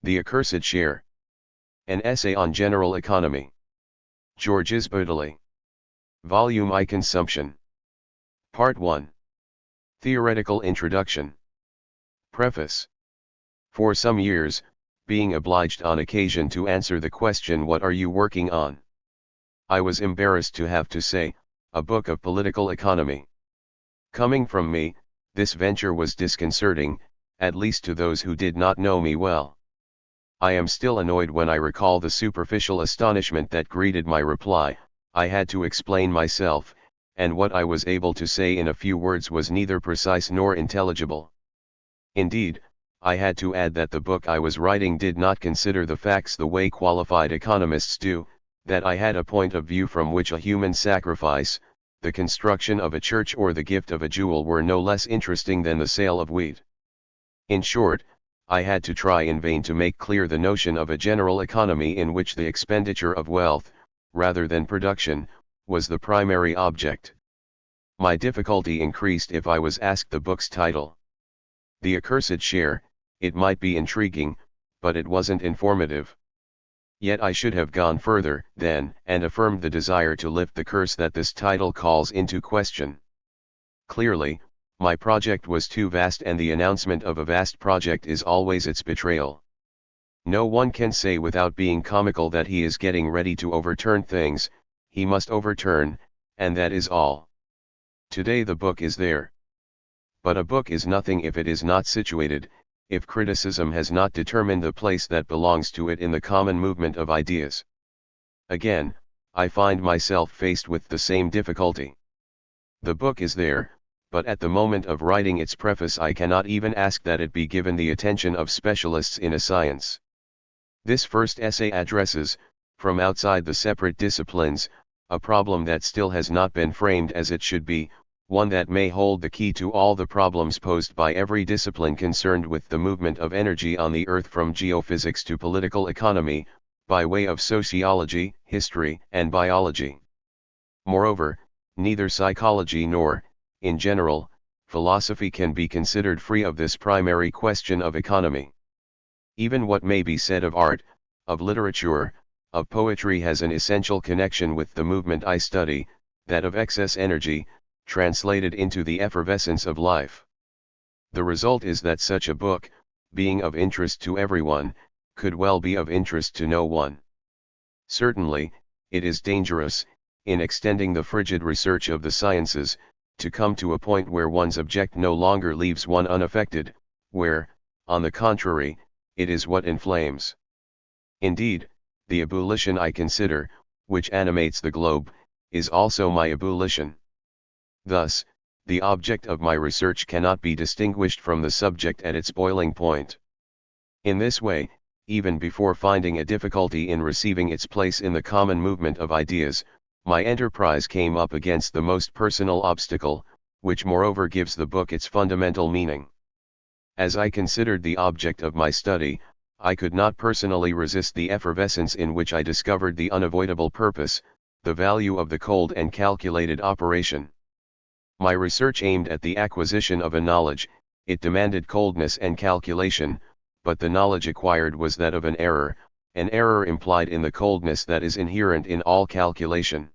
The Accursed Share. An Essay on General Economy. Georges Bataille. Volume I. Consumption. Part 1. Theoretical Introduction. Preface. For some years, being obliged on occasion to answer the question, "What are you working on?" I was embarrassed to have to say, "A book of political economy." Coming from me, this venture was disconcerting, at least to those who did not know me well. I am still annoyed when I recall the superficial astonishment that greeted my reply. I had to explain myself, and what I was able to say in a few words was neither precise nor intelligible. Indeed, I had to add that the book I was writing did not consider the facts the way qualified economists do, that I had a point of view from which a human sacrifice, the construction of a church or the gift of a jewel were no less interesting than the sale of wheat. In short, I had to try in vain to make clear the notion of a general economy in which the expenditure of wealth, rather than production, was the primary object. My difficulty increased if I was asked the book's title. The Accursed Share. It might be intriguing, but it wasn't informative. Yet I should have gone further, then, and affirmed the desire to lift the curse that this title calls into question. Clearly, my project was too vast, and the announcement of a vast project is always its betrayal. No one can say without being comical that he is getting ready to overturn things. He must overturn, and that is all. Today the book is there. But a book is nothing if it is not situated, if criticism has not determined the place that belongs to it in the common movement of ideas. Again, I find myself faced with the same difficulty. The book is there, but at the moment of writing its preface I cannot even ask that it be given the attention of specialists in a science. This first essay addresses, from outside the separate disciplines, a problem that still has not been framed as it should be, one that may hold the key to all the problems posed by every discipline concerned with the movement of energy on the earth, from geophysics to political economy, by way of sociology, history, and biology. Moreover, neither psychology nor, in general, philosophy can be considered free of this primary question of economy. Even what may be said of art, of literature, of poetry has an essential connection with the movement I study, that of excess energy, translated into the effervescence of life. The result is that such a book, being of interest to everyone, could well be of interest to no one. Certainly, it is dangerous, in extending the frigid research of the sciences, to come to a point where one's object no longer leaves one unaffected, where, on the contrary, it is what inflames. Indeed, the ebullition I consider, which animates the globe, is also my ebullition. Thus, the object of my research cannot be distinguished from the subject at its boiling point. In this way, even before finding a difficulty in receiving its place in the common movement of ideas, my enterprise came up against the most personal obstacle, which moreover gives the book its fundamental meaning. As I considered the object of my study, I could not personally resist the effervescence in which I discovered the unavoidable purpose, the value of the cold and calculated operation. My research aimed at the acquisition of a knowledge. It demanded coldness and calculation, but the knowledge acquired was that of an error implied in the coldness that is inherent in all calculation.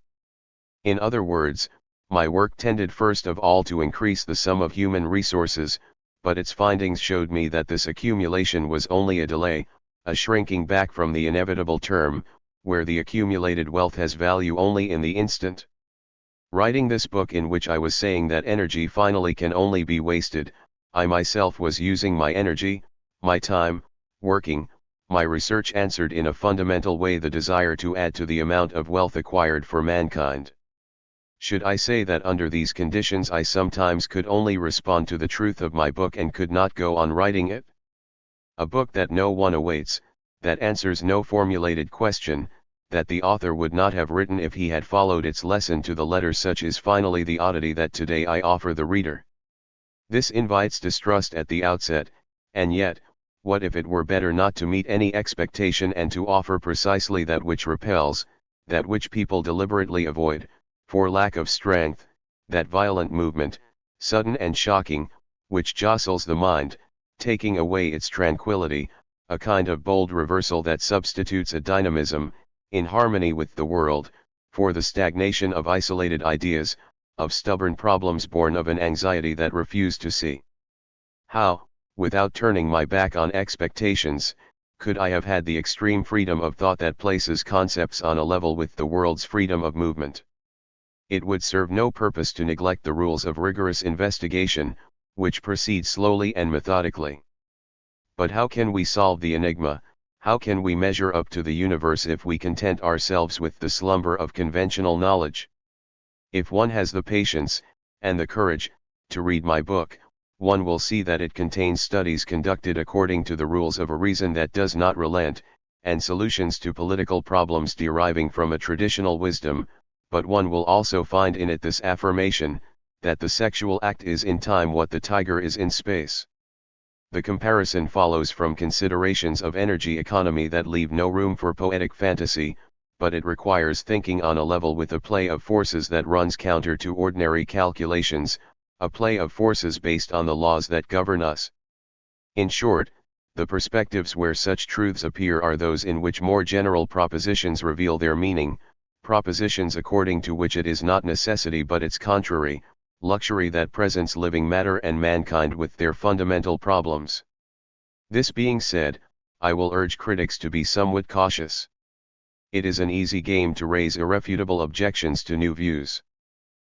In other words, my work tended first of all to increase the sum of human resources, but its findings showed me that this accumulation was only a delay, a shrinking back from the inevitable term, where the accumulated wealth has value only in the instant. Writing this book, in which I was saying that energy finally can only be wasted, I myself was using my energy, my time, working. My research answered in a fundamental way the desire to add to the amount of wealth acquired for mankind. Should I say that under these conditions I sometimes could only respond to the truth of my book and could not go on writing it? A book that no one awaits, that answers no formulated question, that the author would not have written if he had followed its lesson to the letter, such is finally the oddity that today I offer the reader. This invites distrust at the outset, and yet, what if it were better not to meet any expectation and to offer precisely that which repels, that which people deliberately avoid, for lack of strength, that violent movement, sudden and shocking, which jostles the mind, taking away its tranquility, a kind of bold reversal that substitutes a dynamism, in harmony with the world, for the stagnation of isolated ideas, of stubborn problems born of an anxiety that refuse to see. How, without turning my back on expectations, could I have had the extreme freedom of thought that places concepts on a level with the world's freedom of movement? It would serve no purpose to neglect the rules of rigorous investigation, which proceed slowly and methodically. But how can we solve the enigma? How can we measure up to the universe if we content ourselves with the slumber of conventional knowledge? If one has the patience, and the courage, to read my book, one will see that it contains studies conducted according to the rules of a reason that does not relent, and solutions to political problems deriving from a traditional wisdom, but one will also find in it this affirmation, that the sexual act is in time what the tiger is in space. The comparison follows from considerations of energy economy that leave no room for poetic fantasy, but it requires thinking on a level with a play of forces that runs counter to ordinary calculations, a play of forces based on the laws that govern us. In short, the perspectives where such truths appear are those in which more general propositions reveal their meaning, propositions according to which it is not necessity but its contrary, luxury that presents living matter and mankind with their fundamental problems. This being said, I will urge critics to be somewhat cautious. It is an easy game to raise irrefutable objections to new views.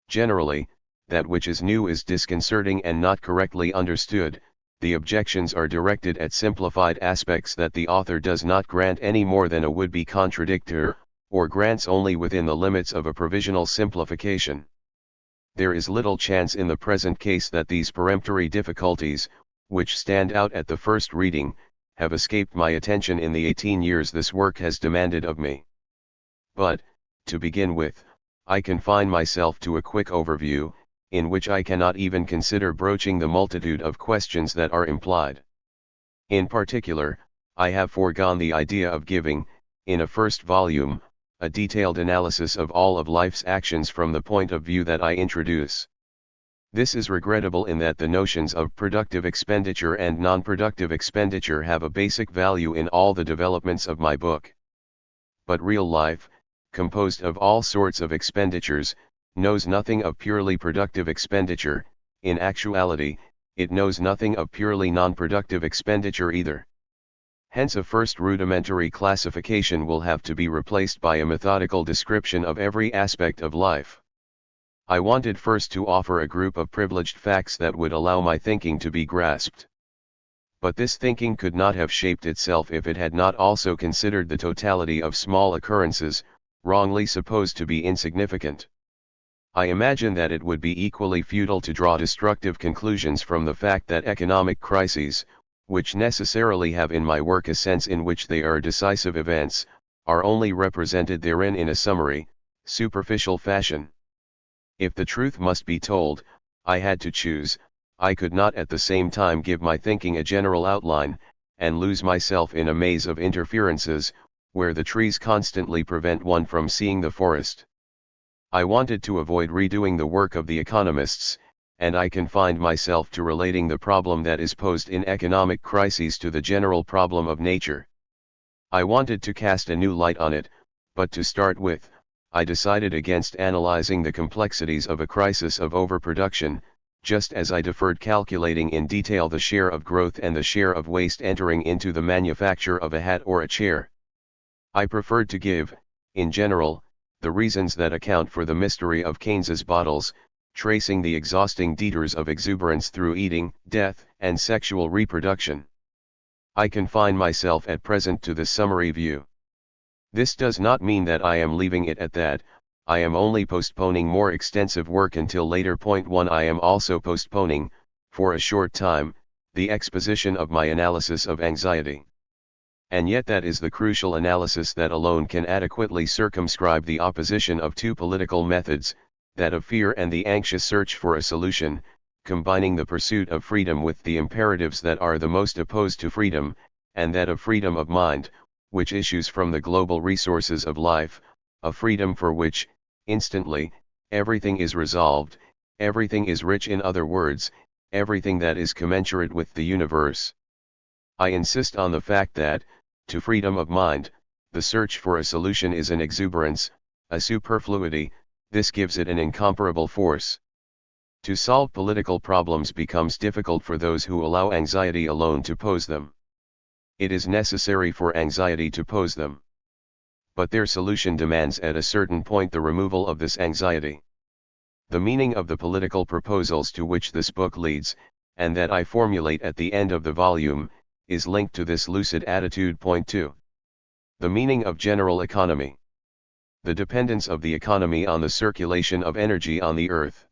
Generally, that which is new is disconcerting and not correctly understood. The objections are directed at simplified aspects that the author does not grant any more than a would-be contradictor, or grants only within the limits of a provisional simplification. There is little chance in the present case that these peremptory difficulties, which stand out at the first reading, have escaped my attention in the 18 years this work has demanded of me. But, to begin with, I confine myself to a quick overview, in which I cannot even consider broaching the multitude of questions that are implied. In particular, I have foregone the idea of giving, in a first volume, a detailed analysis of all of life's actions from the point of view that I introduce. This is regrettable in that the notions of productive expenditure and non-productive expenditure have a basic value in all the developments of my book. But real life, composed of all sorts of expenditures, knows nothing of purely productive expenditure. In actuality, it knows nothing of purely non-productive expenditure either. Hence a first rudimentary classification will have to be replaced by a methodical description of every aspect of life. I wanted first to offer a group of privileged facts that would allow my thinking to be grasped. But this thinking could not have shaped itself if it had not also considered the totality of small occurrences, wrongly supposed to be insignificant. I imagine that it would be equally futile to draw destructive conclusions from the fact that economic crises, which necessarily have in my work a sense in which they are decisive events, are only represented therein in a summary, superficial fashion. If the truth must be told, I had to choose. I could not at the same time give my thinking a general outline, and lose myself in a maze of interferences, where the trees constantly prevent one from seeing the forest. I wanted to avoid redoing the work of the economists, and I confined myself to relating the problem that is posed in economic crises to the general problem of nature. I wanted to cast a new light on it, but to start with, I decided against analyzing the complexities of a crisis of overproduction, just as I deferred calculating in detail the share of growth and the share of waste entering into the manufacture of a hat or a chair. I preferred to give, in general, the reasons that account for the mystery of Keynes's bottles, tracing the exhausting detours of exuberance through eating, death, and sexual reproduction. I confine myself at present to this summary view. This does not mean that I am leaving it at that. I am only postponing more extensive work until later. Point 1. I am also postponing, for a short time, the exposition of my analysis of anxiety. And yet that is the crucial analysis that alone can adequately circumscribe the opposition of two political methods, that of fear and the anxious search for a solution, combining the pursuit of freedom with the imperatives that are the most opposed to freedom, and that of freedom of mind, which issues from the global resources of life, a freedom for which, instantly, everything is resolved, everything is rich, in other words, everything that is commensurate with the universe. I insist on the fact that, to freedom of mind, the search for a solution is an exuberance, a superfluity. This gives it an incomparable force. To solve political problems becomes difficult for those who allow anxiety alone to pose them. It is necessary for anxiety to pose them. But their solution demands at a certain point the removal of this anxiety. The meaning of the political proposals to which this book leads, and that I formulate at the end of the volume, is linked to this lucid attitude. Point 2. The meaning of general economy. The dependence of the economy on the circulation of energy on the earth.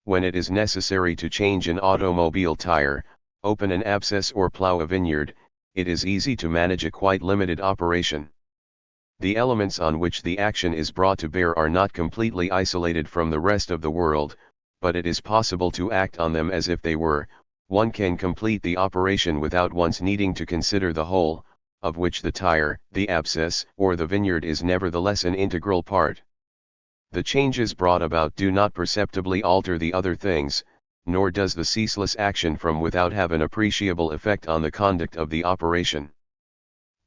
When it is necessary to change an automobile tire, open an abscess or plow a vineyard, it is easy to manage a quite limited operation. The elements on which the action is brought to bear are not completely isolated from the rest of the world, but it is possible to act on them as if they were. One can complete the operation without once needing to consider the whole, of which the tire, the abscess, or the vineyard is nevertheless an integral part. The changes brought about do not perceptibly alter the other things, nor does the ceaseless action from without have an appreciable effect on the conduct of the operation.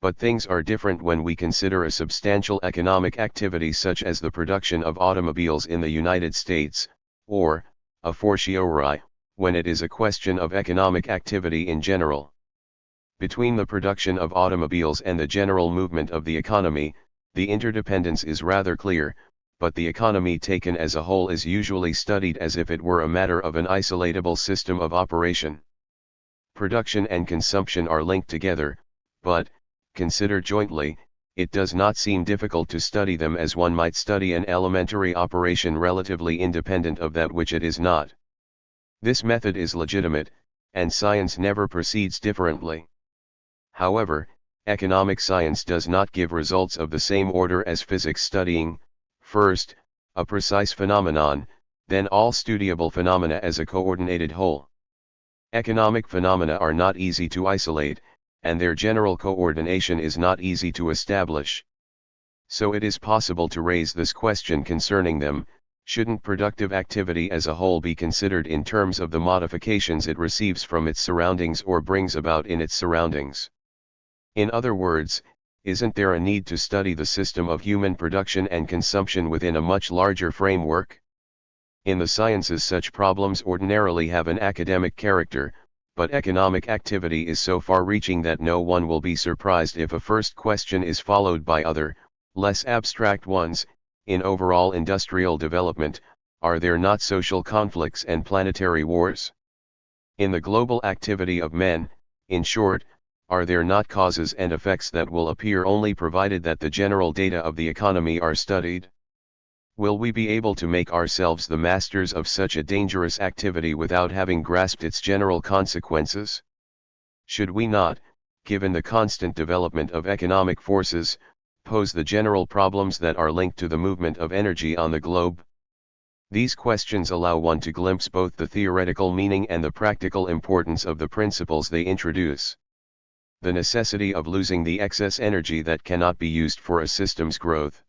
But things are different when we consider a substantial economic activity such as the production of automobiles in the United States, or, a fortiori, when it is a question of economic activity in general. Between the production of automobiles and the general movement of the economy, the interdependence is rather clear, but the economy taken as a whole is usually studied as if it were a matter of an isolatable system of operation. Production and consumption are linked together, but, considered jointly, it does not seem difficult to study them as one might study an elementary operation relatively independent of that which it is not. This method is legitimate, and science never proceeds differently. However, economic science does not give results of the same order as physics, studying, first, a precise phenomenon, then all studiable phenomena as a coordinated whole. Economic phenomena are not easy to isolate, and their general coordination is not easy to establish. So it is possible to raise this question concerning them: shouldn't productive activity as a whole be considered in terms of the modifications it receives from its surroundings or brings about in its surroundings? In other words, isn't there a need to study the system of human production and consumption within a much larger framework? In the sciences such problems ordinarily have an academic character, but economic activity is so far-reaching that no one will be surprised if a first question is followed by other, less abstract ones. In overall industrial development, are there not social conflicts and planetary wars? In the global activity of men, in short, are there not causes and effects that will appear only provided that the general data of the economy are studied? Will we be able to make ourselves the masters of such a dangerous activity without having grasped its general consequences? Should we not, given the constant development of economic forces, pose the general problems that are linked to the movement of energy on the globe? These questions allow one to glimpse both the theoretical meaning and the practical importance of the principles they introduce. The necessity of losing the excess energy that cannot be used for a system's growth.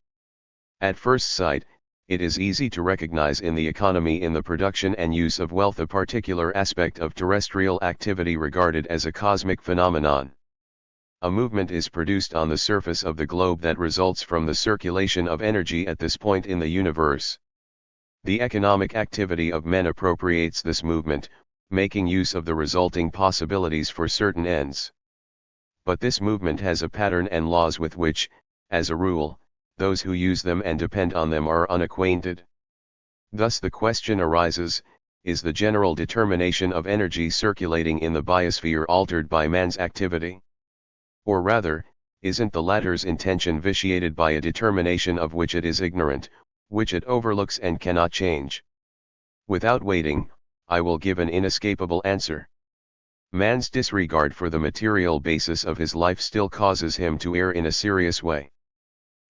At first sight, it is easy to recognize in the economy in the production and use of wealth a particular aspect of terrestrial activity regarded as a cosmic phenomenon. A movement is produced on the surface of the globe that results from the circulation of energy at this point in the universe. The economic activity of men appropriates this movement, making use of the resulting possibilities for certain ends. But this movement has a pattern and laws with which, as a rule, those who use them and depend on them are unacquainted. Thus the question arises: is the general determination of energy circulating in the biosphere altered by man's activity? Or rather, isn't the latter's intention vitiated by a determination of which it is ignorant, which it overlooks and cannot change? Without waiting, I will give an inescapable answer. Man's disregard for the material basis of his life still causes him to err in a serious way.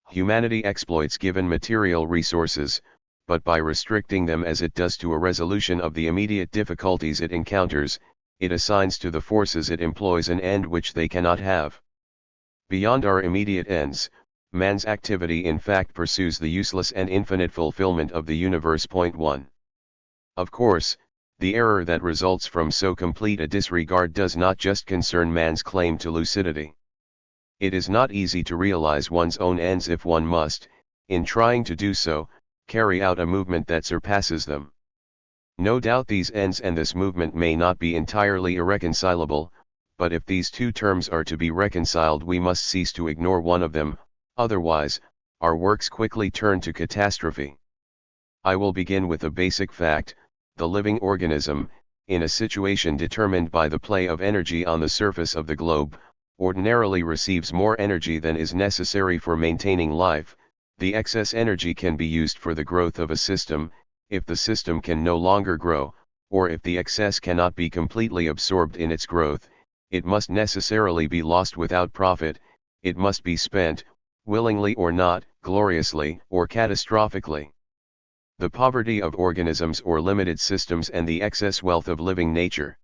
Humanity exploits given material resources, but by restricting them as it does to a resolution of the immediate difficulties it encounters, it assigns to the forces it employs an end which they cannot have. Beyond our immediate ends, man's activity in fact pursues the useless and infinite fulfillment of the universe. Point 1. Of course, The error that results from so complete a disregard does not just concern man's claim to lucidity. It is not easy to realize one's own ends if one must, in trying to do so, carry out a movement that surpasses them. No doubt these ends and this movement may not be entirely irreconcilable, but if these two terms are to be reconciled we must cease to ignore one of them, otherwise, our works quickly turn to catastrophe. I will begin with a basic fact: the living organism, in a situation determined by the play of energy on the surface of the globe, ordinarily receives more energy than is necessary for maintaining life. The excess energy can be used for the growth of a system. If the system can no longer grow, or if the excess cannot be completely absorbed in its growth, it must necessarily be lost without profit. It must be spent, willingly or not, gloriously or catastrophically. The poverty of organisms or limited systems and the excess wealth of living nature.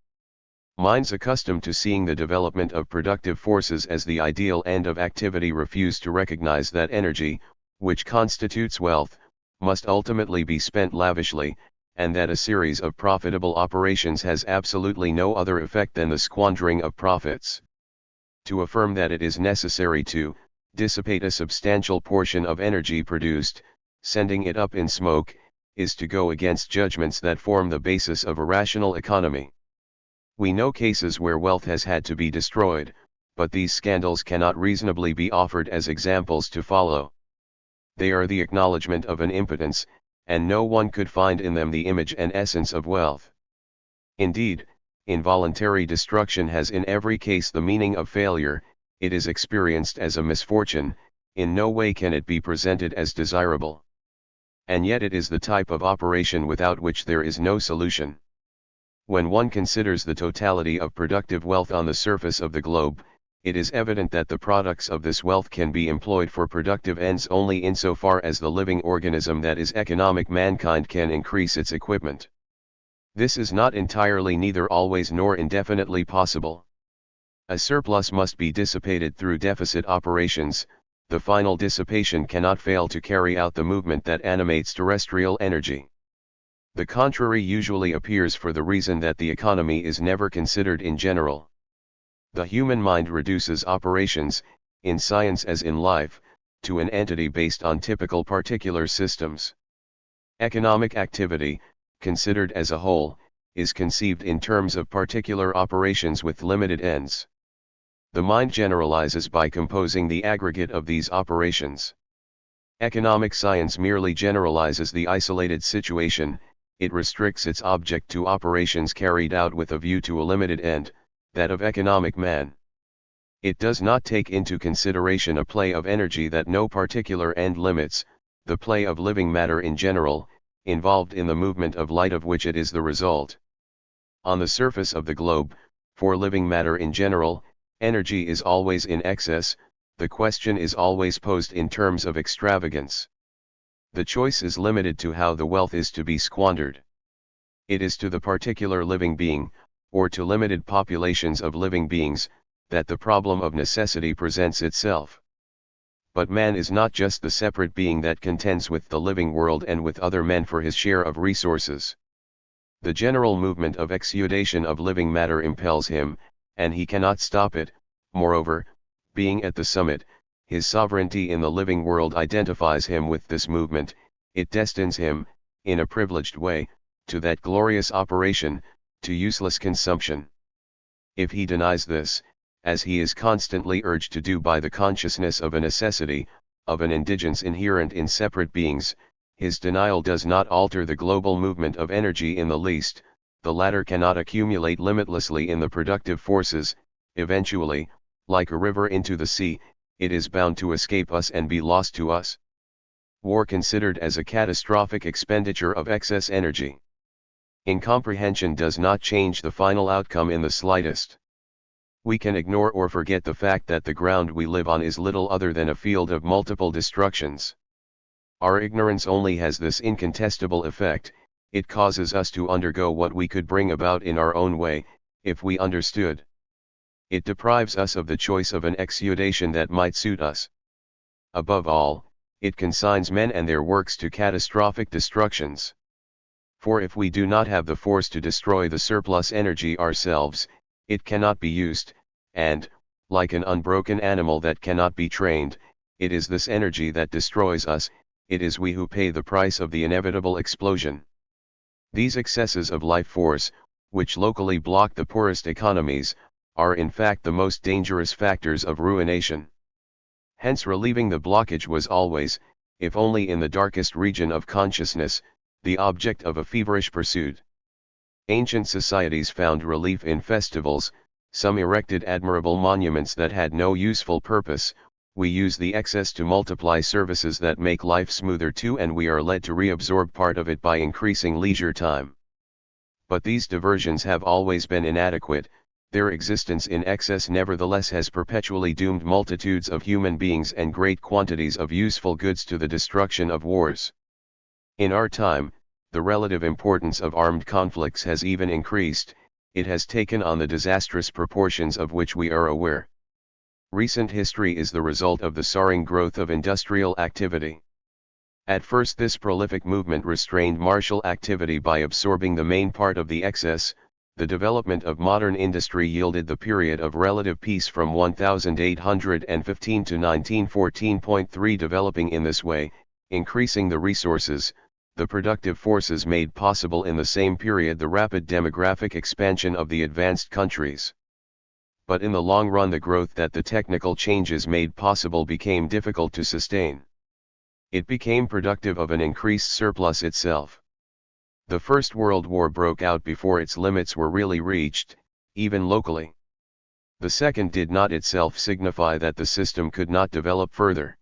Minds accustomed to seeing the development of productive forces as the ideal end of activity refuse to recognize that energy, which constitutes wealth, must ultimately be spent lavishly, and that a series of profitable operations has absolutely no other effect than the squandering of profits. To affirm that it is necessary to dissipate a substantial portion of energy produced, sending it up in smoke, is to go against judgments that form the basis of a rational economy. We know cases where wealth has had to be destroyed, but these scandals cannot reasonably be offered as examples to follow. They are the acknowledgement of an impotence, and no one could find in them the image and essence of wealth. Indeed, involuntary destruction has in every case the meaning of failure. It is experienced as a misfortune, in no way can it be presented as desirable. And yet it is the type of operation without which there is no solution. When one considers the totality of productive wealth on the surface of the globe, it is evident that the products of this wealth can be employed for productive ends only insofar as the living organism that is economic mankind can increase its equipment. This is not entirely, neither always nor indefinitely possible. A surplus must be dissipated through deficit operations. The final dissipation cannot fail to carry out the movement that animates terrestrial energy. The contrary usually appears for the reason that the economy is never considered in general. The human mind reduces operations, in science as in life, to an entity based on typical particular systems. Economic activity, considered as a whole, is conceived in terms of particular operations with limited ends. The mind generalizes by composing the aggregate of these operations. Economic science merely generalizes the isolated situation. It restricts its object to operations carried out with a view to a limited end, that of economic man. It does not take into consideration a play of energy that no particular end limits, the play of living matter in general, involved in the movement of light of which it is the result. On the surface of the globe, for living matter in general, energy is always in excess. The question is always posed in terms of extravagance. The choice is limited to how the wealth is to be squandered. It is to the particular living being, or to limited populations of living beings, that the problem of necessity presents itself. But man is not just the separate being that contends with the living world and with other men for his share of resources. The general movement of exudation of living matter impels him, and he cannot stop it. Moreover, being at the summit, his sovereignty in the living world identifies him with this movement. It destines him, in a privileged way, to that glorious operation, to useless consumption. If he denies this, as he is constantly urged to do by the consciousness of a necessity, of an indigence inherent in separate beings, his denial does not alter the global movement of energy in the least. The latter cannot accumulate limitlessly in the productive forces. Eventually, like a river into the sea, it is bound to escape us and be lost to us. War considered as a catastrophic expenditure of excess energy. Incomprehension does not change the final outcome in the slightest. We can ignore or forget the fact that the ground we live on is little other than a field of multiple destructions. Our ignorance only has this incontestable effect: it causes us to undergo what we could bring about in our own way, if we understood. It deprives us of the choice of an exudation that might suit us. Above all, it consigns men and their works to catastrophic destructions. For if we do not have the force to destroy the surplus energy ourselves, it cannot be used, and, like an unbroken animal that cannot be trained, it is this energy that destroys us, it is we who pay the price of the inevitable explosion. These excesses of life force, which locally block the poorest economies, are in fact the most dangerous factors of ruination. Hence relieving the blockage was always, if only in the darkest region of consciousness, the object of a feverish pursuit. Ancient societies found relief in festivals, some erected admirable monuments that had no useful purpose. We use the excess to multiply services that make life smoother too, and we are led to reabsorb part of it by increasing leisure time. But these diversions have always been inadequate. Their existence in excess nevertheless has perpetually doomed multitudes of human beings and great quantities of useful goods to the destruction of wars. In our time, the relative importance of armed conflicts has even increased. It has taken on the disastrous proportions of which we are aware. Recent history is the result of the soaring growth of industrial activity. At first this prolific movement restrained martial activity by absorbing the main part of the excess. The development of modern industry yielded the period of relative peace from 1815 to 1914.3. Developing in this way, increasing the resources, the productive forces made possible in the same period the rapid demographic expansion of the advanced countries. But in the long run the growth that the technical changes made possible became difficult to sustain. It became productive of an increased surplus itself. The First World War broke out before its limits were really reached, even locally. The Second did not itself signify that the system could not develop further.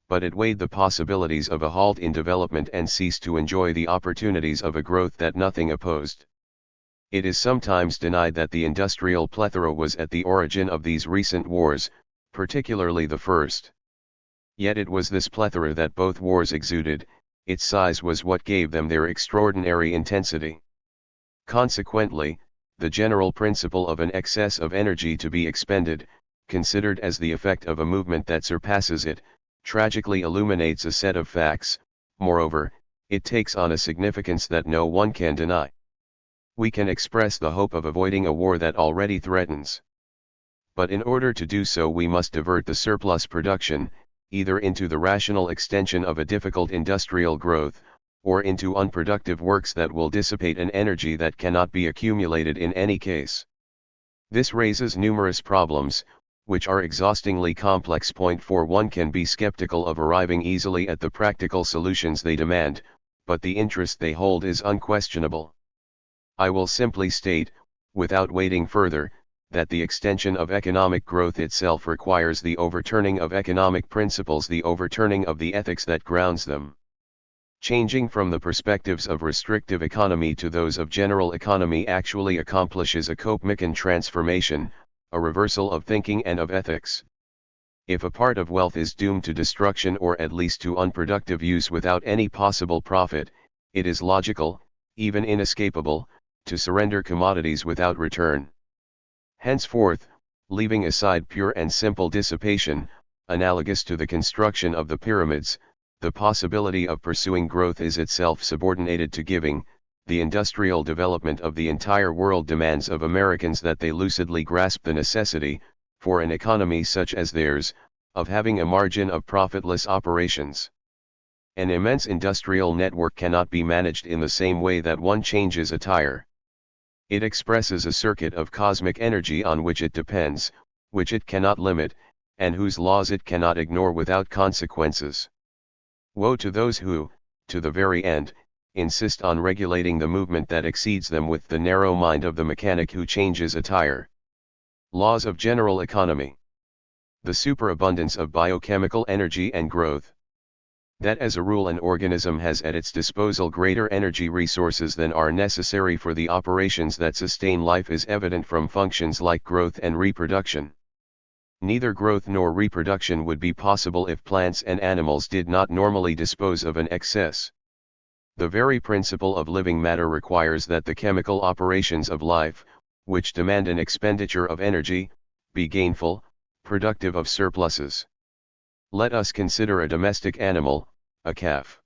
But it weighed the possibilities of a halt in development and ceased to enjoy the opportunities of a growth that nothing opposed. It is sometimes denied that the industrial plethora was at the origin of these recent wars, particularly the first. Yet it was this plethora that both wars exuded. Its size was what gave them their extraordinary intensity. Consequently, the general principle of an excess of energy to be expended, considered as the effect of a movement that surpasses it, tragically illuminates a set of facts. Moreover, it takes on a significance that no one can deny. We can express the hope of avoiding a war that already threatens. But in order to do so we must divert the surplus production, either into the rational extension of a difficult industrial growth, or into unproductive works that will dissipate an energy that cannot be accumulated in any case. This raises numerous problems, which are exhaustingly complex. For one can be skeptical of arriving easily at the practical solutions they demand, but the interest they hold is unquestionable. I will simply state, without waiting further, that the extension of economic growth itself requires the overturning of economic principles, the overturning of the ethics that grounds them. Changing from the perspectives of restrictive economy to those of general economy actually accomplishes a Copernican transformation, a reversal of thinking and of ethics. If a part of wealth is doomed to destruction or at least to unproductive use without any possible profit, it is logical, even inescapable, to surrender commodities without return. Henceforth, leaving aside pure and simple dissipation, analogous to the construction of the pyramids, the possibility of pursuing growth is itself subordinated to giving. The industrial development of the entire world demands of Americans that they lucidly grasp the necessity, for an economy such as theirs, of having a margin of profitless operations. An immense industrial network cannot be managed in the same way that one changes a tire. It expresses a circuit of cosmic energy on which it depends, which it cannot limit, and whose laws it cannot ignore without consequences. Woe to those who, to the very end, insist on regulating the movement that exceeds them with the narrow mind of the mechanic who changes a tire. Laws of general economy. The superabundance of biochemical energy and growth. That as a rule an organism has at its disposal greater energy resources than are necessary for the operations that sustain life is evident from functions like growth and reproduction. Neither growth nor reproduction would be possible if plants and animals did not normally dispose of an excess. The very principle of living matter requires that the chemical operations of life, which demand an expenditure of energy, be gainful, productive of surpluses. Let us consider a domestic animal, a calf.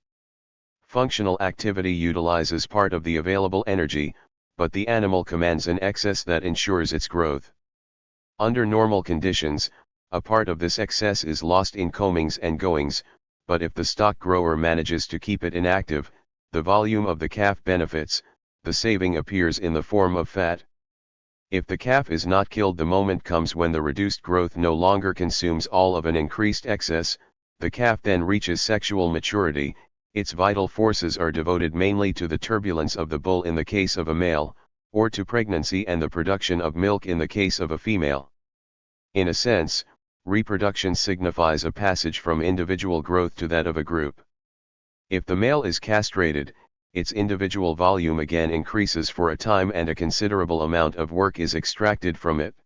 Functional activity utilizes part of the available energy, but the animal commands an excess that ensures its growth. Under normal conditions, a part of this excess is lost in comings and goings, but if the stock grower manages to keep it inactive, the volume of the calf benefits, the saving appears in the form of fat. If the calf is not killed, the moment comes when the reduced growth no longer consumes all of an increased excess, the calf then reaches sexual maturity, its vital forces are devoted mainly to the turbulence of the bull in the case of a male, or to pregnancy and the production of milk in the case of a female. In a sense, reproduction signifies a passage from individual growth to that of a group. If the male is castrated, its individual volume again increases for a time and a considerable amount of work is extracted from it.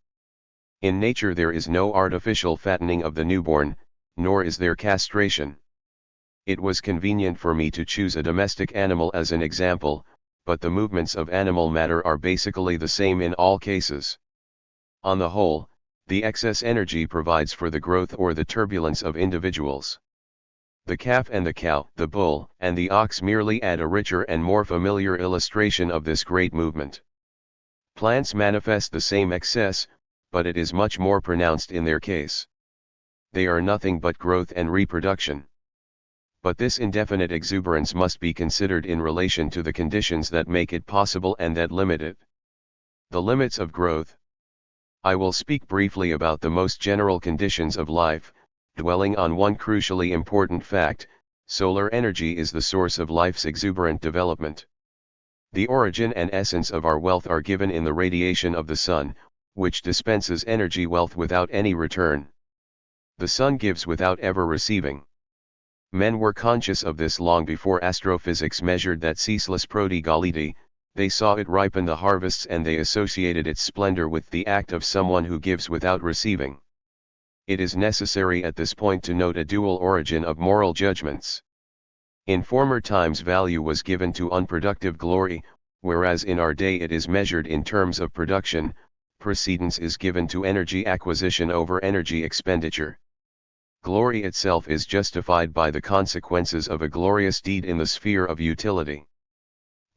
In nature there is no artificial fattening of the newborn, nor is there castration. It was convenient for me to choose a domestic animal as an example, but the movements of animal matter are basically the same in all cases. On the whole, the excess energy provides for the growth or the turbulence of individuals. The calf and the cow, the bull and the ox merely add a richer and more familiar illustration of this great movement. Plants manifest the same excess, but it is much more pronounced in their case. They are nothing but growth and reproduction. But this indefinite exuberance must be considered in relation to the conditions that make it possible and that limit it. The limits of growth. I will speak briefly about the most general conditions of life, dwelling on one crucially important fact: solar energy is the source of life's exuberant development. The origin and essence of our wealth are given in the radiation of the sun, which dispenses energy wealth without any return. The sun gives without ever receiving. Men were conscious of this long before astrophysics measured that ceaseless prodigality. They saw it ripen the harvests and they associated its splendor with the act of someone who gives without receiving. It is necessary at this point to note a dual origin of moral judgments. In former times value was given to unproductive glory, whereas in our day it is measured in terms of production. Precedence is given to energy acquisition over energy expenditure. Glory itself is justified by the consequences of a glorious deed in the sphere of utility.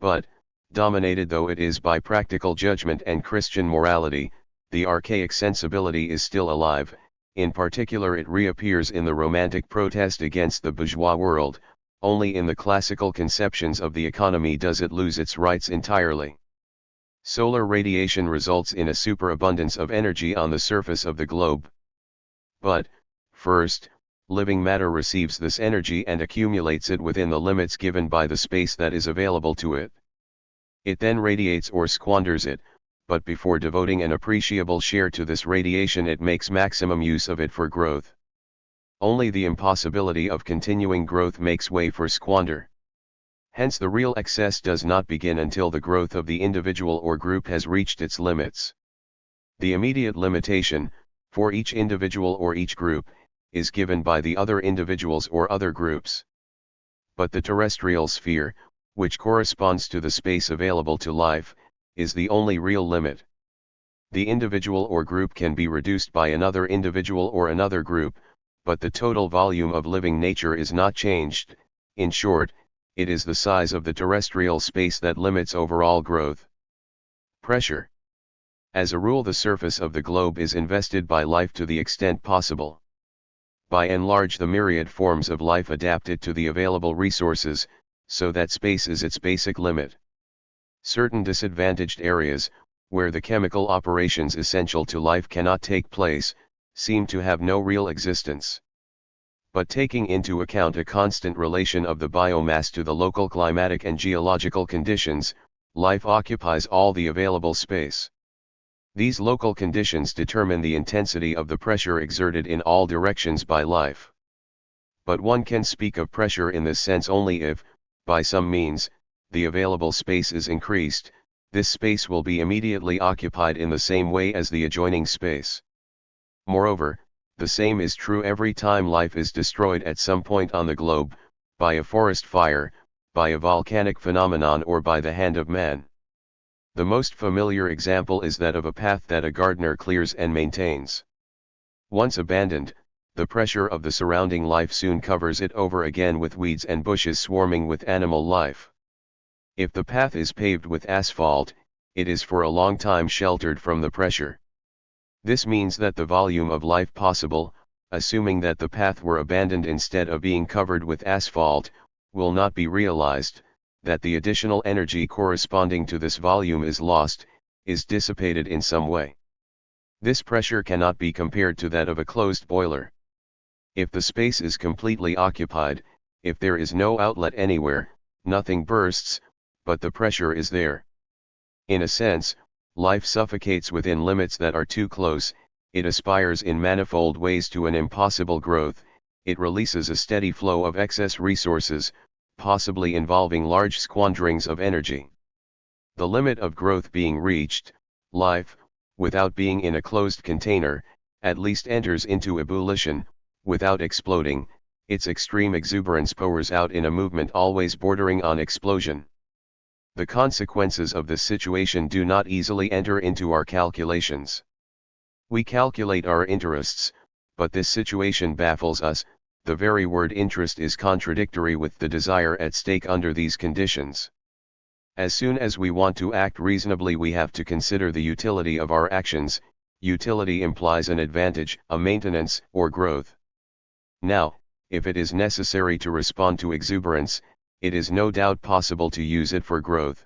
But, dominated though it is by practical judgment and Christian morality, the archaic sensibility is still alive. In particular it reappears in the romantic protest against the bourgeois world. Only in the classical conceptions of the economy does it lose its rights entirely. Solar radiation results in a superabundance of energy on the surface of the globe. But, first, living matter receives this energy and accumulates it within the limits given by the space that is available to it. It then radiates or squanders it, but before devoting an appreciable share to this radiation it makes maximum use of it for growth. Only the impossibility of continuing growth makes way for squander. Hence the real excess does not begin until the growth of the individual or group has reached its limits. The immediate limitation, for each individual or each group, is given by the other individuals or other groups. But the terrestrial sphere, which corresponds to the space available to life, is the only real limit. The individual or group can be reduced by another individual or another group, but the total volume of living nature is not changed. In short, it is the size of the terrestrial space that limits overall growth. Pressure. As a rule, the surface of the globe is invested by life to the extent possible. By and large, the myriad forms of life adapt it to the available resources, so that space is its basic limit. Certain disadvantaged areas, where the chemical operations essential to life cannot take place, seem to have no real existence. But taking into account a constant relation of the biomass to the local climatic and geological conditions, life occupies all the available space. These local conditions determine the intensity of the pressure exerted in all directions by life. But one can speak of pressure in this sense only if, by some means, the available space is increased. This space will be immediately occupied in the same way as the adjoining space. Moreover, the same is true every time life is destroyed at some point on the globe, by a forest fire, by a volcanic phenomenon, or by the hand of man. The most familiar example is that of a path that a gardener clears and maintains. Once abandoned, the pressure of the surrounding life soon covers it over again with weeds and bushes swarming with animal life. If the path is paved with asphalt, it is for a long time sheltered from the pressure. This means that the volume of life possible, assuming that the path were abandoned instead of being covered with asphalt, will not be realized, that the additional energy corresponding to this volume is lost, is dissipated in some way. This pressure cannot be compared to that of a closed boiler. If the space is completely occupied, if there is no outlet anywhere, nothing bursts, but the pressure is there. In a sense, life suffocates within limits that are too close, it aspires in manifold ways to an impossible growth, it releases a steady flow of excess resources, possibly involving large squanderings of energy. The limit of growth being reached, life, without being in a closed container, at least enters into ebullition, without exploding, its extreme exuberance pours out in a movement always bordering on explosion. The consequences of this situation do not easily enter into our calculations. We calculate our interests, but this situation baffles us. The very word interest is contradictory with the desire at stake under these conditions. As soon as we want to act reasonably, we have to consider the utility of our actions. Utility implies an advantage, a maintenance, or growth. Now, if it is necessary to respond to exuberance, it is no doubt possible to use it for growth.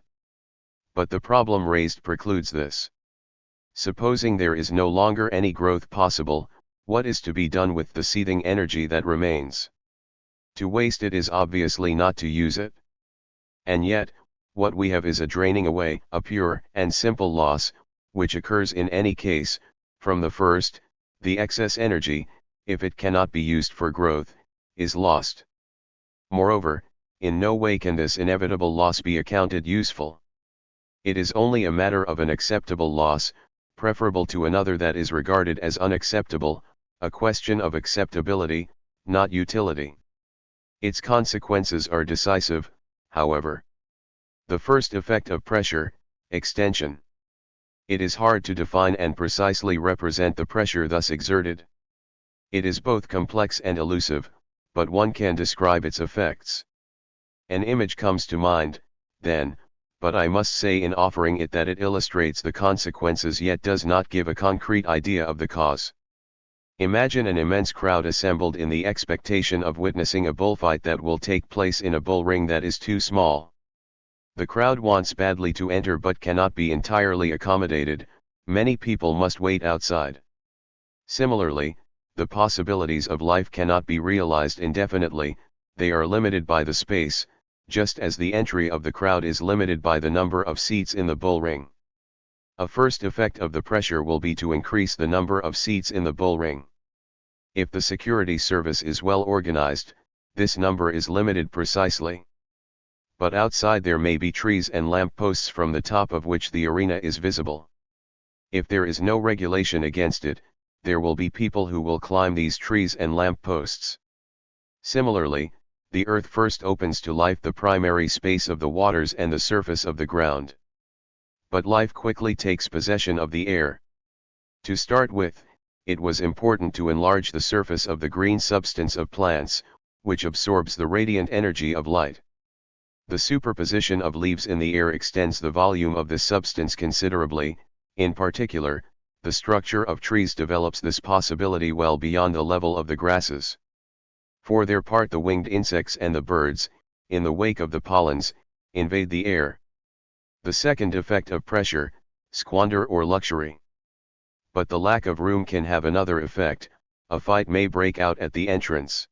But the problem raised precludes this. Supposing there is no longer any growth possible, what is to be done with the seething energy that remains? To waste it is obviously not to use it. And yet, what we have is a draining away, a pure and simple loss, which occurs in any case. From the first, the excess energy, if it cannot be used for growth, is lost. Moreover, in no way can this inevitable loss be accounted useful. It is only a matter of an acceptable loss, preferable to another that is regarded as unacceptable, a question of acceptability, not utility. Its consequences are decisive, however. The first effect of pressure, extension. It is hard to define and precisely represent the pressure thus exerted. It is both complex and elusive, but one can describe its effects. An image comes to mind, then, but I must say in offering it that it illustrates the consequences yet does not give a concrete idea of the cause. Imagine an immense crowd assembled in the expectation of witnessing a bullfight that will take place in a bull ring that is too small. The crowd wants badly to enter but cannot be entirely accommodated, many people must wait outside. Similarly, the possibilities of life cannot be realized indefinitely, they are limited by the space, just as the entry of the crowd is limited by the number of seats in the bull ring. A first effect of the pressure will be to increase the number of seats in the bull ring. If the security service is well organized, this number is limited precisely. But outside there may be trees and lamp posts from the top of which the arena is visible. If there is no regulation against it, there will be people who will climb these trees and lamp posts. Similarly, the earth first opens to life the primary space of the waters and the surface of the ground. But life quickly takes possession of the air. To start with, it was important to enlarge the surface of the green substance of plants, which absorbs the radiant energy of light. The superposition of leaves in the air extends the volume of this substance considerably. In particular, the structure of trees develops this possibility well beyond the level of the grasses. For their part, the winged insects and the birds, in the wake of the pollens, invade the air. The second effect of pressure, squander or luxury. But the lack of room can have another effect, a fight may break out at the entrance.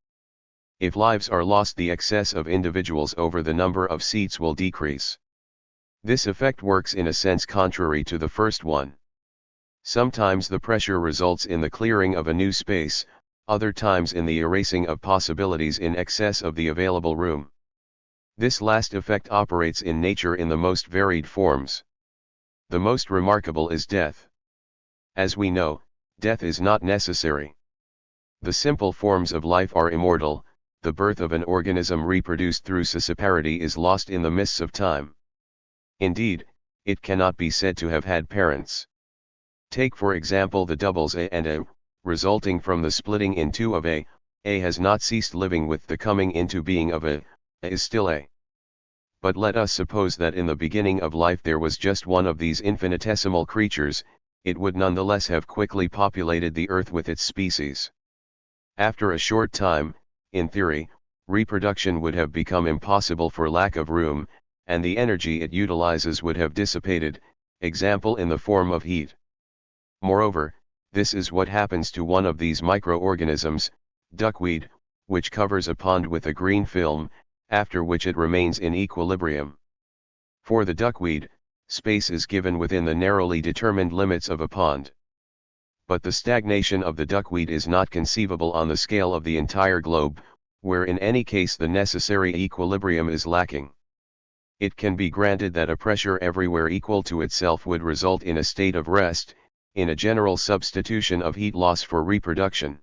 If lives are lost, the excess of individuals over the number of seats will decrease. This effect works in a sense contrary to the first one. Sometimes the pressure results in the clearing of a new space, other times in the erasing of possibilities in excess of the available room. This last effect operates in nature in the most varied forms. The most remarkable is death. As we know, death is not necessary. The simple forms of life are immortal, the birth of an organism reproduced through scissorparity is lost in the mists of time. Indeed, it cannot be said to have had parents. Take for example the doubles A and A, resulting from the splitting in two of A has not ceased living with the coming into being of A is still A. But let us suppose that in the beginning of life there was just one of these infinitesimal creatures, it would nonetheless have quickly populated the earth with its species. After a short time, in theory, reproduction would have become impossible for lack of room, and the energy it utilizes would have dissipated, example in the form of heat. Moreover, this is what happens to one of these microorganisms, duckweed, which covers a pond with a green film, after which it remains in equilibrium. For the duckweed, space is given within the narrowly determined limits of a pond. But the stagnation of the duckweed is not conceivable on the scale of the entire globe, where in any case the necessary equilibrium is lacking. It can be granted that a pressure everywhere equal to itself would result in a state of rest, in a general substitution of heat loss for reproduction.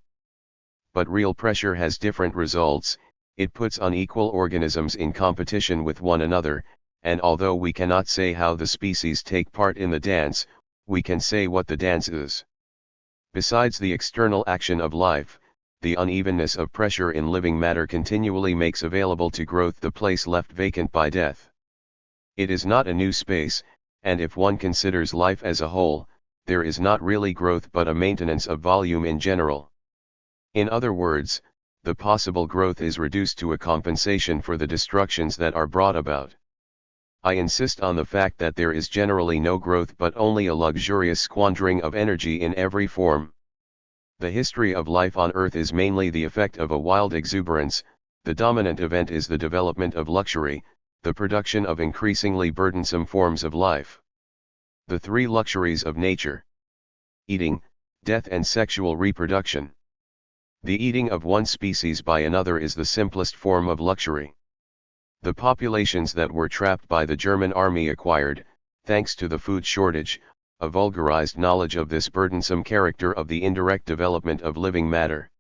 But real pressure has different results. It puts unequal organisms in competition with one another, and although we cannot say how the species take part in the dance, we can say what the dance is. Besides the external action of life, the unevenness of pressure in living matter continually makes available to growth the place left vacant by death. It is not a new space, and if one considers life as a whole, there is not really growth but a maintenance of volume in general. In other words, the possible growth is reduced to a compensation for the destructions that are brought about. I insist on the fact that there is generally no growth but only a luxurious squandering of energy in every form. The history of life on Earth is mainly the effect of a wild exuberance. The dominant event is the development of luxury, the production of increasingly burdensome forms of life. The three luxuries of nature: eating, death and sexual reproduction. The eating of one species by another is the simplest form of luxury. The populations that were trapped by the German army acquired, thanks to the food shortage, a vulgarized knowledge of this burdensome character of the indirect development of living matter.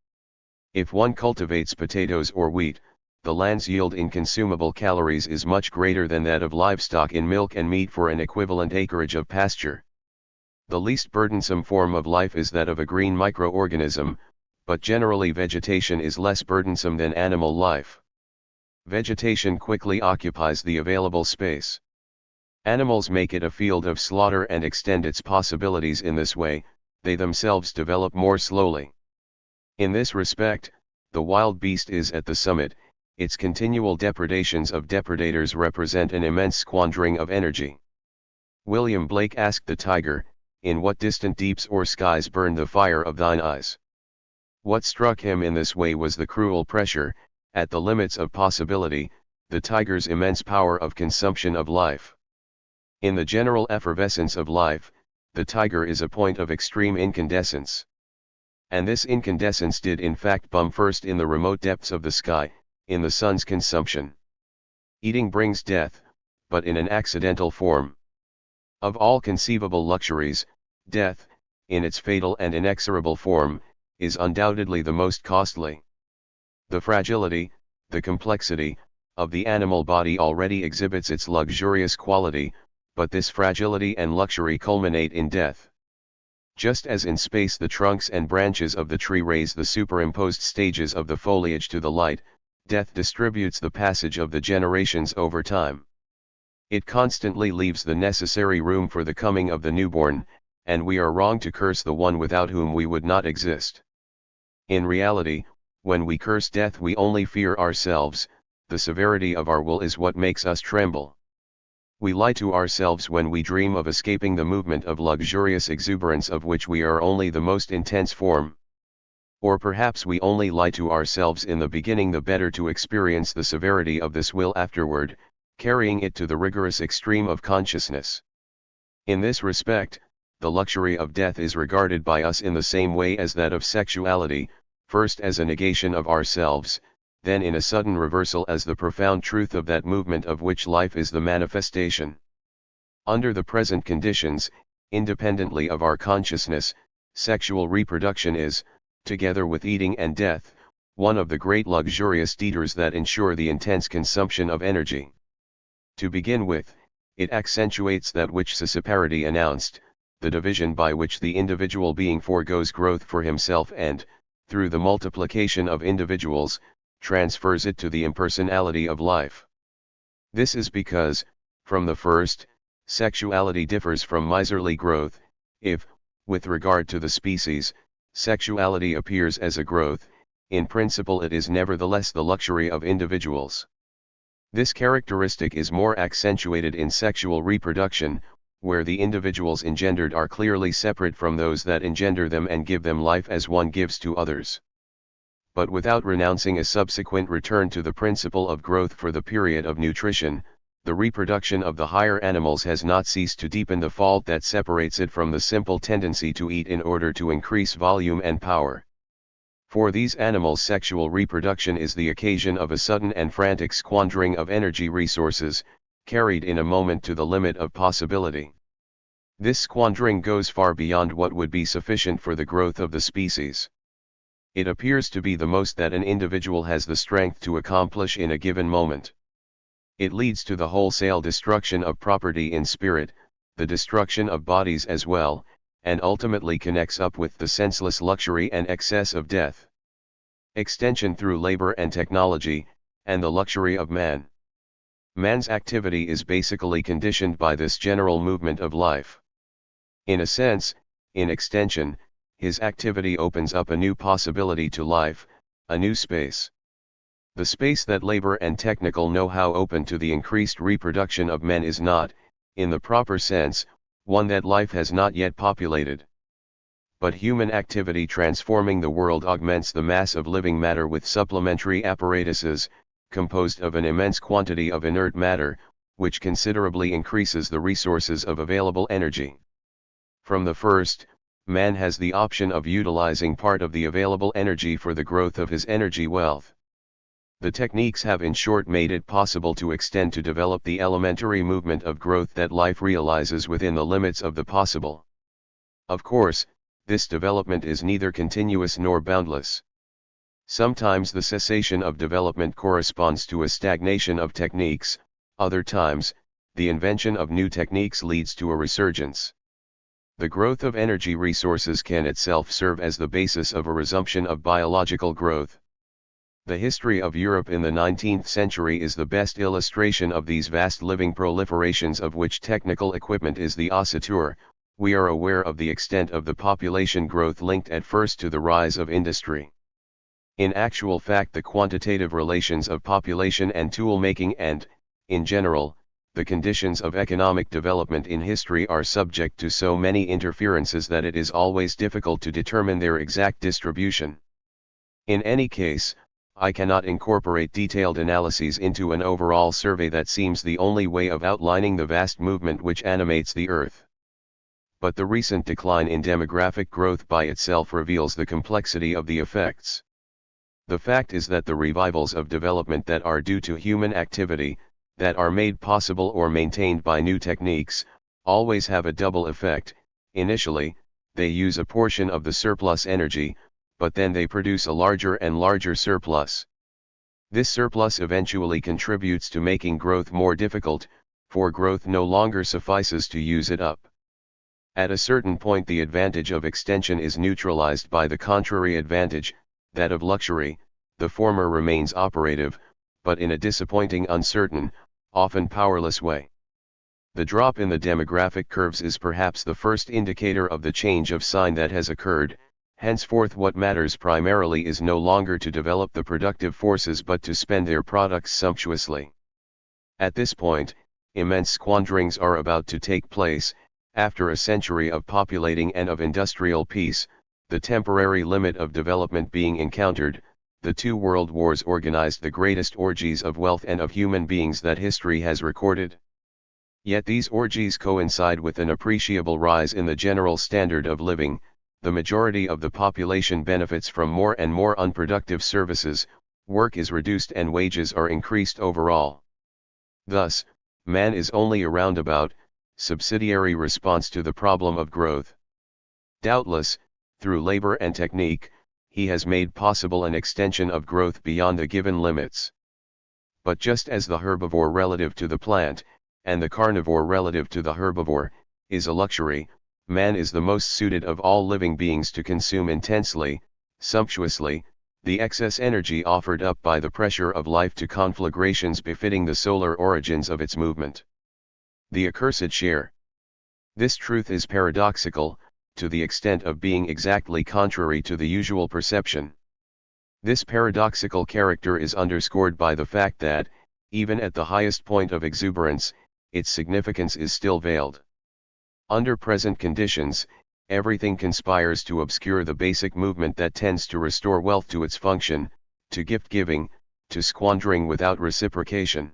If one cultivates potatoes or wheat, the land's yield in consumable calories is much greater than that of livestock in milk and meat for an equivalent acreage of pasture. The least burdensome form of life is that of a green microorganism, but generally vegetation is less burdensome than animal life. Vegetation quickly occupies the available space. Animals make it a field of slaughter and extend its possibilities in this way, they themselves develop more slowly. In this respect, the wild beast is at the summit. Its continual depredations of depredators represent an immense squandering of energy. William Blake asked the tiger, "In what distant deeps or skies burned the fire of thine eyes?" What struck him in this way was the cruel pressure, at the limits of possibility, the tiger's immense power of consumption of life. In the general effervescence of life, the tiger is a point of extreme incandescence. And this incandescence did in fact bum first in the remote depths of the sky, in the sun's consumption. Eating brings death, but in an accidental form. Of all conceivable luxuries, death, in its fatal and inexorable form, is undoubtedly the most costly. The fragility, the complexity, of the animal body already exhibits its luxurious quality, but this fragility and luxury culminate in death. Just as in space the trunks and branches of the tree raise the superimposed stages of the foliage to the light, death distributes the passage of the generations over time. It constantly leaves the necessary room for the coming of the newborn, and we are wrong to curse the one without whom we would not exist. In reality, when we curse death we only fear ourselves. The severity of our will is what makes us tremble. We lie to ourselves when we dream of escaping the movement of luxurious exuberance of which we are only the most intense form. Or perhaps we only lie to ourselves in the beginning the better to experience the severity of this will afterward, carrying it to the rigorous extreme of consciousness. In this respect, the luxury of death is regarded by us in the same way as that of sexuality, first as a negation of ourselves, then in a sudden reversal as the profound truth of that movement of which life is the manifestation. Under the present conditions, independently of our consciousness, sexual reproduction is, together with eating and death, one of the great luxurious eaters that ensure the intense consumption of energy. To begin with, it accentuates that which Sissiparity announced, the division by which the individual being forgoes growth for himself and, through the multiplication of individuals, transfers it to the impersonality of life. This is because, from the first, sexuality differs from miserly growth. If, with regard to the species, sexuality appears as a growth, in principle it is nevertheless the luxury of individuals. This characteristic is more accentuated in sexual reproduction, where the individuals engendered are clearly separate from those that engender them and give them life as one gives to others. But without renouncing a subsequent return to the principle of growth for the period of nutrition, the reproduction of the higher animals has not ceased to deepen the fault that separates it from the simple tendency to eat in order to increase volume and power. For these animals, sexual reproduction is the occasion of a sudden and frantic squandering of energy resources, carried in a moment to the limit of possibility. This squandering goes far beyond what would be sufficient for the growth of the species. It appears to be the most that an individual has the strength to accomplish in a given moment. It leads to the wholesale destruction of property in spirit, the destruction of bodies as well, and ultimately connects up with the senseless luxury and excess of death. Extension through labor and technology, and the luxury of man. Man's activity is basically conditioned by this general movement of life. In a sense, in extension, his activity opens up a new possibility to life, a new space. The space that labor and technical know-how open to the increased reproduction of men is not, in the proper sense, one that life has not yet populated. But human activity transforming the world augments the mass of living matter with supplementary apparatuses, composed of an immense quantity of inert matter, which considerably increases the resources of available energy. From the first, man has the option of utilizing part of the available energy for the growth of his energy wealth. The techniques have in short made it possible to extend to develop the elementary movement of growth that life realizes within the limits of the possible. Of course, this development is neither continuous nor boundless. Sometimes the cessation of development corresponds to a stagnation of techniques, other times, the invention of new techniques leads to a resurgence. The growth of energy resources can itself serve as the basis of a resumption of biological growth. The history of Europe in the 19th century is the best illustration of these vast living proliferations of which technical equipment is the oscillator. We are aware of the extent of the population growth linked at first to the rise of industry. In actual fact, the quantitative relations of population and tool-making and, in general, the conditions of economic development in history are subject to so many interferences that it is always difficult to determine their exact distribution. In any case, I cannot incorporate detailed analyses into an overall survey that seems the only way of outlining the vast movement which animates the Earth. But the recent decline in demographic growth by itself reveals the complexity of the effects. The fact is that the revivals of development that are due to human activity, that are made possible or maintained by new techniques, always have a double effect. Initially, they use a portion of the surplus energy, but then they produce a larger and larger surplus. This surplus eventually contributes to making growth more difficult, for growth no longer suffices to use it up. At a certain point the advantage of extension is neutralized by the contrary advantage, that of luxury. The former remains operative, but in a disappointing, uncertain, often powerless way. The drop in the demographic curves is perhaps the first indicator of the change of sign that has occurred. Henceforth what matters primarily is no longer to develop the productive forces but to spend their products sumptuously. At this point, immense squanderings are about to take place. After a century of populating and of industrial peace, the temporary limit of development being encountered, the two world wars organized the greatest orgies of wealth and of human beings that history has recorded. Yet these orgies coincide with an appreciable rise in the general standard of living. The majority of the population benefits from more and more unproductive services, work is reduced and wages are increased overall. Thus, man is only a roundabout, subsidiary response to the problem of growth. Doubtless, through labor and technique, he has made possible an extension of growth beyond the given limits. But just as the herbivore relative to the plant, and the carnivore relative to the herbivore, is a luxury, man is the most suited of all living beings to consume intensely, sumptuously, the excess energy offered up by the pressure of life to conflagrations befitting the solar origins of its movement. The accursed share. This truth is paradoxical, to the extent of being exactly contrary to the usual perception. This paradoxical character is underscored by the fact that, even at the highest point of exuberance, its significance is still veiled. Under present conditions, everything conspires to obscure the basic movement that tends to restore wealth to its function, to gift-giving, to squandering without reciprocation.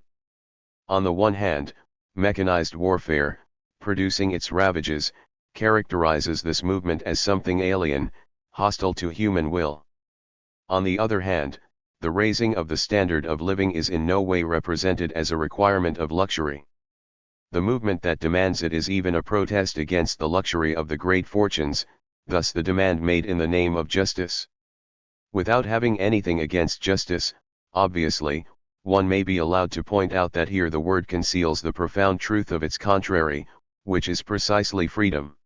On the one hand, mechanized warfare, producing its ravages, characterizes this movement as something alien, hostile to human will. On the other hand, the raising of the standard of living is in no way represented as a requirement of luxury. The movement that demands it is even a protest against the luxury of the great fortunes, thus the demand made in the name of justice. Without having anything against justice, obviously, one may be allowed to point out that here the word conceals the profound truth of its contrary, which is precisely freedom.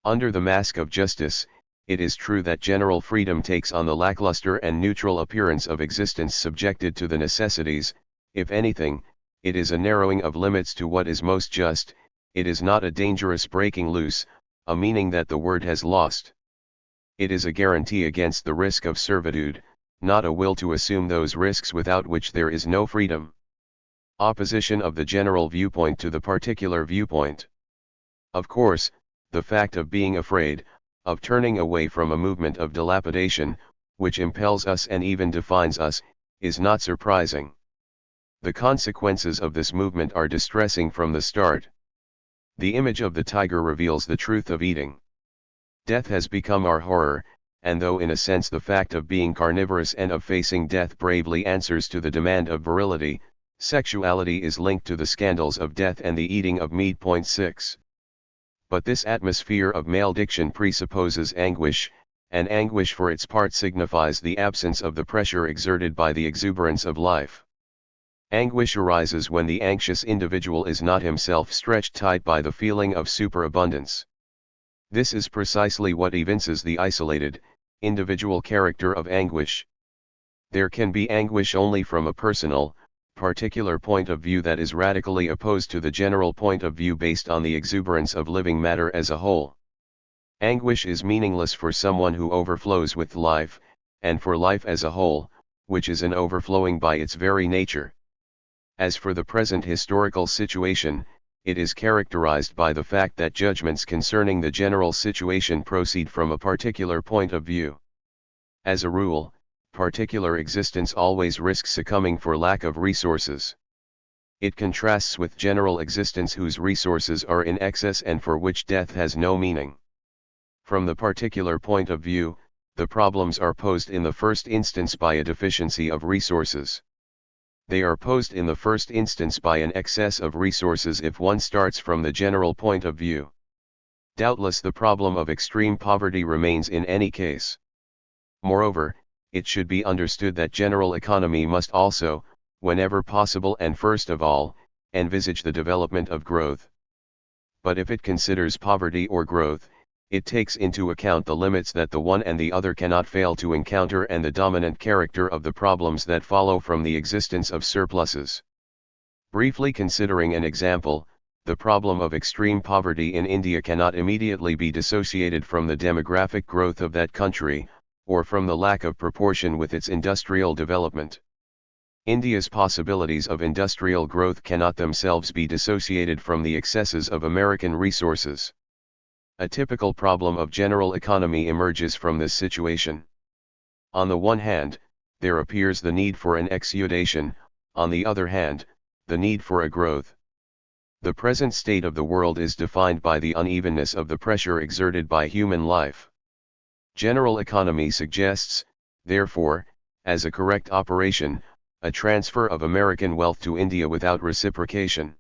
Under the mask of justice, it is true that general freedom takes on the lackluster and neutral appearance of existence subjected to the necessities. If anything, it is a narrowing of limits to what is most just. It is not a dangerous breaking loose, a meaning that the word has lost. It is a guarantee against the risk of servitude, not a will to assume those risks without which there is no freedom. Opposition of the general viewpoint to the particular viewpoint. Of course, the fact of being afraid, of turning away from a movement of dilapidation, which impels us and even defines us, is not surprising. The consequences of this movement are distressing from the start. The image of the tiger reveals the truth of eating. Death has become our horror, and though in a sense the fact of being carnivorous and of facing death bravely answers to the demand of virility, sexuality is linked to the scandals of death and the eating of meat. 6. But this atmosphere of malediction presupposes anguish, and anguish for its part signifies the absence of the pressure exerted by the exuberance of life. Anguish arises when the anxious individual is not himself stretched tight by the feeling of superabundance. This is precisely what evinces the isolated, individual character of anguish. There can be anguish only from a personal, particular point of view that is radically opposed to the general point of view based on the exuberance of living matter as a whole. Anguish is meaningless for someone who overflows with life, and for life as a whole, which is an overflowing by its very nature. As for the present historical situation, it is characterized by the fact that judgments concerning the general situation proceed from a particular point of view. As a rule, particular existence always risks succumbing for lack of resources. It contrasts with general existence whose resources are in excess and for which death has no meaning. From the particular point of view, the problems are posed in the first instance by a deficiency of resources. They are posed in the first instance by an excess of resources if one starts from the general point of view. Doubtless the problem of extreme poverty remains in any case. Moreover, it should be understood that general economy must also, whenever possible and first of all, envisage the development of growth. But if it considers poverty or growth, it takes into account the limits that the one and the other cannot fail to encounter and the dominant character of the problems that follow from the existence of surpluses. Briefly considering an example, the problem of extreme poverty in India cannot immediately be dissociated from the demographic growth of that country, or from the lack of proportion with its industrial development. India's possibilities of industrial growth cannot themselves be dissociated from the excesses of American resources. A typical problem of general economy emerges from this situation. On the one hand, there appears the need for an exudation, on the other hand, the need for a growth. The present state of the world is defined by the unevenness of the pressure exerted by human life. General economy suggests, therefore, as a correct operation, a transfer of American wealth to India without reciprocation.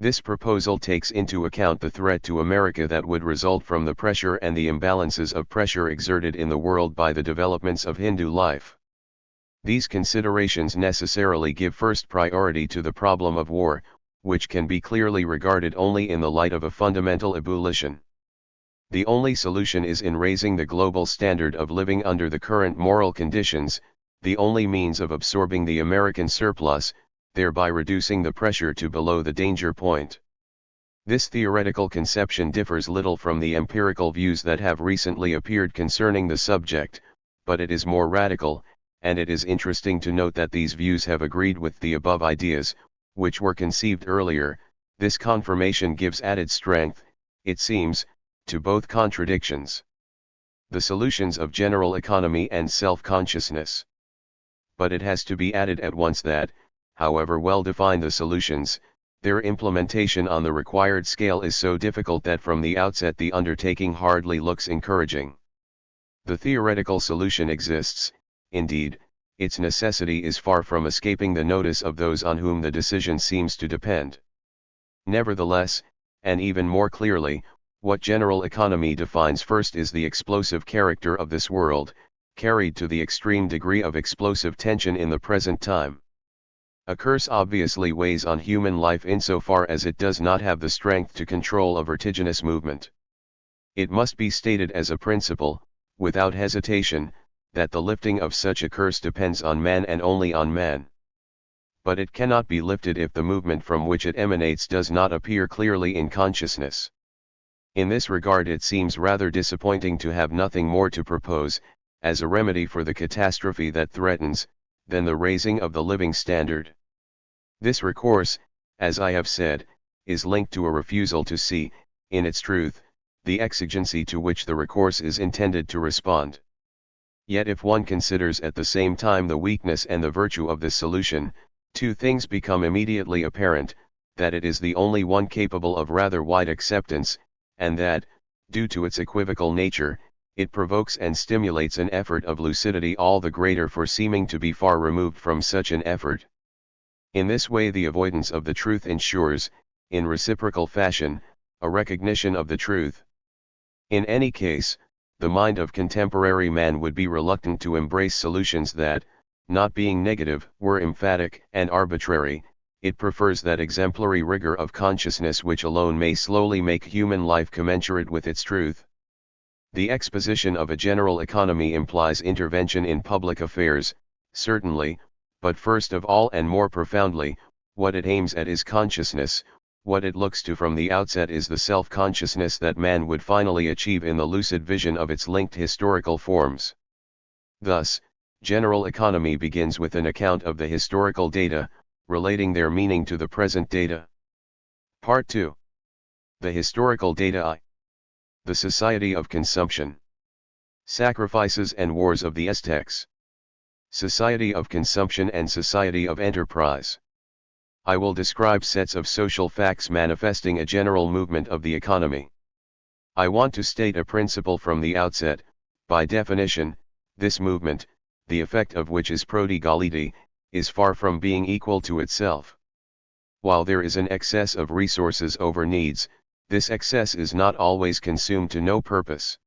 This proposal takes into account the threat to America that would result from the pressure and the imbalances of pressure exerted in the world by the developments of Hindu life. These considerations necessarily give first priority to the problem of war, which can be clearly regarded only in the light of a fundamental ebullition. The only solution is in raising the global standard of living under the current moral conditions, the only means of absorbing the American surplus, thereby reducing the pressure to below the danger point. This theoretical conception differs little from the empirical views that have recently appeared concerning the subject, but it is more radical, and it is interesting to note that these views have agreed with the above ideas, which were conceived earlier. This confirmation gives added strength, it seems, to both contradictions. The solutions of general economy and self-consciousness. But it has to be added at once that, however well defined the solutions, their implementation on the required scale is so difficult that from the outset the undertaking hardly looks encouraging. The theoretical solution exists, indeed, its necessity is far from escaping the notice of those on whom the decision seems to depend. Nevertheless, and even more clearly, what general economy defines first is the explosive character of this world, carried to the extreme degree of explosive tension in the present time. A curse obviously weighs on human life insofar as it does not have the strength to control a vertiginous movement. It must be stated as a principle, without hesitation, that the lifting of such a curse depends on man and only on man. But it cannot be lifted if the movement from which it emanates does not appear clearly in consciousness. In this regard it seems rather disappointing to have nothing more to propose, as a remedy for the catastrophe that threatens, than the raising of the living standard. This recourse, as I have said, is linked to a refusal to see, in its truth, the exigency to which the recourse is intended to respond. Yet if one considers at the same time the weakness and the virtue of this solution, two things become immediately apparent, that it is the only one capable of rather wide acceptance, and that, due to its equivocal nature, it provokes and stimulates an effort of lucidity all the greater for seeming to be far removed from such an effort. In this way the avoidance of the truth ensures, in reciprocal fashion, a recognition of the truth. In any case, the mind of contemporary man would be reluctant to embrace solutions that, not being negative, were emphatic and arbitrary. It prefers that exemplary rigor of consciousness which alone may slowly make human life commensurate with its truth. The exposition of a general economy implies intervention in public affairs, certainly, but first of all and more profoundly, what it aims at is consciousness. What it looks to from the outset is the self-consciousness that man would finally achieve in the lucid vision of its linked historical forms. Thus, general economy begins with an account of the historical data, relating their meaning to the present data. Part 2. The historical data I. The Society of Consumption. Sacrifices and Wars of the Aztecs. Society of Consumption and Society of Enterprise. I will describe sets of social facts manifesting a general movement of the economy. I want to state a principle from the outset. By definition, this movement, the effect of which is prodigality, is far from being equal to itself. While there is an excess of resources over needs, this excess is not always consumed to no purpose.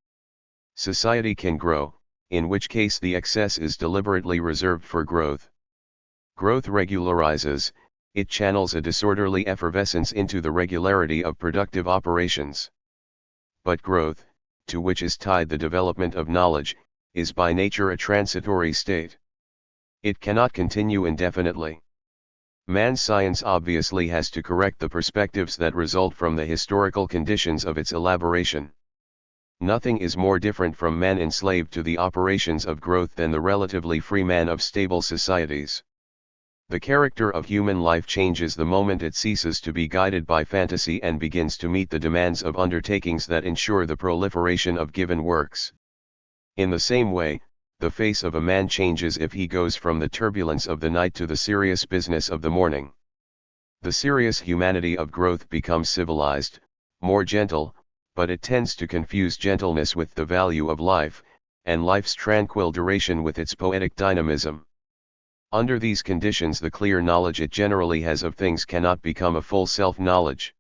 Society can grow, in which case the excess is deliberately reserved for growth. Growth regularizes, it channels a disorderly effervescence into the regularity of productive operations. But growth, to which is tied the development of knowledge, is by nature a transitory state. It cannot continue indefinitely. Man's science obviously has to correct the perspectives that result from the historical conditions of its elaboration. Nothing is more different from man enslaved to the operations of growth than the relatively free man of stable societies. The character of human life changes the moment it ceases to be guided by fantasy and begins to meet the demands of undertakings that ensure the proliferation of given works. In the same way, the face of a man changes if he goes from the turbulence of the night to the serious business of the morning. The serious humanity of growth becomes civilized, more gentle, but it tends to confuse gentleness with the value of life, and life's tranquil duration with its poetic dynamism. Under these conditions the clear knowledge it generally has of things cannot become a full self-knowledge.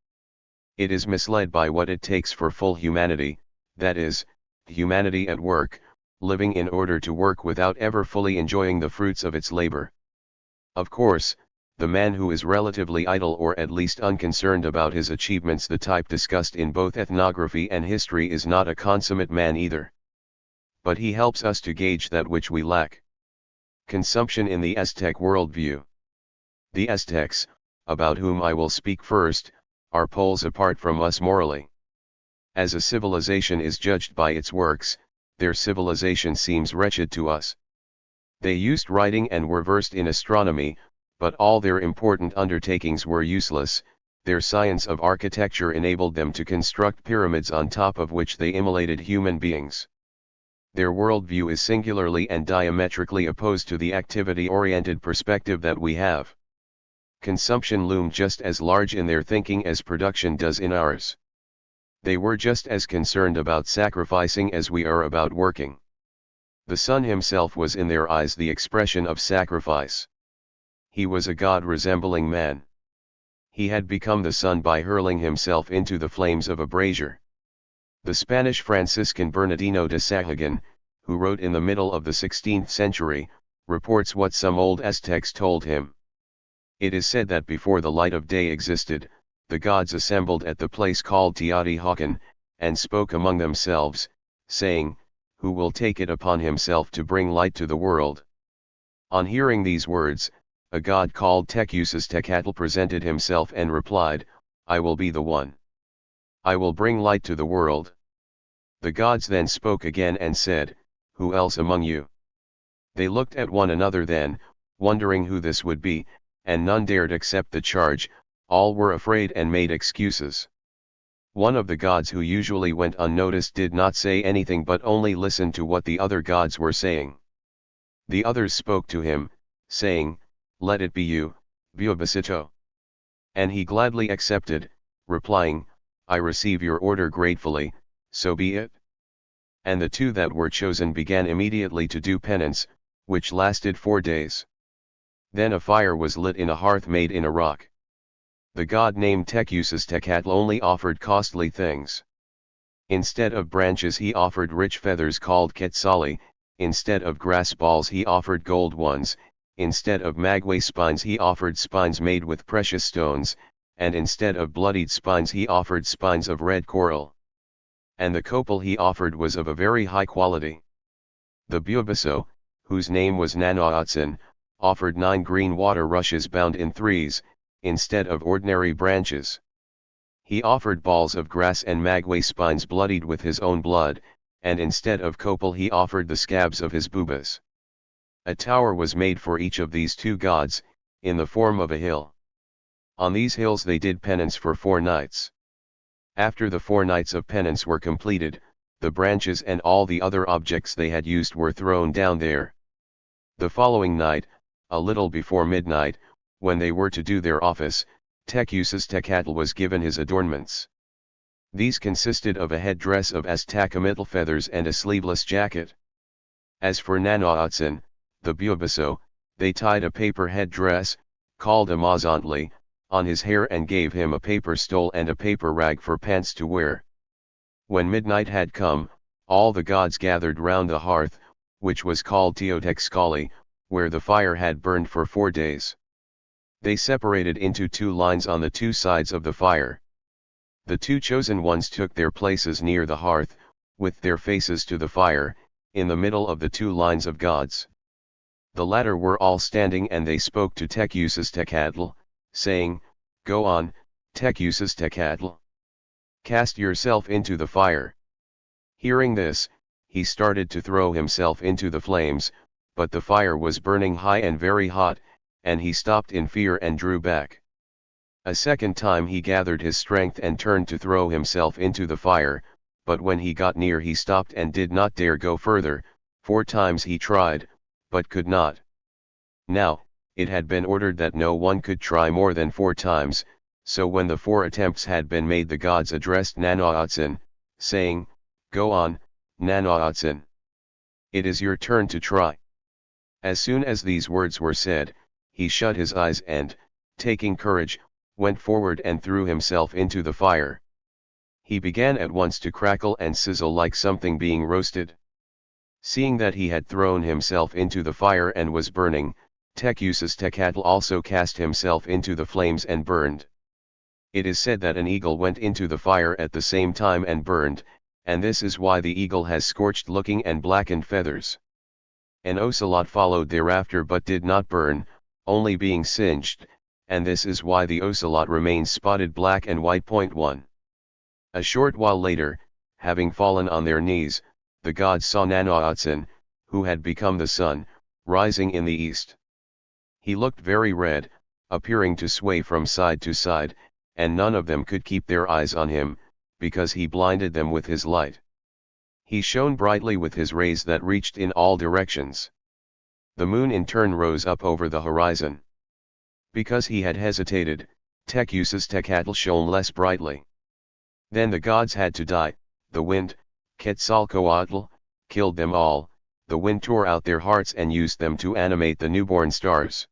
It is misled by what it takes for full humanity, that is, humanity at work, living in order to work without ever fully enjoying the fruits of its labor. Of course, the man who is relatively idle or at least unconcerned about his achievements, the type discussed in both ethnography and history, is not a consummate man either. But he helps us to gauge that which we lack. Consumption in the Aztec worldview. The Aztecs, about whom I will speak first, are poles apart from us morally. As a civilization is judged by its works, their civilization seems wretched to us. They used writing and were versed in astronomy, but all their important undertakings were useless. Their science of architecture enabled them to construct pyramids on top of which they immolated human beings. Their worldview is singularly and diametrically opposed to the activity-oriented perspective that we have. Consumption loomed just as large in their thinking as production does in ours. They were just as concerned about sacrificing as we are about working. The sun himself was in their eyes the expression of sacrifice. He was a god-resembling man. He had become the sun by hurling himself into the flames of a brazier. The Spanish Franciscan Bernardino de Sahagun, who wrote in the middle of the 16th century, reports what some old Aztecs told him. It is said that before the light of day existed, the gods assembled at the place called Teotihuacan, and spoke among themselves, saying, "Who will take it upon himself to bring light to the world?" On hearing these words, a god called Tecutecatl presented himself and replied, "I will be the one. I will bring light to the world." The gods then spoke again and said, "Who else among you?" They looked at one another then, wondering who this would be, and none dared accept the charge. All were afraid and made excuses. One of the gods, who usually went unnoticed, did not say anything but only listened to what the other gods were saying. The others spoke to him, saying, "Let it be you, Biobacito." And he gladly accepted, replying, "I receive your order gratefully, so be it." And the two that were chosen began immediately to do penance, which lasted 4 days. Then a fire was lit in a hearth made in a rock. The god named Tecutecatl only offered costly things. Instead of branches he offered rich feathers called quetzali, instead of grass balls he offered gold ones, instead of maguey spines he offered spines made with precious stones, and instead of bloodied spines he offered spines of red coral. And the copal he offered was of a very high quality. The Biobaso, whose name was Nanaotzin, offered 9 green water rushes bound in threes, instead of ordinary branches. He offered balls of grass and maguey spines bloodied with his own blood, and instead of copal he offered the scabs of his bubas. A tower was made for each of these two gods, in the form of a hill. On these hills they did penance for 4 nights. After the 4 nights of penance were completed, the branches and all the other objects they had used were thrown down there. The following night, a little before midnight, when they were to do their office, Tecutecatl was given his adornments. These consisted of a headdress of Aztacamitl feathers and a sleeveless jacket. As for Nanaotzin, the Biobaso, they tied a paper headdress, called a mazantli, on his hair and gave him a paper stole and a paper rag for pants to wear. When midnight had come, all the gods gathered round the hearth, which was called Teotexcali, where the fire had burned for 4 days. They separated into 2 lines on the 2 sides of the fire. The 2 chosen ones took their places near the hearth, with their faces to the fire, in the middle of the 2 lines of gods. The latter were all standing, and they spoke to Tecutecatl, saying, "Go on, Tecutecatl. Cast yourself into the fire." Hearing this, he started to throw himself into the flames, but the fire was burning high and very hot, and he stopped in fear and drew back. A second time he gathered his strength and turned to throw himself into the fire, but when he got near he stopped and did not dare go further. 4 times he tried, but could not. Now, it had been ordered that no one could try more than 4 times, so when the 4 attempts had been made the gods addressed Nanaotzin, saying, "Go on, Nanaotzin. It is your turn to try." As soon as these words were said, he shut his eyes and, taking courage, went forward and threw himself into the fire. He began at once to crackle and sizzle like something being roasted. Seeing that he had thrown himself into the fire and was burning, Tecatl also cast himself into the flames and burned. It is said that an eagle went into the fire at the same time and burned, and this is why the eagle has scorched-looking and blackened feathers. An ocelot followed thereafter but did not burn, only being singed, and this is why the ocelot remains spotted black and white. 1. A short while later, having fallen on their knees, the gods saw Nanaotsan, who had become the sun, rising in the east. He looked very red, appearing to sway from side to side, and none of them could keep their eyes on him, because he blinded them with his light. He shone brightly with his rays that reached in all directions. The moon in turn rose up over the horizon. Because he had hesitated, Tecatl shone less brightly. Then the gods had to die. The wind, Quetzalcoatl, killed them all. The wind tore out their hearts and used them to animate the newborn stars.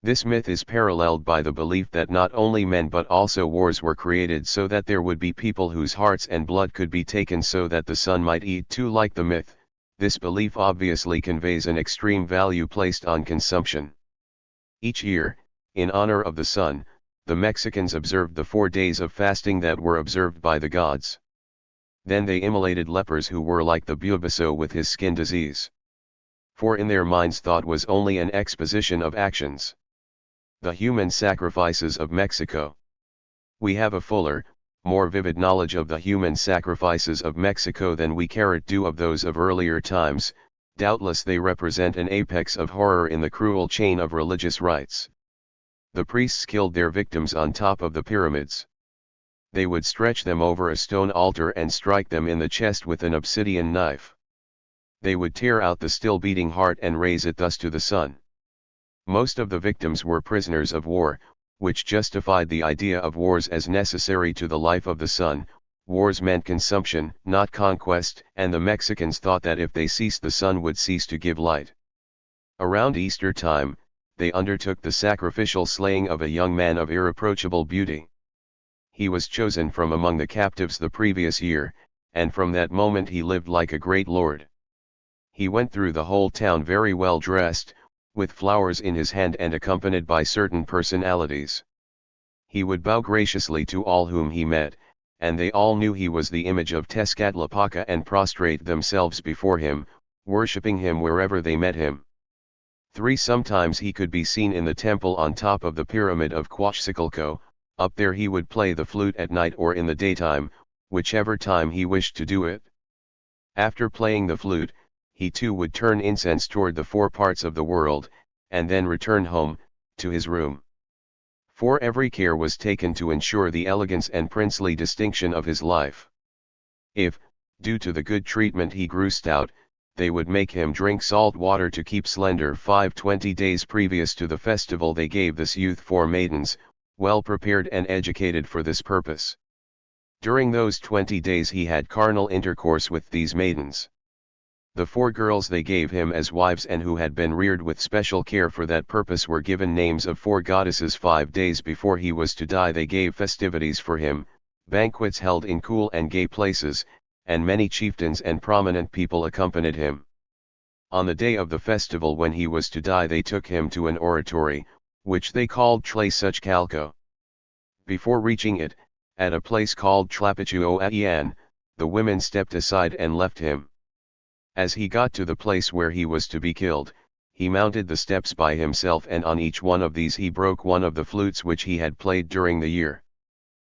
This myth is paralleled by the belief that not only men but also wars were created so that there would be people whose hearts and blood could be taken so that the sun might eat too. Like the myth, this belief obviously conveys an extreme value placed on consumption. Each year, in honor of the sun, the Mexicans observed the 4 days of fasting that were observed by the gods. Then they immolated lepers who were like the Bulbasaur with his skin disease. For in their minds thought was only an exposition of actions. The human sacrifices of Mexico. We have a fuller, more vivid knowledge of the human sacrifices of Mexico than we do of those of earlier times. Doubtless they represent an apex of horror in the cruel chain of religious rites. The priests killed their victims on top of the pyramids. They would stretch them over a stone altar and strike them in the chest with an obsidian knife. They would tear out the still beating heart and raise it thus to the sun. Most of the victims were prisoners of war, which justified the idea of wars as necessary to the life of the sun. Wars meant consumption, not conquest, and the Mexicans thought that if they ceased the sun would cease to give light. Around Easter time, they undertook the sacrificial slaying of a young man of irreproachable beauty. He was chosen from among the captives the previous year, and from that moment he lived like a great lord. He went through the whole town very well dressed, with flowers in his hand and accompanied by certain personalities. He would bow graciously to all whom he met, and they all knew he was the image of Tezcatlipoca and prostrate themselves before him, worshipping him wherever they met him. 3. Sometimes he could be seen in the temple on top of the pyramid of Coatzacoalco. Up there he would play the flute at night or in the daytime, whichever time he wished to do it. After playing the flute, he too would turn incense toward the 4 parts of the world, and then return home, to his room. For every care was taken to ensure the elegance and princely distinction of his life. If, due to the good treatment he grew stout, they would make him drink salt water to keep slender. 20 days previous to the festival they gave this youth 4 maidens, well prepared and educated for this purpose. During those 20 days he had carnal intercourse with these maidens. The 4 girls they gave him as wives and who had been reared with special care for that purpose were given names of 4 goddesses. 5 days before he was to die they gave festivities for him, banquets held in cool and gay places, and many chieftains and prominent people accompanied him. On the day of the festival when he was to die they took him to an oratory, which they called Tlaxcalco. Before reaching it, at a place called Tlapachuoayan, the women stepped aside and left him. As he got to the place where he was to be killed, he mounted the steps by himself and on each one of these he broke one of the flutes which he had played during the year.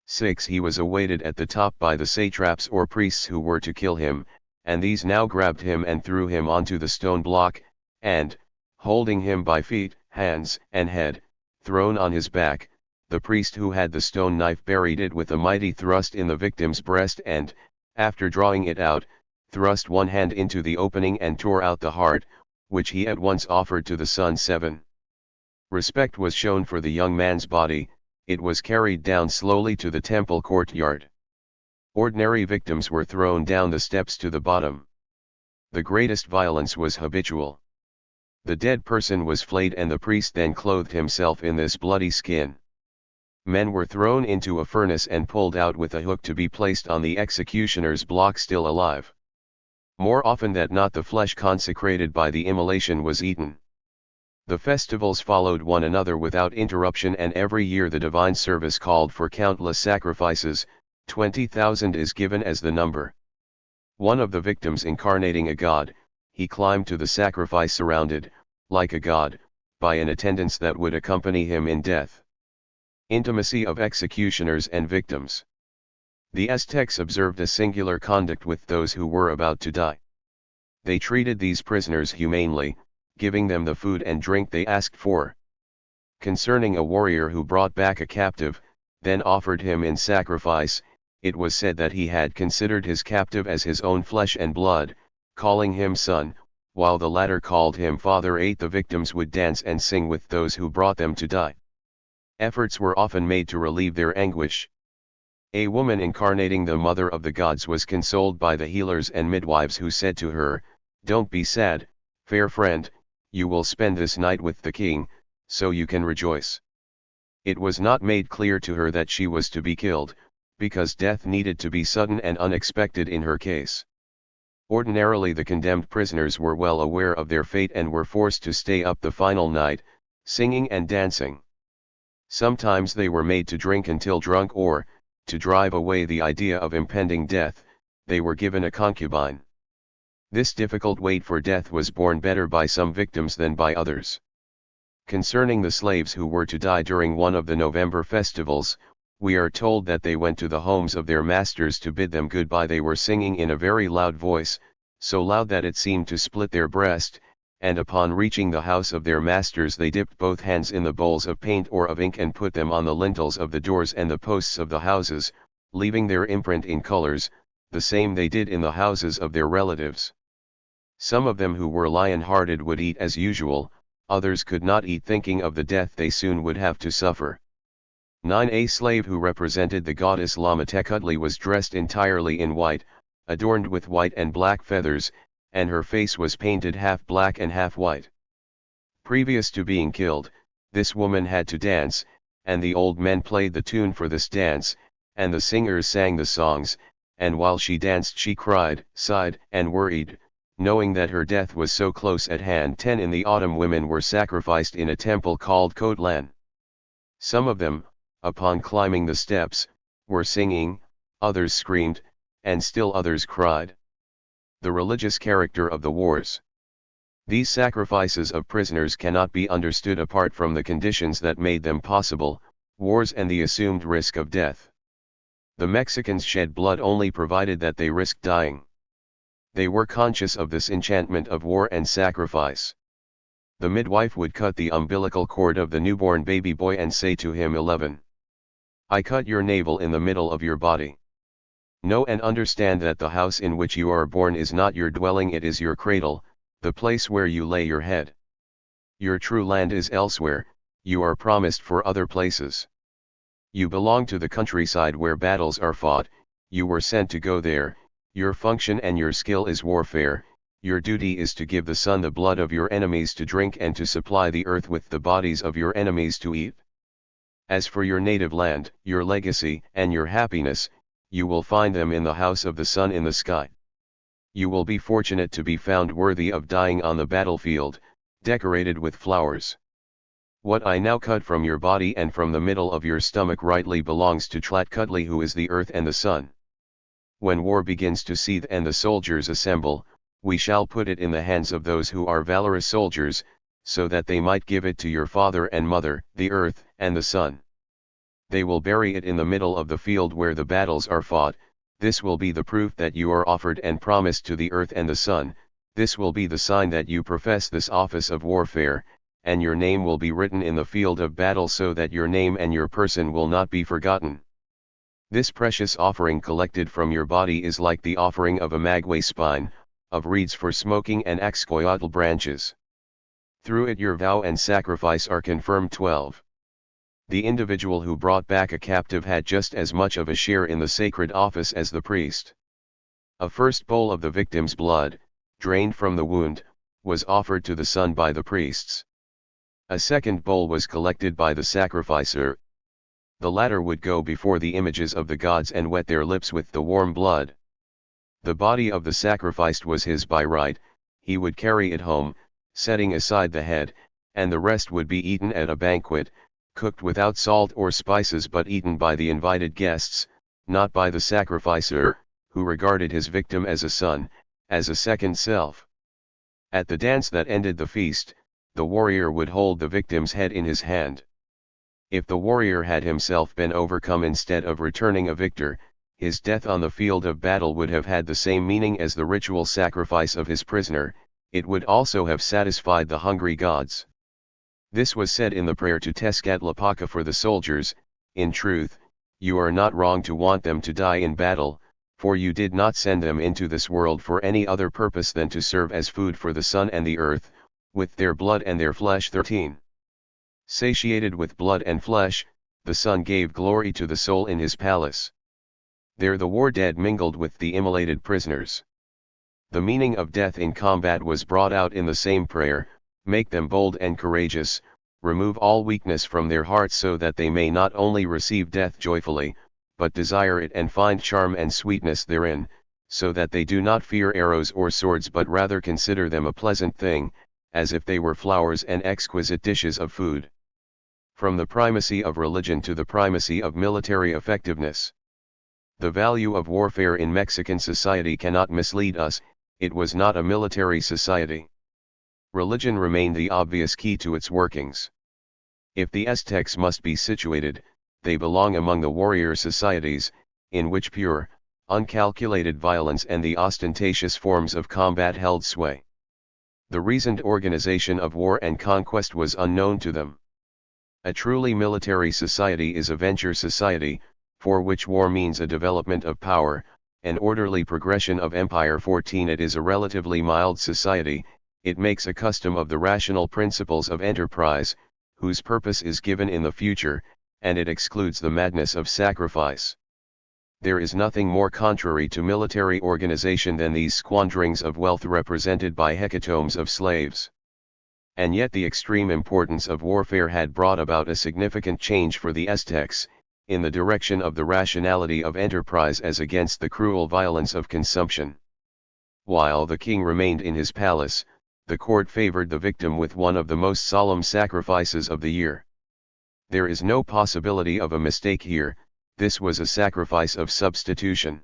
6. He was awaited at the top by the satraps or priests who were to kill him, and these now grabbed him and threw him onto the stone block, and, holding him by feet, hands, and head, thrown on his back, the priest who had the stone knife buried it with a mighty thrust in the victim's breast and, after drawing it out, thrust one hand into the opening and tore out the heart, which he at once offered to the sun. 7. Respect was shown for the young man's body. It was carried down slowly to the temple courtyard. Ordinary victims were thrown down the steps to the bottom. The greatest violence was habitual. The dead person was flayed and the priest then clothed himself in this bloody skin. Men were thrown into a furnace and pulled out with a hook to be placed on the executioner's block still alive. More often than not the flesh consecrated by the immolation was eaten. The festivals followed one another without interruption, and every year the divine service called for countless sacrifices. 20,000 is given as the number. One of the victims incarnating a god, he climbed to the sacrifice surrounded, like a god, by an attendance that would accompany him in death. Intimacy of executioners and victims. The Aztecs observed a singular conduct with those who were about to die. They treated these prisoners humanely, giving them the food and drink they asked for. Concerning a warrior who brought back a captive, then offered him in sacrifice, it was said that he had considered his captive as his own flesh and blood, calling him son, while the latter called him father. 8. The victims would dance and sing with those who brought them to die. Efforts were often made to relieve their anguish. A woman incarnating the mother of the gods was consoled by the healers and midwives, who said to her, "Don't be sad, fair friend, you will spend this night with the king, so you can rejoice." It was not made clear to her that she was to be killed, because death needed to be sudden and unexpected in her case. Ordinarily the condemned prisoners were well aware of their fate and were forced to stay up the final night, singing and dancing. Sometimes they were made to drink until drunk, or, to drive away the idea of impending death, they were given a concubine. This difficult wait for death was borne better by some victims than by others. Concerning the slaves who were to die during one of the November festivals, we are told that they went to the homes of their masters to bid them goodbye. They were singing in a very loud voice, so loud that it seemed to split their breast, and upon reaching the house of their masters they dipped both hands in the bowls of paint or of ink and put them on the lintels of the doors and the posts of the houses, leaving their imprint in colors. The same they did in the houses of their relatives. Some of them who were lion-hearted would eat as usual, others could not eat, thinking of the death they soon would have to suffer. 9. A slave who represented the goddess Lamatekutli was dressed entirely in white, adorned with white and black feathers, and her face was painted half black and half white. Previous to being killed, this woman had to dance, and the old men played the tune for this dance, and the singers sang the songs, and while she danced she cried, sighed, and worried, knowing that her death was so close at hand. 10. In the autumn women were sacrificed in a temple called Kotlan. Some of them, upon climbing the steps, were singing, others screamed, and still others cried. The religious character of the wars. These sacrifices of prisoners cannot be understood apart from the conditions that made them possible, wars and the assumed risk of death. The Mexicans shed blood only provided that they risked dying. They were conscious of this enchantment of war and sacrifice. The midwife would cut the umbilical cord of the newborn baby boy and say to him, 11. I cut your navel in the middle of your body. Know and understand that the house in which you are born is not your dwelling, it is your cradle, the place where you lay your head. Your true land is elsewhere, you are promised for other places. You belong to the countryside where battles are fought, you were sent to go there, your function and your skill is warfare, your duty is to give the sun the blood of your enemies to drink and to supply the earth with the bodies of your enemies to eat. As for your native land, your legacy, and your happiness, you will find them in the house of the sun in the sky. You will be fortunate to be found worthy of dying on the battlefield, decorated with flowers. What I now cut from your body and from the middle of your stomach rightly belongs to Tlatkutli, who is the earth and the sun. When war begins to seethe and the soldiers assemble, we shall put it in the hands of those who are valorous soldiers, so that they might give it to your father and mother, the earth and the sun. They will bury it in the middle of the field where the battles are fought. This will be the proof that you are offered and promised to the earth and the sun. This will be the sign that you profess this office of warfare, and your name will be written in the field of battle, so that your name and your person will not be forgotten. This precious offering collected from your body is like the offering of a maguey spine, of reeds for smoking and axcoyotl branches. Through it your vow and sacrifice are confirmed. 12. The individual who brought back a captive had just as much of a share in the sacred office as the priest. A first bowl of the victim's blood, drained from the wound, was offered to the sun by the priests. A second bowl was collected by the sacrificer. The latter would go before the images of the gods and wet their lips with the warm blood. The body of the sacrificed was his by right, he would carry it home, setting aside the head, and the rest would be eaten at a banquet, cooked without salt or spices but eaten by the invited guests, not by the sacrificer, who regarded his victim as a son, as a second self. At the dance that ended the feast, the warrior would hold the victim's head in his hand. If the warrior had himself been overcome instead of returning a victor, his death on the field of battle would have had the same meaning as the ritual sacrifice of his prisoner. It would also have satisfied the hungry gods. This was said in the prayer to Tezcatlipoca for the soldiers. In truth, you are not wrong to want them to die in battle, for you did not send them into this world for any other purpose than to serve as food for the sun and the earth, with their blood and their flesh. 13. Satiated with blood and flesh, the sun gave glory to the soul in his palace. There the war dead mingled with the immolated prisoners. The meaning of death in combat was brought out in the same prayer: make them bold and courageous, remove all weakness from their hearts so that they may not only receive death joyfully, but desire it and find charm and sweetness therein, so that they do not fear arrows or swords but rather consider them a pleasant thing, as if they were flowers and exquisite dishes of food. From the primacy of religion to the primacy of military effectiveness. The value of warfare in Mexican society cannot mislead us. It was not a military society. Religion remained the obvious key to its workings. If the Aztecs must be situated, they belong among the warrior societies, in which pure, uncalculated violence and the ostentatious forms of combat held sway. The reasoned organization of war and conquest was unknown to them. A truly military society is a venture society, for which war means a development of power, an orderly progression of empire. 14. It is a relatively mild society. It makes a custom of the rational principles of enterprise, whose purpose is given in the future, and it excludes the madness of sacrifice. There is nothing more contrary to military organization than these squanderings of wealth represented by hecatombs of slaves. And yet the extreme importance of warfare had brought about a significant change for the Aztecs, in the direction of the rationality of enterprise as against the cruel violence of consumption. While the king remained in his palace, the court favored the victim with one of the most solemn sacrifices of the year. There is no possibility of a mistake here. This was a sacrifice of substitution.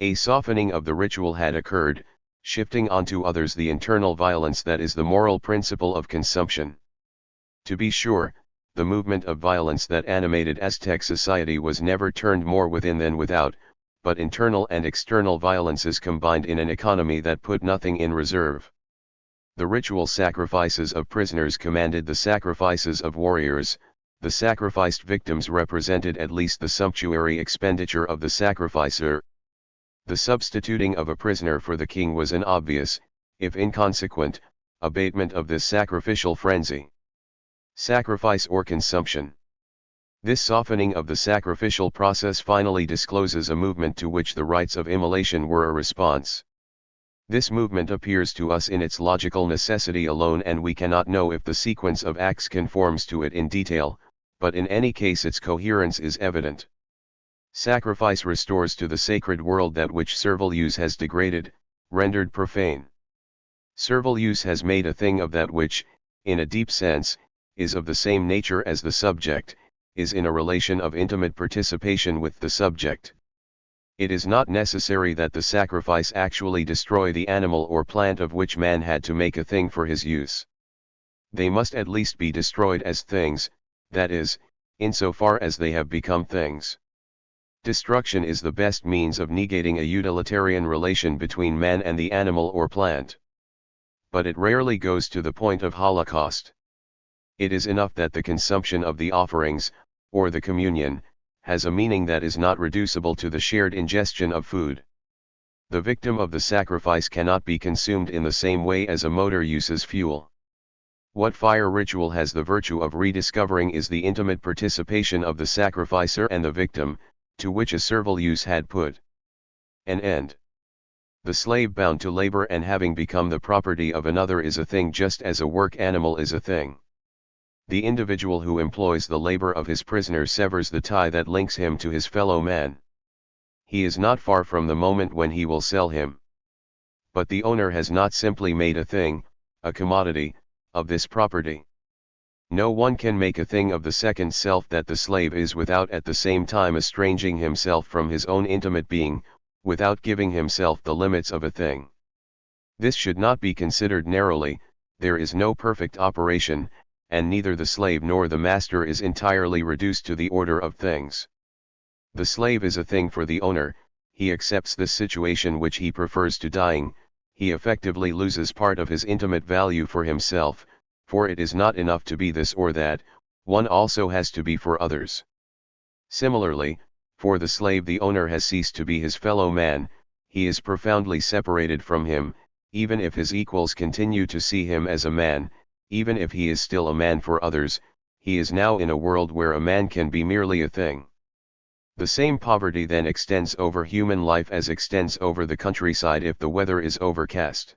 A softening of the ritual had occurred, shifting onto others the internal violence that is the moral principle of consumption. To be sure, the movement of violence that animated Aztec society was never turned more within than without, but internal and external violences combined in an economy that put nothing in reserve. The ritual sacrifices of prisoners commanded the sacrifices of warriors. The sacrificed victims represented at least the sumptuary expenditure of the sacrificer. The substituting of a prisoner for the king was an obvious, if inconsequent, abatement of this sacrificial frenzy. Sacrifice or consumption. This softening of the sacrificial process finally discloses a movement to which the rites of immolation were a response. This movement appears to us in its logical necessity alone, and we cannot know if the sequence of acts conforms to it in detail, but in any case its coherence is evident. Sacrifice restores to the sacred world that which servile use has degraded, rendered profane. Servile use has made a thing of that which, in a deep sense, is of the same nature as the subject, is in a relation of intimate participation with the subject. It is not necessary that the sacrifice actually destroy the animal or plant of which man had to make a thing for his use. They must at least be destroyed as things, that is, insofar as they have become things. Destruction is the best means of negating a utilitarian relation between man and the animal or plant. But it rarely goes to the point of holocaust. It is enough that the consumption of the offerings, or the communion, has a meaning that is not reducible to the shared ingestion of food. The victim of the sacrifice cannot be consumed in the same way as a motor uses fuel. What fire ritual has the virtue of rediscovering is the intimate participation of the sacrificer and the victim, to which a servile use had put an end. The slave bound to labor and having become the property of another is a thing just as a work animal is a thing. The individual who employs the labor of his prisoner severs the tie that links him to his fellow man. He is not far from the moment when he will sell him. But the owner has not simply made a thing, a commodity, of this property. No one can make a thing of the second self that the slave is without at the same time estranging himself from his own intimate being, without giving himself the limits of a thing. This should not be considered narrowly. There is no perfect operation, and neither the slave nor the master is entirely reduced to the order of things. The slave is a thing for the owner. He accepts this situation which he prefers to dying. He effectively loses part of his intimate value for himself, for it is not enough to be this or that, one also has to be for others. Similarly, for the slave the owner has ceased to be his fellow man, he is profoundly separated from him, even if his equals continue to see him as a man, even if he is still a man for others, he is now in a world where a man can be merely a thing. The same poverty then extends over human life as extends over the countryside if the weather is overcast.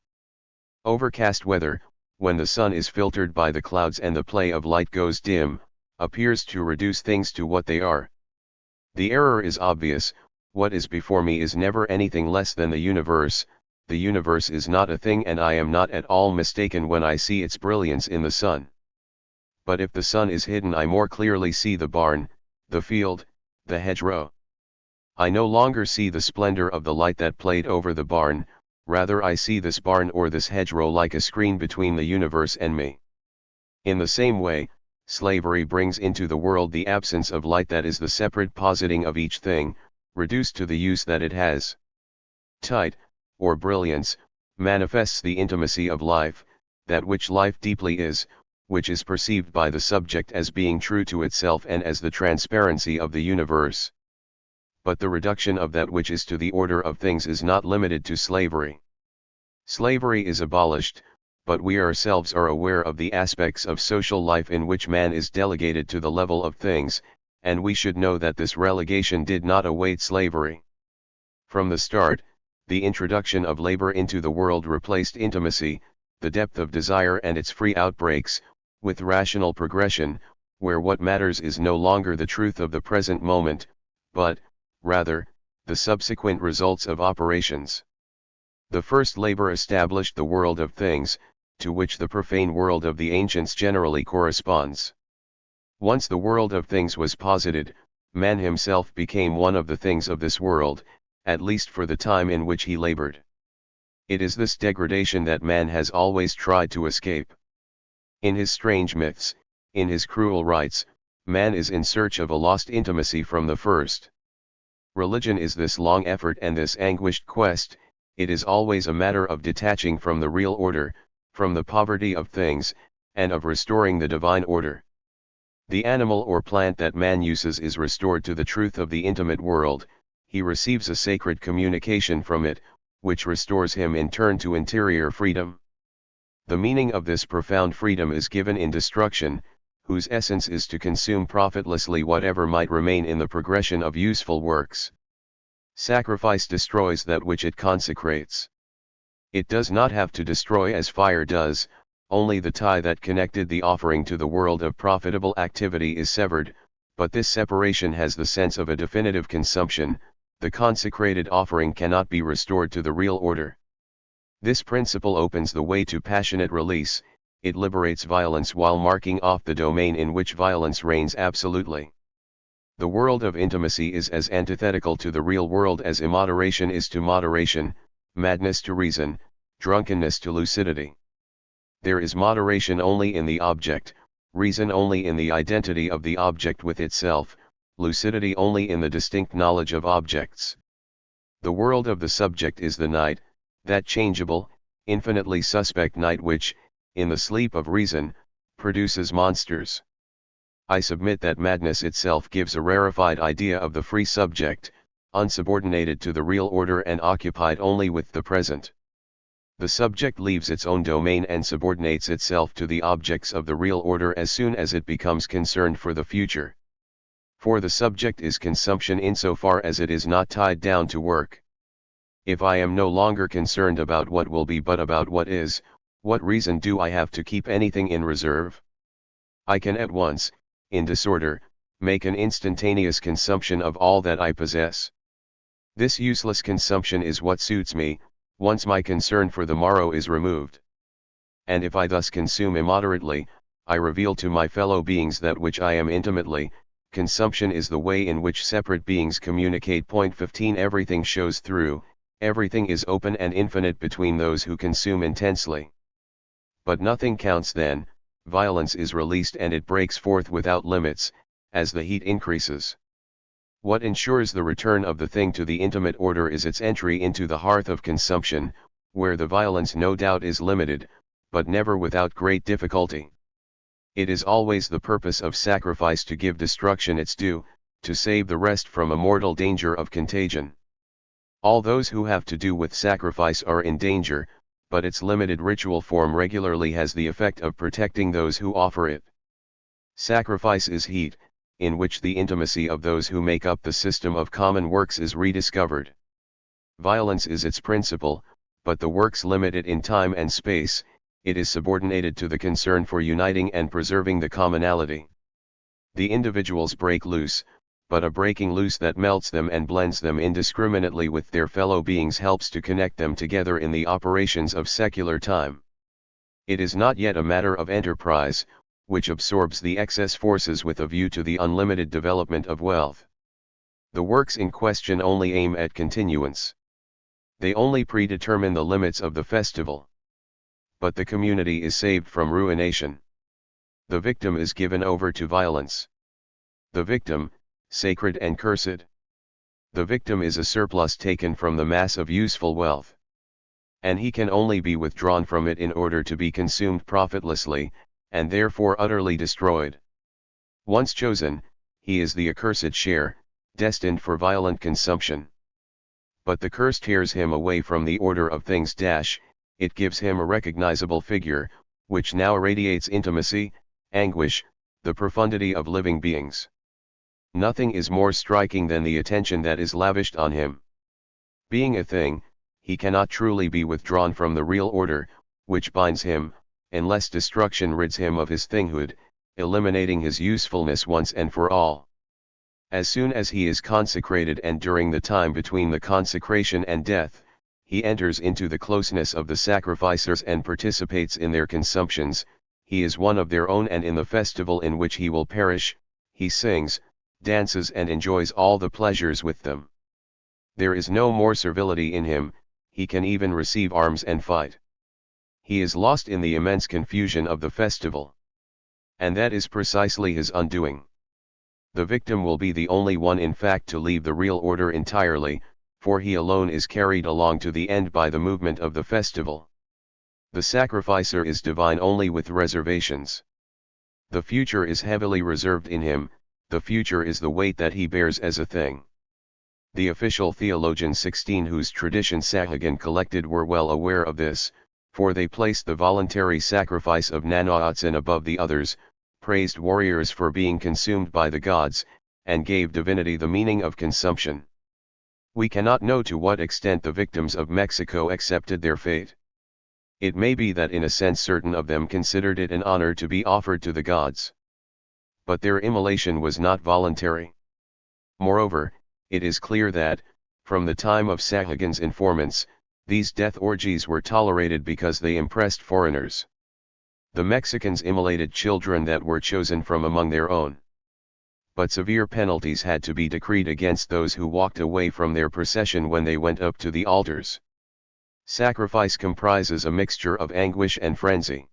Overcast weather, when the sun is filtered by the clouds and the play of light goes dim, appears to reduce things to what they are. The error is obvious. What is before me is never anything less than the universe. The universe is not a thing, and I am not at all mistaken when I see its brilliance in the sun. But if the sun is hidden, I more clearly see the barn, the field, the hedgerow. I no longer see the splendor of the light that played over the barn, rather I see this barn or this hedgerow like a screen between the universe and me. In the same way, slavery brings into the world the absence of light that is the separate positing of each thing, reduced to the use that it has. Tight, or brilliance, manifests the intimacy of life, that which life deeply is, which is perceived by the subject as being true to itself and as the transparency of the universe. But the reduction of that which is to the order of things is not limited to slavery. Slavery is abolished, but we ourselves are aware of the aspects of social life in which man is delegated to the level of things, and we should know that this relegation did not await slavery. From the start, the introduction of labor into the world replaced intimacy, the depth of desire and its free outbreaks, with rational progression, where what matters is no longer the truth of the present moment, but, rather, the subsequent results of operations. The first labor established the world of things, to which the profane world of the ancients generally corresponds. Once the world of things was posited, man himself became one of the things of this world, at least for the time in which he labored. It is this degradation that man has always tried to escape. In his strange myths, in his cruel rites, man is in search of a lost intimacy from the first. Religion is this long effort and this anguished quest. It is always a matter of detaching from the real order, from the poverty of things, and of restoring the divine order. The animal or plant that man uses is restored to the truth of the intimate world. He receives a sacred communication from it, which restores him in turn to interior freedom. The meaning of this profound freedom is given in destruction, whose essence is to consume profitlessly whatever might remain in the progression of useful works. Sacrifice destroys that which it consecrates. It does not have to destroy as fire does, only the tie that connected the offering to the world of profitable activity is severed, but this separation has the sense of a definitive consumption. The consecrated offering cannot be restored to the real order. This principle opens the way to passionate release. It liberates violence while marking off the domain in which violence reigns absolutely. The world of intimacy is as antithetical to the real world as immoderation is to moderation, madness to reason, drunkenness to lucidity. There is moderation only in the object, reason only in the identity of the object with itself, lucidity only in the distinct knowledge of objects. The world of the subject is the night, that changeable, infinitely suspect night which, in the sleep of reason, produces monsters. I submit that madness itself gives a rarefied idea of the free subject, unsubordinated to the real order and occupied only with the present. The subject leaves its own domain and subordinates itself to the objects of the real order as soon as it becomes concerned for the future. For the subject is consumption insofar as it is not tied down to work. If I am no longer concerned about what will be but about what is, what reason do I have to keep anything in reserve? I can at once, in disorder, make an instantaneous consumption of all that I possess. This useless consumption is what suits me, once my concern for the morrow is removed. And if I thus consume immoderately, I reveal to my fellow beings that which I am intimately. Consumption is the way in which separate beings communicate. Point 15 Everything shows through, everything is open and infinite between those who consume intensely. But nothing counts then, violence is released and it breaks forth without limits, as the heat increases. What ensures the return of the thing to the intimate order is its entry into the hearth of consumption, where the violence no doubt is limited, but never without great difficulty. It is always the purpose of sacrifice to give destruction its due, to save the rest from a mortal danger of contagion. All those who have to do with sacrifice are in danger, but its limited ritual form regularly has the effect of protecting those who offer it. Sacrifice is heat, in which the intimacy of those who make up the system of common works is rediscovered. Violence is its principle, but the works limit it in time and space. It is subordinated to the concern for uniting and preserving the commonality. The individuals break loose, but a breaking loose that melts them and blends them indiscriminately with their fellow beings helps to connect them together in the operations of secular time. It is not yet a matter of enterprise, which absorbs the excess forces with a view to the unlimited development of wealth. The works in question only aim at continuance. They only predetermine the limits of the festival. But the community is saved from ruination. The victim is given over to violence. The victim, sacred and cursed. The victim is a surplus taken from the mass of useful wealth. And he can only be withdrawn from it in order to be consumed profitlessly, and therefore utterly destroyed. Once chosen, he is the accursed share, destined for violent consumption. But the curse tears him away from the order of things. It gives him a recognizable figure, which now radiates intimacy, anguish, the profundity of living beings. Nothing is more striking than the attention that is lavished on him. Being a thing, he cannot truly be withdrawn from the real order, which binds him, unless destruction rids him of his thinghood, eliminating his usefulness once and for all. As soon as he is consecrated and during the time between the consecration and death, he enters into the closeness of the sacrificers and participates in their consumptions. He is one of their own, and in the festival in which he will perish, he sings, dances and enjoys all the pleasures with them. There is no more servility in him, he can even receive arms and fight. He is lost in the immense confusion of the festival. And that is precisely his undoing. The victim will be the only one in fact to leave the real order entirely, for he alone is carried along to the end by the movement of the festival. The sacrificer is divine only with reservations. The future is heavily reserved in him, the future is the weight that he bears as a thing. The official theologians 16 whose tradition Sahagan collected were well aware of this, for they placed the voluntary sacrifice of Nanaotsan above the others, praised warriors for being consumed by the gods, and gave divinity the meaning of consumption. We cannot know to what extent the victims of Mexico accepted their fate. It may be that in a sense certain of them considered it an honor to be offered to the gods. But their immolation was not voluntary. Moreover, it is clear that, from the time of Sahagan's informants, these death orgies were tolerated because they impressed foreigners. The Mexicans immolated children that were chosen from among their own. But severe penalties had to be decreed against those who walked away from their procession when they went up to the altars. Sacrifice comprises a mixture of anguish and frenzy.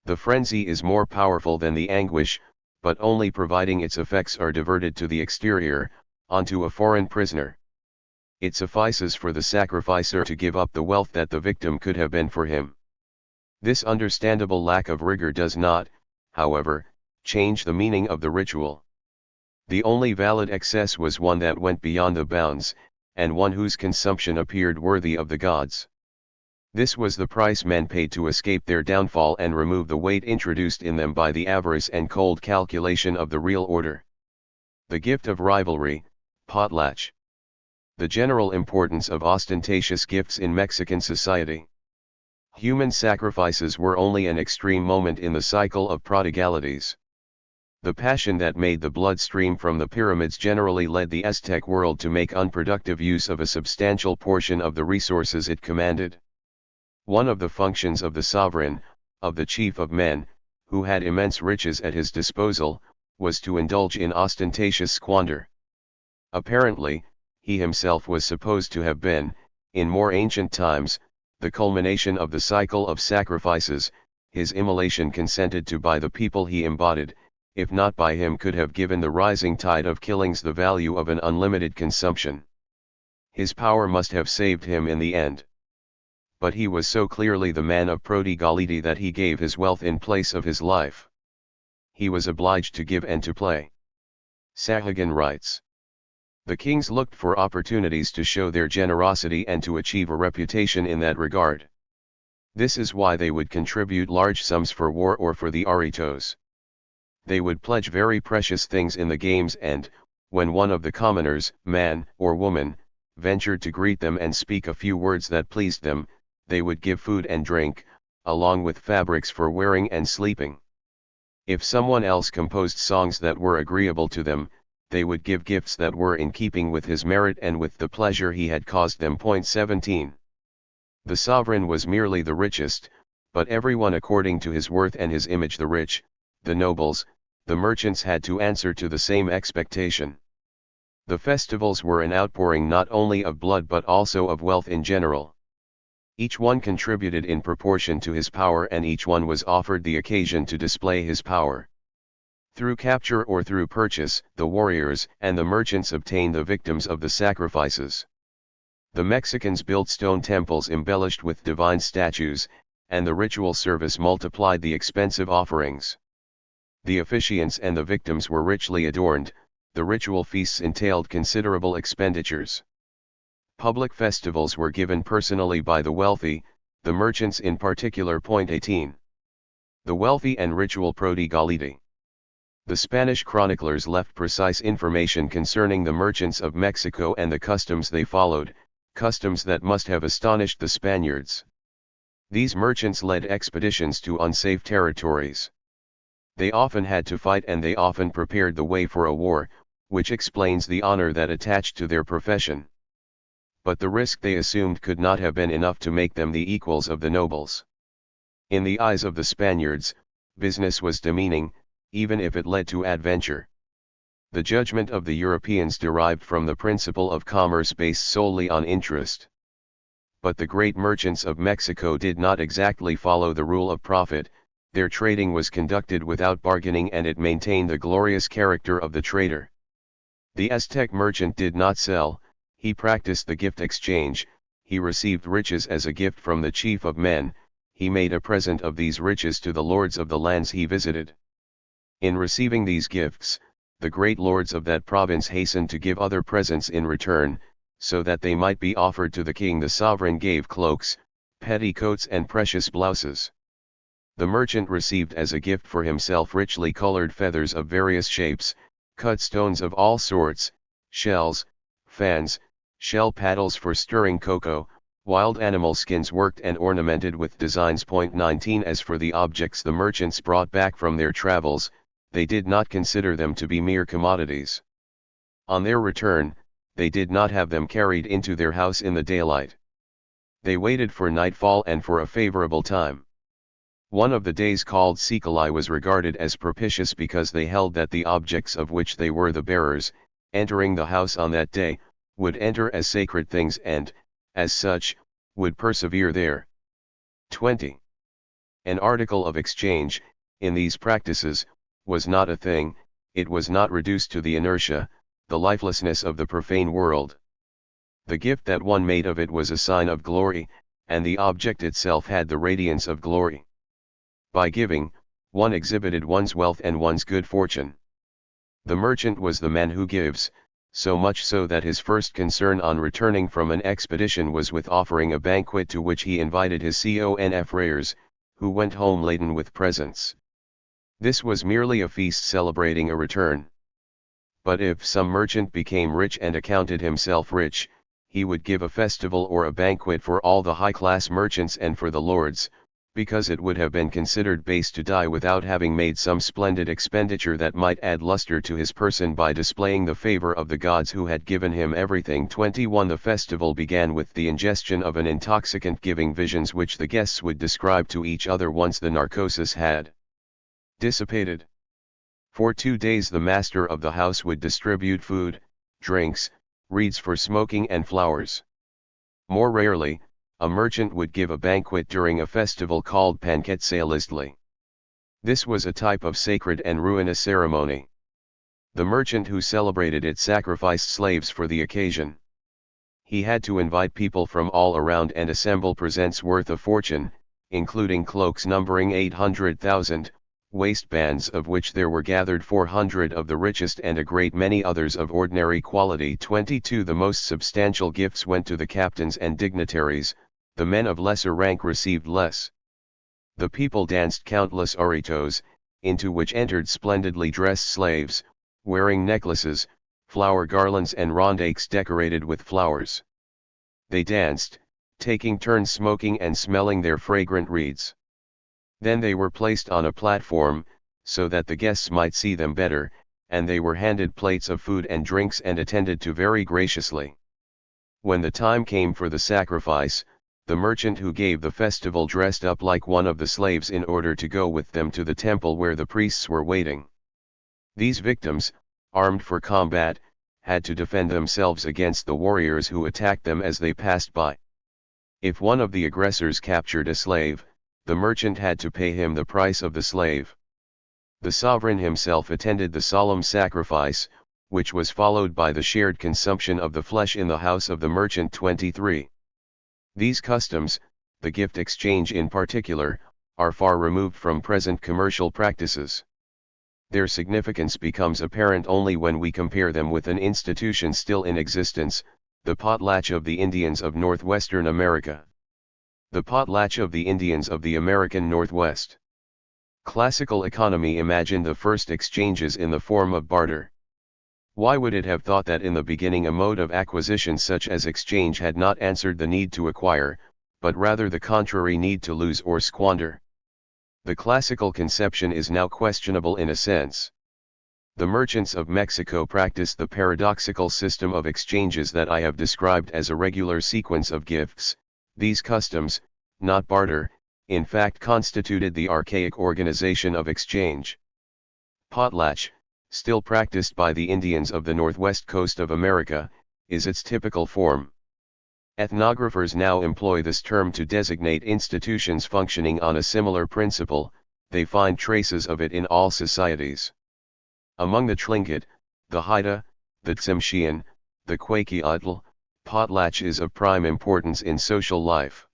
The frenzy is more powerful than the anguish, but only providing its effects are diverted to the exterior, onto a foreign prisoner. It suffices for the sacrificer to give up the wealth that the victim could have been for him. This understandable lack of rigor does not, however, change the meaning of the ritual. The only valid excess was one that went beyond the bounds, and one whose consumption appeared worthy of the gods. This was the price men paid to escape their downfall and remove the weight introduced in them by the avarice and cold calculation of the real order. The gift of rivalry, potlatch. The general importance of ostentatious gifts in Mexican society. Human sacrifices were only an extreme moment in the cycle of prodigalities. The passion that made the blood stream from the pyramids generally led the Aztec world to make unproductive use of a substantial portion of the resources it commanded. One of the functions of the sovereign, of the chief of men, who had immense riches at his disposal, was to indulge in ostentatious squander. Apparently, he himself was supposed to have been, in more ancient times, the culmination of the cycle of sacrifices, his immolation consented to by the people he embodied, if not by him could have given the rising tide of killings the value of an unlimited consumption. His power must have saved him in the end. But he was so clearly the man of prodigality that he gave his wealth in place of his life. He was obliged to give and to play. Sahagun writes. The kings looked for opportunities to show their generosity and to achieve a reputation in that regard. This is why they would contribute large sums for war or for the aritos. They would pledge very precious things in the games and, when one of the commoners, man or woman, ventured to greet them and speak a few words that pleased them, they would give food and drink, along with fabrics for wearing and sleeping. If someone else composed songs that were agreeable to them, they would give gifts that were in keeping with his merit and with the pleasure he had caused them. 17. The sovereign was merely the richest, but everyone according to his worth and his image. The rich, the nobles, the merchants had to answer to the same expectation. The festivals were an outpouring not only of blood but also of wealth in general. Each one contributed in proportion to his power and each one was offered the occasion to display his power. Through capture or through purchase, the warriors and the merchants obtained the victims of the sacrifices. The Mexicans built stone temples embellished with divine statues, and the ritual service multiplied the expensive offerings. The officiants and the victims were richly adorned, the ritual feasts entailed considerable expenditures. Public festivals were given personally by the wealthy, the merchants in particular. 18. The wealthy and ritual prodigality. The Spanish chroniclers left precise information concerning the merchants of Mexico and the customs they followed, customs that must have astonished the Spaniards. These merchants led expeditions to unsafe territories. They often had to fight and they often prepared the way for a war, which explains the honor that attached to their profession. But the risk they assumed could not have been enough to make them the equals of the nobles. In the eyes of the Spaniards, business was demeaning, even if it led to adventure. The judgment of the Europeans derived from the principle of commerce based solely on interest. But the great merchants of Mexico did not exactly follow the rule of profit, their trading was conducted without bargaining and it maintained the glorious character of the trader. The Aztec merchant did not sell, he practiced the gift exchange, he received riches as a gift from the chief of men, he made a present of these riches to the lords of the lands he visited. In receiving these gifts, the great lords of that province hastened to give other presents in return, so that they might be offered to the king. The sovereign gave cloaks, petticoats and precious blouses. The merchant received as a gift for himself richly colored feathers of various shapes, cut stones of all sorts, shells, fans, shell paddles for stirring cocoa, wild animal skins worked and ornamented with designs. 19. As for the objects the merchants brought back from their travels, they did not consider them to be mere commodities. On their return, they did not have them carried into their house in the daylight. They waited for nightfall and for a favorable time. One of the days called Sikali was regarded as propitious because they held that the objects of which they were the bearers, entering the house on that day, would enter as sacred things and, as such, would persevere there. 20. An article of exchange, in these practices, was not a thing, it was not reduced to the inertia, the lifelessness of the profane world. The gift that one made of it was a sign of glory, and the object itself had the radiance of glory. By giving, one exhibited one's wealth and one's good fortune. The merchant was the man who gives, so much so that his first concern on returning from an expedition was with offering a banquet to which he invited his confreres, who went home laden with presents. This was merely a feast celebrating a return. But if some merchant became rich and accounted himself rich, he would give a festival or a banquet for all the high-class merchants and for the lords, because it would have been considered base to die without having made some splendid expenditure that might add luster to his person by displaying the favor of the gods who had given him everything. 21. The festival began with the ingestion of an intoxicant, giving visions which the guests would describe to each other once the narcosis had Dissipated. For 2 days the master of the house would distribute food, drinks, reeds for smoking and flowers. More rarely, a merchant would give a banquet during a festival called Panketsalistli. This was a type of sacred and ruinous ceremony. The merchant who celebrated it sacrificed slaves for the occasion. He had to invite people from all around and assemble presents worth a fortune, including cloaks numbering 800,000, waistbands of which there were gathered 400 of the richest and a great many others of ordinary quality. 22 The most substantial gifts went to the captains and dignitaries, the men of lesser rank received less. The people danced countless aritos, into which entered splendidly dressed slaves, wearing necklaces, flower garlands and rondakes decorated with flowers. They danced, taking turns smoking and smelling their fragrant reeds. Then they were placed on a platform, so that the guests might see them better, and they were handed plates of food and drinks and attended to very graciously. When the time came for the sacrifice, the merchant who gave the festival dressed up like one of the slaves in order to go with them to the temple where the priests were waiting. These victims, armed for combat, had to defend themselves against the warriors who attacked them as they passed by. If one of the aggressors captured a slave, the merchant had to pay him the price of the slave. The sovereign himself attended the solemn sacrifice, which was followed by the shared consumption of the flesh in the house of the merchant. 23. These customs, the gift exchange in particular, are far removed from present commercial practices. Their significance becomes apparent only when we compare them with an institution still in existence, the potlatch of the Indians of northwestern America. The potlatch of the Indians of the American Northwest. Classical economy imagined the first exchanges in the form of barter. Why would it have thought that in the beginning a mode of acquisition such as exchange had not answered the need to acquire, but rather the contrary need to lose or squander? The classical conception is now questionable in a sense. The merchants of Mexico practiced the paradoxical system of exchanges that I have described as a regular sequence of gifts. These customs, not barter, in fact constituted the archaic organization of exchange. Potlatch, still practiced by the Indians of the northwest coast of America, is its typical form. Ethnographers now employ this term to designate institutions functioning on a similar principle. They find traces of it in all societies. Among the Tlingit, the Haida, the Tsimshian, the Kwakiutl, potlatch is of prime importance in social life.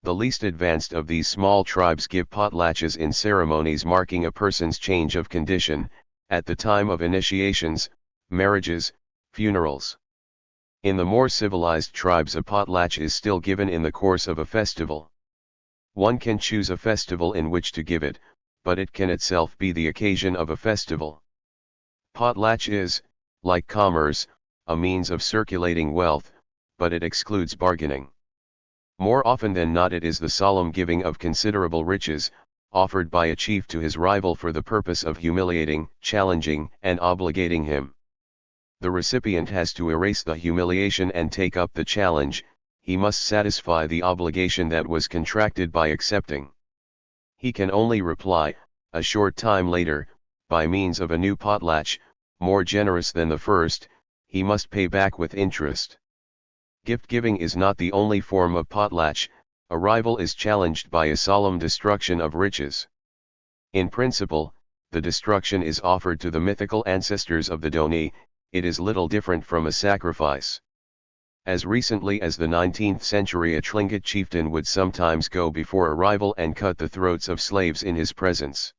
The least advanced of these small tribes give potlatches in ceremonies marking a person's change of condition, at the time of initiations, marriages, funerals. In the more civilized tribes a potlatch is still given in the course of a festival. One can choose a festival in which to give it, but it can itself be the occasion of a festival. Potlatch is, like commerce, a means of circulating wealth, but it excludes bargaining. More often than not it is the solemn giving of considerable riches, offered by a chief to his rival for the purpose of humiliating, challenging, and obligating him. The recipient has to erase the humiliation and take up the challenge. He must satisfy the obligation that was contracted by accepting. He can only reply, a short time later, by means of a new potlatch, more generous than the first. He must pay back with interest. Gift-giving is not the only form of potlatch. A rival is challenged by a solemn destruction of riches. In principle, the destruction is offered to the mythical ancestors of the Doni. It is little different from a sacrifice. As recently as the 19th century a Tlingit chieftain would sometimes go before a rival and cut the throats of slaves in his presence.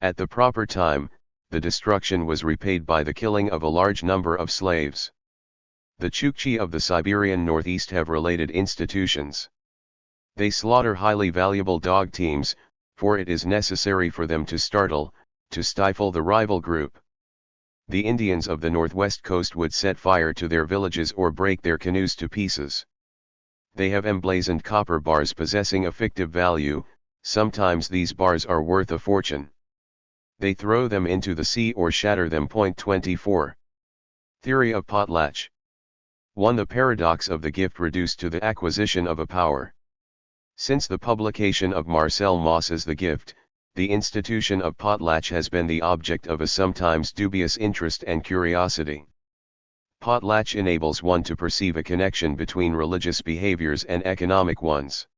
At the proper time, the destruction was repaid by the killing of a large number of slaves. The Chukchi of the Siberian Northeast have related institutions. They slaughter highly valuable dog teams, for it is necessary for them to stifle the rival group. The Indians of the northwest coast would set fire to their villages or break their canoes to pieces. They have emblazoned copper bars possessing a fictive value. Sometimes these bars are worth a fortune. They throw them into the sea or shatter them. 24. Theory of potlatch. 1. The paradox of the gift reduced to the acquisition of a power. Since the publication of Marcel Mauss's The Gift, The institution of potlatch has been the object of a sometimes dubious interest and curiosity. Potlatch enables one to perceive a connection between religious behaviors and economic ones.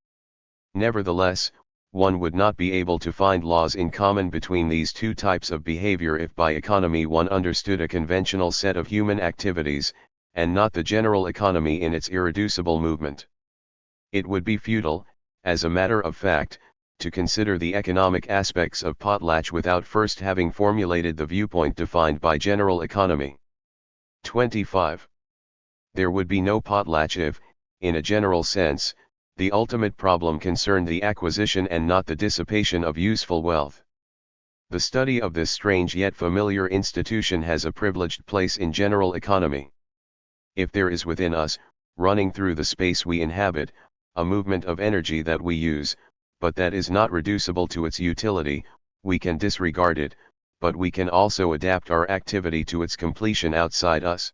Nevertheless, one would not be able to find laws in common between these two types of behavior if by economy one understood a conventional set of human activities, and not the general economy in its irreducible movement. It would be futile, as a matter of fact, to consider the economic aspects of potlatch without first having formulated the viewpoint defined by general economy. 25. There would be no potlatch if, in a general sense, the ultimate problem concerned the acquisition and not the dissipation of useful wealth. The study of this strange yet familiar institution has a privileged place in general economy. If there is within us, running through the space we inhabit, a movement of energy that we use, but that is not reducible to its utility, we can disregard it, but we can also adapt our activity to its completion outside us.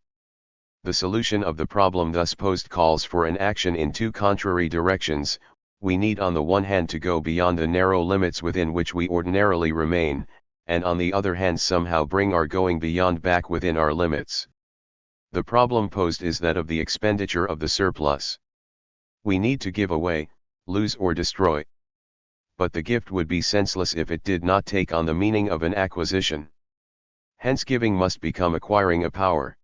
The solution of the problem thus posed calls for an action in two contrary directions. We need on the one hand to go beyond the narrow limits within which we ordinarily remain, and on the other hand somehow bring our going beyond back within our limits. The problem posed is that of the expenditure of the surplus. We need to give away, lose or destroy. But the gift would be senseless if it did not take on the meaning of an acquisition. Hence giving must become acquiring a power.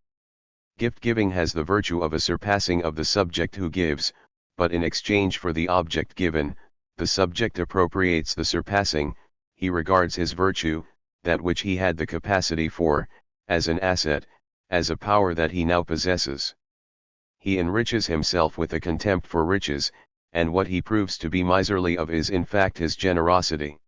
Gift-giving has the virtue of a surpassing of the subject who gives, but in exchange for the object given, the subject appropriates the surpassing. He regards his virtue, that which he had the capacity for, as an asset, as a power that he now possesses. He enriches himself with a contempt for riches, and what he proves to be miserly of is in fact his generosity.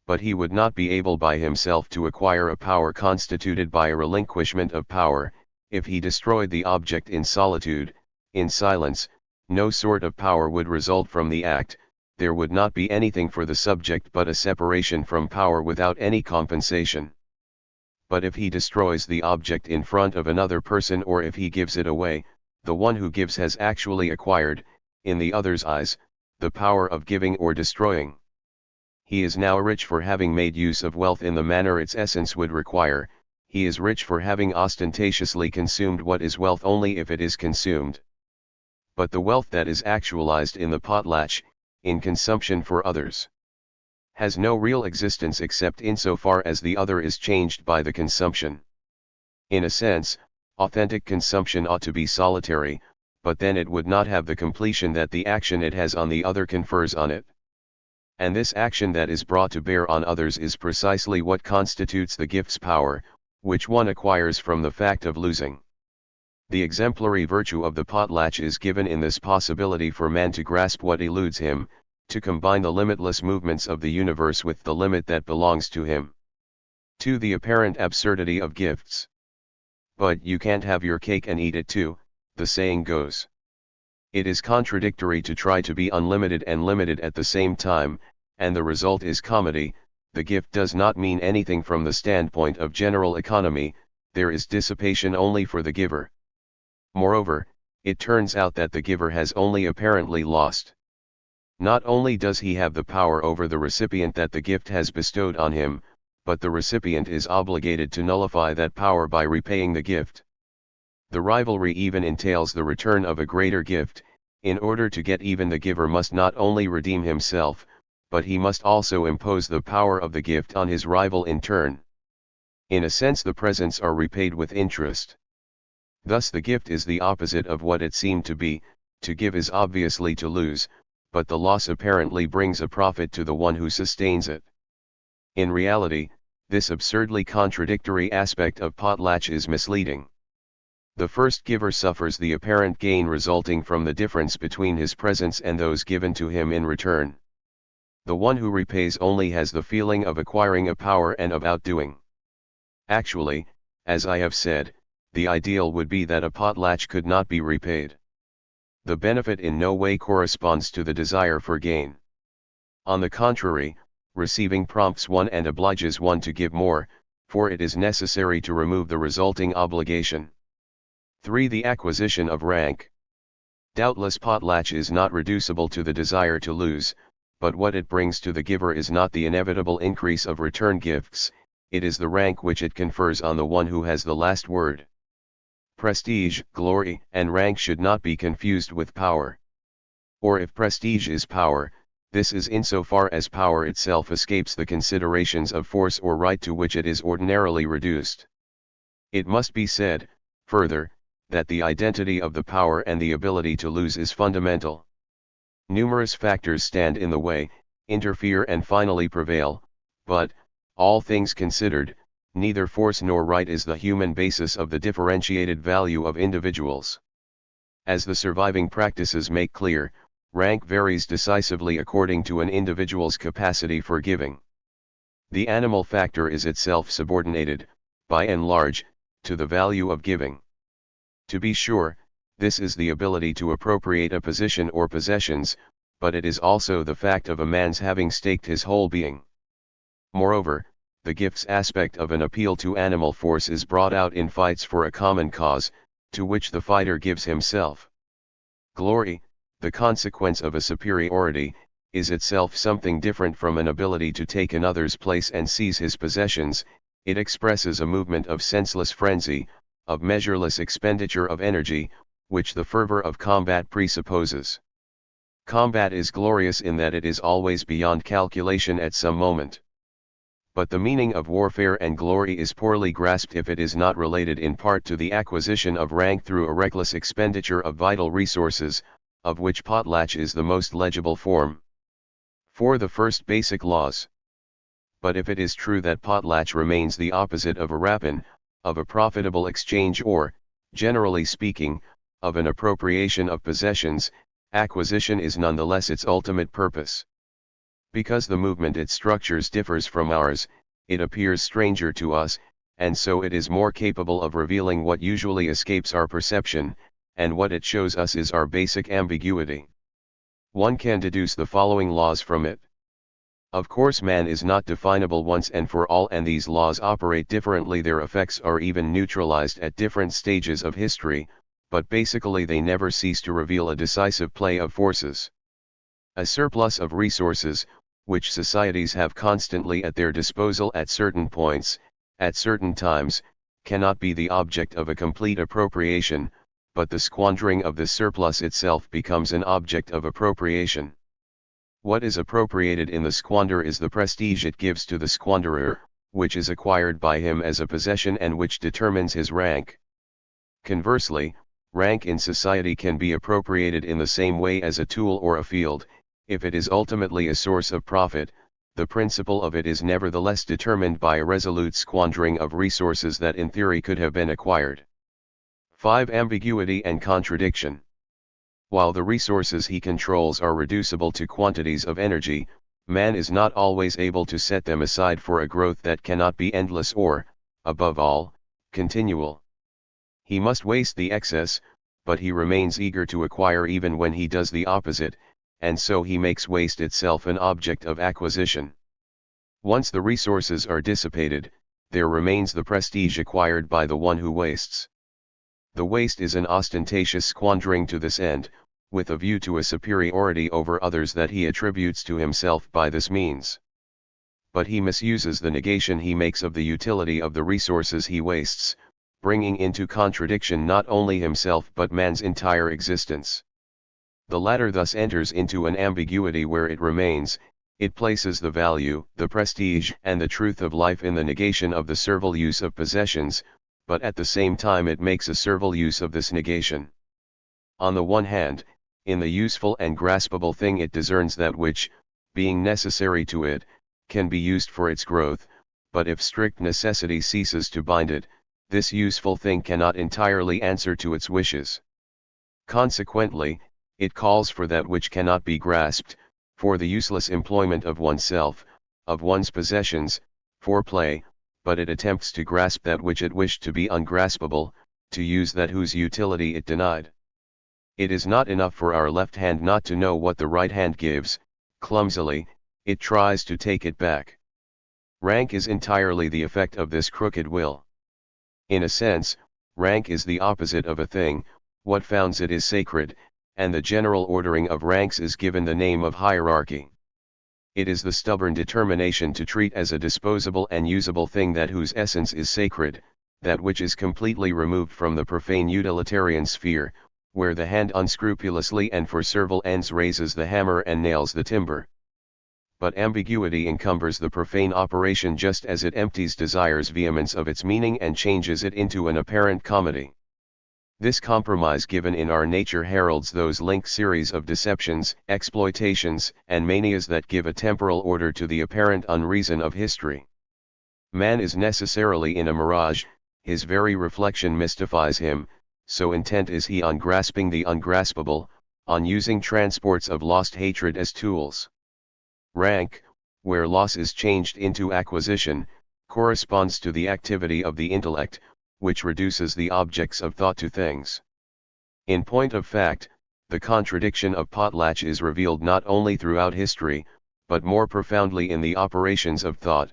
But he would not be able by himself to acquire a power constituted by a relinquishment of power. If he destroyed the object in solitude, in silence, no sort of power would result from the act. There would not be anything for the subject but a separation from power without any compensation. But if he destroys the object in front of another person, or if he gives it away, the one who gives has actually acquired, in the other's eyes, the power of giving or destroying. He is now rich for having made use of wealth in the manner its essence would require. He is rich for having ostentatiously consumed what is wealth only if it is consumed. But the wealth that is actualized in the potlatch, in consumption for others, has no real existence except insofar as the other is changed by the consumption. In a sense, authentic consumption ought to be solitary, but then it would not have the completion that the action it has on the other confers on it. And this action that is brought to bear on others is precisely what constitutes the gift's power, which one acquires from the fact of losing. The exemplary virtue of the potlatch is given in this possibility for man to grasp what eludes him, to combine the limitless movements of the universe with the limit that belongs to him. To the apparent absurdity of gifts. But you can't have your cake and eat it too, the saying goes. It is contradictory to try to be unlimited and limited at the same time, and the result is comedy. The gift does not mean anything from the standpoint of general economy. There is dissipation only for the giver. Moreover, it turns out that the giver has only apparently lost. Not only does he have the power over the recipient that the gift has bestowed on him, but the recipient is obligated to nullify that power by repaying the gift. The rivalry even entails the return of a greater gift. In order to get even, the giver must not only redeem himself, but he must also impose the power of the gift on his rival in turn. In a sense, the presents are repaid with interest. Thus the gift is the opposite of what it seemed to be. To give is obviously to lose, but the loss apparently brings a profit to the one who sustains it. In reality, this absurdly contradictory aspect of potlatch is misleading. The first giver suffers the apparent gain resulting from the difference between his presents and those given to him in return. The one who repays only has the feeling of acquiring a power and of outdoing. Actually, as I have said, the ideal would be that a potlatch could not be repaid. The benefit in no way corresponds to the desire for gain. On the contrary, receiving prompts one and obliges one to give more, for it is necessary to remove the resulting obligation. 3. The acquisition of rank. Doubtless potlatch is not reducible to the desire to lose, but what it brings to the giver is not the inevitable increase of return gifts, it is the rank which it confers on the one who has the last word. Prestige, glory, and rank should not be confused with power. Or if prestige is power, this is insofar as power itself escapes the considerations of force or right to which it is ordinarily reduced. It must be said, further, that the identity of the power and the ability to lose is fundamental. Numerous factors stand in the way, interfere and finally prevail, but, all things considered, neither force nor right is the human basis of the differentiated value of individuals. As the surviving practices make clear, rank varies decisively according to an individual's capacity for giving. The animal factor is itself subordinated, by and large, to the value of giving. To be sure, this is the ability to appropriate a position or possessions, but it is also the fact of a man's having staked his whole being. Moreover, the gifts aspect of an appeal to animal force is brought out in fights for a common cause, to which the fighter gives himself. Glory, the consequence of a superiority, is itself something different from an ability to take another's place and seize his possessions. It expresses a movement of senseless frenzy, of measureless expenditure of energy, which the fervor of combat presupposes. Combat is glorious in that it is always beyond calculation at some moment. But the meaning of warfare and glory is poorly grasped if it is not related in part to the acquisition of rank through a reckless expenditure of vital resources, of which potlatch is the most legible form. For the first basic laws. But if it is true that potlatch remains the opposite of a rapine, of a profitable exchange or, generally speaking, of an appropriation of possessions, acquisition is nonetheless its ultimate purpose. Because the movement it structures differs from ours, it appears stranger to us, and so it is more capable of revealing what usually escapes our perception, and what it shows us is our basic ambiguity. One can deduce the following laws from it. Of course, man is not definable once and for all, and these laws operate differently. Their effects are even neutralized at different stages of history, but basically they never cease to reveal a decisive play of forces. A surplus of resources, which societies have constantly at their disposal at certain points, at certain times, cannot be the object of a complete appropriation, but the squandering of the surplus itself becomes an object of appropriation. What is appropriated in the squander is the prestige it gives to the squanderer, which is acquired by him as a possession and which determines his rank. Conversely, rank in society can be appropriated in the same way as a tool or a field. If it is ultimately a source of profit, the principle of it is nevertheless determined by a resolute squandering of resources that in theory could have been acquired. 5. Ambiguity and contradiction. While the resources he controls are reducible to quantities of energy, man is not always able to set them aside for a growth that cannot be endless or, above all, continual. He must waste the excess, but he remains eager to acquire even when he does the opposite, and so he makes waste itself an object of acquisition. Once the resources are dissipated, there remains the prestige acquired by the one who wastes. The waste is an ostentatious squandering to this end, with a view to a superiority over others that he attributes to himself by this means. But he misuses the negation he makes of the utility of the resources he wastes, bringing into contradiction not only himself but man's entire existence. The latter thus enters into an ambiguity where it remains. It places the value, the prestige, and the truth of life in the negation of the servile use of possessions, but at the same time it makes a servile use of this negation. On the one hand, in the useful and graspable thing it discerns that which, being necessary to it, can be used for its growth, but if strict necessity ceases to bind it, this useful thing cannot entirely answer to its wishes. Consequently, it calls for that which cannot be grasped, for the useless employment of oneself, of one's possessions, for play, but it attempts to grasp that which it wished to be ungraspable, to use that whose utility it denied. It is not enough for our left hand not to know what the right hand gives. Clumsily, it tries to take it back. Rank is entirely the effect of this crooked will. In a sense, rank is the opposite of a thing. What founds it is sacred, and the general ordering of ranks is given the name of hierarchy. It is the stubborn determination to treat as a disposable and usable thing that whose essence is sacred, that which is completely removed from the profane utilitarian sphere, where the hand unscrupulously and for servile ends raises the hammer and nails the timber. But ambiguity encumbers the profane operation just as it empties desire's vehemence of its meaning and changes it into an apparent comedy. This compromise given in our nature heralds those linked series of deceptions, exploitations, and manias that give a temporal order to the apparent unreason of history. Man is necessarily in a mirage, his very reflection mystifies him, so intent is he on grasping the ungraspable, on using transports of lost hatred as tools. Rank, where loss is changed into acquisition, corresponds to the activity of the intellect, which reduces the objects of thought to things. In point of fact, the contradiction of potlatch is revealed not only throughout history, but more profoundly in the operations of thought.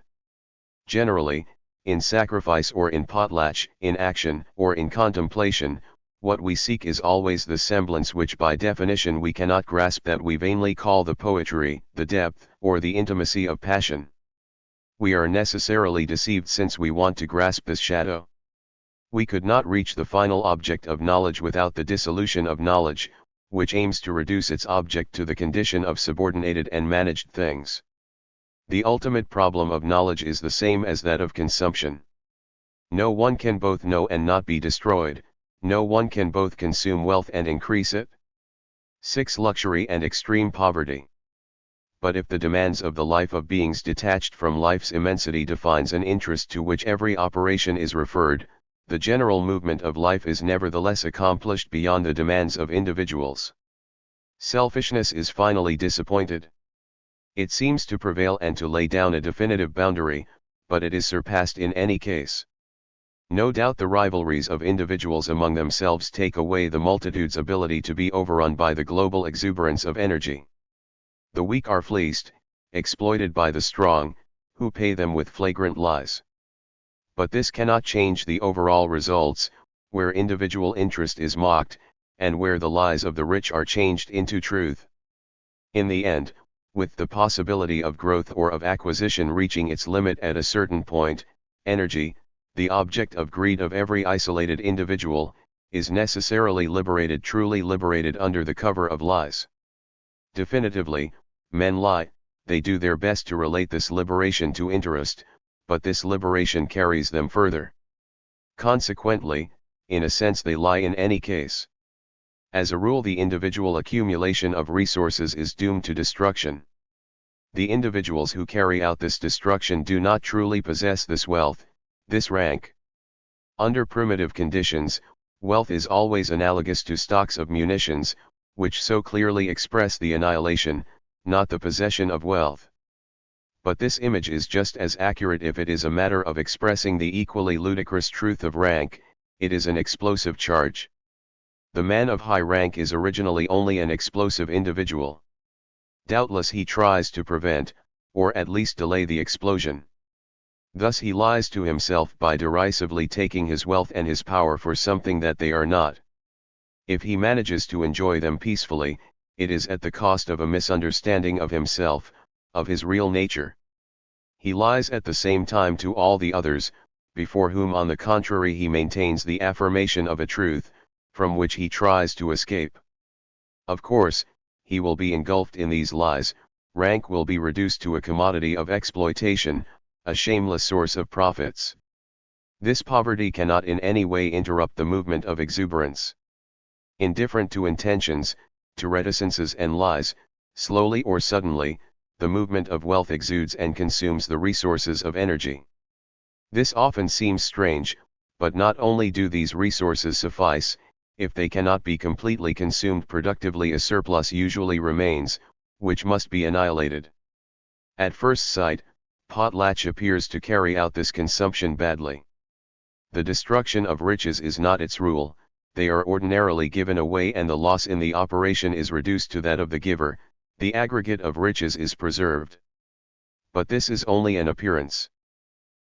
Generally, in sacrifice or in potlatch, in action or in contemplation, what we seek is always the semblance which by definition we cannot grasp, that we vainly call the poetry, the depth, or the intimacy of passion. We are necessarily deceived since we want to grasp this shadow. We could not reach the final object of knowledge without the dissolution of knowledge, which aims to reduce its object to the condition of subordinated and managed things. The ultimate problem of knowledge is the same as that of consumption. No one can both know and not be destroyed. No one can both consume wealth and increase it. 6. Luxury and extreme poverty. But if the demands of the life of beings detached from life's immensity defines an interest to which every operation is referred, the general movement of life is nevertheless accomplished beyond the demands of individuals. Selfishness is finally disappointed. It seems to prevail and to lay down a definitive boundary, but it is surpassed in any case. No doubt the rivalries of individuals among themselves take away the multitude's ability to be overrun by the global exuberance of energy. The weak are fleeced, exploited by the strong, who pay them with flagrant lies. But this cannot change the overall results, where individual interest is mocked, and where the lies of the rich are changed into truth. In the end, with the possibility of growth or of acquisition reaching its limit at a certain point, energy, the object of greed of every isolated individual, is necessarily liberated, truly liberated under the cover of lies. Definitively, men lie, they do their best to relate this liberation to interest, but this liberation carries them further. Consequently, in a sense they lie in any case. As a rule, the individual accumulation of resources is doomed to destruction. The individuals who carry out this destruction do not truly possess this wealth, this rank. Under primitive conditions, wealth is always analogous to stocks of munitions, which so clearly express the annihilation, not the possession of wealth. But this image is just as accurate if it is a matter of expressing the equally ludicrous truth of rank. It is an explosive charge. The man of high rank is originally only an explosive individual. Doubtless he tries to prevent, or at least delay the explosion. Thus he lies to himself by derisively taking his wealth and his power for something that they are not. If he manages to enjoy them peacefully, it is at the cost of a misunderstanding of himself, of his real nature. He lies at the same time to all the others, before whom on the contrary he maintains the affirmation of a truth, from which he tries to escape. Of course, he will be engulfed in these lies, rank will be reduced to a commodity of exploitation, a shameless source of profits. This poverty cannot in any way interrupt the movement of exuberance. Indifferent to intentions, to reticences and lies, slowly or suddenly, the movement of wealth exudes and consumes the resources of energy. This often seems strange, but not only do these resources suffice, if they cannot be completely consumed productively, a surplus usually remains, which must be annihilated. At first sight, potlatch appears to carry out this consumption badly. The destruction of riches is not its rule, they are ordinarily given away and the loss in the operation is reduced to that of the giver, the aggregate of riches is preserved. But this is only an appearance.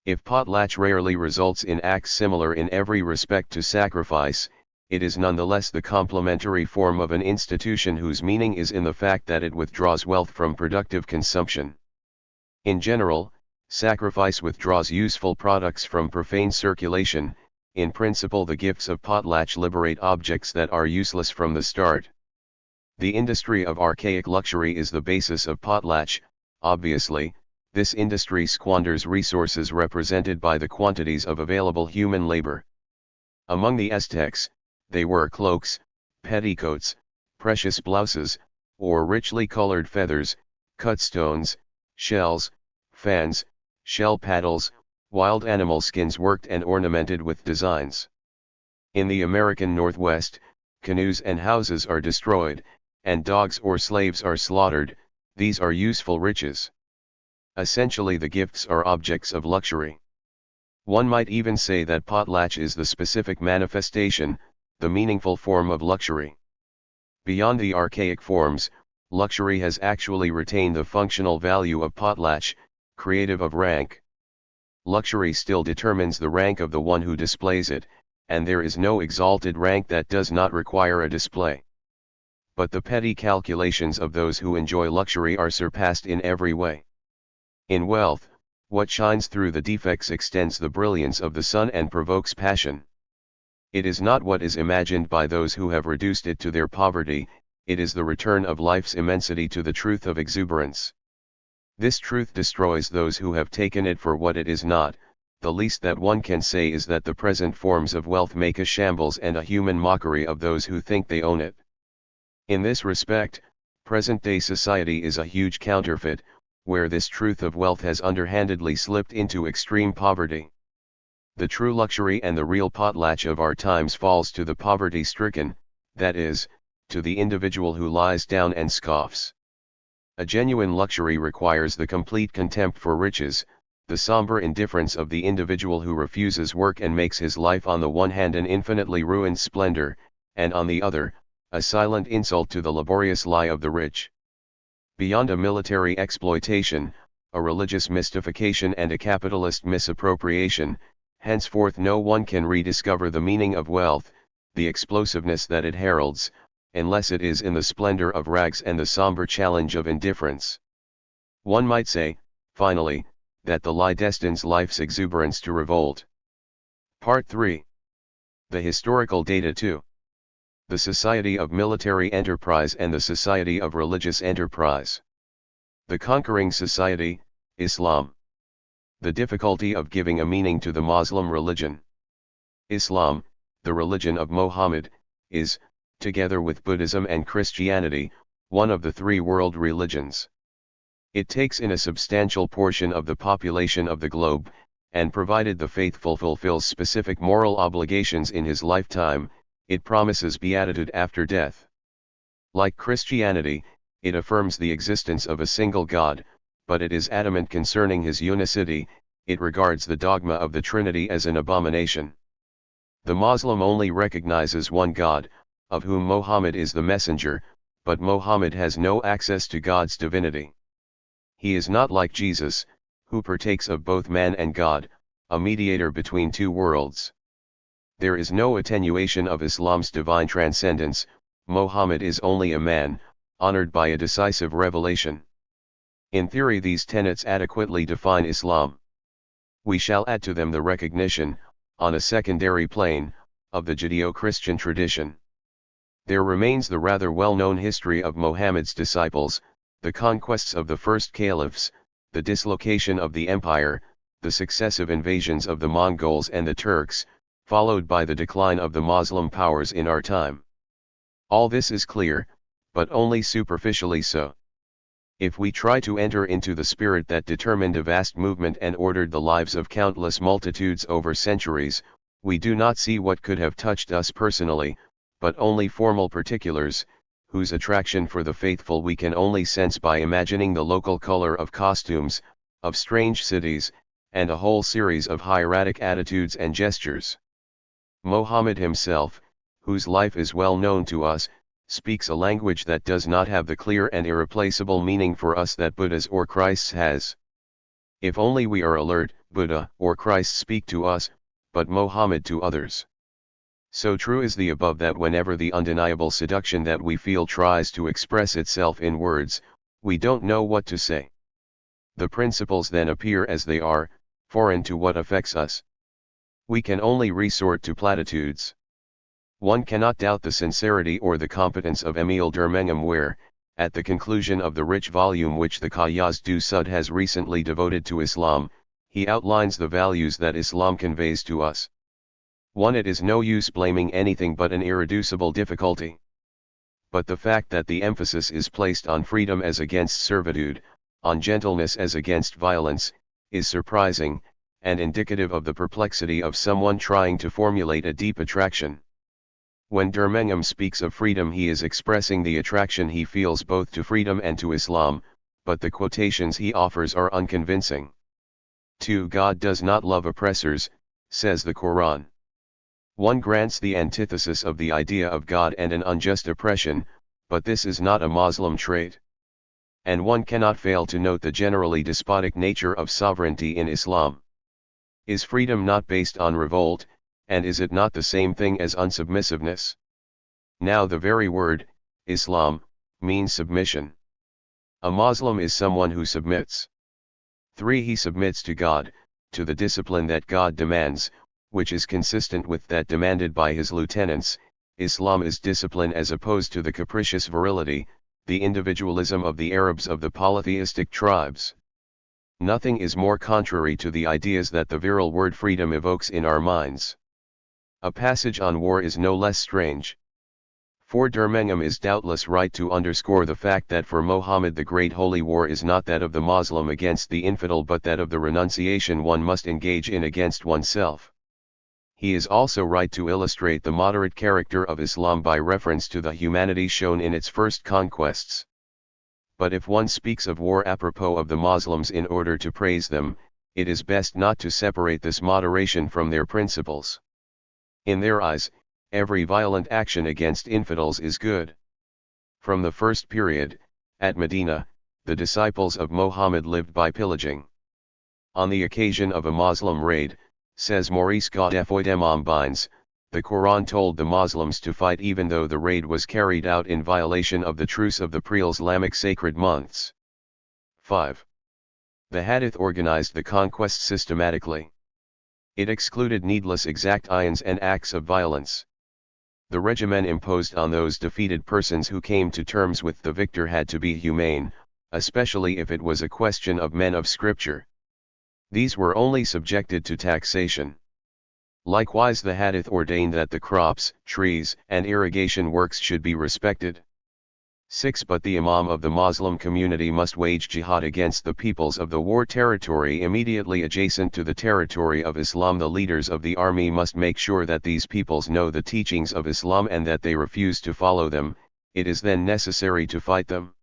If potlatch rarely results in acts similar in every respect to sacrifice, it is nonetheless the complementary form of an institution whose meaning is in the fact that it withdraws wealth from productive consumption. In general, sacrifice withdraws useful products from profane circulation. In principle, the gifts of potlatch liberate objects that are useless from the start. The industry of archaic luxury is the basis of potlatch. Obviously, this industry squanders resources represented by the quantities of available human labor. Among the Aztecs, they wore cloaks, petticoats, precious blouses, or richly colored feathers, cut stones, shells, fans, shell paddles, wild animal skins worked and ornamented with designs. In the American Northwest, canoes and houses are destroyed, and dogs or slaves are slaughtered. These are useful riches. Essentially, the gifts are objects of luxury. One might even say that potlatch is the specific manifestation, the meaningful form of luxury. Beyond the archaic forms, luxury has actually retained the functional value of potlatch, creative of rank. Luxury still determines the rank of the one who displays it, and there is no exalted rank that does not require a display. But the petty calculations of those who enjoy luxury are surpassed in every way. In wealth, what shines through the defects extends the brilliance of the sun and provokes passion. It is not what is imagined by those who have reduced it to their poverty, it is the return of life's immensity to the truth of exuberance. This truth destroys those who have taken it for what it is not. The least that one can say is that the present forms of wealth make a shambles and a human mockery of those who think they own it. In this respect, present-day society is a huge counterfeit, where this truth of wealth has underhandedly slipped into extreme poverty. The true luxury and the real potlatch of our times falls to the poverty-stricken, that is, to the individual who lies down and scoffs. A genuine luxury requires the complete contempt for riches, the somber indifference of the individual who refuses work and makes his life on the one hand an infinitely ruined splendor, and on the other, a silent insult to the laborious lie of the rich. Beyond a military exploitation, a religious mystification and a capitalist misappropriation, henceforth no one can rediscover the meaning of wealth, the explosiveness that it heralds, unless it is in the splendor of rags and the somber challenge of indifference. One might say, finally, that the lie destines life's exuberance to revolt. Part 3. The historical data 2. The Society of Military Enterprise and the Society of Religious Enterprise. The conquering society, Islam. The difficulty of giving a meaning to the Muslim religion. Islam, the religion of Mohammed, is, together with Buddhism and Christianity, one of the three world religions. It takes in a substantial portion of the population of the globe, and provided the faithful fulfills specific moral obligations in his lifetime, it promises beatitude after death. Like Christianity, it affirms the existence of a single God, but it is adamant concerning his unicity. It regards the dogma of the Trinity as an abomination. The Muslim only recognizes one God, of whom Mohammed is the messenger, but Mohammed has no access to God's divinity. He is not like Jesus, who partakes of both man and God, a mediator between two worlds. There is no attenuation of Islam's divine transcendence. Mohammed is only a man, honored by a decisive revelation. In theory, these tenets adequately define Islam. We shall add to them the recognition, on a secondary plane, of the Judeo-Christian tradition. There remains the rather well-known history of Muhammad's disciples, the conquests of the first caliphs, the dislocation of the empire, the successive invasions of the Mongols and the Turks, followed by the decline of the Muslim powers in our time. All this is clear, but only superficially so. If we try to enter into the spirit that determined a vast movement and ordered the lives of countless multitudes over centuries, we do not see what could have touched us personally, but only formal particulars, whose attraction for the faithful we can only sense by imagining the local color of costumes, of strange cities, and a whole series of hieratic attitudes and gestures. Mohammed himself, whose life is well known to us, speaks a language that does not have the clear and irreplaceable meaning for us that Buddha's or Christ's has. If only we are alert, Buddha or Christ speak to us, but Mohammed to others. So true is the above that whenever the undeniable seduction that we feel tries to express itself in words, we don't know what to say. The principles then appear as they are, foreign to what affects us. We can only resort to platitudes. One cannot doubt the sincerity or the competence of Émile Durmengem where, at the conclusion of the rich volume which the Qayyas du Sud has recently devoted to Islam, he outlines the values that Islam conveys to us. 1. It is no use blaming anything but an irreducible difficulty. But the fact that the emphasis is placed on freedom as against servitude, on gentleness as against violence, is surprising, and indicative of the perplexity of someone trying to formulate a deep attraction. When Durmengem speaks of freedom, he is expressing the attraction he feels both to freedom and to Islam, but the quotations he offers are unconvincing. 2. God does not love oppressors, says the Quran. One grants the antithesis of the idea of God and an unjust oppression, but this is not a Muslim trait. And one cannot fail to note the generally despotic nature of sovereignty in Islam. Is freedom not based on revolt, and is it not the same thing as unsubmissiveness? Now the very word, Islam, means submission. A Muslim is someone who submits. 3. He submits to God, to the discipline that God demands, which is consistent with that demanded by his lieutenants. Islam is discipline as opposed to the capricious virility, the individualism of the Arabs of the polytheistic tribes. Nothing is more contrary to the ideas that the virile word freedom evokes in our minds. A passage on war is no less strange. For Durmengem is doubtless right to underscore the fact that for Mohammed the great holy war is not that of the Muslim against the infidel but that of the renunciation one must engage in against oneself. He is also right to illustrate the moderate character of Islam by reference to the humanity shown in its first conquests. But if one speaks of war apropos of the Muslims in order to praise them, it is best not to separate this moderation from their principles. In their eyes, every violent action against infidels is good. From the first period, at Medina, the disciples of Mohammed lived by pillaging. On the occasion of a Muslim raid, says Maurice Godefroy-Demam Bines, the Quran told the Muslims to fight even though the raid was carried out in violation of the truce of the pre-Islamic sacred months. 5. The Hadith organized the conquest systematically. It excluded needless exactions and acts of violence. The regimen imposed on those defeated persons who came to terms with the victor had to be humane, especially if it was a question of men of scripture. These were only subjected to taxation. Likewise the Hadith ordained that the crops, trees, and irrigation works should be respected. 6. But the Imam of the Muslim community must wage jihad against the peoples of the war territory immediately adjacent to the territory of Islam. The leaders of the army must make sure that these peoples know the teachings of Islam and that they refuse to follow them. It is then necessary to fight them.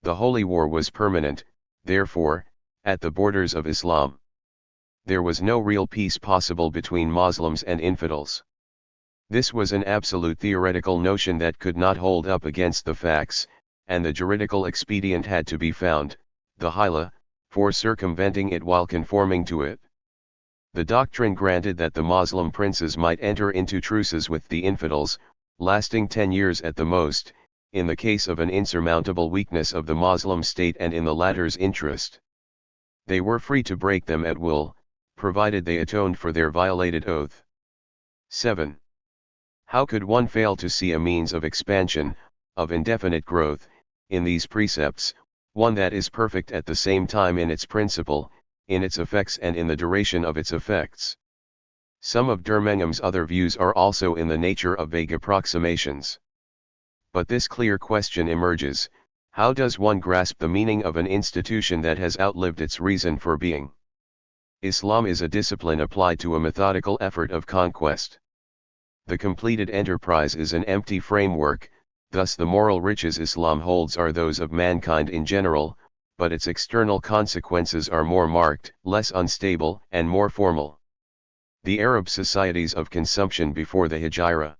The holy war was permanent, therefore, at the borders of Islam. There was no real peace possible between Muslims and infidels. This was an absolute theoretical notion that could not hold up against the facts, and the juridical expedient had to be found, the hila, for circumventing it while conforming to it. The doctrine granted that the Muslim princes might enter into truces with the infidels, lasting 10 years at the most, in the case of an insurmountable weakness of the Muslim state and in the latter's interest. They were free to break them at will, provided they atoned for their violated oath. 7. How could one fail to see a means of expansion, of indefinite growth, in these precepts, one that is perfect at the same time in its principle, in its effects and in the duration of its effects? Some of Durmengem's other views are also in the nature of vague approximations. But this clear question emerges: how does one grasp the meaning of an institution that has outlived its reason for being? Islam is a discipline applied to a methodical effort of conquest. The completed enterprise is an empty framework, thus the moral riches Islam holds are those of mankind in general, but its external consequences are more marked, less unstable, and more formal. The Arab societies of consumption before the Hijra.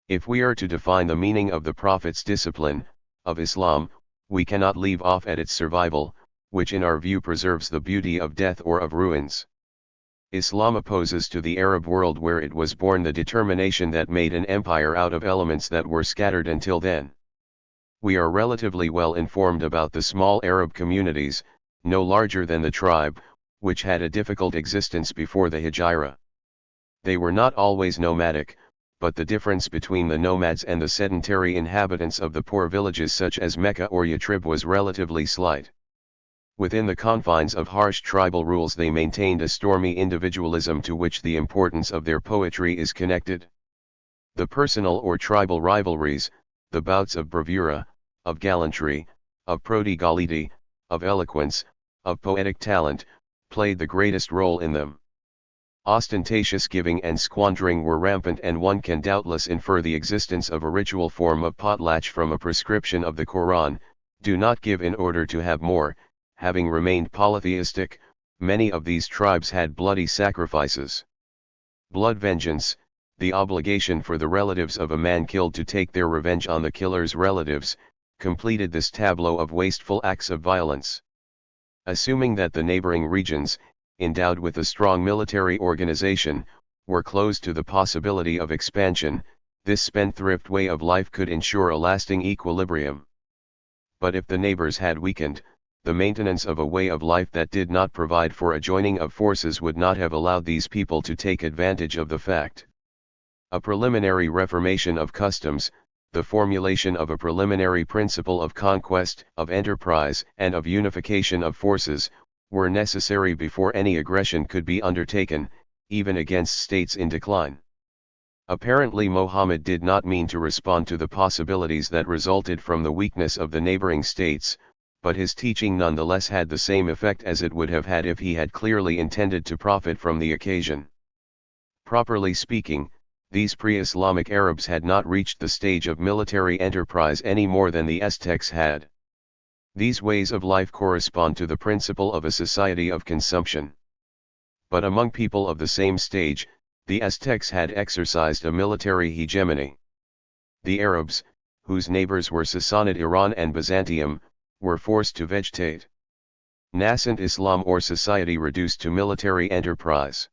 If we are to define the meaning of the Prophet's discipline, of Islam, we cannot leave off at its survival, which in our view preserves the beauty of death or of ruins. Islam opposes to the Arab world where it was born the determination that made an empire out of elements that were scattered until then. We are relatively well informed about the small Arab communities, no larger than the tribe, which had a difficult existence before the Hijra. They were not always nomadic, but the difference between the nomads and the sedentary inhabitants of the poor villages such as Mecca or Yathrib was relatively slight. Within the confines of harsh tribal rules they maintained a stormy individualism to which the importance of their poetry is connected. The personal or tribal rivalries, the bouts of bravura, of gallantry, of prodigality, of eloquence, of poetic talent, played the greatest role in them. Ostentatious giving and squandering were rampant, and one can doubtless infer the existence of a ritual form of potlatch from a prescription of the Quran: do not give in order to have more. Having remained polytheistic, many of these tribes had bloody sacrifices. Blood vengeance, the obligation for the relatives of a man killed to take their revenge on the killer's relatives, completed this tableau of wasteful acts of violence. Assuming that the neighboring regions, endowed with a strong military organization, were closed to the possibility of expansion, this spendthrift way of life could ensure a lasting equilibrium. But if the neighbors had weakened, the maintenance of a way of life that did not provide for a joining of forces would not have allowed these people to take advantage of the fact. A preliminary reformation of customs, the formulation of a preliminary principle of conquest, of enterprise, and of unification of forces, were necessary before any aggression could be undertaken, even against states in decline. Apparently Mohammed did not mean to respond to the possibilities that resulted from the weakness of the neighboring states, but his teaching nonetheless had the same effect as it would have had if he had clearly intended to profit from the occasion. Properly speaking, these pre-Islamic Arabs had not reached the stage of military enterprise any more than the Aztecs had. These ways of life correspond to the principle of a society of consumption. But among people of the same stage, the Aztecs had exercised a military hegemony. The Arabs, whose neighbors were Sassanid Iran and Byzantium, were forced to vegetate. Nascent Islam or society reduced to military enterprise.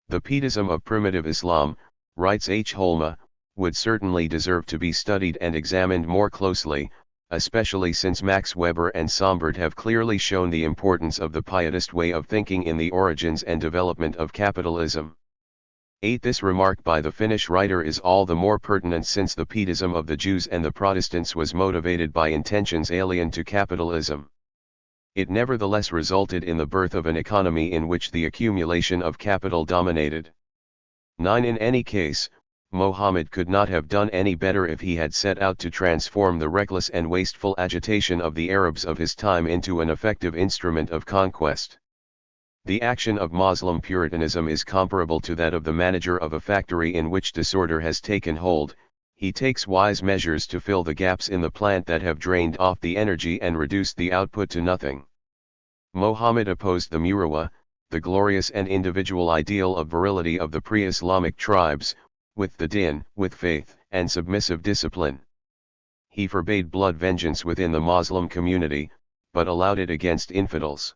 The Pietism of primitive Islam, writes H. Holma, would certainly deserve to be studied and examined more closely, especially since Max Weber and Sombart have clearly shown the importance of the pietist way of thinking in the origins and development of capitalism. 8. This remark by the Finnish writer is all the more pertinent since the Pietism of the Jews and the Protestants was motivated by intentions alien to capitalism. It nevertheless resulted in the birth of an economy in which the accumulation of capital dominated. 9. In any case, Mohammed could not have done any better if he had set out to transform the reckless and wasteful agitation of the Arabs of his time into an effective instrument of conquest. The action of Moslem Puritanism is comparable to that of the manager of a factory in which disorder has taken hold. He takes wise measures to fill the gaps in the plant that have drained off the energy and reduced the output to nothing. Mohammed opposed the Murawa, the glorious and individual ideal of virility of the pre-Islamic tribes, with the din, with faith and submissive discipline. He forbade blood vengeance within the Moslem community, but allowed it against infidels.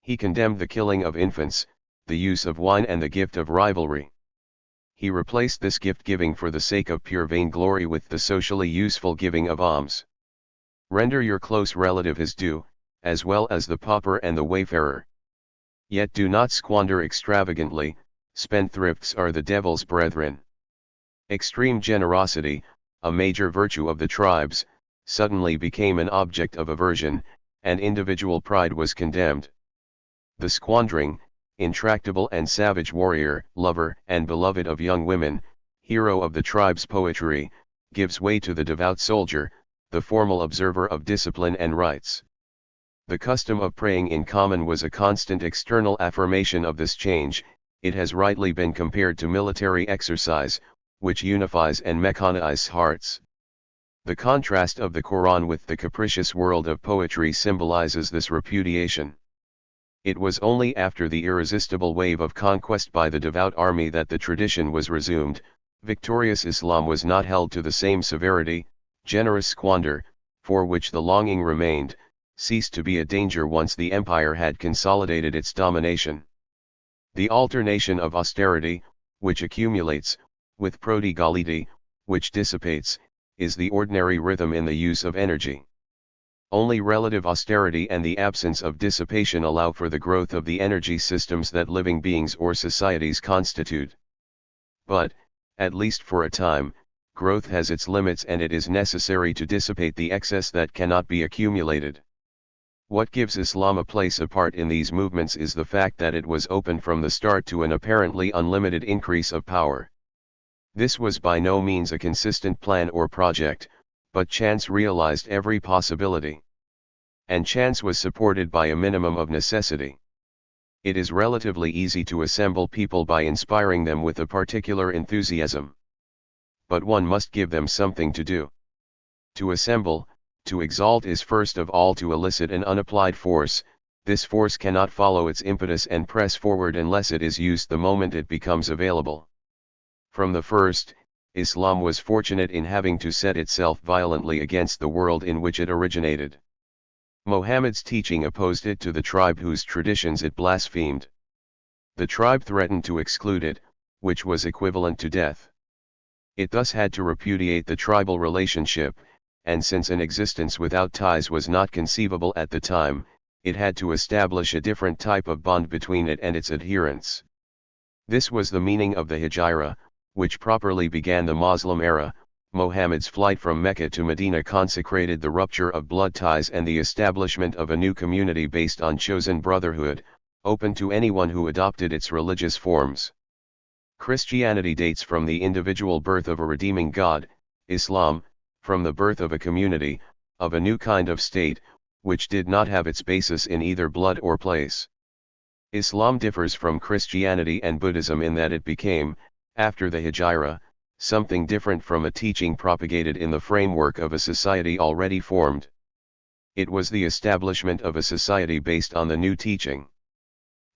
He condemned the killing of infants, the use of wine and the gift of rivalry. He replaced this gift-giving for the sake of pure vainglory with the socially useful giving of alms. Render your close relative his due, as well as the pauper and the wayfarer. Yet do not squander extravagantly, spendthrifts are the devil's brethren. Extreme generosity, a major virtue of the tribes, suddenly became an object of aversion, and individual pride was condemned. The squandering, intractable and savage warrior, lover and beloved of young women, hero of the tribe's poetry, gives way to the devout soldier, the formal observer of discipline and rites. The custom of praying in common was a constant external affirmation of this change. It has rightly been compared to military exercise, which unifies and mechanizes hearts. The contrast of the Quran with the capricious world of poetry symbolizes this repudiation. It was only after the irresistible wave of conquest by the devout army that the tradition was resumed. Victorious Islam was not held to the same severity. Generous squander, for which the longing remained, ceased to be a danger once the empire had consolidated its domination. The alternation of austerity, which accumulates, with prodigality, which dissipates, is the ordinary rhythm in the use of energy. Only relative austerity and the absence of dissipation allow for the growth of the energy systems that living beings or societies constitute. But, at least for a time, growth has its limits and it is necessary to dissipate the excess that cannot be accumulated. What gives Islam a place apart in these movements is the fact that it was open from the start to an apparently unlimited increase of power. This was by no means a consistent plan or project, but chance realized every possibility. And chance was supported by a minimum of necessity. It is relatively easy to assemble people by inspiring them with a particular enthusiasm. But one must give them something to do. To assemble, to exalt is first of all to elicit an unapplied force. This force cannot follow its impetus and press forward unless it is used the moment it becomes available. From the first, Islam was fortunate in having to set itself violently against the world in which it originated. Muhammad's teaching opposed it to the tribe whose traditions it blasphemed. The tribe threatened to exclude it, which was equivalent to death. It thus had to repudiate the tribal relationship, and since an existence without ties was not conceivable at the time, it had to establish a different type of bond between it and its adherents. This was the meaning of the Hijra, which properly began the Muslim era. Muhammad's flight from Mecca to Medina consecrated the rupture of blood ties and the establishment of a new community based on chosen brotherhood, open to anyone who adopted its religious forms. Christianity dates from the individual birth of a redeeming God, Islam, from the birth of a community, of a new kind of state, which did not have its basis in either blood or place. Islam differs from Christianity and Buddhism in that it became, after the Hijra, something different from a teaching propagated in the framework of a society already formed. It was the establishment of a society based on the new teaching.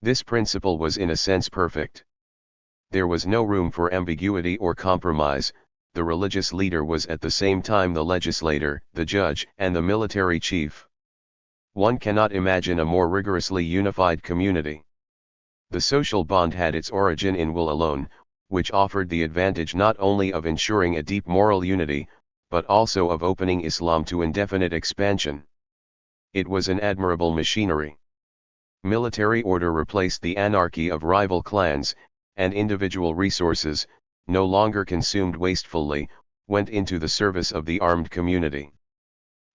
This principle was in a sense perfect. There was no room for ambiguity or compromise. The religious leader was at the same time the legislator, the judge, and the military chief. One cannot imagine a more rigorously unified community. The social bond had its origin in will alone, which offered the advantage not only of ensuring a deep moral unity, but also of opening Islam to indefinite expansion. It was an admirable machinery. Military order replaced the anarchy of rival clans, and individual resources, no longer consumed wastefully, went into the service of the armed community.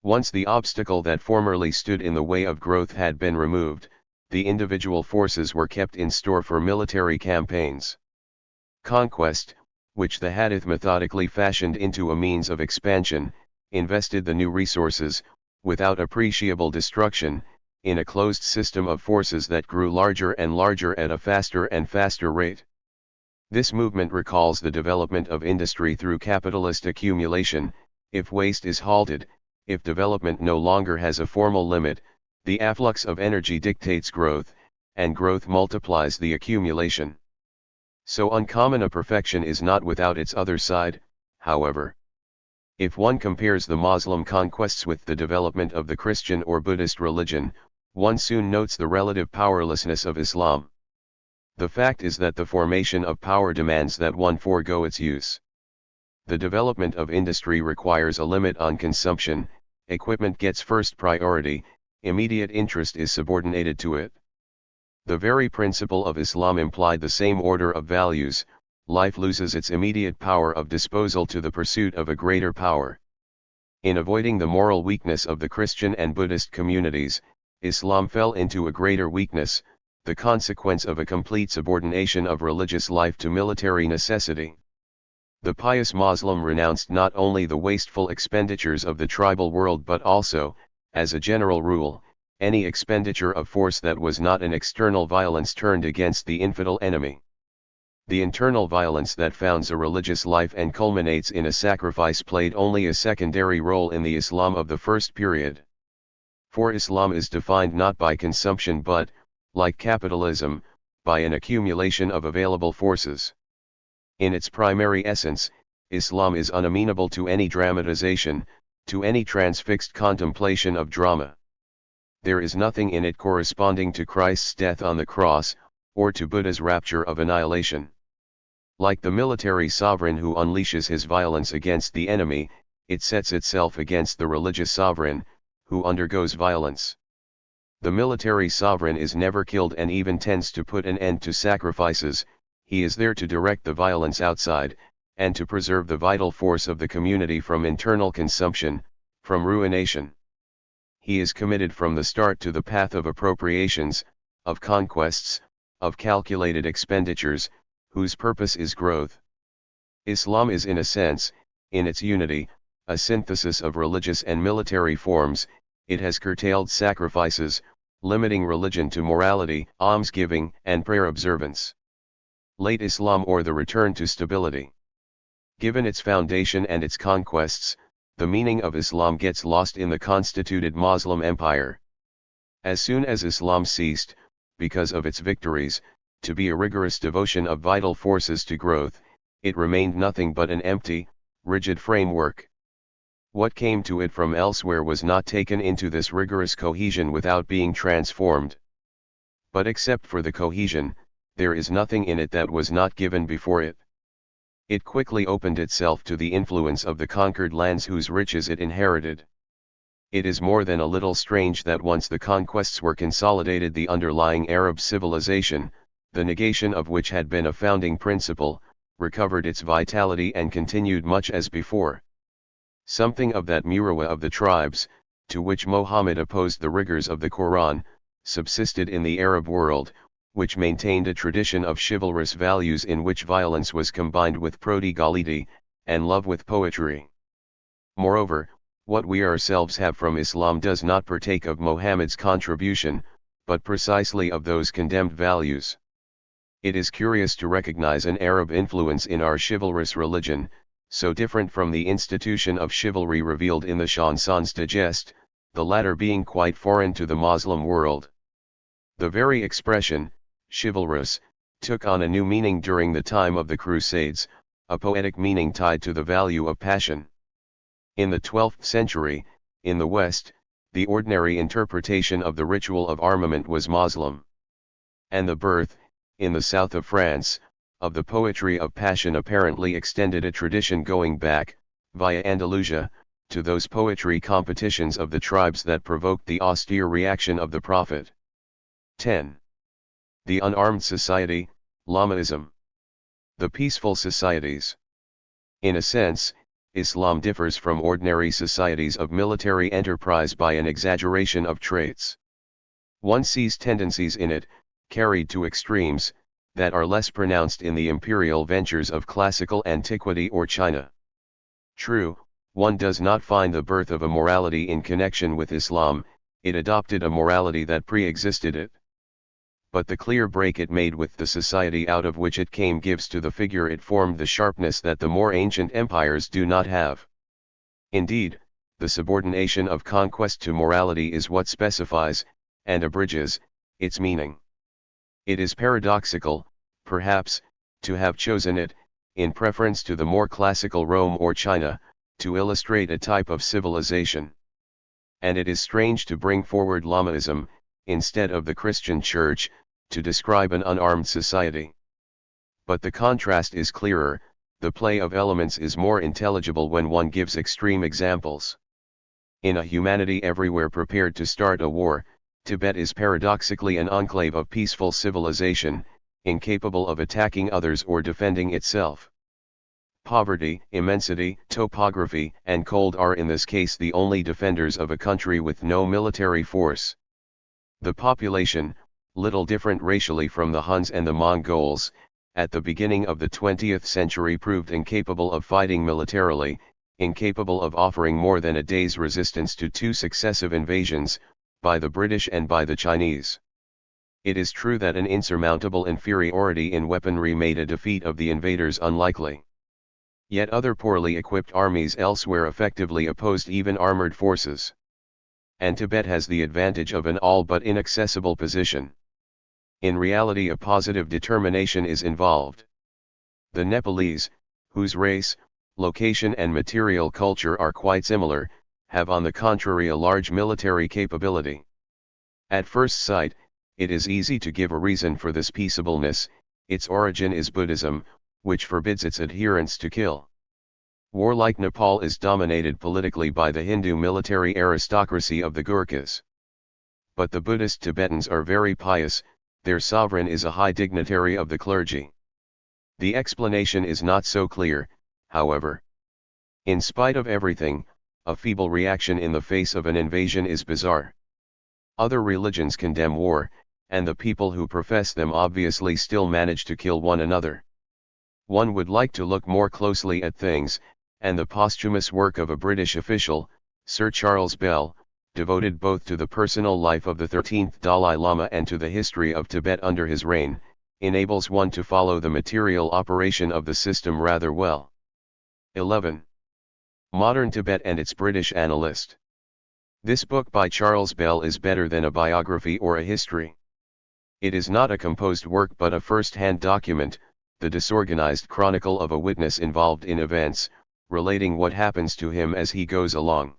Once the obstacle that formerly stood in the way of growth had been removed, the individual forces were kept in store for military campaigns. Conquest, which the Hadith methodically fashioned into a means of expansion, invested the new resources, without appreciable destruction, in a closed system of forces that grew larger and larger at a faster and faster rate. This movement recalls the development of industry through capitalist accumulation. If waste is halted, if development no longer has a formal limit, the afflux of energy dictates growth, and growth multiplies the accumulation. So uncommon a perfection is not without its other side, however. If one compares the Muslim conquests with the development of the Christian or Buddhist religion, one soon notes the relative powerlessness of Islam. The fact is that the formation of power demands that one forego its use. The development of industry requires a limit on consumption, equipment gets first priority, immediate interest is subordinated to it. The very principle of Islam implied the same order of values. Life loses its immediate power of disposal to the pursuit of a greater power. In avoiding the moral weakness of the Christian and Buddhist communities, Islam fell into a greater weakness, the consequence of a complete subordination of religious life to military necessity. The pious Muslim renounced not only the wasteful expenditures of the tribal world but also, as a general rule, any expenditure of force that was not an external violence turned against the infidel enemy. The internal violence that founds a religious life and culminates in a sacrifice played only a secondary role in the Islam of the first period. For Islam is defined not by consumption but, like capitalism, by an accumulation of available forces. In its primary essence, Islam is unamenable to any dramatization, to any transfixed contemplation of drama. There is nothing in it corresponding to Christ's death on the cross, or to Buddha's rapture of annihilation. Like the military sovereign who unleashes his violence against the enemy, it sets itself against the religious sovereign, who undergoes violence. The military sovereign is never killed and even tends to put an end to sacrifices. He is there to direct the violence outside, and to preserve the vital force of the community from internal consumption, from ruination. He is committed from the start to the path of appropriations, of conquests, of calculated expenditures, whose purpose is growth. Islam is in a sense, in its unity, a synthesis of religious and military forms. It has curtailed sacrifices, limiting religion to morality, almsgiving, and prayer observance. Late Islam, or the return to stability. Given its foundation and its conquests, the meaning of Islam gets lost in the constituted Muslim empire. As soon as Islam ceased, because of its victories, to be a rigorous devotion of vital forces to growth, it remained nothing but an empty, rigid framework. What came to it from elsewhere was not taken into this rigorous cohesion without being transformed. But except for the cohesion, there is nothing in it that was not given before it. It quickly opened itself to the influence of the conquered lands whose riches it inherited. It is more than a little strange that once the conquests were consolidated, the underlying Arab civilization, the negation of which had been a founding principle, recovered its vitality and continued much as before. Something of that Murawa of the tribes, to which Mohammed opposed the rigors of the Quran, subsisted in the Arab world, which maintained a tradition of chivalrous values in which violence was combined with prodigality, and love with poetry. Moreover, what we ourselves have from Islam does not partake of Mohammed's contribution, but precisely of those condemned values. It is curious to recognize an Arab influence in our chivalrous religion, so different from the institution of chivalry revealed in the Chansons de Geste, the latter being quite foreign to the Moslem world. The very expression, chivalrous, took on a new meaning during the time of the Crusades, a poetic meaning tied to the value of passion. In the 12th century, in the West, the ordinary interpretation of the ritual of armament was Moslem. And the birth, in the south of France, of the poetry of passion apparently extended a tradition going back, via Andalusia, to those poetry competitions of the tribes that provoked the austere reaction of the Prophet. 10. The unarmed society, Lamaism. The peaceful societies. In a sense, Islam differs from ordinary societies of military enterprise by an exaggeration of traits. One sees tendencies in it, carried to extremes, that are less pronounced in the imperial ventures of classical antiquity or China. True, one does not find the birth of a morality in connection with Islam, it adopted a morality that pre-existed it. But the clear break it made with the society out of which it came gives to the figure it formed the sharpness that the more ancient empires do not have. Indeed, the subordination of conquest to morality is what specifies, and abridges, its meaning. It is paradoxical, perhaps, to have chosen it, in preference to the more classical Rome or China, to illustrate a type of civilization. And it is strange to bring forward Lamaism, instead of the Christian Church, to describe an unarmed society. But the contrast is clearer, the play of elements is more intelligible when one gives extreme examples. In a humanity everywhere prepared to start a war, Tibet is paradoxically an enclave of peaceful civilization, incapable of attacking others or defending itself. Poverty, immensity, topography, and cold are in this case the only defenders of a country with no military force. The population, little different racially from the Huns and the Mongols, at the beginning of the 20th century proved incapable of fighting militarily, incapable of offering more than a day's resistance to two successive invasions, by the British and by the Chinese. It is true that an insurmountable inferiority in weaponry made a defeat of the invaders unlikely. Yet other poorly equipped armies elsewhere effectively opposed even armored forces. And Tibet has the advantage of an all but inaccessible position. In reality, a positive determination is involved. The Nepalese, whose race, location and material culture are quite similar, have on the contrary a large military capability. At first sight, it is easy to give a reason for this peaceableness. Its origin is Buddhism, which forbids its adherents to kill. Warlike Nepal is dominated politically by the Hindu military aristocracy of the Gurkhas. But the Buddhist Tibetans are very pious, their sovereign is a high dignitary of the clergy. The explanation is not so clear, however. In spite of everything, a feeble reaction in the face of an invasion is bizarre. Other religions condemn war, and the people who profess them obviously still manage to kill one another. One would like to look more closely at things, and the posthumous work of a British official, Sir Charles Bell, devoted both to the personal life of the 13th Dalai Lama and to the history of Tibet under his reign, enables one to follow the material operation of the system rather well. 11. Modern Tibet and its British Analyst. This book by Charles Bell is better than a biography or a history. It is not a composed work but a first-hand document, the disorganized chronicle of a witness involved in events, relating what happens to him as he goes along.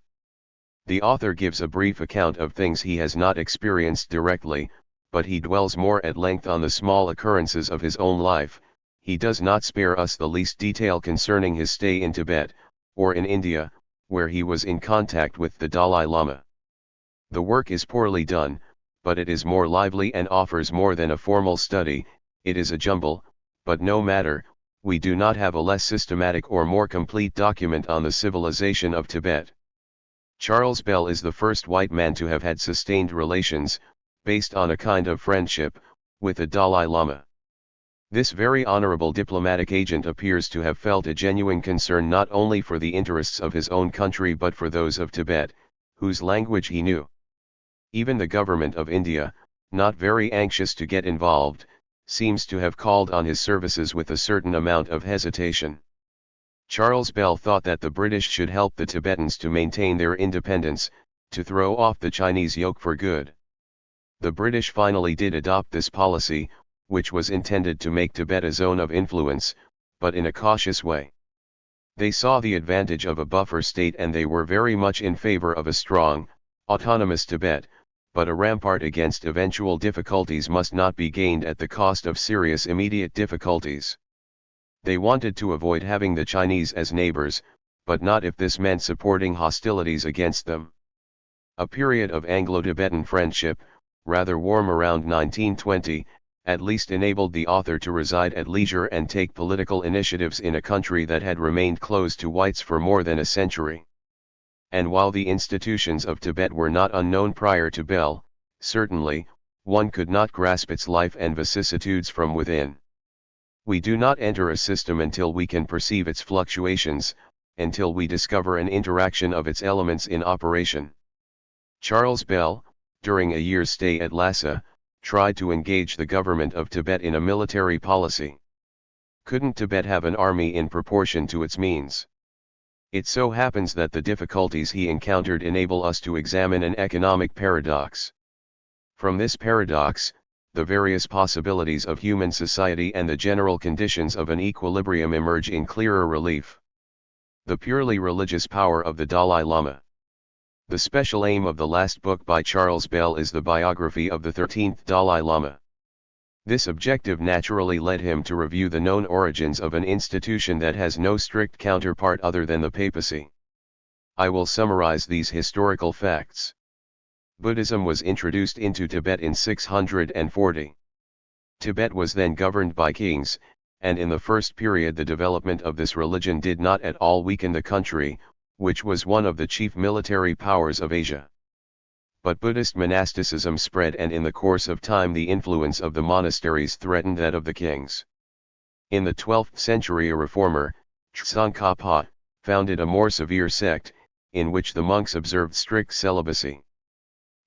The author gives a brief account of things he has not experienced directly, but he dwells more at length on the small occurrences of his own life. He does not spare us the least detail concerning his stay in Tibet, or in India, where he was in contact with the Dalai Lama. The work is poorly done, but it is more lively and offers more than a formal study. It is a jumble, but no matter, we do not have a less systematic or more complete document on the civilization of Tibet. Charles Bell is the first white man to have had sustained relations, based on a kind of friendship, with the Dalai Lama. This very honorable diplomatic agent appears to have felt a genuine concern not only for the interests of his own country but for those of Tibet, whose language he knew. Even the government of India, not very anxious to get involved, seems to have called on his services with a certain amount of hesitation. Charles Bell thought that the British should help the Tibetans to maintain their independence, to throw off the Chinese yoke for good. The British finally did adopt this policy, which was intended to make Tibet a zone of influence, but in a cautious way. They saw the advantage of a buffer state and they were very much in favor of a strong, autonomous Tibet, but a rampart against eventual difficulties must not be gained at the cost of serious immediate difficulties. They wanted to avoid having the Chinese as neighbors, but not if this meant supporting hostilities against them. A period of Anglo-Tibetan friendship, rather warm around 1920, at least enabled the author to reside at leisure and take political initiatives in a country that had remained closed to whites for more than a century. And while the institutions of Tibet were not unknown prior to Bell, certainly, one could not grasp its life and vicissitudes from within. We do not enter a system until we can perceive its fluctuations, until we discover an interaction of its elements in operation. Charles Bell, during a year's stay at Lhasa, tried to engage the government of Tibet in a military policy. Couldn't Tibet have an army in proportion to its means? It so happens that the difficulties he encountered enable us to examine an economic paradox. From this paradox, the various possibilities of human society and the general conditions of an equilibrium emerge in clearer relief. The purely religious power of the Dalai Lama. The special aim of the last book by Charles Bell is the biography of the 13th Dalai Lama. This objective naturally led him to review the known origins of an institution that has no strict counterpart other than the papacy. I will summarize these historical facts. Buddhism was introduced into Tibet in 640. Tibet was then governed by kings, and in the first period the development of this religion did not at all weaken the country, which was one of the chief military powers of Asia. But Buddhist monasticism spread and in the course of time the influence of the monasteries threatened that of the kings. In the 12th century a reformer, Tsongkhapa, founded a more severe sect, in which the monks observed strict celibacy.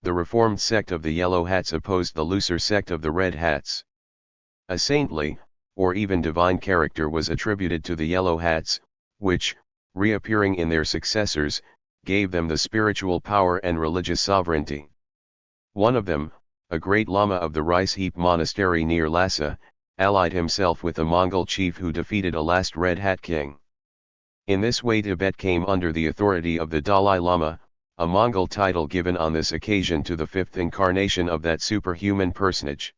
The reformed sect of the Yellow Hats opposed the looser sect of the Red Hats. A saintly, or even divine character was attributed to the Yellow Hats, which, reappearing in their successors, gave them the spiritual power and religious sovereignty. One of them, a great Lama of the Rice Heap Monastery near Lhasa, allied himself with a Mongol chief who defeated a last Red Hat king. In this way Tibet came under the authority of the Dalai Lama, a Mongol title given on this occasion to the fifth incarnation of that superhuman personage.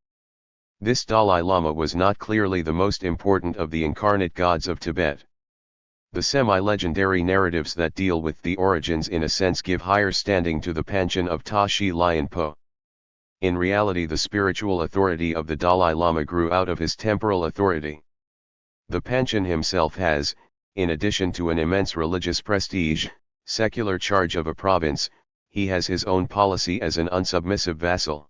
This Dalai Lama was not clearly the most important of the incarnate gods of Tibet. The semi-legendary narratives that deal with the origins in a sense give higher standing to the Panchen of Ta Shi Lian Po. In reality, the spiritual authority of the Dalai Lama grew out of his temporal authority. The Panchen himself has, in addition to an immense religious prestige, secular charge of a province, he has his own policy as an unsubmissive vassal.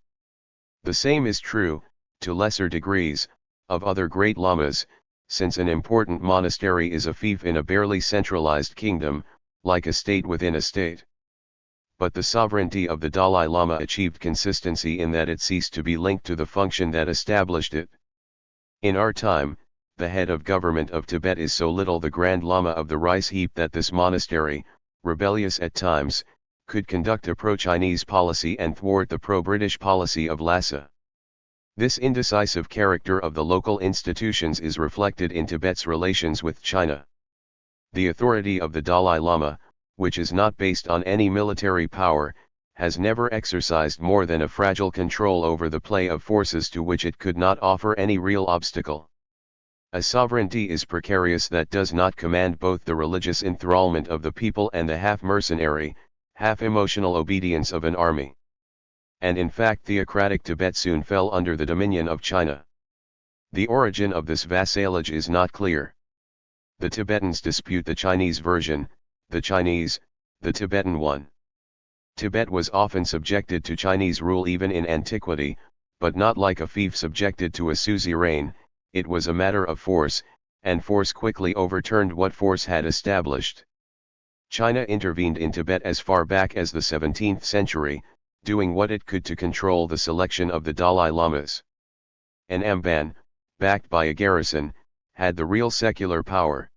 The same is true, to lesser degrees, of other great lamas, since an important monastery is a fief in a barely centralized kingdom, like a state within a state. But the sovereignty of the Dalai Lama achieved consistency in that it ceased to be linked to the function that established it. In our time, the head of government of Tibet is so little the Grand Lama of the rice heap that this monastery, rebellious at times, could conduct a pro-Chinese policy and thwart the pro-British policy of Lhasa. This indecisive character of the local institutions is reflected in Tibet's relations with China. The authority of the Dalai Lama, which is not based on any military power, has never exercised more than a fragile control over the play of forces to which it could not offer any real obstacle. A sovereignty is precarious that does not command both the religious enthrallment of the people and the half-mercenary, half-emotional obedience of an army. And in fact theocratic Tibet soon fell under the dominion of China. The origin of this vassalage is not clear. The Tibetans dispute the Chinese version, the Tibetan one. Tibet was often subjected to Chinese rule even in antiquity, but not like a fief subjected to a suzerain. It was a matter of force, and force quickly overturned what force had established. China intervened in Tibet as far back as the 17th century, doing what it could to control the selection of the Dalai Lamas. An amban, backed by a garrison, had the real secular power.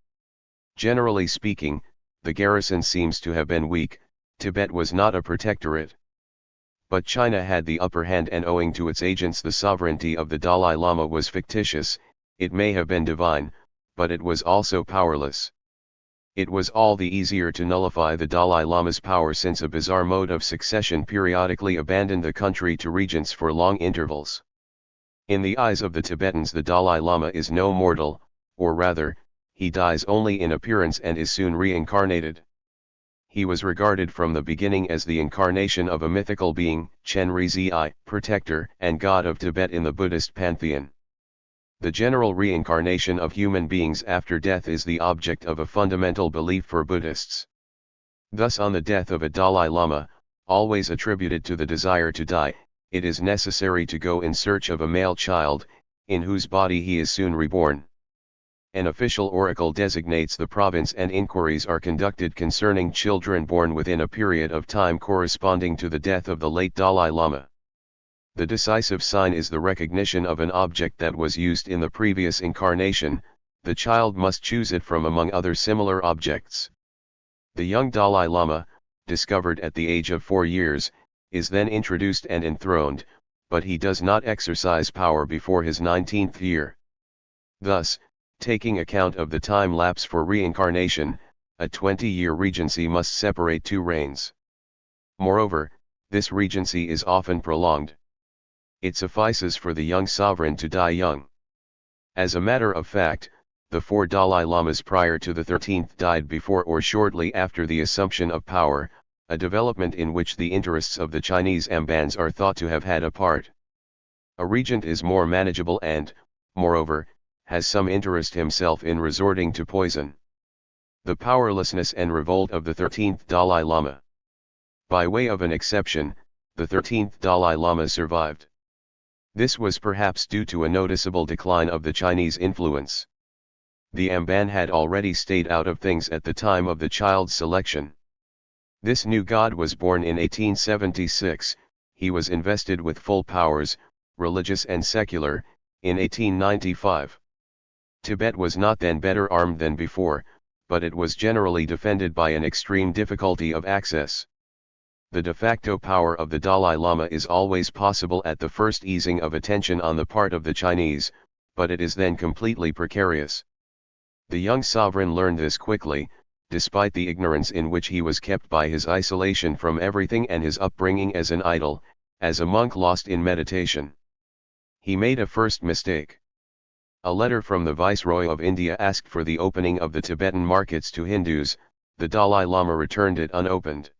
Generally speaking, the garrison seems to have been weak. Tibet was not a protectorate. But China had the upper hand, and owing to its agents the sovereignty of the Dalai Lama was fictitious. It may have been divine, but it was also powerless. It was all the easier to nullify the Dalai Lama's power since a bizarre mode of succession periodically abandoned the country to regents for long intervals. In the eyes of the Tibetans the Dalai Lama is no mortal, or rather, he dies only in appearance and is soon reincarnated. He was regarded from the beginning as the incarnation of a mythical being, Chenrezai, protector and god of Tibet in the Buddhist pantheon. The general reincarnation of human beings after death is the object of a fundamental belief for Buddhists. Thus on the death of a Dalai Lama, always attributed to the desire to die, it is necessary to go in search of a male child, in whose body he is soon reborn. An official oracle designates the province and inquiries are conducted concerning children born within a period of time corresponding to the death of the late Dalai Lama. The decisive sign is the recognition of an object that was used in the previous incarnation. The child must choose it from among other similar objects. The young Dalai Lama, discovered at the age of 4 years, is then introduced and enthroned, but he does not exercise power before his 19th year. Thus, taking account of the time lapse for reincarnation, a 20-year regency must separate 2 reigns. Moreover, this regency is often prolonged. It suffices for the young sovereign to die young. As a matter of fact, the 4 Dalai Lamas prior to the 13th died before or shortly after the assumption of power, a development in which the interests of the Chinese ambans are thought to have had a part. A regent is more manageable and, moreover, has some interest himself in resorting to poison. The powerlessness and revolt of the 13th Dalai Lama. By way of an exception, the 13th Dalai Lama survived. This was perhaps due to a noticeable decline of the Chinese influence. The amban had already stayed out of things at the time of the child's selection. This new god was born in 1876, he was invested with full powers, religious and secular, in 1895. Tibet was not then better armed than before, but it was generally defended by an extreme difficulty of access. The de facto power of the Dalai Lama is always possible at the first easing of attention on the part of the Chinese, but it is then completely precarious. The young sovereign learned this quickly, despite the ignorance in which he was kept by his isolation from everything and his upbringing as an idol, as a monk lost in meditation. He made a first mistake. A letter from the Viceroy of India asked for the opening of the Tibetan markets to Hindus. The Dalai Lama returned it unopened.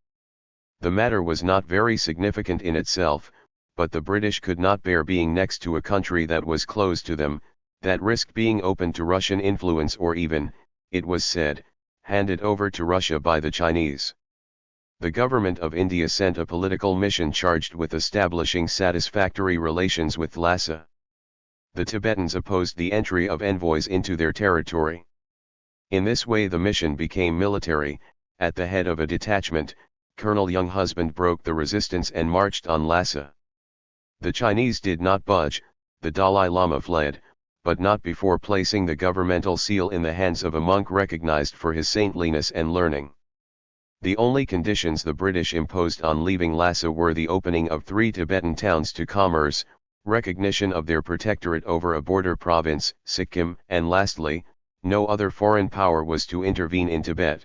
The matter was not very significant in itself, but the British could not bear being next to a country that was closed to them, that risked being open to Russian influence or even, it was said, handed over to Russia by the Chinese. The government of India sent a political mission charged with establishing satisfactory relations with Lhasa. The Tibetans opposed the entry of envoys into their territory. In this way the mission became military. At the head of a detachment, Colonel Younghusband broke the resistance and marched on Lhasa. The Chinese did not budge. The Dalai Lama fled, but not before placing the governmental seal in the hands of a monk recognized for his saintliness and learning. The only conditions the British imposed on leaving Lhasa were the opening of 3 Tibetan towns to commerce, recognition of their protectorate over a border province, Sikkim, and lastly, no other foreign power was to intervene in Tibet.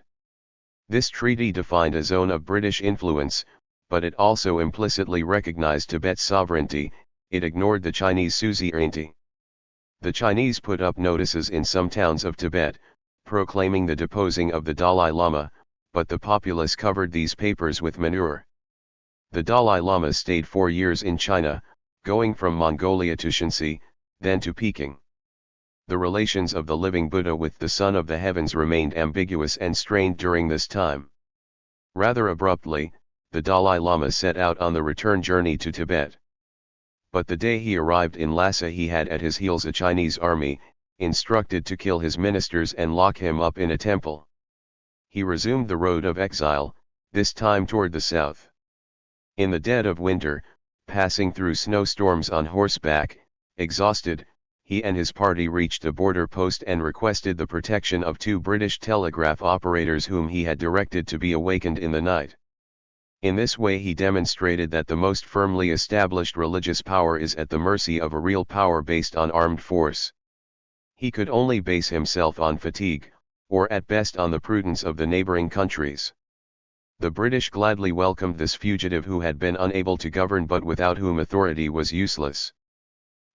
This treaty defined a zone of British influence, but it also implicitly recognized Tibet's sovereignty. It ignored the Chinese suzerainty. The Chinese put up notices in some towns of Tibet, proclaiming the deposing of the Dalai Lama, but the populace covered these papers with manure. The Dalai Lama stayed 4 years in China, going from Mongolia to Shanxi, then to Peking. The relations of the living Buddha with the Son of the Heavens remained ambiguous and strained during this time. Rather abruptly, the Dalai Lama set out on the return journey to Tibet. But the day he arrived in Lhasa he had at his heels a Chinese army, instructed to kill his ministers and lock him up in a temple. He resumed the road of exile, this time toward the south. In the dead of winter, passing through snowstorms on horseback, exhausted, he and his party reached a border post and requested the protection of 2 British telegraph operators whom he had directed to be awakened in the night. In this way he demonstrated that the most firmly established religious power is at the mercy of a real power based on armed force. He could only base himself on fatigue, or at best on the prudence of the neighboring countries. The British gladly welcomed this fugitive who had been unable to govern but without whom authority was useless.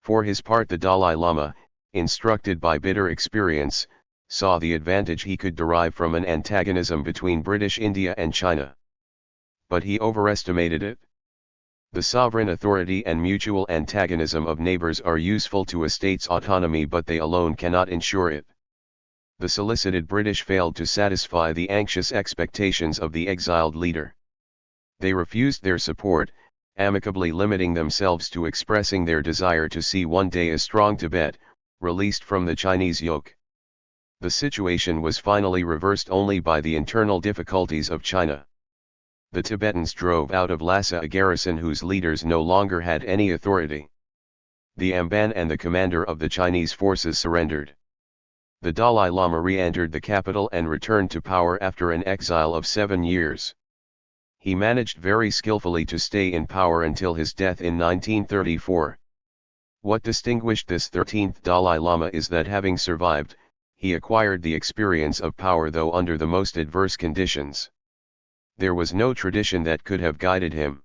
For his part the Dalai Lama, instructed by bitter experience, saw the advantage he could derive from an antagonism between British India and China. But he overestimated it. The sovereign authority and mutual antagonism of neighbors are useful to a state's autonomy, but they alone cannot ensure it. The solicited British failed to satisfy the anxious expectations of the exiled leader. They refused their support, amicably limiting themselves to expressing their desire to see one day a strong Tibet, released from the Chinese yoke. The situation was finally reversed only by the internal difficulties of China. The Tibetans drove out of Lhasa a garrison whose leaders no longer had any authority. The Amban and the commander of the Chinese forces surrendered. The Dalai Lama re-entered the capital and returned to power after an exile of 7 years. He managed very skillfully to stay in power until his death in 1934. What distinguished this 13th Dalai Lama is that having survived, he acquired the experience of power though under the most adverse conditions. There was no tradition that could have guided him.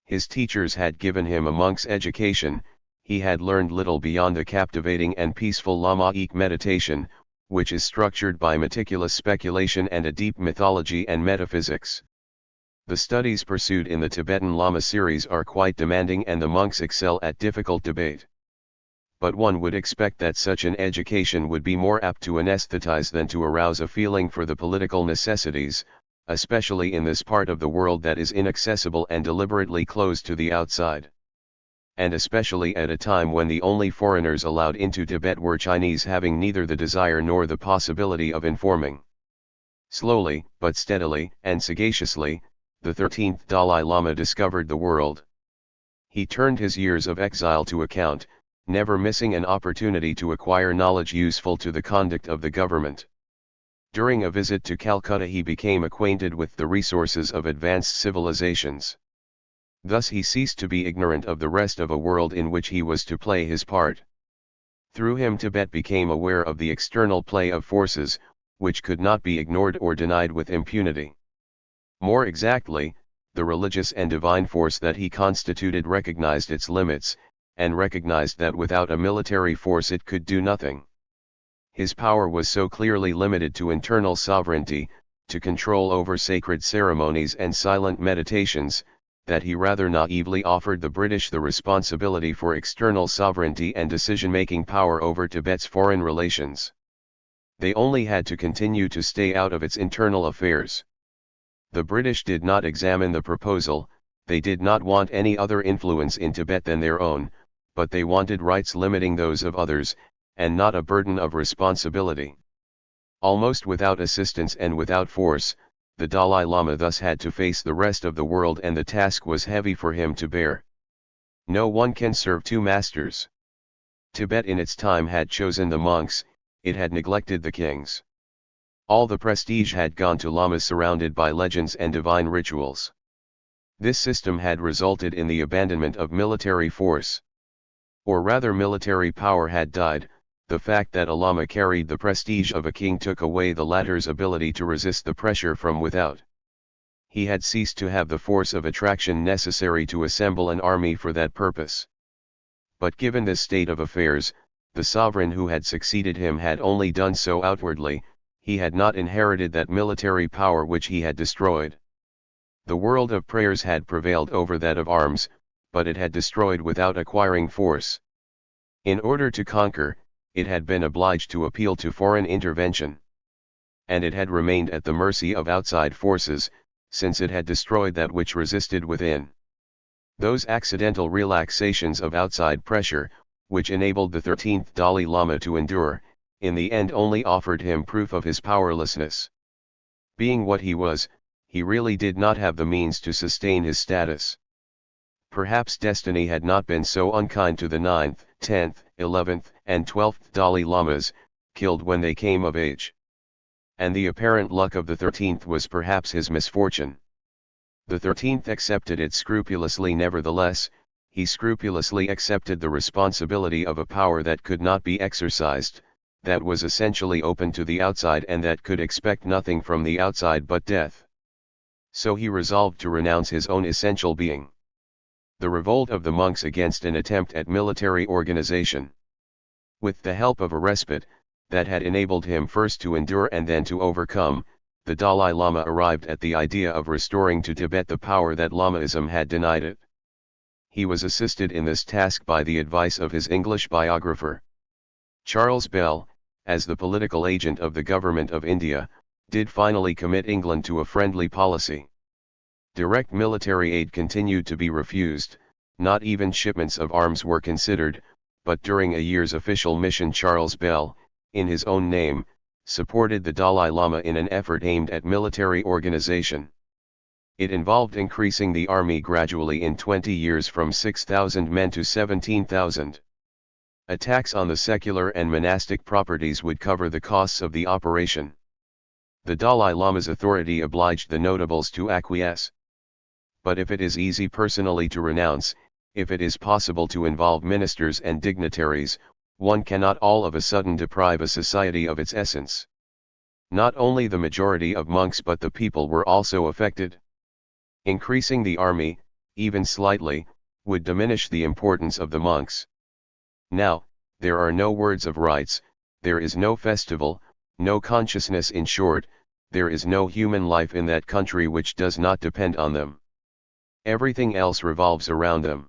His teachers had given him a monk's education. He had learned little beyond a captivating and peaceful Lamaic meditation, which is structured by meticulous speculation and a deep mythology and metaphysics. The studies pursued in the Tibetan Lama series are quite demanding and the monks excel at difficult debate. But one would expect that such an education would be more apt to anesthetize than to arouse a feeling for the political necessities, especially in this part of the world that is inaccessible and deliberately closed to the outside. And especially at a time when the only foreigners allowed into Tibet were Chinese, having neither the desire nor the possibility of informing. Slowly, but steadily, and sagaciously, the 13th Dalai Lama discovered the world. He turned his years of exile to account, never missing an opportunity to acquire knowledge useful to the conduct of the government. During a visit to Calcutta he became acquainted with the resources of advanced civilizations. Thus he ceased to be ignorant of the rest of a world in which he was to play his part. Through him Tibet became aware of the external play of forces, which could not be ignored or denied with impunity. More exactly, the religious and divine force that he constituted recognized its limits, and recognized that without a military force it could do nothing. His power was so clearly limited to internal sovereignty, to control over sacred ceremonies and silent meditations, that he rather naively offered the British the responsibility for external sovereignty and decision-making power over Tibet's foreign relations. They only had to continue to stay out of its internal affairs. The British did not examine the proposal, they did not want any other influence in Tibet than their own, but they wanted rights limiting those of others, and not a burden of responsibility. Almost without assistance and without force, the Dalai Lama thus had to face the rest of the world, and the task was heavy for him to bear. No one can serve two masters. Tibet in its time had chosen the monks, it had neglected the kings. All the prestige had gone to lamas surrounded by legends and divine rituals. This system had resulted in the abandonment of military force. Or rather, military power had died. The fact that a lama carried the prestige of a king took away the latter's ability to resist the pressure from without. He had ceased to have the force of attraction necessary to assemble an army for that purpose. But given this state of affairs, the sovereign who had succeeded him had only done so outwardly, he had not inherited that military power which he had destroyed. The world of prayers had prevailed over that of arms, but it had destroyed without acquiring force. In order to conquer, it had been obliged to appeal to foreign intervention. And it had remained at the mercy of outside forces, since it had destroyed that which resisted within. Those accidental relaxations of outside pressure, which enabled the 13th Dalai Lama to endure, in the end only offered him proof of his powerlessness. Being what he was, he really did not have the means to sustain his status. Perhaps destiny had not been so unkind to the 9th, 10th, 11th, and 12th Dalai Lamas, killed when they came of age. And the apparent luck of the 13th was perhaps his misfortune. The 13th accepted it scrupulously. Nevertheless, he scrupulously accepted the responsibility of a power that could not be exercised, that was essentially open to the outside and that could expect nothing from the outside but death. So he resolved to renounce his own essential being. The revolt of the monks against an attempt at military organization. With the help of a respite, that had enabled him first to endure and then to overcome, the Dalai Lama arrived at the idea of restoring to Tibet the power that Lamaism had denied it. He was assisted in this task by the advice of his English biographer. Charles Bell, as the political agent of the government of India, did finally commit England to a friendly policy. Direct military aid continued to be refused, not even shipments of arms were considered, but during a year's official mission Charles Bell, in his own name, supported the Dalai Lama in an effort aimed at military organization. It involved increasing the army gradually in 20 years from 6,000 men to 17,000. Attacks on the secular and monastic properties would cover the costs of the operation. The Dalai Lama's authority obliged the notables to acquiesce. But if it is easy personally to renounce, if it is possible to involve ministers and dignitaries, one cannot all of a sudden deprive a society of its essence. Not only the majority of monks but the people were also affected. Increasing the army, even slightly, would diminish the importance of the monks. Now, there are no words of rights, there is no festival, no consciousness. In short, there is no human life in that country which does not depend on them. Everything else revolves around them.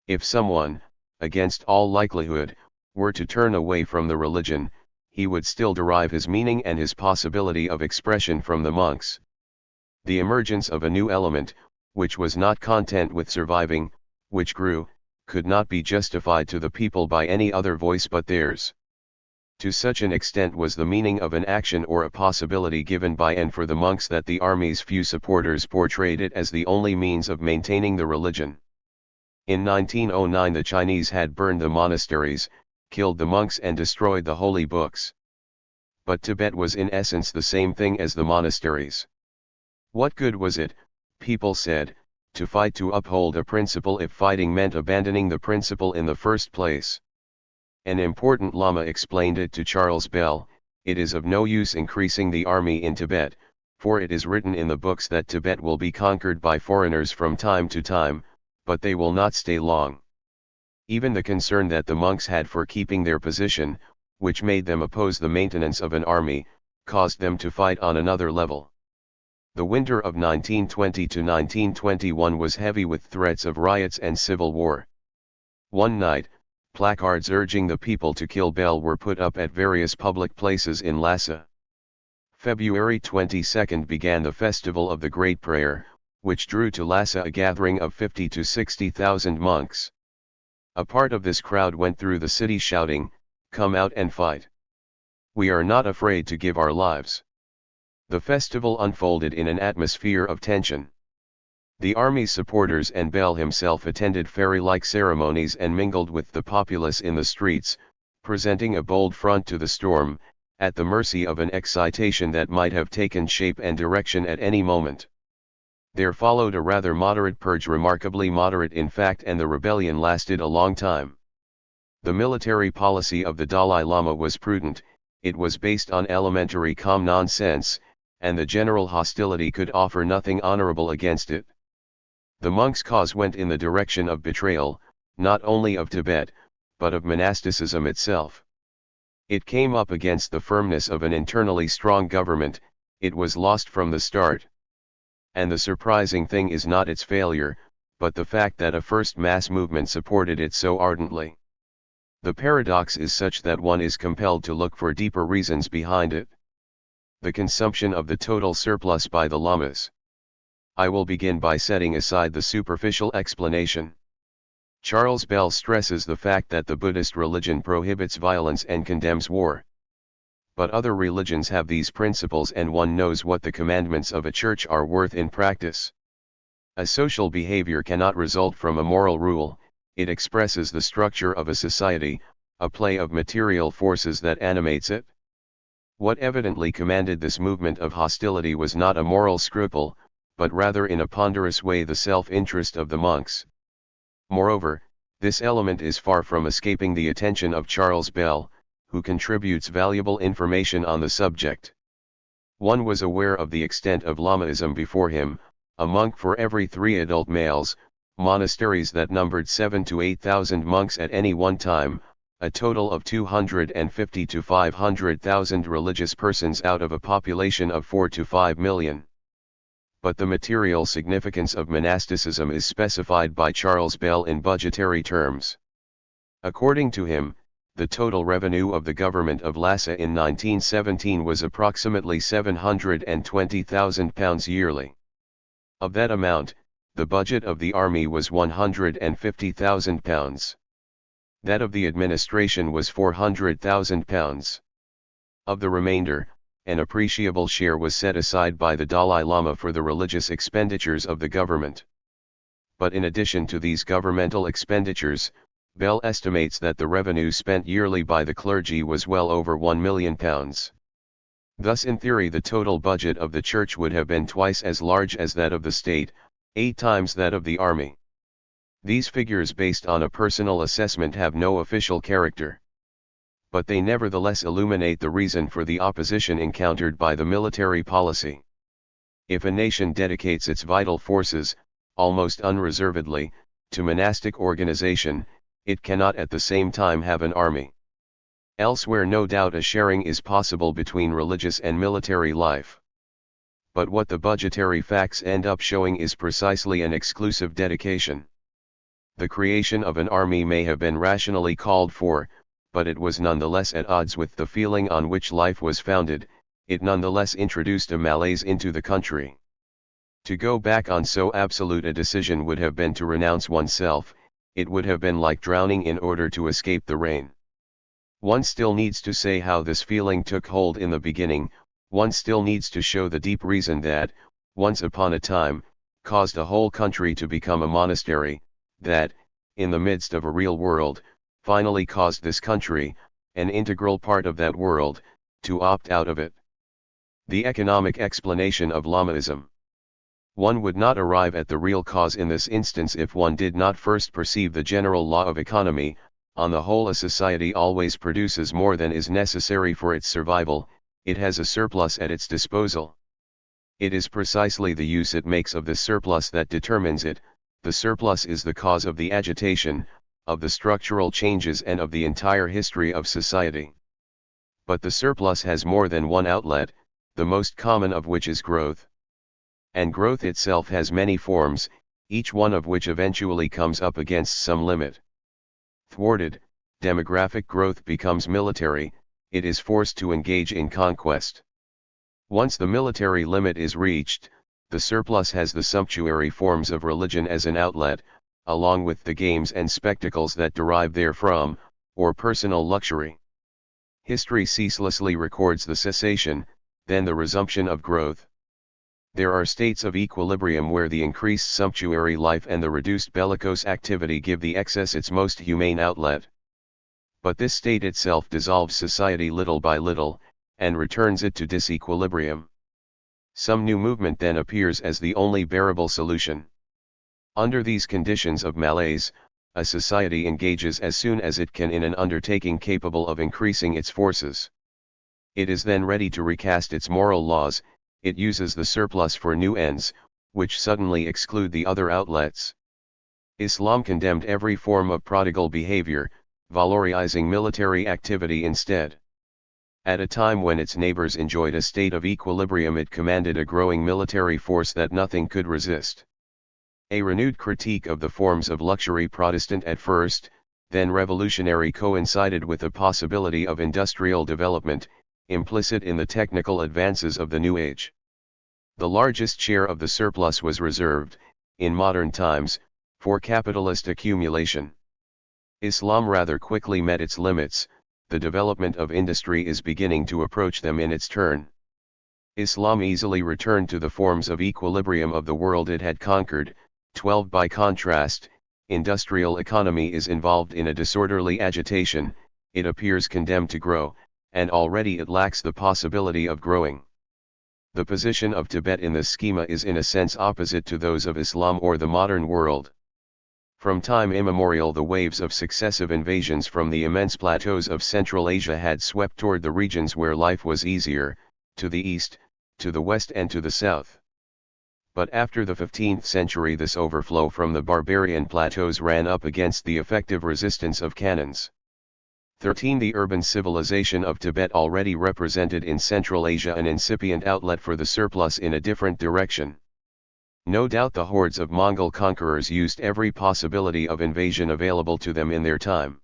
If someone, against all likelihood, were to turn away from the religion, he would still derive his meaning and his possibility of expression from the monks. The emergence of a new element, which was not content with surviving, which grew, could not be justified to the people by any other voice but theirs. To such an extent was the meaning of an action or a possibility given by and for the monks that the army's few supporters portrayed it as the only means of maintaining the religion. In 1909 the Chinese had burned the monasteries, killed the monks and destroyed the holy books. But Tibet was in essence the same thing as the monasteries. What good was it, people said, to fight to uphold a principle if fighting meant abandoning the principle in the first place? An important Lama explained it to Charles Bell, it is of no use increasing the army in Tibet, for it is written in the books that Tibet will be conquered by foreigners from time to time, but they will not stay long. Even the concern that the monks had for keeping their position, which made them oppose the maintenance of an army, caused them to fight on another level. The winter of 1920 to 1921 was heavy with threats of riots and civil war. One night, placards urging the people to kill Bel were put up at various public places in Lhasa. February 22 began the Festival of the Great Prayer, which drew to Lhasa a gathering of 50 to 60,000 monks. A part of this crowd went through the city shouting, "Come out and fight. We are not afraid to give our lives." The festival unfolded in an atmosphere of tension. The army's supporters and Bel himself attended fairy-like ceremonies and mingled with the populace in the streets, presenting a bold front to the storm, at the mercy of an excitation that might have taken shape and direction at any moment. There followed a rather moderate purge, remarkably moderate in fact, and the rebellion lasted a long time. The military policy of the Dalai Lama was prudent, it was based on elementary common sense, and the general hostility could offer nothing honorable against it. The monks' cause went in the direction of betrayal, not only of Tibet, but of monasticism itself. It came up against the firmness of an internally strong government, it was lost from the start. And the surprising thing is not its failure, but the fact that a first mass movement supported it so ardently. The paradox is such that one is compelled to look for deeper reasons behind it. The consumption of the total surplus by the lamas. I will begin by setting aside the superficial explanation. Charles Bell stresses the fact that the Buddhist religion prohibits violence and condemns war. But other religions have these principles, and one knows what the commandments of a church are worth in practice. A social behavior cannot result from a moral rule, it expresses the structure of a society, a play of material forces that animates it. What evidently commanded this movement of hostility was not a moral scruple, but rather in a ponderous way the self-interest of the monks. Moreover, this element is far from escaping the attention of Charles Bell, who contributes valuable information on the subject. One was aware of the extent of Lamaism before him, a monk for every 3 adult males, monasteries that numbered 7 to 8,000 monks at any one time, a total of 250 to 500,000 religious persons out of a population of 4 to 5 million. But the material significance of monasticism is specified by Charles Bell in budgetary terms. According to him, the total revenue of the government of Lhasa in 1917 was approximately £720,000 yearly. Of that amount, the budget of the army was £150,000. That of the administration was £400,000. Of the remainder, an appreciable share was set aside by the Dalai Lama for the religious expenditures of the government. But in addition to these governmental expenditures, Bell estimates that the revenue spent yearly by the clergy was well over £1 million. Thus in theory the total budget of the church would have been twice as large as that of the state, 8 times that of the army. These figures based on a personal assessment have no official character. But they nevertheless illuminate the reason for the opposition encountered by the military policy. If a nation dedicates its vital forces, almost unreservedly, to monastic organization, it cannot at the same time have an army. Elsewhere no doubt a sharing is possible between religious and military life. But what the budgetary facts end up showing is precisely an exclusive dedication. The creation of an army may have been rationally called for, but it was nonetheless at odds with the feeling on which life was founded, it nonetheless introduced a malaise into the country. To go back on so absolute a decision would have been to renounce oneself, it would have been like drowning in order to escape the rain. One still needs to say how this feeling took hold in the beginning, one still needs to show the deep reason that, once upon a time, caused a whole country to become a monastery, that, in the midst of a real world, finally caused this country, an integral part of that world, to opt out of it. The economic explanation of Lamaism. One would not arrive at the real cause in this instance if one did not first perceive the general law of economy. On the whole, a society always produces more than is necessary for its survival, it has a surplus at its disposal. It is precisely the use it makes of this surplus that determines it, the surplus is the cause of the agitation, of the structural changes and of the entire history of society. But the surplus has more than one outlet, the most common of which is growth. And growth itself has many forms, each one of which eventually comes up against some limit. Thwarted, demographic growth becomes military, it is forced to engage in conquest. Once the military limit is reached, the surplus has the sumptuary forms of religion as an outlet, along with the games and spectacles that derive therefrom, or personal luxury. History ceaselessly records the cessation, then the resumption of growth. There are states of equilibrium where the increased sumptuary life and the reduced bellicose activity give the excess its most humane outlet. But this state itself dissolves society little by little, and returns it to disequilibrium. Some new movement then appears as the only bearable solution. Under these conditions of malaise, a society engages as soon as it can in an undertaking capable of increasing its forces. It is then ready to recast its moral laws, it uses the surplus for new ends, which suddenly exclude the other outlets. Islam condemned every form of prodigal behavior, valorizing military activity instead. At a time when its neighbors enjoyed a state of equilibrium, it commanded a growing military force that nothing could resist. A renewed critique of the forms of luxury, Protestant at first, then revolutionary, coincided with the possibility of industrial development, implicit in the technical advances of the New Age. The largest share of the surplus was reserved, in modern times, for capitalist accumulation. Islam rather quickly met its limits, the development of industry is beginning to approach them in its turn. Islam easily returned to the forms of equilibrium of the world it had conquered. 12 By contrast, industrial economy is involved in a disorderly agitation, it appears condemned to grow, and already it lacks the possibility of growing. The position of Tibet in this schema is in a sense opposite to those of Islam or the modern world. From time immemorial the waves of successive invasions from the immense plateaus of Central Asia had swept toward the regions where life was easier, to the east, to the west and to the south. But after the 15th century this overflow from the barbarian plateaus ran up against the effective resistance of cannons. 13 The urban civilization of Tibet already represented in Central Asia an incipient outlet for the surplus in a different direction. No doubt the hordes of Mongol conquerors used every possibility of invasion available to them in their time.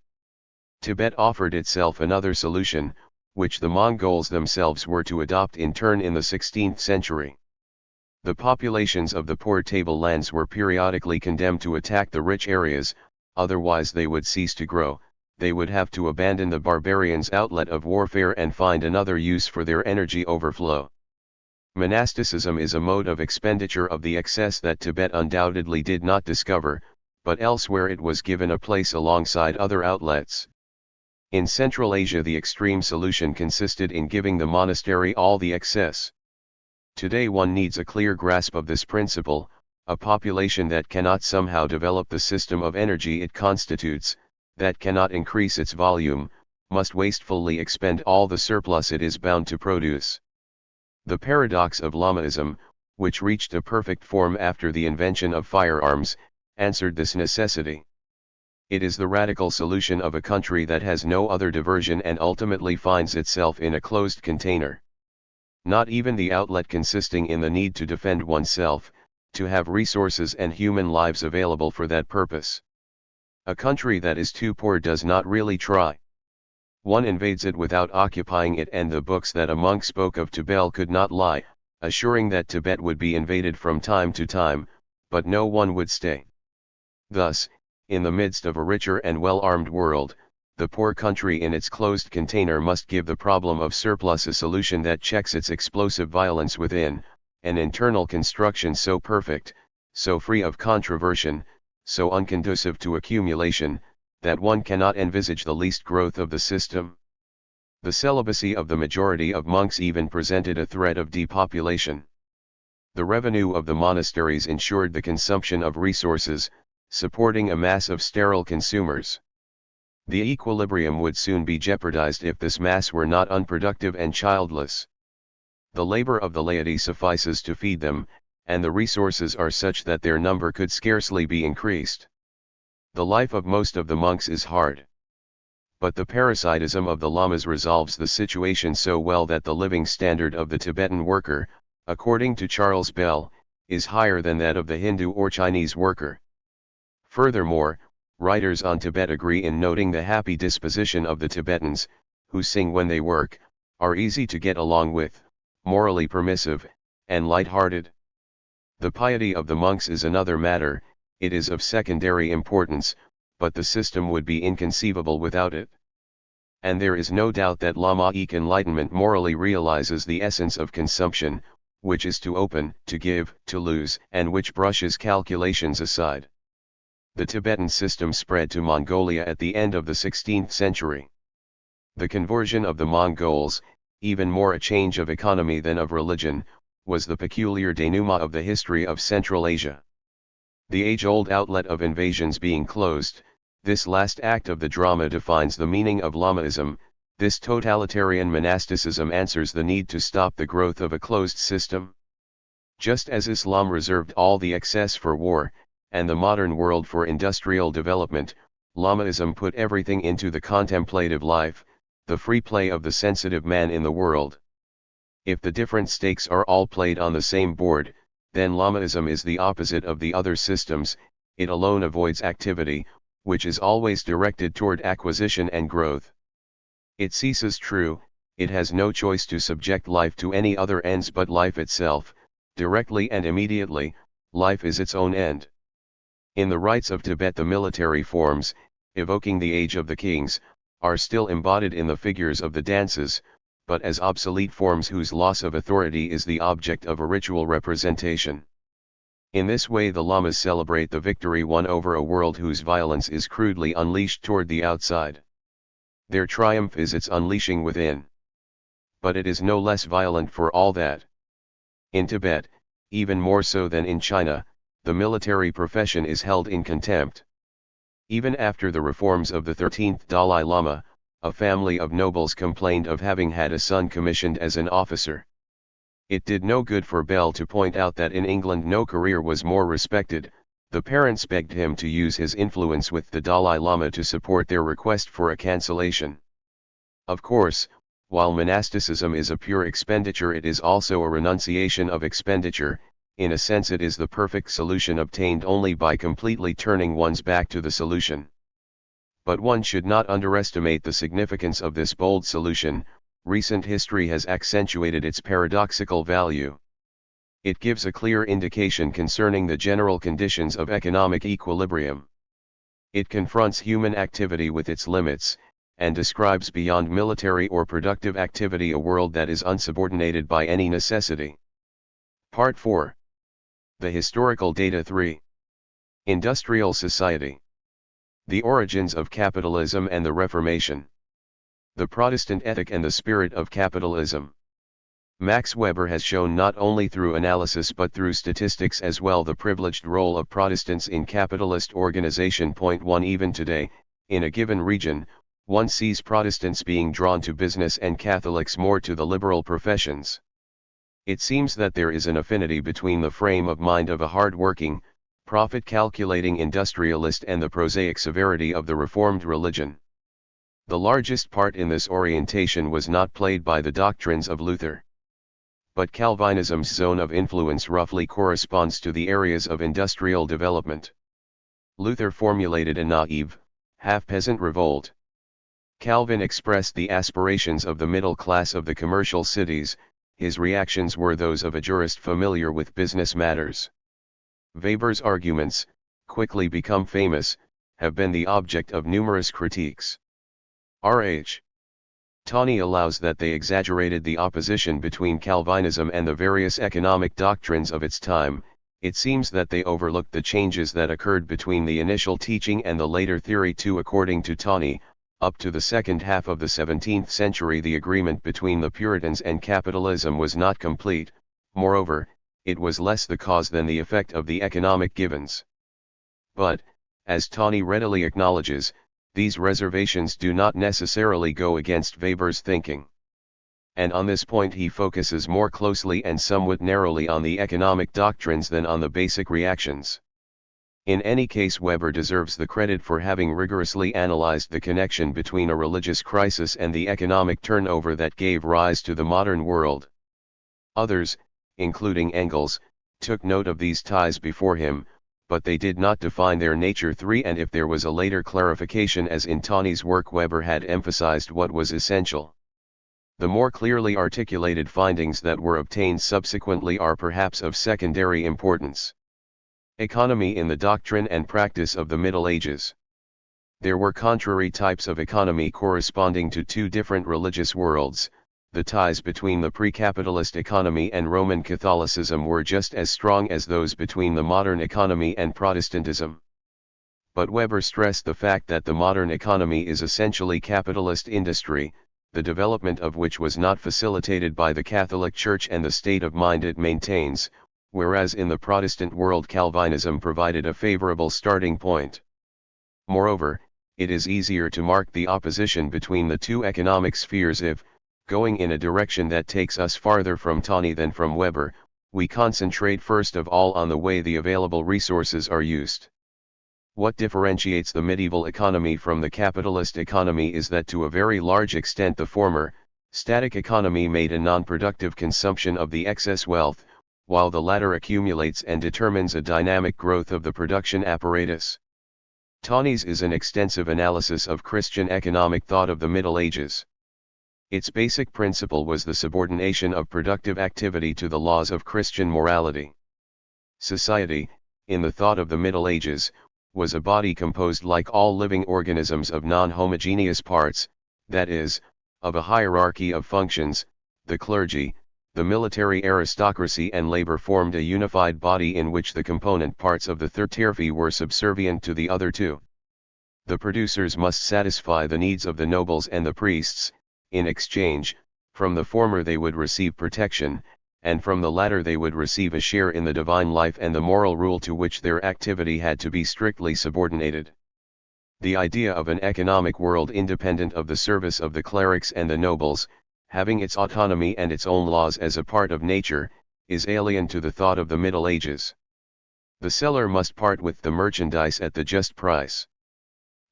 Tibet offered itself another solution, which the Mongols themselves were to adopt in turn in the 16th century. The populations of the poor tablelands were periodically condemned to attack the rich areas, otherwise they would cease to grow, they would have to abandon the barbarians' outlet of warfare and find another use for their energy overflow. Monasticism is a mode of expenditure of the excess that Tibet undoubtedly did not discover, but elsewhere it was given a place alongside other outlets. In Central Asia the extreme solution consisted in giving the monastery all the excess. Today one needs a clear grasp of this principle. A population that cannot somehow develop the system of energy it constitutes, that cannot increase its volume, must wastefully expend all the surplus it is bound to produce. The paradox of Lamaism, which reached a perfect form after the invention of firearms, answered this necessity. It is the radical solution of a country that has no other diversion and ultimately finds itself in a closed container. Not even the outlet consisting in the need to defend oneself, to have resources and human lives available for that purpose. A country that is too poor does not really try. One invades it without occupying it, and the books that a monk spoke of Tibet could not lie, assuring that Tibet would be invaded from time to time, but no one would stay. Thus, in the midst of a richer and well-armed world, the poor country in its closed container must give the problem of surplus a solution that checks its explosive violence within, an internal construction so perfect, so free of controversion, so unconducive to accumulation, that one cannot envisage the least growth of the system. The celibacy of the majority of monks even presented a threat of depopulation. The revenue of the monasteries ensured the consumption of resources, supporting a mass of sterile consumers. The equilibrium would soon be jeopardized if this mass were not unproductive and childless. The labor of the laity suffices to feed them, and the resources are such that their number could scarcely be increased. The life of most of the monks is hard. But the parasitism of the lamas resolves the situation so well that the living standard of the Tibetan worker, according to Charles Bell, is higher than that of the Hindu or Chinese worker. Furthermore, writers on Tibet agree in noting the happy disposition of the Tibetans, who sing when they work, are easy to get along with, morally permissive, and light-hearted. The piety of the monks is another matter, it is of secondary importance, but the system would be inconceivable without it. And there is no doubt that Lamaik enlightenment morally realizes the essence of consumption, which is to open, to give, to lose, and which brushes calculations aside. The Tibetan system spread to Mongolia at the end of the 16th century. The conversion of the Mongols, even more a change of economy than of religion, was the peculiar denouement of the history of Central Asia. The age-old outlet of invasions being closed, this last act of the drama defines the meaning of Lamaism. This totalitarian monasticism answers the need to stop the growth of a closed system. Just as Islam reserved all the excess for war, and the modern world for industrial development, Lamaism put everything into the contemplative life, the free play of the sensitive man in the world. If the different stakes are all played on the same board, then Lamaism is the opposite of the other systems. It alone avoids activity, which is always directed toward acquisition and growth. It ceases true, it has no choice to subject life to any other ends but life itself, directly and immediately, life is its own end. In the rites of Tibet the military forms, evoking the age of the kings, are still embodied in the figures of the dances, but as obsolete forms whose loss of authority is the object of a ritual representation. In this way the lamas celebrate the victory won over a world whose violence is crudely unleashed toward the outside. Their triumph is its unleashing within. But it is no less violent for all that. In Tibet, even more so than in China, the military profession is held in contempt. Even after the reforms of the 13th Dalai Lama, a family of nobles complained of having had a son commissioned as an officer. It did no good for Bell to point out that in England no career was more respected. The parents begged him to use his influence with the Dalai Lama to support their request for a cancellation. Of course, while monasticism is a pure expenditure, it is also a renunciation of expenditure. In a sense it is the perfect solution obtained only by completely turning one's back to the solution. But one should not underestimate the significance of this bold solution. Recent history has accentuated its paradoxical value. It gives a clear indication concerning the general conditions of economic equilibrium. It confronts human activity with its limits, and describes beyond military or productive activity a world that is unsubordinated by any necessity. Part 4. The Historical Data 3. Industrial Society. The Origins of Capitalism and the Reformation. The Protestant Ethic and the Spirit of Capitalism. Max Weber has shown not only through analysis but through statistics as well the privileged role of Protestants in capitalist organization. Point 1. Even today, in a given region, one sees Protestants being drawn to business and Catholics more to the liberal professions. It seems that there is an affinity between the frame of mind of a hard-working, profit-calculating industrialist and the prosaic severity of the Reformed religion. The largest part in this orientation was not played by the doctrines of Luther. But Calvinism's zone of influence roughly corresponds to the areas of industrial development. Luther formulated a naive, half-peasant revolt. Calvin expressed the aspirations of the middle class of the commercial cities. His reactions were those of a jurist familiar with business matters. Weber's arguments, quickly become famous, have been the object of numerous critiques. R.H. Tawney allows that they exaggerated the opposition between Calvinism and the various economic doctrines of its time. It seems that they overlooked the changes that occurred between the initial teaching and the later theory too. According to Tawney, up to the second half of the 17th century the agreement between the Puritans and capitalism was not complete. Moreover, it was less the cause than the effect of the economic givens. But, as Tawney readily acknowledges, these reservations do not necessarily go against Weber's thinking. And on this point he focuses more closely and somewhat narrowly on the economic doctrines than on the basic reactions. In any case, Weber deserves the credit for having rigorously analyzed the connection between a religious crisis and the economic turnover that gave rise to the modern world. Others, including Engels, took note of these ties before him, but they did not define their nature. 3. And if there was a later clarification, as in Tawney's work, Weber had emphasized what was essential. The more clearly articulated findings that were obtained subsequently are perhaps of secondary importance. Economy in the doctrine and practice of the Middle Ages. There were contrary types of economy corresponding to two different religious worlds. The ties between the pre-capitalist economy and Roman Catholicism were just as strong as those between the modern economy and Protestantism. But Weber stressed the fact that the modern economy is essentially capitalist industry, the development of which was not facilitated by the Catholic Church and the state of mind it maintains, whereas in the Protestant world Calvinism provided a favorable starting point. Moreover, it is easier to mark the opposition between the two economic spheres if, going in a direction that takes us farther from Tawney than from Weber, we concentrate first of all on the way the available resources are used. What differentiates the medieval economy from the capitalist economy is that to a very large extent the former, static economy, made a non-productive consumption of the excess wealth, while the latter accumulates and determines a dynamic growth of the production apparatus. Tawney's is an extensive analysis of Christian economic thought of the Middle Ages. Its basic principle was the subordination of productive activity to the laws of Christian morality. Society, in the thought of the Middle Ages, was a body composed, like all living organisms, of non-homogeneous parts, that is, of a hierarchy of functions. The clergy, the military aristocracy and labor formed a unified body in which the component parts of the third were subservient to the other two. The producers must satisfy the needs of the nobles and the priests. In exchange, from the former they would receive protection, and from the latter they would receive a share in the divine life and the moral rule to which their activity had to be strictly subordinated. The idea of an economic world independent of the service of the clerics and the nobles, having its autonomy and its own laws as a part of nature, is alien to the thought of the Middle Ages. The seller must part with the merchandise at the just price.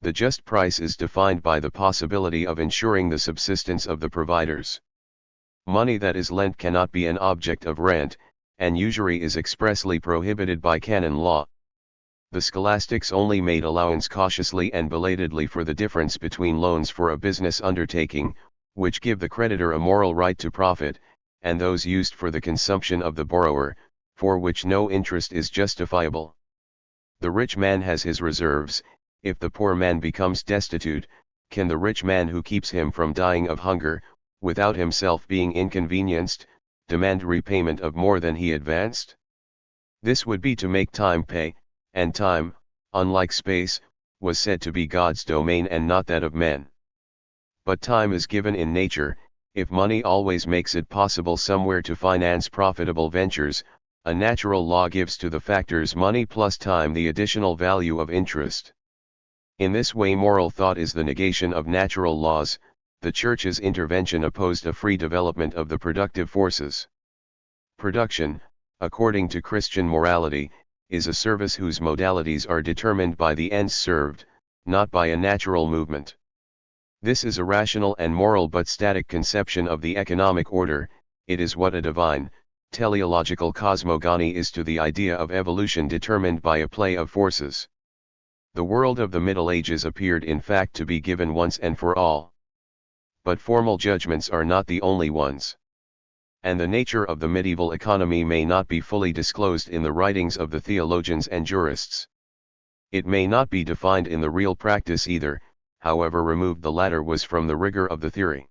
The just price is defined by the possibility of ensuring the subsistence of the providers. Money that is lent cannot be an object of rent, and usury is expressly prohibited by canon law. The scholastics only made allowance cautiously and belatedly for the difference between loans for a business undertaking, which give the creditor a moral right to profit, and those used for the consumption of the borrower, for which no interest is justifiable. The rich man has his reserves. If the poor man becomes destitute, can the rich man, who keeps him from dying of hunger, without himself being inconvenienced, demand repayment of more than he advanced? This would be to make time pay, and time, unlike space, was said to be God's domain and not that of men. But time is given in nature. If money always makes it possible somewhere to finance profitable ventures, a natural law gives to the factors money plus time the additional value of interest. In this way moral thought is the negation of natural laws. The Church's intervention opposed a free development of the productive forces. Production, according to Christian morality, is a service whose modalities are determined by the ends served, not by a natural movement. This is a rational and moral but static conception of the economic order. It is what a divine, teleological cosmogony is to the idea of evolution determined by a play of forces. The world of the Middle Ages appeared in fact to be given once and for all. But formal judgments are not the only ones. And the nature of the medieval economy may not be fully disclosed in the writings of the theologians and jurists. It may not be defined in the real practice either, however removed the latter was from the rigor of the theory.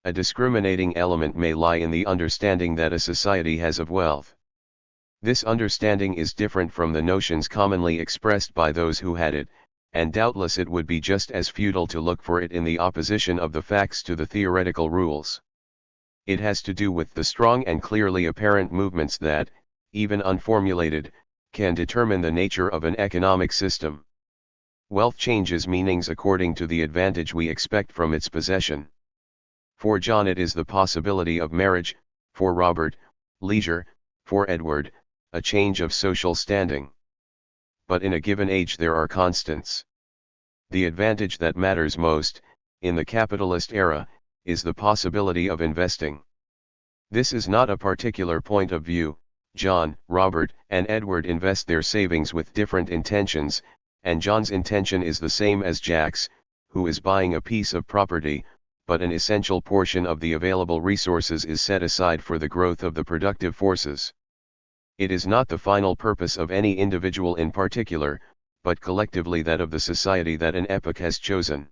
A discriminating element may lie in the understanding that a society has of wealth. This understanding is different from the notions commonly expressed by those who had it, and doubtless it would be just as futile to look for it in the opposition of the facts to the theoretical rules. It has to do with the strong and clearly apparent movements that, even unformulated, can determine the nature of an economic system. Wealth changes meanings according to the advantage we expect from its possession. For John it is the possibility of marriage, for Robert, leisure, for Edward, a change of social standing. but in a given age there are constants. The advantage that matters most, in the capitalist era, is the possibility of investing. This is not a particular point of view. John, Robert, and Edward invest their savings with different intentions, and John's intention is the same as Jack's, who is buying a piece of property, but an essential portion of the available resources is set aside for the growth of the productive forces. It is not the final purpose of any individual in particular, but collectively that of the society that an epoch has chosen.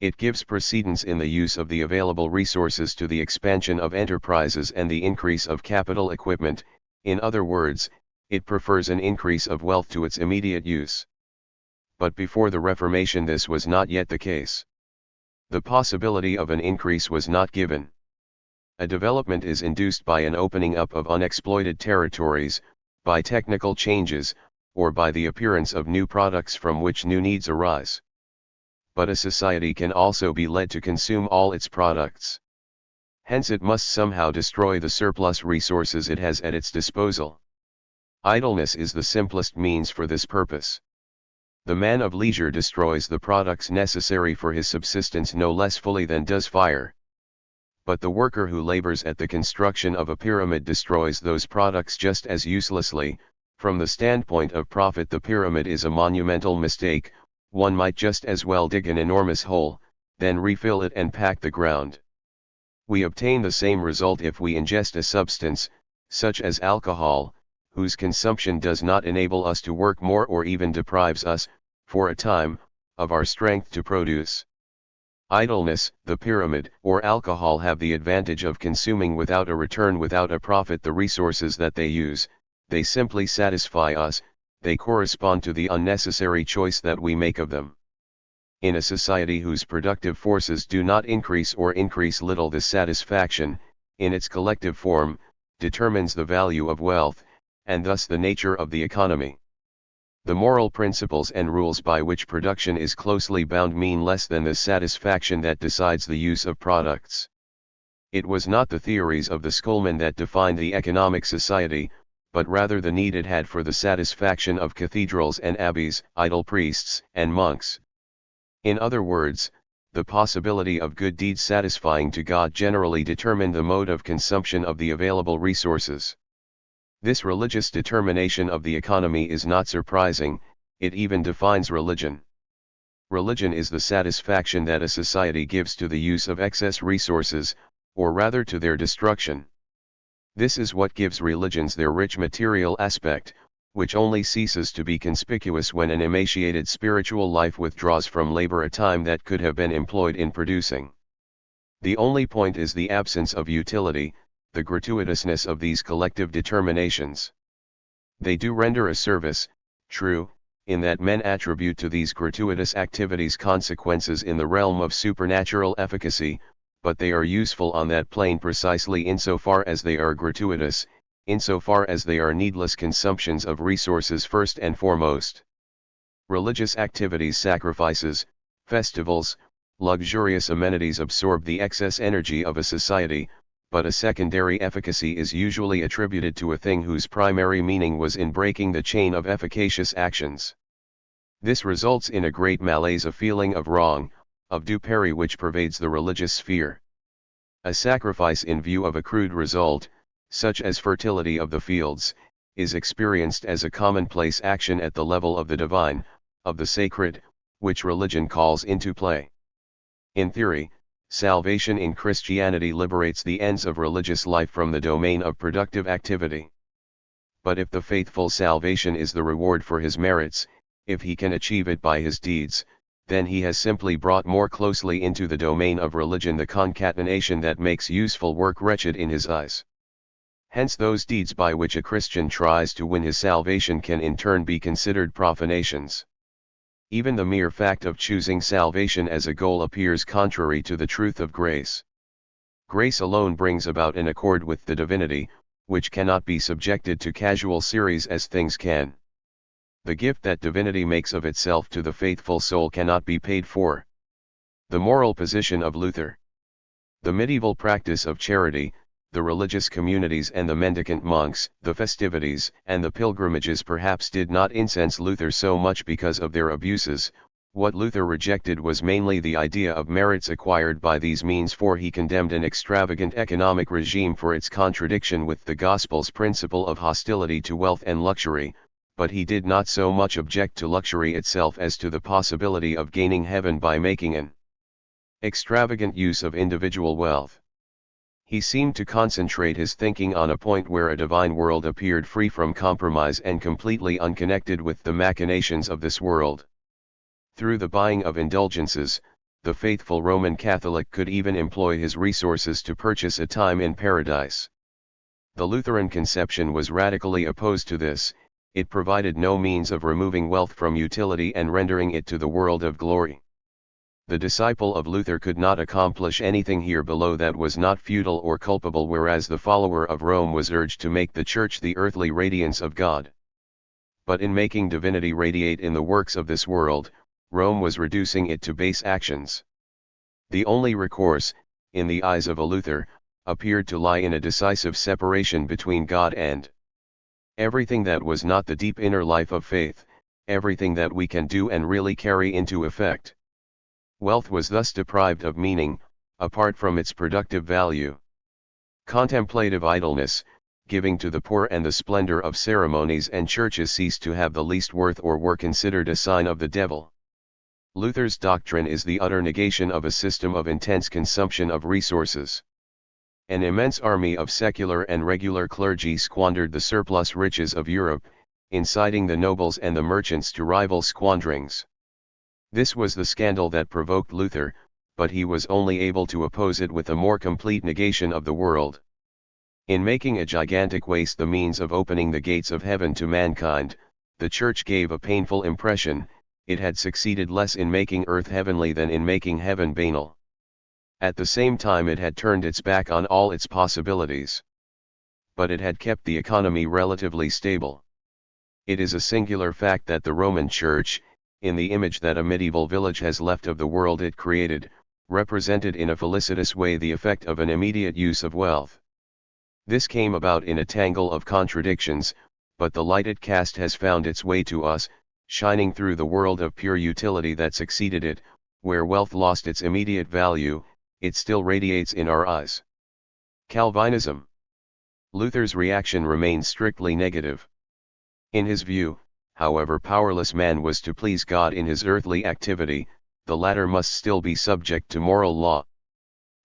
It gives precedence in the use of the available resources to the expansion of enterprises and the increase of capital equipment. In other words, it prefers an increase of wealth to its immediate use. But before the Reformation this was not yet the case. The possibility of an increase was not given. A development is induced by an opening up of unexploited territories, by technical changes, or by the appearance of new products from which new needs arise. But a society can also be led to consume all its products. Hence it must somehow destroy the surplus resources it has at its disposal. Idleness is the simplest means for this purpose. The man of leisure destroys the products necessary for his subsistence no less fully than does fire. But the worker who labors at the construction of a pyramid destroys those products just as uselessly. From the standpoint of profit, the pyramid is a monumental mistake. One might just as well dig an enormous hole, then refill it and pack the ground. We obtain the same result if we ingest a substance, such as alcohol, whose consumption does not enable us to work more or even deprives us, for a time, of our strength to produce. Idleness, the pyramid, or alcohol have the advantage of consuming without a return, without a profit, the resources that they use. They simply satisfy us, they correspond to the unnecessary choice that we make of them. In a society whose productive forces do not increase or increase little, this satisfaction, in its collective form, determines the value of wealth, and thus the nature of the economy. The moral principles and rules by which production is closely bound mean less than the satisfaction that decides the use of products. It was not the theories of the schoolmen that defined the economic society, but rather the need it had for the satisfaction of cathedrals and abbeys, idle priests and monks. In other words, the possibility of good deeds satisfying to God generally determined the mode of consumption of the available resources. This religious determination of the economy is not surprising, it even defines religion. Religion is the satisfaction that a society gives to the use of excess resources, or rather to their destruction. This is what gives religions their rich material aspect, which only ceases to be conspicuous when an emaciated spiritual life withdraws from labor a time that could have been employed in producing. The only point is the absence of utility, the gratuitousness of these collective determinations. They do render a service, true, in that men attribute to these gratuitous activities consequences in the realm of supernatural efficacy, but they are useful on that plane precisely insofar as they are gratuitous, insofar as they are needless consumptions of resources first and foremost. Religious activities, sacrifices, festivals, luxurious amenities absorb the excess energy of a society, but a secondary efficacy is usually attributed to a thing whose primary meaning was in breaking the chain of efficacious actions. This results in a great malaise, a feeling of wrong, of dupery which pervades the religious sphere. A sacrifice in view of a crude result, such as fertility of the fields, is experienced as a commonplace action at the level of the divine, of the sacred, which religion calls into play. In theory, salvation in Christianity liberates the ends of religious life from the domain of productive activity. But if the faithful's salvation is the reward for his merits, if he can achieve it by his deeds, then he has simply brought more closely into the domain of religion the concatenation that makes useful work wretched in his eyes. Hence those deeds by which a Christian tries to win his salvation can in turn be considered profanations. Even the mere fact of choosing salvation as a goal appears contrary to the truth of grace. Grace alone brings about an accord with the divinity, which cannot be subjected to casual series as things can. The gift that divinity makes of itself to the faithful soul cannot be paid for. The moral position of Luther. The medieval practice of charity, the religious communities and the mendicant monks, the festivities and the pilgrimages perhaps did not incense Luther so much because of their abuses. What Luther rejected was mainly the idea of merits acquired by these means, for he condemned an extravagant economic regime for its contradiction with the Gospel's principle of hostility to wealth and luxury, but he did not so much object to luxury itself as to the possibility of gaining heaven by making an extravagant use of individual wealth. He seemed to concentrate his thinking on a point where a divine world appeared free from compromise and completely unconnected with the machinations of this world. Through the buying of indulgences, the faithful Roman Catholic could even employ his resources to purchase a time in paradise. The Lutheran conception was radically opposed to this. It provided no means of removing wealth from utility and rendering it to the world of glory. The disciple of Luther could not accomplish anything here below that was not futile or culpable, whereas the follower of Rome was urged to make the Church the earthly radiance of God. But in making divinity radiate in the works of this world, Rome was reducing it to base actions. The only recourse, in the eyes of a Luther, appeared to lie in a decisive separation between God and everything that was not the deep inner life of faith, everything that we can do and really carry into effect. Wealth was thus deprived of meaning, apart from its productive value. Contemplative idleness, giving to the poor, and the splendor of ceremonies and churches ceased to have the least worth or were considered a sign of the devil. Luther's doctrine is the utter negation of a system of intense consumption of resources. An immense army of secular and regular clergy squandered the surplus riches of Europe, inciting the nobles and the merchants to rival squanderings. This was the scandal that provoked Luther, but he was only able to oppose it with a more complete negation of the world. In making a gigantic waste the means of opening the gates of heaven to mankind, the Church gave a painful impression. It had succeeded less in making earth heavenly than in making heaven banal. At the same time it had turned its back on all its possibilities. But it had kept the economy relatively stable. It is a singular fact that the Roman Church, in the image that a medieval village has left of the world it created, represented in a felicitous way the effect of an immediate use of wealth. This came about in a tangle of contradictions, but the light it cast has found its way to us, shining through the world of pure utility that succeeded it. Where wealth lost its immediate value, it still radiates in our eyes. Calvinism. Luther's reaction remained strictly negative. In his view, however powerless man was to please God in his earthly activity, the latter must still be subject to moral law.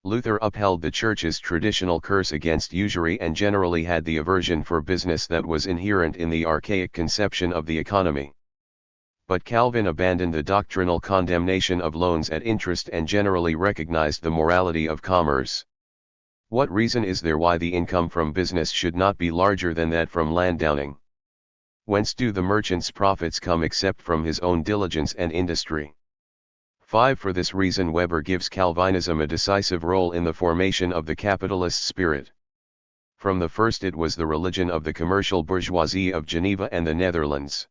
Luther upheld the Church's traditional curse against usury and generally had the aversion for business that was inherent in the archaic conception of the economy. But Calvin abandoned the doctrinal condemnation of loans at interest and generally recognized the morality of commerce. What reason is there why the income from business should not be larger than that from landowning? Whence do the merchant's profits come except from his own diligence and industry? 5. For this reason Weber gives Calvinism a decisive role in the formation of the capitalist spirit. From the first it was the religion of the commercial bourgeoisie of Geneva and the Netherlands.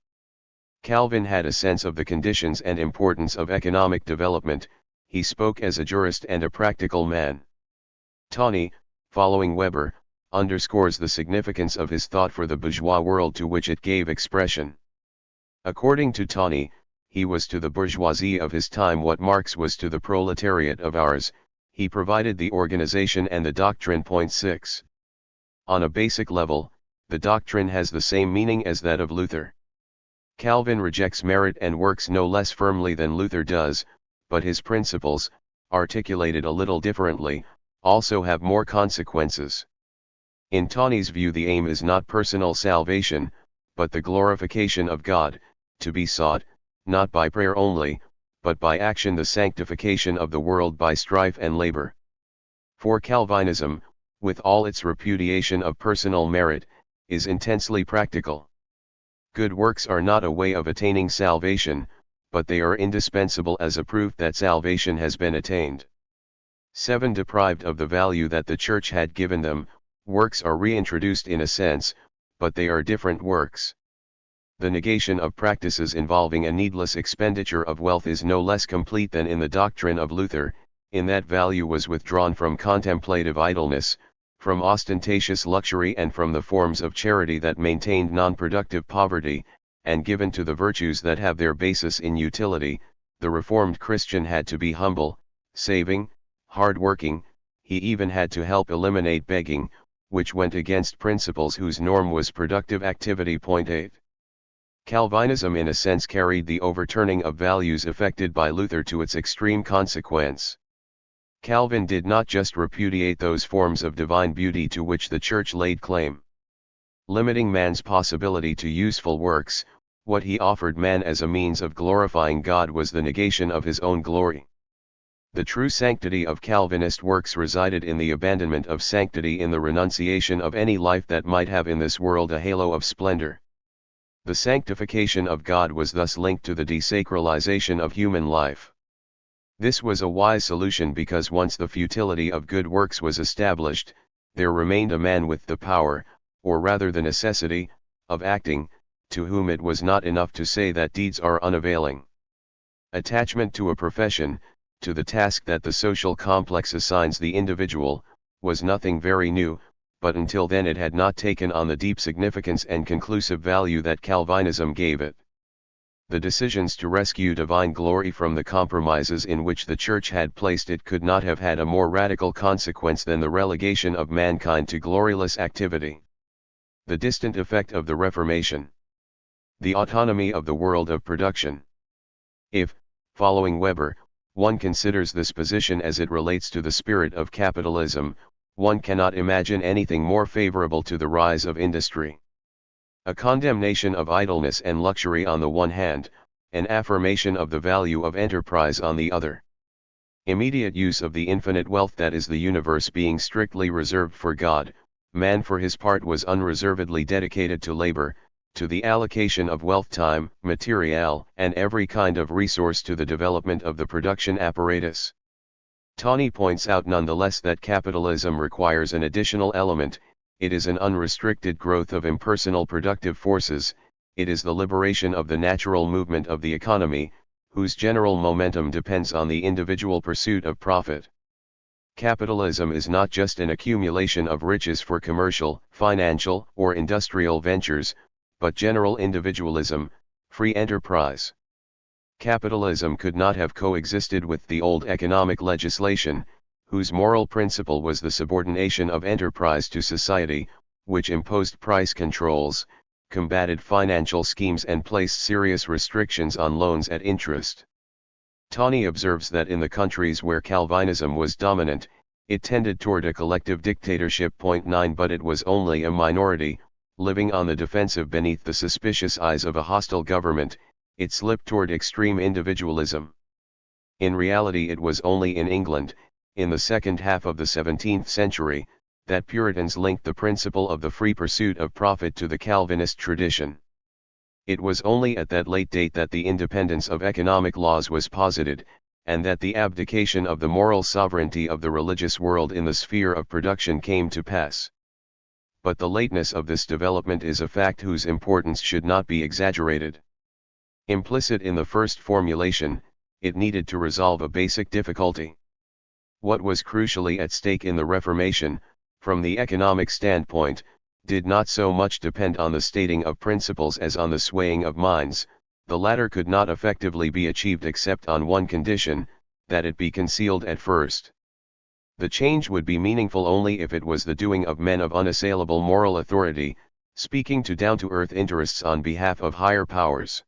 Calvin had a sense of the conditions and importance of economic development. He spoke as a jurist and a practical man. Tawney, following Weber, underscores the significance of his thought for the bourgeois world to which it gave expression. According to Tawney, he was to the bourgeoisie of his time what Marx was to the proletariat of ours. He provided the organization and the doctrine. Point 6. On a basic level, the doctrine has the same meaning as that of Luther. Calvin rejects merit and works no less firmly than Luther does, but his principles, articulated a little differently, also have more consequences. In Tawney's view the aim is not personal salvation, but the glorification of God, to be sought, not by prayer only, but by action, the sanctification of the world by strife and labor. For Calvinism, with all its repudiation of personal merit, is intensely practical. Good works are not a way of attaining salvation, but they are indispensable as a proof that salvation has been attained. 7. Deprived of the value that the Church had given them, works are reintroduced in a sense, but they are different works. The negation of practices involving a needless expenditure of wealth is no less complete than in the doctrine of Luther, in that value was withdrawn from contemplative idleness, From ostentatious luxury and from the forms of charity that maintained non-productive poverty, and given to the virtues that have their basis in utility, the Reformed Christian had to be humble, saving, hard-working. He even had to help eliminate begging, which went against principles whose norm was productive activity. 8. Calvinism in a sense carried the overturning of values effected by Luther to its extreme consequence. Calvin did not just repudiate those forms of divine beauty to which the Church laid claim. Limiting man's possibility to useful works, what he offered man as a means of glorifying God was the negation of his own glory. The true sanctity of Calvinist works resided in the abandonment of sanctity, in the renunciation of any life that might have in this world a halo of splendor. The sanctification of God was thus linked to the desacralization of human life. This was a wise solution because once the futility of good works was established, there remained a man with the power, or rather the necessity, of acting, to whom it was not enough to say that deeds are unavailing. Attachment to a profession, to the task that the social complex assigns the individual, was nothing very new, but until then it had not taken on the deep significance and conclusive value that Calvinism gave it. The decisions to rescue divine glory from the compromises in which the Church had placed it could not have had a more radical consequence than the relegation of mankind to gloryless activity. The distant effect of the Reformation. The autonomy of the world of production. If, following Weber, one considers this position as it relates to the spirit of capitalism, one cannot imagine anything more favorable to the rise of industry. A condemnation of idleness and luxury on the one hand, an affirmation of the value of enterprise on the other. Immediate use of the infinite wealth that is the universe being strictly reserved for God, man for his part was unreservedly dedicated to labor, to the allocation of wealth, time, material, and every kind of resource to the development of the production apparatus. Tawney points out nonetheless that capitalism requires an additional element. It is an unrestricted growth of impersonal productive forces, it is the liberation of the natural movement of the economy, whose general momentum depends on the individual pursuit of profit. Capitalism is not just an accumulation of riches for commercial, financial, or industrial ventures, but general individualism, free enterprise. Capitalism could not have coexisted with the old economic legislation, whose moral principle was the subordination of enterprise to society, which imposed price controls, combated financial schemes and placed serious restrictions on loans at interest. Tawney observes that in the countries where Calvinism was dominant, it tended toward a collective dictatorship. 9 But it was only a minority, living on the defensive beneath the suspicious eyes of a hostile government, it slipped toward extreme individualism. In reality it was only in England, in the second half of the 17th century, that Puritans linked the principle of the free pursuit of profit to the Calvinist tradition. It was only at that late date that the independence of economic laws was posited, and that the abdication of the moral sovereignty of the religious world in the sphere of production came to pass. But the lateness of this development is a fact whose importance should not be exaggerated. Implicit in the first formulation, it needed to resolve a basic difficulty. What was crucially at stake in the Reformation, from the economic standpoint, did not so much depend on the stating of principles as on the swaying of minds. The latter could not effectively be achieved except on one condition, that it be concealed at first. The change would be meaningful only if it was the doing of men of unassailable moral authority, speaking to down-to-earth interests on behalf of higher powers.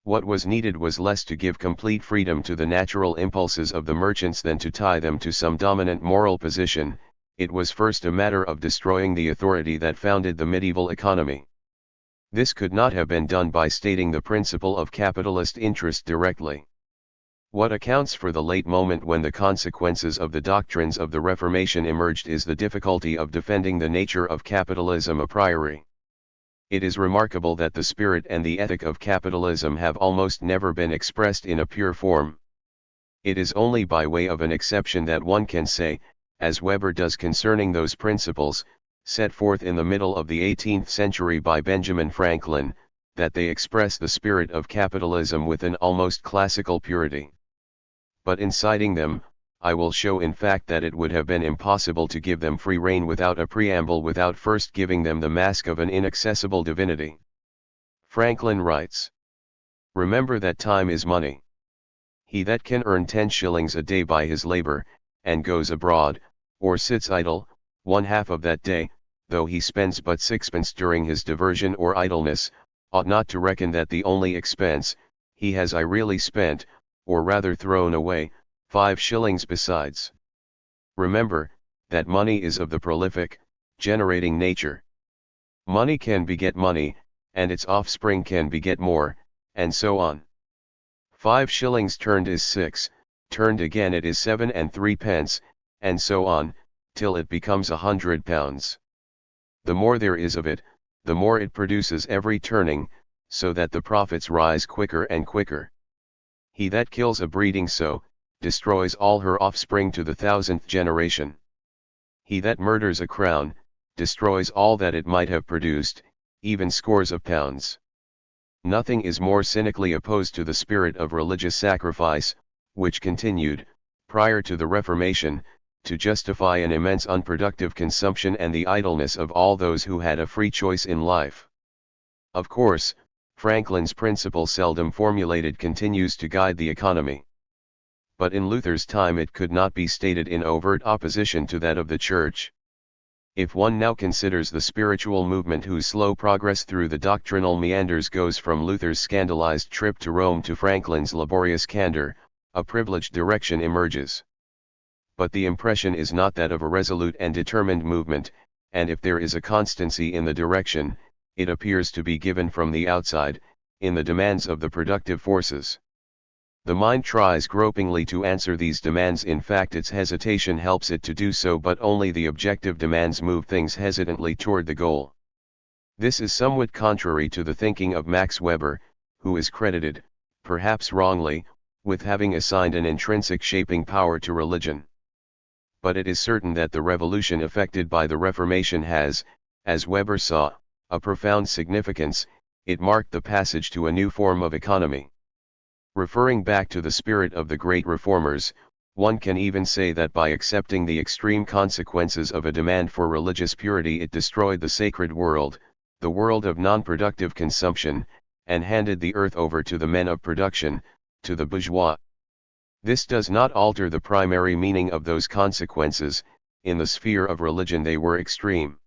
What was needed was less to give complete freedom to the natural impulses of the merchants than to tie them to some dominant moral position. It was first a matter of destroying the authority that founded the medieval economy. This could not have been done by stating the principle of capitalist interest directly. What accounts for the late moment when the consequences of the doctrines of the Reformation emerged is the difficulty of defending the nature of capitalism a priori. It is remarkable that the spirit and the ethic of capitalism have almost never been expressed in a pure form. It is only by way of an exception that one can say, as Weber does concerning those principles, set forth in the middle of the 18th century by Benjamin Franklin, that they express the spirit of capitalism with an almost classical purity. But in citing them, I will show in fact that it would have been impossible to give them free rein without a preamble, without first giving them the mask of an inaccessible divinity. Franklin writes, "Remember that time is money. He that can earn 10 shillings a day by his labor, and goes abroad, or sits idle, 1/2 of that day, though he spends but 6pence during his diversion or idleness, ought not to reckon that the only expense he has really spent, or rather thrown away, 5 shillings besides. Remember, that money is of the prolific, generating nature. Money can beget money, and its offspring can beget more, and so on. 5 shillings turned is 6, turned again it is 7 and 3 pence, and so on, till it becomes 100 pounds. The more there is of it, the more it produces every turning, so that the profits rise quicker and quicker. He that kills a breeding sow, destroys all her offspring to the 1000th generation. He that murders a crown, destroys all that it might have produced, even scores of pounds. Nothing is more cynically opposed to the spirit of religious sacrifice, which continued, prior to the Reformation, to justify an immense unproductive consumption and the idleness of all those who had a free choice in life. Of course, Franklin's principle, seldom formulated, continues to guide the economy. But in Luther's time it could not be stated in overt opposition to that of the Church. If one now considers the spiritual movement whose slow progress through the doctrinal meanders goes from Luther's scandalized trip to Rome to Franklin's laborious candor, a privileged direction emerges. But the impression is not that of a resolute and determined movement, and if there is a constancy in the direction, it appears to be given from the outside, in the demands of the productive forces. The mind tries gropingly to answer these demands. In fact, its hesitation helps it to do so, but only the objective demands move things hesitantly toward the goal. This is somewhat contrary to the thinking of Max Weber, who is credited, perhaps wrongly, with having assigned an intrinsic shaping power to religion. But it is certain that the revolution effected by the Reformation has, as Weber saw, a profound significance. It marked the passage to a new form of economy. Referring back to the spirit of the great reformers, one can even say that by accepting the extreme consequences of a demand for religious purity, it destroyed the sacred world, the world of non-productive consumption, and handed the earth over to the men of production, to the bourgeois. This does not alter the primary meaning of those consequences. In the sphere of religion they were extreme.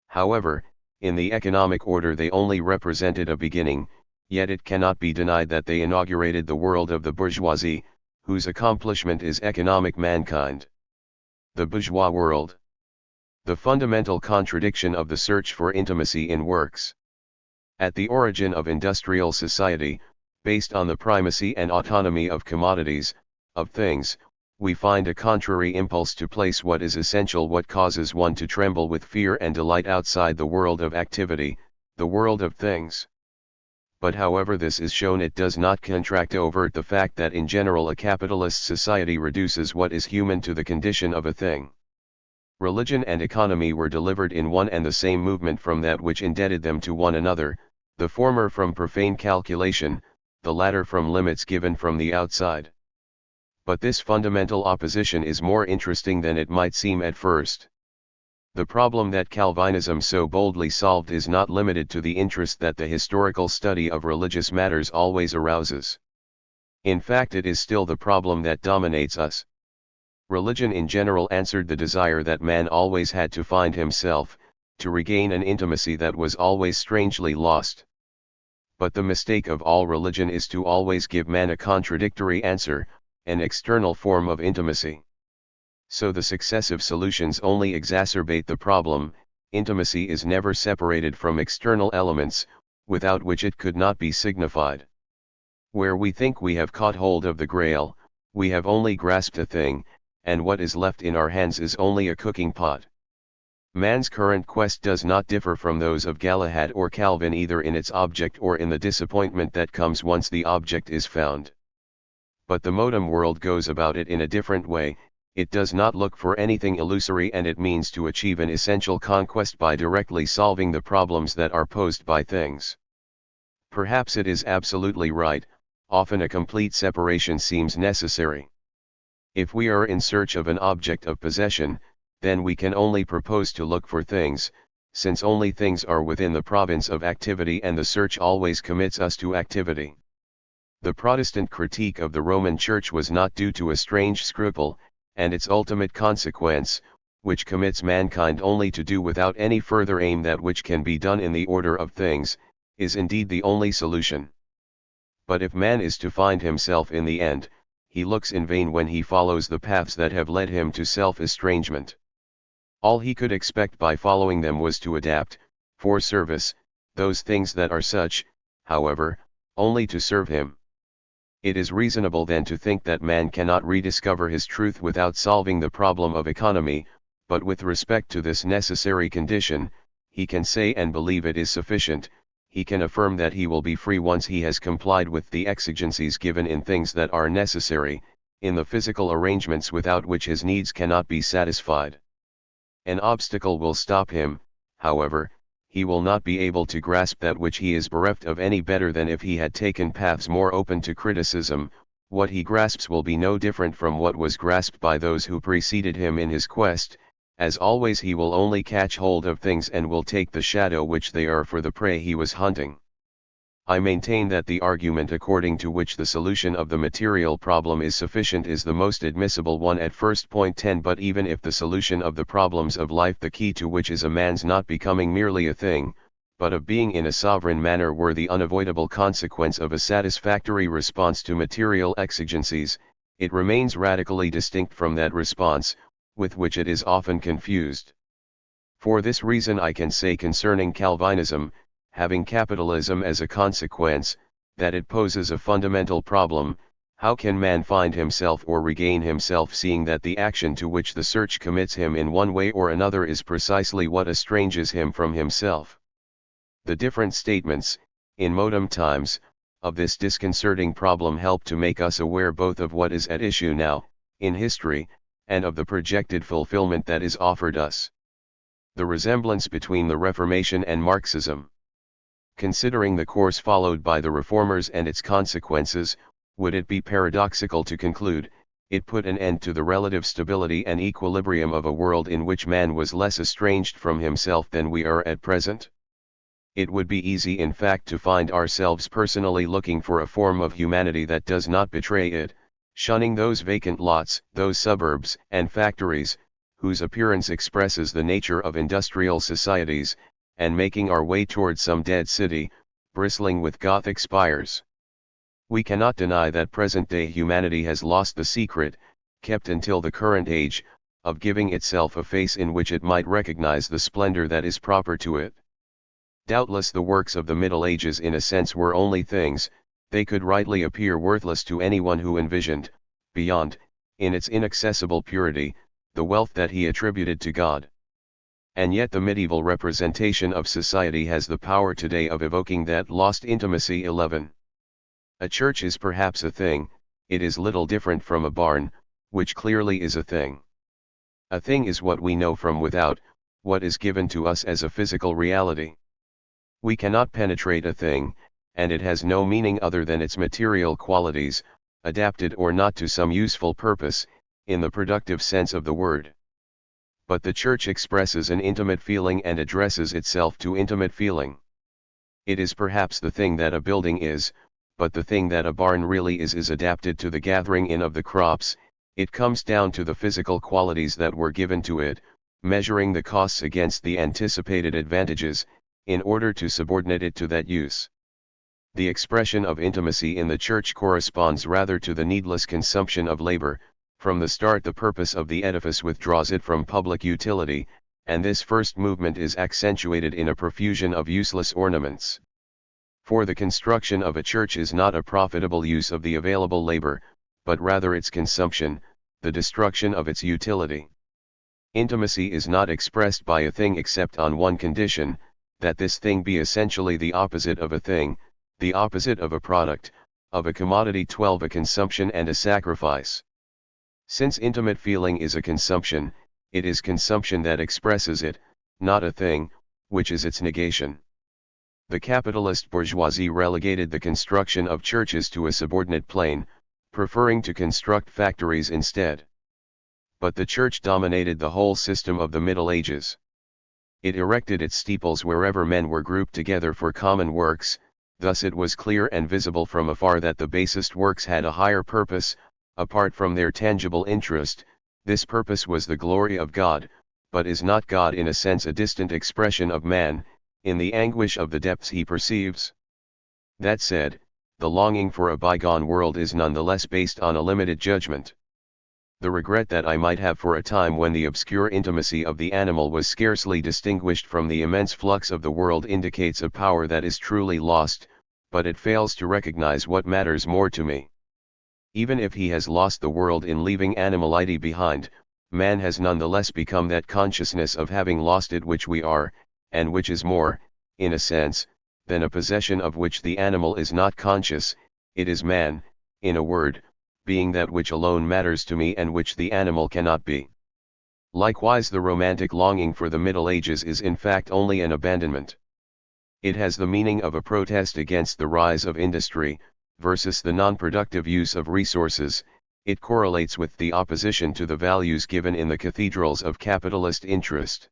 However, in the economic order they only represented a beginning, yet it cannot be denied that they inaugurated the world of the bourgeoisie, whose accomplishment is economic mankind. The bourgeois world. The fundamental contradiction of the search for intimacy in works. At the origin of industrial society, based on the primacy and autonomy of commodities, of things, we find a contrary impulse to place what is essential, what causes one to tremble with fear and delight, outside the world of activity, the world of things. But however this is shown, it does not contract overt the fact that in general a capitalist society reduces what is human to the condition of a thing. Religion and economy were delivered in one and the same movement from that which indebted them to one another, the former from profane calculation, the latter from limits given from the outside. But this fundamental opposition is more interesting than it might seem at first. The problem that Calvinism so boldly solved is not limited to the interest that the historical study of religious matters always arouses. In fact, it is still the problem that dominates us. Religion in general answered the desire that man always had to find himself, to regain an intimacy that was always strangely lost. But the mistake of all religion is to always give man a contradictory answer, an external form of intimacy. So the successive solutions only exacerbate the problem. Intimacy is never separated from external elements, without which it could not be signified. Where we think we have caught hold of the Grail, we have only grasped a thing, and what is left in our hands is only a cooking pot. Man's current quest does not differ from those of Galahad or Calvin either in its object or in the disappointment that comes once the object is found. But the modern world goes about it in a different way. It does not look for anything illusory, and it means to achieve an essential conquest by directly solving the problems that are posed by things. Perhaps it is absolutely right, often a complete separation seems necessary. If we are in search of an object of possession, then we can only propose to look for things, since only things are within the province of activity, and the search always commits us to activity. The Protestant critique of the Roman Church was not due to a strange scruple, and its ultimate consequence, which commits mankind only to do without any further aim that which can be done in the order of things, is indeed the only solution. But if man is to find himself in the end, he looks in vain when he follows the paths that have led him to self-estrangement. All he could expect by following them was to adapt, for service, those things that are such, however, only to serve him. It is reasonable then to think that man cannot rediscover his truth without solving the problem of economy, but with respect to this necessary condition, he can say and believe it is sufficient. He can affirm that he will be free once he has complied with the exigencies given in things that are necessary, in the physical arrangements without which his needs cannot be satisfied. An obstacle will stop him, however. He will not be able to grasp that which he is bereft of any better than if he had taken paths more open to criticism. What he grasps will be no different from what was grasped by those who preceded him in his quest. As always, he will only catch hold of things and will take the shadow which they are for the prey he was hunting. I maintain that the argument according to which the solution of the material problem is sufficient is the most admissible one at first. Point 10. But even if the solution of the problems of life, the key to which is a man's not becoming merely a thing, but of being in a sovereign manner, were the unavoidable consequence of a satisfactory response to material exigencies, it remains radically distinct from that response, with which it is often confused. For this reason I can say concerning Calvinism, having capitalism as a consequence, that it poses a fundamental problem: how can man find himself or regain himself, seeing that the action to which the search commits him in one way or another is precisely what estranges him from himself? The different statements, in modern times, of this disconcerting problem help to make us aware both of what is at issue now, in history, and of the projected fulfillment that is offered us. The resemblance between the Reformation and Marxism. Considering the course followed by the Reformers and its consequences, would it be paradoxical to conclude, it put an end to the relative stability and equilibrium of a world in which man was less estranged from himself than we are at present? It would be easy in fact to find ourselves personally looking for a form of humanity that does not betray it, shunning those vacant lots, those suburbs and factories, whose appearance expresses the nature of industrial societies, and making our way towards some dead city, bristling with Gothic spires. We cannot deny that present-day humanity has lost the secret, kept until the current age, of giving itself a face in which it might recognize the splendor that is proper to it. Doubtless the works of the Middle Ages in a sense were only things; they could rightly appear worthless to anyone who envisioned, beyond, in its inaccessible purity, the wealth that he attributed to God. And yet the medieval representation of society has the power today of evoking that lost intimacy. 11. A church is perhaps a thing; it is little different from a barn, which clearly is a thing. A thing is what we know from without, what is given to us as a physical reality. We cannot penetrate a thing, and it has no meaning other than its material qualities, adapted or not to some useful purpose, in the productive sense of the word. But the church expresses an intimate feeling and addresses itself to intimate feeling. It is perhaps the thing that a building is, but the thing that a barn really is adapted to the gathering in of the crops. It comes down to the physical qualities that were given to it, measuring the costs against the anticipated advantages, in order to subordinate it to that use. The expression of intimacy in the church corresponds rather to the needless consumption of labor. From the start the purpose of the edifice withdraws it from public utility, and this first movement is accentuated in a profusion of useless ornaments. For the construction of a church is not a profitable use of the available labor, but rather its consumption, the destruction of its utility. Intimacy is not expressed by a thing except on one condition, that this thing be essentially the opposite of a thing, the opposite of a product, of a commodity. 12. A consumption and a sacrifice. Since intimate feeling is a consumption, it is consumption that expresses it, not a thing, which is its negation. The capitalist bourgeoisie relegated the construction of churches to a subordinate plane, preferring to construct factories instead. But the Church dominated the whole system of the Middle Ages. It erected its steeples wherever men were grouped together for common works, thus it was clear and visible from afar that the basest works had a higher purpose, apart from their tangible interest. This purpose was the glory of God, but is not God in a sense a distant expression of man, in the anguish of the depths he perceives? That said, the longing for a bygone world is nonetheless based on a limited judgment. The regret that I might have for a time when the obscure intimacy of the animal was scarcely distinguished from the immense flux of the world indicates a power that is truly lost, but it fails to recognize what matters more to me. Even if he has lost the world in leaving animality behind, man has nonetheless become that consciousness of having lost it which we are, and which is more, in a sense, than a possession of which the animal is not conscious. It is man, in a word, being that which alone matters to me and which the animal cannot be. Likewise the romantic longing for the Middle Ages is in fact only an abandonment. It has the meaning of a protest against the rise of industry, versus the non-productive use of resources. It correlates with the opposition to the values given in the cathedrals of capitalist interest.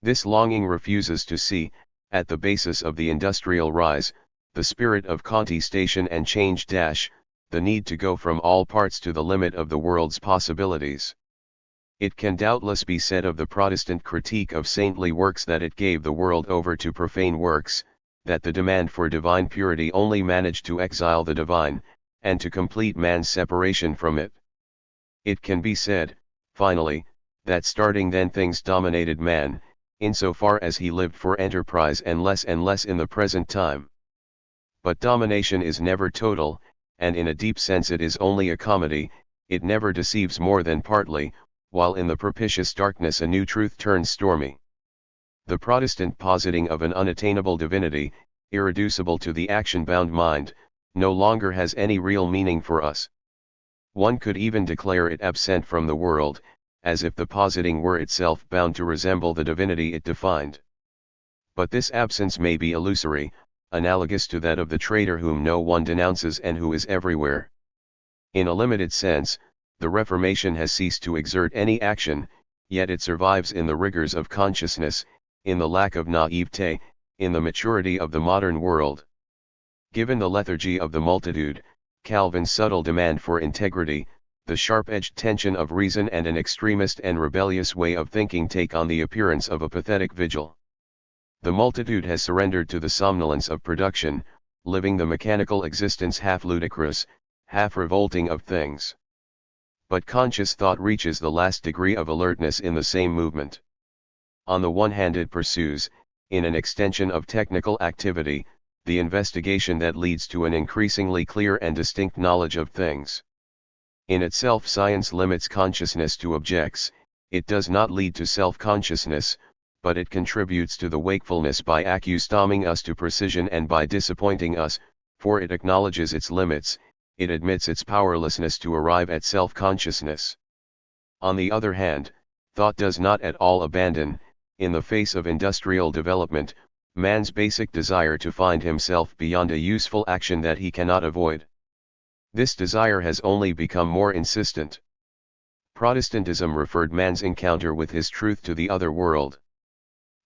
This longing refuses to see, at the basis of the industrial rise, the spirit of contestation and change. The need to go from all parts to the limit of the world's possibilities. It can doubtless be said of the Protestant critique of saintly works that it gave the world over to profane works, that the demand for divine purity only managed to exile the divine, and to complete man's separation from it. It can be said, finally, that starting then things dominated man, insofar as he lived for enterprise and less in the present time. But domination is never total, and in a deep sense it is only a comedy. It never deceives more than partly, while in the propitious darkness a new truth turns stormy. The Protestant positing of an unattainable divinity, irreducible to the action-bound mind, no longer has any real meaning for us. One could even declare it absent from the world, as if the positing were itself bound to resemble the divinity it defined. But this absence may be illusory, analogous to that of the traitor whom no one denounces and who is everywhere. In a limited sense, the Reformation has ceased to exert any action, yet it survives in the rigors of consciousness, in the lack of naivete, in the maturity of the modern world. Given the lethargy of the multitude, Calvin's subtle demand for integrity, the sharp-edged tension of reason and an extremist and rebellious way of thinking take on the appearance of a pathetic vigil. The multitude has surrendered to the somnolence of production, living the mechanical existence half ludicrous, half revolting of things. But conscious thought reaches the last degree of alertness in the same movement. On the one hand it pursues, in an extension of technical activity, the investigation that leads to an increasingly clear and distinct knowledge of things. In itself science limits consciousness to objects. It does not lead to self-consciousness, but it contributes to the wakefulness by accustoming us to precision and by disappointing us, for it acknowledges its limits, it admits its powerlessness to arrive at self-consciousness. On the other hand, thought does not at all abandon, in the face of industrial development, man's basic desire to find himself beyond a useful action that he cannot avoid. This desire has only become more insistent. Protestantism referred man's encounter with his truth to the other world.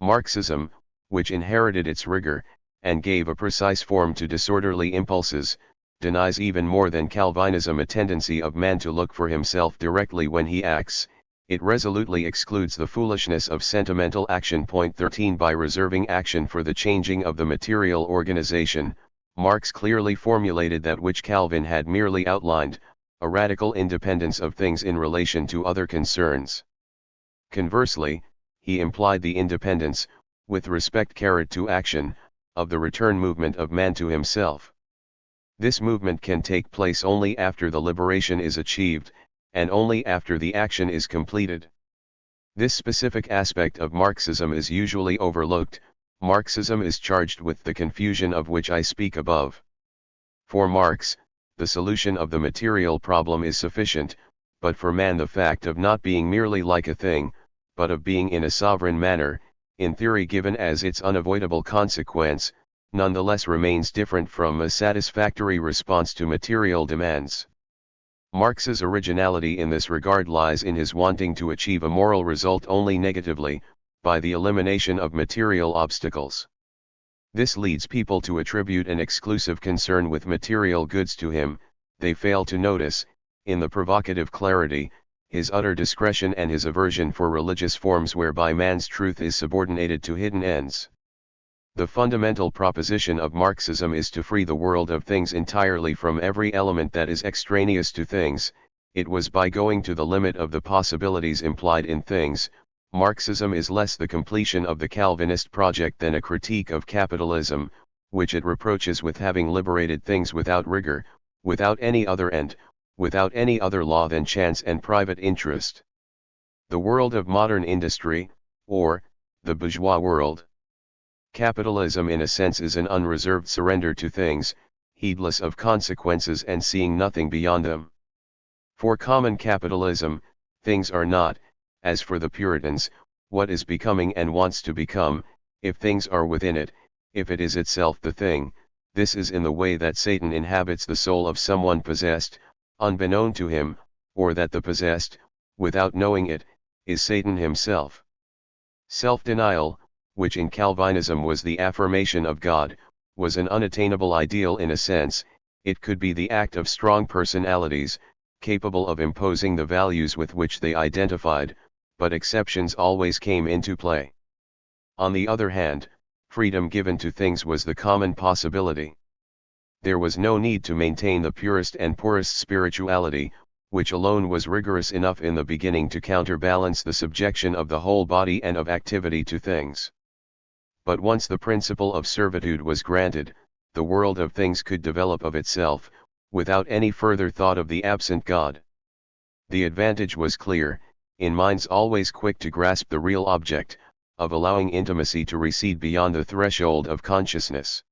Marxism, which inherited its rigor, and gave a precise form to disorderly impulses, denies even more than Calvinism a tendency of man to look for himself directly when he acts. It resolutely excludes the foolishness of sentimental action. Point 13 By reserving action for the changing of the material organization, Marx clearly formulated that which Calvin had merely outlined, a radical independence of things in relation to other concerns. Conversely, he implied the independence, with respect to action, of the return movement of man to himself. This movement can take place only after the liberation is achieved, and only after the action is completed. This specific aspect of Marxism is usually overlooked. Marxism is charged with the confusion of which I speak above. For Marx, the solution of the material problem is sufficient, but for man the fact of not being merely like a thing, but of being in a sovereign manner, in theory given as its unavoidable consequence, nonetheless remains different from a satisfactory response to material demands. Marx's originality in this regard lies in his wanting to achieve a moral result only negatively, by the elimination of material obstacles. This leads people to attribute an exclusive concern with material goods to him. They fail to notice, in the provocative clarity, his utter discretion and his aversion for religious forms whereby man's truth is subordinated to hidden ends. The fundamental proposition of Marxism is to free the world of things entirely from every element that is extraneous to things. It was by going to the limit of the possibilities implied in things. Marxism is less the completion of the Calvinist project than a critique of capitalism, which it reproaches with having liberated things without rigor, without any other end, without any other law than chance and private interest. The world of modern industry, or, the bourgeois world. Capitalism in a sense is an unreserved surrender to things, heedless of consequences and seeing nothing beyond them. For common capitalism, things are not, as for the Puritans, what is becoming and wants to become. If things are within it, if it is itself the thing, this is in the way that Satan inhabits the soul of someone possessed, unbeknown to him, or that the possessed, without knowing it, is Satan himself. Self-denial, which in Calvinism was the affirmation of God, was an unattainable ideal in a sense. It could be the act of strong personalities, capable of imposing the values with which they identified, but exceptions always came into play. On the other hand, freedom given to things was the common possibility. There was no need to maintain the purest and poorest spirituality, which alone was rigorous enough in the beginning to counterbalance the subjection of the whole body and of activity to things. But once the principle of servitude was granted, the world of things could develop of itself, without any further thought of the absent God. The advantage was clear, in minds always quick to grasp the real object, of allowing intimacy to recede beyond the threshold of consciousness.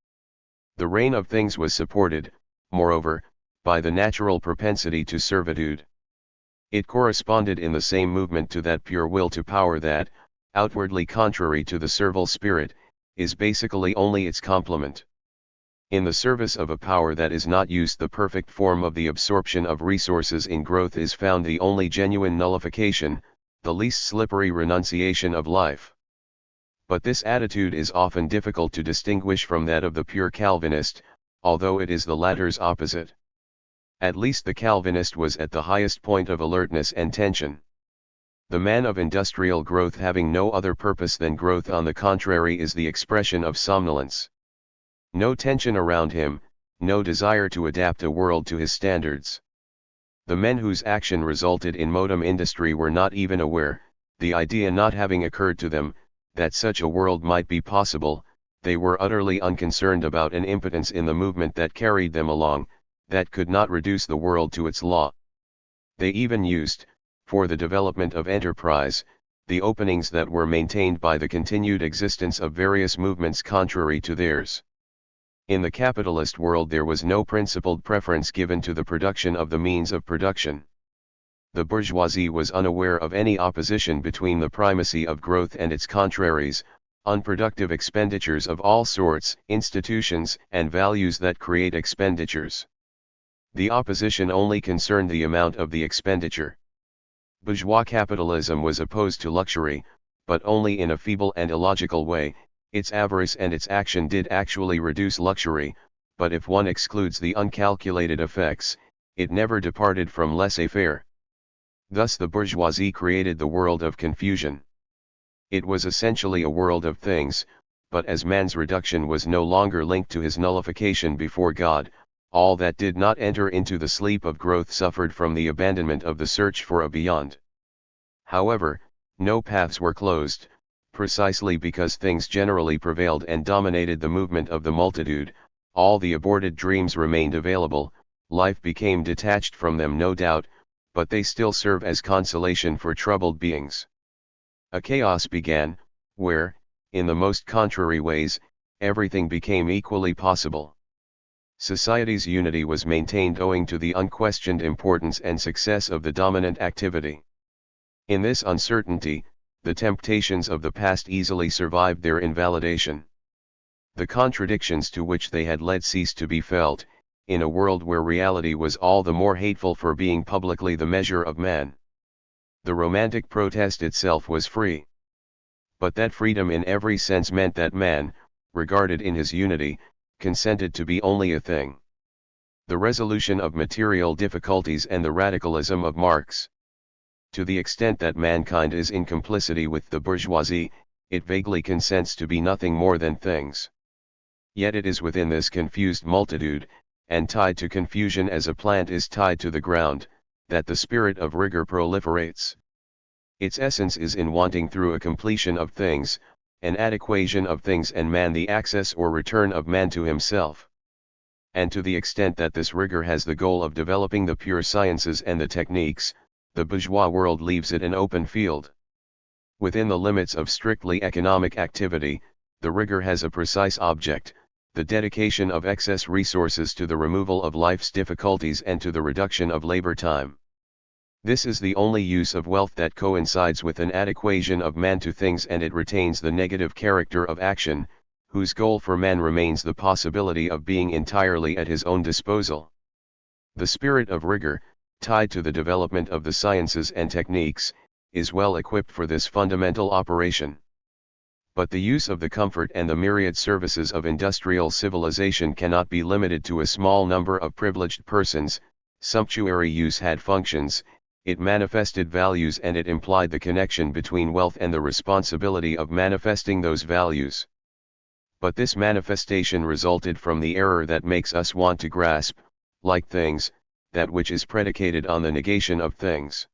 The reign of things was supported, moreover, by the natural propensity to servitude. It corresponded in the same movement to that pure will to power that, outwardly contrary to the servile spirit, is basically only its complement. In the service of a power that is not used, the perfect form of the absorption of resources in growth is found the only genuine nullification, the least slippery renunciation of life. But this attitude is often difficult to distinguish from that of the pure Calvinist, although it is the latter's opposite. At least the Calvinist was at the highest point of alertness and tension. The man of industrial growth, having no other purpose than growth, on the contrary, is the expression of somnolence. No tension around him, no desire to adapt a world to his standards. The men whose action resulted in modern industry were not even aware, the idea not having occurred to them, that such a world might be possible. They were utterly unconcerned about an impotence in the movement that carried them along, that could not reduce the world to its law. They even used, for the development of enterprise, the openings that were maintained by the continued existence of various movements contrary to theirs. In the capitalist world there was no principled preference given to the production of the means of production. The bourgeoisie was unaware of any opposition between the primacy of growth and its contraries, unproductive expenditures of all sorts, institutions and values that create expenditures. The opposition only concerned the amount of the expenditure. Bourgeois capitalism was opposed to luxury, but only in a feeble and illogical way. Its avarice and its action did actually reduce luxury, but if one excludes the uncalculated effects, it never departed from laissez-faire. Thus the bourgeoisie created the world of confusion. It was essentially a world of things, but as man's reduction was no longer linked to his nullification before God, all that did not enter into the sleep of growth suffered from the abandonment of the search for a beyond. However, no paths were closed, precisely because things generally prevailed and dominated the movement of the multitude. All the aborted dreams remained available, life became detached from them no doubt, but they still serve as consolation for troubled beings. A chaos began, where, in the most contrary ways, everything became equally possible. Society's unity was maintained owing to the unquestioned importance and success of the dominant activity. In this uncertainty, the temptations of the past easily survived their invalidation. The contradictions to which they had led ceased to be felt, in a world where reality was all the more hateful for being publicly the measure of man. The romantic protest itself was free. But that freedom in every sense meant that man, regarded in his unity, consented to be only a thing. The resolution of material difficulties and the radicalism of Marx. To the extent that mankind is in complicity with the bourgeoisie, it vaguely consents to be nothing more than things. Yet it is within this confused multitude, and tied to confusion as a plant is tied to the ground, that the spirit of rigor proliferates. Its essence is in wanting through a completion of things, an adequation of things and man the access or return of man to himself. And to the extent that this rigor has the goal of developing the pure sciences and the techniques, the bourgeois world leaves it an open field. Within the limits of strictly economic activity, the rigor has a precise object, the dedication of excess resources to the removal of life's difficulties and to the reduction of labor time. This is the only use of wealth that coincides with an adequation of man to things, and it retains the negative character of action, whose goal for man remains the possibility of being entirely at his own disposal. The spirit of rigor, tied to the development of the sciences and techniques, is well equipped for this fundamental operation. But the use of the comfort and the myriad services of industrial civilization cannot be limited to a small number of privileged persons. Sumptuary use had functions, it manifested values, and it implied the connection between wealth and the responsibility of manifesting those values. But this manifestation resulted from the error that makes us want to grasp, like things, that which is predicated on the negation of things.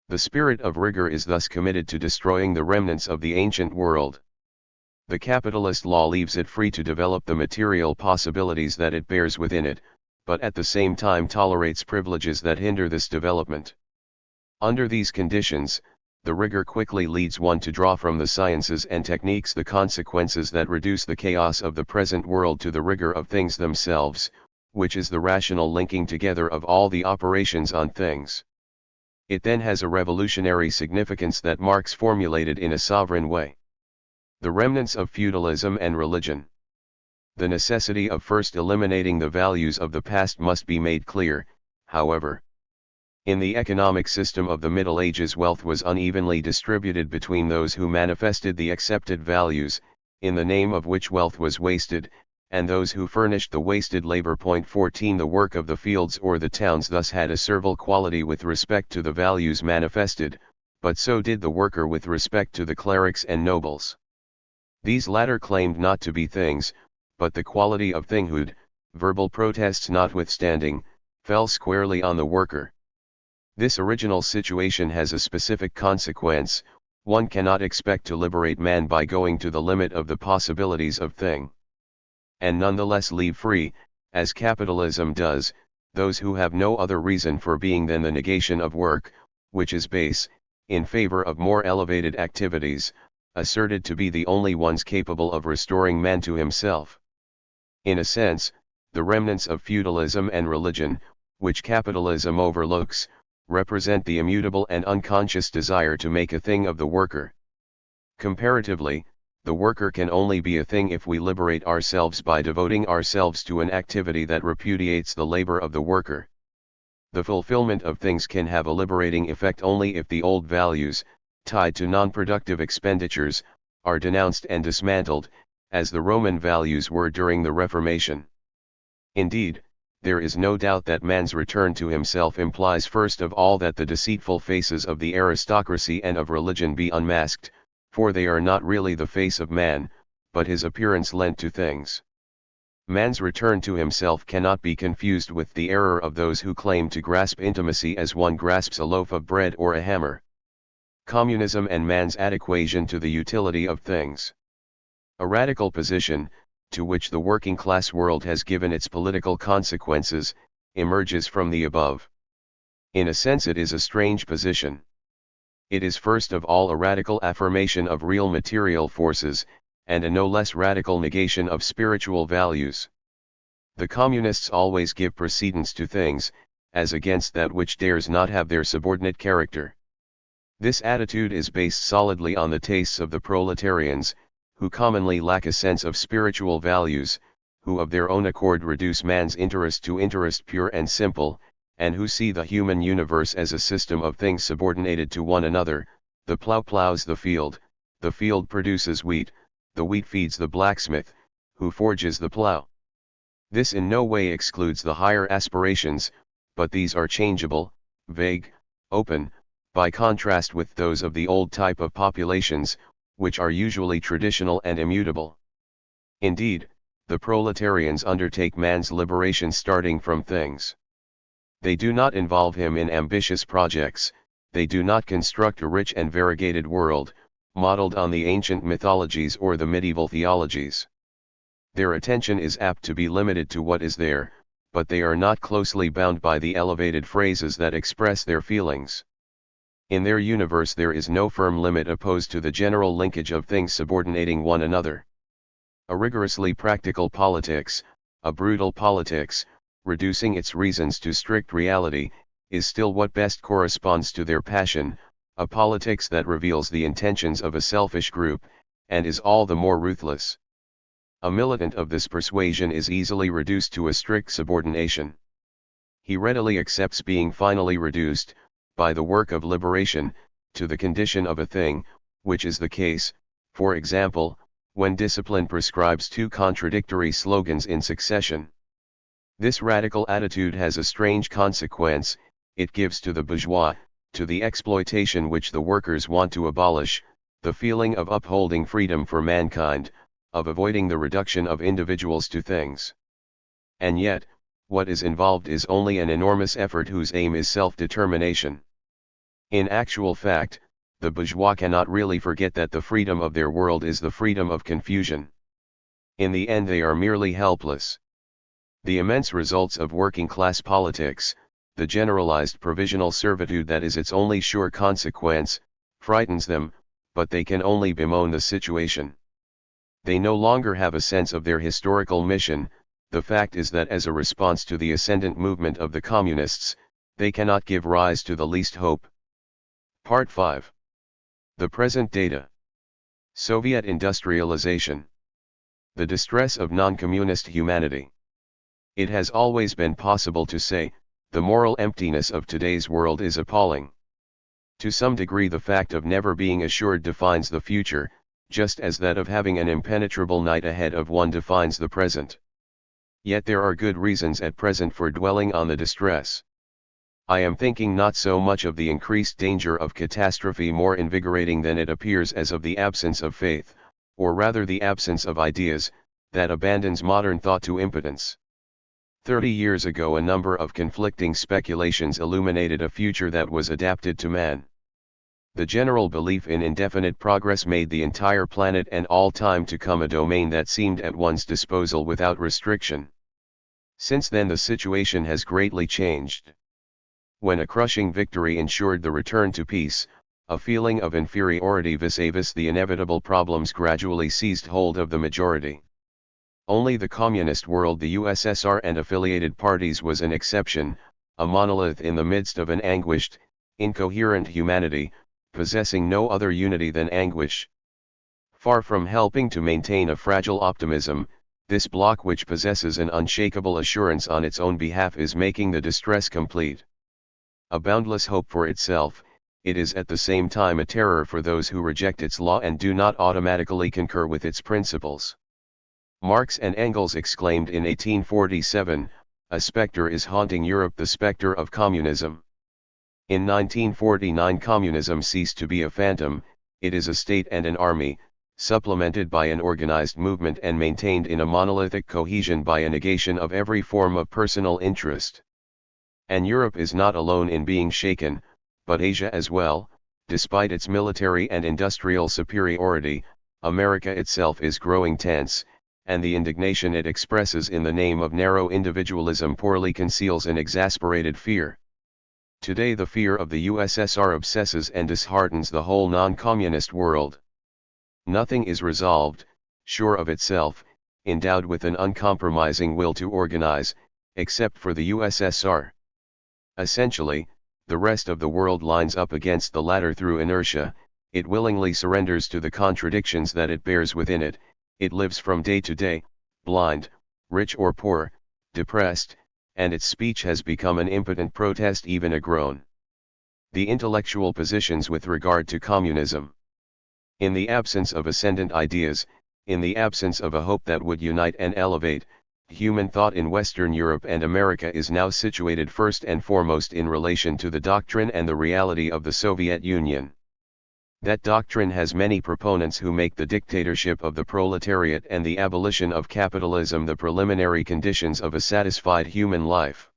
The spirit of rigor is thus committed to destroying the remnants of the ancient world. The capitalist law leaves it free to develop the material possibilities that it bears within it, but at the same time tolerates privileges that hinder this development. Under these conditions, the rigor quickly leads one to draw from the sciences and techniques the consequences that reduce the chaos of the present world to the rigor of things themselves, which is the rational linking together of all the operations on things. It then has a revolutionary significance that Marx formulated in a sovereign way. The remnants of feudalism and religion. The necessity of first eliminating the values of the past must be made clear, however. In the economic system of the Middle Ages, wealth was unevenly distributed between those who manifested the accepted values, in the name of which wealth was wasted, and those who furnished the wasted labor. 14 The work of the fields or the towns thus had a servile quality with respect to the values manifested, but so did the worker with respect to the clerics and nobles. These latter claimed not to be things, but the quality of thinghood, verbal protests notwithstanding, fell squarely on the worker. This original situation has a specific consequence: one cannot expect to liberate man by going to the limit of the possibilities of thing, and nonetheless leave free, as capitalism does, those who have no other reason for being than the negation of work, which is base, in favor of more elevated activities, asserted to be the only ones capable of restoring man to himself. In a sense, the remnants of feudalism and religion, which capitalism overlooks, represent the immutable and unconscious desire to make a thing of the worker. Comparatively, the worker can only be a thing if we liberate ourselves by devoting ourselves to an activity that repudiates the labor of the worker. The fulfillment of things can have a liberating effect only if the old values, tied to non-productive expenditures, are denounced and dismantled, as the Roman values were during the Reformation. Indeed, there is no doubt that man's return to himself implies first of all that the deceitful faces of the aristocracy and of religion be unmasked, for they are not really the face of man, but his appearance lent to things. Man's return to himself cannot be confused with the error of those who claim to grasp intimacy as one grasps a loaf of bread or a hammer. Communism and man's adequation to the utility of things. A radical position, to which the working class world has given its political consequences, emerges from the above. In a sense it is a strange position. It is first of all a radical affirmation of real material forces, and a no less radical negation of spiritual values. The communists always give precedence to things, as against that which dares not have their subordinate character. This attitude is based solidly on the tastes of the proletarians, who commonly lack a sense of spiritual values, who of their own accord reduce man's interest to interest pure and simple, and who see the human universe as a system of things subordinated to one another. The plow plows the field produces wheat, the wheat feeds the blacksmith, who forges the plow. This in no way excludes the higher aspirations, but these are changeable, vague, open, by contrast with those of the old type of populations, which are usually traditional and immutable. Indeed, the proletarians undertake man's liberation starting from things. They do not involve him in ambitious projects, they do not construct a rich and variegated world, modeled on the ancient mythologies or the medieval theologies. Their attention is apt to be limited to what is there, but they are not closely bound by the elevated phrases that express their feelings. In their universe there is no firm limit opposed to the general linkage of things subordinating one another. A rigorously practical politics, a brutal politics, reducing its reasons to strict reality, is still what best corresponds to their passion, a politics that reveals the intentions of a selfish group, and is all the more ruthless. A militant of this persuasion is easily reduced to a strict subordination. He readily accepts being finally reduced, by the work of liberation, to the condition of a thing, which is the case, for example, when discipline prescribes two contradictory slogans in succession. This radical attitude has a strange consequence: it gives to the bourgeois, to the exploitation which the workers want to abolish, the feeling of upholding freedom for mankind, of avoiding the reduction of individuals to things. And yet, what is involved is only an enormous effort whose aim is self-determination. In actual fact, the bourgeois cannot really forget that the freedom of their world is the freedom of confusion. In the end they are merely helpless. The immense results of working-class politics, the generalized provisional servitude that is its only sure consequence, frightens them, but they can only bemoan the situation. They no longer have a sense of their historical mission. The fact is that as a response to the ascendant movement of the communists, they cannot give rise to the least hope. Part 5. The present data. Soviet industrialization. The distress of non-communist humanity. It has always been possible to say, the moral emptiness of today's world is appalling. To some degree the fact of never being assured defines the future, just as that of having an impenetrable night ahead of one defines the present. Yet there are good reasons at present for dwelling on the distress. I am thinking not so much of the increased danger of catastrophe, more invigorating than it appears, as of the absence of faith, or rather the absence of ideas, that abandons modern thought to impotence. 30 years ago a number of conflicting speculations illuminated a future that was adapted to man. The general belief in indefinite progress made the entire planet and all time to come a domain that seemed at one's disposal without restriction. Since then the situation has greatly changed. When a crushing victory ensured the return to peace, a feeling of inferiority vis-a-vis the inevitable problems gradually seized hold of the majority. Only the communist world, the USSR and affiliated parties, was an exception, a monolith in the midst of an anguished, incoherent humanity, possessing no other unity than anguish. Far from helping to maintain a fragile optimism, this bloc, which possesses an unshakable assurance on its own behalf, is making the distress complete. A boundless hope for itself, it is at the same time a terror for those who reject its law and do not automatically concur with its principles. Marx and Engels exclaimed in 1847, "A spectre is haunting Europe, the spectre of communism." In 1949 communism ceased to be a phantom, it is a state and an army, supplemented by an organized movement and maintained in a monolithic cohesion by a negation of every form of personal interest. And Europe is not alone in being shaken, but Asia as well. Despite its military and industrial superiority, America itself is growing tense, and the indignation it expresses in the name of narrow individualism poorly conceals an exasperated fear. Today the fear of the USSR obsesses and disheartens the whole non-communist world. Nothing is resolved, sure of itself, endowed with an uncompromising will to organize, except for the USSR. Essentially, the rest of the world lines up against the latter through inertia. It willingly surrenders to the contradictions that it bears within it. It lives from day to day, blind, rich or poor, depressed, and its speech has become an impotent protest, even a groan. The intellectual positions with regard to communism. In the absence of ascendant ideas, in the absence of a hope that would unite and elevate, human thought in Western Europe and America is now situated first and foremost in relation to the doctrine and the reality of the Soviet Union. That doctrine has many proponents who make the dictatorship of the proletariat and the abolition of capitalism the preliminary conditions of a satisfied human life.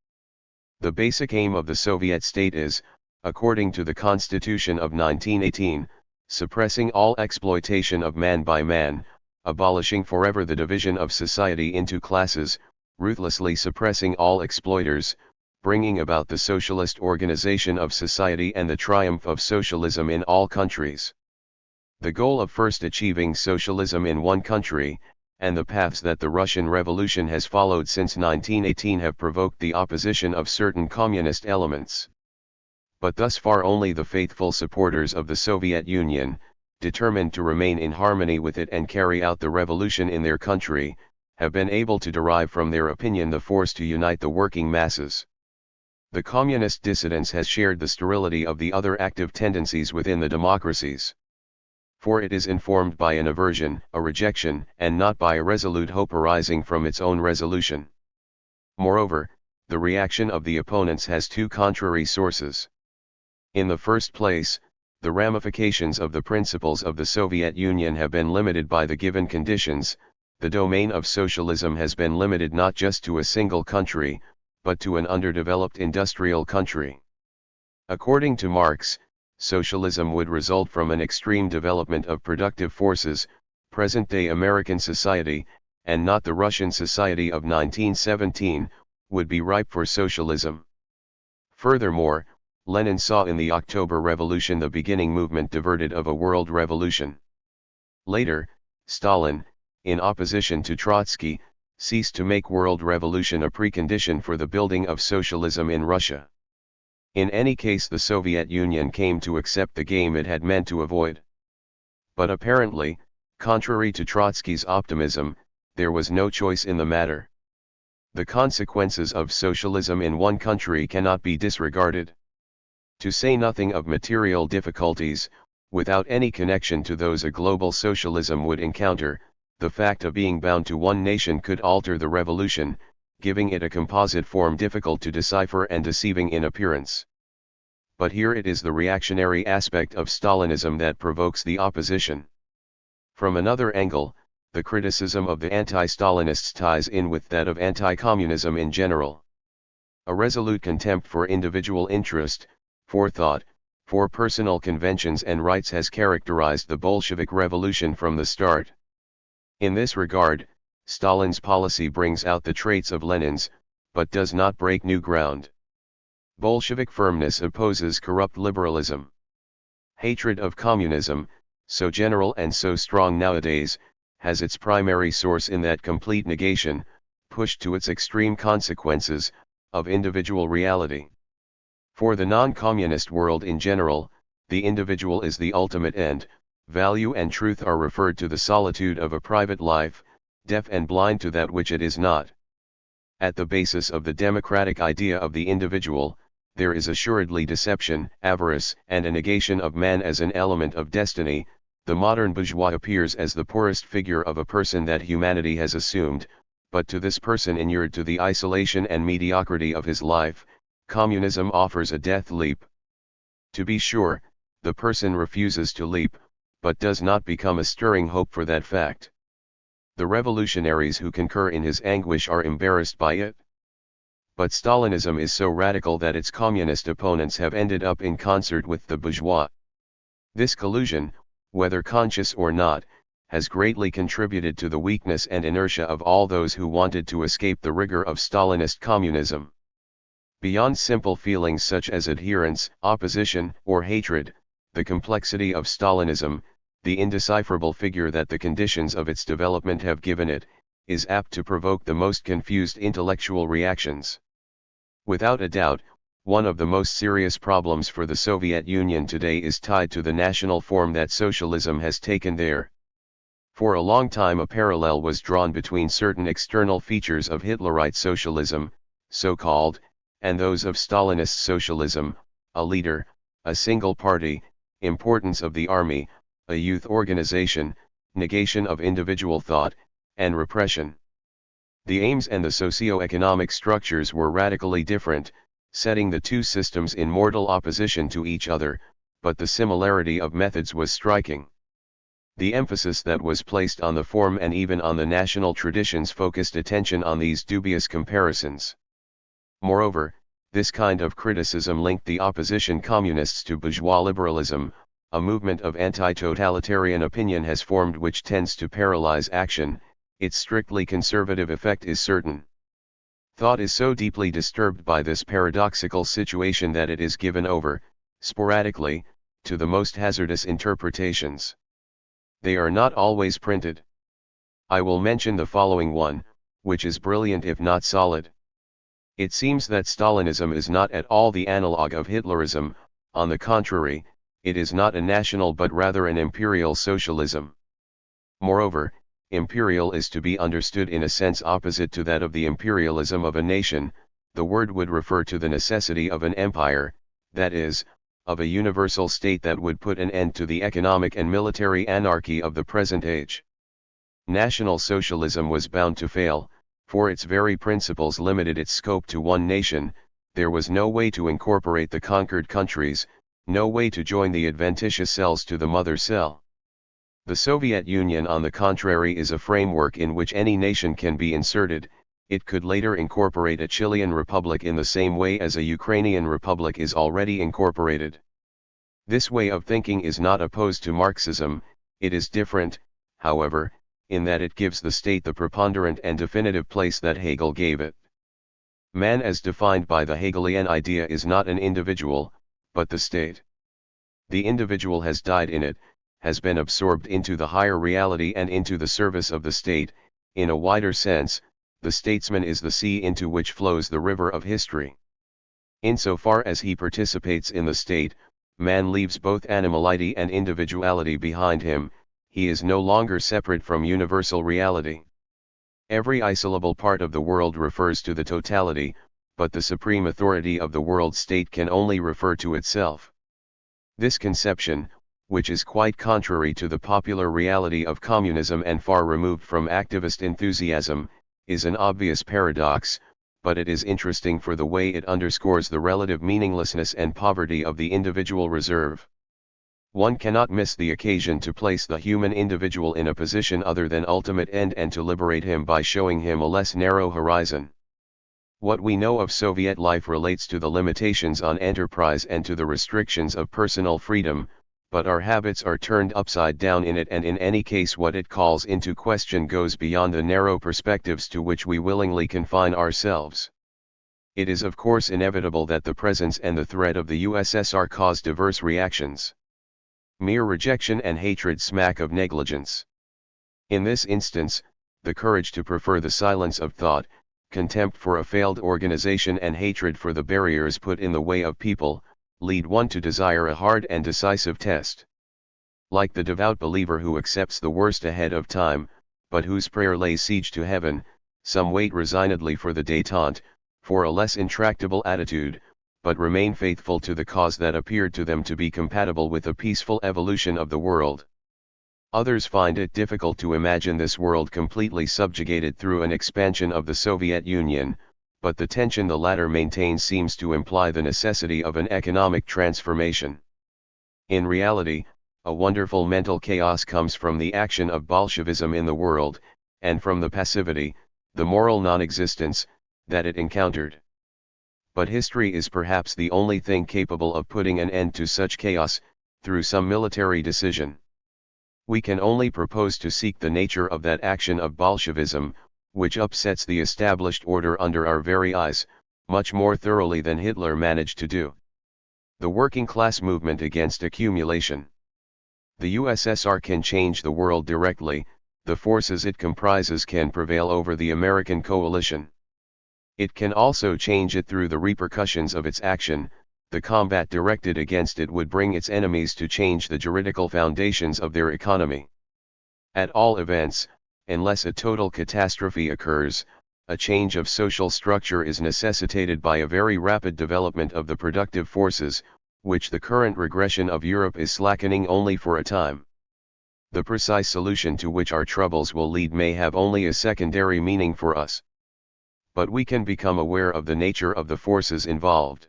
The basic aim of the Soviet state is, according to the Constitution of 1918, suppressing all exploitation of man by man, abolishing forever the division of society into classes, ruthlessly suppressing all exploiters, bringing about the socialist organization of society and the triumph of socialism in all countries. The goal of first achieving socialism in one country, and the paths that the Russian Revolution has followed since 1918 have provoked the opposition of certain communist elements. But thus far only the faithful supporters of the Soviet Union, determined to remain in harmony with it and carry out the revolution in their country, have been able to derive from their opinion the force to unite the working masses. The communist dissidence has shared the sterility of the other active tendencies within the democracies. For it is informed by an aversion, a rejection, and not by a resolute hope arising from its own resolution. Moreover, the reaction of the opponents has two contrary sources. In the first place, the ramifications of the principles of the Soviet Union have been limited by the given conditions. The domain of socialism has been limited not just to a single country, but to an underdeveloped industrial country. According to Marx, socialism would result from an extreme development of productive forces, present-day American society, and not the Russian society of 1917, would be ripe for socialism. Furthermore, Lenin saw in the October Revolution the beginning movement diverted of a world revolution. Later, Stalin, in opposition to Trotsky, ceased to make world revolution a precondition for the building of socialism in Russia. In any case, the Soviet Union came to accept the game it had meant to avoid. But apparently, contrary to Trotsky's optimism, there was no choice in the matter. The consequences of socialism in one country cannot be disregarded. To say nothing of material difficulties, without any connection to those a global socialism would encounter, the fact of being bound to one nation could alter the revolution, giving it a composite form difficult to decipher and deceiving in appearance. But here it is the reactionary aspect of Stalinism that provokes the opposition. From another angle, the criticism of the anti-Stalinists ties in with that of anti-communism in general. A resolute contempt for individual interest, forethought, for personal conventions and rights has characterized the Bolshevik Revolution from the start. In this regard, Stalin's policy brings out the traits of Lenin's, but does not break new ground. Bolshevik firmness opposes corrupt liberalism. Hatred of communism, so general and so strong nowadays, has its primary source in that complete negation, pushed to its extreme consequences, of individual reality. For the non-communist world in general, the individual is the ultimate end. Value and truth are referred to the solitude of a private life, deaf and blind to that which it is not. At the basis of the democratic idea of the individual, there is assuredly deception, avarice, and a negation of man as an element of destiny. The modern bourgeois appears as the poorest figure of a person that humanity has assumed, but to this person inured to the isolation and mediocrity of his life, communism offers a death leap. To be sure, the person refuses to leap, but does not become a stirring hope for that fact. The revolutionaries who concur in his anguish are embarrassed by it. But Stalinism is so radical that its communist opponents have ended up in concert with the bourgeois. This collusion, whether conscious or not, has greatly contributed to the weakness and inertia of all those who wanted to escape the rigor of Stalinist communism. Beyond simple feelings such as adherence, opposition, or hatred, the complexity of Stalinism, the indecipherable figure that the conditions of its development have given it, is apt to provoke the most confused intellectual reactions. Without a doubt, one of the most serious problems for the Soviet Union today is tied to the national form that socialism has taken there. For a long time a parallel was drawn between certain external features of Hitlerite socialism, so-called, and those of Stalinist socialism, a leader, a single party, importance of the army, a youth organization, negation of individual thought, and repression. The aims and the socio-economic structures were radically different, setting the two systems in mortal opposition to each other, but the similarity of methods was striking. The emphasis that was placed on the form and even on the national traditions focused attention on these dubious comparisons. Moreover, this kind of criticism linked the opposition communists to bourgeois liberalism. A movement of anti-totalitarian opinion has formed which tends to paralyze action. Its strictly conservative effect is certain. Thought is so deeply disturbed by this paradoxical situation that it is given over, sporadically, to the most hazardous interpretations. They are not always printed. I will mention the following one, which is brilliant if not solid. It seems that Stalinism is not at all the analog of Hitlerism. On the contrary, it is not a national but rather an imperial socialism. Moreover, imperial is to be understood in a sense opposite to that of the imperialism of a nation. The word would refer to the necessity of an empire, that is, of a universal state that would put an end to the economic and military anarchy of the present age. National socialism was bound to fail, for its very principles limited its scope to one nation. There was no way to incorporate the conquered countries, no way to join the adventitious cells to the mother cell. The Soviet Union, on the contrary, is a framework in which any nation can be inserted. It could later incorporate a Chilean republic in the same way as a Ukrainian republic is already incorporated. This way of thinking is not opposed to Marxism. It is different, however, in that it gives the state the preponderant and definitive place that Hegel gave it. Man as defined by the Hegelian idea is not an individual, but the state. The individual has died in it, has been absorbed into the higher reality and into the service of the state. In a wider sense, the statesman is the sea into which flows the river of history. Insofar as he participates in the state, man leaves both animality and individuality behind him. He is no longer separate from universal reality. Every isolable part of the world refers to the totality, but the supreme authority of the world state can only refer to itself. This conception, which is quite contrary to the popular reality of communism and far removed from activist enthusiasm, is an obvious paradox, but it is interesting for the way it underscores the relative meaninglessness and poverty of the individual reserve. One cannot miss the occasion to place the human individual in a position other than ultimate end and to liberate him by showing him a less narrow horizon. What we know of Soviet life relates to the limitations on enterprise and to the restrictions of personal freedom, but our habits are turned upside down in it, and in any case what it calls into question goes beyond the narrow perspectives to which we willingly confine ourselves. It is of course inevitable that the presence and the threat of the USSR cause diverse reactions. Mere rejection and hatred smack of negligence. In this instance, the courage to prefer the silence of thought, contempt for a failed organization and hatred for the barriers put in the way of people, lead one to desire a hard and decisive test. Like the devout believer who accepts the worst ahead of time, but whose prayer lays siege to heaven, some wait resignedly for the détente, for a less intractable attitude, but remain faithful to the cause that appeared to them to be compatible with a peaceful evolution of the world. Others find it difficult to imagine this world completely subjugated through an expansion of the Soviet Union, but the tension the latter maintains seems to imply the necessity of an economic transformation. In reality, a wonderful mental chaos comes from the action of Bolshevism in the world, and from the passivity, the moral non-existence, that it encountered. But history is perhaps the only thing capable of putting an end to such chaos, through some military decision. We can only propose to seek the nature of that action of Bolshevism, which upsets the established order under our very eyes, much more thoroughly than Hitler managed to do. The working class movement against accumulation. The USSR can change the world directly. The forces it comprises can prevail over the American coalition. It can also change it through the repercussions of its action. The combat directed against it would bring its enemies to change the juridical foundations of their economy. At all events, unless a total catastrophe occurs, a change of social structure is necessitated by a very rapid development of the productive forces, which the current regression of Europe is slackening only for a time. The precise solution to which our troubles will lead may have only a secondary meaning for us. But we can become aware of the nature of the forces involved.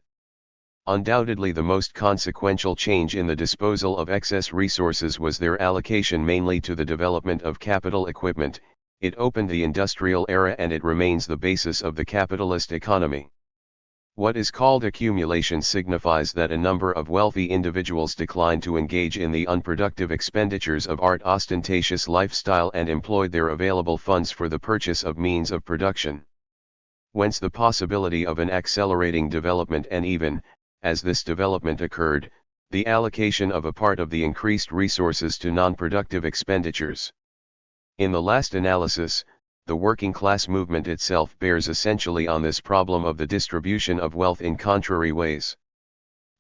Undoubtedly the most consequential change in the disposal of excess resources was their allocation mainly to the development of capital equipment. It opened the industrial era and it remains the basis of the capitalist economy. What is called accumulation signifies that a number of wealthy individuals declined to engage in the unproductive expenditures of art ostentatious lifestyle and employed their available funds for the purchase of means of production. Whence the possibility of an accelerating development and even, as this development occurred, the allocation of a part of the increased resources to non-productive expenditures. In the last analysis, the working class movement itself bears essentially on this problem of the distribution of wealth in contrary ways.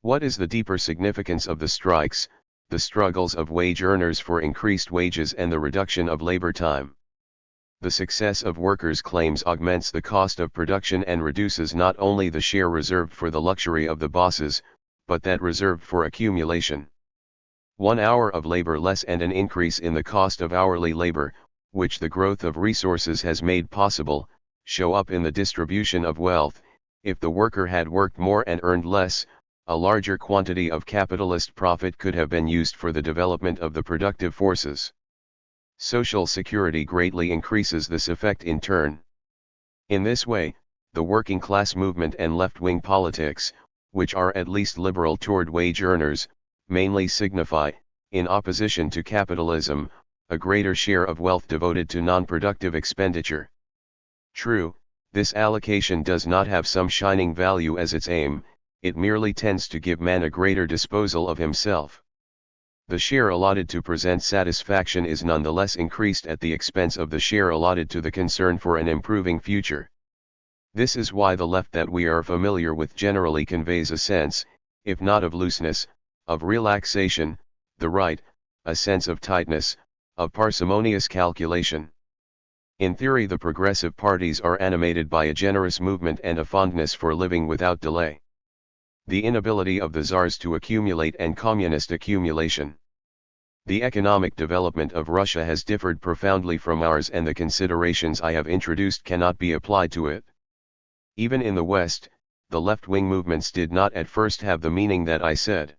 What is the deeper significance of the strikes, the struggles of wage earners for increased wages and the reduction of labor time? The success of workers' claims augments the cost of production and reduces not only the share reserved for the luxury of the bosses, but that reserved for accumulation. 1 hour of labor less and an increase in the cost of hourly labor, which the growth of resources has made possible, show up in the distribution of wealth. If the worker had worked more and earned less, a larger quantity of capitalist profit could have been used for the development of the productive forces. Social security greatly increases this effect in turn. In this way, the working class movement and left-wing politics, which are at least liberal toward wage earners, mainly signify, in opposition to capitalism, a greater share of wealth devoted to non-productive expenditure. True, this allocation does not have some shining value as its aim, it merely tends to give man a greater disposal of himself. The share allotted to present satisfaction is nonetheless increased at the expense of the share allotted to the concern for an improving future. This is why the left that we are familiar with generally conveys a sense, if not of looseness, of relaxation, the right, a sense of tightness, of parsimonious calculation. In theory the progressive parties are animated by a generous movement and a fondness for living without delay. The inability of the czars to accumulate and communist accumulation. The economic development of Russia has differed profoundly from ours and the considerations I have introduced cannot be applied to it. Even in the West, the left-wing movements did not at first have the meaning that I said.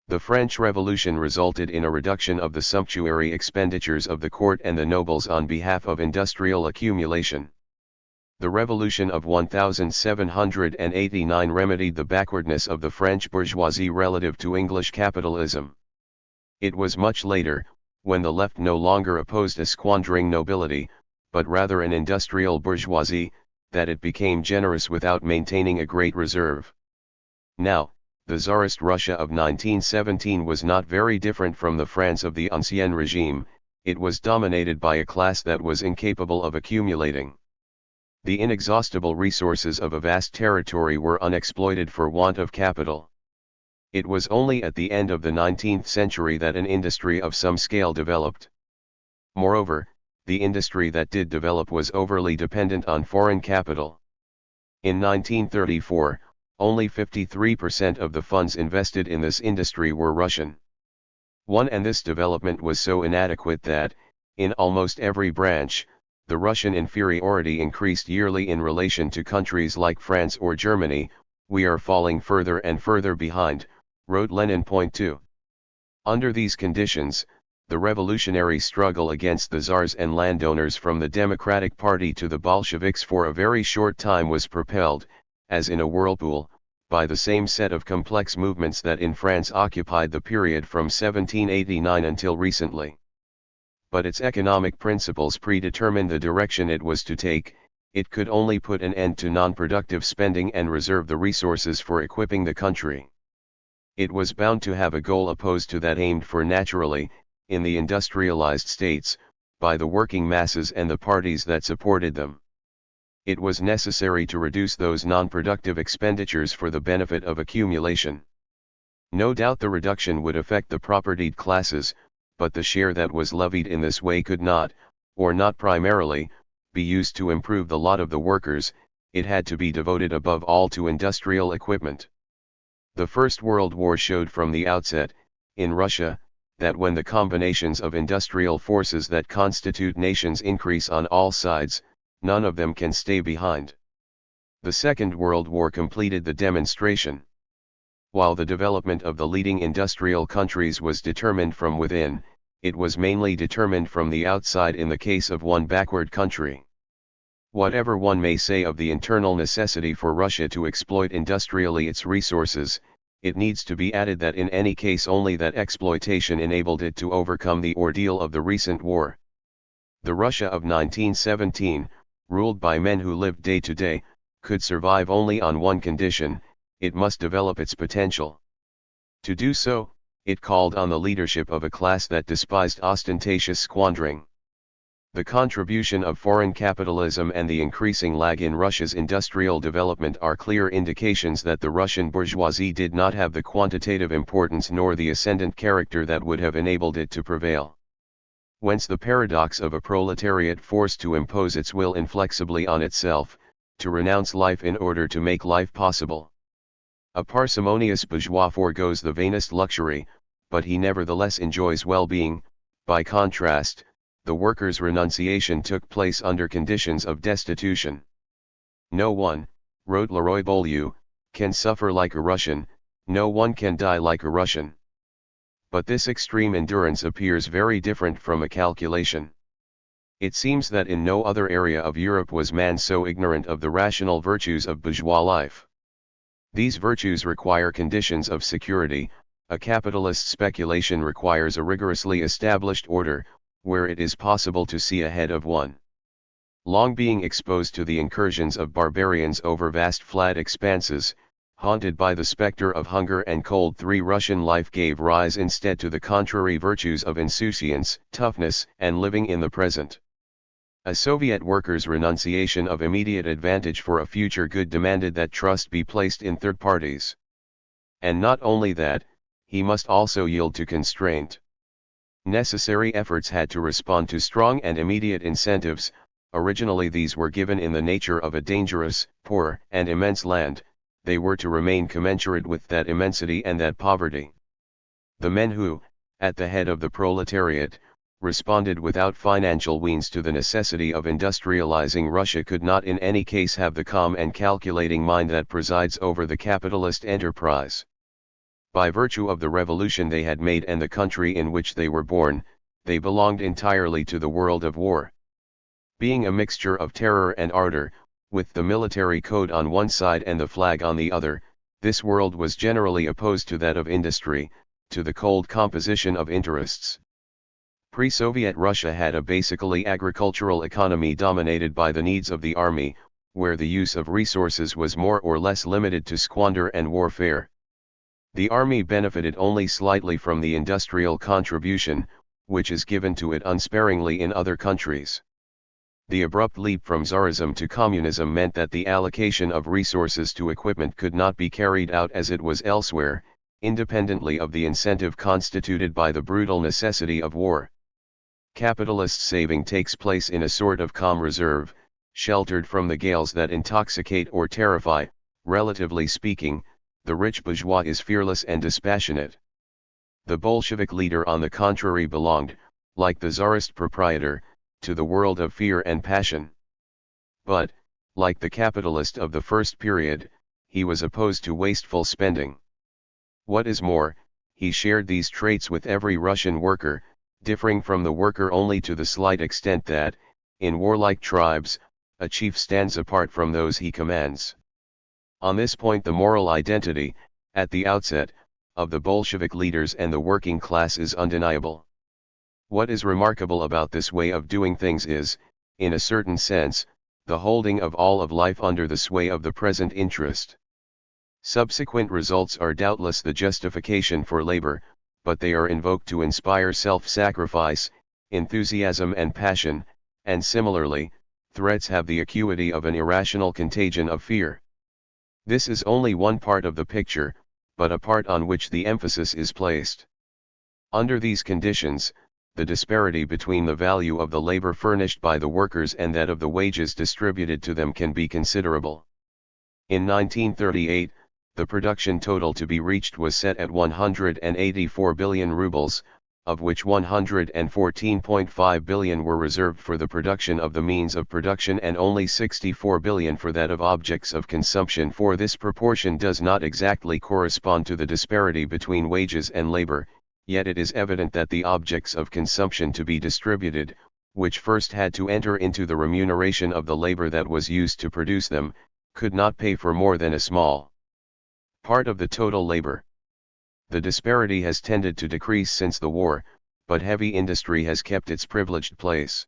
The French Revolution resulted in a reduction of the sumptuary expenditures of the court and the nobles on behalf of industrial accumulation. The Revolution of 1789 remedied the backwardness of the French bourgeoisie relative to English capitalism. It was much later, when the left no longer opposed a squandering nobility, but rather an industrial bourgeoisie, that it became generous without maintaining a great reserve. Now, the Tsarist Russia of 1917 was not very different from the France of the Ancien Regime. It was dominated by a class that was incapable of accumulating. The inexhaustible resources of a vast territory were unexploited for want of capital. It was only at the end of the 19th century that an industry of some scale developed. Moreover, the industry that did develop was overly dependent on foreign capital. In 1934, only 53% of the funds invested in this industry were Russian. And this development was so inadequate that, in almost every branch, the Russian inferiority increased yearly in relation to countries like France or Germany. We are falling further and further behind, wrote Lenin. Point 2. Under these conditions, the revolutionary struggle against the czars and landowners from the Democratic Party to the Bolsheviks for a very short time was propelled, as in a whirlpool, by the same set of complex movements that in France occupied the period from 1789 until recently. But its economic principles predetermined the direction it was to take. It could only put an end to non-productive spending and reserve the resources for equipping the country. It was bound to have a goal opposed to that aimed for naturally, in the industrialized states, by the working masses and the parties that supported them. It was necessary to reduce those non-productive expenditures for the benefit of accumulation. No doubt the reduction would affect the propertied classes, but the share that was levied in this way could not, or not primarily, be used to improve the lot of the workers. It had to be devoted above all to industrial equipment. The First World War showed from the outset, in Russia, that when the combinations of industrial forces that constitute nations increase on all sides, none of them can stay behind. The Second World War completed the demonstration. While the development of the leading industrial countries was determined from within, it was mainly determined from the outside in the case of one backward country. Whatever one may say of the internal necessity for Russia to exploit industrially its resources, it needs to be added that in any case only that exploitation enabled it to overcome the ordeal of the recent war. The Russia of 1917, ruled by men who lived day to day, could survive only on one condition: it must develop its potential. To do so, it called on the leadership of a class that despised ostentatious squandering. The contribution of foreign capitalism and the increasing lag in Russia's industrial development are clear indications that the Russian bourgeoisie did not have the quantitative importance nor the ascendant character that would have enabled it to prevail. Whence the paradox of a proletariat forced to impose its will inflexibly on itself, to renounce life in order to make life possible. A parsimonious bourgeois forgoes the vainest luxury, but he nevertheless enjoys well-being. By contrast, the workers' renunciation took place under conditions of destitution. No one, wrote Leroy Beaulieu, can suffer like a Russian, no one can die like a Russian. But this extreme endurance appears very different from a calculation. It seems that in no other area of Europe was man so ignorant of the rational virtues of bourgeois life. These virtues require conditions of security. A capitalist speculation requires a rigorously established order, where it is possible to see ahead of one. Long being exposed to the incursions of barbarians over vast flat expanses, haunted by the specter of hunger and cold, Russian life gave rise instead to the contrary virtues of insouciance, toughness, and living in the present. A Soviet worker's renunciation of immediate advantage for a future good demanded that trust be placed in third parties. And not only that, he must also yield to constraint. Necessary efforts had to respond to strong and immediate incentives. Originally these were given in the nature of a dangerous, poor, and immense land. They were to remain commensurate with that immensity and that poverty. The men who, at the head of the proletariat, responded without financial means to the necessity of industrializing Russia could not in any case have the calm and calculating mind that presides over the capitalist enterprise. By virtue of the revolution they had made and the country in which they were born, they belonged entirely to the world of war. Being a mixture of terror and ardor, with the military code on one side and the flag on the other, this world was generally opposed to that of industry, to the cold composition of interests. Pre-Soviet Russia had a basically agricultural economy dominated by the needs of the army, where the use of resources was more or less limited to squander and warfare. The army benefited only slightly from the industrial contribution, which is given to it unsparingly in other countries. The abrupt leap from Tsarism to communism meant that the allocation of resources to equipment could not be carried out as it was elsewhere, independently of the incentive constituted by the brutal necessity of war. Capitalist saving takes place in a sort of calm reserve, sheltered from the gales that intoxicate or terrify. Relatively speaking, the rich bourgeois is fearless and dispassionate. The Bolshevik leader on the contrary belonged, like the Tsarist proprietor, to the world of fear and passion. But, like the capitalist of the first period, he was opposed to wasteful spending. What is more, he shared these traits with every Russian worker, differing from the worker only to the slight extent that, in warlike tribes, a chief stands apart from those he commands. On this point the moral identity, at the outset, of the Bolshevik leaders and the working class is undeniable. What is remarkable about this way of doing things is, in a certain sense, the holding of all of life under the sway of the present interest. Subsequent results are doubtless the justification for labor, but they are invoked to inspire self-sacrifice, enthusiasm and passion, and similarly, threats have the acuity of an irrational contagion of fear. This is only one part of the picture, but a part on which the emphasis is placed. Under these conditions, the disparity between the value of the labor furnished by the workers and that of the wages distributed to them can be considerable. In 1938, the production total to be reached was set at 184 billion rubles, of which 114.5 billion were reserved for the production of the means of production and only 64 billion for that of objects of consumption. For this proportion does not exactly correspond to the disparity between wages and labor, yet it is evident that the objects of consumption to be distributed, which first had to enter into the remuneration of the labor that was used to produce them, could not pay for more than a small part of the total labor. The disparity has tended to decrease since the war, but heavy industry has kept its privileged place.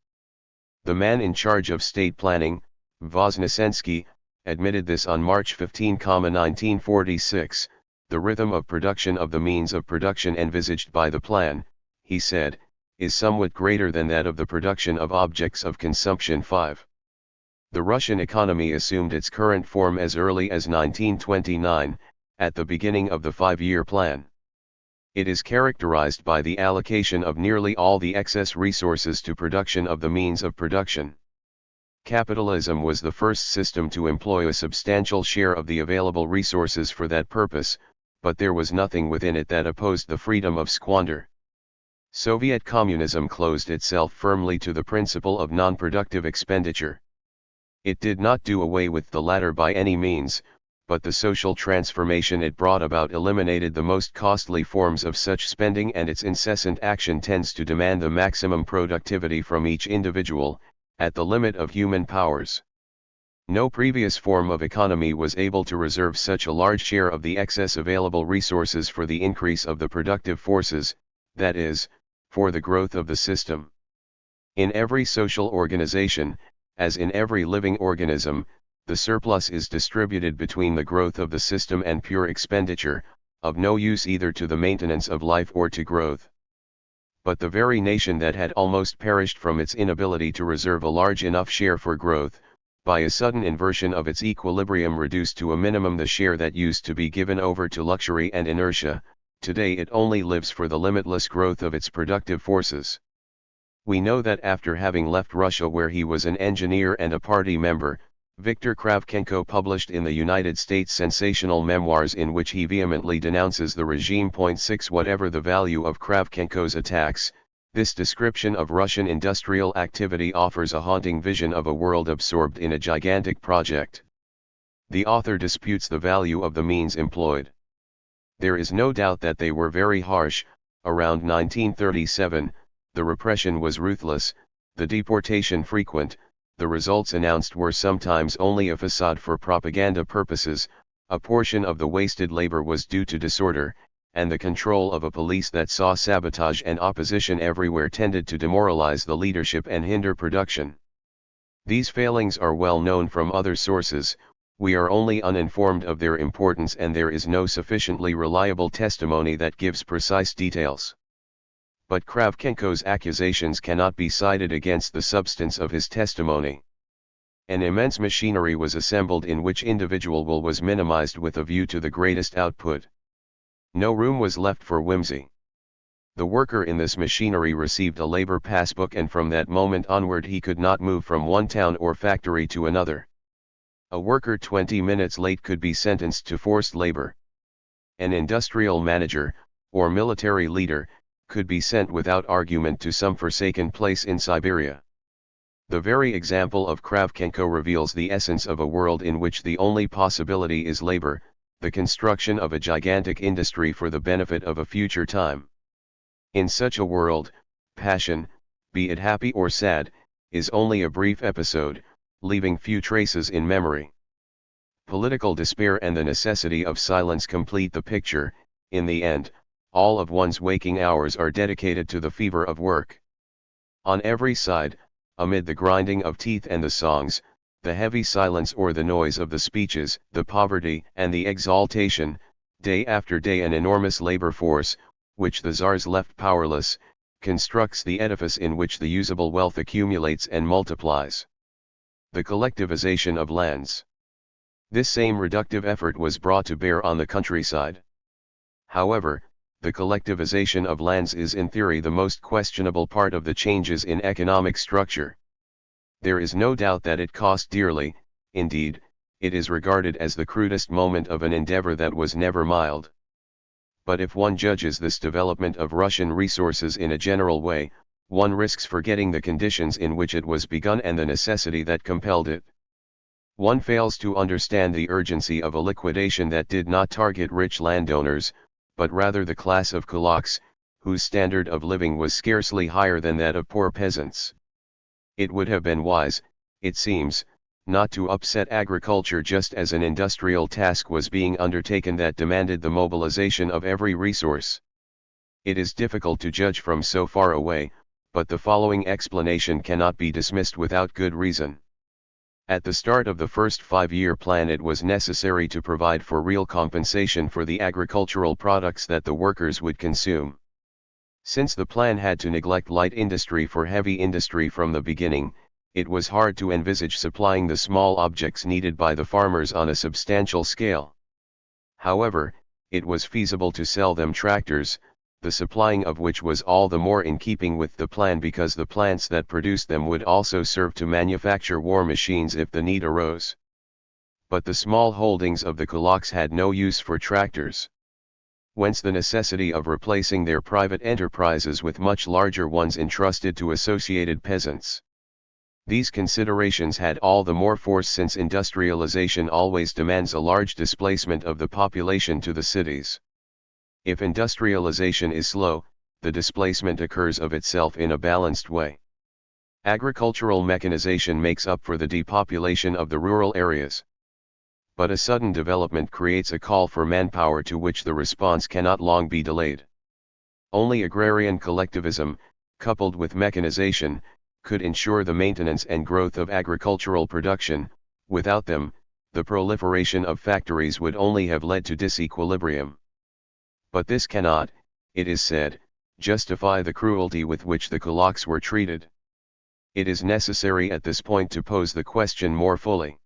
The man in charge of state planning, Voznesensky, admitted this on March 15, 1946. The rhythm of production of the means of production envisaged by the plan, he said, is somewhat greater than that of the production of objects of consumption. 5. The Russian economy assumed its current form as early as 1929, at the beginning of the 5-year plan. It is characterized by the allocation of nearly all the excess resources to production of the means of production. Capitalism was the first system to employ a substantial share of the available resources for that purpose, but there was nothing within it that opposed the freedom of squander. Soviet communism closed itself firmly to the principle of non-productive expenditure. It did not do away with the latter by any means, but the social transformation it brought about eliminated the most costly forms of such spending, and its incessant action tends to demand the maximum productivity from each individual, at the limit of human powers. No previous form of economy was able to reserve such a large share of the excess available resources for the increase of the productive forces, that is, for the growth of the system. In every social organization, as in every living organism, the surplus is distributed between the growth of the system and pure expenditure, of no use either to the maintenance of life or to growth. But the very nation that had almost perished from its inability to reserve a large enough share for growth, by a sudden inversion of its equilibrium reduced to a minimum the share that used to be given over to luxury and inertia, today it only lives for the limitless growth of its productive forces. We know that after having left Russia, where he was an engineer and a party member, Viktor Kravchenko published in the United States sensational memoirs in which he vehemently denounces the regime. 6 Whatever the value of Kravchenko's attacks, this description of Russian industrial activity offers a haunting vision of a world absorbed in a gigantic project. The author disputes the value of the means employed. There is no doubt that they were very harsh. Around 1937, the repression was ruthless, the deportation frequent, the results announced were sometimes only a facade for propaganda purposes, a portion of the wasted labor was due to disorder, and the control of a police that saw sabotage and opposition everywhere tended to demoralize the leadership and hinder production. These failings are well known from other sources, we are only uninformed of their importance, and there is no sufficiently reliable testimony that gives precise details. But Kravchenko's accusations cannot be cited against the substance of his testimony. An immense machinery was assembled in which individual will was minimized with a view to the greatest output. No room was left for whimsy. The worker in this machinery received a labor passbook, and from that moment onward he could not move from one town or factory to another. A worker 20 minutes late could be sentenced to forced labor. An industrial manager, or military leader, could be sent without argument to some forsaken place in Siberia. The very example of Kravchenko reveals the essence of a world in which the only possibility is labor, the construction of a gigantic industry for the benefit of a future time. In such a world, passion, be it happy or sad, is only a brief episode, leaving few traces in memory. Political despair and the necessity of silence complete the picture. In the end, all of one's waking hours are dedicated to the fever of work. On every side, amid the grinding of teeth and the songs, the heavy silence or the noise of the speeches, the poverty and the exaltation, day after day an enormous labor force, which the Tsars left powerless, constructs the edifice in which the usable wealth accumulates and multiplies. The collectivization of lands. This same reductive effort was brought to bear on the countryside. However, the collectivization of lands is in theory the most questionable part of the changes in economic structure. There is no doubt that it cost dearly, indeed, it is regarded as the crudest moment of an endeavor that was never mild. But if one judges this development of Russian resources in a general way, one risks forgetting the conditions in which it was begun and the necessity that compelled it. One fails to understand the urgency of a liquidation that did not target rich landowners, but rather the class of kulaks, whose standard of living was scarcely higher than that of poor peasants. It would have been wise, it seems, not to upset agriculture just as an industrial task was being undertaken that demanded the mobilization of every resource. It is difficult to judge from so far away, but the following explanation cannot be dismissed without good reason. At the start of the first 5-year plan, it was necessary to provide for real compensation for the agricultural products that the workers would consume. Since the plan had to neglect light industry for heavy industry from the beginning, it was hard to envisage supplying the small objects needed by the farmers on a substantial scale. However, it was feasible to sell them tractors, the supplying of which was all the more in keeping with the plan because the plants that produced them would also serve to manufacture war machines if the need arose. But the small holdings of the kulaks had no use for tractors. Whence the necessity of replacing their private enterprises with much larger ones entrusted to associated peasants. These considerations had all the more force since industrialization always demands a large displacement of the population to the cities. If industrialization is slow, the displacement occurs of itself in a balanced way. Agricultural mechanization makes up for the depopulation of the rural areas. But a sudden development creates a call for manpower to which the response cannot long be delayed. Only agrarian collectivism, coupled with mechanization, could ensure the maintenance and growth of agricultural production. Without them, the proliferation of factories would only have led to disequilibrium. But this cannot, it is said, justify the cruelty with which the kulaks were treated. It is necessary at this point to pose the question more fully.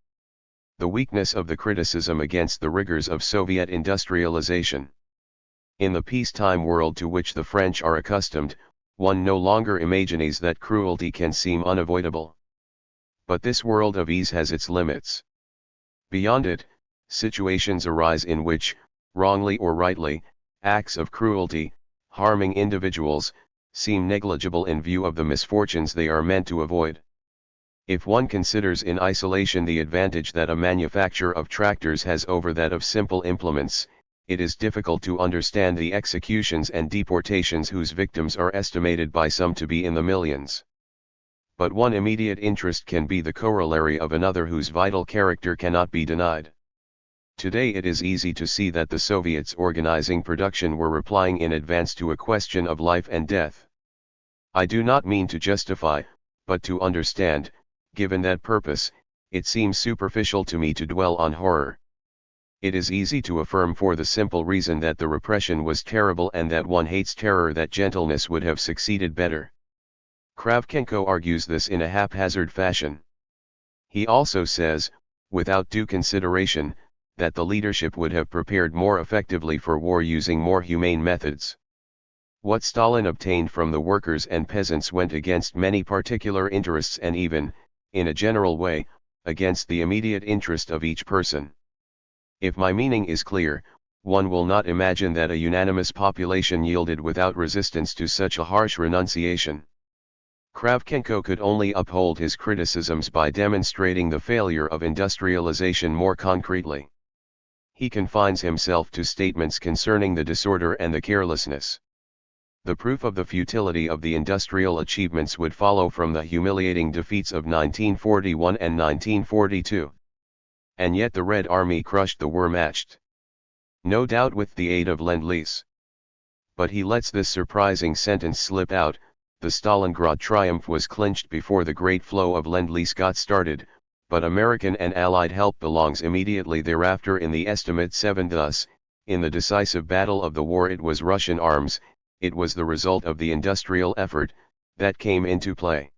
The weakness of the criticism against the rigors of Soviet industrialization. In the peacetime world to which the French are accustomed, one no longer imagines that cruelty can seem unavoidable. But this world of ease has its limits. Beyond it, situations arise in which, wrongly or rightly, acts of cruelty, harming individuals, seem negligible in view of the misfortunes they are meant to avoid. If one considers in isolation the advantage that a manufacture of tractors has over that of simple implements, it is difficult to understand the executions and deportations whose victims are estimated by some to be in the millions. But one immediate interest can be the corollary of another whose vital character cannot be denied. Today it is easy to see that the Soviets organizing production were replying in advance to a question of life and death. I do not mean to justify, but to understand. Given that purpose, it seems superficial to me to dwell on horror. It is easy to affirm for the simple reason that the repression was terrible and that one hates terror that gentleness would have succeeded better. Kravchenko argues this in a haphazard fashion. He also says, without due consideration, that the leadership would have prepared more effectively for war using more humane methods. What Stalin obtained from the workers and peasants went against many particular interests and even, in a general way, against the immediate interest of each person. If my meaning is clear, one will not imagine that a unanimous population yielded without resistance to such a harsh renunciation. Kravchenko could only uphold his criticisms by demonstrating the failure of industrialization more concretely. He confines himself to statements concerning the disorder and the carelessness. The proof of the futility of the industrial achievements would follow from the humiliating defeats of 1941 and 1942. And yet the Red Army crushed the Wehrmacht. No doubt with the aid of Lend-Lease. But he lets this surprising sentence slip out: the Stalingrad triumph was clinched before the great flow of Lend-Lease got started, but American and Allied help belongs immediately thereafter in the estimate 7. Thus, in the decisive battle of the war it was Russian arms, it was the result of the industrial effort, that came into play.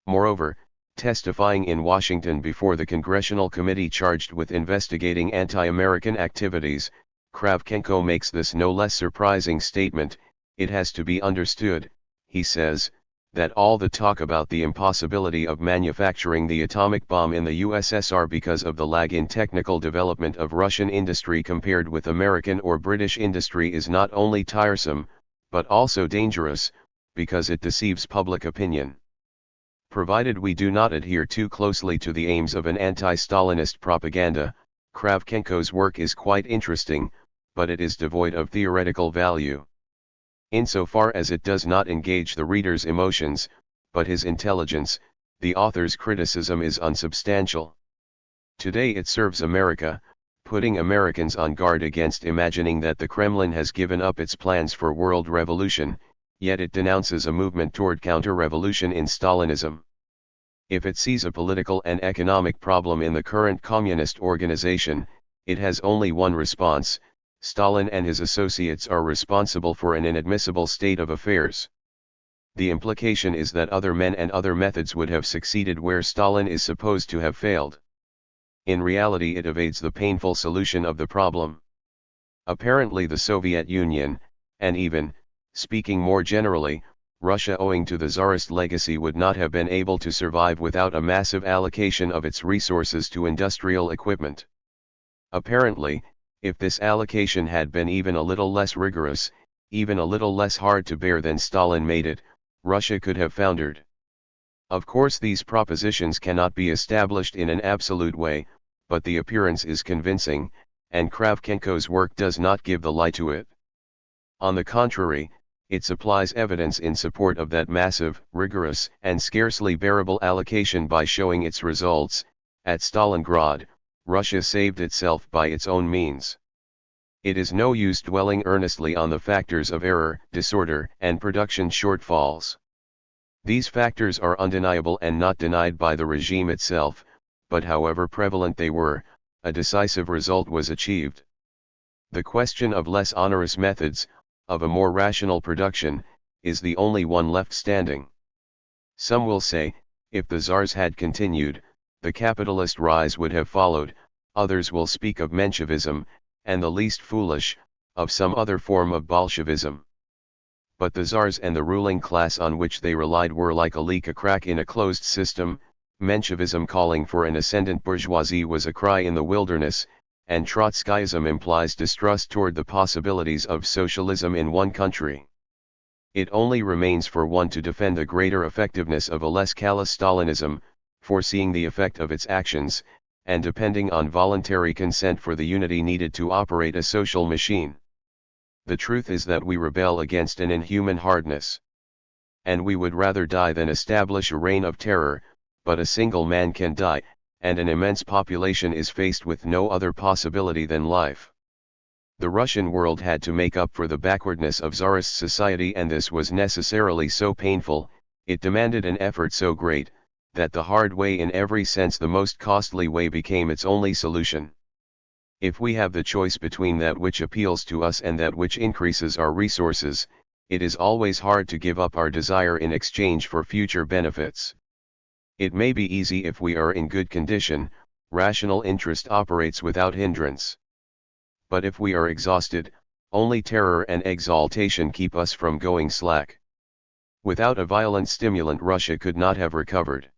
Moreover, testifying in Washington before the Congressional Committee charged with investigating anti-American activities, Kravchenko makes this no less surprising statement: "It has to be understood," he says, "that all the talk about the impossibility of manufacturing the atomic bomb in the USSR because of the lag in technical development of Russian industry compared with American or British industry is not only tiresome, but also dangerous, because it deceives public opinion. Provided we do not adhere too closely to the aims of an anti-Stalinist propaganda, Kravchenko's work is quite interesting, but it is devoid of theoretical value. Insofar as it does not engage the reader's emotions, but his intelligence, the author's criticism is unsubstantial. Today it serves America, putting Americans on guard against imagining that the Kremlin has given up its plans for world revolution, yet it denounces a movement toward counter-revolution in Stalinism. If it sees a political and economic problem in the current communist organization, it has only one response: Stalin and his associates are responsible for an inadmissible state of affairs. The implication is that other men and other methods would have succeeded where Stalin is supposed to have failed. In reality, it evades the painful solution of the problem. Apparently the Soviet Union, and even, speaking more generally, Russia, owing to the Tsarist legacy, would not have been able to survive without a massive allocation of its resources to industrial equipment. Apparently, if this allocation had been even a little less rigorous, even a little less hard to bear than Stalin made it, Russia could have foundered. Of course, these propositions cannot be established in an absolute way, but the appearance is convincing, and Kravchenko's work does not give the lie to it. On the contrary, it supplies evidence in support of that massive, rigorous, and scarcely bearable allocation by showing its results. At Stalingrad, Russia saved itself by its own means. It is no use dwelling earnestly on the factors of error, disorder, and production shortfalls. These factors are undeniable and not denied by the regime itself, but however prevalent they were, a decisive result was achieved. The question of less onerous methods, of a more rational production, is the only one left standing. Some will say, if the Tsars had continued, the capitalist rise would have followed. Others will speak of Menshevism, and the least foolish, of some other form of Bolshevism. But the Tsars and the ruling class on which they relied were like a leak, a crack in a closed system. Menshevism, calling for an ascendant bourgeoisie, was a cry in the wilderness, and Trotskyism implies distrust toward the possibilities of socialism in one country. It only remains for one to defend the greater effectiveness of a less callous Stalinism, foreseeing the effect of its actions, and depending on voluntary consent for the unity needed to operate a social machine. The truth is that we rebel against an inhuman hardness. And we would rather die than establish a reign of terror, but a single man can die, and an immense population is faced with no other possibility than life. The Russian world had to make up for the backwardness of Tsarist society, and this was necessarily so painful, it demanded an effort so great, that the hard way, in every sense the most costly way, became its only solution. If we have the choice between that which appeals to us and that which increases our resources, it is always hard to give up our desire in exchange for future benefits. It may be easy if we are in good condition, rational interest operates without hindrance. But if we are exhausted, only terror and exaltation keep us from going slack. Without a violent stimulant, Russia could not have recovered.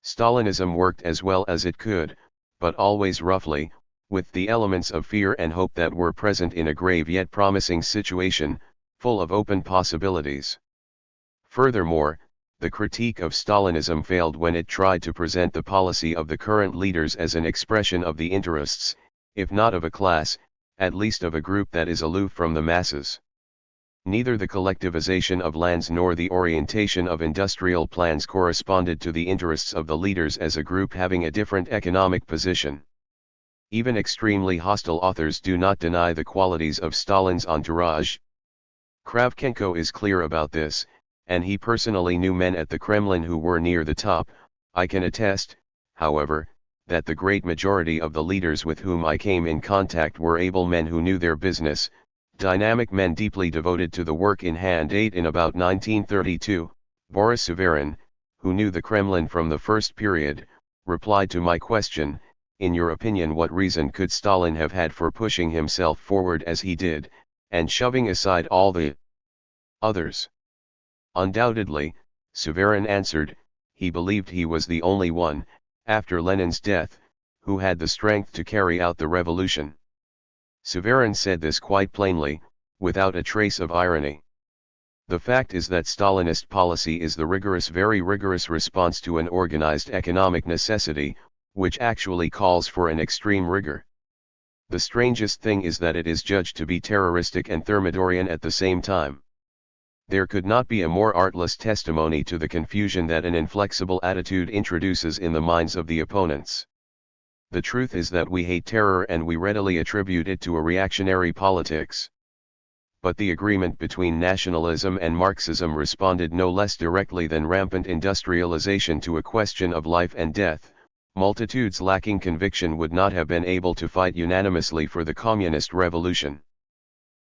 Stalinism worked as well as it could, but always roughly, with the elements of fear and hope that were present in a grave yet promising situation, full of open possibilities. Furthermore, the critique of Stalinism failed when it tried to present the policy of the current leaders as an expression of the interests, if not of a class, at least of a group that is aloof from the masses. Neither the collectivization of lands nor the orientation of industrial plans corresponded to the interests of the leaders as a group having a different economic position. Even extremely hostile authors do not deny the qualities of Stalin's entourage. Kravchenko is clear about this, and he personally knew men at the Kremlin who were near the top. I can attest, however, that the great majority of the leaders with whom I came in contact were able men who knew their business, dynamic men deeply devoted to the work in hand. In about 1932, Boris Suvarin, who knew the Kremlin from the first period, replied to my question, in your opinion, what reason could Stalin have had for pushing himself forward as he did, and shoving aside all the others? Undoubtedly, Suvarin answered, he believed he was the only one, after Lenin's death, who had the strength to carry out the revolution. Suvarin said this quite plainly, without a trace of irony. The fact is that Stalinist policy is the rigorous, very rigorous response to an organized economic necessity, which actually calls for an extreme rigor. The strangest thing is that it is judged to be terroristic and Thermidorian at the same time. There could not be a more artless testimony to the confusion that an inflexible attitude introduces in the minds of the opponents. The truth is that we hate terror and we readily attribute it to a reactionary politics. But the agreement between nationalism and Marxism responded no less directly than rampant industrialization to a question of life and death. Multitudes lacking conviction would not have been able to fight unanimously for the communist revolution.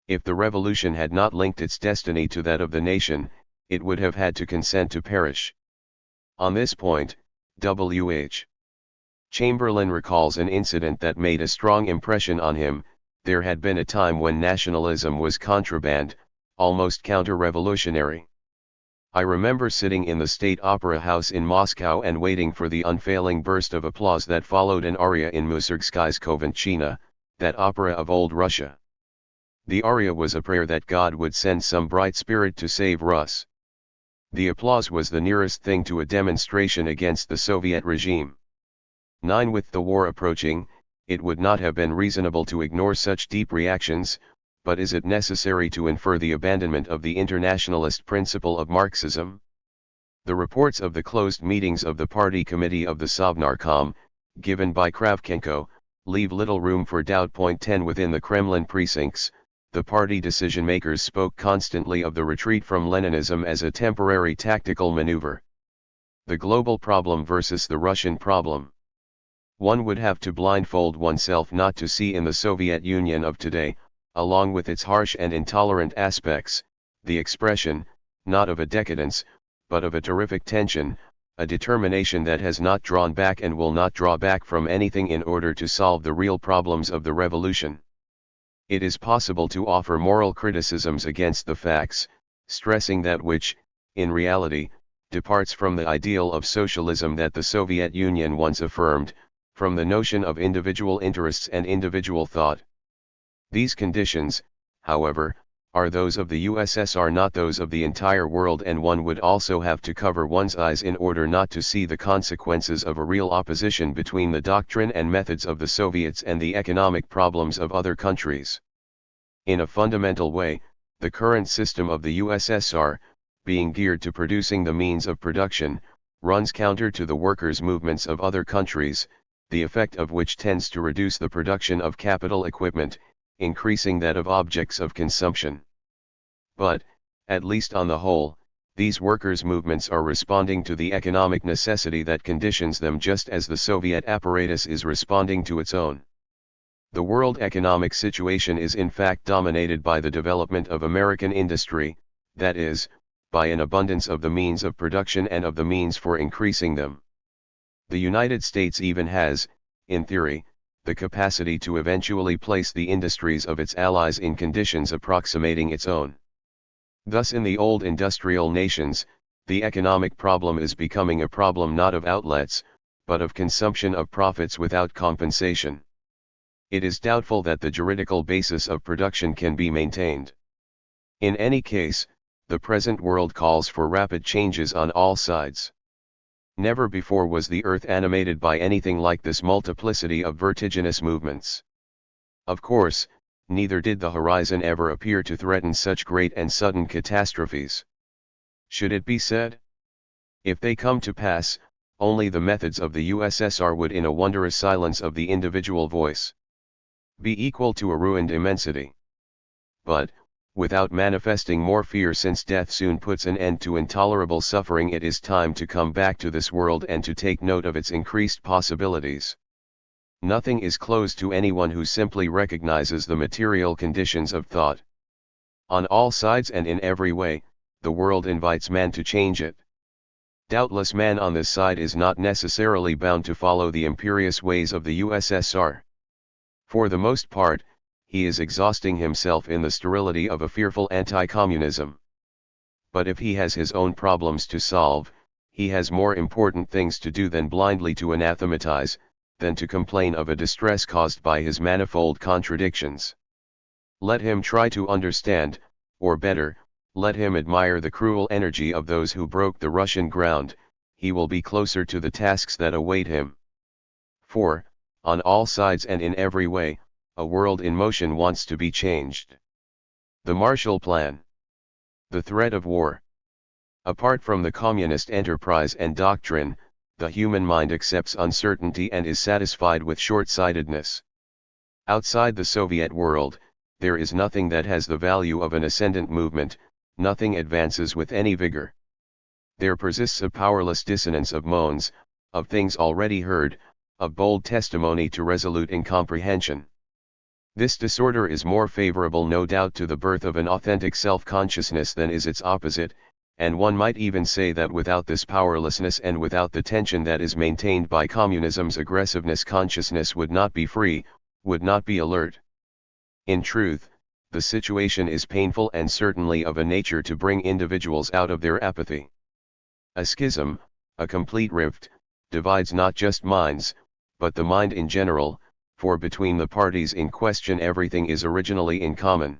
If the revolution had not linked its destiny to that of the nation, it would have had to consent to perish. On this point, W.H. Chamberlain recalls an incident that made a strong impression on him. There had been a time when nationalism was contraband, almost counter-revolutionary. I remember sitting in the State Opera House in Moscow and waiting for the unfailing burst of applause that followed an aria in Mussorgsky's Kovenchina, that opera of old Russia. The aria was a prayer that God would send some bright spirit to save Rus. The applause was the nearest thing to a demonstration against the Soviet regime. 9. With the war approaching, it would not have been reasonable to ignore such deep reactions, but is it necessary to infer the abandonment of the internationalist principle of Marxism? The reports of the closed meetings of the party committee of the Sovnarkom, given by Kravchenko, leave little room for doubt. 10. Within the Kremlin precincts, the party decision-makers spoke constantly of the retreat from Leninism as a temporary tactical maneuver. The global problem versus the Russian problem. One would have to blindfold oneself not to see in the Soviet Union of today, along with its harsh and intolerant aspects, the expression, not of a decadence, but of a terrific tension, a determination that has not drawn back and will not draw back from anything in order to solve the real problems of the revolution. It is possible to offer moral criticisms against the facts, stressing that which, in reality, departs from the ideal of socialism that the Soviet Union once affirmed, from the notion of individual interests and individual thought. These conditions, however, are those of the USSR, not those of the entire world, and one would also have to cover one's eyes in order not to see the consequences of a real opposition between the doctrine and methods of the Soviets and the economic problems of other countries. In a fundamental way, the current system of the USSR, being geared to producing the means of production, runs counter to the workers' movements of other countries, the effect of which tends to reduce the production of capital equipment, increasing that of objects of consumption. But, at least on the whole, these workers' movements are responding to the economic necessity that conditions them, just as the Soviet apparatus is responding to its own. The world economic situation is in fact dominated by the development of American industry, that is, by an abundance of the means of production and of the means for increasing them. The United States even has, in theory, the capacity to eventually place the industries of its allies in conditions approximating its own. Thus, in the old industrial nations, the economic problem is becoming a problem not of outlets, but of consumption of profits without compensation. It is doubtful that the juridical basis of production can be maintained. In any case, the present world calls for rapid changes on all sides. Never before was the earth animated by anything like this multiplicity of vertiginous movements. Of course, neither did the horizon ever appear to threaten such great and sudden catastrophes. Should it be said? If they come to pass, only the methods of the USSR would, in a wondrous silence of the individual voice, be equal to a ruined immensity. But, without manifesting more fear, since death soon puts an end to intolerable suffering, it is time to come back to this world and to take note of its increased possibilities. Nothing is closed to anyone who simply recognizes the material conditions of thought. On all sides and in every way, the world invites man to change it. Doubtless man on this side is not necessarily bound to follow the imperious ways of the USSR. For the most part, he is exhausting himself in the sterility of a fearful anti-communism. But if he has his own problems to solve, he has more important things to do than blindly to anathematize, than to complain of a distress caused by his manifold contradictions. Let him try to understand, or better, let him admire the cruel energy of those who broke the Russian ground, he will be closer to the tasks that await him. For, on all sides and in every way, a world in motion wants to be changed. The Marshall Plan. The threat of war. Apart from the communist enterprise and doctrine, the human mind accepts uncertainty and is satisfied with short-sightedness. Outside the Soviet world, there is nothing that has the value of an ascendant movement, nothing advances with any vigor. There persists a powerless dissonance of moans, of things already heard, of bold testimony to resolute incomprehension. This disorder is more favorable no doubt to the birth of an authentic self-consciousness than is its opposite, and one might even say that without this powerlessness and without the tension that is maintained by communism's aggressiveness, consciousness would not be free, would not be alert. In truth, the situation is painful and certainly of a nature to bring individuals out of their apathy. A schism, a complete rift, divides not just minds, but the mind in general, for between the parties in question everything is originally in common.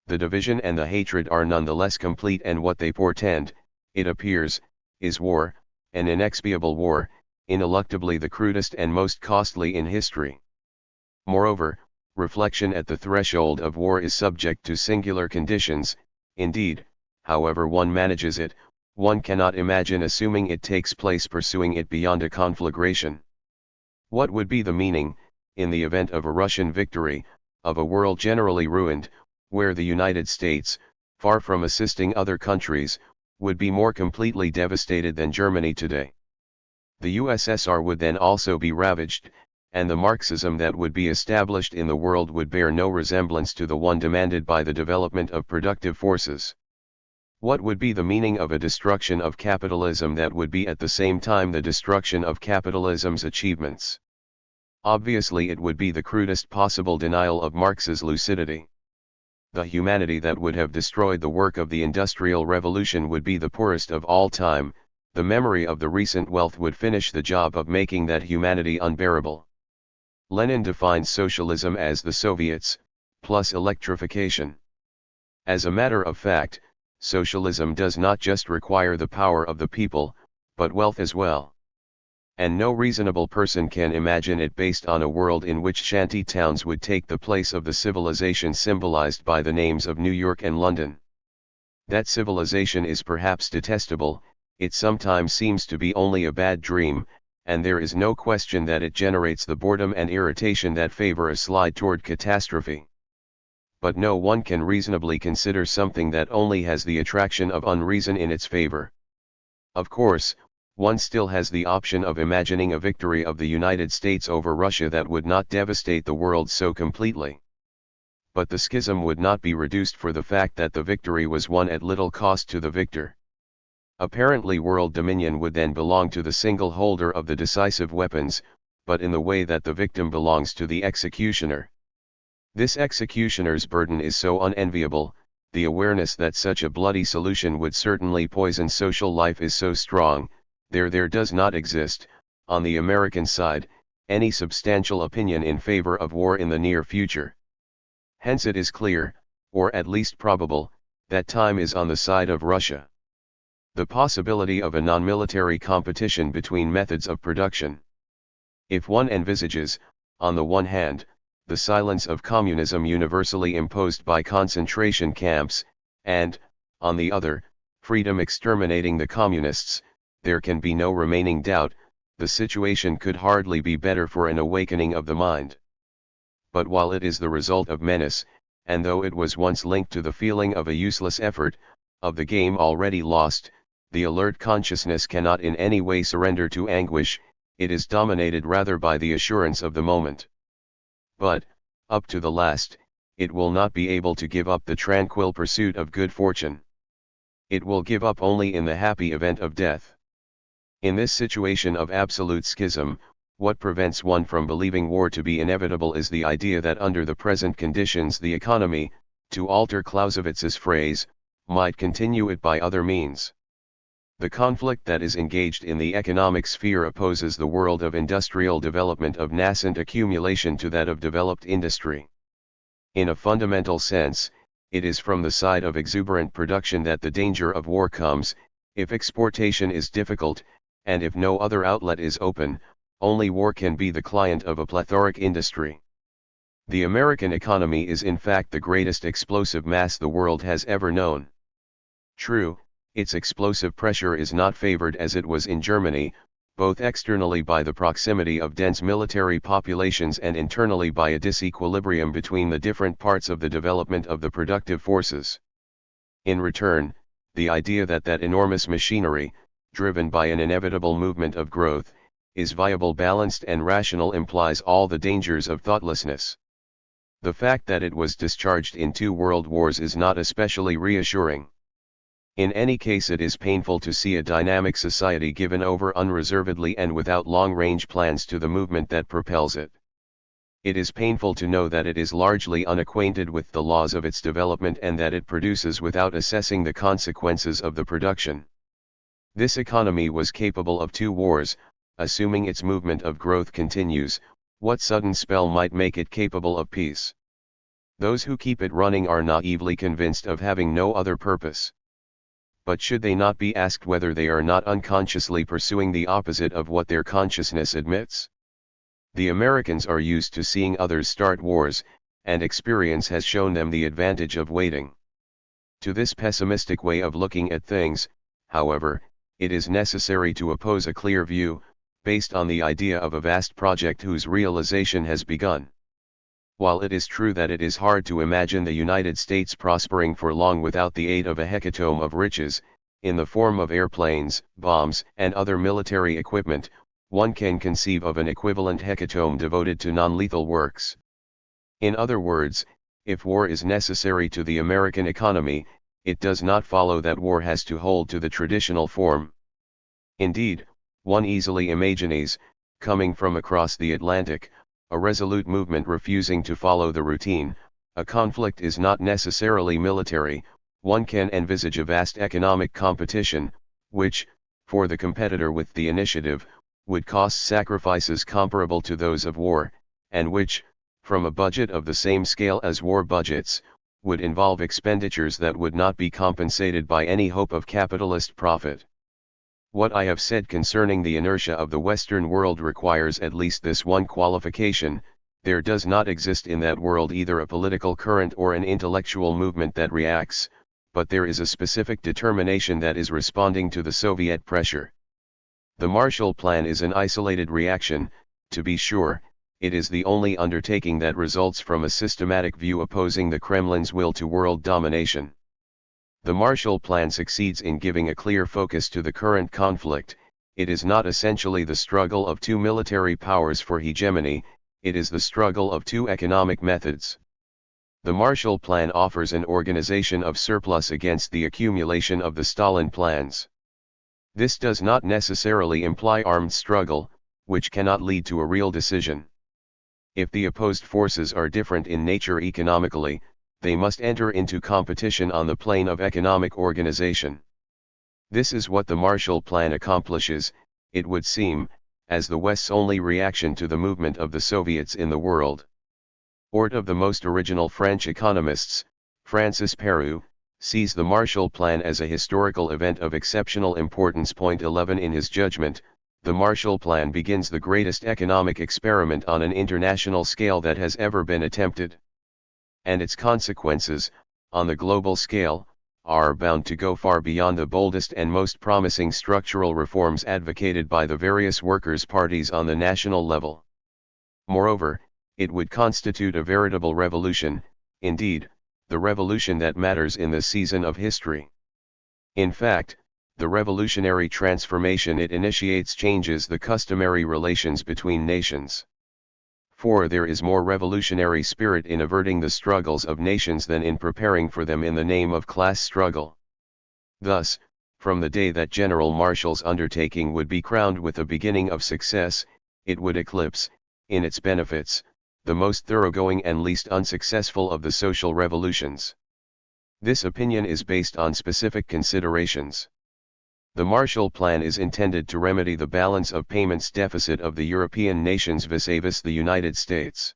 The division and the hatred are none the less complete, and what they portend, it appears, is war, an inexpiable war, ineluctably the crudest and most costly in history. Moreover, reflection at the threshold of war is subject to singular conditions. Indeed, however one manages it, one cannot imagine assuming it takes place pursuing it beyond a conflagration. What would be the meaning, in the event of a Russian victory, of a world generally ruined, where the United States, far from assisting other countries, would be more completely devastated than Germany today? The USSR would then also be ravaged, and the Marxism that would be established in the world would bear no resemblance to the one demanded by the development of productive forces. What would be the meaning of a destruction of capitalism that would be at the same time the destruction of capitalism's achievements? Obviously it would be the crudest possible denial of Marx's lucidity. The humanity that would have destroyed the work of the Industrial Revolution would be the poorest of all time. The memory of the recent wealth would finish the job of making that humanity unbearable. Lenin defines socialism as the Soviets, plus electrification. As a matter of fact, socialism does not just require the power of the people, but wealth as well. And no reasonable person can imagine it based on a world in which shanty towns would take the place of the civilization symbolized by the names of New York and London. That civilization is perhaps detestable, it sometimes seems to be only a bad dream, and there is no question that it generates the boredom and irritation that favor a slide toward catastrophe. But no one can reasonably consider something that only has the attraction of unreason in its favor. Of course, one still has the option of imagining a victory of the United States over Russia that would not devastate the world so completely. But the schism would not be reduced for the fact that the victory was won at little cost to the victor. Apparently world dominion would then belong to the single holder of the decisive weapons, but in the way that the victim belongs to the executioner. This executioner's burden is so unenviable, the awareness that such a bloody solution would certainly poison social life is so strong. There does not exist, on the American side, any substantial opinion in favor of war in the near future. Hence it is clear, or at least probable, that time is on the side of Russia. The possibility of a non-military competition between methods of production. If one envisages, on the one hand, the silence of communism universally imposed by concentration camps, and, on the other, freedom exterminating the communists, there can be no remaining doubt, the situation could hardly be better for an awakening of the mind. But while it is the result of menace, and though it was once linked to the feeling of a useless effort, of the game already lost, the alert consciousness cannot in any way surrender to anguish, it is dominated rather by the assurance of the moment. But, up to the last, it will not be able to give up the tranquil pursuit of good fortune. It will give up only in the happy event of death. In this situation of absolute schism, what prevents one from believing war to be inevitable is the idea that under the present conditions the economy, to alter Clausewitz's phrase, might continue it by other means. The conflict that is engaged in the economic sphere opposes the world of industrial development of nascent accumulation to that of developed industry. In a fundamental sense, it is from the side of exuberant production that the danger of war comes. If exportation is difficult, and if no other outlet is open, only war can be the client of a plethoric industry. The American economy is in fact the greatest explosive mass the world has ever known. True, its explosive pressure is not favored as it was in Germany, both externally by the proximity of dense military populations and internally by a disequilibrium between the different parts of the development of the productive forces. In return, the idea that that enormous machinery, driven by an inevitable movement of growth, is viable, balanced and rational implies all the dangers of thoughtlessness. The fact that it was discharged in 2 world wars is not especially reassuring. In any case, it is painful to see a dynamic society given over unreservedly and without long-range plans to the movement that propels it. It is painful to know that it is largely unacquainted with the laws of its development and that it produces without assessing the consequences of the production. This economy was capable of 2 wars, assuming its movement of growth continues. What sudden spell might make it capable of peace? Those who keep it running are naively convinced of having no other purpose. But should they not be asked whether they are not unconsciously pursuing the opposite of what their consciousness admits? The Americans are used to seeing others start wars, and experience has shown them the advantage of waiting. To this pessimistic way of looking at things, however, it is necessary to oppose a clear view, based on the idea of a vast project whose realization has begun. While it is true that it is hard to imagine the United States prospering for long without the aid of a hecatomb of riches, in the form of airplanes, bombs, and other military equipment, one can conceive of an equivalent hecatomb devoted to non-lethal works. In other words, if war is necessary to the American economy, it does not follow that war has to hold to the traditional form. Indeed, one easily imagines, coming from across the Atlantic, a resolute movement refusing to follow the routine. A conflict is not necessarily military. One can envisage a vast economic competition, which, for the competitor with the initiative, would cost sacrifices comparable to those of war, and which, from a budget of the same scale as war budgets, would involve expenditures that would not be compensated by any hope of capitalist profit. What I have said concerning the inertia of the Western world requires at least this one qualification: there does not exist in that world either a political current or an intellectual movement that reacts, but there is a specific determination that is responding to the Soviet pressure. The Marshall Plan is an isolated reaction, to be sure. It is the only undertaking that results from a systematic view opposing the Kremlin's will to world domination. The Marshall Plan succeeds in giving a clear focus to the current conflict. It is not essentially the struggle of 2 military powers for hegemony, it is the struggle of 2 economic methods. The Marshall Plan offers an organization of surplus against the accumulation of the Stalin plans. This does not necessarily imply armed struggle, which cannot lead to a real decision. If the opposed forces are different in nature economically, they must enter into competition on the plane of economic organization. This is what the Marshall Plan accomplishes, it would seem, as the West's only reaction to the movement of the Soviets in the world. One of the most original French economists, Francis Peroux, sees the Marshall Plan as a historical event of exceptional importance. 11 In his judgment, the Marshall Plan begins the greatest economic experiment on an international scale that has ever been attempted. And its consequences, on the global scale, are bound to go far beyond the boldest and most promising structural reforms advocated by the various workers' parties on the national level. Moreover, it would constitute a veritable revolution, indeed, the revolution that matters in this season of history. In fact, the revolutionary transformation it initiates changes the customary relations between nations. For there is more revolutionary spirit in averting the struggles of nations than in preparing for them in the name of class struggle. Thus, From the day that General Marshall's undertaking would be crowned with a beginning of success, it would eclipse, in its benefits, the most thoroughgoing and least unsuccessful of the social revolutions. This opinion is based on specific considerations. The Marshall Plan is intended to remedy the balance of payments deficit of the European nations vis-à-vis the United States.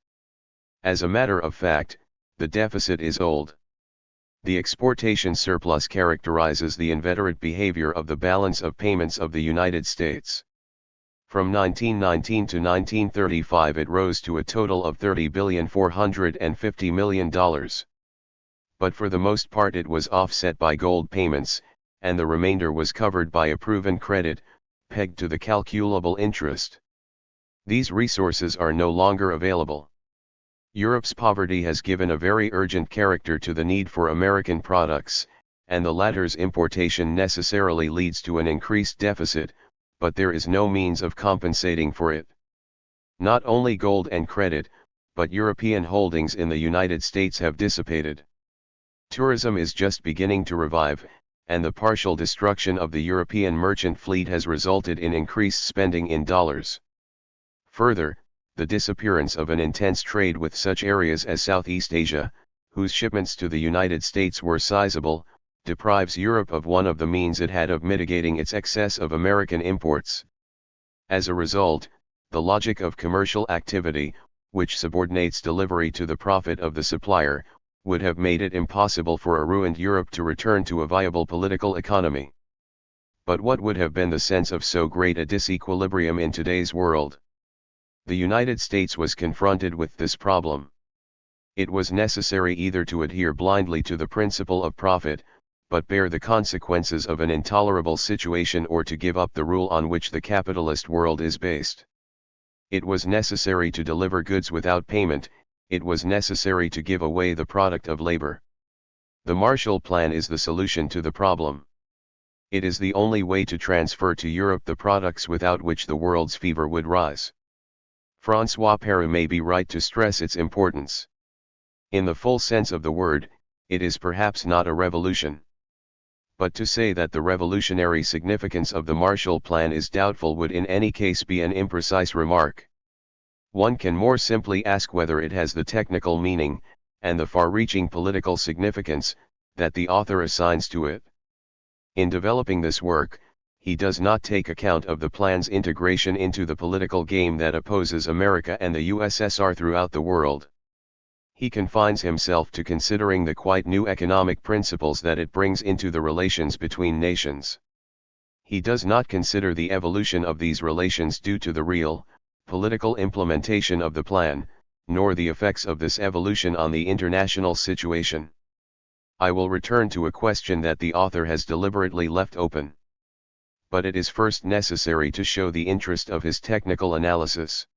As a matter of fact, the deficit is old. The exportation surplus characterizes the inveterate behavior of the balance of payments of the United States. From 1919 to 1935 it rose to a total of $30,450 million. But for the most part it was offset by gold payments, and the remainder was covered by a proven credit, pegged to the calculable interest. These resources are no longer available. Europe's poverty has given a very urgent character to the need for American products, and the latter's importation necessarily leads to an increased deficit, but there is no means of compensating for it. Not only gold and credit, but European holdings in the United States have dissipated. Tourism is just beginning to revive, and the partial destruction of the European merchant fleet has resulted in increased spending in dollars. Further, the disappearance of an intense trade with such areas as Southeast Asia, whose shipments to the United States were sizable, deprives Europe of one of the means it had of mitigating its excess of American imports. As a result, the logic of commercial activity, which subordinates delivery to the profit of the supplier, would have made it impossible for a ruined Europe to return to a viable political economy. But what would have been the sense of so great a disequilibrium in today's world? The United States was confronted with this problem. It was necessary either to adhere blindly to the principle of profit, but bear the consequences of an intolerable situation, or to give up the rule on which the capitalist world is based. It was necessary to deliver goods without payment. It was necessary to give away the product of labor. The Marshall Plan is the solution to the problem. It is the only way to transfer to Europe the products without which the world's fever would rise. François Perroux may be right to stress its importance. In the full sense of the word, it is perhaps not a revolution. But to say that the revolutionary significance of the Marshall Plan is doubtful would in any case be an imprecise remark. One can more simply ask whether it has the technical meaning, and the far-reaching political significance, that the author assigns to it. In developing this work, he does not take account of the plan's integration into the political game that opposes America and the USSR throughout the world. He confines himself to considering the quite new economic principles that it brings into the relations between nations. He does not consider the evolution of these relations due to the real, political implementation of the plan, nor the effects of this evolution on the international situation. I will return to a question that the author has deliberately left open. But it is first necessary to show the interest of his technical analysis.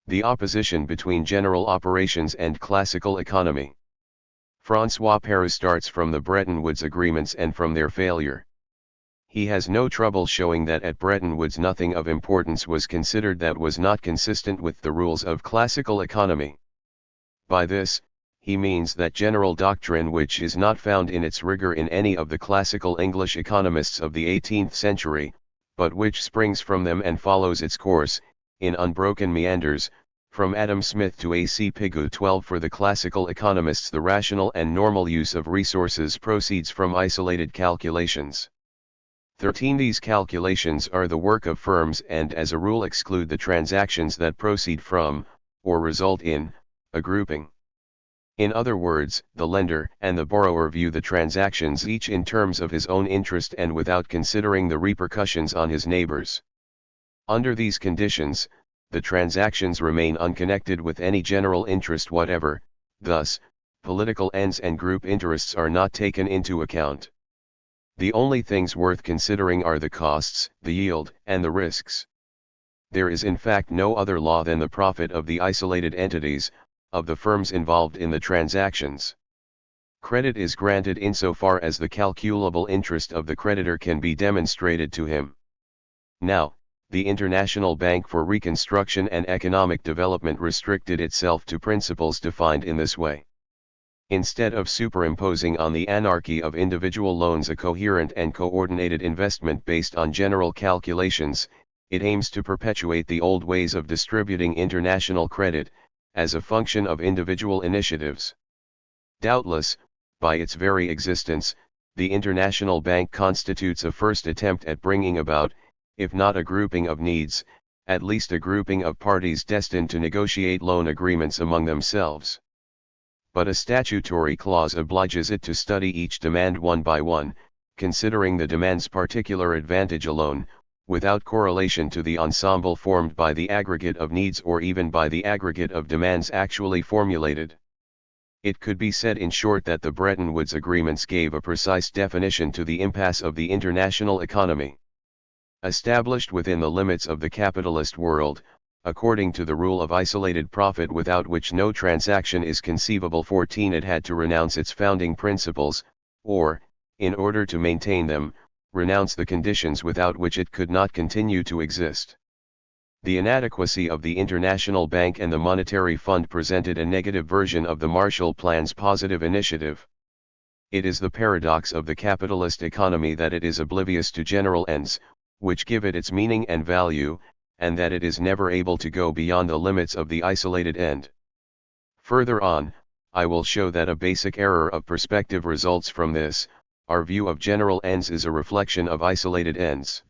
The opposition between general operations and classical economy. François Perroux starts from the Bretton Woods agreements and from their failure. He has no trouble showing that at Bretton Woods nothing of importance was considered that was not consistent with the rules of classical economy. By this, he means that general doctrine which is not found in its rigor in any of the classical English economists of the 18th century, but which springs from them and follows its course, in unbroken meanders, from Adam Smith to A.C. Pigou 12. For the classical economists, the rational and normal use of resources proceeds from isolated calculations. 13. These calculations are the work of firms and as a rule exclude the transactions that proceed from, or result in, a grouping. In other words, the lender and the borrower view the transactions each in terms of his own interest and without considering the repercussions on his neighbors. Under these conditions, the transactions remain unconnected with any general interest whatever, thus, political ends and group interests are not taken into account. The only things worth considering are the costs, the yield, and the risks. There is in fact no other law than the profit of the isolated entities, of the firms involved in the transactions. Credit is granted insofar as the calculable interest of the creditor can be demonstrated to him. Now, the International Bank for Reconstruction and Economic Development restricted itself to principles defined in this way. Instead of superimposing on the anarchy of individual loans a coherent and coordinated investment based on general calculations, it aims to perpetuate the old ways of distributing international credit, as a function of individual initiatives. Doubtless, by its very existence, the International Bank constitutes a first attempt at bringing about, if not a grouping of needs, at least a grouping of parties destined to negotiate loan agreements among themselves. But a statutory clause obliges it to study each demand one by one, considering the demand's particular advantage alone, without correlation to the ensemble formed by the aggregate of needs or even by the aggregate of demands actually formulated. It could be said in short that the Bretton Woods agreements gave a precise definition to the impasse of the international economy. Established within the limits of the capitalist world, according to the rule of isolated profit without which no transaction is conceivable, it had to renounce its founding principles, or, in order to maintain them, renounce the conditions without which it could not continue to exist. The inadequacy of the International Bank and the Monetary Fund presented a negative version of the Marshall Plan's positive initiative. It is the paradox of the capitalist economy that it is oblivious to general ends, which give it its meaning and value, and that it is never able to go beyond the limits of the isolated end. Further on, I will show that a basic error of perspective results from this. Our view of general ends is a reflection of isolated ends.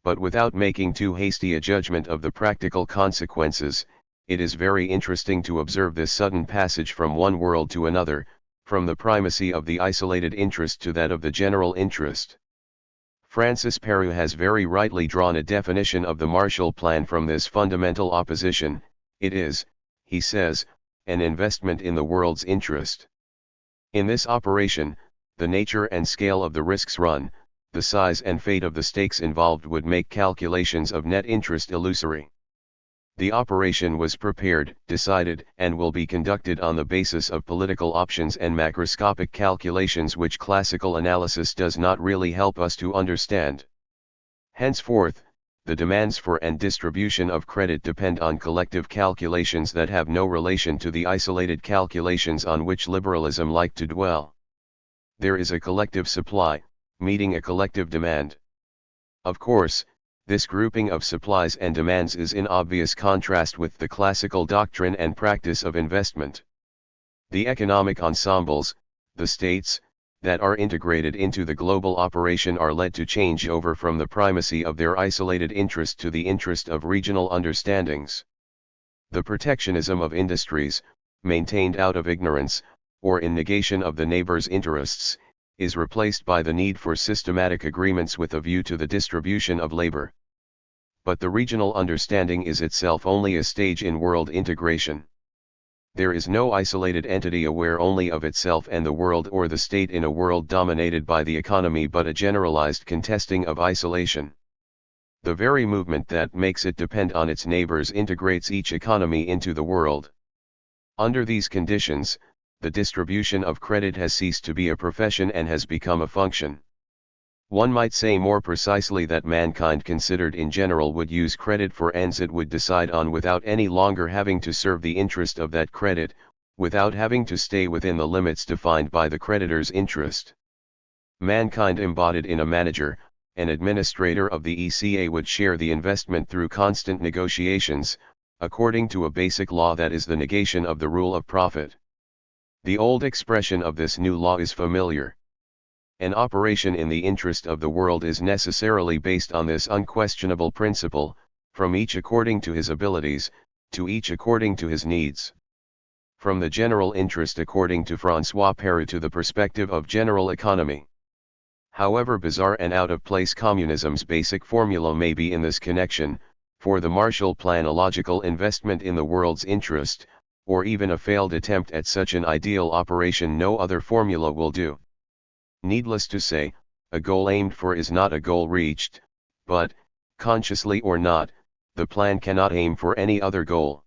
But without making too hasty a judgment of the practical consequences, it is very interesting to observe this sudden passage from one world to another, from the primacy of the isolated interest to that of the general interest. Francis Peru has very rightly drawn a definition of the Marshall Plan from this fundamental opposition. It is, he says, an investment in the world's interest. In this operation, the nature and scale of the risks run, the size and fate of the stakes involved would make calculations of net interest illusory. The operation was prepared, decided, and will be conducted on the basis of political options and macroscopic calculations which classical analysis does not really help us to understand. Henceforth, the demands for and distribution of credit depend on collective calculations that have no relation to the isolated calculations on which liberalism liked to dwell. There is a collective supply, meeting a collective demand. Of course, this grouping of supplies and demands is in obvious contrast with the classical doctrine and practice of investment. The economic ensembles, the states, that are integrated into the global operation are led to change over from the primacy of their isolated interest to the interest of regional understandings. The protectionism of industries, maintained out of ignorance, or in negation of the neighbor's interests, is replaced by the need for systematic agreements with a view to the distribution of labor. But the regional understanding is itself only a stage in world integration. There is no isolated entity aware only of itself and the world or the state in a world dominated by the economy, but a generalized contesting of isolation. The very movement that makes it depend on its neighbors integrates each economy into the world. Under these conditions, the distribution of credit has ceased to be a profession and has become a function. One might say more precisely that mankind considered in general would use credit for ends it would decide on without any longer having to serve the interest of that credit, without having to stay within the limits defined by the creditor's interest. Mankind embodied in a manager, an administrator of the ECA would share the investment through constant negotiations, according to a basic law that is the negation of the rule of profit. The old expression of this new law is familiar. An operation in the interest of the world is necessarily based on this unquestionable principle, from each according to his abilities, to each according to his needs. From the general interest according to François Peru to the perspective of general economy. However bizarre and out of place communism's basic formula may be in this connection, for the Marshall Plan a logical investment in the world's interest, or even a failed attempt at such an ideal operation, no other formula will do. Needless to say, a goal aimed for is not a goal reached, but, consciously or not, the plan cannot aim for any other goal.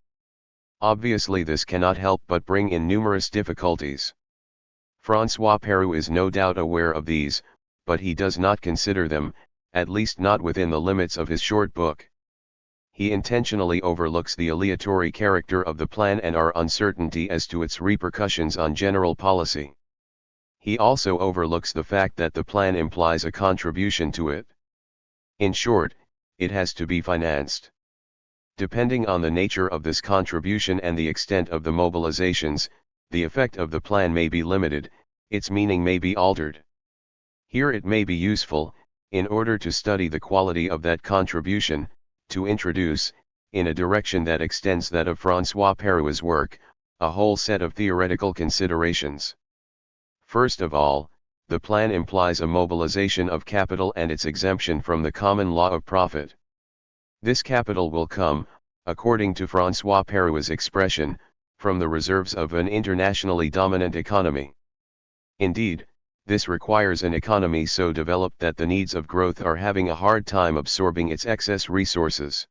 Obviously this cannot help but bring in numerous difficulties. François Peru is no doubt aware of these, but he does not consider them, at least not within the limits of his short book. he intentionally overlooks the aleatory character of the plan and our uncertainty as to its repercussions on general policy. He also overlooks the fact that the plan implies a contribution to it. In short, it has to be financed. Depending on the nature of this contribution and the extent of the mobilizations, the effect of the plan may be limited, its meaning may be altered. Here it may be useful, in order to study the quality of that contribution, to introduce, in a direction that extends that of François Péru's work, a whole set of theoretical considerations. First of all, the plan implies a mobilization of capital and its exemption from the common law of profit. This capital will come, according to François Péru's expression, from the reserves of an internationally dominant economy. Indeed, this requires an economy so developed that the needs of growth are having a hard time absorbing its excess resources.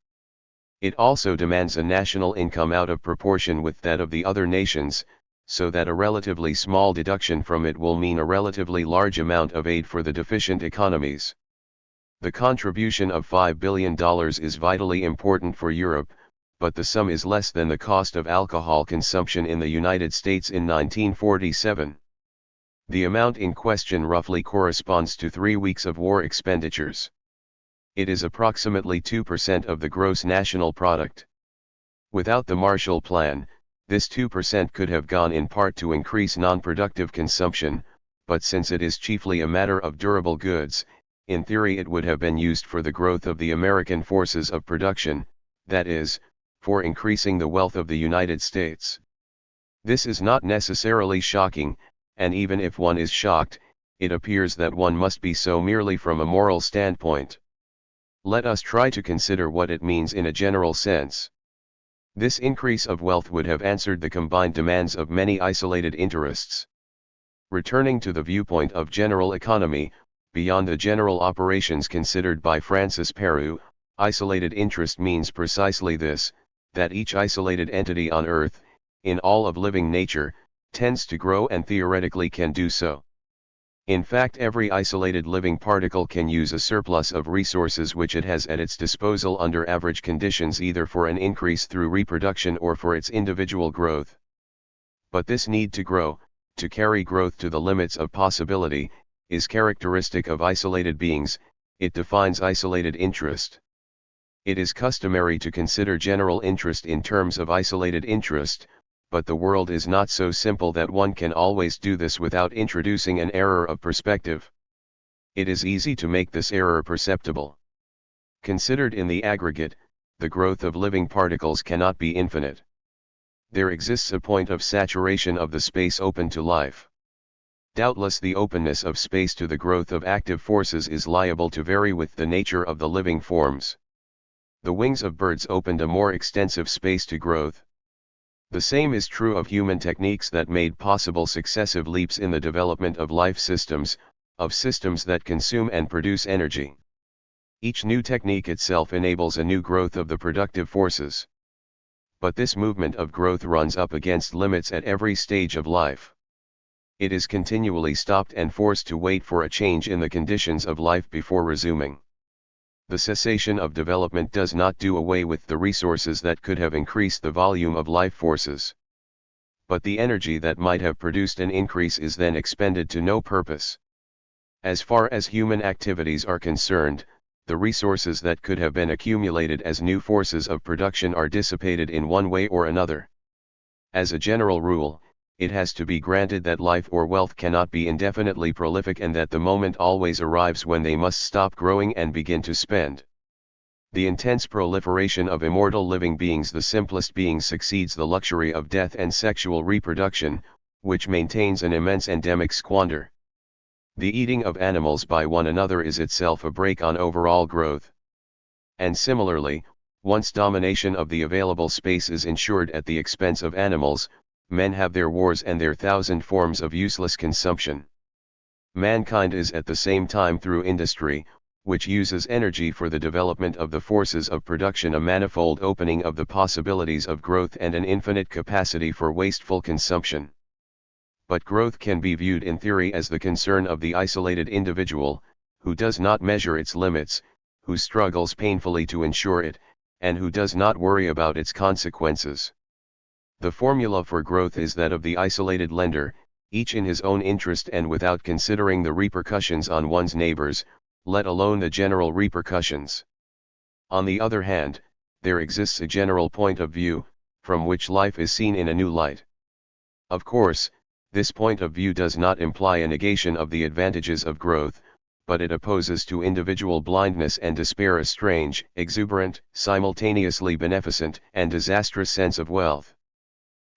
It also demands a national income out of proportion with that of the other nations, so that a relatively small deduction from it will mean a relatively large amount of aid for the deficient economies. The contribution of $5 billion is vitally important for Europe, but the sum is less than the cost of alcohol consumption in the United States in 1947. The amount in question roughly corresponds to 3 weeks of war expenditures. It is approximately 2% of the gross national product. Without the Marshall Plan, this 2% could have gone in part to increase non-productive consumption, but since it is chiefly a matter of durable goods, in theory it would have been used for the growth of the American forces of production, that is, for increasing the wealth of the United States. This is not necessarily shocking, and even if one is shocked, it appears that one must be so merely from a moral standpoint. Let us try to consider what it means in a general sense. This increase of wealth would have answered the combined demands of many isolated interests. Returning to the viewpoint of general economy, beyond the general operations considered by Francis Péru, isolated interest means precisely this, that each isolated entity on Earth, in all of living nature, tends to grow and theoretically can do so. In fact, every isolated living particle can use a surplus of resources which it has at its disposal under average conditions, either for an increase through reproduction or for its individual growth. But this need to grow, to carry growth to the limits of possibility, is characteristic of isolated beings. It defines isolated interest. It is customary to consider general interest in terms of isolated interest, but the world is not so simple that one can always do this without introducing an error of perspective. It is easy to make this error perceptible. Considered in the aggregate, the growth of living particles cannot be infinite. There exists a point of saturation of the space open to life. Doubtless the openness of space to the growth of active forces is liable to vary with the nature of the living forms. The wings of birds opened a more extensive space to growth. The same is true of human techniques that made possible successive leaps in the development of life systems, of systems that consume and produce energy. Each new technique itself enables a new growth of the productive forces. But this movement of growth runs up against limits at every stage of life. It is continually stopped and forced to wait for a change in the conditions of life before resuming. The cessation of development does not do away with the resources that could have increased the volume of life forces. But the energy that might have produced an increase is then expended to no purpose. As far as human activities are concerned, the resources that could have been accumulated as new forces of production are dissipated in one way or another. As a general rule, it has to be granted that life or wealth cannot be indefinitely prolific, and that the moment always arrives when they must stop growing and begin to spend. The intense proliferation of immortal living beings, the simplest beings, succeeds the luxury of death and sexual reproduction, which maintains an immense endemic squander. The eating of animals by one another is itself a brake on overall growth. And similarly, once domination of the available space is ensured at the expense of animals, men have their wars and their thousand forms of useless consumption. Mankind is at the same time, through industry, which uses energy for the development of the forces of production, a manifold opening of the possibilities of growth and an infinite capacity for wasteful consumption. But growth can be viewed in theory as the concern of the isolated individual, who does not measure its limits, who struggles painfully to ensure it, and who does not worry about its consequences. The formula for growth is that of the isolated lender, each in his own interest and without considering the repercussions on one's neighbors, let alone the general repercussions. On the other hand, there exists a general point of view, from which life is seen in a new light. Of course, this point of view does not imply a negation of the advantages of growth, but it opposes to individual blindness and despair a strange, exuberant, simultaneously beneficent and disastrous sense of wealth.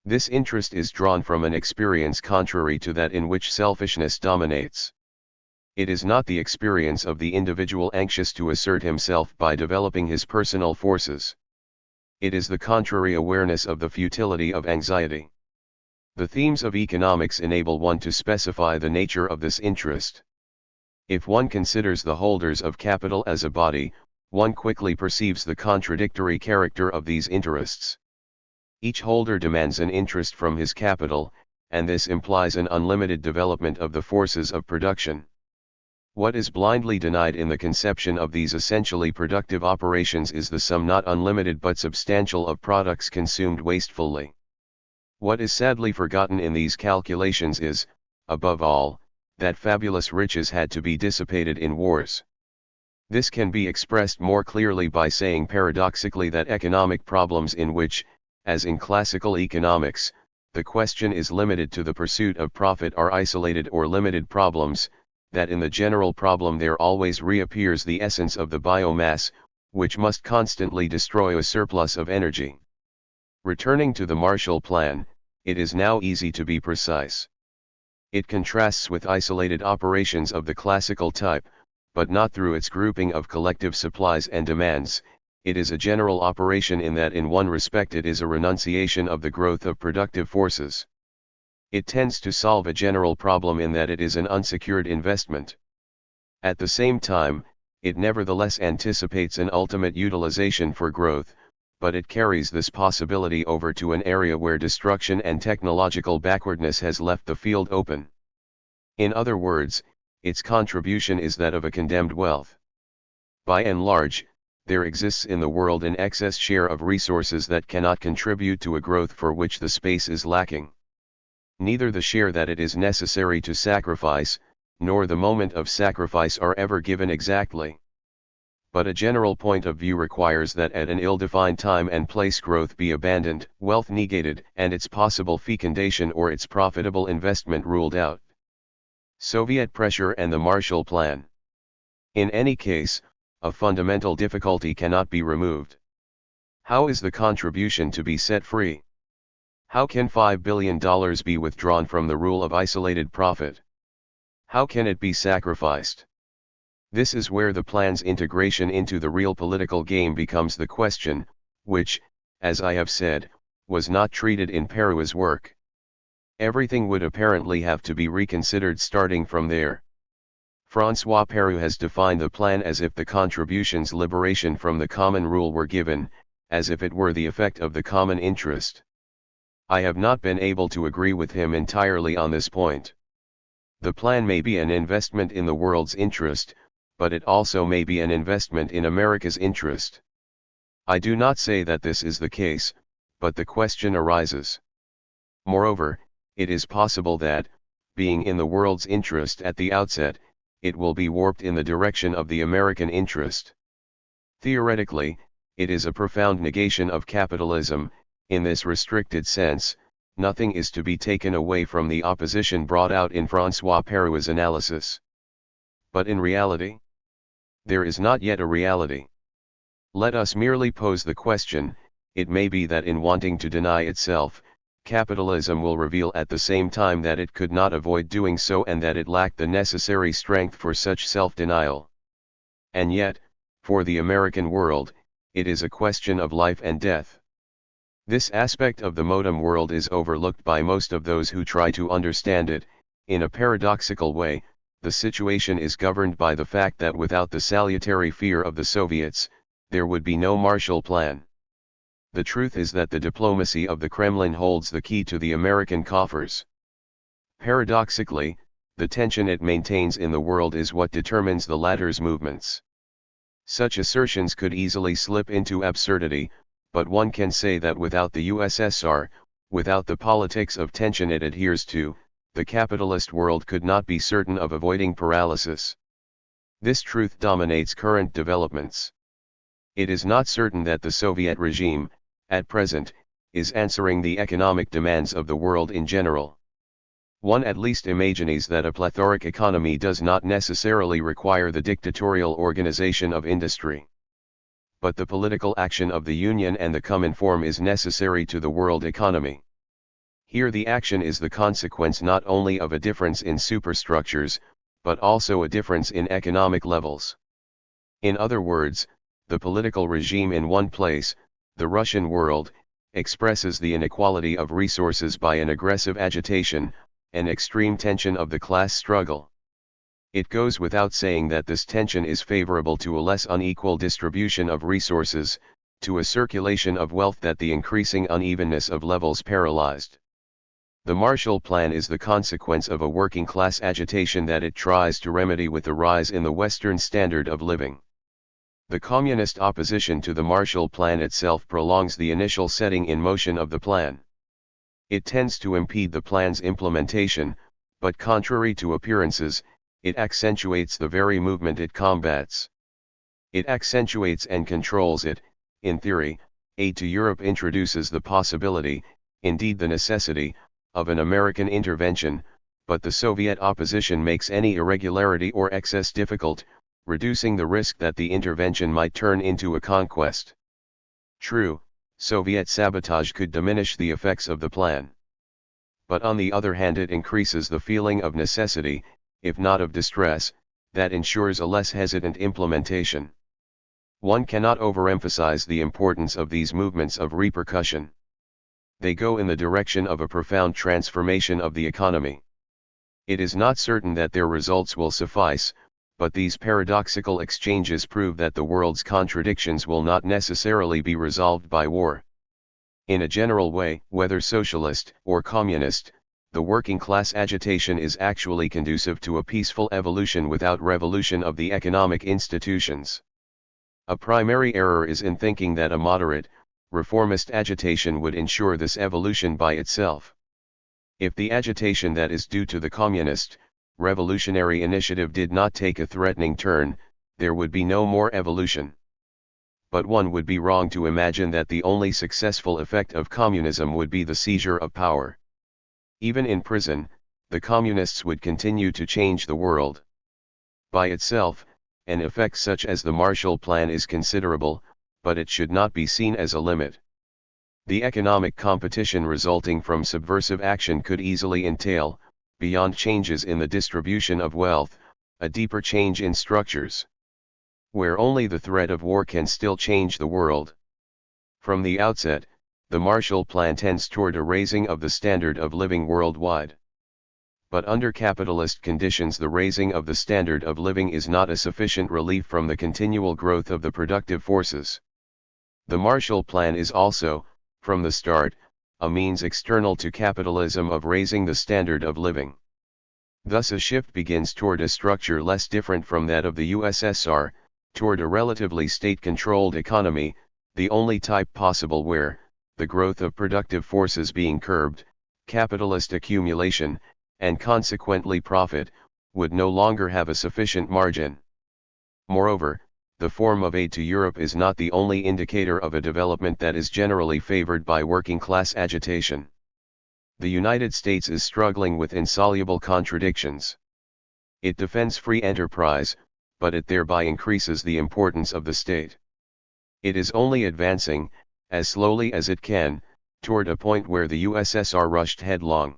This interest is drawn from an experience contrary to that in which selfishness dominates. It is not the experience of the individual anxious to assert himself by developing his personal forces. It is the contrary awareness of the futility of anxiety. The themes of economics enable one to specify the nature of this interest. If one considers the holders of capital as a body, one quickly perceives the contradictory character of these interests. Each holder demands an interest from his capital, and this implies an unlimited development of the forces of production. What is blindly denied in the conception of these essentially productive operations is the sum not unlimited but substantial of products consumed wastefully. What is sadly forgotten in these calculations is, above all, that fabulous riches had to be dissipated in wars. This can be expressed more clearly by saying paradoxically that economic problems in which, as in classical economics, the question is limited to the pursuit of profit are isolated or limited problems, that in the general problem there always reappears the essence of the biomass, which must constantly destroy a surplus of energy. Returning to the Marshall Plan, it is now easy to be precise. It contrasts with isolated operations of the classical type, but not through its grouping of collective supplies and demands. It is a general operation in that in one respect it is a renunciation of the growth of productive forces. It tends to solve a general problem in that it is an unsecured investment. At the same time, it nevertheless anticipates an ultimate utilization for growth, but it carries this possibility over to an area where destruction and technological backwardness has left the field open. In other words, its contribution is that of a condemned wealth. By and large, there exists in the world an excess share of resources that cannot contribute to a growth for which the space is lacking. Neither the share that it is necessary to sacrifice, nor the moment of sacrifice are ever given exactly. But a general point of view requires that at an ill-defined time and place growth be abandoned, wealth negated, and its possible fecundation or its profitable investment ruled out. Soviet pressure and the Marshall Plan. In any case, a fundamental difficulty cannot be removed. How is the contribution to be set free? How can $5 billion be withdrawn from the rule of isolated profit? How can it be sacrificed? This is where the plan's integration into the real political game becomes the question, which, as I have said, was not treated in Perou's work. Everything would apparently have to be reconsidered starting from there. François Perroux has defined the plan as if the contribution's liberation from the common rule were given, as if it were the effect of the common interest. I have not been able to agree with him entirely on this point. The plan may be an investment in the world's interest, but it also may be an investment in America's interest. I do not say that this is the case, but the question arises. Moreover, it is possible that, being in the world's interest at the outset, it will be warped in the direction of the American interest. Theoretically, it is a profound negation of capitalism. In this restricted sense, nothing is to be taken away from the opposition brought out in François Perou's analysis. But in reality, there is not yet a reality. Let us merely pose the question. It may be that in wanting to deny itself, capitalism will reveal at the same time that it could not avoid doing so and that it lacked the necessary strength for such self-denial. And yet, for the American world, it is a question of life and death. This aspect of the modem world is overlooked by most of those who try to understand it. In a paradoxical way, the situation is governed by the fact that without the salutary fear of the Soviets, there would be no Marshall Plan. The truth is that the diplomacy of the Kremlin holds the key to the American coffers. Paradoxically, the tension it maintains in the world is what determines the latter's movements. Such assertions could easily slip into absurdity, but one can say that without the USSR, without the politics of tension it adheres to, the capitalist world could not be certain of avoiding paralysis. This truth dominates current developments. It is not certain that the Soviet regime, at present, is answering the economic demands of the world in general. One at least imagines that a plethoric economy does not necessarily require the dictatorial organization of industry. But the political action of the Union and the Cominform is necessary to the world economy. Here the action is the consequence not only of a difference in superstructures, but also a difference in economic levels. In other words, the political regime in one place, the Russian world, expresses the inequality of resources by an aggressive agitation, an extreme tension of the class struggle. It goes without saying that this tension is favorable to a less unequal distribution of resources, to a circulation of wealth that the increasing unevenness of levels paralyzed. The Marshall Plan is the consequence of a working class agitation that it tries to remedy with the rise in the Western standard of living. The communist opposition to the Marshall Plan itself prolongs the initial setting in motion of the plan. It tends to impede the plan's implementation, but contrary to appearances, it accentuates the very movement it combats. It accentuates and controls it. In theory, aid to Europe introduces the possibility, indeed the necessity, of an American intervention, but the Soviet opposition makes any irregularity or excess difficult, reducing the risk that the intervention might turn into a conquest. True, Soviet sabotage could diminish the effects of the plan. But on the other hand it increases the feeling of necessity, if not of distress, that ensures a less hesitant implementation. One cannot overemphasize the importance of these movements of repercussion. They go in the direction of a profound transformation of the economy. It is not certain that their results will suffice, but these paradoxical exchanges prove that the world's contradictions will not necessarily be resolved by war. In a general way, whether socialist or communist, the working class agitation is actually conducive to a peaceful evolution without revolution of the economic institutions. A primary error is in thinking that a moderate, reformist agitation would ensure this evolution by itself. If the agitation that is due to the communist, revolutionary initiative did not take a threatening turn, there would be no more evolution. But one would be wrong to imagine that the only successful effect of communism would be the seizure of power. Even in prison, the communists would continue to change the world. By itself, an effect such as the Marshall Plan is considerable, but it should not be seen as a limit. The economic competition resulting from subversive action could easily entail, beyond changes in the distribution of wealth, a deeper change in structures, where only the threat of war can still change the world. From the outset, the Marshall Plan tends toward a raising of the standard of living worldwide. But under capitalist conditions the raising of the standard of living is not a sufficient relief from the continual growth of the productive forces. The Marshall Plan is also, from the start, a means external to capitalism of raising the standard of living. Thus a shift begins toward a structure less different from that of the USSR, toward a relatively state-controlled economy, the only type possible where, the growth of productive forces being curbed, capitalist accumulation, and consequently profit, would no longer have a sufficient margin. Moreover, the form of aid to Europe is not the only indicator of a development that is generally favored by working-class agitation. The United States is struggling with insoluble contradictions. It defends free enterprise, but it thereby increases the importance of the state. It is only advancing, as slowly as it can, toward a point where the USSR rushed headlong.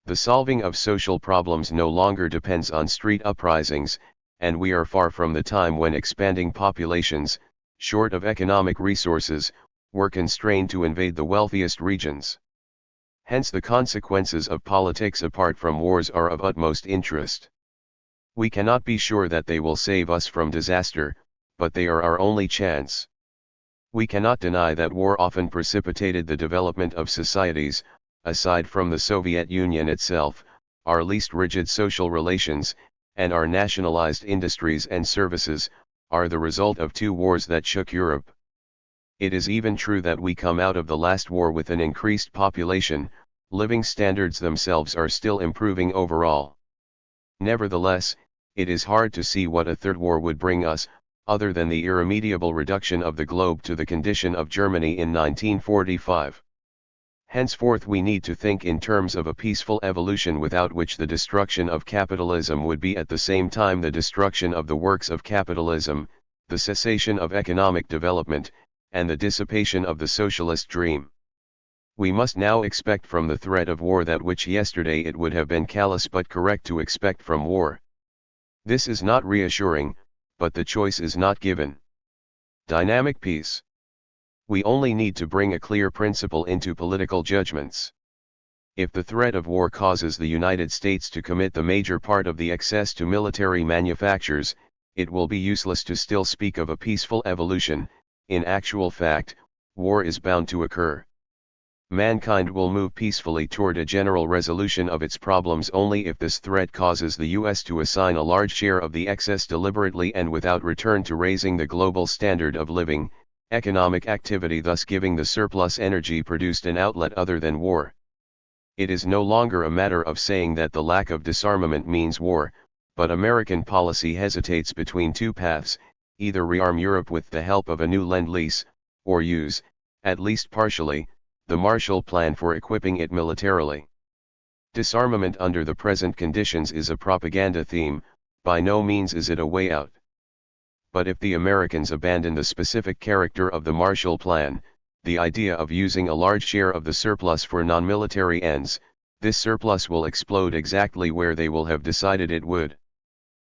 The solving of social problems no longer depends on street uprisings, and we are far from the time when expanding populations, short of economic resources, were constrained to invade the wealthiest regions. Hence the consequences of politics apart from wars are of utmost interest. We cannot be sure that they will save us from disaster, but they are our only chance. We cannot deny that war often precipitated the development of societies, aside from the Soviet Union itself, our least rigid social relations, and our nationalized industries and services, are the result of two wars that shook Europe. It is even true that we come out of the last war with an increased population, living standards themselves are still improving overall. Nevertheless, it is hard to see what a third war would bring us, other than the irremediable reduction of the globe to the condition of Germany in 1945. Henceforth we need to think in terms of a peaceful evolution without which the destruction of capitalism would be at the same time the destruction of the works of capitalism, the cessation of economic development, and the dissipation of the socialist dream. We must now expect from the threat of war that which yesterday it would have been callous but correct to expect from war. This is not reassuring, but the choice is not given. Dynamic peace. We only need to bring a clear principle into political judgments. If the threat of war causes the United States to commit the major part of the excess to military manufactures, it will be useless to still speak of a peaceful evolution. In actual fact, war is bound to occur. Mankind will move peacefully toward a general resolution of its problems only if this threat causes the US to assign a large share of the excess deliberately and without return to raising the global standard of living, economic activity, thus giving the surplus energy produced an outlet other than war. It is no longer a matter of saying that the lack of disarmament means war, but American policy hesitates between two paths: either rearm Europe with the help of a new Lend-Lease, or use, at least partially, the Marshall Plan for equipping it militarily. Disarmament under the present conditions is a propaganda theme, by no means is it a way out. But if the Americans abandon the specific character of the Marshall Plan, the idea of using a large share of the surplus for non-military ends, this surplus will explode exactly where they will have decided it would.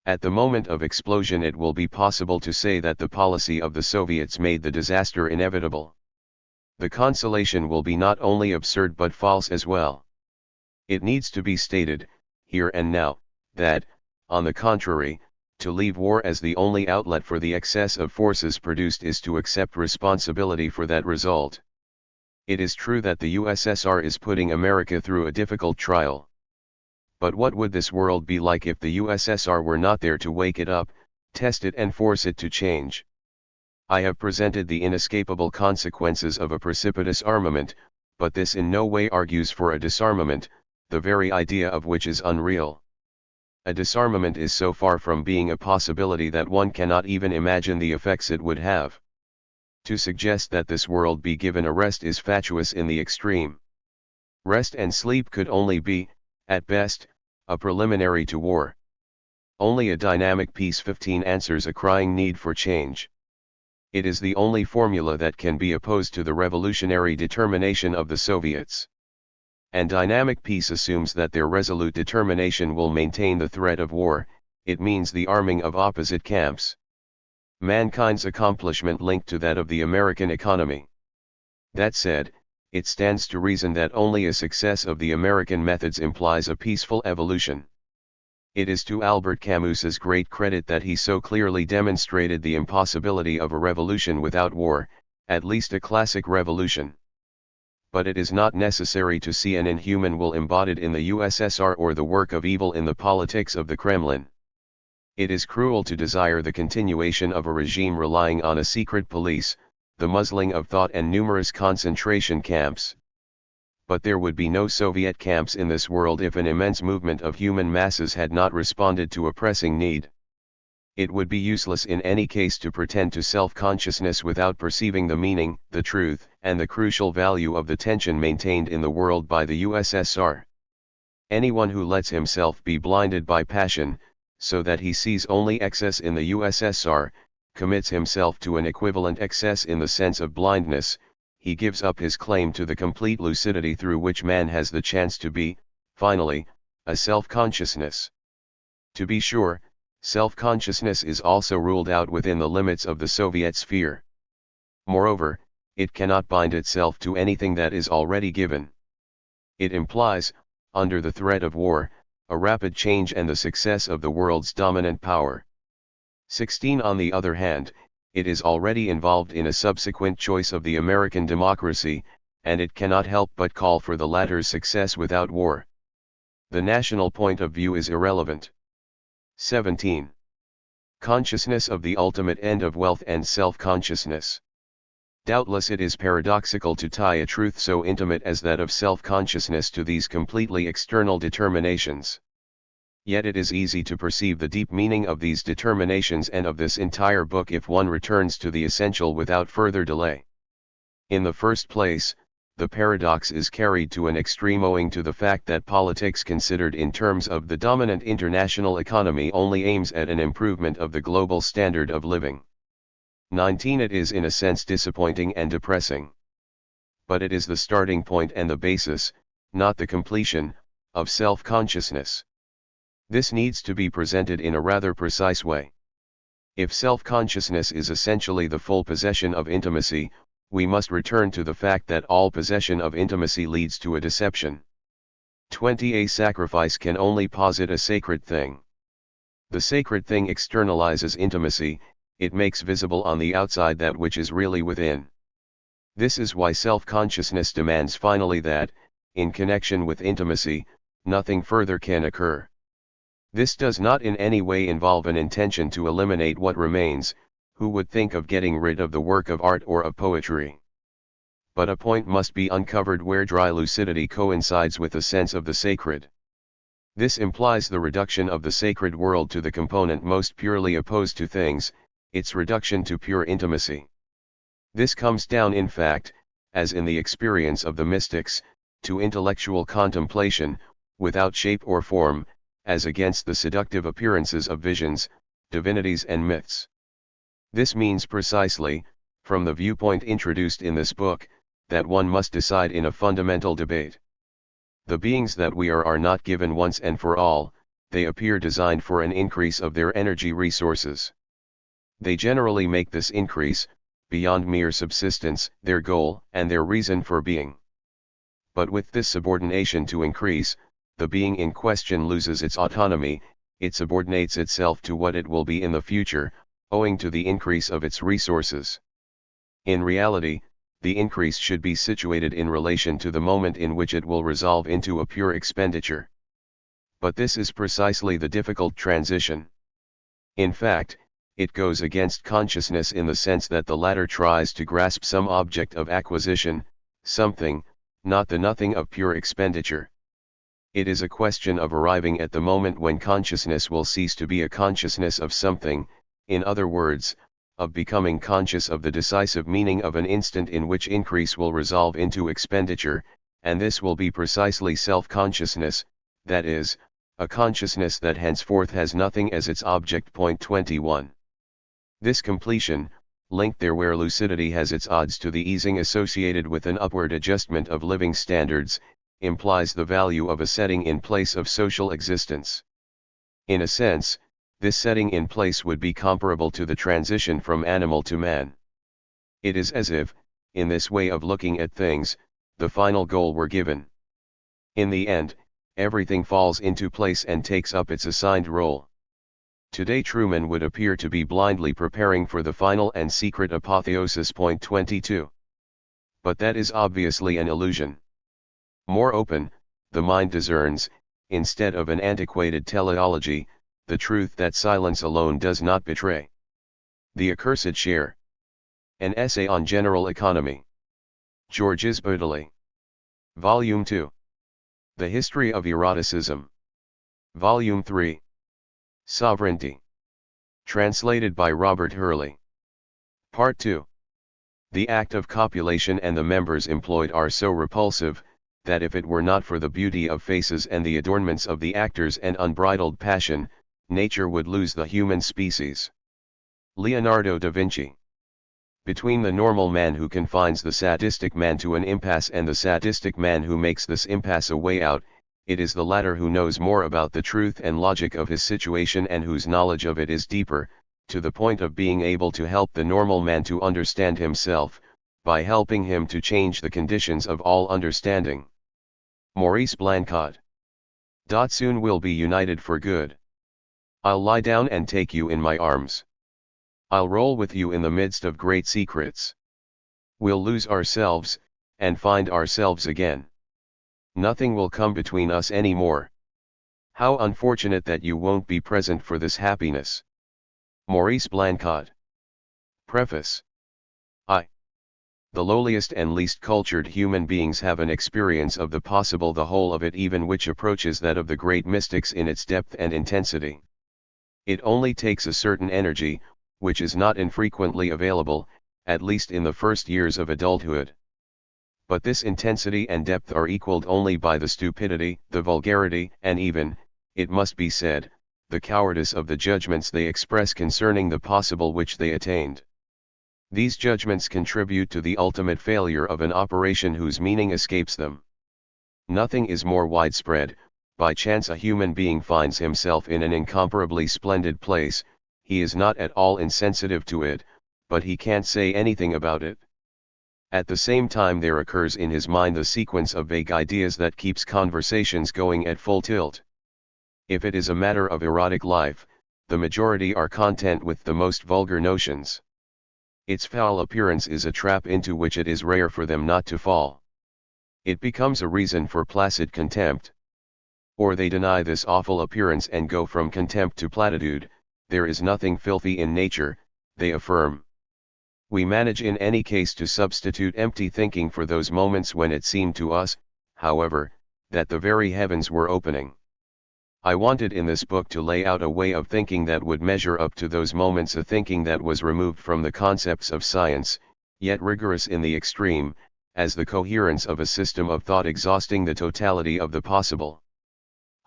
At the moment of explosion it will be possible to say that the policy of the Soviets made the disaster inevitable. The consolation will be not only absurd but false as well. It needs to be stated, here and now, that, on the contrary, to leave war as the only outlet for the excess of forces produced is to accept responsibility for that result. It is true that the USSR is putting America through a difficult trial. But what would this world be like if the USSR were not there to wake it up, test it and force it to change? I have presented the inescapable consequences of a precipitous armament, but this in no way argues for a disarmament, the very idea of which is unreal. A disarmament is so far from being a possibility that one cannot even imagine the effects it would have. To suggest that this world be given a rest is fatuous in the extreme. Rest and sleep could only be, at best, a preliminary to war. Only a dynamic peace 15 answers a crying need for change. It is the only formula that can be opposed to the revolutionary determination of the Soviets. And dynamic peace assumes that their resolute determination will maintain the threat of war. It means the arming of opposite camps. Mankind's accomplishment linked to that of the American economy. That said, it stands to reason that only a success of the American methods implies a peaceful evolution. It is to Albert Camus's great credit that he so clearly demonstrated the impossibility of a revolution without war, at least a classic revolution. But it is not necessary to see an inhuman will embodied in the USSR or the work of evil in the politics of the Kremlin. It is cruel to desire the continuation of a regime relying on a secret police, the muzzling of thought and numerous concentration camps. But there would be no Soviet camps in this world if an immense movement of human masses had not responded to a pressing need. It would be useless in any case to pretend to self-consciousness without perceiving the meaning, the truth, and the crucial value of the tension maintained in the world by the USSR. Anyone who lets himself be blinded by passion, so that he sees only excess in the USSR, commits himself to an equivalent excess in the sense of blindness. He gives up his claim to the complete lucidity through which man has the chance to be, finally, a self-consciousness. To be sure, self-consciousness is also ruled out within the limits of the Soviet sphere. Moreover, it cannot bind itself to anything that is already given. It implies, under the threat of war, a rapid change and the success of the world's dominant power. 16. On the other hand, it is already involved in a subsequent choice of the American democracy, and it cannot help but call for the latter's success without war. The national point of view is irrelevant. 17. Consciousness of the ultimate end of wealth and self-consciousness. Doubtless it is paradoxical to tie a truth so intimate as that of self-consciousness to these completely external determinations. Yet it is easy to perceive the deep meaning of these determinations and of this entire book if one returns to the essential without further delay. In the first place, the paradox is carried to an extreme owing to the fact that politics considered in terms of the dominant international economy only aims at an improvement of the global standard of living. 19. It is in a sense disappointing and depressing. But it is the starting point and the basis, not the completion, of self-consciousness. This needs to be presented in a rather precise way. If self-consciousness is essentially the full possession of intimacy, we must return to the fact that all possession of intimacy leads to a deception. 20. A sacrifice can only posit a sacred thing. The sacred thing externalizes intimacy, it makes visible on the outside that which is really within. This is why self-consciousness demands finally that, in connection with intimacy, nothing further can occur. This does not in any way involve an intention to eliminate what remains. Who would think of getting rid of the work of art or of poetry? But a point must be uncovered where dry lucidity coincides with a sense of the sacred. This implies the reduction of the sacred world to the component most purely opposed to things, its reduction to pure intimacy. This comes down in fact, as in the experience of the mystics, to intellectual contemplation, without shape or form, as against the seductive appearances of visions, divinities and myths. This means precisely, from the viewpoint introduced in this book, that one must decide in a fundamental debate. The beings that we are not given once and for all, they appear designed for an increase of their energy resources. They generally make this increase, beyond mere subsistence, their goal and their reason for being. But with this subordination to increase, the being in question loses its autonomy, it subordinates itself to what it will be in the future, owing to the increase of its resources. In reality, the increase should be situated in relation to the moment in which it will resolve into a pure expenditure. But this is precisely the difficult transition. In fact, it goes against consciousness in the sense that the latter tries to grasp some object of acquisition, something, not the nothing of pure expenditure. It is a question of arriving at the moment when consciousness will cease to be a consciousness of something, in other words, of becoming conscious of the decisive meaning of an instant in which increase will resolve into expenditure, and this will be precisely self-consciousness, that is, a consciousness that henceforth has nothing as its object. 21. This completion, linked there where lucidity has its odds to the easing associated with an upward adjustment of living standards, implies the value of a setting in place of social existence. In a sense, this setting in place would be comparable to the transition from animal to man. It is as if, in this way of looking at things, the final goal were given. In the end, everything falls into place and takes up its assigned role. Today Truman would appear to be blindly preparing for the final and secret apotheosis. 22. But that is obviously an illusion. More open, the mind discerns, instead of an antiquated teleology, the truth that silence alone does not betray. The Accursed Share. An Essay on General Economy. Georges Bataille. Volume 2. The History of Eroticism. Volume 3. Sovereignty. Translated by Robert Hurley. Part 2. The act of copulation and the members employed are so repulsive, that if it were not for the beauty of faces and the adornments of the actors and unbridled passion, nature would lose the human species. Leonardo da Vinci. Between the normal man who confines the sadistic man to an impasse and the sadistic man who makes this impasse a way out, it is the latter who knows more about the truth and logic of his situation and whose knowledge of it is deeper, to the point of being able to help the normal man to understand himself, by helping him to change the conditions of all understanding. Maurice Blancot. Soon we'll be united for good. I'll lie down and take you in my arms. I'll roll with you in the midst of great secrets. We'll lose ourselves, and find ourselves again. Nothing will come between us any more. How unfortunate that you won't be present for this happiness. Maurice Blancot. Preface. The lowliest and least cultured human beings have an experience of the possible, the whole of it even which approaches that of the great mystics in its depth and intensity. It only takes a certain energy, which is not infrequently available, at least in the first years of adulthood. But this intensity and depth are equaled only by the stupidity, the vulgarity, and even, it must be said, the cowardice of the judgments they express concerning the possible which they attained. These judgments contribute to the ultimate failure of an operation whose meaning escapes them. Nothing is more widespread. By chance a human being finds himself in an incomparably splendid place, he is not at all insensitive to it, but he can't say anything about it. At the same time there occurs in his mind the sequence of vague ideas that keeps conversations going at full tilt. If it is a matter of erotic life, the majority are content with the most vulgar notions. Its foul appearance is a trap into which it is rare for them not to fall. It becomes a reason for placid contempt. Or they deny this awful appearance and go from contempt to platitude. There is nothing filthy in nature, they affirm. We manage in any case to substitute empty thinking for those moments when it seemed to us, however, that the very heavens were opening. I wanted in this book to lay out a way of thinking that would measure up to those moments, a thinking that was removed from the concepts of science, yet rigorous in the extreme, as the coherence of a system of thought exhausting the totality of the possible.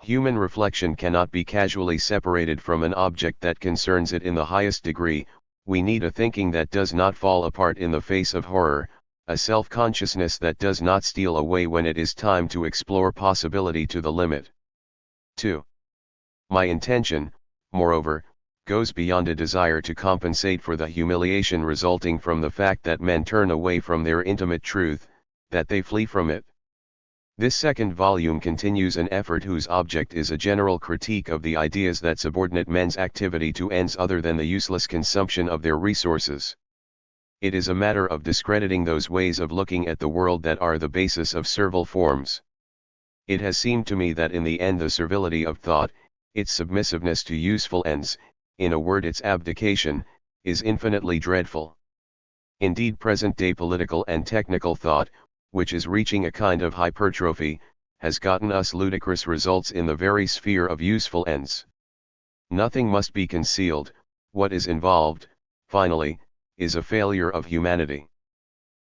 Human reflection cannot be casually separated from an object that concerns it in the highest degree. We need a thinking that does not fall apart in the face of horror, a self-consciousness that does not steal away when it is time to explore possibility to the limit. 2. My intention, moreover, goes beyond a desire to compensate for the humiliation resulting from the fact that men turn away from their intimate truth, that they flee from it. This second volume continues an effort whose object is a general critique of the ideas that subordinate men's activity to ends other than the useless consumption of their resources. It is a matter of discrediting those ways of looking at the world that are the basis of servile forms. It has seemed to me that in the end the servility of thought, its submissiveness to useful ends, in a word its abdication, is infinitely dreadful. Indeed, present-day political and technical thought, which is reaching a kind of hypertrophy, has gotten us ludicrous results in the very sphere of useful ends. Nothing must be concealed. What is involved, finally, is a failure of humanity.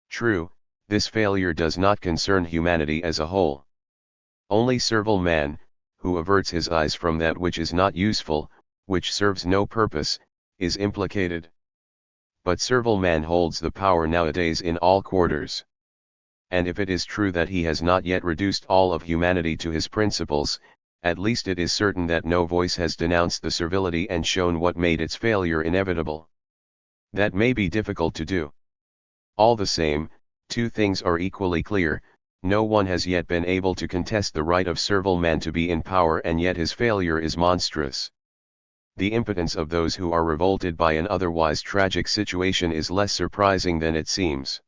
True, this failure does not concern humanity as a whole. Only servile man, who averts his eyes from that which is not useful, which serves no purpose, is implicated. But servile man holds the power nowadays in all quarters. And if it is true that he has not yet reduced all of humanity to his principles, at least it is certain that no voice has denounced the servility and shown what made its failure inevitable. That may be difficult to do. All the same, two things are equally clear. No one has yet been able to contest the right of servile man to be in power, and yet his failure is monstrous. The impotence of those who are revolted by an otherwise tragic situation is less surprising than it seems.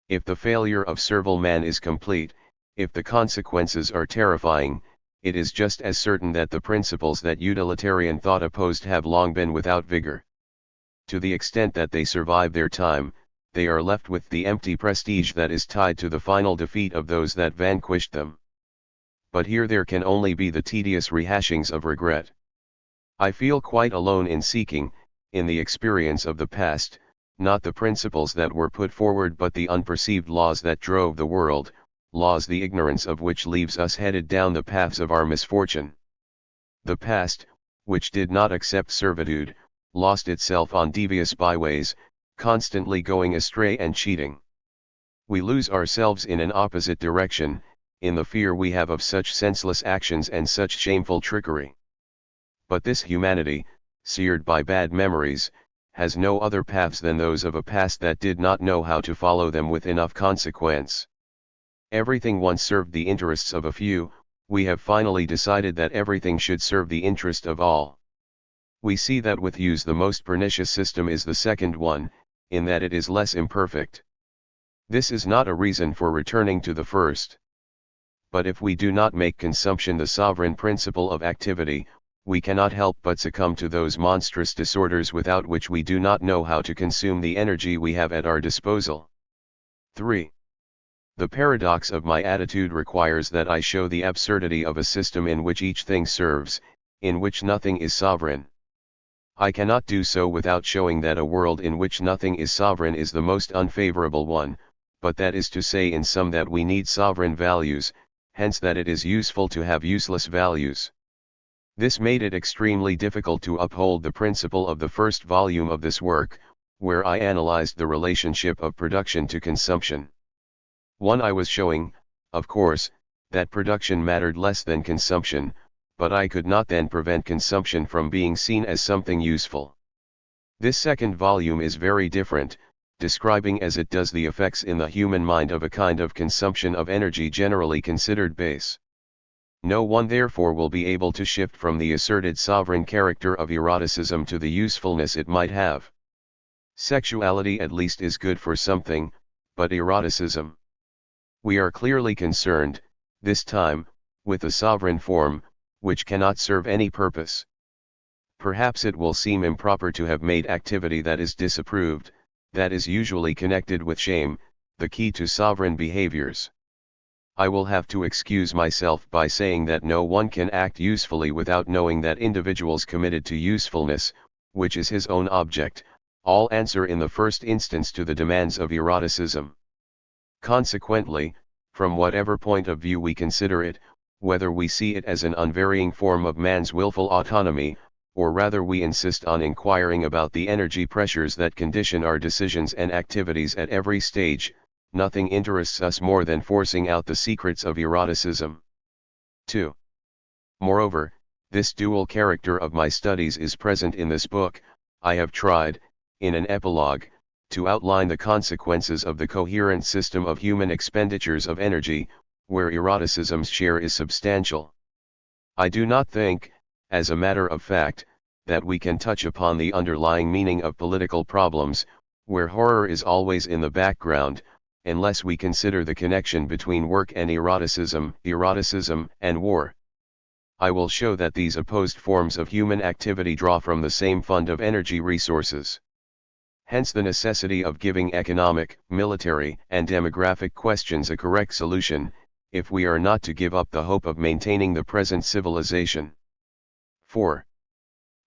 If the failure of servile man is complete, if the consequences are terrifying, it is just as certain that the principles that utilitarian thought opposed have long been without vigor. To the extent that they survive their time, they are left with the empty prestige that is tied to the final defeat of those that vanquished them. But here there can only be the tedious rehashings of regret. I feel quite alone in seeking, in the experience of the past, not the principles that were put forward but the unperceived laws that drove the world, laws the ignorance of which leaves us headed down the paths of our misfortune. The past, which did not accept servitude, lost itself on devious byways, constantly going astray and cheating. We lose ourselves in an opposite direction, in the fear we have of such senseless actions and such shameful trickery. But this humanity, seared by bad memories, has no other paths than those of a past that did not know how to follow them with enough consequence. Everything once served the interests of a few. We have finally decided that everything should serve the interest of all. We see that with use the most pernicious system is the second one, in that it is less imperfect. This is not a reason for returning to the first. But if we do not make consumption the sovereign principle of activity, we cannot help but succumb to those monstrous disorders without which we do not know how to consume the energy we have at our disposal. 3. The paradox of my attitude requires that I show the absurdity of a system in which each thing serves, in which nothing is sovereign. I cannot do so without showing that a world in which nothing is sovereign is the most unfavorable one, but that is to say in sum that we need sovereign values, hence that it is useful to have useless values. This made it extremely difficult to uphold the principle of the first volume of this work, where I analyzed the relationship of production to consumption. 1. I was showing, of course, that production mattered less than consumption, but I could not then prevent consumption from being seen as something useful. This second volume is very different, describing as it does the effects in the human mind of a kind of consumption of energy generally considered base. No one therefore will be able to shift from the asserted sovereign character of eroticism to the usefulness it might have. Sexuality at least is good for something, but eroticism. We are clearly concerned, this time, with a sovereign form, which cannot serve any purpose. Perhaps it will seem improper to have made activity that is disapproved, that is usually connected with shame, the key to sovereign behaviors. I will have to excuse myself by saying that no one can act usefully without knowing that individuals committed to usefulness, which is his own object, all answer in the first instance to the demands of eroticism. Consequently, from whatever point of view we consider it, whether we see it as an unvarying form of man's willful autonomy, or rather we insist on inquiring about the energy pressures that condition our decisions and activities at every stage, nothing interests us more than forcing out the secrets of eroticism. 2. Moreover, this dual character of my studies is present in this book. I have tried, in an epilogue, to outline the consequences of the coherent system of human expenditures of energy, where eroticism's share is substantial. I do not think, as a matter of fact, that we can touch upon the underlying meaning of political problems, where horror is always in the background, unless we consider the connection between work and eroticism and war. I will show that these opposed forms of human activity draw from the same fund of energy resources. Hence the necessity of giving economic, military, and demographic questions a correct solution, if we are not to give up the hope of maintaining the present civilization. 4.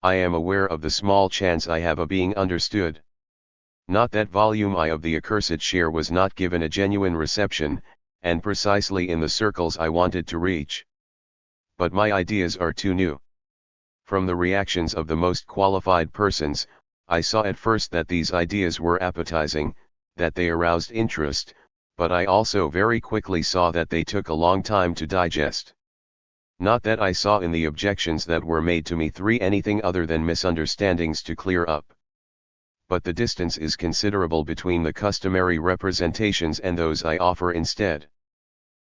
I am aware of the small chance I have of being understood. Not that volume I of the Accursed share was not given a genuine reception, and precisely in the circles I wanted to reach. But my ideas are too new. From the reactions of the most qualified persons, I saw at first that these ideas were appetizing, that they aroused interest, but I also very quickly saw that they took a long time to digest. Not that I saw in the objections that were made to me anything other than misunderstandings to clear up. But the distance is considerable between the customary representations and those I offer instead.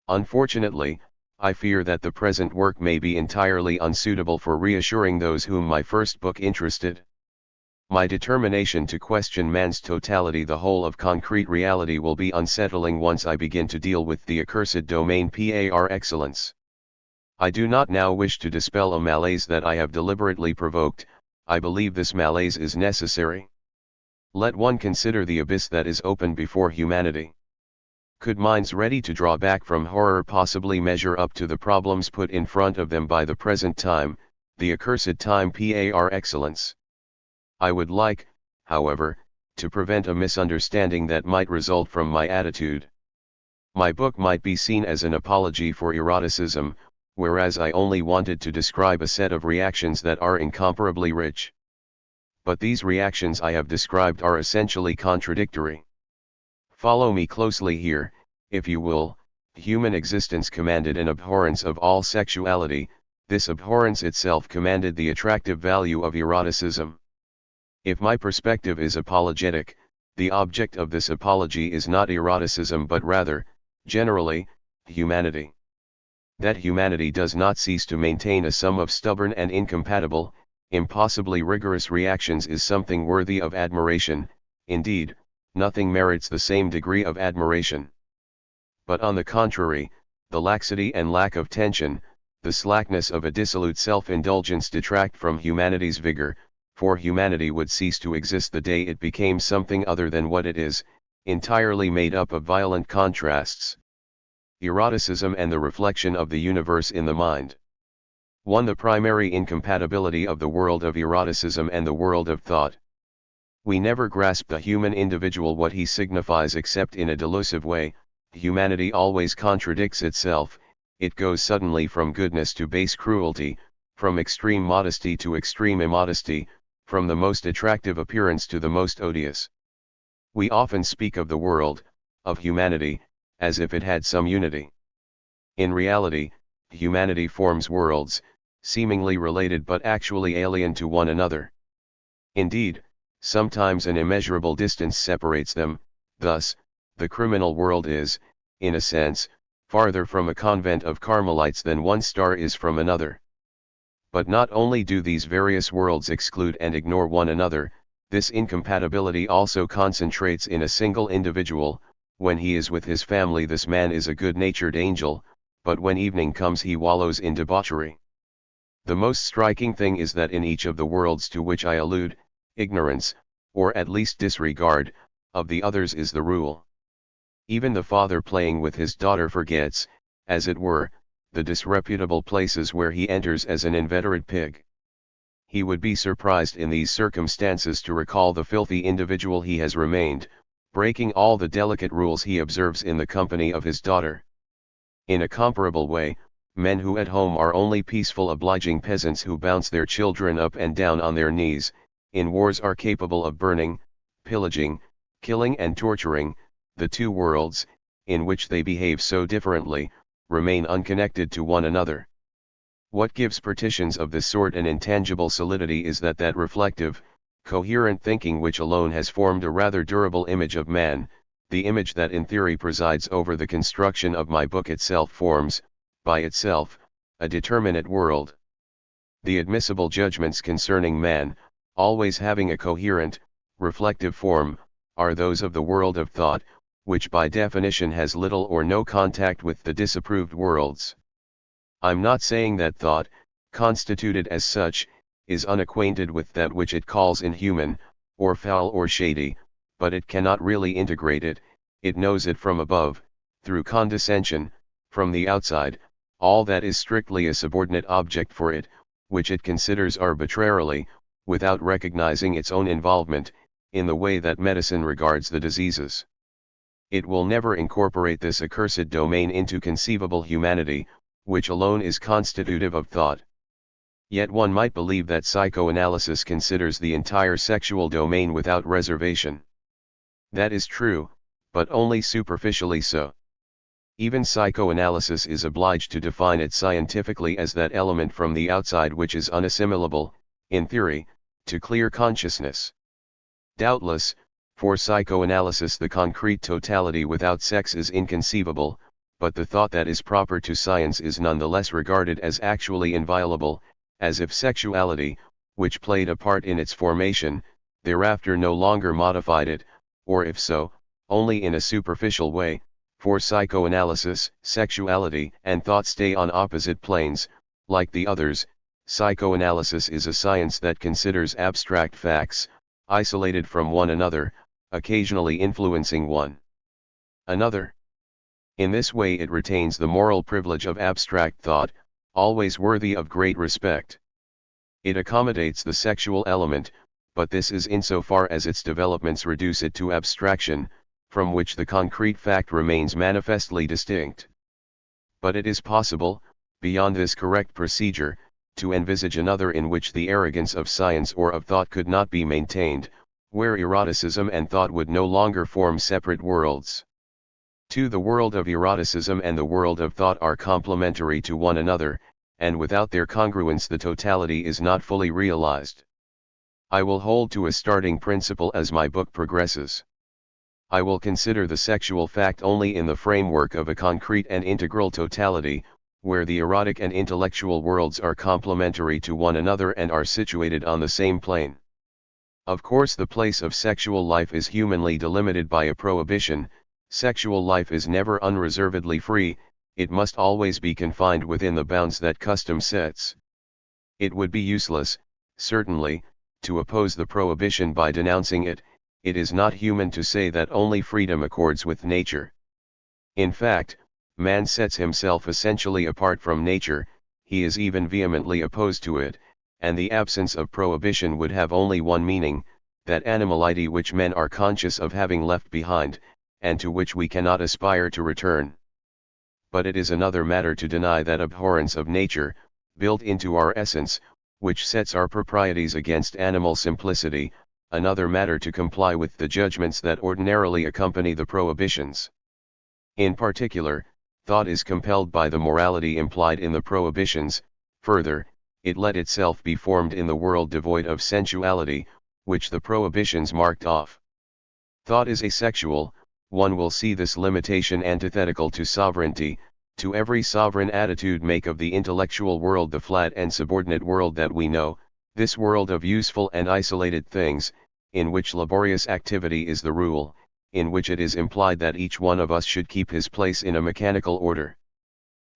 Unfortunately, I fear that the present work may be entirely unsuitable for reassuring those whom my first book interested. My determination to question man's totality, the whole of concrete reality, will be unsettling once I begin to deal with the accursed domain par excellence. I do not now wish to dispel a malaise that I have deliberately provoked. I believe this malaise is necessary. Let one consider the abyss that is open before humanity. Could minds ready to draw back from horror possibly measure up to the problems put in front of them by the present time, the accursed time par excellence? I would like, however, to prevent a misunderstanding that might result from my attitude. My book might be seen as an apology for eroticism, whereas I only wanted to describe a set of reactions that are incomparably rich. But these reactions I have described are essentially contradictory. Follow me closely here, if you will. Human existence commanded an abhorrence of all sexuality. This abhorrence itself commanded the attractive value of eroticism. If my perspective is apologetic, the object of this apology is not eroticism but rather, generally, humanity. That humanity does not cease to maintain a sum of stubborn and incompatible, impossibly rigorous reactions is something worthy of admiration. Indeed, nothing merits the same degree of admiration. But on the contrary, the laxity and lack of tension, the slackness of a dissolute self-indulgence detract from humanity's vigor, for humanity would cease to exist the day it became something other than what it is, entirely made up of violent contrasts. Eroticism and the reflection of the universe in the mind. 1. The primary incompatibility of the world of eroticism and the world of thought. We never grasp the human individual what he signifies except in a delusive way. Humanity always contradicts itself, it goes suddenly from goodness to base cruelty, from extreme modesty to extreme immodesty, from the most attractive appearance to the most odious. We often speak of the world, of humanity, as if it had some unity. In reality, humanity forms worlds, seemingly related but actually alien to one another. Indeed, sometimes an immeasurable distance separates them. Thus, the criminal world is, in a sense, farther from a convent of Carmelites than one star is from another. But not only do these various worlds exclude and ignore one another, this incompatibility also concentrates in a single individual. When he is with his family, this man is a good-natured angel, but when evening comes he wallows in debauchery. The most striking thing is that in each of the worlds to which I allude, ignorance, or at least disregard, of the others is the rule. Even the father playing with his daughter forgets, as it were, the disreputable places where he enters as an inveterate pig. He would be surprised in these circumstances to recall the filthy individual he has remained, breaking all the delicate rules he observes in the company of his daughter. In a comparable way, men who at home are only peaceful obliging peasants who bounce their children up and down on their knees, in wars are capable of burning, pillaging, killing and torturing. The two worlds, in which they behave so differently, remain unconnected to one another. What gives partitions of this sort an intangible solidity is that reflective, coherent thinking which alone has formed a rather durable image of man, the image that in theory presides over the construction of my book itself forms, by itself, a determinate world. The admissible judgments concerning man, always having a coherent, reflective form, are those of the world of thought, which by definition has little or no contact with the disapproved worlds. I'm not saying that thought, constituted as such, is unacquainted with that which it calls inhuman, or foul or shady, but it cannot really integrate it. It knows it from above, through condescension, from the outside, all that is strictly a subordinate object for it, which it considers arbitrarily, without recognizing its own involvement, in the way that medicine regards the diseases. It will never incorporate this accursed domain into conceivable humanity, which alone is constitutive of thought. Yet one might believe that psychoanalysis considers the entire sexual domain without reservation. That is true, but only superficially so. Even psychoanalysis is obliged to define it scientifically as that element from the outside which is unassimilable, in theory, to clear consciousness. Doubtless, for psychoanalysis the concrete totality without sex is inconceivable, but the thought that is proper to science is nonetheless regarded as actually inviolable, as if sexuality, which played a part in its formation, thereafter no longer modified it, or if so, only in a superficial way. For psychoanalysis, sexuality and thought stay on opposite planes. Like the others, psychoanalysis is a science that considers abstract facts, isolated from one another, occasionally influencing one another. In this way it retains the moral privilege of abstract thought, always worthy of great respect. It accommodates the sexual element, but this is insofar as its developments reduce it to abstraction, from which the concrete fact remains manifestly distinct. But it is possible, beyond this correct procedure, to envisage another in which the arrogance of science or of thought could not be maintained, where eroticism and thought would no longer form separate worlds. 2. The world of eroticism and the world of thought are complementary to one another, and without their congruence the totality is not fully realized. I will hold to a starting principle as my book progresses. I will consider the sexual fact only in the framework of a concrete and integral totality, where the erotic and intellectual worlds are complementary to one another and are situated on the same plane. Of course, the place of sexual life is humanly delimited by a prohibition. Sexual life is never unreservedly free, it must always be confined within the bounds that custom sets. It would be useless, certainly, to oppose the prohibition by denouncing it. It is not human to say that only freedom accords with nature. In fact, man sets himself essentially apart from nature, he is even vehemently opposed to it, and the absence of prohibition would have only one meaning, that animality which men are conscious of having left behind, and to which we cannot aspire to return. But it is another matter to deny that abhorrence of nature, built into our essence, which sets our proprieties against animal simplicity, another matter to comply with the judgments that ordinarily accompany the prohibitions. In particular, thought is compelled by the morality implied in the prohibitions. Further, it let itself be formed in the world devoid of sensuality, which the prohibitions marked off. Thought is asexual. One will see this limitation antithetical to sovereignty. To every sovereign attitude make of the intellectual world the flat and subordinate world that we know, this world of useful and isolated things, in which laborious activity is the rule, in which it is implied that each one of us should keep his place in a mechanical order.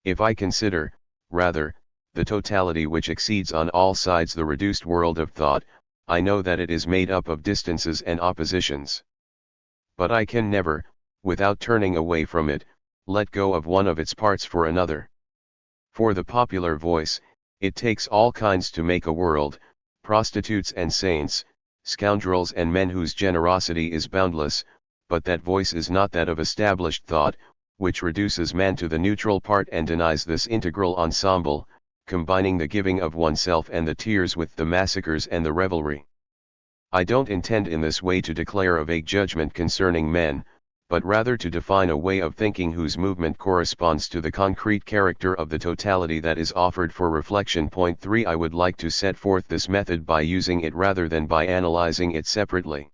If I consider, rather, the totality which exceeds on all sides the reduced world of thought, I know that it is made up of distances and oppositions. But I can never, without turning away from it, let go of one of its parts for another. For the popular voice, it takes all kinds to make a world, prostitutes and saints, scoundrels and men whose generosity is boundless, but that voice is not that of established thought, which reduces man to the neutral part and denies this integral ensemble, combining the giving of oneself and the tears with the massacres and the revelry. I don't intend in this way to declare a vague judgment concerning men, but rather to define a way of thinking whose movement corresponds to the concrete character of the totality that is offered for reflection. Point 3. I would like to set forth this method by using it rather than by analyzing it separately.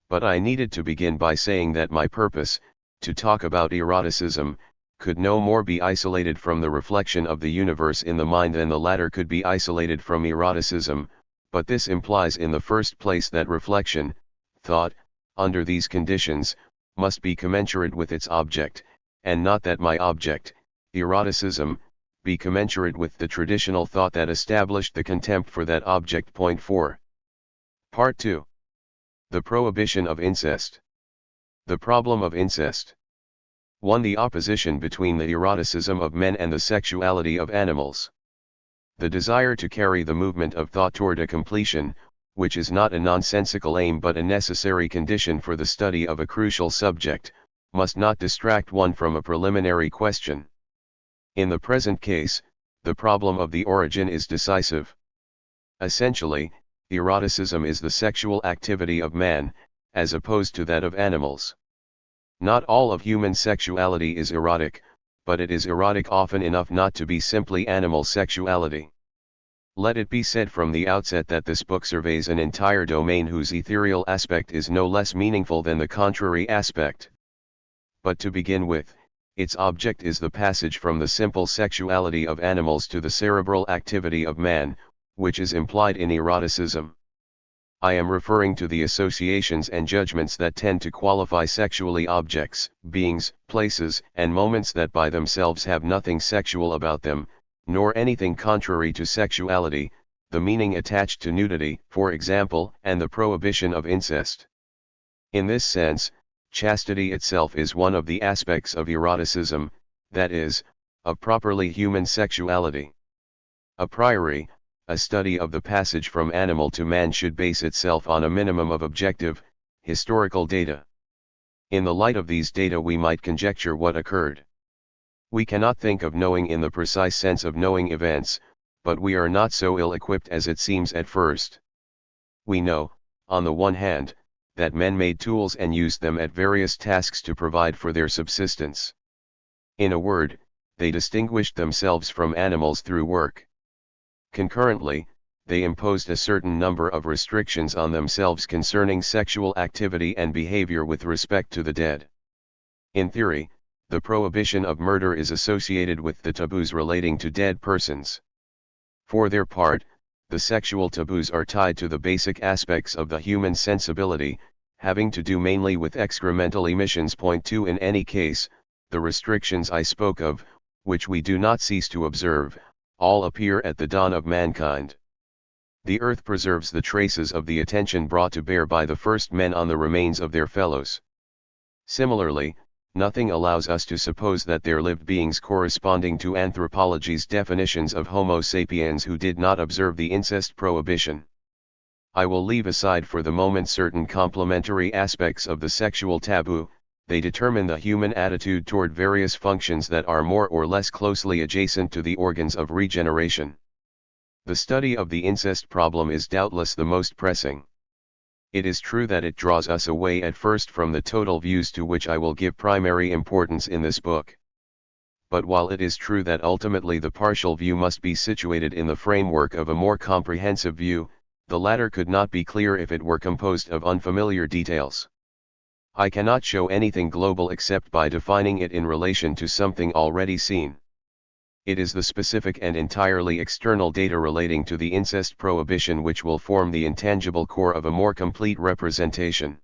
But I needed to begin by saying that my purpose, to talk about eroticism, could no more be isolated from the reflection of the universe in the mind than the latter could be isolated from eroticism, but this implies in the first place that reflection, thought, under these conditions, must be commensurate with its object, and not that my object, eroticism, be commensurate with the traditional thought that established the contempt for that object. Point 4. Part 2. The prohibition of incest. The problem of incest. 1. The opposition between the eroticism of men and the sexuality of animals. The desire to carry the movement of thought toward a completion, which is not a nonsensical aim but a necessary condition for the study of a crucial subject, must not distract one from a preliminary question. In the present case, the problem of the origin is decisive. Essentially, eroticism is the sexual activity of man, as opposed to that of animals. Not all of human sexuality is erotic, but it is erotic often enough not to be simply animal sexuality. Let it be said from the outset that this book surveys an entire domain whose ethereal aspect is no less meaningful than the contrary aspect. But to begin with, its object is the passage from the simple sexuality of animals to the cerebral activity of man, which is implied in eroticism. I am referring to the associations and judgments that tend to qualify sexually objects, beings, places, and moments that by themselves have nothing sexual about them, nor anything contrary to sexuality, the meaning attached to nudity, for example, and the prohibition of incest. In this sense, chastity itself is one of the aspects of eroticism, that is, of properly human sexuality. A priori, a study of the passage from animal to man should base itself on a minimum of objective, historical data. In the light of these data we might conjecture what occurred. We cannot think of knowing in the precise sense of knowing events, but we are not so ill-equipped as it seems at first. We know, on the one hand, that men made tools and used them at various tasks to provide for their subsistence. In a word, they distinguished themselves from animals through work. Concurrently, they imposed a certain number of restrictions on themselves concerning sexual activity and behavior with respect to the dead. In theory, the prohibition of murder is associated with the taboos relating to dead persons. For their part, the sexual taboos are tied to the basic aspects of the human sensibility, having to do mainly with excremental emissions. Point 2. In any case, the restrictions I spoke of, which we do not cease to observe, all appear at the dawn of mankind. The earth preserves the traces of the attention brought to bear by the first men on the remains of their fellows. Similarly, nothing allows us to suppose that there lived beings corresponding to anthropology's definitions of Homo sapiens who did not observe the incest prohibition. I will leave aside for the moment certain complementary aspects of the sexual taboo. They determine the human attitude toward various functions that are more or less closely adjacent to the organs of regeneration. The study of the incest problem is doubtless the most pressing. It is true that it draws us away at first from the total views to which I will give primary importance in this book. But while it is true that ultimately the partial view must be situated in the framework of a more comprehensive view, the latter could not be clear if it were composed of unfamiliar details. I cannot show anything global except by defining it in relation to something already seen. It is the specific and entirely external data relating to the incest prohibition which will form the intangible core of a more complete representation.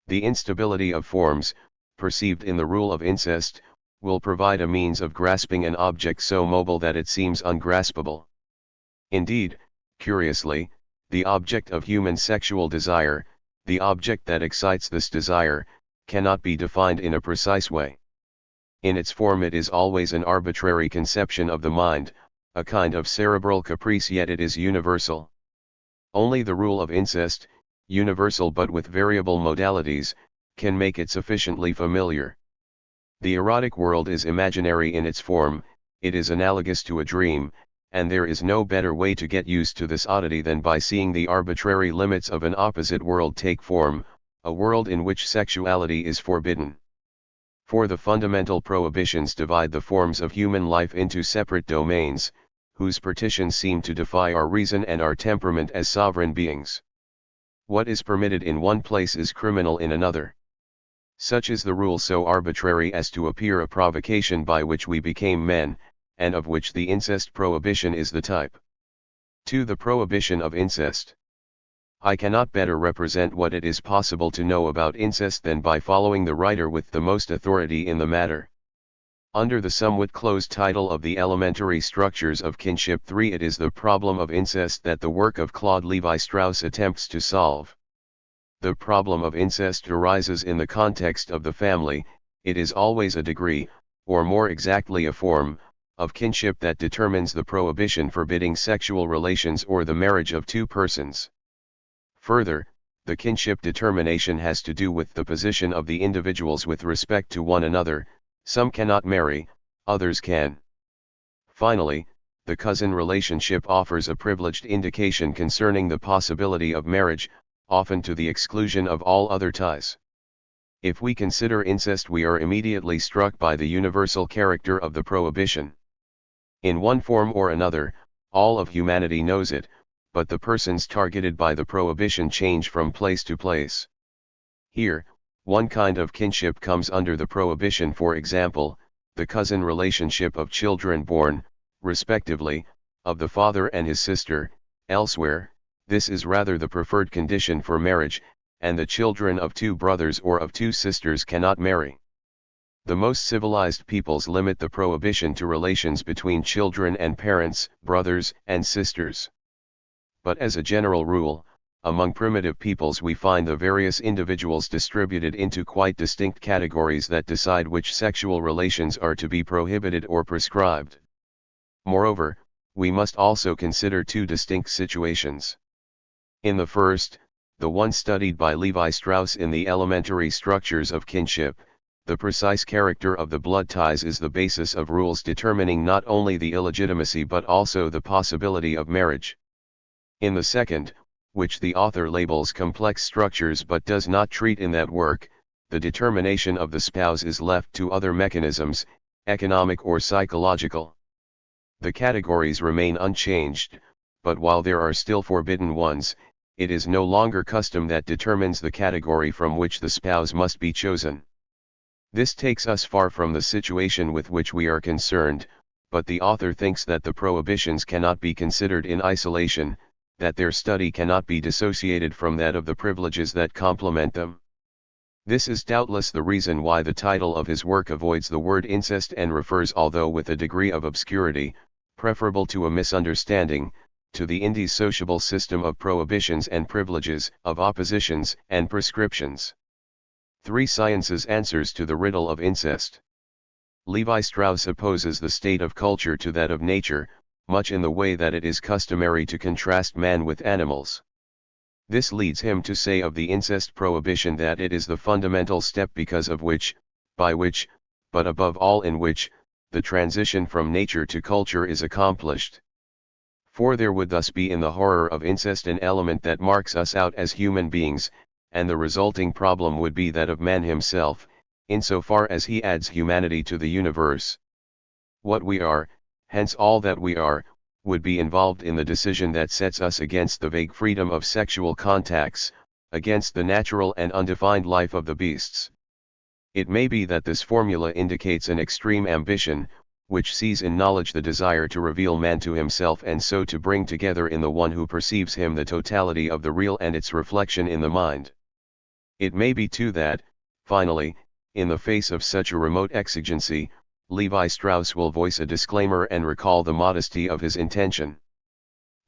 The instability of forms, perceived in the rule of incest, will provide a means of grasping an object so mobile that it seems ungraspable. Indeed, curiously, the object of human sexual desire, the object that excites this desire, cannot be defined in a precise way. In its form it is always an arbitrary conception of the mind, a kind of cerebral caprice, yet it is universal. Only the rule of incest, universal but with variable modalities, can make it sufficiently familiar. The erotic world is imaginary in its form, it is analogous to a dream, and there is no better way to get used to this oddity than by seeing the arbitrary limits of an opposite world take form, a world in which sexuality is forbidden. For the fundamental prohibitions divide the forms of human life into separate domains, whose partitions seem to defy our reason and our temperament as sovereign beings. What is permitted in one place is criminal in another. Such is the rule, so arbitrary as to appear a provocation by which we became men, and of which the incest prohibition is the type. 2. The prohibition of incest. I cannot better represent what it is possible to know about incest than by following the writer with the most authority in the matter. Under the somewhat closed title of The Elementary Structures of Kinship 3, it is the problem of incest that the work of Claude Lévi-Strauss attempts to solve. The problem of incest arises in the context of the family. It is always a degree, or more exactly a form, of kinship that determines the prohibition forbidding sexual relations or the marriage of two persons. Further, the kinship determination has to do with the position of the individuals with respect to one another. Some cannot marry, others can. Finally, the cousin relationship offers a privileged indication concerning the possibility of marriage, often to the exclusion of all other ties. If we consider incest, we are immediately struck by the universal character of the prohibition. In one form or another, all of humanity knows it, but the persons targeted by the prohibition change from place to place. Here, one kind of kinship comes under the prohibition, for example, the cousin relationship of children born, respectively, of the father and his sister. Elsewhere, this is rather the preferred condition for marriage, and the children of two brothers or of two sisters cannot marry. The most civilized peoples limit the prohibition to relations between children and parents, brothers and sisters. But as a general rule, among primitive peoples we find the various individuals distributed into quite distinct categories that decide which sexual relations are to be prohibited or prescribed. Moreover, we must also consider two distinct situations. In the first, the one studied by Lévi-Strauss in The Elementary Structures of Kinship, the precise character of the blood ties is the basis of rules determining not only the illegitimacy but also the possibility of marriage. In the second, which the author labels complex structures but does not treat in that work, the determination of the spouse is left to other mechanisms, economic or psychological. The categories remain unchanged, but while there are still forbidden ones, it is no longer custom that determines the category from which the spouse must be chosen. This takes us far from the situation with which we are concerned, but the author thinks that the prohibitions cannot be considered in isolation, that their study cannot be dissociated from that of the privileges that complement them. This is doubtless the reason why the title of his work avoids the word incest and refers, although with a degree of obscurity, preferable to a misunderstanding, to the indissociable system of prohibitions and privileges, of oppositions and prescriptions. 3 Sciences answers to the riddle of incest. Levi Strauss opposes the state of culture to that of nature, much in the way that it is customary to contrast man with animals. This leads him to say of the incest prohibition that it is the fundamental step because of which, by which, but above all in which, the transition from nature to culture is accomplished. For there would thus be in the horror of incest an element that marks us out as human beings, and the resulting problem would be that of man himself, insofar as he adds humanity to the universe. What we are, hence all that we are, would be involved in the decision that sets us against the vague freedom of sexual contacts, against the natural and undefined life of the beasts. It may be that this formula indicates an extreme ambition, which sees in knowledge the desire to reveal man to himself and so to bring together in the one who perceives him the totality of the real and its reflection in the mind. It may be too that, finally, in the face of such a remote exigency, Levi Strauss will voice a disclaimer and recall the modesty of his intention.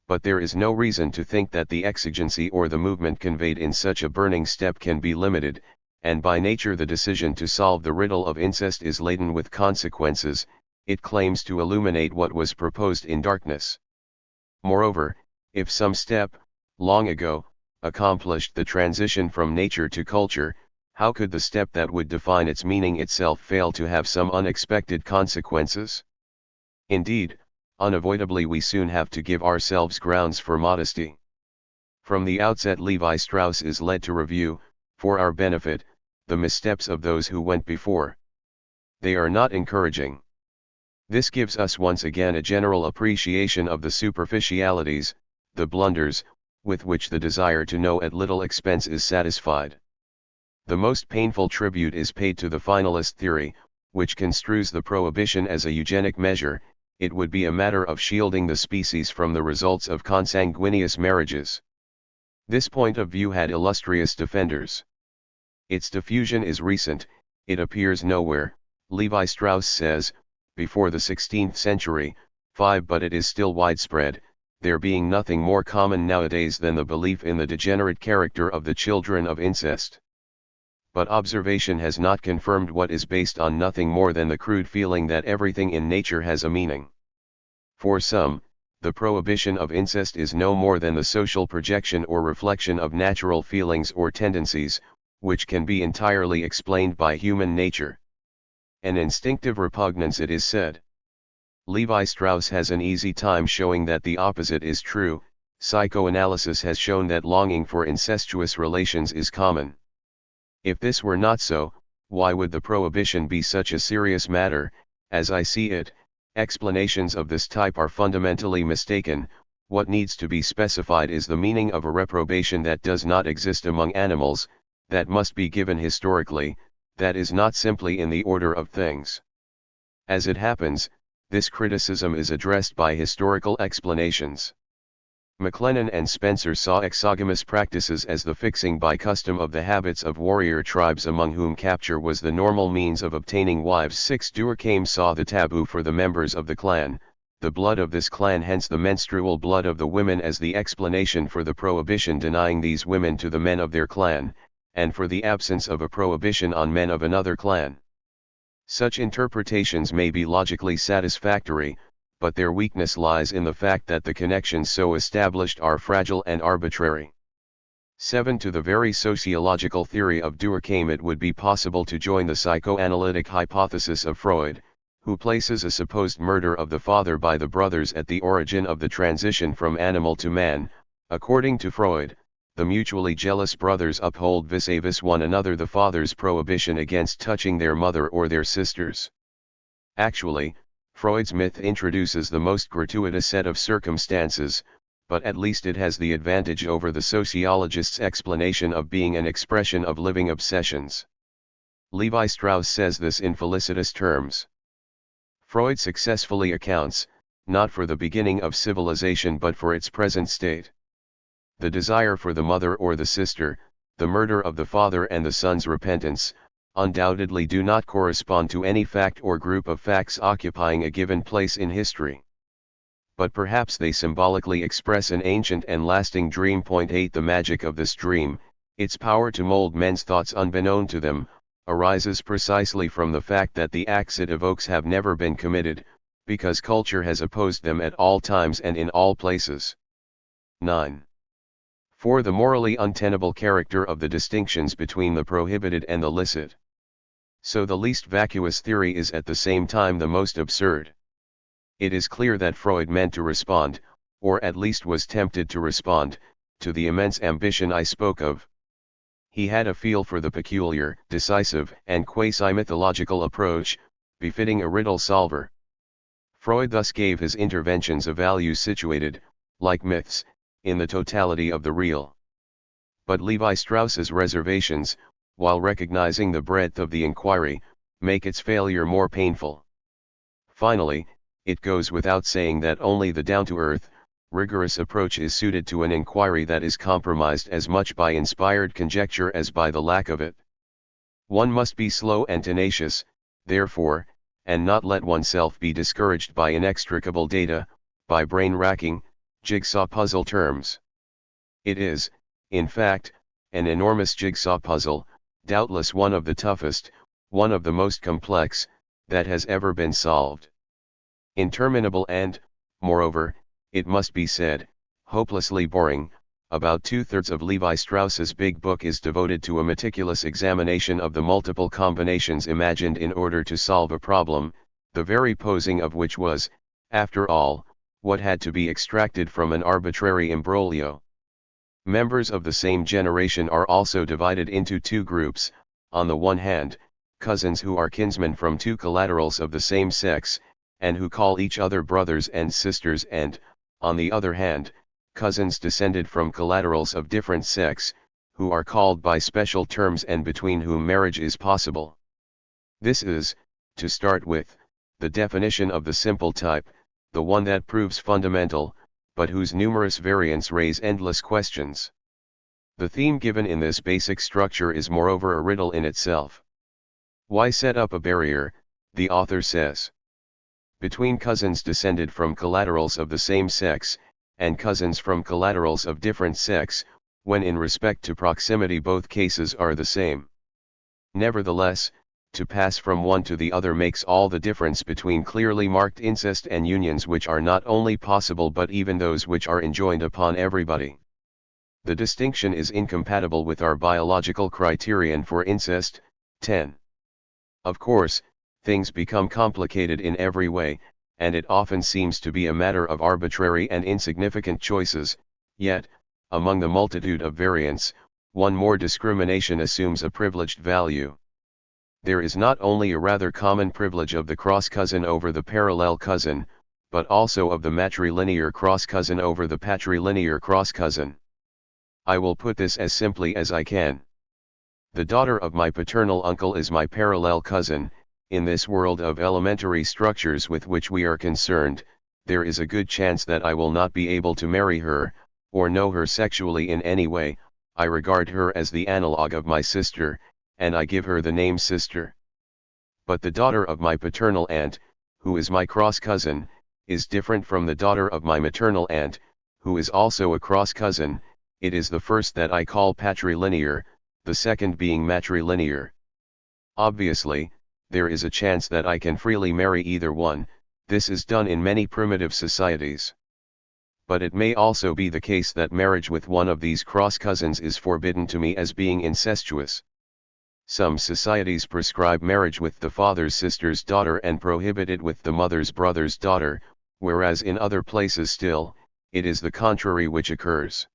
But there is no reason to think that the exigency or the movement conveyed in such a burning step can be limited, and by nature the decision to solve the riddle of incest is laden with consequences. It claims to illuminate what was proposed in darkness. Moreover, if some step, long ago, accomplished the transition from nature to culture, how could the step that would define its meaning itself fail to have some unexpected consequences? Indeed, unavoidably we soon have to give ourselves grounds for modesty. From the outset Levi Strauss is led to review, for our benefit, the missteps of those who went before. They are not encouraging. This gives us once again a general appreciation of the superficialities, the blunders, with which the desire to know at little expense is satisfied. The most painful tribute is paid to the finalist theory, which construes the prohibition as a eugenic measure. It would be a matter of shielding the species from the results of consanguineous marriages. This point of view had illustrious defenders. Its diffusion is recent, it appears nowhere, Levi Strauss says, before the 16th century, but it is still widespread, there being nothing more common nowadays than the belief in the degenerate character of the children of incest. But observation has not confirmed what is based on nothing more than the crude feeling that everything in nature has a meaning. For some, the prohibition of incest is no more than the social projection or reflection of natural feelings or tendencies, which can be entirely explained by human nature. An instinctive repugnance, it is said. Levi Strauss has an easy time showing that the opposite is true. Psychoanalysis has shown that longing for incestuous relations is common. If this were not so, why would the prohibition be such a serious matter? As I see it, explanations of this type are fundamentally mistaken. What needs to be specified is the meaning of a reprobation that does not exist among animals, that must be given historically, that is not simply in the order of things. As it happens, this criticism is addressed by historical explanations. McLennan and Spencer saw exogamous practices as the fixing by custom of the habits of warrior tribes among whom capture was the normal means of obtaining wives. 6 Durkheim saw the taboo for the members of the clan, the blood of this clan, hence the menstrual blood of the women, as the explanation for the prohibition denying these women to the men of their clan, and for the absence of a prohibition on men of another clan. Such interpretations may be logically satisfactory, but their weakness lies in the fact that the connections so established are fragile and arbitrary. 7 To the very sociological theory of Durkheim it would be possible to join the psychoanalytic hypothesis of Freud, who places a supposed murder of the father by the brothers at the origin of the transition from animal to man. According to Freud, the mutually jealous brothers uphold vis-a-vis one another the father's prohibition against touching their mother or their sisters. Actually, Freud's myth introduces the most gratuitous set of circumstances, but at least it has the advantage over the sociologist's explanation of being an expression of living obsessions. Levi Strauss says this in felicitous terms. Freud successfully accounts, not for the beginning of civilization but for its present state. The desire for the mother or the sister, the murder of the father and the son's repentance, undoubtedly do not correspond to any fact or group of facts occupying a given place in history. But perhaps they symbolically express an ancient and lasting dream. 8 The magic of this dream, its power to mold men's thoughts unbeknown to them, arises precisely from the fact that the acts it evokes have never been committed, because culture has opposed them at all times and in all places. 9. 4 The morally untenable character of the distinctions between the prohibited and the licit. So the least vacuous theory is at the same time the most absurd. It is clear that Freud meant to respond, or at least was tempted to respond, to the immense ambition I spoke of. He had a feel for the peculiar, decisive, and quasi-mythological approach, befitting a riddle solver. Freud thus gave his interventions a value situated, like myths, in the totality of the real. But Levi Strauss's reservations, while recognizing the breadth of the inquiry, make its failure more painful. Finally, it goes without saying that only the down-to-earth, rigorous approach is suited to an inquiry that is compromised as much by inspired conjecture as by the lack of it. One must be slow and tenacious, therefore, and not let oneself be discouraged by inextricable data, by brain-racking, jigsaw puzzle terms. It is, in fact, an enormous jigsaw puzzle, doubtless one of the toughest, one of the most complex, that has ever been solved. Interminable and, moreover, it must be said, hopelessly boring. About 2/3 of Levi Strauss's big book is devoted to a meticulous examination of the multiple combinations imagined in order to solve a problem, the very posing of which was, after all, what had to be extracted from an arbitrary imbroglio. Members of the same generation are also divided into two groups: on the one hand, cousins who are kinsmen from two collaterals of the same sex, and who call each other brothers and sisters, and, on the other hand, cousins descended from collaterals of different sex, who are called by special terms and between whom marriage is possible. This is, to start with, the definition of the simple type, the one that proves fundamental, but whose numerous variants raise endless questions. The theme given in this basic structure is moreover a riddle in itself. Why set up a barrier, the author says, between cousins descended from collaterals of the same sex, and cousins from collaterals of different sex, when in respect to proximity both cases are the same? Nevertheless, to pass from one to the other makes all the difference between clearly marked incest and unions which are not only possible but even those which are enjoined upon everybody. The distinction is incompatible with our biological criterion for incest. 10. Of course, things become complicated in every way, and it often seems to be a matter of arbitrary and insignificant choices, yet, among the multitude of variants, one more discrimination assumes a privileged value. There is not only a rather common privilege of the cross-cousin over the parallel cousin, but also of the matrilinear cross-cousin over the patrilinear cross-cousin. I will put this as simply as I can. The daughter of my paternal uncle is my parallel cousin. In this world of elementary structures with which we are concerned, there is a good chance that I will not be able to marry her, or know her sexually in any way. I regard her as the analog of my sister, and I give her the name sister. But the daughter of my paternal aunt, who is my cross-cousin, is different from the daughter of my maternal aunt, who is also a cross-cousin. It is the first that I call patrilinear, the second being matrilinear. Obviously, there is a chance that I can freely marry either one. This is done in many primitive societies. But it may also be the case that marriage with one of these cross-cousins is forbidden to me as being incestuous. Some societies prescribe marriage with the father's sister's daughter and prohibit it with the mother's brother's daughter, whereas in other places still, it is the contrary which occurs.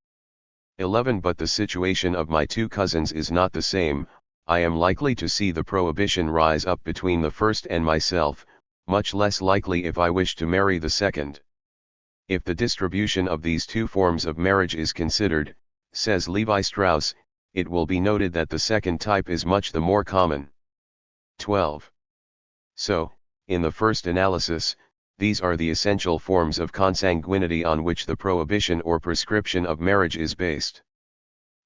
11 But the situation of my two cousins is not the same. I am likely to see the prohibition rise up between the first and myself, much less likely if I wish to marry the second. If the distribution of these two forms of marriage is considered, says Levi Strauss, it will be noted that the second type is much the more common. 12. So, in the first analysis, these are the essential forms of consanguinity on which the prohibition or prescription of marriage is based.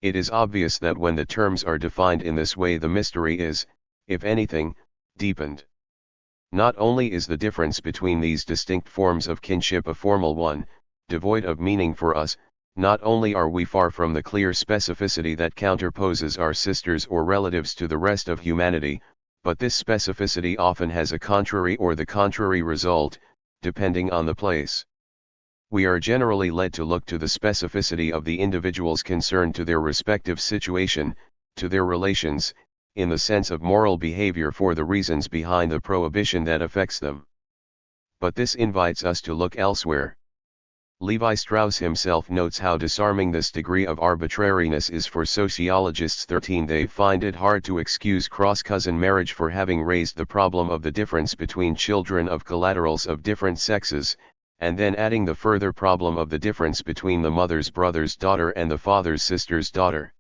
It is obvious that when the terms are defined in this way, the mystery is, if anything, deepened. Not only is the difference between these distinct forms of kinship a formal one, devoid of meaning for us, not only are we far from the clear specificity that counterposes our sisters or relatives to the rest of humanity, but this specificity often has a contrary or the contrary result, depending on the place. We are generally led to look to the specificity of the individuals concerned to their respective situation, to their relations, in the sense of moral behavior for the reasons behind the prohibition that affects them. But this invites us to look elsewhere. Levi Strauss himself notes how disarming this degree of arbitrariness is for sociologists. 13 They find it hard to excuse cross-cousin marriage for having raised the problem of the difference between children of collaterals of different sexes, and then adding the further problem of the difference between the mother's brother's daughter and the father's sister's daughter.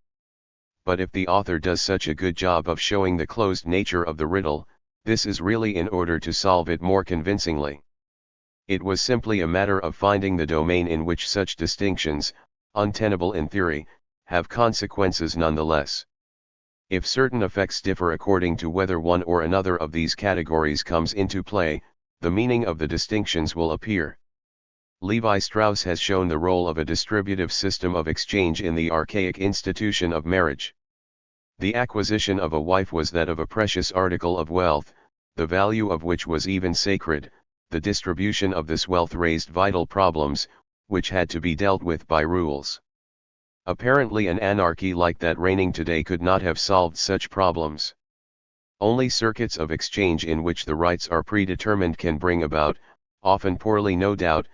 But if the author does such a good job of showing the closed nature of the riddle, this is really in order to solve it more convincingly. It was simply a matter of finding the domain in which such distinctions, untenable in theory, have consequences nonetheless. If certain effects differ according to whether one or another of these categories comes into play, the meaning of the distinctions will appear. Levi Strauss has shown the role of a distributive system of exchange in the archaic institution of marriage. The acquisition of a wife was that of a precious article of wealth, the value of which was even sacred. The distribution of this wealth raised vital problems, which had to be dealt with by rules. Apparently an anarchy like that reigning today could not have solved such problems. Only circuits of exchange in which the rights are predetermined can bring about, often poorly no doubt,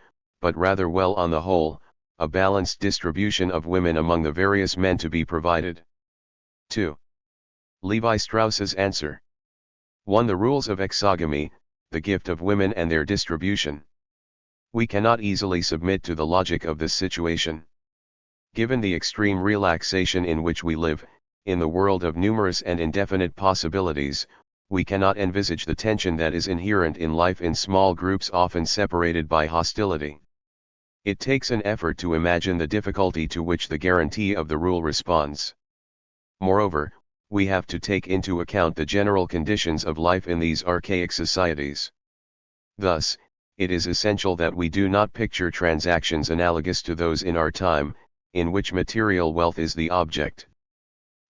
but rather well on the whole, a balanced distribution of women among the various men to be provided. 2. Levi Strauss's answer. 1. The rules of exogamy, the gift of women and their distribution. We cannot easily submit to the logic of this situation. Given the extreme relaxation in which we live, in the world of numerous and indefinite possibilities, we cannot envisage the tension that is inherent in life in small groups often separated by hostility. It takes an effort to imagine the difficulty to which the guarantee of the rule responds. Moreover, we have to take into account the general conditions of life in these archaic societies. Thus, it is essential that we do not picture transactions analogous to those in our time, in which material wealth is the object.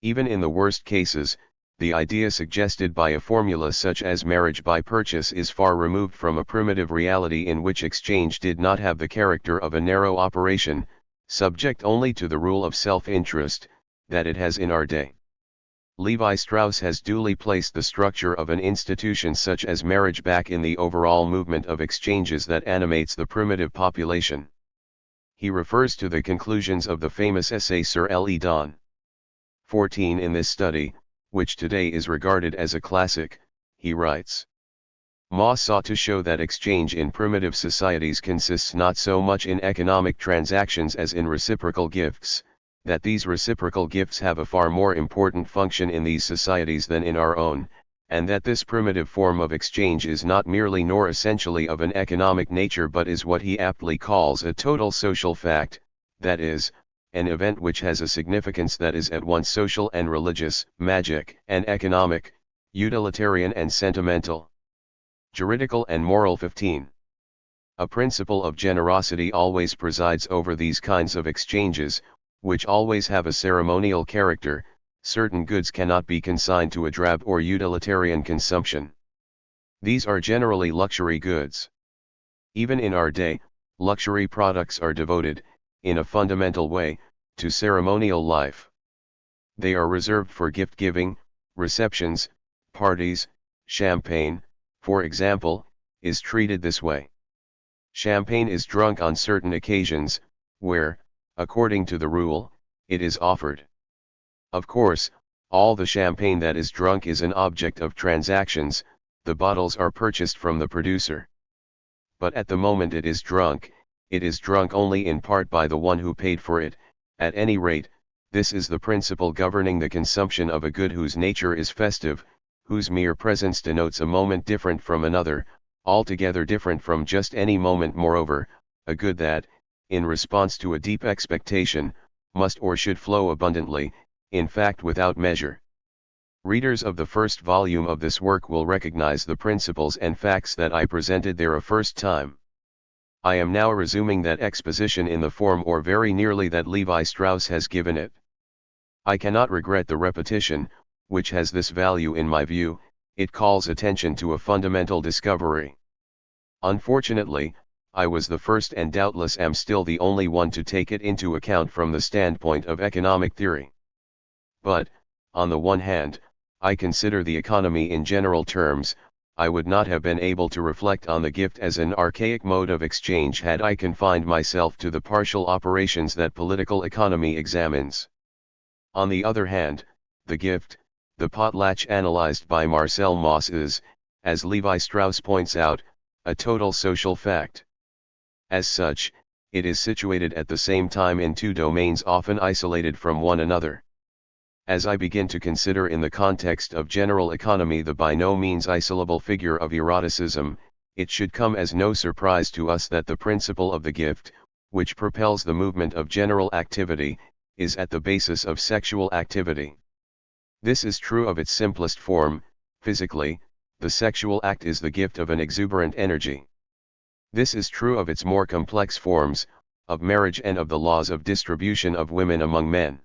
Even in the worst cases, the idea suggested by a formula such as marriage by purchase is far removed from a primitive reality in which exchange did not have the character of a narrow operation, subject only to the rule of self-interest, that it has in our day. Levi Strauss has duly placed the structure of an institution such as marriage back in the overall movement of exchanges that animates the primitive population. He refers to the conclusions of the famous essay Sur l'Edon. 14 In this study, which today is regarded as a classic, he writes, Ma sought to show that exchange in primitive societies consists not so much in economic transactions as in reciprocal gifts, that these reciprocal gifts have a far more important function in these societies than in our own, and that this primitive form of exchange is not merely nor essentially of an economic nature but is what he aptly calls a total social fact, that is, an event which has a significance that is at once social and religious, magic and economic, utilitarian and sentimental, juridical and moral. 15. A principle of generosity always presides over these kinds of exchanges, which always have a ceremonial character. Certain goods cannot be consigned to a drab or utilitarian consumption. These are generally luxury goods. Even in our day, luxury products are devoted, in a fundamental way, to ceremonial life. They are reserved for gift-giving, receptions, parties. Champagne, for example, is treated this way. Champagne is drunk on certain occasions, where, according to the rule, it is offered. Of course, all the champagne that is drunk is an object of transactions, the bottles are purchased from the producer. But at the moment it is drunk only in part by the one who paid for it. At any rate, this is the principle governing the consumption of a good whose nature is festive, whose mere presence denotes a moment different from another, altogether different from just any moment. Moreover, a good that, in response to a deep expectation, must or should flow abundantly, in fact without measure. Readers of the first volume of this work will recognize the principles and facts that I presented there a first time. I am now resuming that exposition in the form or very nearly that Levi Strauss has given it. I cannot regret the repetition, which has this value in my view. It calls attention to a fundamental discovery. Unfortunately, I was the first and doubtless am still the only one to take it into account from the standpoint of economic theory. But, on the one hand, I consider the economy in general terms. I would not have been able to reflect on the gift as an archaic mode of exchange had I confined myself to the partial operations that political economy examines. On the other hand, the gift, the potlatch analyzed by Marcel Mauss is, as Levi Strauss points out, a total social fact. As such, it is situated at the same time in two domains often isolated from one another. As I begin to consider in the context of general economy the by no means isolable figure of eroticism, it should come as no surprise to us that the principle of the gift, which propels the movement of general activity, is at the basis of sexual activity. This is true of its simplest form. Physically, the sexual act is the gift of an exuberant energy. This is true of its more complex forms, of marriage and of the laws of distribution of women among men.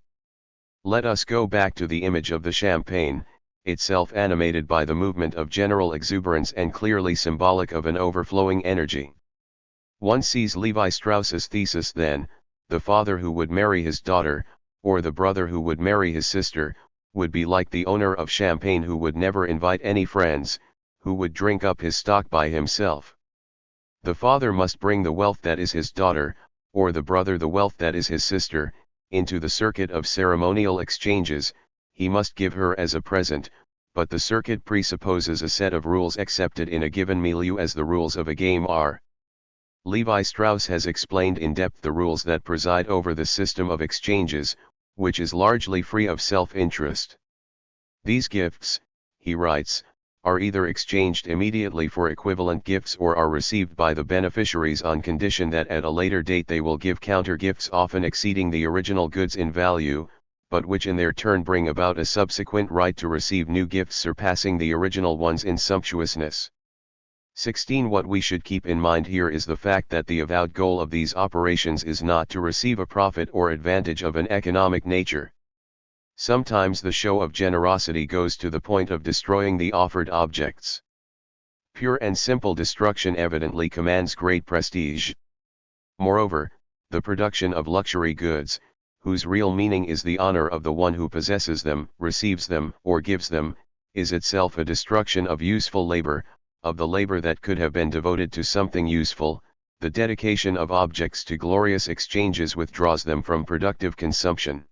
Let us go back to the image of the champagne, itself animated by the movement of general exuberance and clearly symbolic of an overflowing energy. One sees Levi Strauss's thesis then: the father who would marry his daughter, or the brother who would marry his sister, would be like the owner of champagne who would never invite any friends, who would drink up his stock by himself. The father must bring the wealth that is his daughter, or the brother the wealth that is his sister, into the circuit of ceremonial exchanges. He must give her as a present, but the circuit presupposes a set of rules accepted in a given milieu as the rules of a game are. Levi Strauss has explained in depth the rules that preside over the system of exchanges, which is largely free of self-interest. These gifts, he writes, are either exchanged immediately for equivalent gifts or are received by the beneficiaries on condition that at a later date they will give counter-gifts often exceeding the original goods in value, but which in their turn bring about a subsequent right to receive new gifts surpassing the original ones in sumptuousness. 16. What we should keep in mind here is the fact that the avowed goal of these operations is not to receive a profit or advantage of an economic nature. Sometimes the show of generosity goes to the point of destroying the offered objects. Pure and simple destruction evidently commands great prestige. Moreover, the production of luxury goods, whose real meaning is the honor of the one who possesses them, receives them, or gives them, is itself a destruction of useful labor, of the labor that could have been devoted to something useful. The dedication of objects to glorious exchanges withdraws them from productive consumption.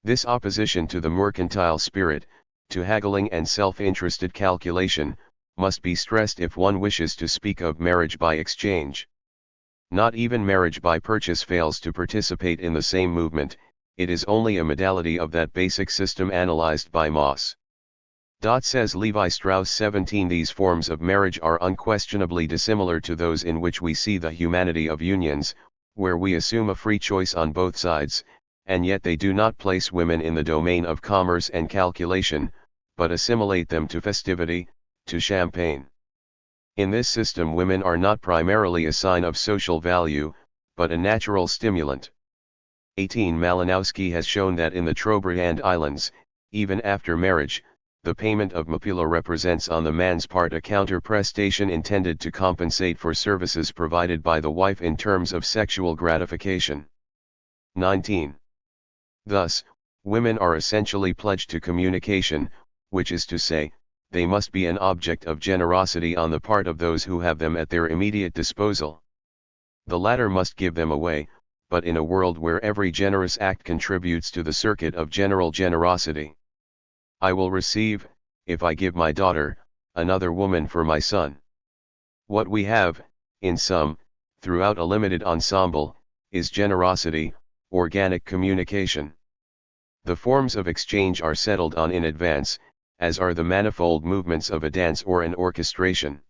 This opposition to the mercantile spirit, to haggling and self-interested calculation, must be stressed if one wishes to speak of marriage by exchange. Not even marriage by purchase fails to participate in the same movement. It is only a modality of that basic system analyzed by Mauss. Says Levi Strauss. 17. These forms of marriage are unquestionably dissimilar to those in which we see the humanity of unions, where we assume a free choice on both sides, and yet they do not place women in the domain of commerce and calculation, but assimilate them to festivity, to champagne. In this system women are not primarily a sign of social value, but a natural stimulant. 18. Malinowski has shown that in the Trobriand Islands, even after marriage, the payment of mapila represents on the man's part a counter-prestation intended to compensate for services provided by the wife in terms of sexual gratification. 19. Thus, women are essentially pledged to communication, which is to say, they must be an object of generosity on the part of those who have them at their immediate disposal. The latter must give them away, but in a world where every generous act contributes to the circuit of general generosity. I will receive, if I give my daughter, another woman for my son. What we have, in sum, throughout a limited ensemble, is generosity, organic communication. The forms of exchange are settled on in advance, as are the manifold movements of a dance or an orchestration.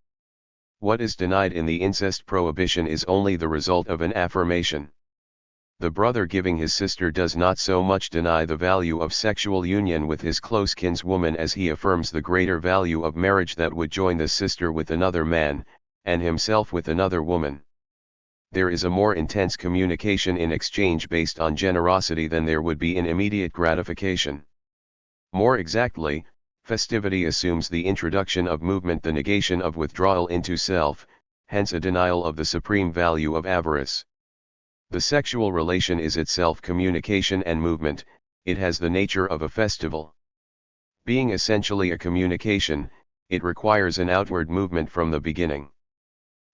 What is denied in the incest prohibition is only the result of an affirmation. The brother giving his sister does not so much deny the value of sexual union with his close kinswoman as he affirms the greater value of marriage that would join the sister with another man, and himself with another woman. There is a more intense communication in exchange based on generosity than there would be in immediate gratification. More exactly, festivity assumes the introduction of movement, the negation of withdrawal into self, hence a denial of the supreme value of avarice. The sexual relation is itself communication and movement, it has the nature of a festival. Being essentially a communication, it requires an outward movement from the beginning.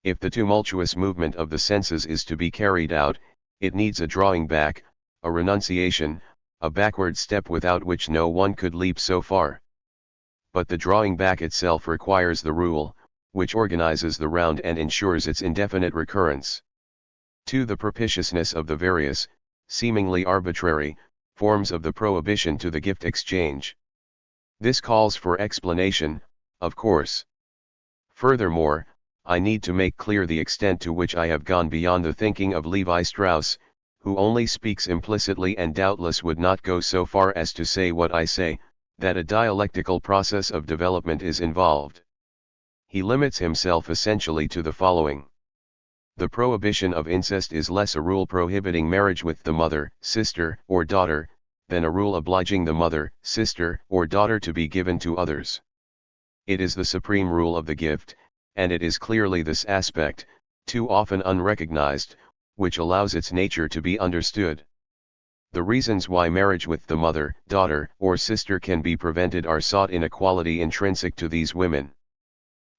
If the tumultuous movement of the senses is to be carried out, it needs a drawing back, a renunciation, a backward step without which no one could leap so far. But the drawing back itself requires the rule, which organizes the round and ensures its indefinite recurrence. 2. The propitiousness of the various, seemingly arbitrary, forms of the prohibition to the gift exchange. This calls for explanation, of course. Furthermore, I need to make clear the extent to which I have gone beyond the thinking of Levi Strauss, who only speaks implicitly and doubtless would not go so far as to say what I say, that a dialectical process of development is involved. He limits himself essentially to the following. The prohibition of incest is less a rule prohibiting marriage with the mother, sister, or daughter, than a rule obliging the mother, sister, or daughter to be given to others. It is the supreme rule of the gift, and it is clearly this aspect, too often unrecognized, which allows its nature to be understood. The reasons why marriage with the mother, daughter, or sister can be prevented are sought in a quality intrinsic to these women.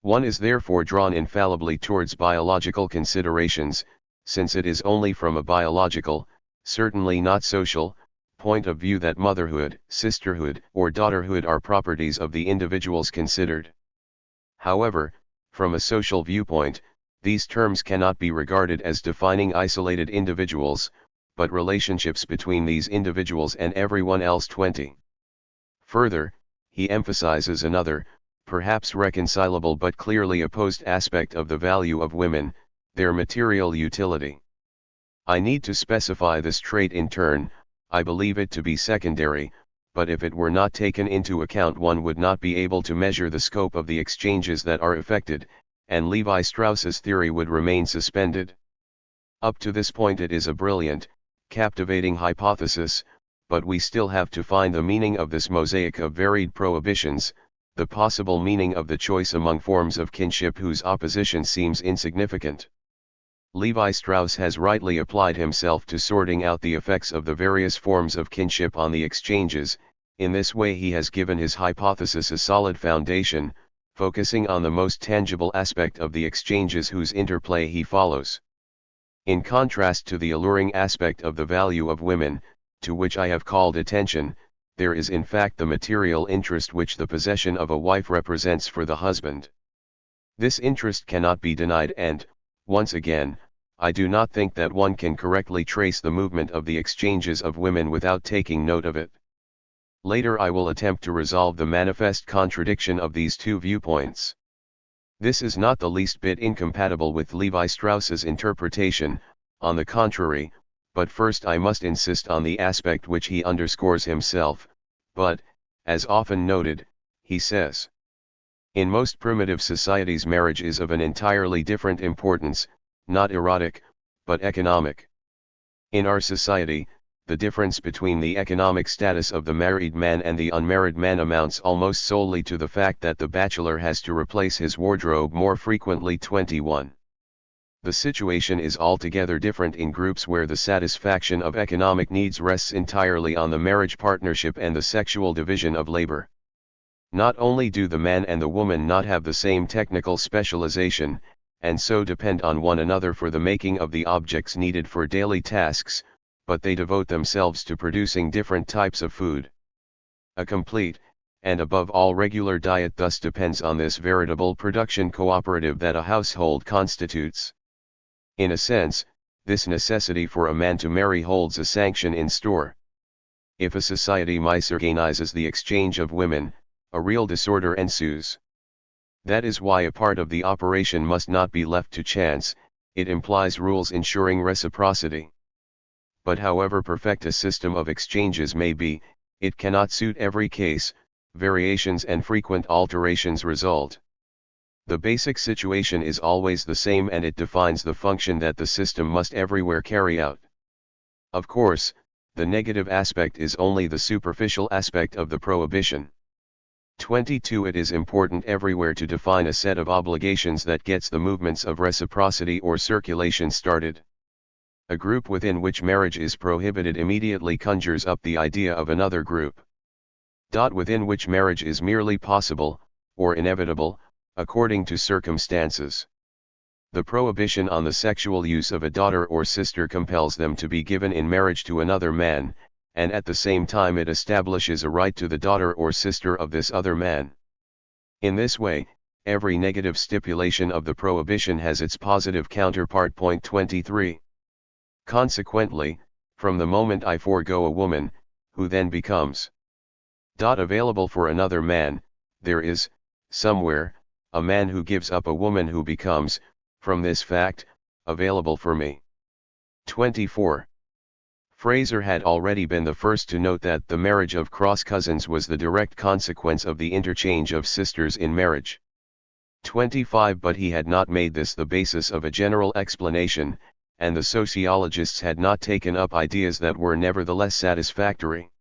One is therefore drawn infallibly towards biological considerations, since it is only from a biological, certainly not social, point of view that motherhood, sisterhood, or daughterhood are properties of the individuals considered. However, from a social viewpoint, these terms cannot be regarded as defining isolated individuals, but relationships between these individuals and everyone else. 20. Further, he emphasizes another, perhaps reconcilable but clearly opposed aspect of the value of women, their material utility. I need to specify this trait in turn. I believe it to be secondary, but if it were not taken into account one would not be able to measure the scope of the exchanges that are effected, and Levi Strauss's theory would remain suspended. Up to this point it is a brilliant, captivating hypothesis, but we still have to find the meaning of this mosaic of varied prohibitions, the possible meaning of the choice among forms of kinship whose opposition seems insignificant. Levi Strauss has rightly applied himself to sorting out the effects of the various forms of kinship on the exchanges. In this way he has given his hypothesis a solid foundation, focusing on the most tangible aspect of the exchanges whose interplay he follows. In contrast to the alluring aspect of the value of women, to which I have called attention, there is in fact the material interest which the possession of a wife represents for the husband. This interest cannot be denied, and, once again, I do not think that one can correctly trace the movement of the exchanges of women without taking note of it. Later I will attempt to resolve the manifest contradiction of these two viewpoints. This is not the least bit incompatible with Levi Strauss's interpretation, on the contrary, but first I must insist on the aspect which he underscores himself, but, as often noted, he says. In most primitive societies marriage is of an entirely different importance, not erotic, but economic. In our society, the difference between the economic status of the married man and the unmarried man amounts almost solely to the fact that the bachelor has to replace his wardrobe more frequently. 21. The situation is altogether different in groups where the satisfaction of economic needs rests entirely on the marriage partnership and the sexual division of labor. Not only do the man and the woman not have the same technical specialization, and so depend on one another for the making of the objects needed for daily tasks, but they devote themselves to producing different types of food. A complete, and above all regular diet thus depends on this veritable production cooperative that a household constitutes. In a sense, this necessity for a man to marry holds a sanction in store. If a society misorganizes the exchange of women, a real disorder ensues. That is why a part of the operation must not be left to chance, it implies rules ensuring reciprocity. but however perfect a system of exchanges may be, it cannot suit every case, variations and frequent alterations result. The basic situation is always the same and it defines the function that the system must everywhere carry out. Of course, the negative aspect is only the superficial aspect of the prohibition. 22. It is important everywhere to define a set of obligations that gets the movements of reciprocity or circulation started. A group within which marriage is prohibited immediately conjures up the idea of another group. Within which marriage is merely possible, or inevitable, according to circumstances. The prohibition on the sexual use of a daughter or sister compels them to be given in marriage to another man, and at the same time it establishes a right to the daughter or sister of this other man. In this way, every negative stipulation of the prohibition has its positive counterpart. 23. Consequently, from the moment I forego a woman, who then becomes available for another man, there is, somewhere, a man who gives up a woman who becomes, from this fact, available for me. 24. Fraser had already been the first to note that the marriage of cross cousins was the direct consequence of the interchange of sisters in marriage. 25. But he had not made this the basis of a general explanation, and the sociologists had not taken up ideas that were nevertheless satisfactory.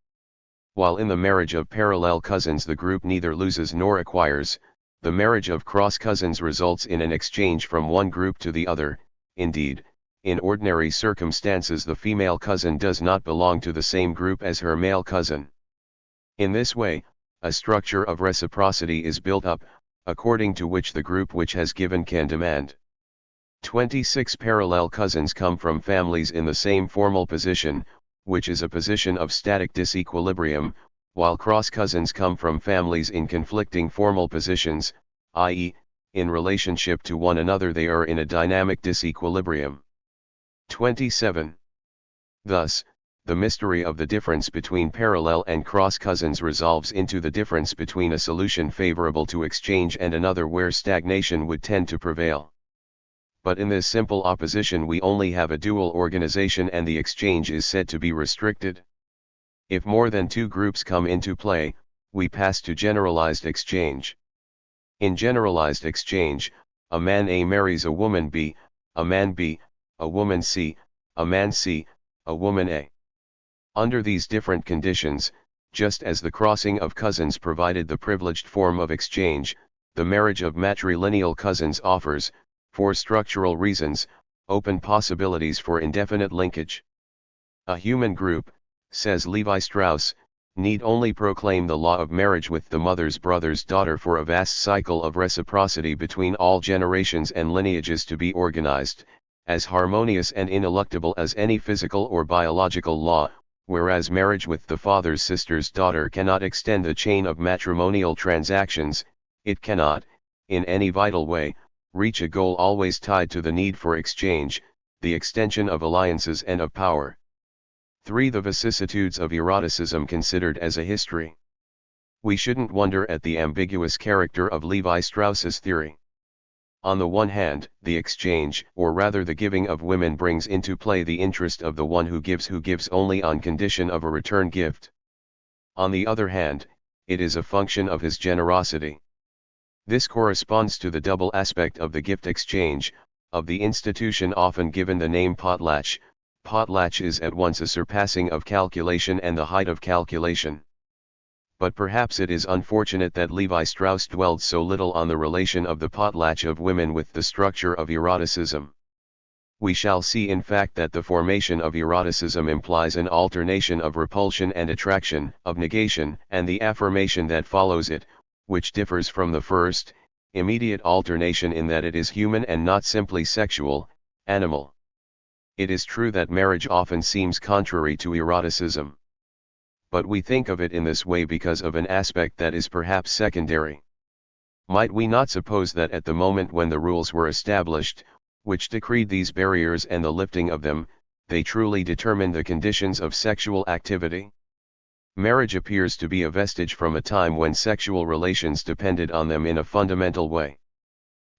While in the marriage of parallel cousins the group neither loses nor acquires, the marriage of cross cousins results in an exchange from one group to the other. Indeed, in ordinary circumstances the female cousin does not belong to the same group as her male cousin. In this way, a structure of reciprocity is built up, according to which the group which has given can demand. 26. Parallel cousins come from families in the same formal position, which is a position of static disequilibrium, while cross cousins come from families in conflicting formal positions, i.e., in relationship to one another they are in a dynamic disequilibrium. 27. Thus, the mystery of the difference between parallel and cross cousins resolves into the difference between a solution favorable to exchange and another where stagnation would tend to prevail. But in this simple opposition we only have a dual organization and the exchange is said to be restricted. If more than two groups come into play, we pass to generalized exchange. In generalized exchange, a man A marries a woman B, a man B, a woman C, a man C, a woman A. Under these different conditions, just as the crossing of cousins provided the privileged form of exchange, the marriage of matrilineal cousins offers, for structural reasons, open possibilities for indefinite linkage. A human group, says Levi Strauss, need only proclaim the law of marriage with the mother's brother's daughter for a vast cycle of reciprocity between all generations and lineages to be organized, as harmonious and ineluctable as any physical or biological law, whereas marriage with the father's sister's daughter cannot extend the chain of matrimonial transactions, it cannot, in any vital way, reach a goal always tied to the need for exchange, the extension of alliances and of power. 3. The vicissitudes of eroticism considered as a history. We shouldn't wonder at the ambiguous character of Levi Strauss's theory. On the one hand, the exchange, or rather the giving of women brings into play the interest of the one who gives only on condition of a return gift. On the other hand, it is a function of his generosity. This corresponds to the double aspect of the gift exchange, of the institution often given the name potlatch. Potlatch is at once a surpassing of calculation and the height of calculation. But perhaps it is unfortunate that Levi Strauss dwelled so little on the relation of the potlatch of women with the structure of eroticism. We shall see in fact that the formation of eroticism implies an alternation of repulsion and attraction, of negation and the affirmation that follows it, which differs from the first, immediate alternation in that it is human and not simply sexual, animal. It is true that marriage often seems contrary to eroticism. But we think of it in this way because of an aspect that is perhaps secondary. Might we not suppose that at the moment when the rules were established, which decreed these barriers and the lifting of them, they truly determined the conditions of sexual activity? Marriage appears to be a vestige from a time when sexual relations depended on them in a fundamental way.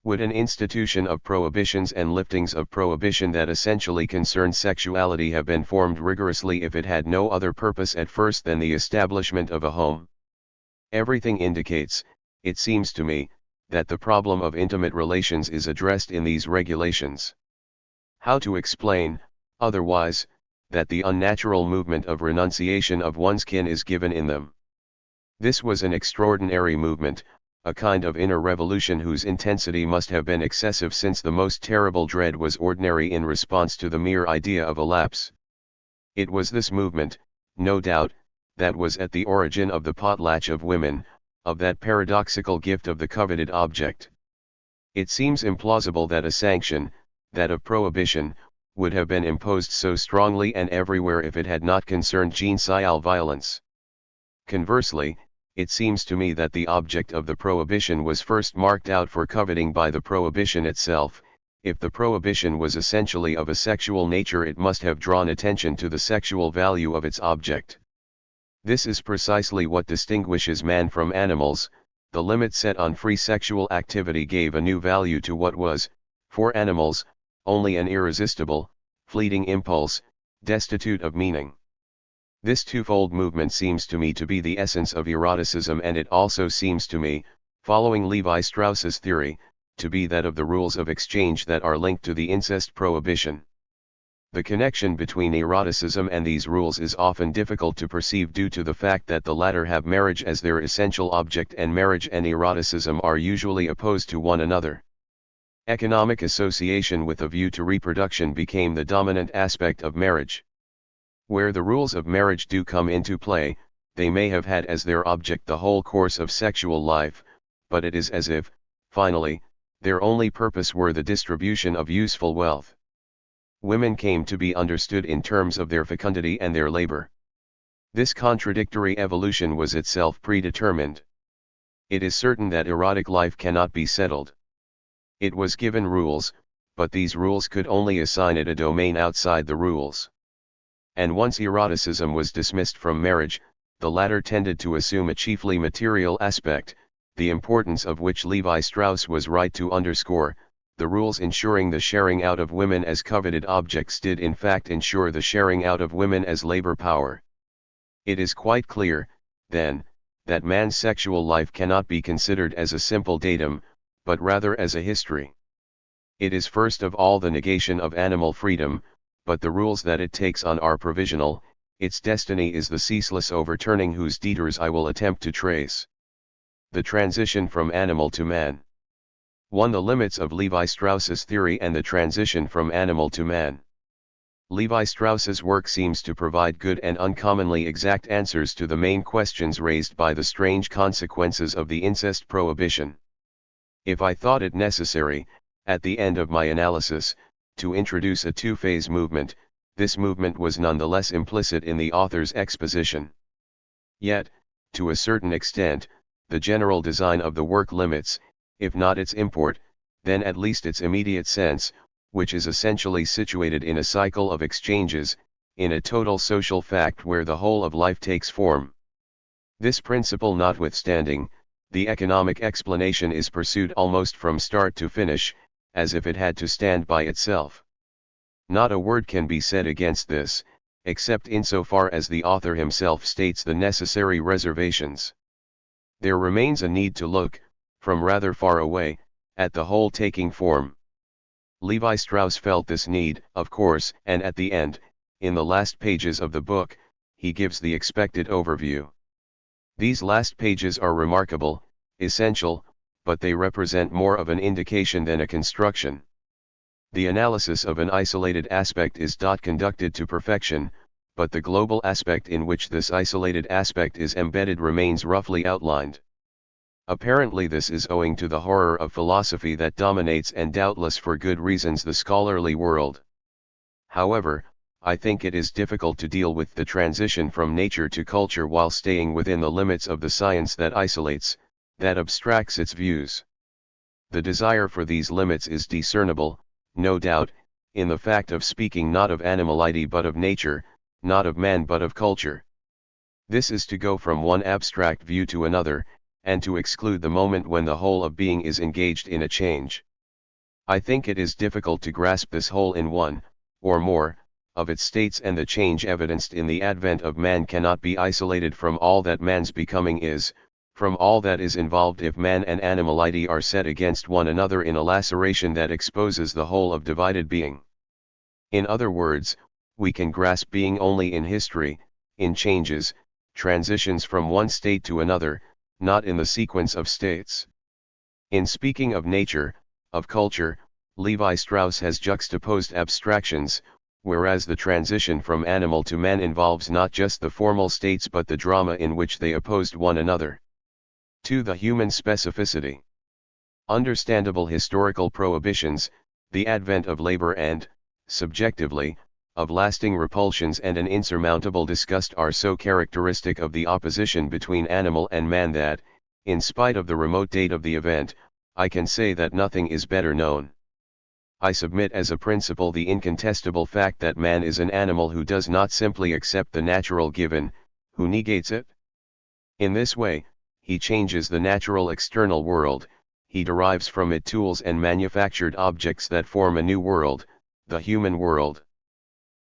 Would an institution of prohibitions and liftings of prohibition that essentially concerned sexuality have been formed rigorously if it had no other purpose at first than the establishment of a home? Everything indicates, it seems to me, that the problem of intimate relations is addressed in these regulations. How to explain, otherwise, that the unnatural movement of renunciation of one's kin is given in them? This was an extraordinary movement, a kind of inner revolution whose intensity must have been excessive, since the most terrible dread was ordinary in response to the mere idea of a lapse. It was this movement, no doubt, that was at the origin of the potlatch of women, of that paradoxical gift of the coveted object. It seems implausible that a sanction, that of prohibition, would have been imposed so strongly and everywhere if it had not concerned genital violence. Conversely, it seems to me that the object of the prohibition was first marked out for coveting by the prohibition itself. If the prohibition was essentially of a sexual nature, it must have drawn attention to the sexual value of its object. This is precisely what distinguishes man from animals. The limit set on free sexual activity gave a new value to what was, for animals, only an irresistible, fleeting impulse, destitute of meaning. This twofold movement seems to me to be the essence of eroticism, and it also seems to me, following Levi Strauss's theory, to be that of the rules of exchange that are linked to the incest prohibition. The connection between eroticism and these rules is often difficult to perceive due to the fact that the latter have marriage as their essential object, and marriage and eroticism are usually opposed to one another. Economic association with a view to reproduction became the dominant aspect of marriage. Where the rules of marriage do come into play, they may have had as their object the whole course of sexual life, but it is as if, finally, their only purpose were the distribution of useful wealth. Women came to be understood in terms of their fecundity and their labor. This contradictory evolution was itself predetermined. It is certain that erotic life cannot be settled. It was given rules, but these rules could only assign it a domain outside the rules. And once eroticism was dismissed from marriage, the latter tended to assume a chiefly material aspect, the importance of which Levi Strauss was right to underscore. The rules ensuring the sharing out of women as coveted objects did in fact ensure the sharing out of women as labor power. It is quite clear, then, that man's sexual life cannot be considered as a simple datum, but rather as a history. It is first of all the negation of animal freedom, but the rules that it takes on are provisional. Its destiny is the ceaseless overturning whose detours I will attempt to trace. The transition from animal to man. 1. The limits of Levi Strauss's theory and the transition from animal to man. Levi Strauss's work seems to provide good and uncommonly exact answers to the main questions raised by the strange consequences of the incest prohibition. If I thought it necessary, at the end of my analysis, to introduce a two-phase movement, this movement was nonetheless implicit in the author's exposition. Yet, to a certain extent, the general design of the work limits, if not its import, then at least its immediate sense, which is essentially situated in a cycle of exchanges, in a total social fact where the whole of life takes form. This principle notwithstanding, the economic explanation is pursued almost from start to finish, as if it had to stand by itself. Not a word can be said against this, except insofar as the author himself states the necessary reservations. There remains a need to look, from rather far away, at the whole taking form. Levi Strauss felt this need, of course, and at the end, in the last pages of the book, he gives the expected overview. These last pages are remarkable, essential, but they represent more of an indication than a construction. The analysis of an isolated aspect is conducted to perfection, but the global aspect in which this isolated aspect is embedded remains roughly outlined. Apparently this is owing to the horror of philosophy that dominates, and doubtless for good reasons, the scholarly world. However, I think it is difficult to deal with the transition from nature to culture while staying within the limits of the science that isolates, that abstracts its views. The desire for these limits is discernible, no doubt, in the fact of speaking not of animality but of nature, not of man but of culture. This is to go from one abstract view to another, and to exclude the moment when the whole of being is engaged in a change. I think it is difficult to grasp this whole in one, or more, of its states, and the change evidenced in the advent of man cannot be isolated from all that man's becoming is, from all that is involved if man and animality are set against one another in a laceration that exposes the whole of divided being. In other words, we can grasp being only in history, in changes, transitions from one state to another, not in the sequence of states. In speaking of nature, of culture, Levi Strauss has juxtaposed abstractions, whereas the transition from animal to man involves not just the formal states but the drama in which they opposed one another. 2. The human specificity. Understandable historical prohibitions, the advent of labor and, subjectively, of lasting repulsions and an insurmountable disgust are so characteristic of the opposition between animal and man that, in spite of the remote date of the event, I can say that nothing is better known. I submit as a principle the incontestable fact that man is an animal who does not simply accept the natural given, who negates it. In this way, he changes the natural external world, he derives from it tools and manufactured objects that form a new world, the human world.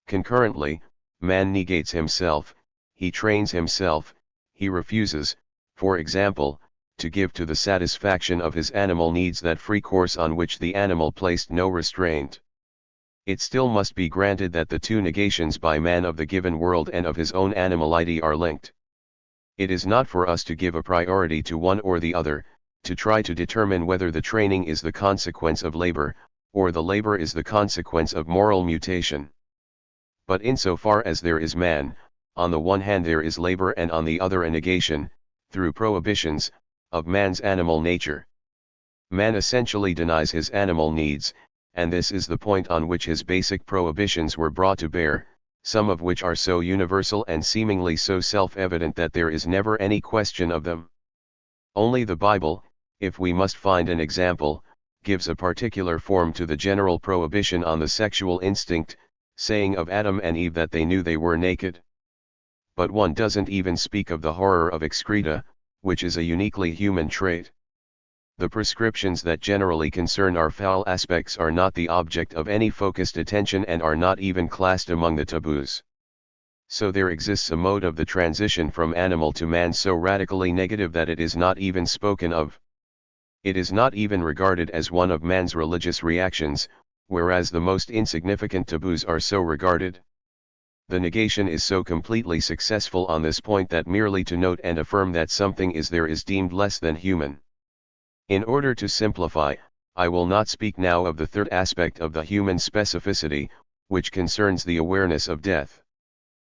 Concurrently, man negates himself, he trains himself, he refuses, for example, to give to the satisfaction of his animal needs that free course on which the animal placed no restraint. It still must be granted that the two negations by man of the given world and of his own animality are linked. It is not for us to give a priority to one or the other, to try to determine whether the training is the consequence of labor, or the labor is the consequence of moral mutation. But insofar as there is man, on the one hand there is labor and on the other a negation, through prohibitions, of man's animal nature. Man essentially denies his animal needs, and this is the point on which his basic prohibitions were brought to bear, some of which are so universal and seemingly so self-evident that there is never any question of them. Only the Bible, if we must find an example, gives a particular form to the general prohibition on the sexual instinct, saying of Adam and Eve that they knew they were naked. But one doesn't even speak of the horror of excreta, which is a uniquely human trait. The prescriptions that generally concern our foul aspects are not the object of any focused attention and are not even classed among the taboos. So there exists a mode of the transition from animal to man so radically negative that it is not even spoken of. It is not even regarded as one of man's religious reactions, whereas the most insignificant taboos are so regarded. The negation is so completely successful on this point that merely to note and affirm that something is there is deemed less than human. In order to simplify, I will not speak now of the third aspect of the human specificity, which concerns the awareness of death.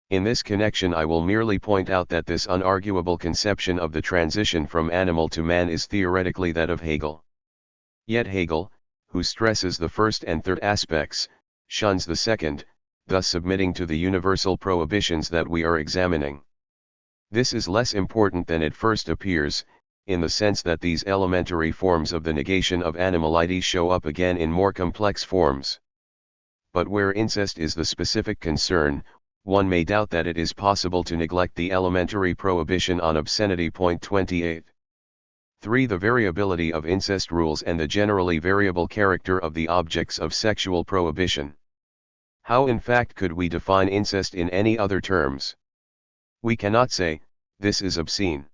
In this connection I will merely point out that this unarguable conception of the transition from animal to man is theoretically that of Hegel. Yet Hegel, who stresses the first and third aspects, shuns the second, thus submitting to the universal prohibitions that we are examining. This is less important than it first appears, in the sense that these elementary forms of the negation of animality show up again in more complex forms. But where incest is the specific concern, one may doubt that it is possible to neglect the elementary prohibition on obscenity. 28. 3. The variability of incest rules and the generally variable character of the objects of sexual prohibition. How in fact could we define incest in any other terms? We cannot say, this is obscene.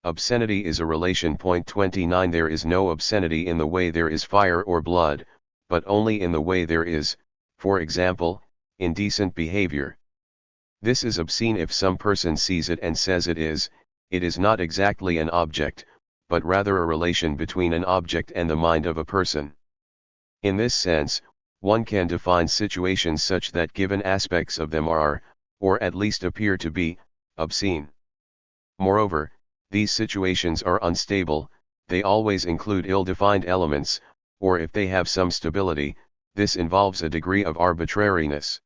Obscenity is a relation. 29. There is no obscenity in the way there is fire or blood, but only in the way there is, for example, indecent behavior. This is obscene if some person sees it and says it is not exactly an object, but rather a relation between an object and the mind of a person. In this sense, one can define situations such that given aspects of them are, or at least appear to be, obscene. Moreover, these situations are unstable, they always include ill-defined elements, or if they have some stability, this involves a degree of arbitrariness.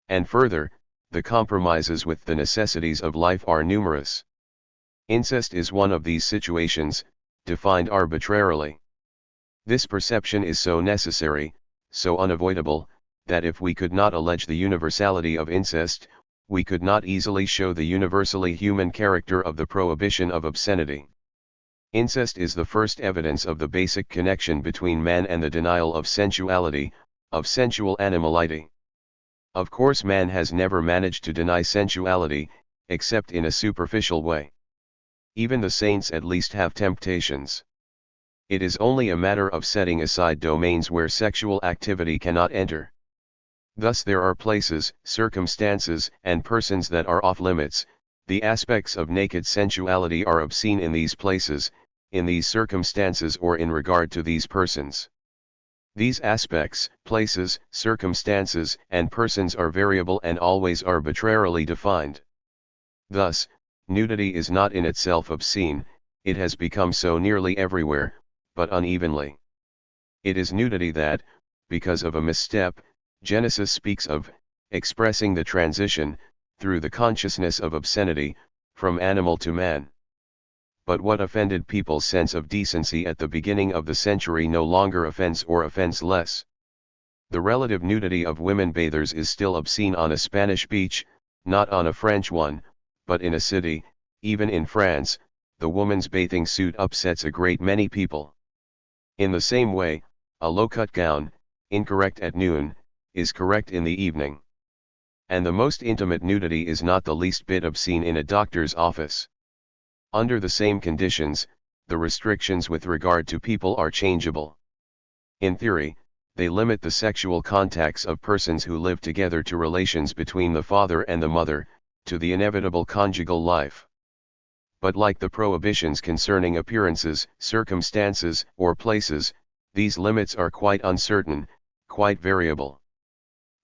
And further, the compromises with the necessities of life are numerous. Incest is one of these situations, defined arbitrarily. This perception is so necessary, so unavoidable, that if we could not allege the universality of incest, we could not easily show the universally human character of the prohibition of obscenity. Incest is the first evidence of the basic connection between man and the denial of sensuality, of sensual animality. Of course, man has never managed to deny sensuality, except in a superficial way. Even the saints at least have temptations. It is only a matter of setting aside domains where sexual activity cannot enter. Thus there are places, circumstances, and persons that are off limits. The aspects of naked sensuality are obscene in these places, in these circumstances, or in regard to these persons. These aspects, places, circumstances, and persons are variable and always arbitrarily defined. Thus, nudity is not in itself obscene, it has become so nearly everywhere, but unevenly. It is nudity that, because of a misstep, Genesis speaks of, expressing the transition, through the consciousness of obscenity, from animal to man. But what offended people's sense of decency at the beginning of the century no longer offends or offends less. The relative nudity of women bathers is still obscene on a Spanish beach, not on a French one, but in a city, even in France, the woman's bathing suit upsets a great many people. In the same way, a low-cut gown, incorrect at noon, is correct in the evening. And the most intimate nudity is not the least bit obscene in a doctor's office. Under the same conditions, the restrictions with regard to people are changeable. In theory, they limit the sexual contacts of persons who live together to relations between the father and the mother, to the inevitable conjugal life. But like the prohibitions concerning appearances, circumstances, or places, these limits are quite uncertain, quite variable.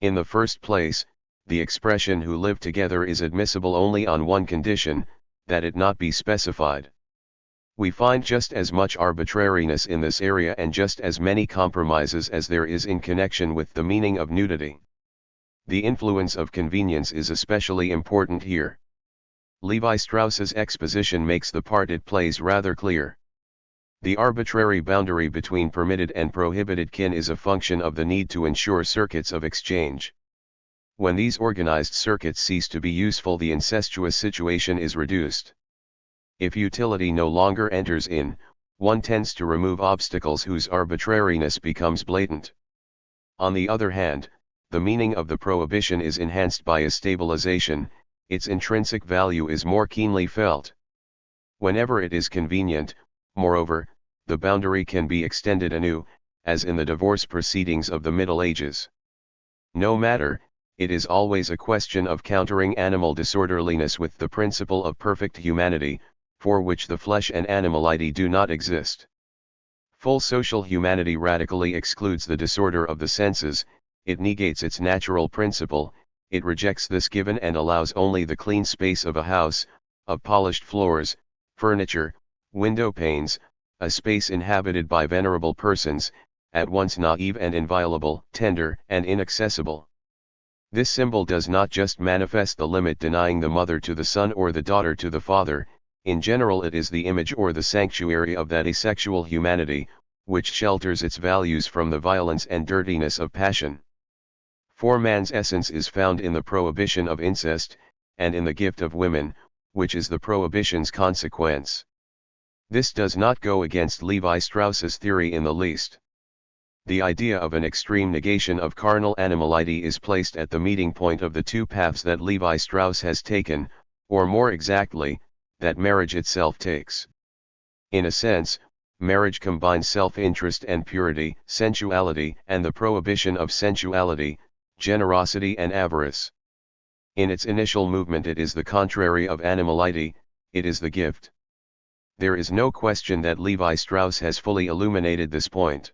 In the first place, the expression "who live together" is admissible only on one condition, that it not be specified. We find just as much arbitrariness in this area and just as many compromises as there is in connection with the meaning of nudity. The influence of convenience is especially important here. Levi Strauss's exposition makes the part it plays rather clear. The arbitrary boundary between permitted and prohibited kin is a function of the need to ensure circuits of exchange. When these organized circuits cease to be useful, the incestuous situation is reduced. If utility no longer enters in, one tends to remove obstacles whose arbitrariness becomes blatant. On the other hand, the meaning of the prohibition is enhanced by a stabilization, its intrinsic value is more keenly felt. Whenever it is convenient, moreover, the boundary can be extended anew, as in the divorce proceedings of the Middle Ages. No matter, it is always a question of countering animal disorderliness with the principle of perfect humanity, for which the flesh and animality do not exist. Full social humanity radically excludes the disorder of the senses, it negates its natural principle, it rejects this given and allows only the clean space of a house, of polished floors, furniture, window panes, a space inhabited by venerable persons, at once naive and inviolable, tender and inaccessible. This symbol does not just manifest the limit denying the mother to the son or the daughter to the father, in general it is the image or the sanctuary of that asexual humanity, which shelters its values from the violence and dirtiness of passion. For man's essence is found in the prohibition of incest, and in the gift of women, which is the prohibition's consequence. This does not go against Levi Strauss's theory in the least. The idea of an extreme negation of carnal animality is placed at the meeting point of the two paths that Levi Strauss has taken, or more exactly, that marriage itself takes. In a sense, marriage combines self-interest and purity, sensuality and the prohibition of sensuality, generosity and avarice. In its initial movement it is the contrary of animality, it is the gift. There is no question that Levi Strauss has fully illuminated this point.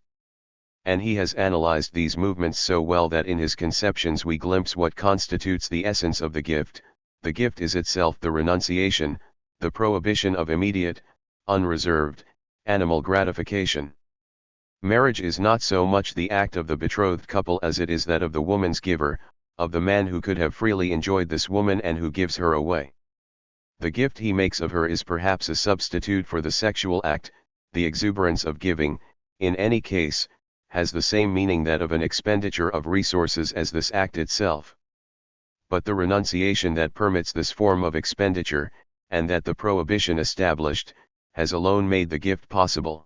And he has analyzed these movements so well that in his conceptions we glimpse what constitutes the essence of the gift. The gift is itself the renunciation, the prohibition of immediate, unreserved, animal gratification. Marriage is not so much the act of the betrothed couple as it is that of the woman's giver, of the man who could have freely enjoyed this woman and who gives her away. The gift he makes of her is perhaps a substitute for the sexual act. The exuberance of giving, in any case, has the same meaning that of an expenditure of resources as this act itself. But the renunciation that permits this form of expenditure, and that the prohibition established, has alone made the gift possible.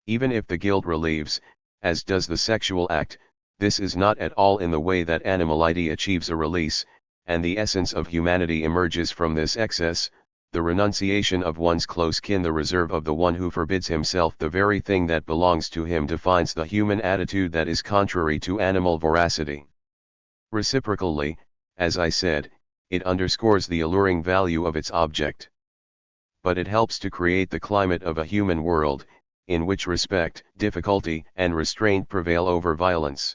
Even if the guilt relieves, as does the sexual act, this is not at all in the way that animality achieves a release, and the essence of humanity emerges from this excess, the renunciation of one's close kin, the reserve of the one who forbids himself the very thing that belongs to him, defines the human attitude that is contrary to animal voracity. Reciprocally, as I said, it underscores the alluring value of its object. But it helps to create the climate of a human world, in which respect, difficulty, and restraint prevail over violence.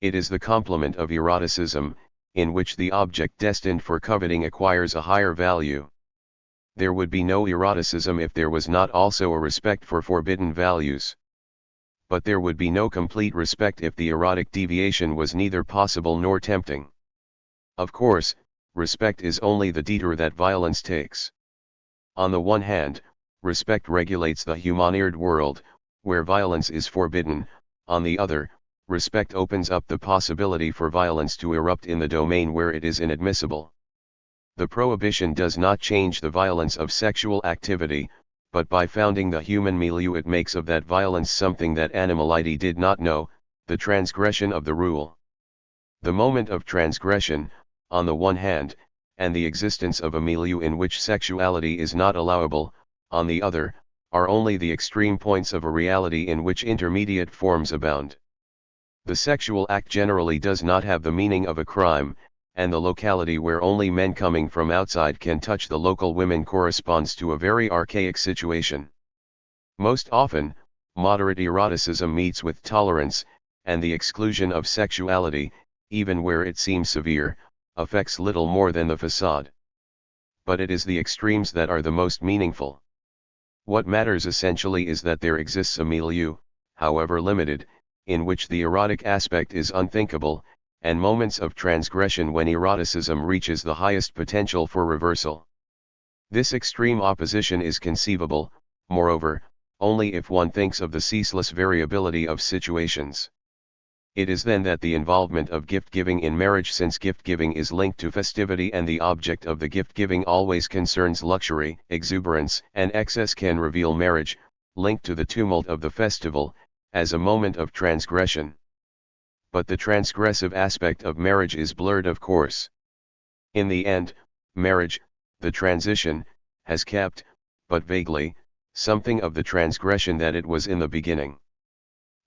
It is the complement of eroticism, in which the object destined for coveting acquires a higher value. There would be no eroticism if there was not also a respect for forbidden values. But there would be no complete respect if the erotic deviation was neither possible nor tempting. Of course, respect is only the detour that violence takes. On the one hand, respect regulates the humaneered world, where violence is forbidden. On the other, respect opens up the possibility for violence to erupt in the domain where it is inadmissible. The prohibition does not change the violence of sexual activity, but by founding the human milieu it makes of that violence something that animality did not know, the transgression of the rule. The moment of transgression, on the one hand, and the existence of a milieu in which sexuality is not allowable, on the other, are only the extreme points of a reality in which intermediate forms abound. The sexual act generally does not have the meaning of a crime, and the locality where only men coming from outside can touch the local women corresponds to a very archaic situation. Most often, moderate eroticism meets with tolerance, and the exclusion of sexuality, even where it seems severe, affects little more than the facade. But it is the extremes that are the most meaningful. What matters essentially is that there exists a milieu, however limited, in which the erotic aspect is unthinkable, and moments of transgression when eroticism reaches the highest potential for reversal. This extreme opposition is conceivable, moreover, only if one thinks of the ceaseless variability of situations. It is then that the involvement of gift-giving in marriage, since gift-giving is linked to festivity and the object of the gift-giving always concerns luxury, exuberance, and excess, can reveal marriage, linked to the tumult of the festival, as a moment of transgression. But the transgressive aspect of marriage is blurred, of course. In the end, marriage, the transition, has kept, but vaguely, something of the transgression that it was in the beginning.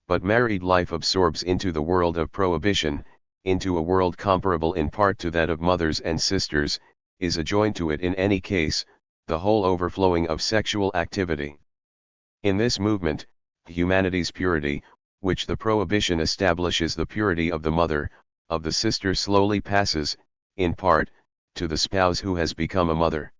But married life absorbs into the world of prohibition, into a world comparable in part to that of mothers and sisters, is adjoined to it in any case, the whole overflowing of sexual activity. In this movement, humanity's purity, which the prohibition establishes the purity of the mother, of the sister, slowly passes, in part, to the spouse who has become a mother.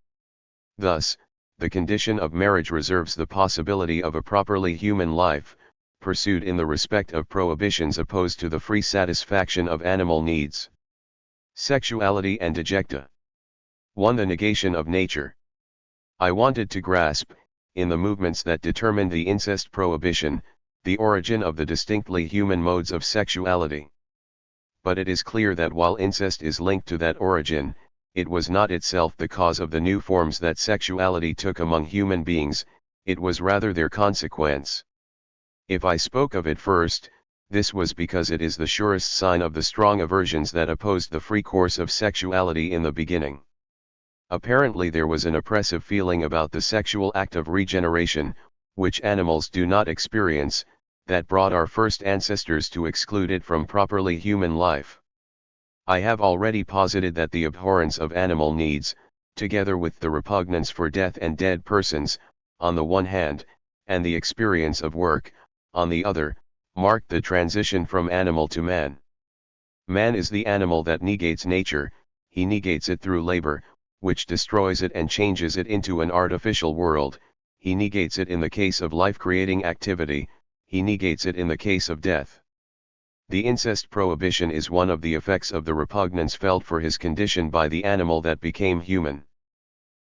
Thus, the condition of marriage reserves the possibility of a properly human life, pursued in the respect of prohibitions opposed to the free satisfaction of animal needs. Sexuality and dejecta. 1. The negation of nature. I wanted to grasp, in the movements that determined the incest prohibition, the origin of the distinctly human modes of sexuality. But it is clear that while incest is linked to that origin, it was not itself the cause of the new forms that sexuality took among human beings, it was rather their consequence. If I spoke of it first, this was because it is the surest sign of the strong aversions that opposed the free course of sexuality in the beginning. Apparently there was an oppressive feeling about the sexual act of regeneration, which animals do not experience, that brought our first ancestors to exclude it from properly human life. I have already posited that the abhorrence of animal needs, together with the repugnance for death and dead persons, on the one hand, and the experience of work, on the other, marked the transition from animal to man. Man is the animal that negates nature, he negates it through labor, which destroys it and changes it into an artificial world, he negates it in the case of life-creating activity, he negates it in the case of death. The incest prohibition is one of the effects of the repugnance felt for his condition by the animal that became human.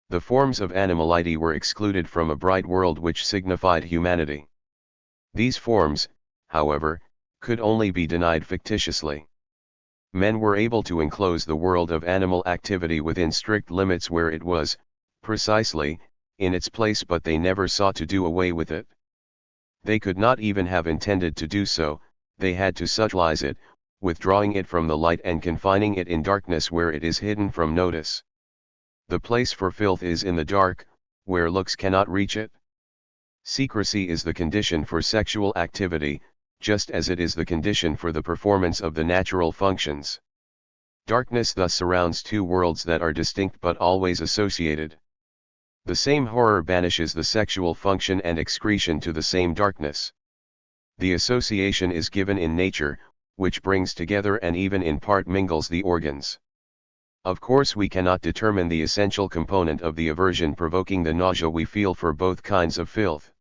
The forms of animality were excluded from a bright world which signified humanity. These forms, however, could only be denied fictitiously. Men were able to enclose the world of animal activity within strict limits where it was, precisely, in its place, but they never sought to do away with it. They could not even have intended to do so, they had to subtilize it, withdrawing it from the light and confining it in darkness where it is hidden from notice. The place for filth is in the dark, where looks cannot reach it. Secrecy is the condition for sexual activity, just as it is the condition for the performance of the natural functions. Darkness thus surrounds two worlds that are distinct but always associated. The same horror banishes the sexual function and excretion to the same darkness. The association is given in nature, which brings together and even in part mingles the organs. Of course, we cannot determine the essential component of the aversion provoking the nausea we feel for both kinds of filth.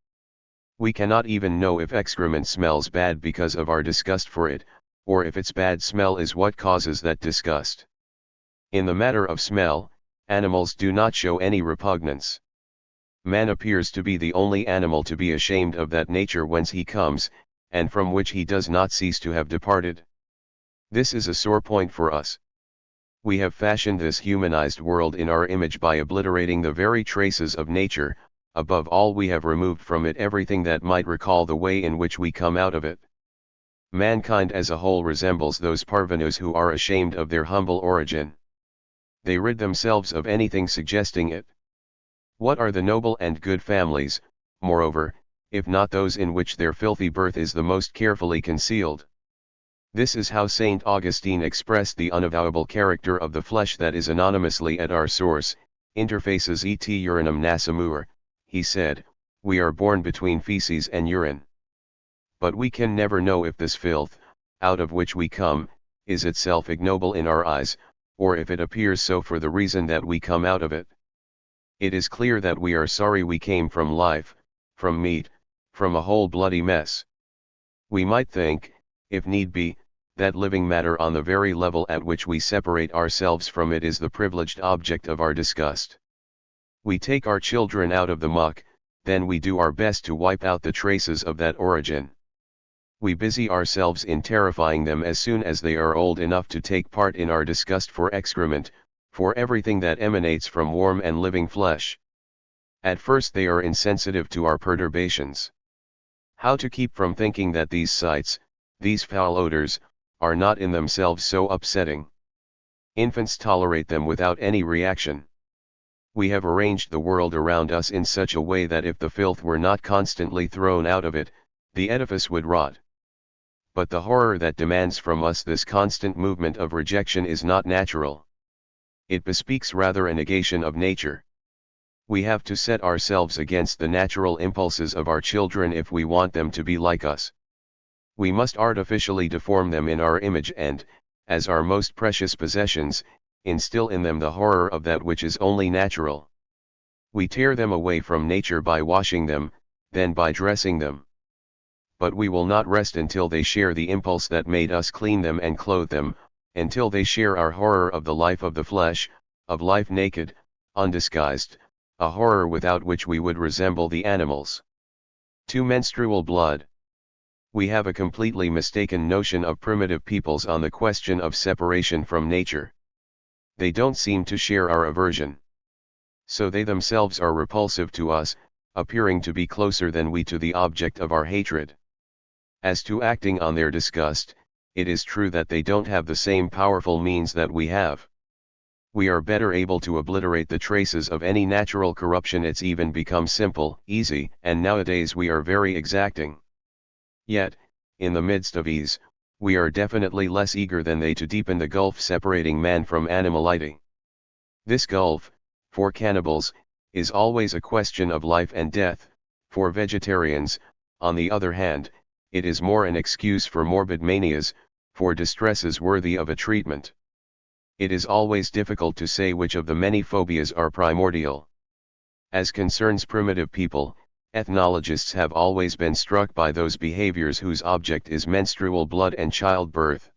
We cannot even know if excrement smells bad because of our disgust for it, or if its bad smell is what causes that disgust. In the matter of smell, animals do not show any repugnance. Man appears to be the only animal to be ashamed of that nature whence he comes, and from which he does not cease to have departed. This is a sore point for us. We have fashioned this humanized world in our image by obliterating the very traces of nature. Above all, we have removed from it everything that might recall the way in which we come out of it. Mankind as a whole resembles those parvenus who are ashamed of their humble origin. They rid themselves of anything suggesting it. What are the noble and good families, moreover, if not those in which their filthy birth is the most carefully concealed? This is how St. Augustine expressed the unavowable character of the flesh that is anonymously at our source, interfaces et urinum nascimur. He said, we are born between feces and urine. But we can never know if this filth, out of which we come, is itself ignoble in our eyes, or if it appears so for the reason that we come out of it. It is clear that we are sorry we came from life, from meat, from a whole bloody mess. We might think, if need be, that living matter on the very level at which we separate ourselves from it is the privileged object of our disgust. We take our children out of the muck, then we do our best to wipe out the traces of that origin. We busy ourselves in terrifying them as soon as they are old enough to take part in our disgust for excrement, for everything that emanates from warm and living flesh. At first they are insensitive to our perturbations. How to keep from thinking that these sights, these foul odors, are not in themselves so upsetting? Infants tolerate them without any reaction. We have arranged the world around us in such a way that if the filth were not constantly thrown out of it, the edifice would rot. But the horror that demands from us this constant movement of rejection is not natural. It bespeaks rather a negation of nature. We have to set ourselves against the natural impulses of our children if we want them to be like us. We must artificially deform them in our image and, as our most precious possessions, instill in them the horror of that which is only natural. We tear them away from nature by washing them, then by dressing them. But we will not rest until they share the impulse that made us clean them and clothe them, until they share our horror of the life of the flesh, of life naked, undisguised, a horror without which we would resemble the animals. 2. Menstrual blood. We have a completely mistaken notion of primitive peoples on the question of separation from nature. They don't seem to share our aversion. So they themselves are repulsive to us, appearing to be closer than we to the object of our hatred. As to acting on their disgust, it is true that they don't have the same powerful means that we have. We are better able to obliterate the traces of any natural corruption. It's even become simple, easy, and nowadays we are very exacting. Yet, in the midst of ease, we are definitely less eager than they to deepen the gulf separating man from animality. This gulf, for cannibals, is always a question of life and death. For vegetarians, on the other hand, it is more an excuse for morbid manias, for distresses worthy of a treatment. It is always difficult to say which of the many phobias are primordial. As concerns primitive people, ethnologists have always been struck by those behaviors whose object is menstrual blood and childbirth.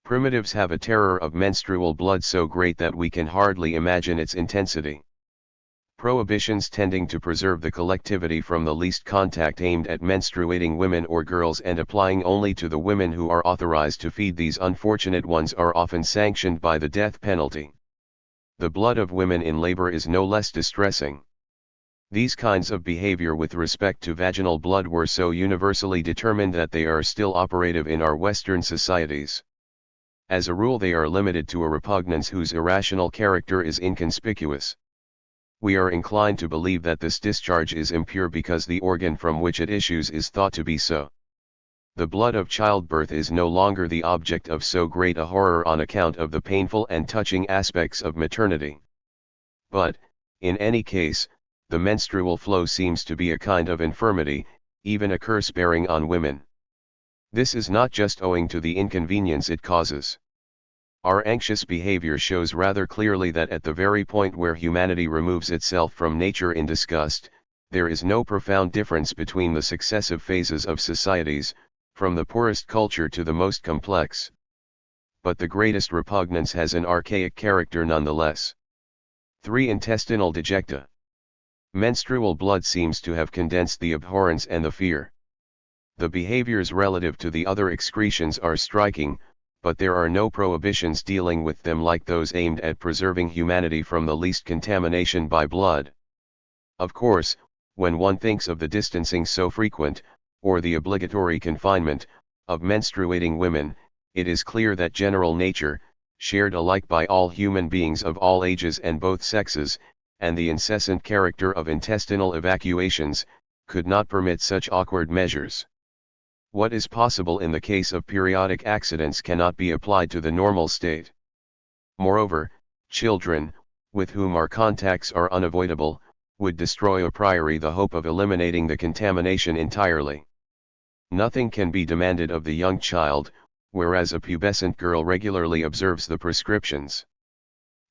Primitives have a terror of menstrual blood so great that we can hardly imagine its intensity. Prohibitions tending to preserve the collectivity from the least contact aimed at menstruating women or girls and applying only to the women who are authorized to feed these unfortunate ones are often sanctioned by the death penalty. The blood of women in labor is no less distressing. These kinds of behavior with respect to vaginal blood were so universally determined that they are still operative in our Western societies. As a rule, they are limited to a repugnance whose irrational character is inconspicuous. We are inclined to believe that this discharge is impure because the organ from which it issues is thought to be so. The blood of childbirth is no longer the object of so great a horror on account of the painful and touching aspects of maternity. But, in any case, the menstrual flow seems to be a kind of infirmity, even a curse bearing on women. This is not just owing to the inconvenience it causes. Our anxious behavior shows rather clearly that at the very point where humanity removes itself from nature in disgust, there is no profound difference between the successive phases of societies, from the poorest culture to the most complex. But the greatest repugnance has an archaic character nonetheless. 3. Intestinal dejecta. Menstrual blood seems to have condensed the abhorrence and the fear. The behaviors relative to the other excretions are striking, but there are no prohibitions dealing with them like those aimed at preserving humanity from the least contamination by blood. Of course, when one thinks of the distancing so frequent, or the obligatory confinement, of menstruating women, it is clear that general nature, shared alike by all human beings of all ages and both sexes, and the incessant character of intestinal evacuations, could not permit such awkward measures. What is possible in the case of periodic accidents cannot be applied to the normal state. Moreover, children, with whom our contacts are unavoidable, would destroy a priori the hope of eliminating the contamination entirely. Nothing can be demanded of the young child, whereas a pubescent girl regularly observes the prescriptions.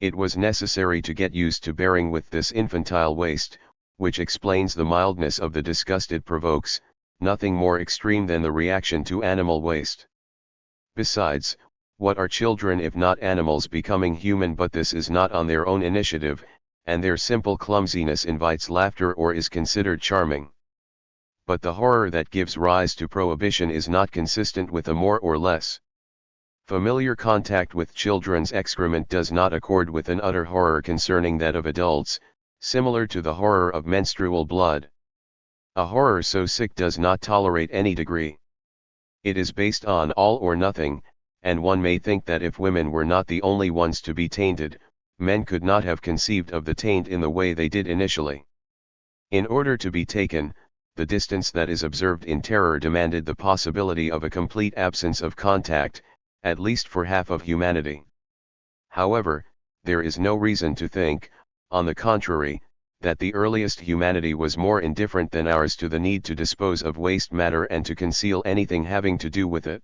It was necessary to get used to bearing with this infantile waste, which explains the mildness of the disgust it provokes, nothing more extreme than the reaction to animal waste. Besides, what are children if not animals becoming human? But this is not on their own initiative, and their simple clumsiness invites laughter or is considered charming. But the horror that gives rise to prohibition is not consistent with a more or less. Familiar contact with children's excrement does not accord with an utter horror concerning that of adults, similar to the horror of menstrual blood. A horror so sick does not tolerate any degree. It is based on all or nothing, and one may think that if women were not the only ones to be tainted, men could not have conceived of the taint in the way they did initially. In order to be taken, the distance that is observed in terror demanded the possibility of a complete absence of contact, at least for half of humanity. However, there is no reason to think, on the contrary, that the earliest humanity was more indifferent than ours to the need to dispose of waste matter and to conceal anything having to do with it.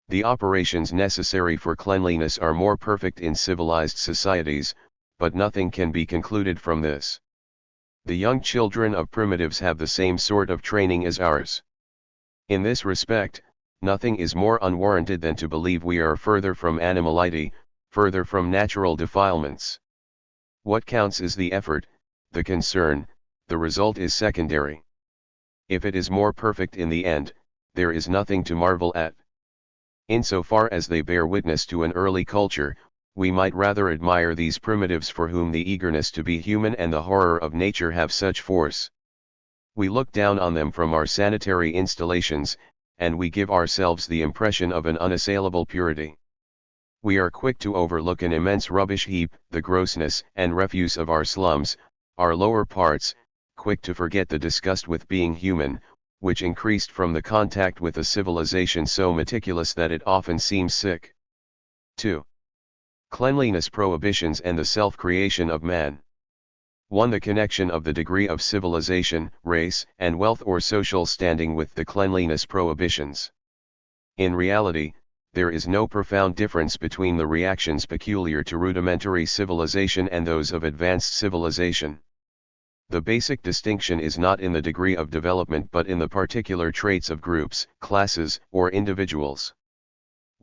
The operations necessary for cleanliness are more perfect in civilized societies, but nothing can be concluded from this. The young children of primitives have the same sort of training as ours. In this respect, nothing is more unwarranted than to believe we are further from animality, further from natural defilements. What counts is the effort, the concern, the result is secondary. If it is more perfect in the end, there is nothing to marvel at. Insofar as they bear witness to an early culture, we might rather admire these primitives for whom the eagerness to be human and the horror of nature have such force. We look down on them from our sanitary installations, and we give ourselves the impression of an unassailable purity. We are quick to overlook an immense rubbish heap, the grossness and refuse of our slums, our lower parts, quick to forget the disgust with being human, which increased from the contact with a civilization so meticulous that it often seems sick. 2. Cleanliness prohibitions and the self-creation of man. 1. The connection of the degree of civilization, race, and wealth or social standing with the cleanliness prohibitions. In reality, there is no profound difference between the reactions peculiar to rudimentary civilization and those of advanced civilization. The basic distinction is not in the degree of development but in the particular traits of groups, classes, or individuals.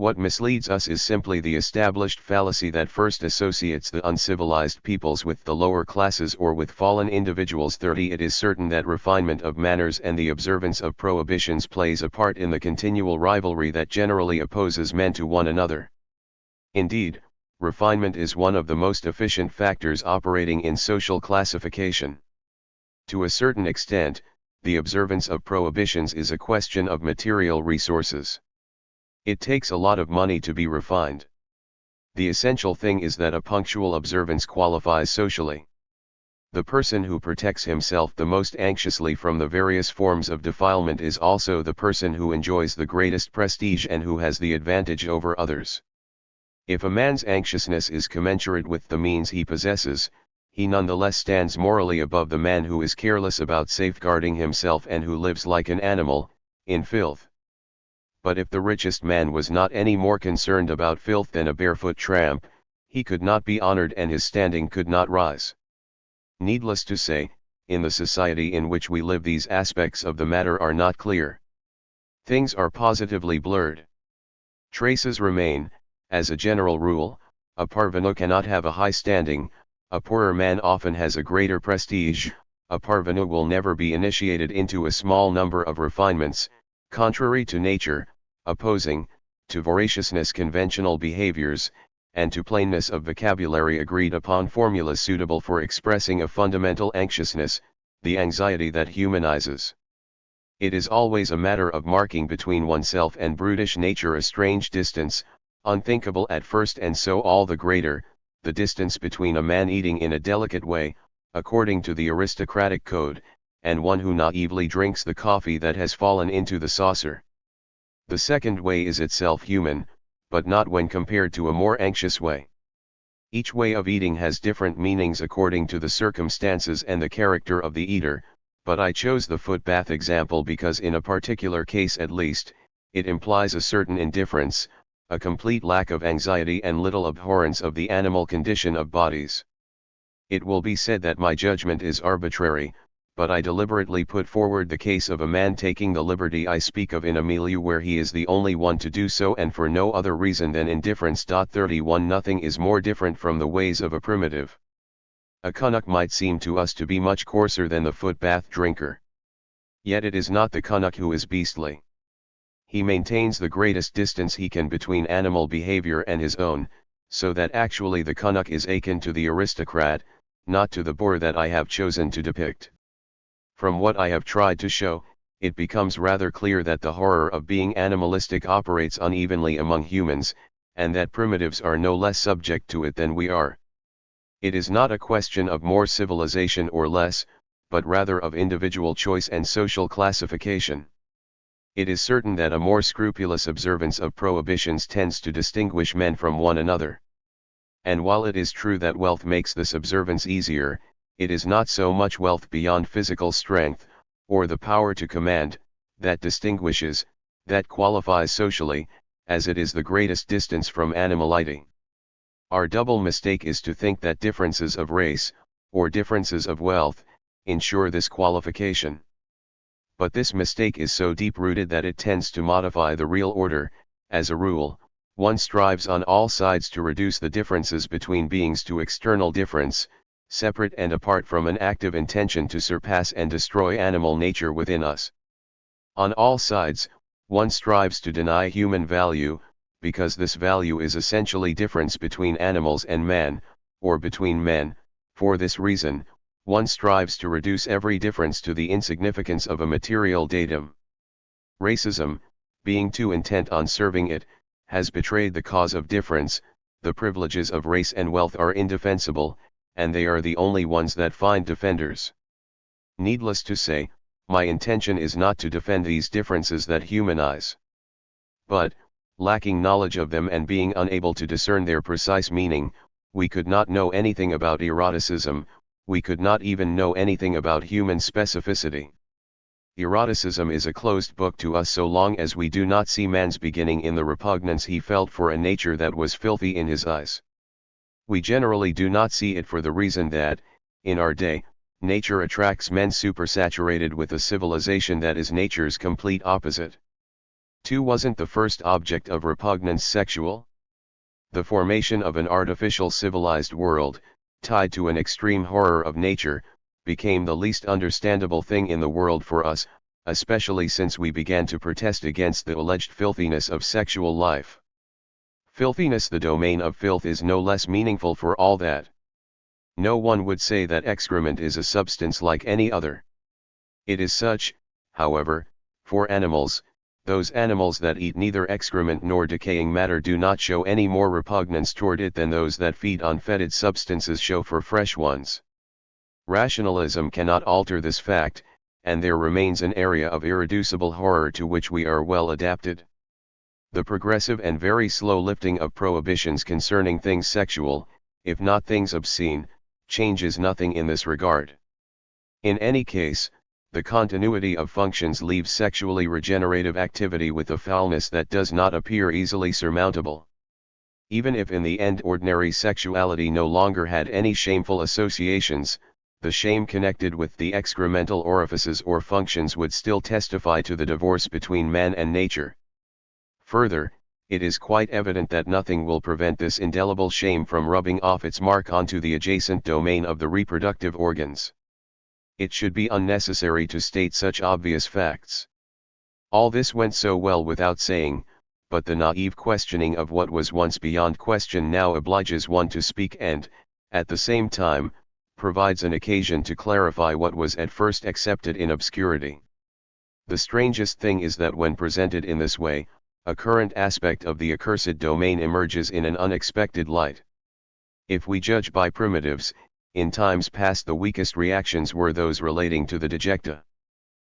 What misleads us is simply the established fallacy that first associates the uncivilized peoples with the lower classes or with fallen individuals. 30. It is certain that refinement of manners and the observance of prohibitions plays a part in the continual rivalry that generally opposes men to one another. Indeed, refinement is one of the most efficient factors operating in social classification. To a certain extent, the observance of prohibitions is a question of material resources. It takes a lot of money to be refined. The essential thing is that a punctual observance qualifies socially. The person who protects himself the most anxiously from the various forms of defilement is also the person who enjoys the greatest prestige and who has the advantage over others. If a man's anxiousness is commensurate with the means he possesses, he nonetheless stands morally above the man who is careless about safeguarding himself and who lives like an animal, in filth. But if the richest man was not any more concerned about filth than a barefoot tramp, he could not be honored and his standing could not rise. Needless to say, in the society in which we live these aspects of the matter are not clear. Things are positively blurred. Traces remain. As a general rule, a parvenu cannot have a high standing, a poorer man often has a greater prestige, a parvenu will never be initiated into a small number of refinements, contrary to nature, opposing, to voraciousness conventional behaviors, and to plainness of vocabulary agreed upon formulas suitable for expressing a fundamental anxiousness, the anxiety that humanizes. It is always a matter of marking between oneself and brutish nature a strange distance, unthinkable at first and so all the greater, the distance between a man eating in a delicate way, according to the aristocratic code, and one who naively drinks the coffee that has fallen into the saucer. The second way is itself human, but not when compared to a more anxious way. Each way of eating has different meanings according to the circumstances and the character of the eater, but I chose the footbath example because in a particular case at least, it implies a certain indifference, a complete lack of anxiety and little abhorrence of the animal condition of bodies. It will be said that my judgment is arbitrary, but I deliberately put forward the case of a man taking the liberty I speak of in a milieu where he is the only one to do so and for no other reason than indifference. 31 Nothing is more different from the ways of a primitive. A Canuck might seem to us to be much coarser than the footbath drinker. Yet it is not the Canuck who is beastly. He maintains the greatest distance he can between animal behavior and his own, so that actually the Canuck is akin to the aristocrat, not to the boor that I have chosen to depict. From what I have tried to show, it becomes rather clear that the horror of being animalistic operates unevenly among humans, and that primitives are no less subject to it than we are. It is not a question of more civilization or less, but rather of individual choice and social classification. It is certain that a more scrupulous observance of prohibitions tends to distinguish men from one another. And while it is true that wealth makes this observance easier, it is not so much wealth beyond physical strength, or the power to command, that distinguishes, that qualifies socially, as it is the greatest distance from animality. Our double mistake is to think that differences of race, or differences of wealth, ensure this qualification. But this mistake is so deep-rooted that it tends to modify the real order. As a rule, one strives on all sides to reduce the differences between beings to external difference, separate and apart from an active intention to surpass and destroy animal nature within us. On all sides, one strives to deny human value, because this value is essentially difference between animals and man, or between men. For this reason, one strives to reduce every difference to the insignificance of a material datum. Racism, being too intent on serving it, has betrayed the cause of difference. The privileges of race and wealth are indefensible, and they are the only ones that find defenders. Needless to say, my intention is not to defend these differences that humanize. But, lacking knowledge of them and being unable to discern their precise meaning, we could not know anything about eroticism, we could not even know anything about human specificity. Eroticism is a closed book to us so long as we do not see man's beginning in the repugnance he felt for a nature that was filthy in his eyes. We generally do not see it for the reason that, in our day, nature attracts men supersaturated with a civilization that is nature's complete opposite. 2. Wasn't the first object of repugnance sexual? The formation of an artificial civilized world, tied to an extreme horror of nature, became the least understandable thing in the world for us, especially since we began to protest against the alleged filthiness of sexual life. Filthiness, the domain of filth, is no less meaningful for all that. No one would say that excrement is a substance like any other. It is such, however, for animals. Those animals that eat neither excrement nor decaying matter do not show any more repugnance toward it than those that feed on fetid substances show for fresh ones. Rationalism cannot alter this fact, and there remains an area of irreducible horror to which we are well adapted. The progressive and very slow lifting of prohibitions concerning things sexual, if not things obscene, changes nothing in this regard. In any case, the continuity of functions leaves sexually regenerative activity with a foulness that does not appear easily surmountable. Even if in the end ordinary sexuality no longer had any shameful associations, the shame connected with the excremental orifices or functions would still testify to the divorce between man and nature. Further, it is quite evident that nothing will prevent this indelible shame from rubbing off its mark onto the adjacent domain of the reproductive organs. It should be unnecessary to state such obvious facts. All this went so well without saying, but the naive questioning of what was once beyond question now obliges one to speak and, at the same time, provides an occasion to clarify what was at first accepted in obscurity. The strangest thing is that when presented in this way, a current aspect of the accursed domain emerges in an unexpected light. If we judge by primitives, in times past the weakest reactions were those relating to the dejecta.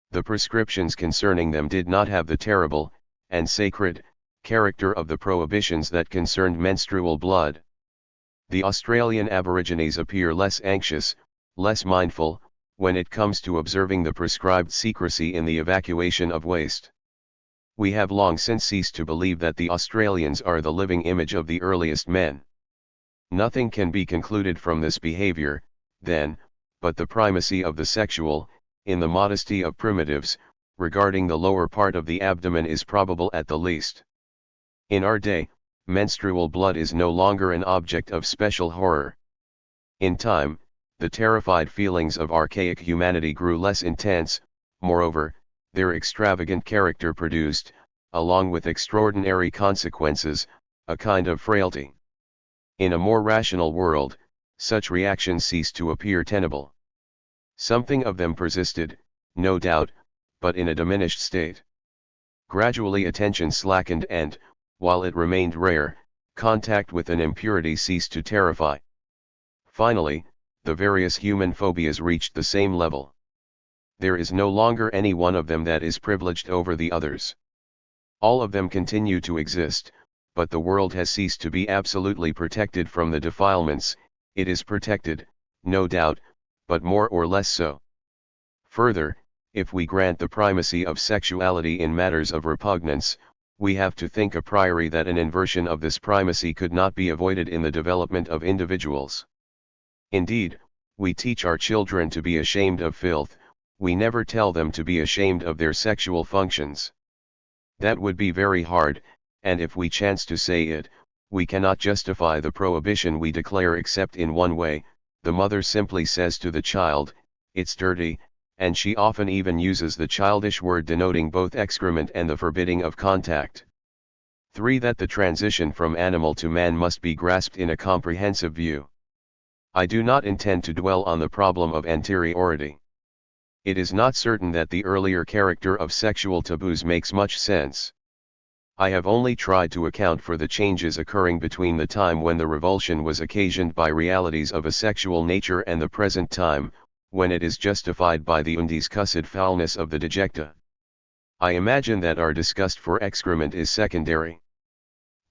The prescriptions concerning them did not have the terrible, and sacred, character of the prohibitions that concerned menstrual blood. The Australian Aborigines appear less anxious, less mindful, when it comes to observing the prescribed secrecy in the evacuation of waste. We have long since ceased to believe that the Australians are the living image of the earliest men. Nothing can be concluded from this behavior, then, but the primacy of the sexual, in the modesty of primitives, regarding the lower part of the abdomen is probable at the least. In our day, menstrual blood is no longer an object of special horror. In time, the terrified feelings of archaic humanity grew less intense, moreover, their extravagant character produced, along with extraordinary consequences, a kind of frailty. In a more rational world, such reactions ceased to appear tenable. Something of them persisted, no doubt, but in a diminished state. Gradually attention slackened and, while it remained rare, contact with an impurity ceased to terrify. Finally, the various human phobias reached the same level. There is no longer any one of them that is privileged over the others. All of them continue to exist, but the world has ceased to be absolutely protected from the defilements. It is protected, no doubt, but more or less so. Further, if we grant the primacy of sexuality in matters of repugnance, we have to think a priori that an inversion of this primacy could not be avoided in the development of individuals. Indeed, we teach our children to be ashamed of filth, we never tell them to be ashamed of their sexual functions. That would be very hard, and if we chance to say it, we cannot justify the prohibition we declare except in one way. The mother simply says to the child, "It's dirty," and she often even uses the childish word denoting both excrement and the forbidding of contact. 3. That the transition from animal to man must be grasped in a comprehensive view. I do not intend to dwell on the problem of anteriority. It is not certain that the earlier character of sexual taboos makes much sense. I have only tried to account for the changes occurring between the time when the revulsion was occasioned by realities of a sexual nature and the present time, when it is justified by the undiscussed foulness of the dejecta. I imagine that our disgust for excrement is secondary.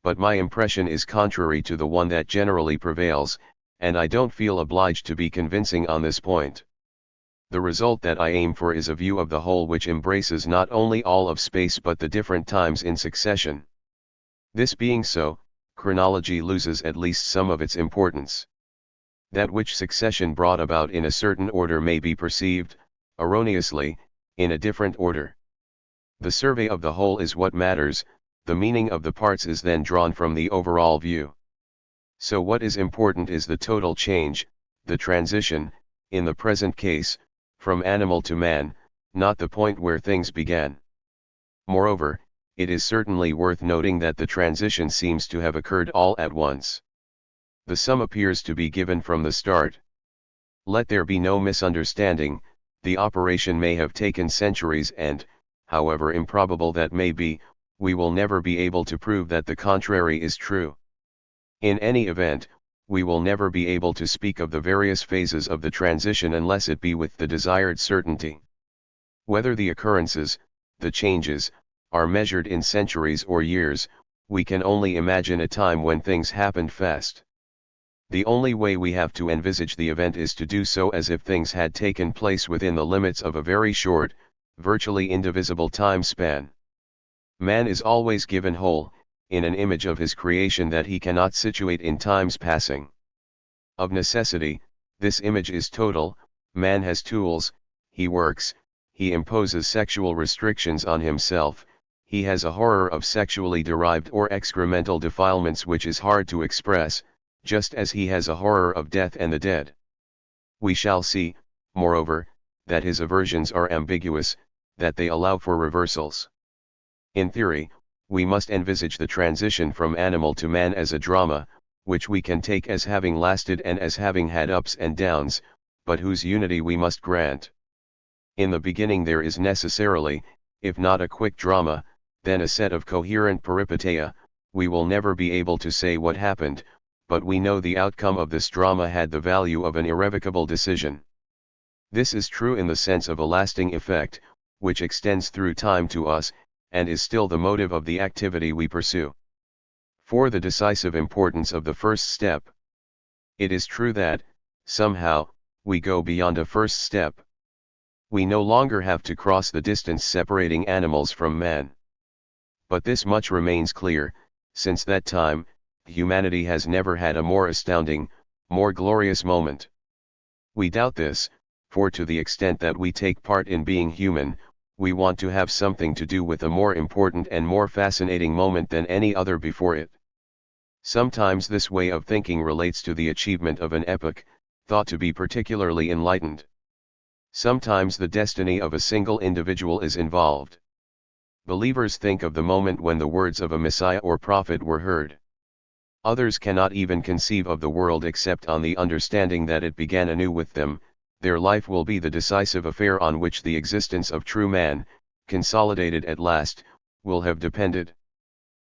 But my impression is contrary to the one that generally prevails, and I don't feel obliged to be convincing on this point. The result that I aim for is a view of the whole which embraces not only all of space but the different times in succession. This being so, chronology loses at least some of its importance. That which succession brought about in a certain order may be perceived, erroneously, in a different order. The survey of the whole is what matters, the meaning of the parts is then drawn from the overall view. So what is important is the total change, the transition, in the present case, from animal to man, not the point where things began. Moreover, it is certainly worth noting that the transition seems to have occurred all at once. The sum appears to be given from the start. Let there be no misunderstanding, the operation may have taken centuries and, however improbable that may be, we will never be able to prove that the contrary is true. In any event, we will never be able to speak of the various phases of the transition unless it be with the desired certainty. Whether the occurrences, the changes, are measured in centuries or years, we can only imagine a time when things happened fast. The only way we have to envisage the event is to do so as if things had taken place within the limits of a very short, virtually indivisible time span. Man is always given whole, in an image of his creation that he cannot situate in times passing. Of necessity, this image is total. Man has tools, he works, he imposes sexual restrictions on himself, he has a horror of sexually derived or excremental defilements which is hard to express, just as he has a horror of death and the dead. We shall see, moreover, that his aversions are ambiguous, that they allow for reversals. In theory, we must envisage the transition from animal to man as a drama, which we can take as having lasted and as having had ups and downs, but whose unity we must grant. In the beginning there is necessarily, if not a quick drama, then a set of coherent peripeteia. We will never be able to say what happened, but we know the outcome of this drama had the value of an irrevocable decision. This is true in the sense of a lasting effect, which extends through time to us, and is still the motive of the activity we pursue. For the decisive importance of the first step. It is true that, somehow, we go beyond a first step. We no longer have to cross the distance separating animals from man. But this much remains clear: since that time, humanity has never had a more astounding, more glorious moment. We doubt this, for to the extent that we take part in being human, we want to have something to do with a more important and more fascinating moment than any other before it. Sometimes this way of thinking relates to the achievement of an epoch, thought to be particularly enlightened. Sometimes the destiny of a single individual is involved. Believers think of the moment when the words of a Messiah or prophet were heard. Others cannot even conceive of the world except on the understanding that it began anew with them. Their life will be the decisive affair on which the existence of true man, consolidated at last, will have depended.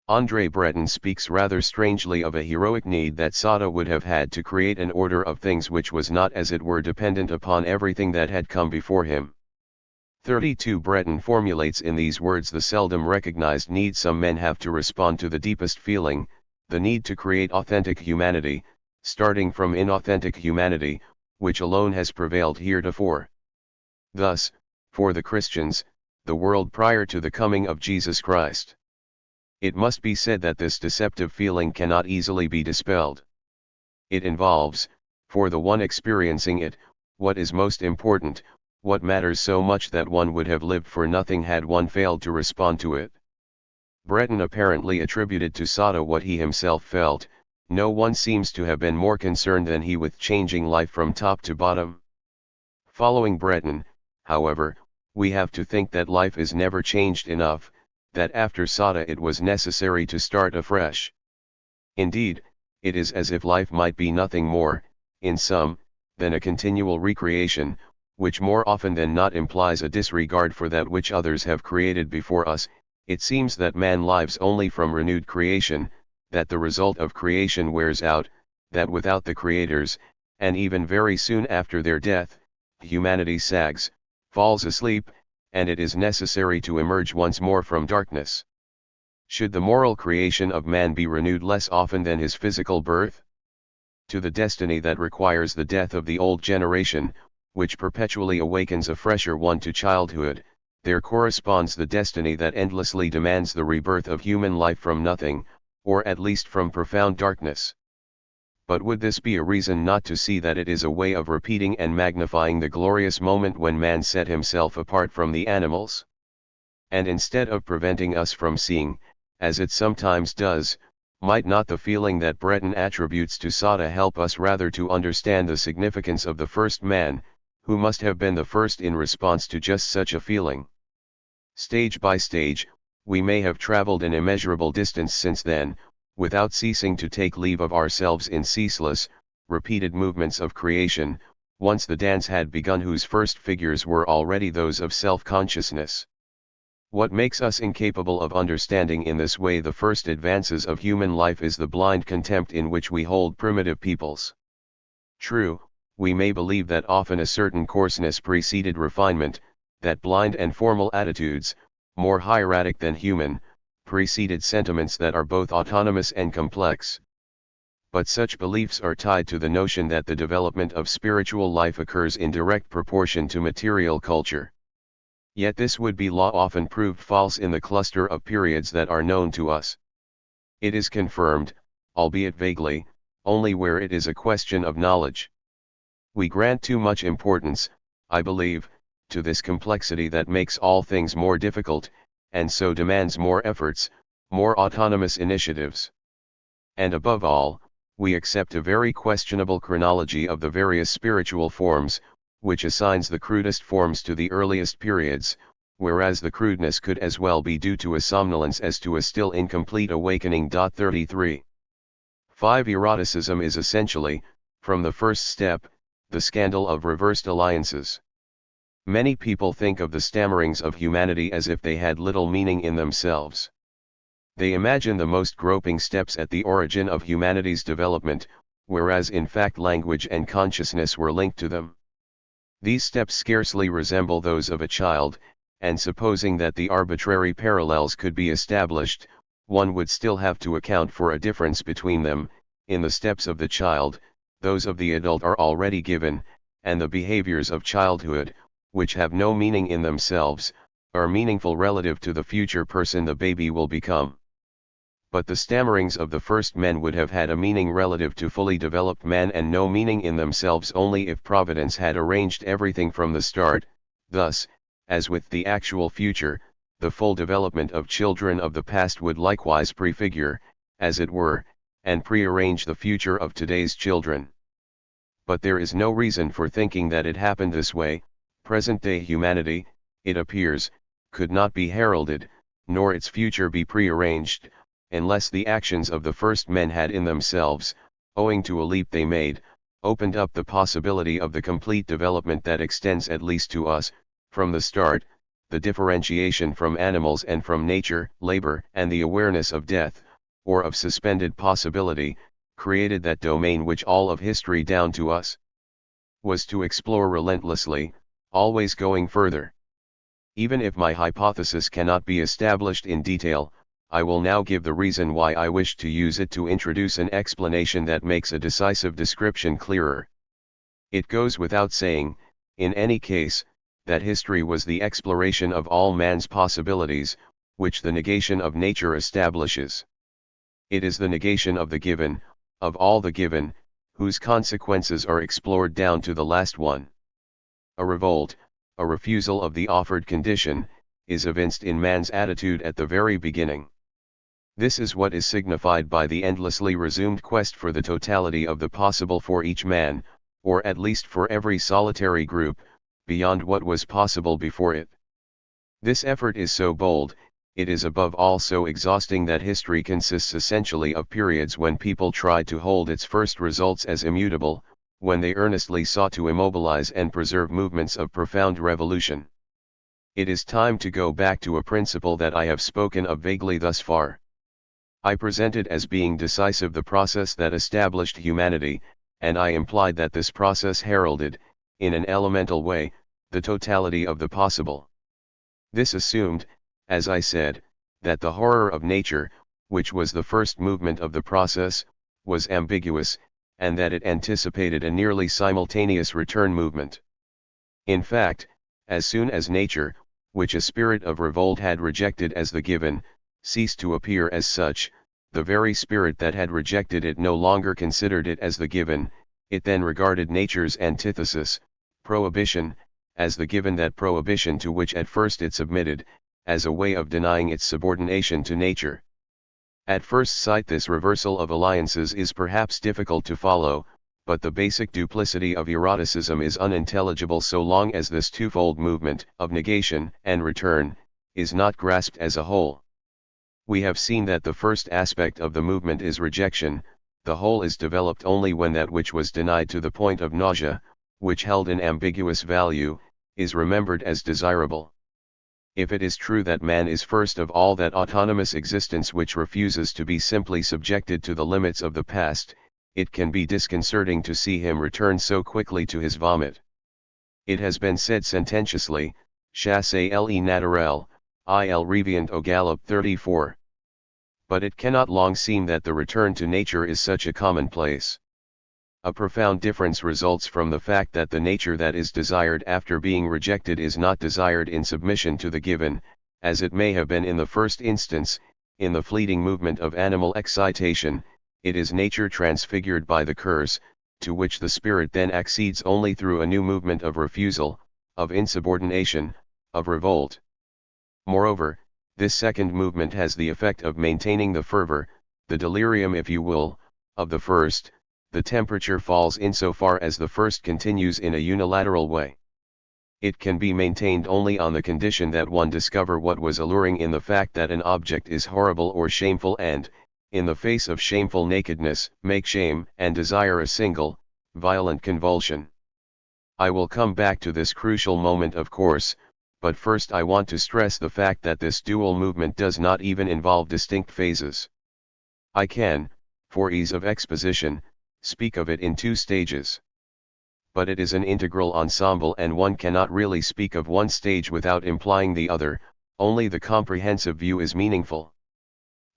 André Breton speaks rather strangely of a heroic need that Sada would have had to create an order of things which was not as it were dependent upon everything that had come before him. 32 Breton formulates in these words the seldom recognized need some men have to respond to the deepest feeling, the need to create authentic humanity, starting from inauthentic humanity, which alone has prevailed heretofore. Thus, for the Christians, the world prior to the coming of Jesus Christ, it must be said that this deceptive feeling cannot easily be dispelled. It involves, for the one experiencing it, what is most important, what matters so much that one would have lived for nothing had one failed to respond to it. Breton apparently attributed to Sada what he himself felt. No one seems to have been more concerned than he with changing life from top to bottom. Following Breton, however, we have to think that life is never changed enough, that after Sada it was necessary to start afresh. Indeed, it is as if life might be nothing more, in sum, than a continual recreation, which more often than not implies a disregard for that which others have created before us. It seems that man lives only from renewed creation, that the result of creation wears out, that without the creators, and even very soon after their death, humanity sags, falls asleep, and it is necessary to emerge once more from darkness. Should the moral creation of man be renewed less often than his physical birth? To the destiny that requires the death of the old generation, which perpetually awakens a fresher one to childhood, there corresponds the destiny that endlessly demands the rebirth of human life from nothing, or at least from profound darkness. But would this be a reason not to see that it is a way of repeating and magnifying the glorious moment when man set himself apart from the animals? And instead of preventing us from seeing, as it sometimes does, might not the feeling that Breton attributes to Sada help us rather to understand the significance of the first man, who must have been the first in response to just such a feeling? Stage by stage, we may have traveled an immeasurable distance since then, without ceasing to take leave of ourselves in ceaseless, repeated movements of creation, once the dance had begun, whose first figures were already those of self-consciousness. What makes us incapable of understanding in this way the first advances of human life is the blind contempt in which we hold primitive peoples. True, we may believe that often a certain coarseness preceded refinement, that blind and formal attitudes, more hieratic than human, preceded sentiments that are both autonomous and complex. But such beliefs are tied to the notion that the development of spiritual life occurs in direct proportion to material culture. Yet this would-be law often proved false in the cluster of periods that are known to us. It is confirmed, albeit vaguely, only where it is a question of knowledge. We grant too much importance, I believe, to this complexity that makes all things more difficult, and so demands more efforts, more autonomous initiatives. And above all, we accept a very questionable chronology of the various spiritual forms, which assigns the crudest forms to the earliest periods, whereas the crudeness could as well be due to a somnolence as to a still incomplete awakening. 33. 5. Eroticism is essentially, from the first step, the scandal of reversed alliances. Many people think of the stammerings of humanity as if they had little meaning in themselves. They imagine the most groping steps at the origin of humanity's development, whereas in fact language and consciousness were linked to them. These steps scarcely resemble those of a child, and supposing that the arbitrary parallels could be established, one would still have to account for a difference between them. In the steps of the child, those of the adult are already given, and the behaviors of childhood, which have no meaning in themselves, are meaningful relative to the future person the baby will become. But the stammerings of the first men would have had a meaning relative to fully developed man and no meaning in themselves only if Providence had arranged everything from the start. Thus, as with the actual future, the full development of children of the past would likewise prefigure, as it were, and prearrange the future of today's children. But there is no reason for thinking that it happened this way. Present-day humanity, it appears, could not be heralded, nor its future be prearranged, unless the actions of the first men had in themselves, owing to a leap they made, opened up the possibility of the complete development that extends at least to us, from the start, the differentiation from animals and from nature, labor and the awareness of death, or of suspended possibility, created that domain which all of history down to us was to explore relentlessly, always going further. Even if my hypothesis cannot be established in detail, I will now give the reason why I wish to use it to introduce an explanation that makes a decisive description clearer. It goes without saying, in any case, that history was the exploration of all man's possibilities, which the negation of nature establishes. It is the negation of the given, of all the given, whose consequences are explored down to the last one. A revolt, a refusal of the offered condition, is evinced in man's attitude at the very beginning. This is what is signified by the endlessly resumed quest for the totality of the possible for each man, or at least for every solitary group, beyond what was possible before it. This effort is so bold, it is above all so exhausting that history consists essentially of periods when people tried to hold its first results as immutable, when they earnestly sought to immobilize and preserve movements of profound revolution. It is time to go back to a principle that I have spoken of vaguely thus far. I presented as being decisive the process that established humanity, and I implied that this process heralded, in an elemental way, the totality of the possible. This assumed, as I said, that the horror of nature, which was the first movement of the process, was ambiguous, and that it anticipated a nearly simultaneous return movement. In fact, as soon as nature, which a spirit of revolt had rejected as the given, ceased to appear as such, the very spirit that had rejected it no longer considered it as the given, it then regarded nature's antithesis, prohibition, as the given, that prohibition to which at first it submitted, as a way of denying its subordination to nature. At first sight this reversal of alliances is perhaps difficult to follow, but the basic duplicity of eroticism is unintelligible so long as this twofold movement of negation and return is not grasped as a whole. We have seen that the first aspect of the movement is rejection. The whole is developed only when that which was denied to the point of nausea, which held an ambiguous value, is remembered as desirable. If it is true that man is first of all that autonomous existence which refuses to be simply subjected to the limits of the past, it can be disconcerting to see him return so quickly to his vomit. It has been said sententiously, chasse le naturel, il revient au galop 34. But it cannot long seem that the return to nature is such a commonplace. A profound difference results from the fact that the nature that is desired after being rejected is not desired in submission to the given, as it may have been in the first instance, in the fleeting movement of animal excitation. It is nature transfigured by the curse, to which the spirit then accedes only through a new movement of refusal, of insubordination, of revolt. Moreover, this second movement has the effect of maintaining the fervor, the delirium if you will, of the first. The temperature falls insofar as the first continues in a unilateral way. It can be maintained only on the condition that one discover what was alluring in the fact that an object is horrible or shameful and, in the face of shameful nakedness, make shame and desire a single, violent convulsion. I will come back to this crucial moment of course, but first I want to stress the fact that this dual movement does not even involve distinct phases. I can, for ease of exposition, speak of it in two stages. But it is an integral ensemble and one cannot really speak of one stage without implying the other, only the comprehensive view is meaningful.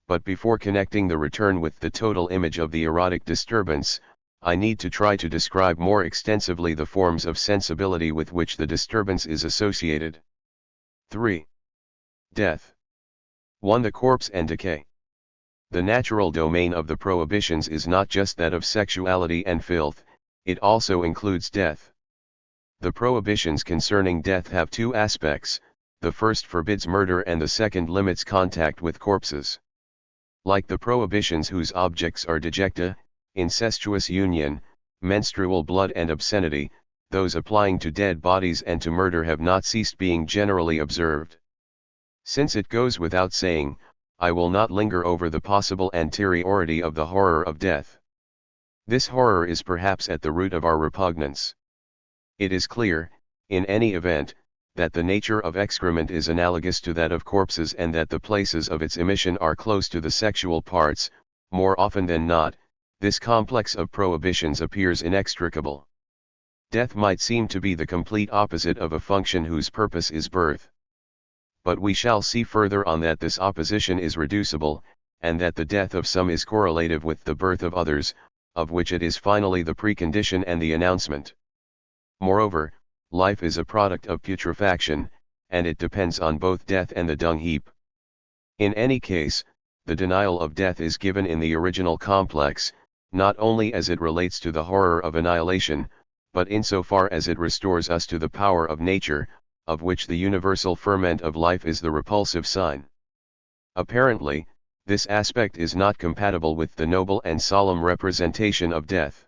But before connecting the return with the total image of the erotic disturbance, I need to try to describe more extensively the forms of sensibility with which the disturbance is associated. 3. Death. 1. The corpse and decay. The natural domain of the prohibitions is not just that of sexuality and filth, it also includes death. The prohibitions concerning death have two aspects, the first forbids murder and the second limits contact with corpses. Like the prohibitions whose objects are dejecta, incestuous union, menstrual blood and obscenity, those applying to dead bodies and to murder have not ceased being generally observed. Since it goes without saying, I will not linger over the possible anteriority of the horror of death. This horror is perhaps at the root of our repugnance. It is clear, in any event, that the nature of excrement is analogous to that of corpses and that the places of its emission are close to the sexual parts. More often than not, this complex of prohibitions appears inextricable. Death might seem to be the complete opposite of a function whose purpose is birth. But we shall see further on that this opposition is reducible, and that the death of some is correlative with the birth of others, of which it is finally the precondition and the announcement. Moreover, life is a product of putrefaction, and it depends on both death and the dung heap. In any case, the denial of death is given in the original complex, not only as it relates to the horror of annihilation, but insofar as it restores us to the power of nature, of which the universal ferment of life is the repulsive sign. Apparently, this aspect is not compatible with the noble and solemn representation of death.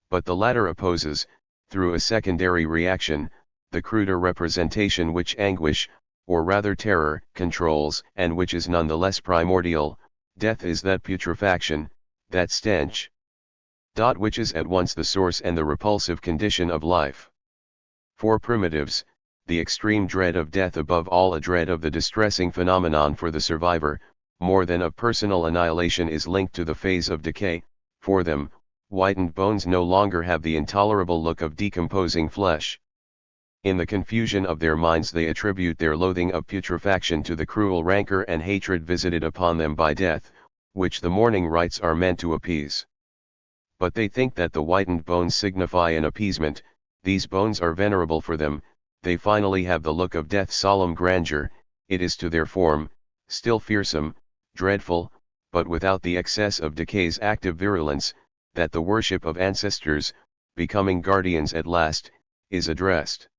But the latter opposes, through a secondary reaction, the cruder representation which anguish, or rather terror, controls, and which is none the less primordial. Death is that putrefaction, that stench, which is at once the source and the repulsive condition of life. For primitives, the extreme dread of death above all a dread of the distressing phenomenon for the survivor, more than of personal annihilation is linked to the phase of decay. For them, whitened bones no longer have the intolerable look of decomposing flesh. In the confusion of their minds they attribute their loathing of putrefaction to the cruel rancor and hatred visited upon them by death, which the mourning rites are meant to appease. But they think that the whitened bones signify an appeasement. These bones are venerable for them, they finally have the look of death's solemn grandeur. It is to their form, still fearsome, dreadful, but without the excess of decay's active virulence, that the worship of ancestors, becoming guardians at last, is addressed.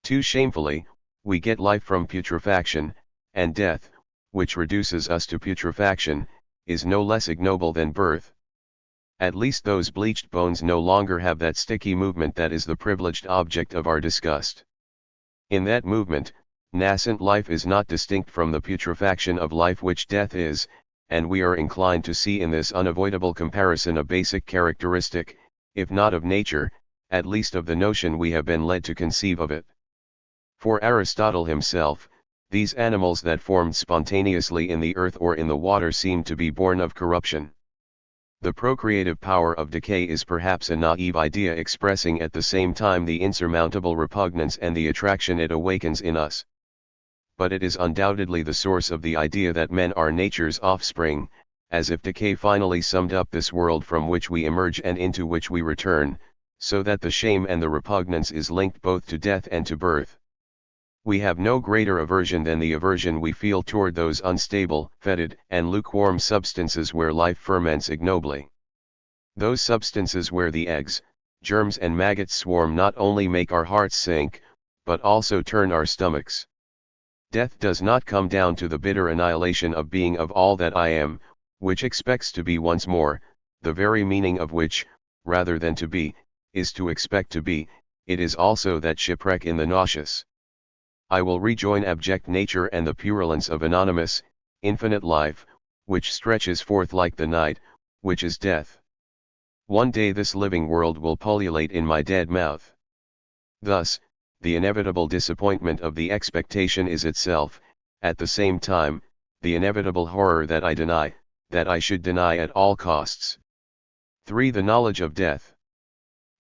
Too shamefully, we get life from putrefaction, and death, which reduces us to putrefaction, is no less ignoble than birth. At least those bleached bones no longer have that sticky movement that is the privileged object of our disgust. In that movement, nascent life is not distinct from the putrefaction of life which death is, and we are inclined to see in this unavoidable comparison a basic characteristic, if not of nature, at least of the notion we have been led to conceive of it. For Aristotle himself, these animals that formed spontaneously in the earth or in the water seem to be born of corruption. The procreative power of decay is perhaps a naive idea expressing at the same time the insurmountable repugnance and the attraction it awakens in us. But it is undoubtedly the source of the idea that men are nature's offspring, as if decay finally summed up this world from which we emerge and into which we return, so that the shame and the repugnance is linked both to death and to birth. We have no greater aversion than the aversion we feel toward those unstable, fetid, and lukewarm substances where life ferments ignobly. Those substances where the eggs, germs and maggots swarm not only make our hearts sink, but also turn our stomachs. Death does not come down to the bitter annihilation of being of all that I am, which expects to be once more, the very meaning of which, rather than to be, is to expect to be. It is also that shipwreck in the nauseous. I will rejoin abject nature and the purulence of anonymous, infinite life, which stretches forth like the night, which is death. One day this living world will pullulate in my dead mouth. Thus, the inevitable disappointment of the expectation is itself, at the same time, the inevitable horror that I deny, that I should deny at all costs. 3. The knowledge of death.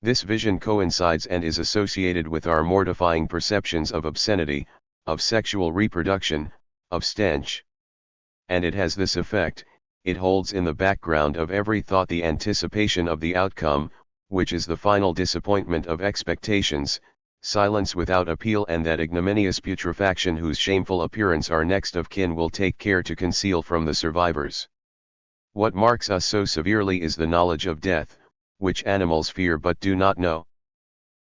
This vision coincides and is associated with our mortifying perceptions of obscenity, of sexual reproduction, of stench. And it has this effect: it holds in the background of every thought the anticipation of the outcome, which is the final disappointment of expectations, silence without appeal, and that ignominious putrefaction whose shameful appearance our next of kin will take care to conceal from the survivors. What marks us so severely is the knowledge of death, which animals fear but do not know.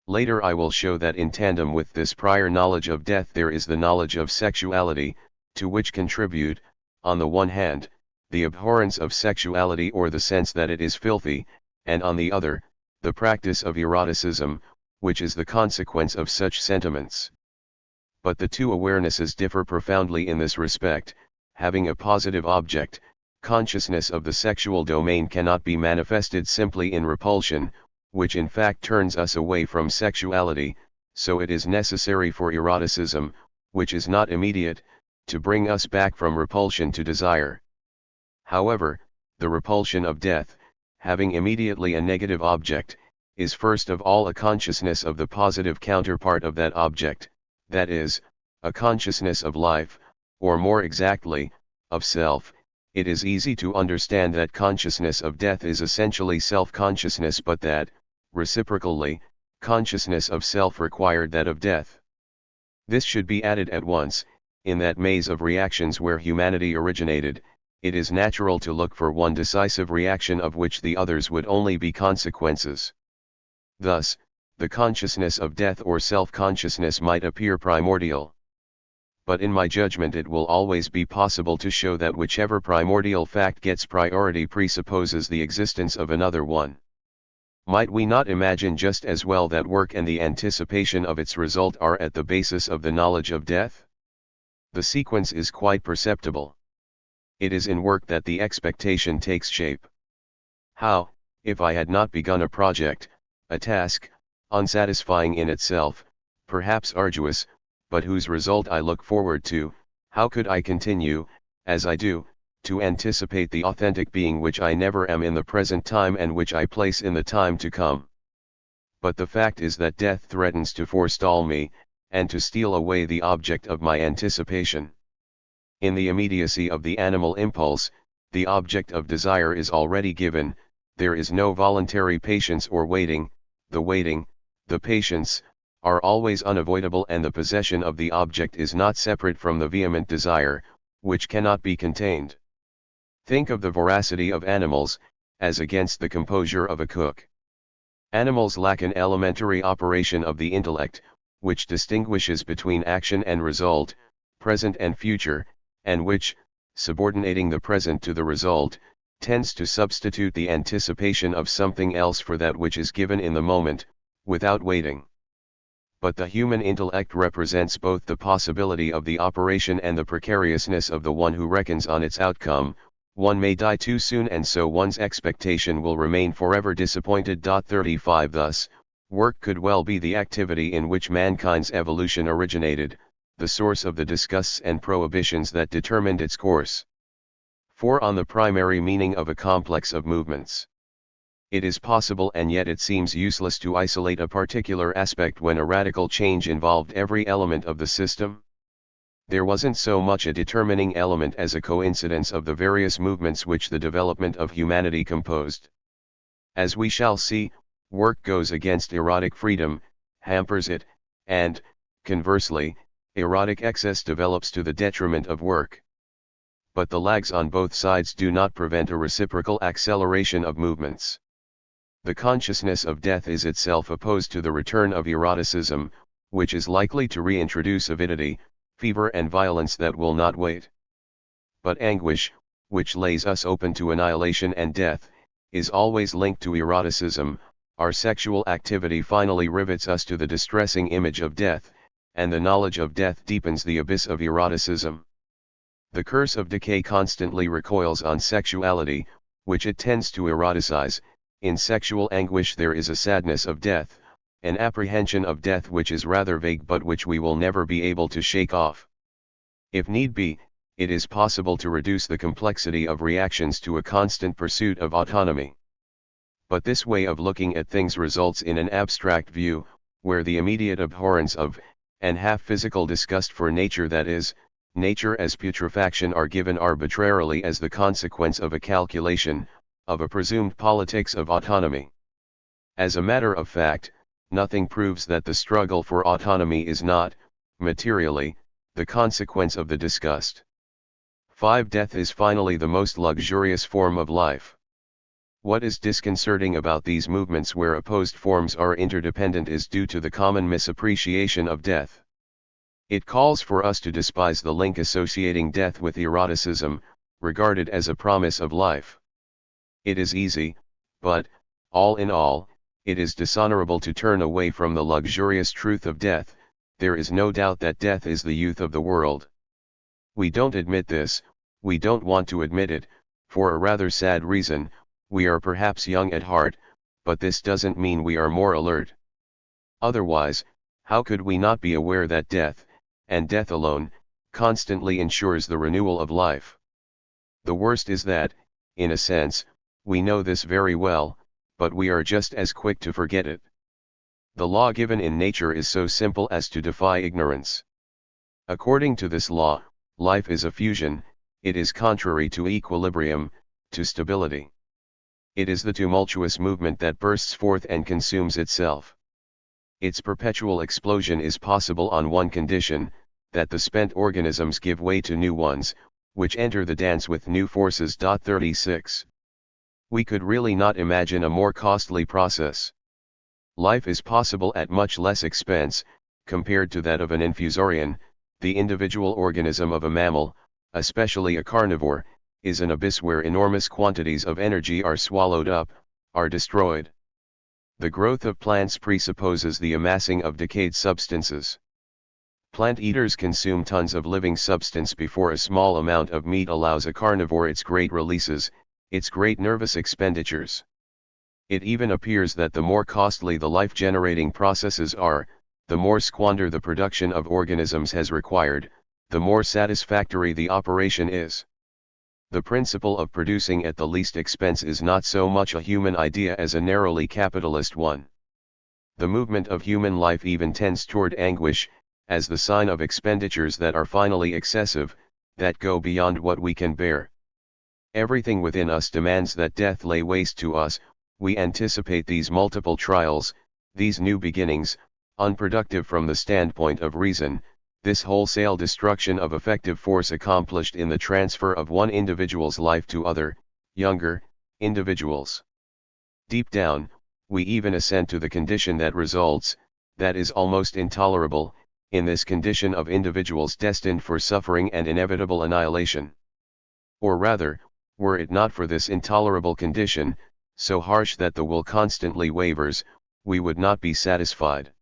Later I will show that in tandem with this prior knowledge of death there is the knowledge of sexuality, to which contribute, on the one hand, the abhorrence of sexuality or the sense that it is filthy, and on the other, the practice of eroticism, which is the consequence of such sentiments. But the two awarenesses differ profoundly in this respect. Having a positive object, consciousness of the sexual domain cannot be manifested simply in repulsion, which in fact turns us away from sexuality, so it is necessary for eroticism, which is not immediate, to bring us back from repulsion to desire. However, the repulsion of death, having immediately a negative object, is first of all a consciousness of the positive counterpart of that object, that is, a consciousness of life, or more exactly, of self. It is easy to understand that consciousness of death is essentially self-consciousness, but that, reciprocally, consciousness of self required that of death. This should be added at once: in that maze of reactions where humanity originated, it is natural to look for one decisive reaction of which the others would only be consequences. Thus, the consciousness of death or self-consciousness might appear primordial. But in my judgment it will always be possible to show that whichever primordial fact gets priority presupposes the existence of another one. Might we not imagine just as well that work and the anticipation of its result are at the basis of the knowledge of death? The sequence is quite perceptible. It is in work that the expectation takes shape. How, if I had not begun a project, a task, unsatisfying in itself, perhaps arduous, but whose result I look forward to, how could I continue, as I do, to anticipate the authentic being which I never am in the present time and which I place in the time to come? But the fact is that death threatens to forestall me, and to steal away the object of my anticipation. In the immediacy of the animal impulse, the object of desire is already given. There is no voluntary patience or waiting. The patience, are always unavoidable, and the possession of the object is not separate from the vehement desire, which cannot be contained. Think of the voracity of animals, as against the composure of a cook. Animals lack an elementary operation of the intellect, which distinguishes between action and result, present and future, and which, subordinating the present to the result, tends to substitute the anticipation of something else for that which is given in the moment, without waiting. But the human intellect represents both the possibility of the operation and the precariousness of the one who reckons on its outcome. One may die too soon, and so one's expectation will remain forever disappointed. 35 Thus, Work could well be the activity in which mankind's evolution originated, the source of the disgusts and prohibitions that determined its course. 4. On the primary meaning of a complex of movements. It is possible, and yet it seems useless, to isolate a particular aspect when a radical change involved every element of the system. There wasn't so much a determining element as a coincidence of the various movements which the development of humanity composed. As we shall see, work goes against erotic freedom, hampers it, and, conversely, erotic excess develops to the detriment of work. But the lags on both sides do not prevent a reciprocal acceleration of movements. The consciousness of death is itself opposed to the return of eroticism, which is likely to reintroduce avidity, fever and violence that will not wait. But anguish, which lays us open to annihilation and death, is always linked to eroticism. Our sexual activity finally rivets us to the distressing image of death, and the knowledge of death deepens the abyss of eroticism. The curse of decay constantly recoils on sexuality, which it tends to eroticize. In sexual anguish there is a sadness of death, an apprehension of death which is rather vague but which we will never be able to shake off. If need be, it is possible to reduce the complexity of reactions to a constant pursuit of autonomy. But this way of looking at things results in an abstract view, where the immediate abhorrence of, and half-physical disgust for nature, that is, nature as putrefaction, are given arbitrarily as the consequence of a calculation, of a presumed politics of autonomy. As a matter of fact, nothing proves that the struggle for autonomy is not, materially, the consequence of the disgust. 5. Death is finally the most luxurious form of life. What is disconcerting about these movements where opposed forms are interdependent is due to the common misappreciation of death. It calls for us to despise the link associating death with eroticism, regarded as a promise of life. It is easy, but, all in all, it is dishonorable to turn away from the luxurious truth of death. There is no doubt that death is the youth of the world. We don't admit this, we don't want to admit it, for a rather sad reason. We are perhaps young at heart, but this doesn't mean we are more alert. Otherwise, how could we not be aware that death, and death alone, constantly ensures the renewal of life? The worst is that, in a sense, we know this very well, but we are just as quick to forget it. The law given in nature is so simple as to defy ignorance. According to this law, life is a fusion, it is contrary to equilibrium, to stability. It is the tumultuous movement that bursts forth and consumes itself. Its perpetual explosion is possible on one condition, that the spent organisms give way to new ones, which enter the dance with new forces. 36. We could really not imagine a more costly process. Life is possible at much less expense, compared to that of an infusorian. The individual organism of a mammal, especially a carnivore, is an abyss where enormous quantities of energy are swallowed up, are destroyed. The growth of plants presupposes the amassing of decayed substances. Plant eaters consume tons of living substance before a small amount of meat allows a carnivore its great releases, its great nervous expenditures. It even appears that the more costly the life-generating processes are, the more squander the production of organisms has required, the more satisfactory the operation is. The principle of producing at the least expense is not so much a human idea as a narrowly capitalist one. The movement of human life even tends toward anguish, as the sign of expenditures that are finally excessive, that go beyond what we can bear. Everything within us demands that death lay waste to us. We anticipate these multiple trials, these new beginnings, unproductive from the standpoint of reason, this wholesale destruction of effective force accomplished in the transfer of one individual's life to other, younger, individuals. Deep down, we even assent to the condition that results, that is almost intolerable, in this condition of individuals destined for suffering and inevitable annihilation. Or rather, were it not for this intolerable condition, so harsh that the will constantly wavers, we would not be satisfied.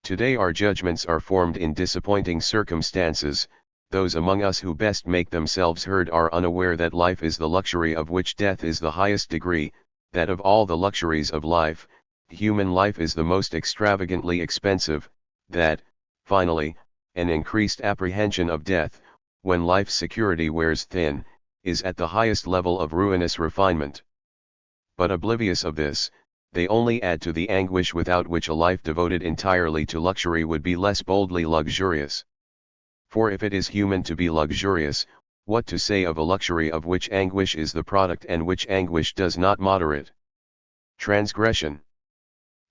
Today our judgments are formed in disappointing circumstances. Those among us who best make themselves heard are unaware that life is the luxury of which death is the highest degree, that of all the luxuries of life, human life is the most extravagantly expensive, that, finally, an increased apprehension of death, when life's security wears thin, is at the highest level of ruinous refinement. But oblivious of this, they only add to the anguish without which a life devoted entirely to luxury would be less boldly luxurious. For if it is human to be luxurious, what to say of a luxury of which anguish is the product and which anguish does not moderate? Transgression.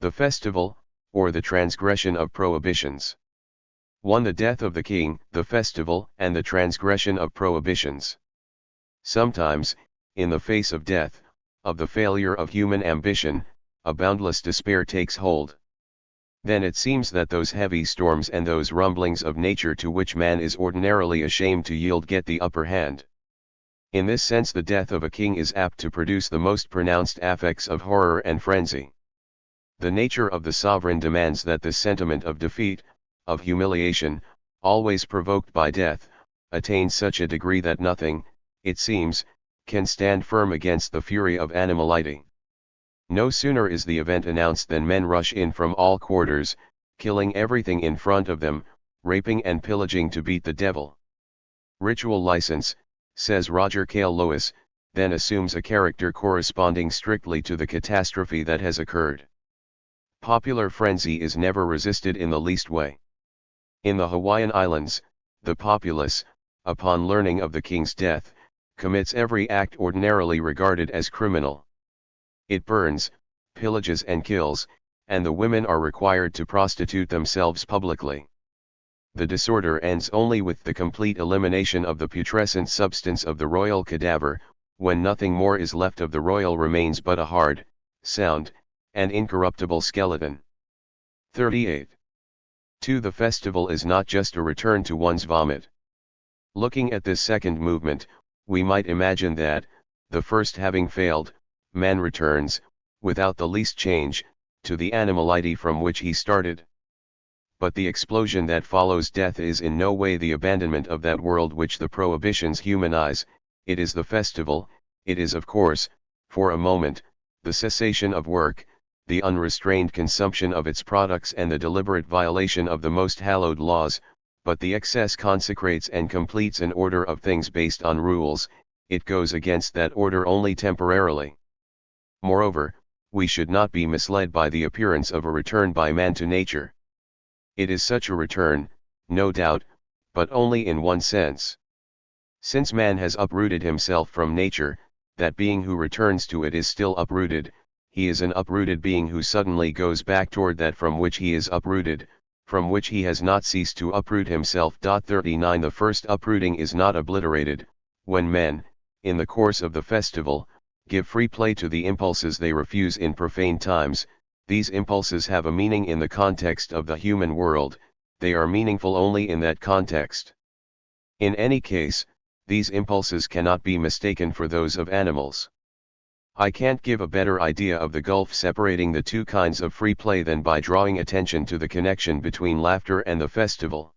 The festival, or the transgression of prohibitions. 1. The death of the king, the festival, and the transgression of prohibitions. Sometimes, in the face of death, of the failure of human ambition, a boundless despair takes hold. Then it seems that those heavy storms and those rumblings of nature to which man is ordinarily ashamed to yield get the upper hand. In this sense the death of a king is apt to produce the most pronounced affects of horror and frenzy. The nature of the sovereign demands that this sentiment of defeat, of humiliation, always provoked by death, attain such a degree that nothing, it seems, can stand firm against the fury of animality. No sooner is the event announced than men rush in from all quarters, killing everything in front of them, raping and pillaging to beat the devil. Ritual license, says Roger Cale Lewis, then assumes a character corresponding strictly to the catastrophe that has occurred. Popular frenzy is never resisted in the least way. In the Hawaiian Islands, the populace, upon learning of the king's death, commits every act ordinarily regarded as criminal. It burns, pillages and kills, and the women are required to prostitute themselves publicly. The disorder ends only with the complete elimination of the putrescent substance of the royal cadaver, when nothing more is left of the royal remains but a hard, sound, and incorruptible skeleton. 38. 2. The festival is not just a return to one's vomit. Looking at this second movement, we might imagine that, the first having failed, man returns, without the least change, to the animality from which he started. But the explosion that follows death is in no way the abandonment of that world which the prohibitions humanize, it is the festival, it is of course, for a moment, the cessation of work, the unrestrained consumption of its products and the deliberate violation of the most hallowed laws, but the excess consecrates and completes an order of things based on rules, it goes against that order only temporarily. Moreover, we should not be misled by the appearance of a return by man to nature. It is such a return, no doubt, but only in one sense. Since man has uprooted himself from nature, that being who returns to it is still uprooted, he is an uprooted being who suddenly goes back toward that from which he is uprooted, from which he has not ceased to uproot himself. 39 The first uprooting is not obliterated, when men, in the course of the festival, give free play to the impulses they refuse in profane times. These impulses have a meaning in the context of the human world, they are meaningful only in that context. In any case, these impulses cannot be mistaken for those of animals. I can't give a better idea of the gulf separating the two kinds of free play than by drawing attention to the connection between laughter and the festival.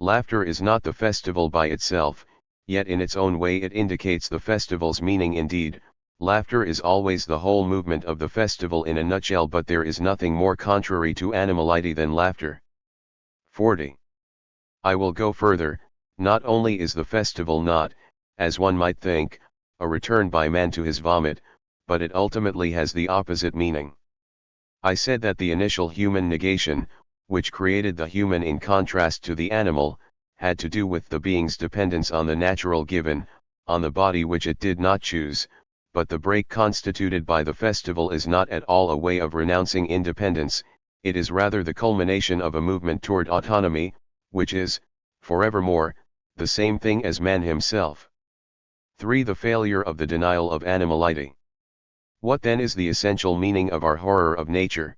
Laughter is not the festival by itself, yet in its own way it indicates the festival's meaning. Indeed, laughter is always the whole movement of the festival in a nutshell, but there is nothing more contrary to animality than laughter. 40. I will go further, not only is the festival not, as one might think, a return by man to his vomit, but it ultimately has the opposite meaning. I said that the initial human negation, which created the human in contrast to the animal, had to do with the being's dependence on the natural given, on the body which it did not choose, but the break constituted by the festival is not at all a way of renouncing independence, it is rather the culmination of a movement toward autonomy, which is, forevermore, the same thing as man himself. 3. The failure of the denial of animality. What then is the essential meaning of our horror of nature?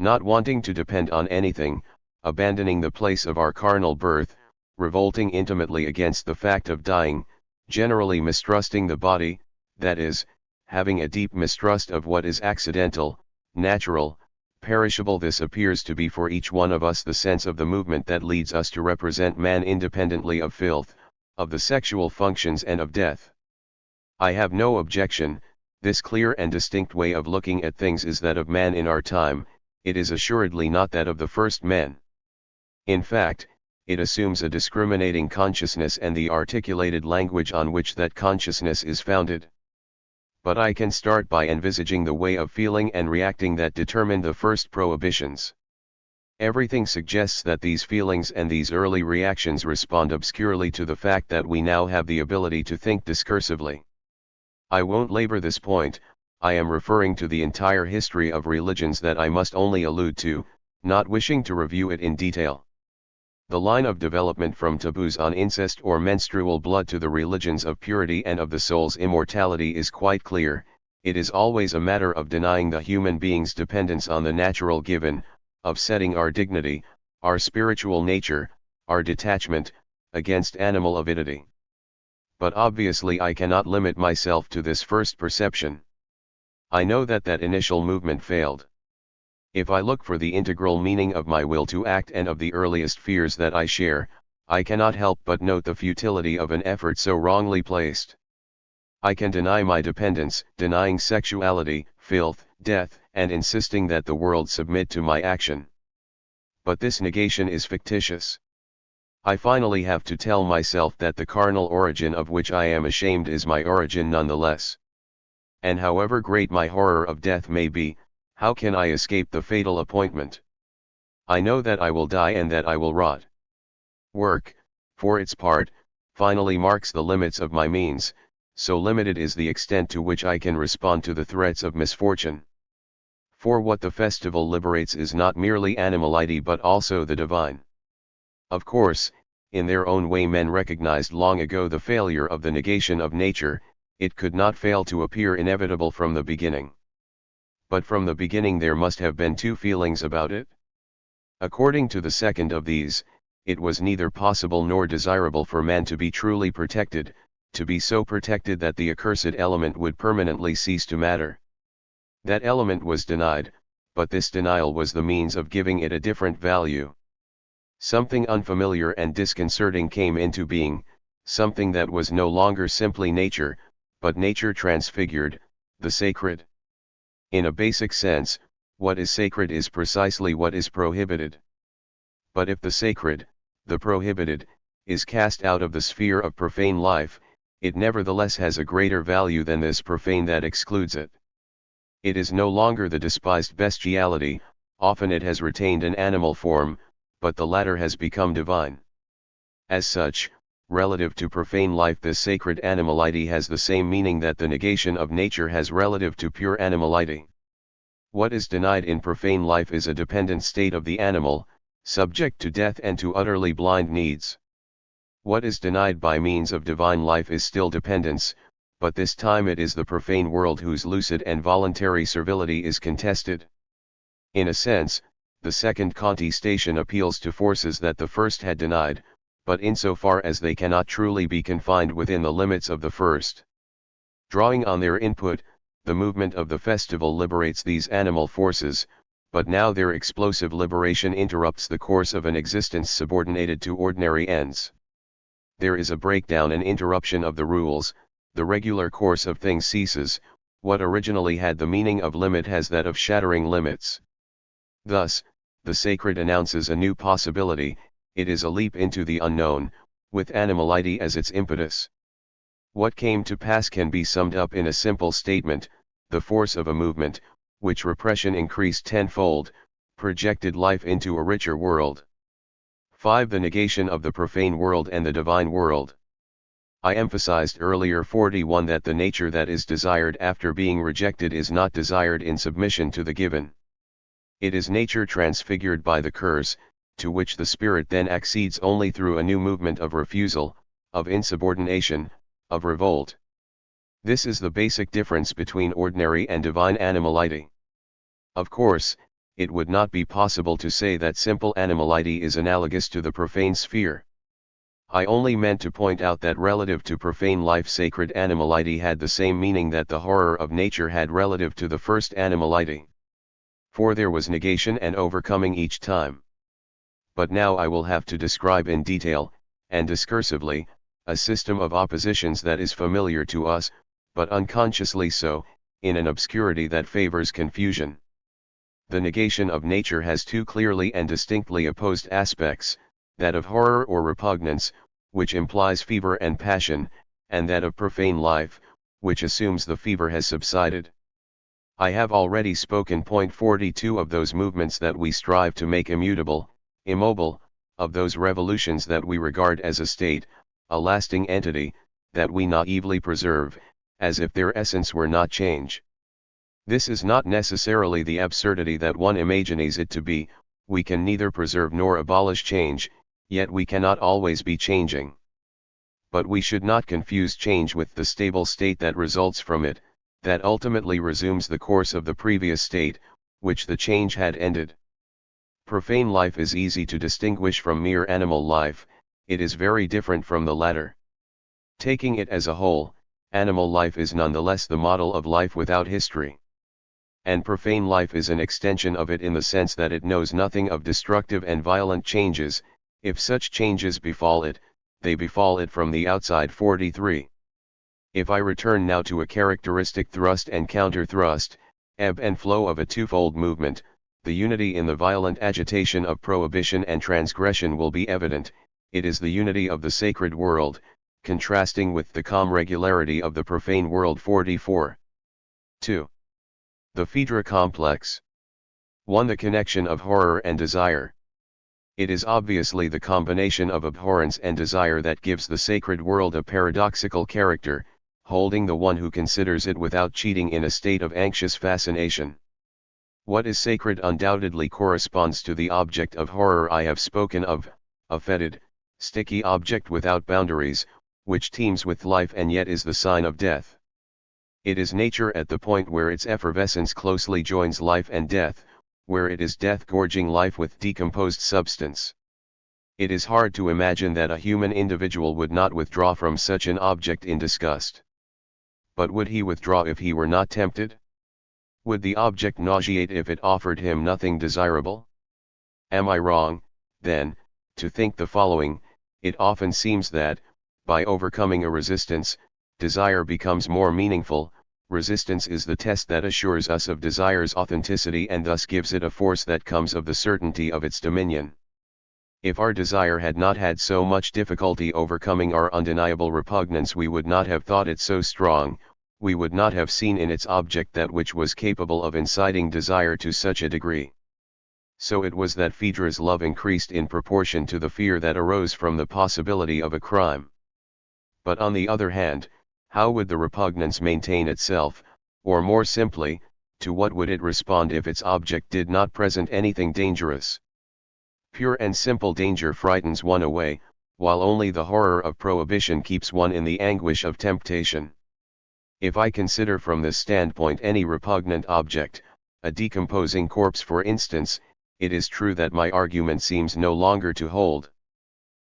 Not wanting to depend on anything, abandoning the place of our carnal birth, revolting intimately against the fact of dying, generally mistrusting the body, that is, having a deep mistrust of what is accidental, natural, perishable. This appears to be for each one of us the sense of the movement that leads us to represent man independently of filth, of the sexual functions and of death. I have no objection, This clear and distinct way of looking at things is that of man in our time, it is assuredly not that of the first men. In fact, it assumes a discriminating consciousness and the articulated language on which that consciousness is founded. But I can start by envisaging the way of feeling and reacting that determined the first prohibitions. Everything suggests that these feelings and these early reactions respond obscurely to the fact that we now have the ability to think discursively. I won't labor this point, I am referring to the entire history of religions that I must only allude to, not wishing to review it in detail. The line of development from taboos on incest or menstrual blood to the religions of purity and of the soul's immortality is quite clear. It is always a matter of denying the human being's dependence on the natural given, of setting our dignity, our spiritual nature, our detachment, against animal avidity. But obviously I cannot limit myself to this first perception. I know that that initial movement failed. If I look for the integral meaning of my will to act and of the earliest fears that I share, I cannot help but note the futility of an effort so wrongly placed. I can deny my dependence, denying sexuality, filth, death, and insisting that the world submit to my action. But this negation is fictitious. I finally have to tell myself that the carnal origin of which I am ashamed is my origin nonetheless. And however great my horror of death may be, how can I escape the fatal appointment? I know that I will die and that I will rot. Work, for its part, finally marks the limits of my means, so limited is the extent to which I can respond to the threats of misfortune. For what the festival liberates is not merely animality but also the divine. Of course, in their own way men recognized long ago the failure of the negation of nature, it could not fail to appear inevitable from the beginning. But from the beginning there must have been two feelings about it. According to the second of these, it was neither possible nor desirable for man to be truly protected, to be so protected that the accursed element would permanently cease to matter. That element was denied, but this denial was the means of giving it a different value. Something unfamiliar and disconcerting came into being, something that was no longer simply nature, but nature transfigured, the sacred. In a basic sense, what is sacred is precisely what is prohibited. But if the sacred, the prohibited, is cast out of the sphere of profane life, it nevertheless has a greater value than this profane that excludes it. It is no longer the despised bestiality, often it has retained an animal form, but the latter has become divine. As such, relative to profane life this sacred animality has the same meaning that the negation of nature has relative to pure animality. What is denied in profane life is a dependent state of the animal, subject to death and to utterly blind needs. What is denied by means of divine life is still dependence, but this time it is the profane world whose lucid and voluntary servility is contested. In a sense, the second contestation appeals to forces that the first had denied, but insofar as they cannot truly be confined within the limits of the first. Drawing on their input, the movement of the festival liberates these animal forces, but now their explosive liberation interrupts the course of an existence subordinated to ordinary ends. There is a breakdown and interruption of the rules, the regular course of things ceases, what originally had the meaning of limit has that of shattering limits. Thus, the sacred announces a new possibility, it is a leap into the unknown, with animality as its impetus. What came to pass can be summed up in a simple statement: the force of a movement, which repression increased tenfold, projected life into a richer world. 5. The negation of the profane world and the divine world. I emphasized earlier 41 that the nature that is desired after being rejected is not desired in submission to the given. It is nature transfigured by the curse, to which the spirit then accedes only through a new movement of refusal, of insubordination, of revolt. This is the basic difference between ordinary and divine animality. Of course, it would not be possible to say that simple animality is analogous to the profane sphere. I only meant to point out that relative to profane life sacred animality had the same meaning that the horror of nature had relative to the first animality. For there was negation and overcoming each time. But now I will have to describe in detail, and discursively, a system of oppositions that is familiar to us, but unconsciously so, in an obscurity that favors confusion. The negation of nature has two clearly and distinctly opposed aspects, that of horror or repugnance, which implies fever and passion, and that of profane life, which assumes the fever has subsided. I have already spoken point 42 of those movements that we strive to make immutable, immobile, of those revolutions that we regard as a state, a lasting entity, that we naively preserve, as if their essence were not change. This is not necessarily the absurdity that one imagines it to be. We can neither preserve nor abolish change, yet we cannot always be changing. But we should not confuse change with the stable state that results from it, that ultimately resumes the course of the previous state, which the change had ended. Profane life is easy to distinguish from mere animal life, it is very different from the latter. Taking it as a whole, animal life is nonetheless the model of life without history. And profane life is an extension of it in the sense that it knows nothing of destructive and violent changes. If such changes befall it, they befall it from the outside. 43. If I return now to a characteristic thrust and counter-thrust, ebb and flow of a twofold movement, the unity in the violent agitation of prohibition and transgression will be evident. It is the unity of the sacred world, contrasting with the calm regularity of the profane world. 44. 2. The Phaedra complex. 1. The connection of horror and desire. It is obviously the combination of abhorrence and desire that gives the sacred world a paradoxical character, holding the one who considers it without cheating in a state of anxious fascination. What is sacred undoubtedly corresponds to the object of horror I have spoken of, a fetid, sticky object without boundaries, which teems with life and yet is the sign of death. It is nature at the point where its effervescence closely joins life and death, where it is death gorging life with decomposed substance. It is hard to imagine that a human individual would not withdraw from such an object in disgust. But would he withdraw if he were not tempted? Would the object nauseate if it offered him nothing desirable? Am I wrong, then, to think the following? It often seems that, by overcoming a resistance, desire becomes more meaningful. Resistance is the test that assures us of desire's authenticity and thus gives it a force that comes of the certainty of its dominion. If our desire had not had so much difficulty overcoming our undeniable repugnance, we would not have thought it so strong, we would not have seen in its object that which was capable of inciting desire to such a degree. So it was that Phaedra's love increased in proportion to the fear that arose from the possibility of a crime. But on the other hand, how would the repugnance maintain itself, or more simply, to what would it respond if its object did not present anything dangerous? Pure and simple danger frightens one away, while only the horror of prohibition keeps one in the anguish of temptation. If I consider from this standpoint any repugnant object, a decomposing corpse for instance, it is true that my argument seems no longer to hold.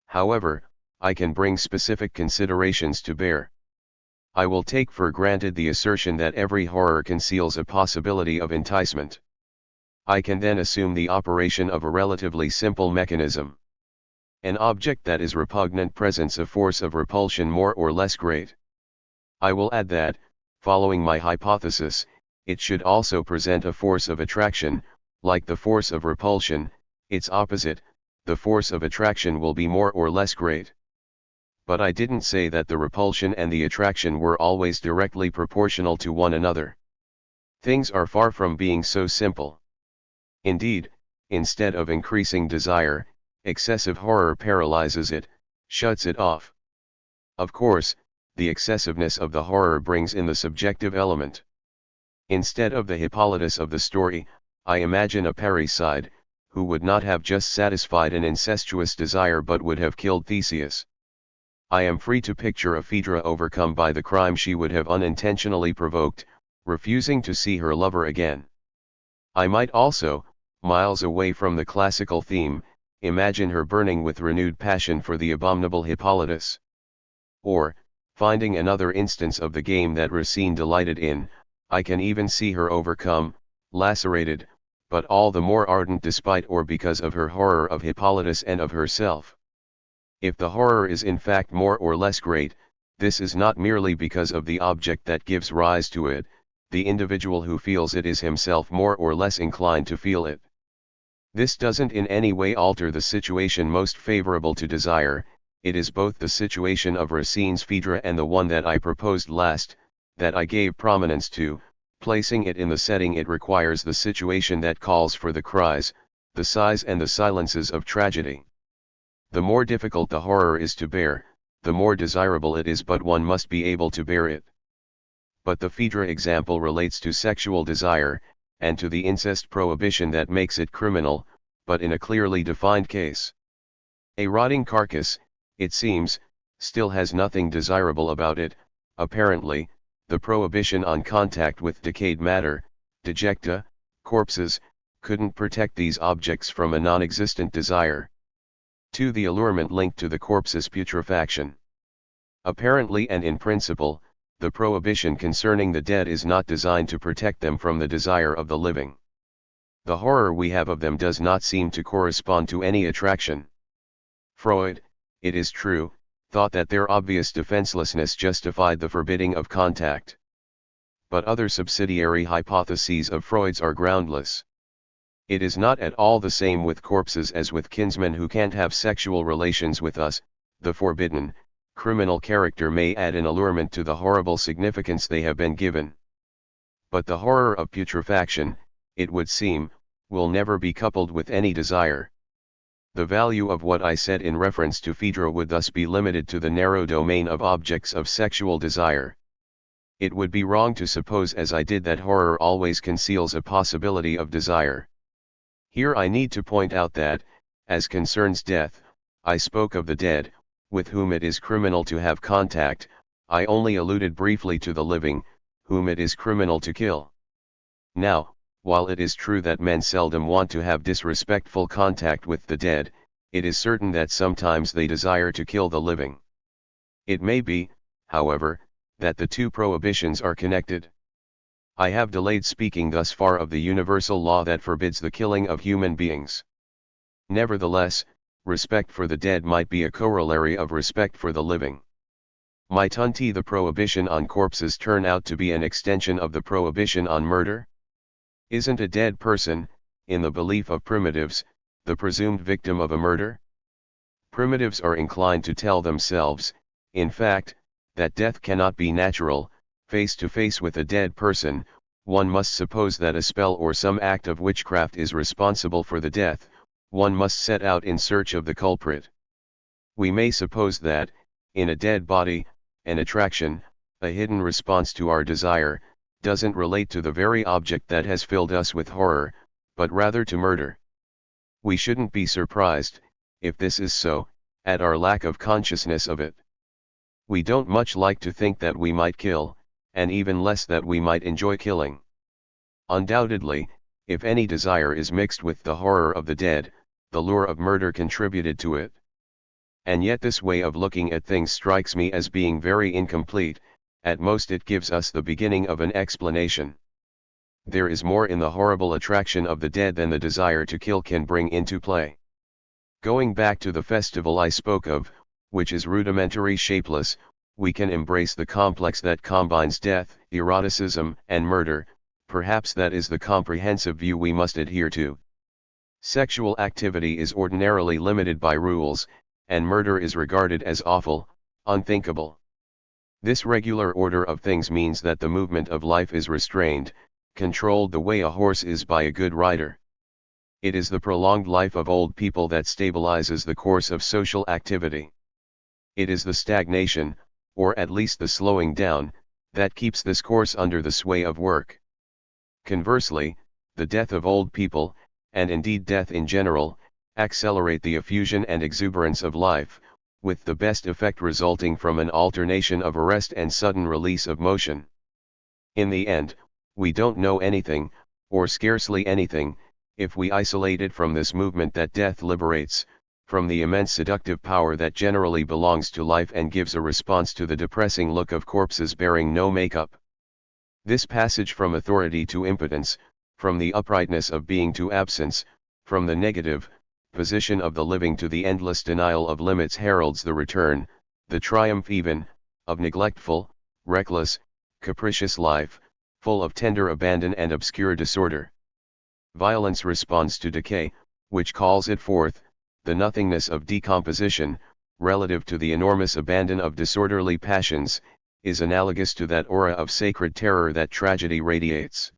However, I can bring specific considerations to bear. I will take for granted the assertion that every horror conceals a possibility of enticement. I can then assume the operation of a relatively simple mechanism. An object that is repugnant presents a force of repulsion more or less great. I will add that, following my hypothesis, it should also present a force of attraction. Like the force of repulsion, its opposite, the force of attraction, will be more or less great. But I didn't say that the repulsion and the attraction were always directly proportional to one another. Things are far from being so simple. Indeed, instead of increasing desire, excessive horror paralyzes it, shuts it off. Of course, the excessiveness of the horror brings in the subjective element. Instead of the Hippolytus of the story, I imagine a parricide, who would not have just satisfied an incestuous desire but would have killed Theseus. I am free to picture a Phaedra overcome by the crime she would have unintentionally provoked, refusing to see her lover again. I might also, miles away from the classical theme, imagine her burning with renewed passion for the abominable Hippolytus. Or, finding another instance of the game that Racine delighted in, I can even see her overcome, lacerated, but all the more ardent despite or because of her horror of Hippolytus and of herself. If the horror is in fact more or less great, this is not merely because of the object that gives rise to it, the individual who feels it is himself more or less inclined to feel it. This doesn't in any way alter the situation most favorable to desire. It is both the situation of Racine's Phaedra and the one that I proposed last, that I gave prominence to, placing it in the setting it requires, the situation that calls for the cries, the sighs and the silences of tragedy. The more difficult the horror is to bear, the more desirable it is, but one must be able to bear it. But the Phaedra example relates to sexual desire, and to the incest prohibition that makes it criminal, but in a clearly defined case. A rotting carcass, it seems, still has nothing desirable about it. Apparently, the prohibition on contact with decayed matter, dejecta, corpses, couldn't protect these objects from a non-existent desire. 2. The allurement linked to the corpse's putrefaction. Apparently and in principle, the prohibition concerning the dead is not designed to protect them from the desire of the living. The horror we have of them does not seem to correspond to any attraction. Freud, it is true, thought that their obvious defenselessness justified the forbidding of contact. But other subsidiary hypotheses of Freud's are groundless. It is not at all the same with corpses as with kinsmen who can't have sexual relations with us. The forbidden, criminal character may add an allurement to the horrible significance they have been given. But the horror of putrefaction, it would seem, will never be coupled with any desire. The value of what I said in reference to Phaedra would thus be limited to the narrow domain of objects of sexual desire. It would be wrong to suppose, as I did, that horror always conceals a possibility of desire. Here I need to point out that, as concerns death, I spoke of the dead, with whom it is criminal to have contact. I only alluded briefly to the living, whom it is criminal to kill. Now, while it is true that men seldom want to have disrespectful contact with the dead, it is certain that sometimes they desire to kill the living. It may be, however, that the two prohibitions are connected. I have delayed speaking thus far of the universal law that forbids the killing of human beings. Nevertheless, respect for the dead might be a corollary of respect for the living. Might the prohibition on corpses turn out to be an extension of the prohibition on murder? Isn't a dead person, in the belief of primitives, the presumed victim of a murder? Primitives are inclined to tell themselves, in fact, that death cannot be natural. Face to face with a dead person, one must suppose that a spell or some act of witchcraft is responsible for the death. One must set out in search of the culprit. We may suppose that, in a dead body, an attraction, a hidden response to our desire, doesn't relate to the very object that has filled us with horror, but rather to murder. We shouldn't be surprised, if this is so, at our lack of consciousness of it. We don't much like to think that we might kill, and even less that we might enjoy killing. Undoubtedly, if any desire is mixed with the horror of the dead, the lure of murder contributed to it. And yet this way of looking at things strikes me as being very incomplete. At most it gives us the beginning of an explanation. There is more in the horrible attraction of the dead than the desire to kill can bring into play. Going back to the festival I spoke of, which is rudimentary, shapeless, we can embrace the complex that combines death, eroticism, and murder. Perhaps that is the comprehensive view we must adhere to. Sexual activity is ordinarily limited by rules, and murder is regarded as awful, unthinkable. This regular order of things means that the movement of life is restrained, controlled the way a horse is by a good rider. It is the prolonged life of old people that stabilizes the course of social activity. It is the stagnation, or at least the slowing down, that keeps this course under the sway of work. Conversely, the death of old people, and indeed death in general, accelerate the effusion and exuberance of life, with the best effect resulting from an alternation of arrest and sudden release of motion. In the end, we don't know anything, or scarcely anything, if we isolate it from this movement that death liberates, from the immense seductive power that generally belongs to life and gives a response to the depressing look of corpses bearing no makeup. This passage from authority to impotence, from the uprightness of being to absence, from the negative position of the living to the endless denial of limits heralds the return, the triumph even, of neglectful, reckless, capricious life. full of tender abandon and obscure disorder. Violence responds to decay, which calls it forth. The nothingness of decomposition, relative to the enormous abandon of disorderly passions, is analogous to that aura of sacred terror that tragedy radiates.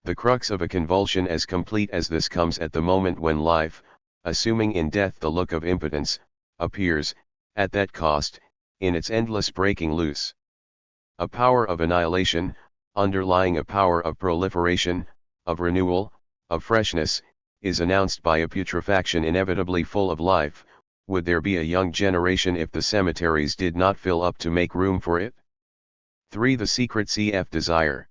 The crux of a convulsion as complete as this comes at the moment when life, assuming in death the look of impotence, appears, at that cost, in its endless breaking loose. A power of annihilation, underlying a power of proliferation, of renewal, of freshness, is announced by a putrefaction inevitably full of life. Would there be a young generation if the cemeteries did not fill up to make room for it? 3. The secret CF desire.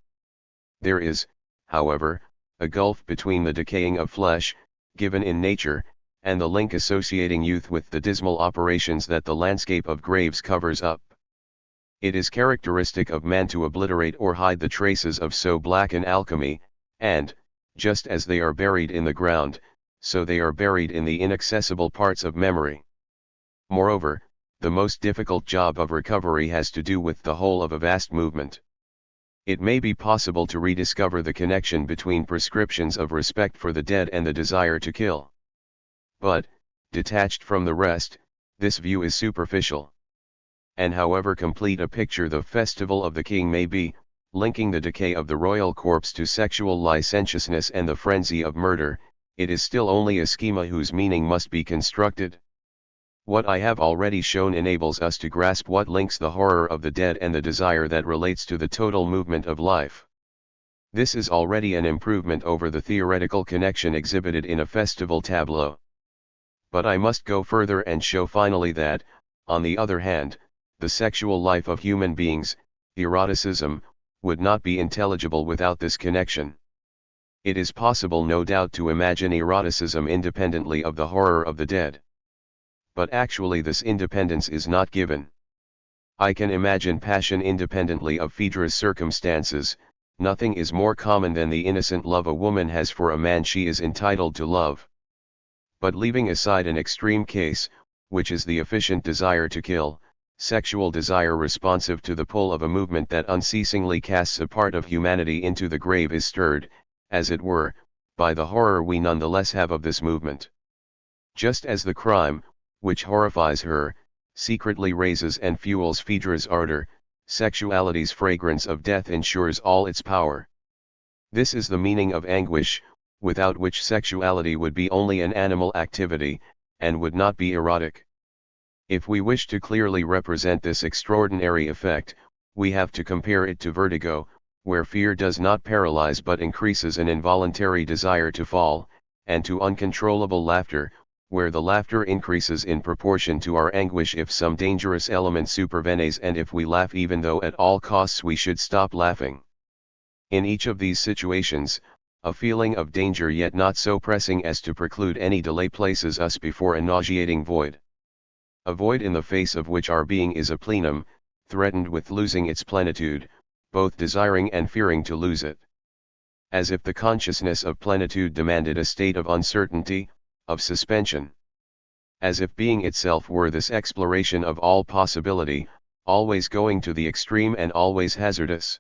There is, however, a gulf between the decaying of flesh, given in nature, and the link associating youth with the dismal operations that the landscape of graves covers up. It is characteristic of man to obliterate or hide the traces of so black an alchemy, and, just as they are buried in the ground, so they are buried in the inaccessible parts of memory. Moreover, the most difficult job of recovery has to do with the whole of a vast movement. It may be possible to rediscover the connection between prescriptions of respect for the dead and the desire to kill. But, detached from the rest, this view is superficial. And however complete a picture the Festival of the King may be, linking the decay of the royal corpse to sexual licentiousness and the frenzy of murder, it is still only a schema whose meaning must be constructed. What I have already shown enables us to grasp what links the horror of the dead and the desire that relates to the total movement of life. This is already an improvement over the theoretical connection exhibited in a festival tableau. But I must go further and show finally that, on the other hand, the sexual life of human beings, eroticism, would not be intelligible without this connection. It is possible no doubt to imagine eroticism independently of the horror of the dead. But actually this independence is not given. I can imagine passion independently of Phaedra's circumstances. Nothing is more common than the innocent love a woman has for a man she is entitled to love. But leaving aside an extreme case, which is the efficient desire to kill, sexual desire responsive to the pull of a movement that unceasingly casts a part of humanity into the grave is stirred, as it were, by the horror we nonetheless have of this movement. Just as the crime, which horrifies her, secretly raises and fuels Phaedra's ardor, sexuality's fragrance of death ensures all its power. This is the meaning of anguish, without which sexuality would be only an animal activity, and would not be erotic. If we wish to clearly represent this extraordinary effect, we have to compare it to vertigo, where fear does not paralyze but increases an involuntary desire to fall, and to uncontrollable laughter, where the laughter increases in proportion to our anguish if some dangerous element supervenes and if we laugh even though at all costs we should stop laughing. In each of these situations, a feeling of danger yet not so pressing as to preclude any delay places us before a nauseating void. A void in the face of which our being is a plenum, threatened with losing its plenitude, both desiring and fearing to lose it. As if the consciousness of plenitude demanded a state of uncertainty, of suspension. As if being itself were this exploration of all possibility, always going to the extreme and always hazardous.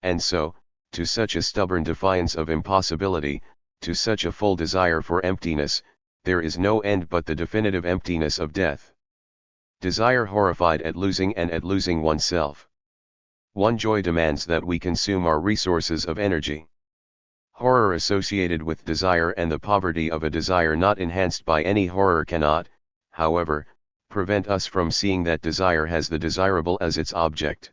And so, to such a stubborn defiance of impossibility, to such a full desire for emptiness, there is no end but the definitive emptiness of death. Desire horrified at losing and at losing oneself. One joy demands that we consume our resources of energy. Horror associated with desire and the poverty of a desire not enhanced by any horror cannot, however, prevent us from seeing that desire has the desirable as its object.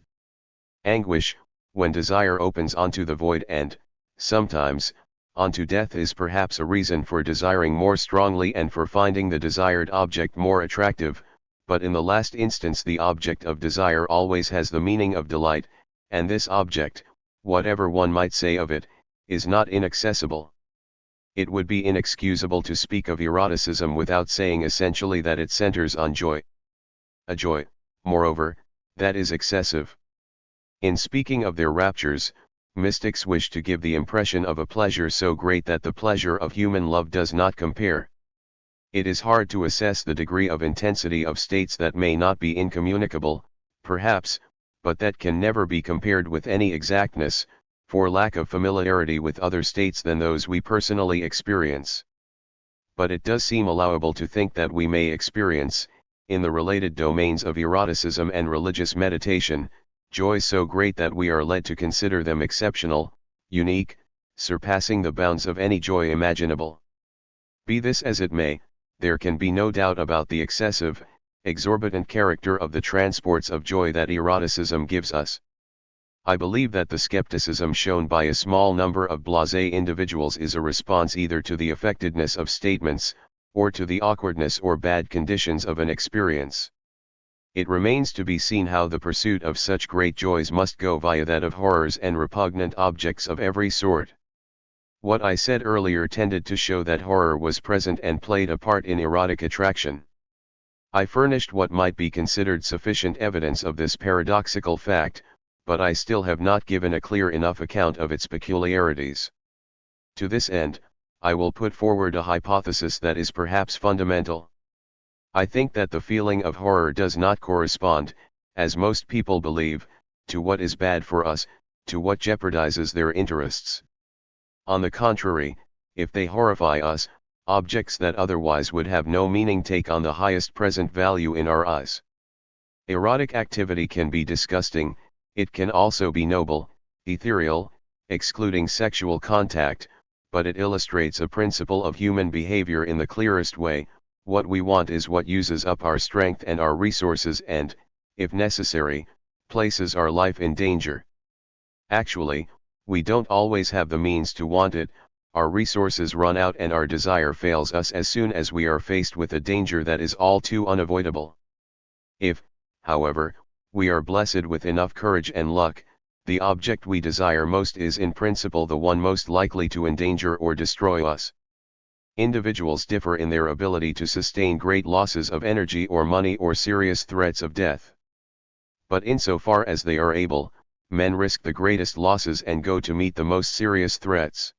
Anguish, when desire opens onto the void and, sometimes, onto death is perhaps a reason for desiring more strongly and for finding the desired object more attractive, but in the last instance the object of desire always has the meaning of delight, and this object, whatever one might say of it, is not inaccessible. It would be inexcusable to speak of eroticism without saying essentially that it centers on joy. A joy, moreover, that is excessive. In speaking of their raptures, mystics wish to give the impression of a pleasure so great that the pleasure of human love does not compare. It is hard to assess the degree of intensity of states that may not be incommunicable, perhaps, but that can never be compared with any exactness, for lack of familiarity with other states than those we personally experience. But it does seem allowable to think that we may experience, in the related domains of eroticism and religious meditation, joy so great that we are led to consider them exceptional, unique, surpassing the bounds of any joy imaginable. Be this as it may, there can be no doubt about the excessive, exorbitant character of the transports of joy that eroticism gives us. I believe that the skepticism shown by a small number of blasé individuals is a response either to the affectedness of statements, or to the awkwardness or bad conditions of an experience. It remains to be seen how the pursuit of such great joys must go via that of horrors and repugnant objects of every sort. What I said earlier tended to show that horror was present and played a part in erotic attraction. I furnished what might be considered sufficient evidence of this paradoxical fact, but I still have not given a clear enough account of its peculiarities. To this end, I will put forward a hypothesis that is perhaps fundamental. I think that the feeling of horror does not correspond, as most people believe, to what is bad for us, to what jeopardizes their interests. On the contrary, if they horrify us, objects that otherwise would have no meaning take on the highest present value in our eyes. Erotic activity can be disgusting, it can also be noble, ethereal, excluding sexual contact, but it illustrates a principle of human behavior in the clearest way. What we want is what uses up our strength and our resources and, if necessary, places our life in danger. Actually, we don't always have the means to want it, our resources run out and our desire fails us as soon as we are faced with a danger that is all too unavoidable. If, however, we are blessed with enough courage and luck, the object we desire most is in principle the one most likely to endanger or destroy us. Individuals differ in their ability to sustain great losses of energy or money or serious threats of death. But insofar as they are able, men risk the greatest losses and go to meet the most serious threats.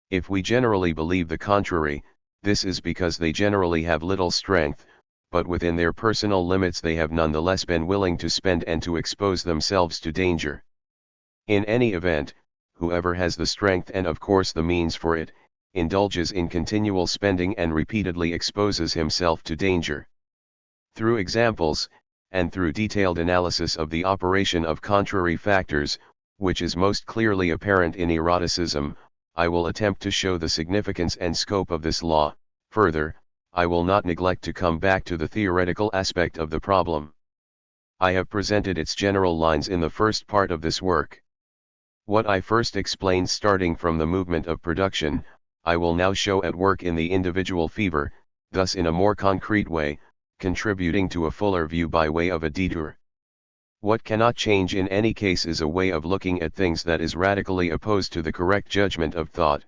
If we generally believe the contrary, this is because they generally have little strength, but within their personal limits they have nonetheless been willing to spend and to expose themselves to danger. In any event, whoever has the strength and of course the means for it, indulges in continual spending and repeatedly exposes himself to danger. Through examples, and through detailed analysis of the operation of contrary factors, which is most clearly apparent in eroticism, I will attempt to show the significance and scope of this law. Further, I will not neglect to come back to the theoretical aspect of the problem. I have presented its general lines in the first part of this work. What I first explained starting from the movement of production, I will now show at work in the individual fever, thus in a more concrete way, contributing to a fuller view by way of a detour. What cannot change in any case is a way of looking at things that is radically opposed to the correct judgment of thought.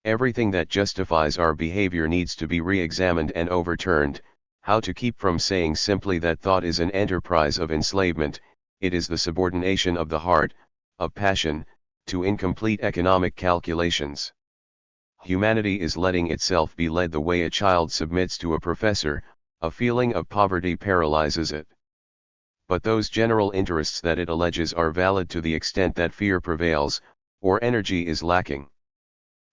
Everything that justifies our behavior needs to be re-examined and overturned. How to keep from saying simply that thought is an enterprise of enslavement, it is the subordination of the heart, of passion, to incomplete economic calculations. Humanity is letting itself be led the way a child submits to a professor, a feeling of poverty paralyzes it. But those general interests that it alleges are valid to the extent that fear prevails, or energy is lacking.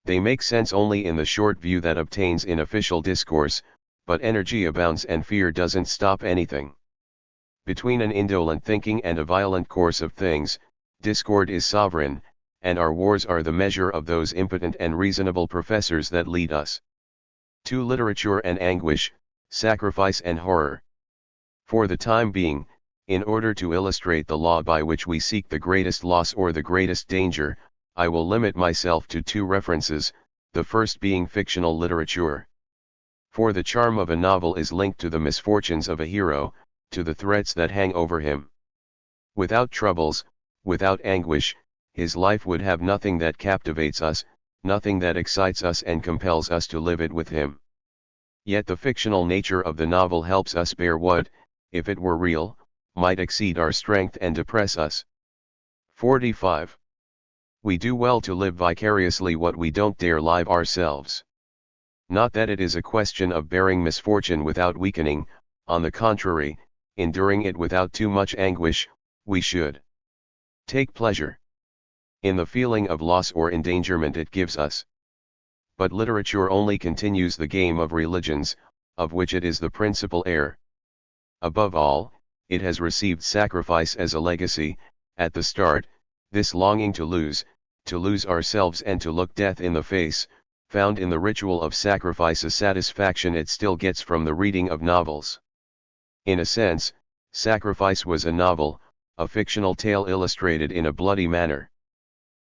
They make sense only in the short view that obtains in official discourse, but energy abounds and fear doesn't stop anything. Between an indolent thinking and a violent course of things, discord is sovereign, and our wars are the measure of those impotent and reasonable professors that lead us to literature and anguish, sacrifice and horror. For the time being, in order to illustrate the law by which we seek the greatest loss or the greatest danger, I will limit myself to two references, the first being fictional literature. For the charm of a novel is linked to the misfortunes of a hero, to the threats that hang over him. Without troubles, without anguish, his life would have nothing that captivates us, nothing that excites us and compels us to live it with him. Yet the fictional nature of the novel helps us bear what, if it were real, might exceed our strength and depress us. 45. We do well to live vicariously what we don't dare live ourselves. Not that it is a question of bearing misfortune without weakening, on the contrary, enduring it without too much anguish, we should take pleasure in the feeling of loss or endangerment it gives us. But literature only continues the game of religions, of which it is the principal heir. Above all, it has received sacrifice as a legacy. At the start, this longing to lose ourselves and to look death in the face, found in the ritual of sacrifice a satisfaction it still gets from the reading of novels. In a sense, Sacrifice was a novel, a fictional tale illustrated in a bloody manner.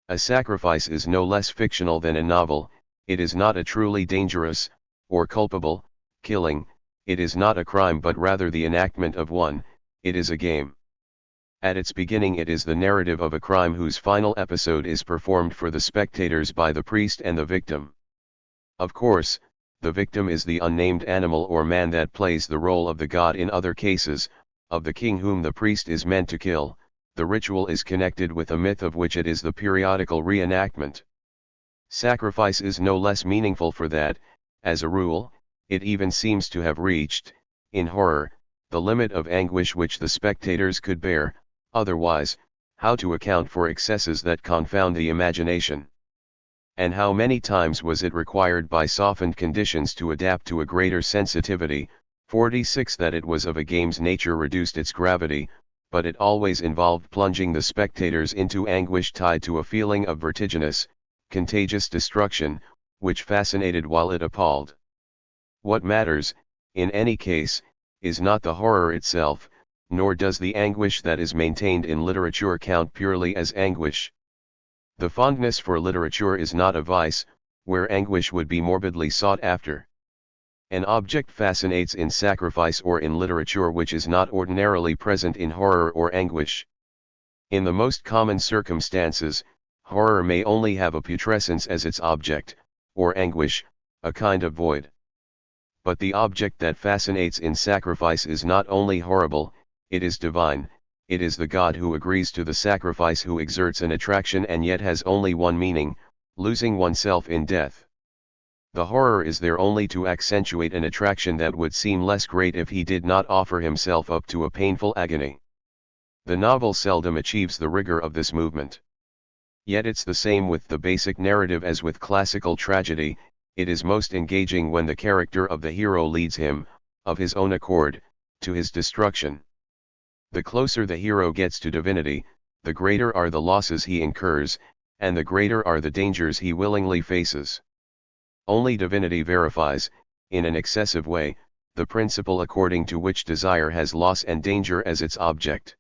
A sacrifice is no less fictional than a novel. It is not a truly dangerous, or culpable, killing. It is not a crime but rather the enactment of one. It is a game. At its beginning it is the narrative of a crime whose final episode is performed for the spectators by the priest and the victim. Of course, the victim is the unnamed animal or man that plays the role of the god in other cases, of the king whom the priest is meant to kill. The ritual is connected with a myth of which it is the periodical reenactment. Sacrifice is no less meaningful for that, as a rule, it even seems to have reached, in horror, the limit of anguish which the spectators could bear. Otherwise, how to account for excesses that confound the imagination? And how many times was it required by softened conditions to adapt to a greater sensitivity? 46 That it was of a game's nature reduced its gravity, but it always involved plunging the spectators into anguish tied to a feeling of vertiginous, contagious destruction, which fascinated while it appalled. What matters, in any case, is not the horror itself, nor does the anguish that is maintained in literature count purely as anguish. The fondness for literature is not a vice, where anguish would be morbidly sought after. An object fascinates in sacrifice or in literature which is not ordinarily present in horror or anguish. In the most common circumstances, horror may only have a putrescence as its object, or anguish, a kind of void. But the object that fascinates in sacrifice is not only horrible, it is divine. It is the God who agrees to the sacrifice, who exerts an attraction and yet has only one meaning, losing oneself in death. The horror is there only to accentuate an attraction that would seem less great if he did not offer himself up to a painful agony. The novel seldom achieves the rigor of this movement. Yet it's the same with the basic narrative as with classical tragedy. It is most engaging when the character of the hero leads him, of his own accord, to his destruction. The closer the hero gets to divinity, the greater are the losses he incurs, and the greater are the dangers he willingly faces. Only divinity verifies, in an excessive way, the principle according to which desire has loss and danger as its object.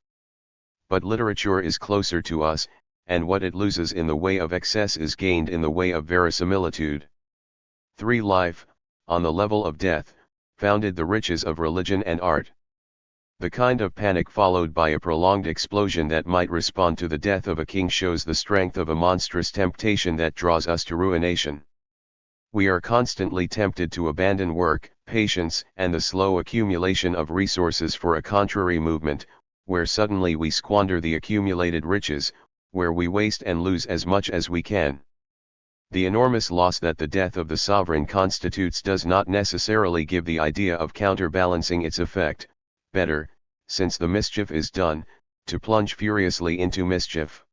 But literature is closer to us, and what it loses in the way of excess is gained in the way of verisimilitude. 3. Life, on the level of death, founded the riches of religion and art. The kind of panic followed by a prolonged explosion that might respond to the death of a king shows the strength of a monstrous temptation that draws us to ruination. We are constantly tempted to abandon work, patience, and the slow accumulation of resources for a contrary movement, where suddenly we squander the accumulated riches, where we waste and lose as much as we can. The enormous loss that the death of the sovereign constitutes does not necessarily give the idea of counterbalancing its effect. Better, since the mischief is done, to plunge furiously into mischief.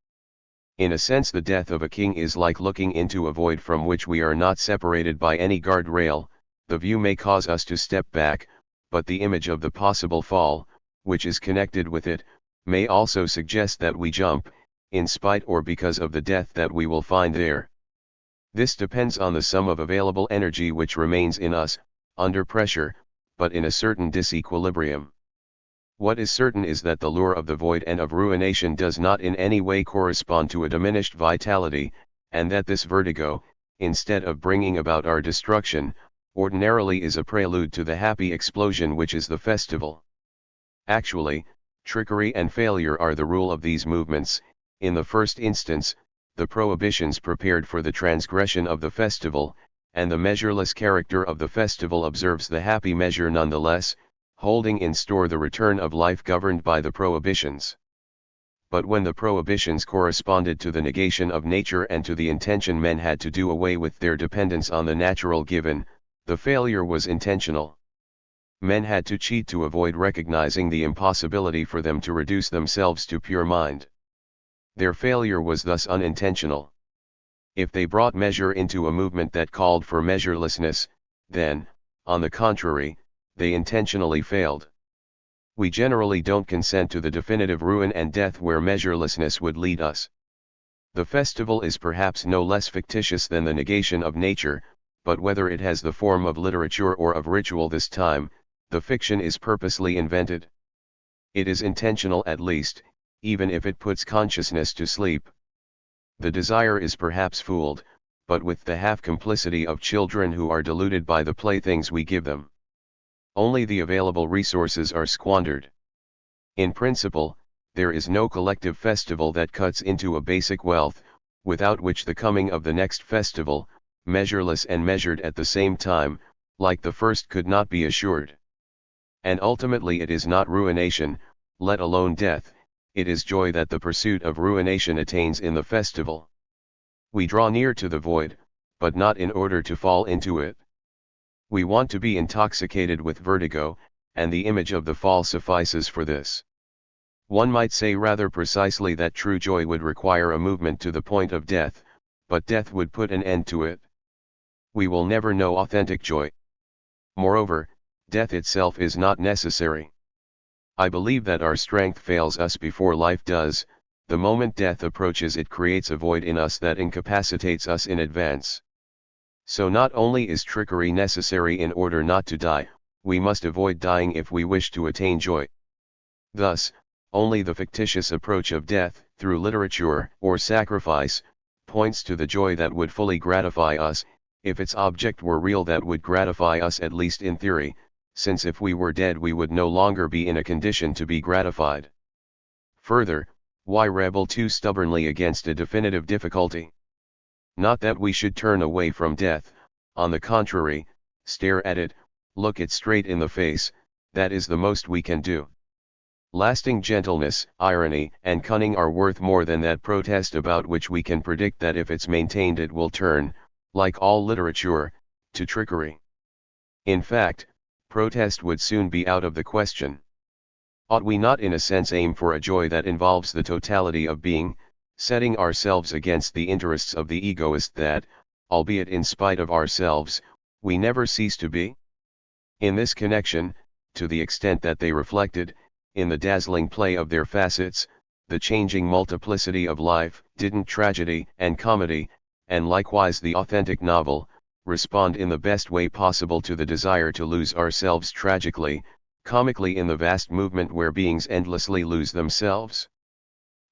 In a sense, the death of a king is like looking into a void from which we are not separated by any guardrail. The view may cause us to step back, but the image of the possible fall, which is connected with it, may also suggest that we jump, in spite or because of the death that we will find there. This depends on the sum of available energy which remains in us, under pressure, but in a certain disequilibrium. What is certain is that the lure of the void and of ruination does not in any way correspond to a diminished vitality, and that this vertigo, instead of bringing about our destruction, ordinarily is a prelude to the happy explosion which is the festival. Actually, trickery and failure are the rule of these movements. In the first instance, the prohibitions prepared for the transgression of the festival, and the measureless character of the festival observes the happy measure nonetheless, holding in store the return of life governed by the prohibitions. But when the prohibitions corresponded to the negation of nature and to the intention men had to do away with their dependence on the natural given, the failure was intentional. Men had to cheat to avoid recognizing the impossibility for them to reduce themselves to pure mind. Their failure was thus unintentional. If they brought measure into a movement that called for measurelessness, then, on the contrary, they intentionally failed. We generally don't consent to the definitive ruin and death where measurelessness would lead us. The festival is perhaps no less fictitious than the negation of nature, but whether it has the form of literature or of ritual this time, the fiction is purposely invented. It is intentional at least, even if it puts consciousness to sleep. The desire is perhaps fooled, but with the half-complicity of children who are deluded by the playthings we give them. Only the available resources are squandered. In principle, there is no collective festival that cuts into a basic wealth, without which the coming of the next festival, measureless and measured at the same time, like the first could not be assured. And ultimately it is not ruination, let alone death, it is joy that the pursuit of ruination attains in the festival. We draw near to the void, but not in order to fall into it. We want to be intoxicated with vertigo, and the image of the fall suffices for this. One might say rather precisely that true joy would require a movement to the point of death, but death would put an end to it. We will never know authentic joy. Moreover, death itself is not necessary. I believe that our strength fails us before life does. The moment death approaches, it creates a void in us that incapacitates us in advance. So not only is trickery necessary in order not to die, we must avoid dying if we wish to attain joy. Thus, only the fictitious approach of death, through literature or sacrifice, points to the joy that would fully gratify us, if its object were real that would gratify us at least in theory, since if we were dead we would no longer be in a condition to be gratified. Further, why rebel too stubbornly against a definitive difficulty? Not that we should turn away from death, on the contrary, stare at it, look it straight in the face, that is the most we can do. Lasting gentleness, irony, and cunning are worth more than that protest about which we can predict that if it's maintained it will turn, like all literature, to trickery. In fact, protest would soon be out of the question. Ought we not in a sense aim for a joy that involves the totality of being, setting ourselves against the interests of the egoist that, albeit in spite of ourselves, we never cease to be? In this connection, to the extent that they reflected, in the dazzling play of their facets, the changing multiplicity of life, didn't tragedy and comedy, and likewise the authentic novel, respond in the best way possible to the desire to lose ourselves tragically, comically in the vast movement where beings endlessly lose themselves?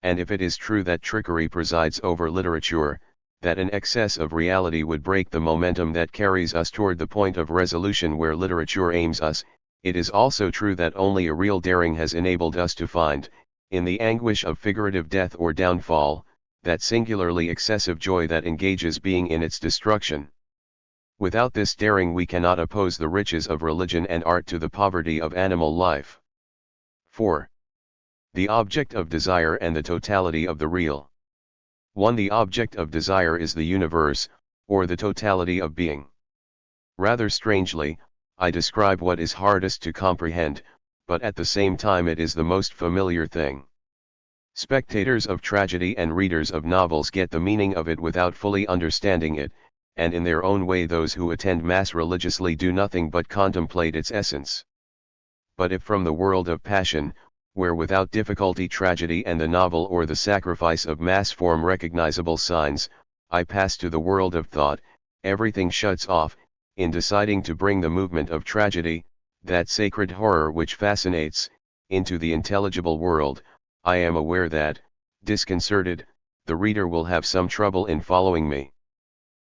And if it is true that trickery presides over literature, that an excess of reality would break the momentum that carries us toward the point of resolution where literature aims us, it is also true that only a real daring has enabled us to find, in the anguish of figurative death or downfall, that singularly excessive joy that engages being in its destruction. Without this daring we cannot oppose the riches of religion and art to the poverty of animal life. 4. The object of desire and the totality of the real. 1. The object of desire is the universe, or the totality of being. Rather strangely, I describe what is hardest to comprehend, but at the same time it is the most familiar thing. Spectators of tragedy and readers of novels get the meaning of it without fully understanding it, and in their own way those who attend Mass religiously do nothing but contemplate its essence. But if from the world of passion, where without difficulty tragedy and the novel or the sacrifice of Mass form recognizable signs, I pass to the world of thought, everything shuts off, in deciding to bring the movement of tragedy, that sacred horror which fascinates, into the intelligible world. I am aware that, disconcerted, the reader will have some trouble in following me.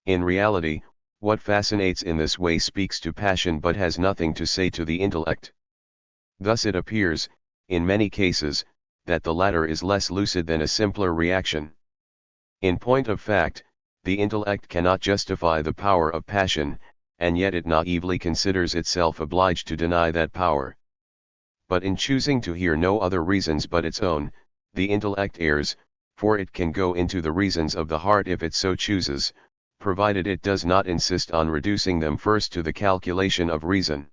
In reality, what fascinates in this way speaks to passion but has nothing to say to the intellect. Thus it appears, in many cases, that the latter is less lucid than a simpler reaction. In point of fact, the intellect cannot justify the power of passion, and yet it naively considers itself obliged to deny that power. But in choosing to hear no other reasons but its own, the intellect errs, for it can go into the reasons of the heart if it so chooses, provided it does not insist on reducing them first to the calculation of reason.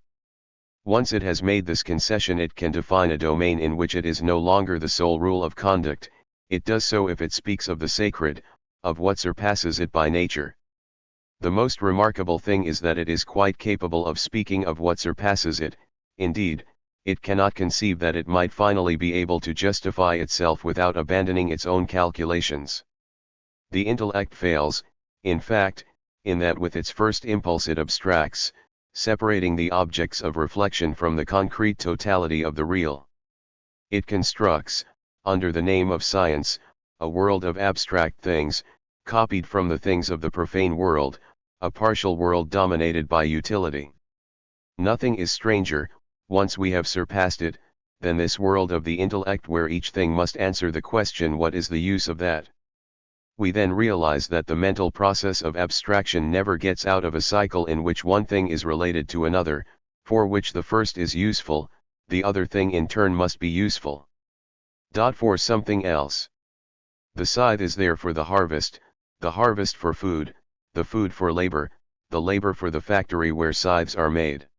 Once it has made this concession, it can define a domain in which it is no longer the sole rule of conduct, It does so if it speaks of the sacred, of what surpasses it by nature. The most remarkable thing is that it is quite capable of speaking of what surpasses it. Indeed, it cannot conceive that it might finally be able to justify itself without abandoning its own calculations. The intellect fails, in fact, in that with its first impulse it abstracts, separating the objects of reflection from the concrete totality of the real. It constructs, under the name of science, a world of abstract things, copied from the things of the profane world, a partial world dominated by utility. Nothing is stranger, once we have surpassed it, than this world of the intellect where each thing must answer the question, what is the use of that? We then realize that the mental process of abstraction never gets out of a cycle in which one thing is related to another, for which the first is useful, the other thing in turn must be useful. For something else. The scythe is there for the harvest for food, the food for labor, the labor for the factory where scythes are made.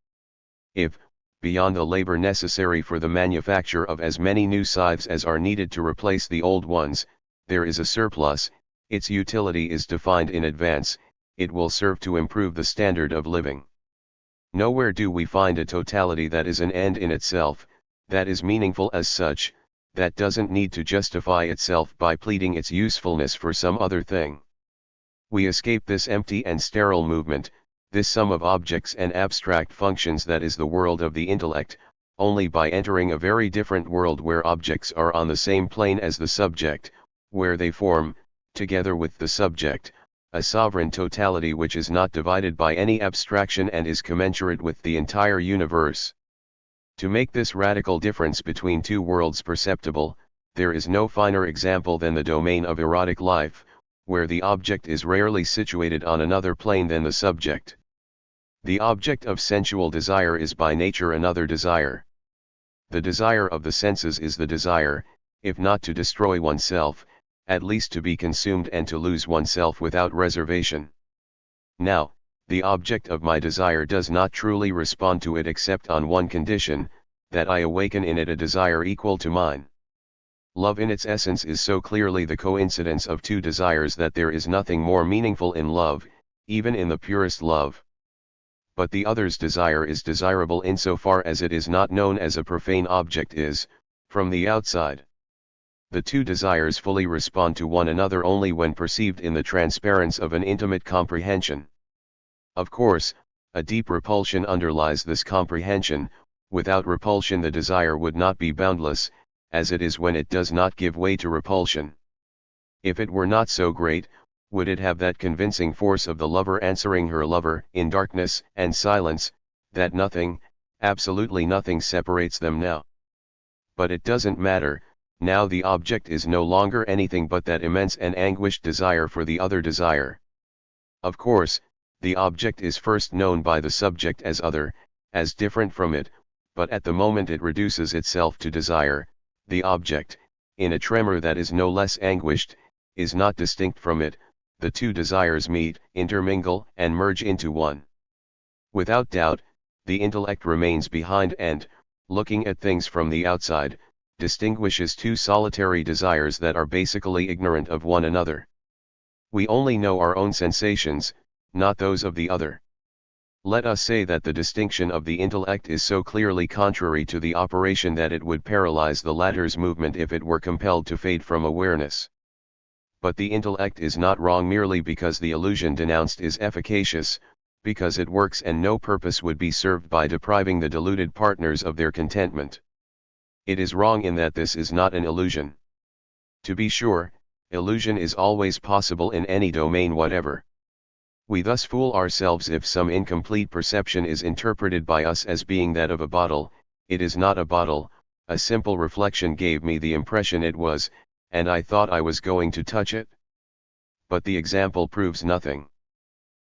If, beyond the labor necessary for the manufacture of as many new scythes as are needed to replace the old ones, there is a surplus, its utility is defined in advance, it will serve to improve the standard of living. Nowhere do we find a totality that is an end in itself, that is meaningful as such, that doesn't need to justify itself by pleading its usefulness for some other thing. We escape this empty and sterile movement, this sum of objects and abstract functions that is the world of the intellect, only by entering a very different world where objects are on the same plane as the subject, where they form, together with the subject, a sovereign totality which is not divided by any abstraction and is commensurate with the entire universe. To make this radical difference between two worlds perceptible, there is no finer example than the domain of erotic life, where the object is rarely situated on another plane than the subject. The object of sensual desire is by nature another desire. The desire of the senses is the desire, if not to destroy oneself, at least to be consumed and to lose oneself without reservation. Now, the object of my desire does not truly respond to it except on one condition, that I awaken in it a desire equal to mine. Love in its essence is so clearly the coincidence of two desires that there is nothing more meaningful in love, even in the purest love. But the other's desire is desirable insofar as it is not known as a profane object is, from the outside. The two desires fully respond to one another only when perceived in the transparence of an intimate comprehension. Of course, a deep repulsion underlies this comprehension. Without repulsion the desire would not be boundless, as it is when it does not give way to repulsion. If it were not so great, would it have that convincing force of the lover answering her lover in darkness and silence, that nothing, absolutely nothing separates them now. But it doesn't matter, now the object is no longer anything but that immense and anguished desire for the other desire. Of course, the object is first known by the subject as other, as different from it, but at the moment it reduces itself to desire, the object, in a tremor that is no less anguished, is not distinct from it, the two desires meet, intermingle, and merge into one. Without doubt, the intellect remains behind and, looking at things from the outside, distinguishes two solitary desires that are basically ignorant of one another. We only know our own sensations, not those of the other. Let us say that the distinction of the intellect is so clearly contrary to the operation that it would paralyze the latter's movement if it were compelled to fade from awareness. But the intellect is not wrong merely because the illusion denounced is efficacious, because it works and no purpose would be served by depriving the deluded partners of their contentment. It is wrong in that this is not an illusion. To be sure, illusion is always possible in any domain whatever. We thus fool ourselves if some incomplete perception is interpreted by us as being that of a bottle. It is not a bottle, a simple reflection gave me the impression it was, and I thought I was going to touch it. But the example proves nothing.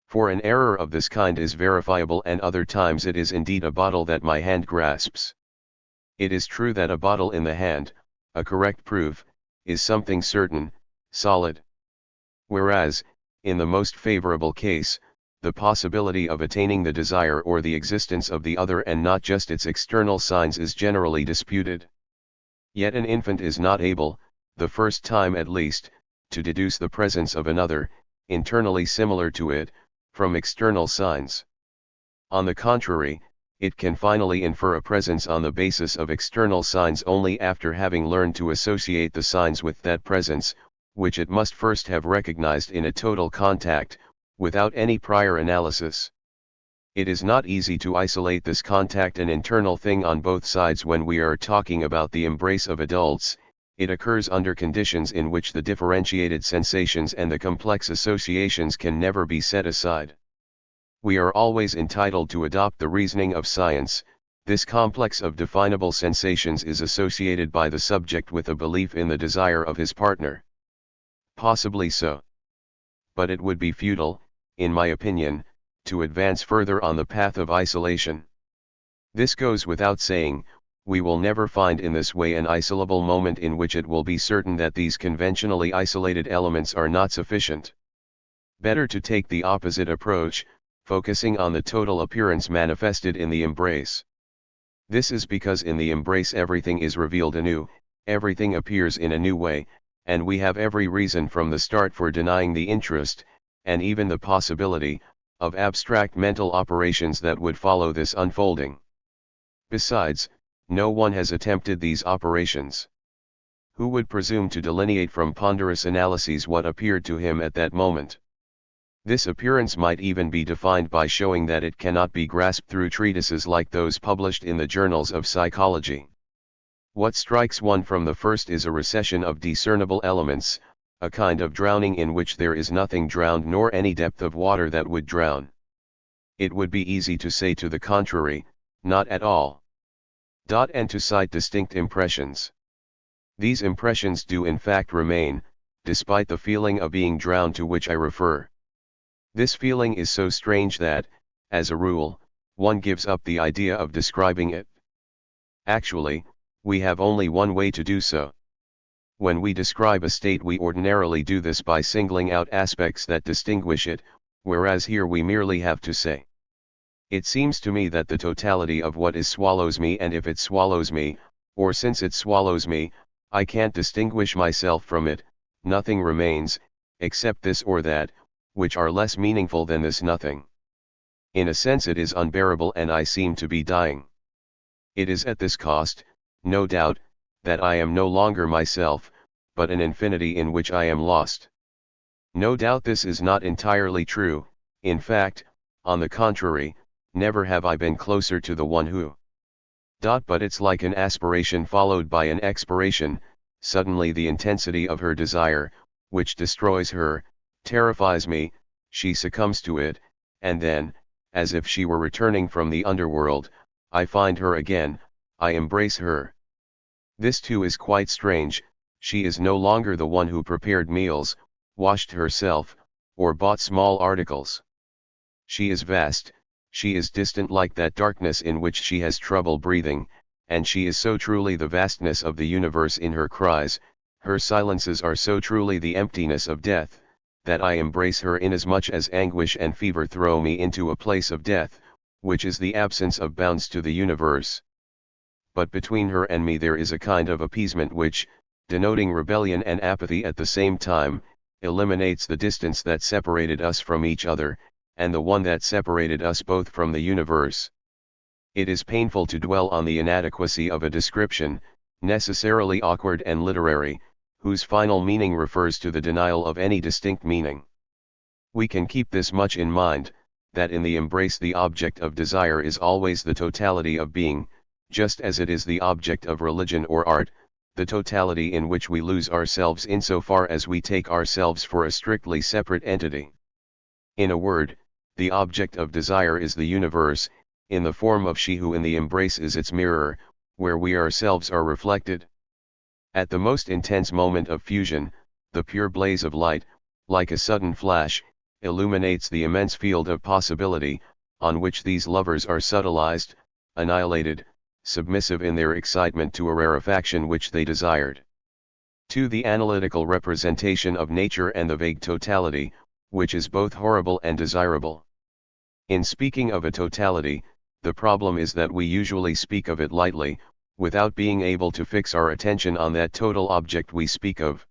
For an error of this kind is verifiable and other times it is indeed a bottle that my hand grasps. It is true that a bottle in the hand, a correct proof, is something certain, solid. Whereas, in the most favorable case, the possibility of attaining the desire or the existence of the other and not just its external signs is generally disputed. Yet an infant is not able, the first time at least, to deduce the presence of another, internally similar to it, from external signs. On the contrary, it can finally infer a presence on the basis of external signs only after having learned to associate the signs with that presence, which it must first have recognized in a total contact, without any prior analysis. It is not easy to isolate this contact an internal thing on both sides when we are talking about the embrace of adults. It occurs under conditions in which the differentiated sensations and the complex associations can never be set aside. We are always entitled to adopt the reasoning of science. This complex of definable sensations is associated by the subject with a belief in the desire of his partner. Possibly so. But it would be futile, in my opinion, to advance further on the path of isolation. This goes without saying. We will never find in this way an isolable moment in which it will be certain that these conventionally isolated elements are not sufficient. Better to take the opposite approach, focusing on the total appearance manifested in the embrace. This is because in the embrace everything is revealed anew, everything appears in a new way, and we have every reason from the start for denying the interest, and even the possibility, of abstract mental operations that would follow this unfolding. Besides, no one has attempted these operations. Who would presume to delineate from ponderous analyses what appeared to him at that moment? This appearance might even be defined by showing that it cannot be grasped through treatises like those published in the journals of psychology. What strikes one from the first is a recession of discernible elements, a kind of drowning in which there is nothing drowned nor any depth of water that would drown. It would be easy to say to the contrary, not at all. And to cite distinct impressions. These impressions do in fact remain, despite the feeling of being drowned to which I refer. This feeling is so strange that, as a rule, one gives up the idea of describing it. Actually, we have only one way to do so. When we describe a state we ordinarily do this by singling out aspects that distinguish it, whereas here we merely have to say. It seems to me that the totality of what is swallows me, and if it swallows me, or since it swallows me, I can't distinguish myself from it, nothing remains, except this or that, which are less meaningful than this nothing. In a sense it is unbearable and I seem to be dying. It is at this cost, no doubt, that I am no longer myself, but an infinity in which I am lost. No doubt this is not entirely true, in fact, on the contrary, never have I been closer to the one who. But it's like an aspiration followed by an expiration. Suddenly the intensity of her desire, which destroys her, terrifies me, she succumbs to it, and then, as if she were returning from the underworld, I find her again, I embrace her. This too is quite strange. She is no longer the one who prepared meals, washed herself, or bought small articles. She is vast. She is distant like that darkness in which she has trouble breathing, and she is so truly the vastness of the universe in her cries, her silences are so truly the emptiness of death, that I embrace her inasmuch as anguish and fever throw me into a place of death, which is the absence of bounds to the universe. But between her and me there is a kind of appeasement which, denoting rebellion and apathy at the same time, eliminates the distance that separated us from each other, and the one that separated us both from the universe. It is painful to dwell on the inadequacy of a description, necessarily awkward and literary, whose final meaning refers to the denial of any distinct meaning. We can keep this much in mind, that in the embrace the object of desire is always the totality of being, just as it is the object of religion or art, the totality in which we lose ourselves insofar as we take ourselves for a strictly separate entity. In a word, the object of desire is the universe, in the form of she who in the embrace is its mirror, where we ourselves are reflected. At the most intense moment of fusion, the pure blaze of light, like a sudden flash, illuminates the immense field of possibility, on which these lovers are subtilized, annihilated, submissive in their excitement to a rarefaction which they desired. To the analytical representation of nature and the vague totality, which is both horrible and desirable. In speaking of a totality, the problem is that we usually speak of it lightly, without being able to fix our attention on that total object we speak of.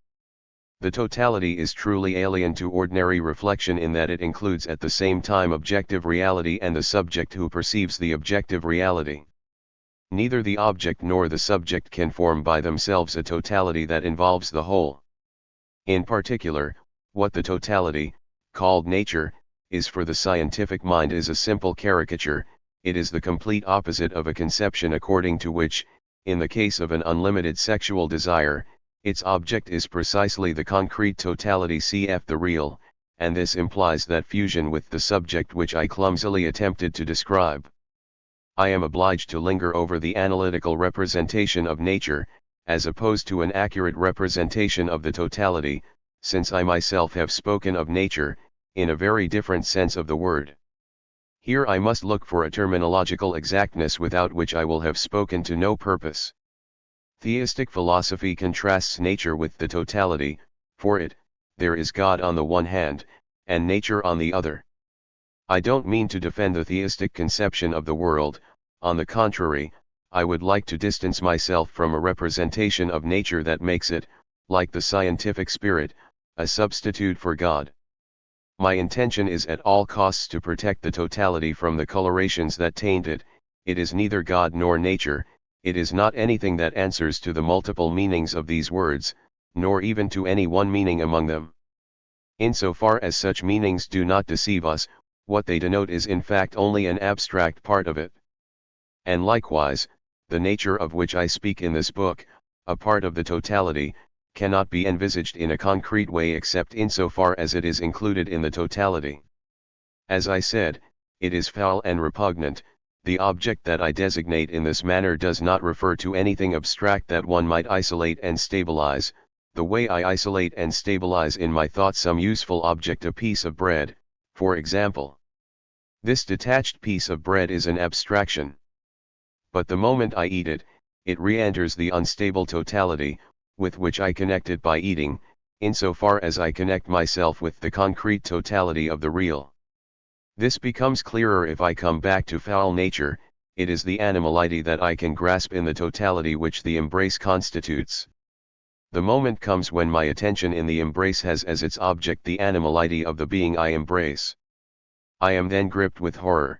The totality is truly alien to ordinary reflection in that it includes at the same time objective reality and the subject who perceives the objective reality. Neither the object nor the subject can form by themselves a totality that involves the whole. In particular, what the totality, called nature, is for the scientific mind is a simple caricature. It is the complete opposite of a conception according to which, in the case of an unlimited sexual desire, its object is precisely the concrete totality cf. The real, and this implies that fusion with the subject which I clumsily attempted to describe. I am obliged to linger over the analytical representation of nature, as opposed to an accurate representation of the totality, since I myself have spoken of nature, in a very different sense of the word. Here I must look for a terminological exactness without which I will have spoken to no purpose. Theistic philosophy contrasts nature with the totality. For it, there is God on the one hand, and nature on the other. I don't mean to defend the theistic conception of the world, on the contrary, I would like to distance myself from a representation of nature that makes it, like the scientific spirit, a substitute for God. My intention is at all costs to protect the totality from the colorations that taint it. It is neither God nor nature. It is not anything that answers to the multiple meanings of these words, nor even to any one meaning among them. Insofar as such meanings do not deceive us, what they denote is in fact only an abstract part of it. And likewise, the nature of which I speak in this book, a part of the totality, cannot be envisaged in a concrete way except insofar as it is included in the totality. As I said, it is foul and repugnant. The object that I designate in this manner does not refer to anything abstract that one might isolate and stabilize, the way I isolate and stabilize in my thought some useful object, a piece of bread, for example. This detached piece of bread is an abstraction. But the moment I eat it, it re-enters the unstable totality, with which I connect it by eating, insofar as I connect myself with the concrete totality of the real. This becomes clearer if I come back to foul nature. It is the animality that I can grasp in the totality which the embrace constitutes. The moment comes when my attention in the embrace has as its object the animality of the being I embrace. I am then gripped with horror.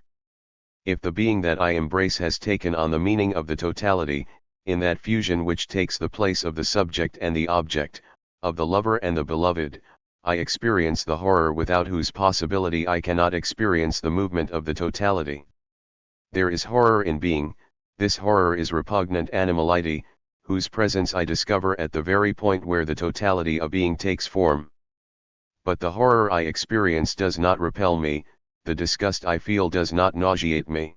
If the being that I embrace has taken on the meaning of the totality, in that fusion which takes the place of the subject and the object, of the lover and the beloved, I experience the horror without whose possibility I cannot experience the movement of the totality. There is horror in being. This horror is repugnant animality, whose presence I discover at the very point where the totality of being takes form. But the horror I experience does not repel me, the disgust I feel does not nauseate me.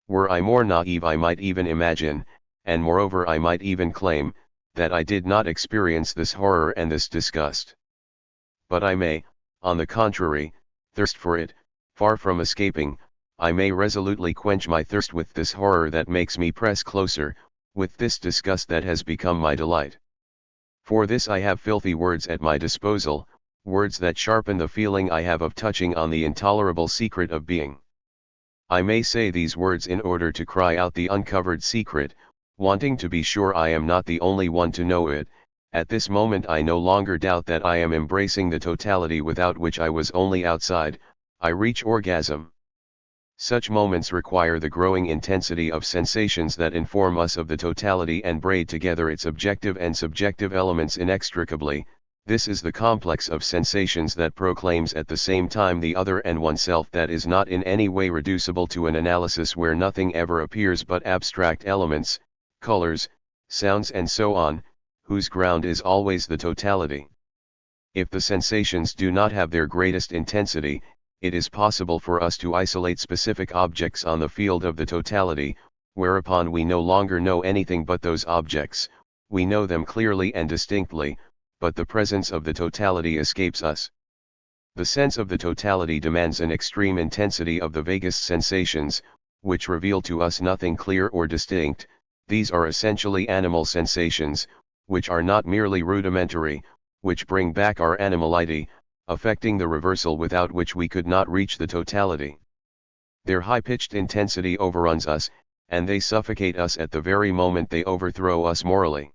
Were I more naive I might even imagine, and moreover I might even claim, that I did not experience this horror and this disgust. But I may, on the contrary, thirst for it. Far from escaping, I may resolutely quench my thirst with this horror that makes me press closer, with this disgust that has become my delight. For this I have filthy words at my disposal, words that sharpen the feeling I have of touching on the intolerable secret of being. I may say these words in order to cry out the uncovered secret, wanting to be sure I am not the only one to know it. At this moment I no longer doubt that I am embracing the totality without which I was only outside. I reach orgasm. Such moments require the growing intensity of sensations that inform us of the totality and braid together its objective and subjective elements inextricably. This is the complex of sensations that proclaims at the same time the other and oneself, that is not in any way reducible to an analysis where nothing ever appears but abstract elements, colors, sounds and so on, whose ground is always the totality. If the sensations do not have their greatest intensity, it is possible for us to isolate specific objects on the field of the totality, whereupon we no longer know anything but those objects. We know them clearly and distinctly, but the presence of the totality escapes us. The sense of the totality demands an extreme intensity of the vaguest sensations, which reveal to us nothing clear or distinct. These are essentially animal sensations, which are not merely rudimentary, which bring back our animality, affecting the reversal without which we could not reach the totality. Their high-pitched intensity overruns us, and they suffocate us at the very moment they overthrow us morally.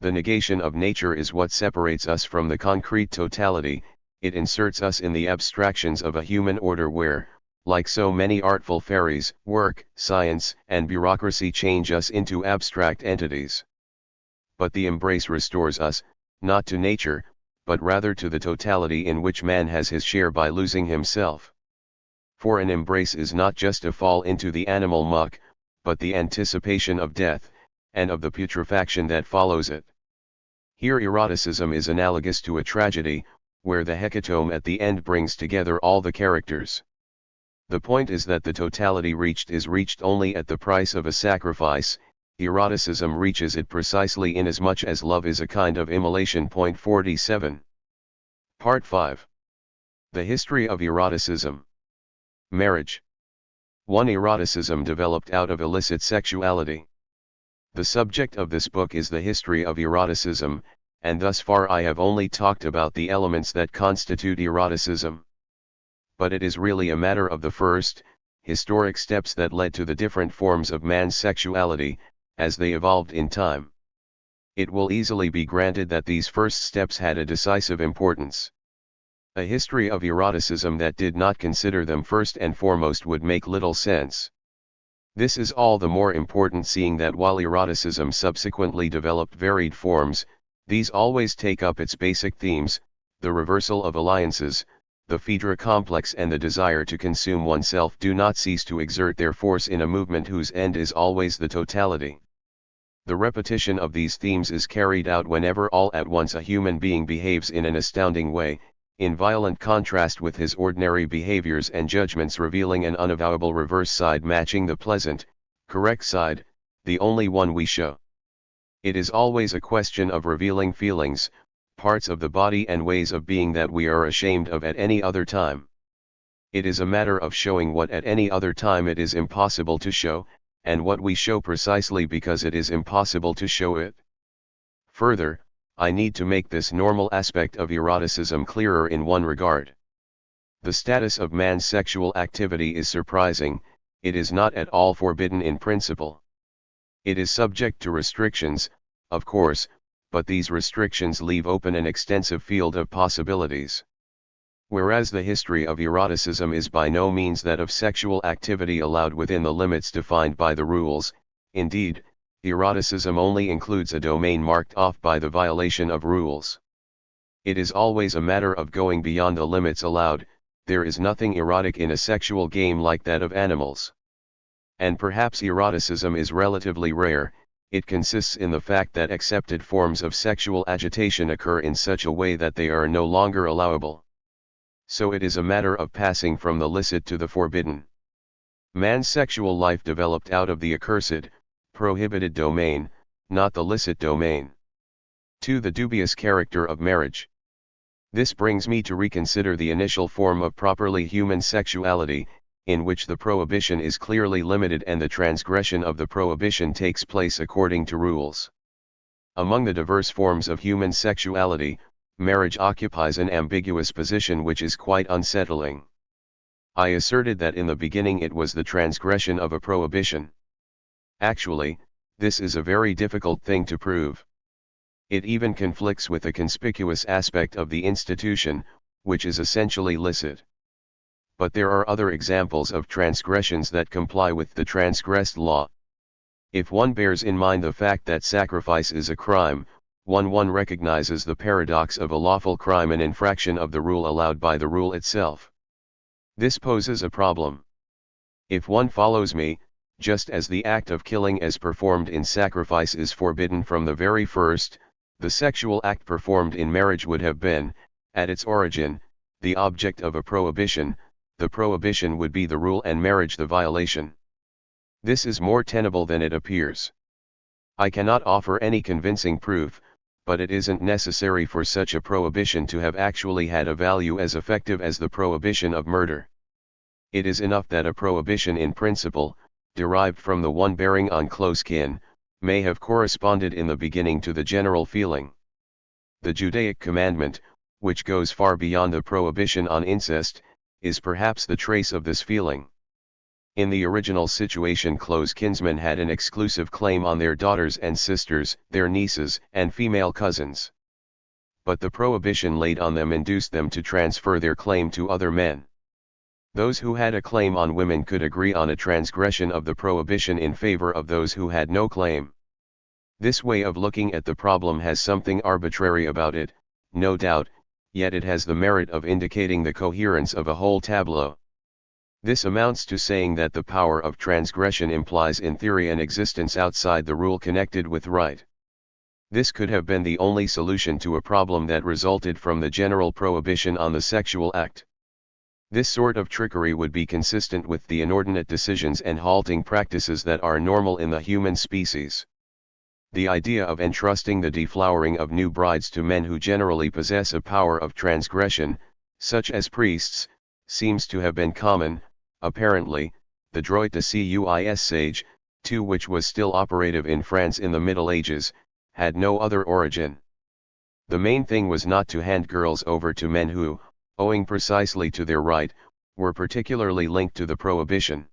The negation of nature is what separates us from the concrete totality. It inserts us in the abstractions of a human order where, like so many artful fairies, work, science, and bureaucracy change us into abstract entities. But the embrace restores us, not to nature, but rather to the totality in which man has his share by losing himself. For an embrace is not just a fall into the animal muck, but the anticipation of death, and of the putrefaction that follows it. Here eroticism is analogous to a tragedy, where the hecatomb at the end brings together all the characters. The point is that the totality reached is reached only at the price of a sacrifice. Eroticism reaches it precisely inasmuch as love is a kind of immolation. 47. Part 5. The history of eroticism. Marriage. 1. Eroticism developed out of illicit sexuality. The subject of this book is the history of eroticism, and thus far I have only talked about the elements that constitute eroticism. But it is really a matter of the first, historic steps that led to the different forms of man's sexuality, as they evolved in time. It will easily be granted that these first steps had a decisive importance. A history of eroticism that did not consider them first and foremost would make little sense. This is all the more important seeing that while eroticism subsequently developed varied forms, these always take up its basic themes: the reversal of alliances, the Phaedra complex, and the desire to consume oneself do not cease to exert their force in a movement whose end is always the totality. The repetition of these themes is carried out whenever all at once a human being behaves in an astounding way, in violent contrast with his ordinary behaviors and judgments, revealing an unavowable reverse side matching the pleasant, correct side, the only one we show. It is always a question of revealing feelings, parts of the body and ways of being that we are ashamed of at any other time. It is a matter of showing what at any other time it is impossible to show, and what we show precisely because it is impossible to show it. Further, I need to make this normal aspect of eroticism clearer in one regard. The status of man's sexual activity is surprising. It is not at all forbidden in principle. It is subject to restrictions, of course, but these restrictions leave open an extensive field of possibilities. Whereas the history of eroticism is by no means that of sexual activity allowed within the limits defined by the rules. Indeed, eroticism only includes a domain marked off by the violation of rules. It is always a matter of going beyond the limits allowed. There is nothing erotic in a sexual game like that of animals. And perhaps eroticism is relatively rare. It consists in the fact that accepted forms of sexual agitation occur in such a way that they are no longer allowable. So it is a matter of passing from the licit to the forbidden. Man's sexual life developed out of the accursed, prohibited domain, not the licit domain. 2. The dubious character of marriage. This brings me to reconsider the initial form of properly human sexuality, in which the prohibition is clearly limited and the transgression of the prohibition takes place according to rules. Among the diverse forms of human sexuality, marriage occupies an ambiguous position which is quite unsettling. I asserted that in the beginning it was the transgression of a prohibition. Actually, this is a very difficult thing to prove. It even conflicts with the conspicuous aspect of the institution, which is essentially licit. But there are other examples of transgressions that comply with the transgressed law. If one bears in mind the fact that sacrifice is a crime, one recognizes the paradox of a lawful crime an infraction of the rule allowed by the rule itself. This poses a problem. If one follows me, just as the act of killing as performed in sacrifice is forbidden from the very first, the sexual act performed in marriage would have been, at its origin, the object of a prohibition. The prohibition would be the rule and marriage the violation. This is more tenable than it appears. I cannot offer any convincing proof, but it isn't necessary for such a prohibition to have actually had a value as effective as the prohibition of murder. It is enough that a prohibition in principle, derived from the one bearing on close kin, may have corresponded in the beginning to the general feeling. The Judaic commandment, which goes far beyond the prohibition on incest, is perhaps the trace of this feeling. In the original situation, close kinsmen had an exclusive claim on their daughters and sisters, their nieces and female cousins. But the prohibition laid on them induced them to transfer their claim to other men. Those who had a claim on women could agree on a transgression of the prohibition in favor of those who had no claim. This way of looking at the problem has something arbitrary about it, no doubt, yet it has the merit of indicating the coherence of a whole tableau. This amounts to saying that the power of transgression implies in theory an existence outside the rule connected with right. This could have been the only solution to a problem that resulted from the general prohibition on the sexual act. This sort of trickery would be consistent with the inordinate decisions and halting practices that are normal in the human species. The idea of entrusting the deflowering of new brides to men who generally possess a power of transgression, such as priests, seems to have been common. Apparently, the droit de cuis sage, too, which was still operative in France in the Middle Ages, had no other origin. The main thing was not to hand girls over to men who, owing precisely to their right, were particularly linked to the prohibition.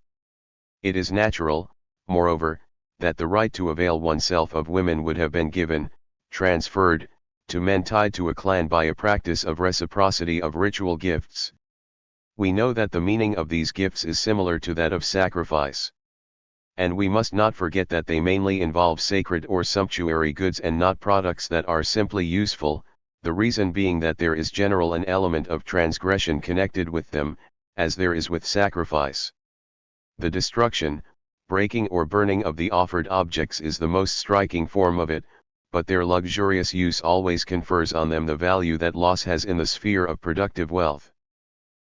It is natural, moreover, that the right to avail oneself of women would have been given, transferred, to men tied to a clan by a practice of reciprocity of ritual gifts. We know that the meaning of these gifts is similar to that of sacrifice. And we must not forget that they mainly involve sacred or sumptuary goods and not products that are simply useful, the reason being that there is generally an element of transgression connected with them, as there is with sacrifice. The destruction, breaking or burning of the offered objects is the most striking form of it, but their luxurious use always confers on them the value that loss has in the sphere of productive wealth.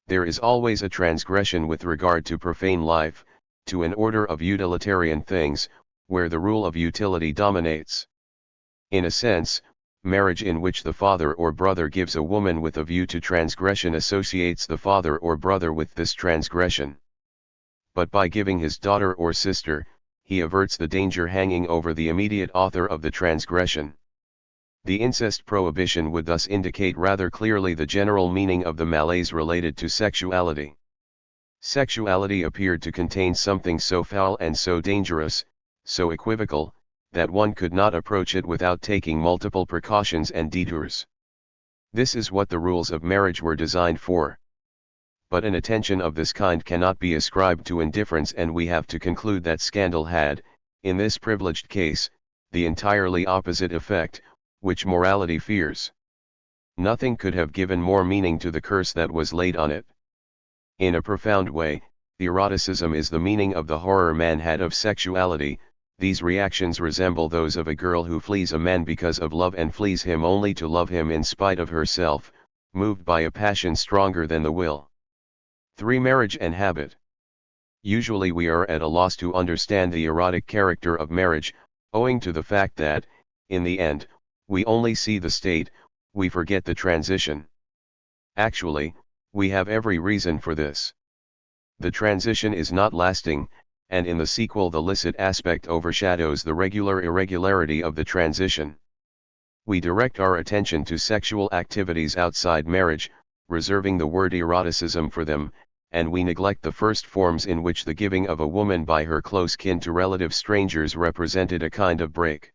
There is always a transgression with regard to profane life, to an order of utilitarian things, where the rule of utility dominates. In a sense, marriage in which the father or brother gives a woman with a view to transgression associates the father or brother with this transgression. But by giving his daughter or sister, he averts the danger hanging over the immediate author of the transgression. The incest prohibition would thus indicate rather clearly the general meaning of the malaise related to sexuality. Sexuality appeared to contain something so foul and so dangerous, so equivocal, that one could not approach it without taking multiple precautions and detours. This is what the rules of marriage were designed for. But an attention of this kind cannot be ascribed to indifference, and we have to conclude that scandal had, in this privileged case, the entirely opposite effect, which morality fears. Nothing could have given more meaning to the curse that was laid on it. In a profound way, eroticism is the meaning of the horror man had of sexuality. These reactions resemble those of a girl who flees a man because of love and flees him only to love him in spite of herself, moved by a passion stronger than the will. 3. Marriage and habit. Usually we are at a loss to understand the erotic character of marriage, owing to the fact that, in the end, we only see the state, we forget the transition. Actually, we have every reason for this. The transition is not lasting, and in the sequel the licit aspect overshadows the regular irregularity of the transition. We direct our attention to sexual activities outside marriage, reserving the word eroticism for them, and we neglect the first forms in which the giving of a woman by her close kin to relative strangers represented a kind of break.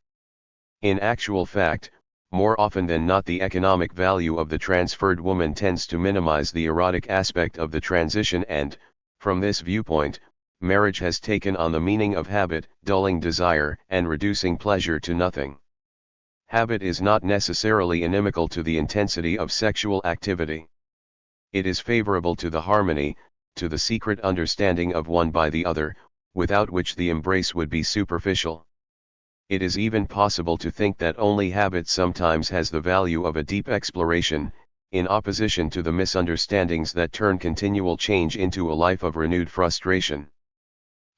In actual fact, more often than not the economic value of the transferred woman tends to minimize the erotic aspect of the transition, and, from this viewpoint, marriage has taken on the meaning of habit, dulling desire and reducing pleasure to nothing. Habit is not necessarily inimical to the intensity of sexual activity. It is favorable to the harmony, to the secret understanding of one by the other, without which the embrace would be superficial. It is even possible to think that only habit sometimes has the value of a deep exploration, in opposition to the misunderstandings that turn continual change into a life of renewed frustration.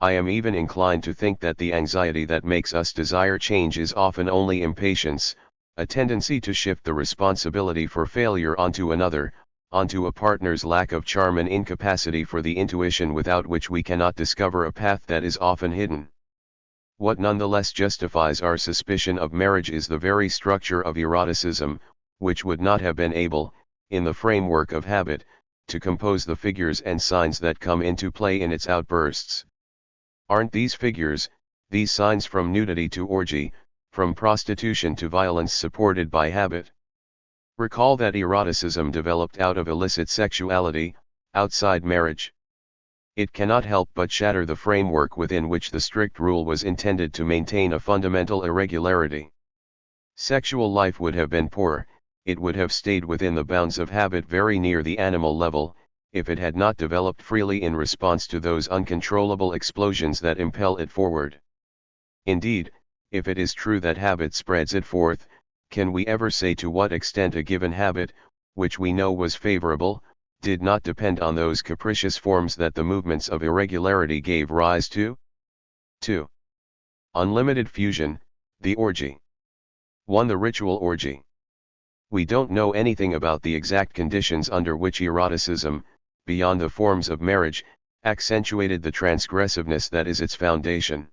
I am even inclined to think that the anxiety that makes us desire change is often only impatience, a tendency to shift the responsibility for failure onto another, onto a partner's lack of charm and incapacity for the intuition without which we cannot discover a path that is often hidden. What nonetheless justifies our suspicion of marriage is the very structure of eroticism, which would not have been able, in the framework of habit, to compose the figures and signs that come into play in its outbursts. Aren't these figures, these signs from nudity to orgy, from prostitution to violence supported by habit? Recall that eroticism developed out of illicit sexuality, outside marriage. It cannot help but shatter the framework within which the strict rule was intended to maintain a fundamental irregularity. Sexual life would have been poor, it would have stayed within the bounds of habit very near the animal level, if it had not developed freely in response to those uncontrollable explosions that impel it forward. Indeed, if it is true that habit spreads it forth, can we ever say to what extent a given habit, which we know was favorable, did not depend on those capricious forms that the movements of irregularity gave rise to? 2. Unlimited fusion, the orgy. 1. The ritual orgy. We don't know anything about the exact conditions under which eroticism, beyond the forms of marriage, accentuated the transgressiveness that is its foundation.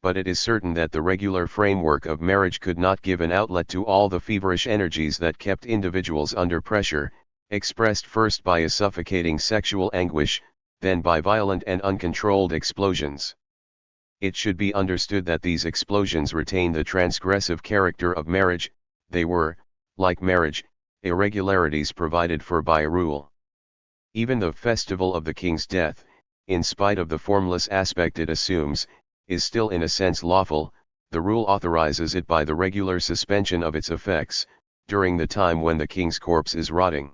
But it is certain that the regular framework of marriage could not give an outlet to all the feverish energies that kept individuals under pressure, expressed first by a suffocating sexual anguish, then by violent and uncontrolled explosions. It should be understood that these explosions retain the transgressive character of marriage, they were, like marriage, irregularities provided for by rule. Even the festival of the king's death, in spite of the formless aspect it assumes, is still in a sense lawful, the rule authorizes it by the regular suspension of its effects, during the time when the king's corpse is rotting.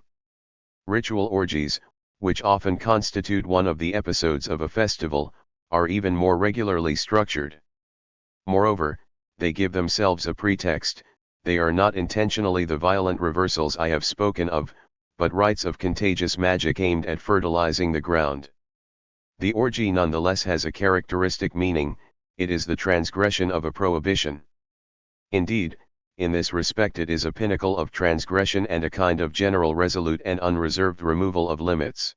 Ritual orgies, which often constitute one of the episodes of a festival, are even more regularly structured. Moreover, they give themselves a pretext, they are not intentionally the violent reversals I have spoken of, but rites of contagious magic aimed at fertilizing the ground. The orgy nonetheless has a characteristic meaning, it is the transgression of a prohibition. Indeed, in this respect it is a pinnacle of transgression and a kind of general resolute and unreserved removal of limits.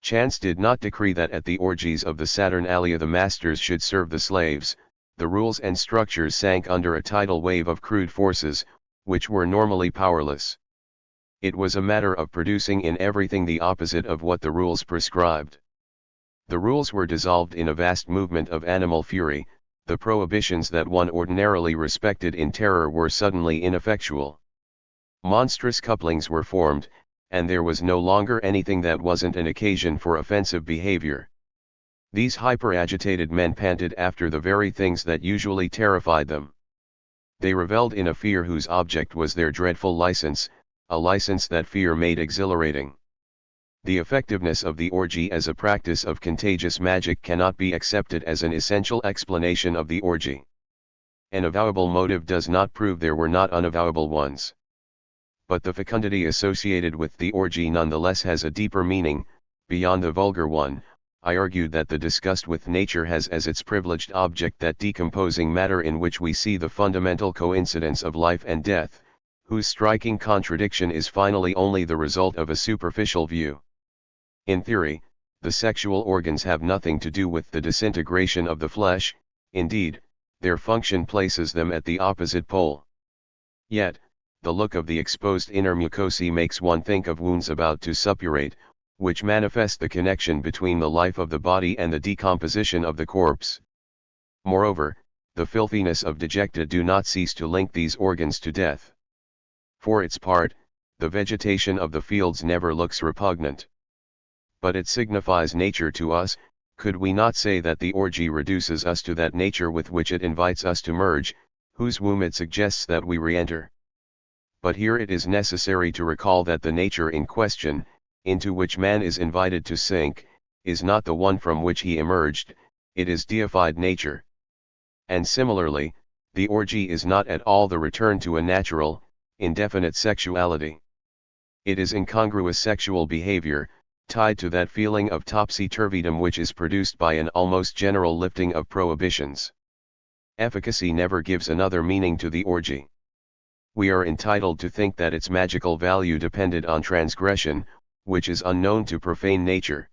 Chance did not decree that at the orgies of the Saturnalia the masters should serve the slaves, the rules and structures sank under a tidal wave of crude forces, which were normally powerless. It was a matter of producing in everything the opposite of what the rules prescribed. The rules were dissolved in a vast movement of animal fury, the prohibitions that one ordinarily respected in terror were suddenly ineffectual. Monstrous couplings were formed, and there was no longer anything that wasn't an occasion for offensive behavior. These hyper-agitated men panted after the very things that usually terrified them. They revelled in a fear whose object was their dreadful license, a license that fear made exhilarating. The effectiveness of the orgy as a practice of contagious magic cannot be accepted as an essential explanation of the orgy. An avowable motive does not prove there were not unavowable ones. But the fecundity associated with the orgy nonetheless has a deeper meaning, beyond the vulgar one. I argued that the disgust with nature has as its privileged object that decomposing matter in which we see the fundamental coincidence of life and death, whose striking contradiction is finally only the result of a superficial view. In theory, the sexual organs have nothing to do with the disintegration of the flesh, indeed, their function places them at the opposite pole. Yet, the look of the exposed inner mucosae makes one think of wounds about to suppurate, which manifest the connection between the life of the body and the decomposition of the corpse. Moreover, the filthiness of dejecta do not cease to link these organs to death. For its part, the vegetation of the fields never looks repugnant. But it signifies nature to us. Could we not say that the orgy reduces us to that nature with which it invites us to merge, whose womb it suggests that we re-enter? But here it is necessary to recall that the nature in question, into which man is invited to sink, is not the one from which he emerged, it is deified nature. And similarly, the orgy is not at all the return to a natural, indefinite sexuality. It is incongruous sexual behavior, tied to that feeling of topsy-turvydom which is produced by an almost general lifting of prohibitions. Efficacy never gives another meaning to the orgy. We are entitled to think that its magical value depended on transgression, which is unknown to profane nature.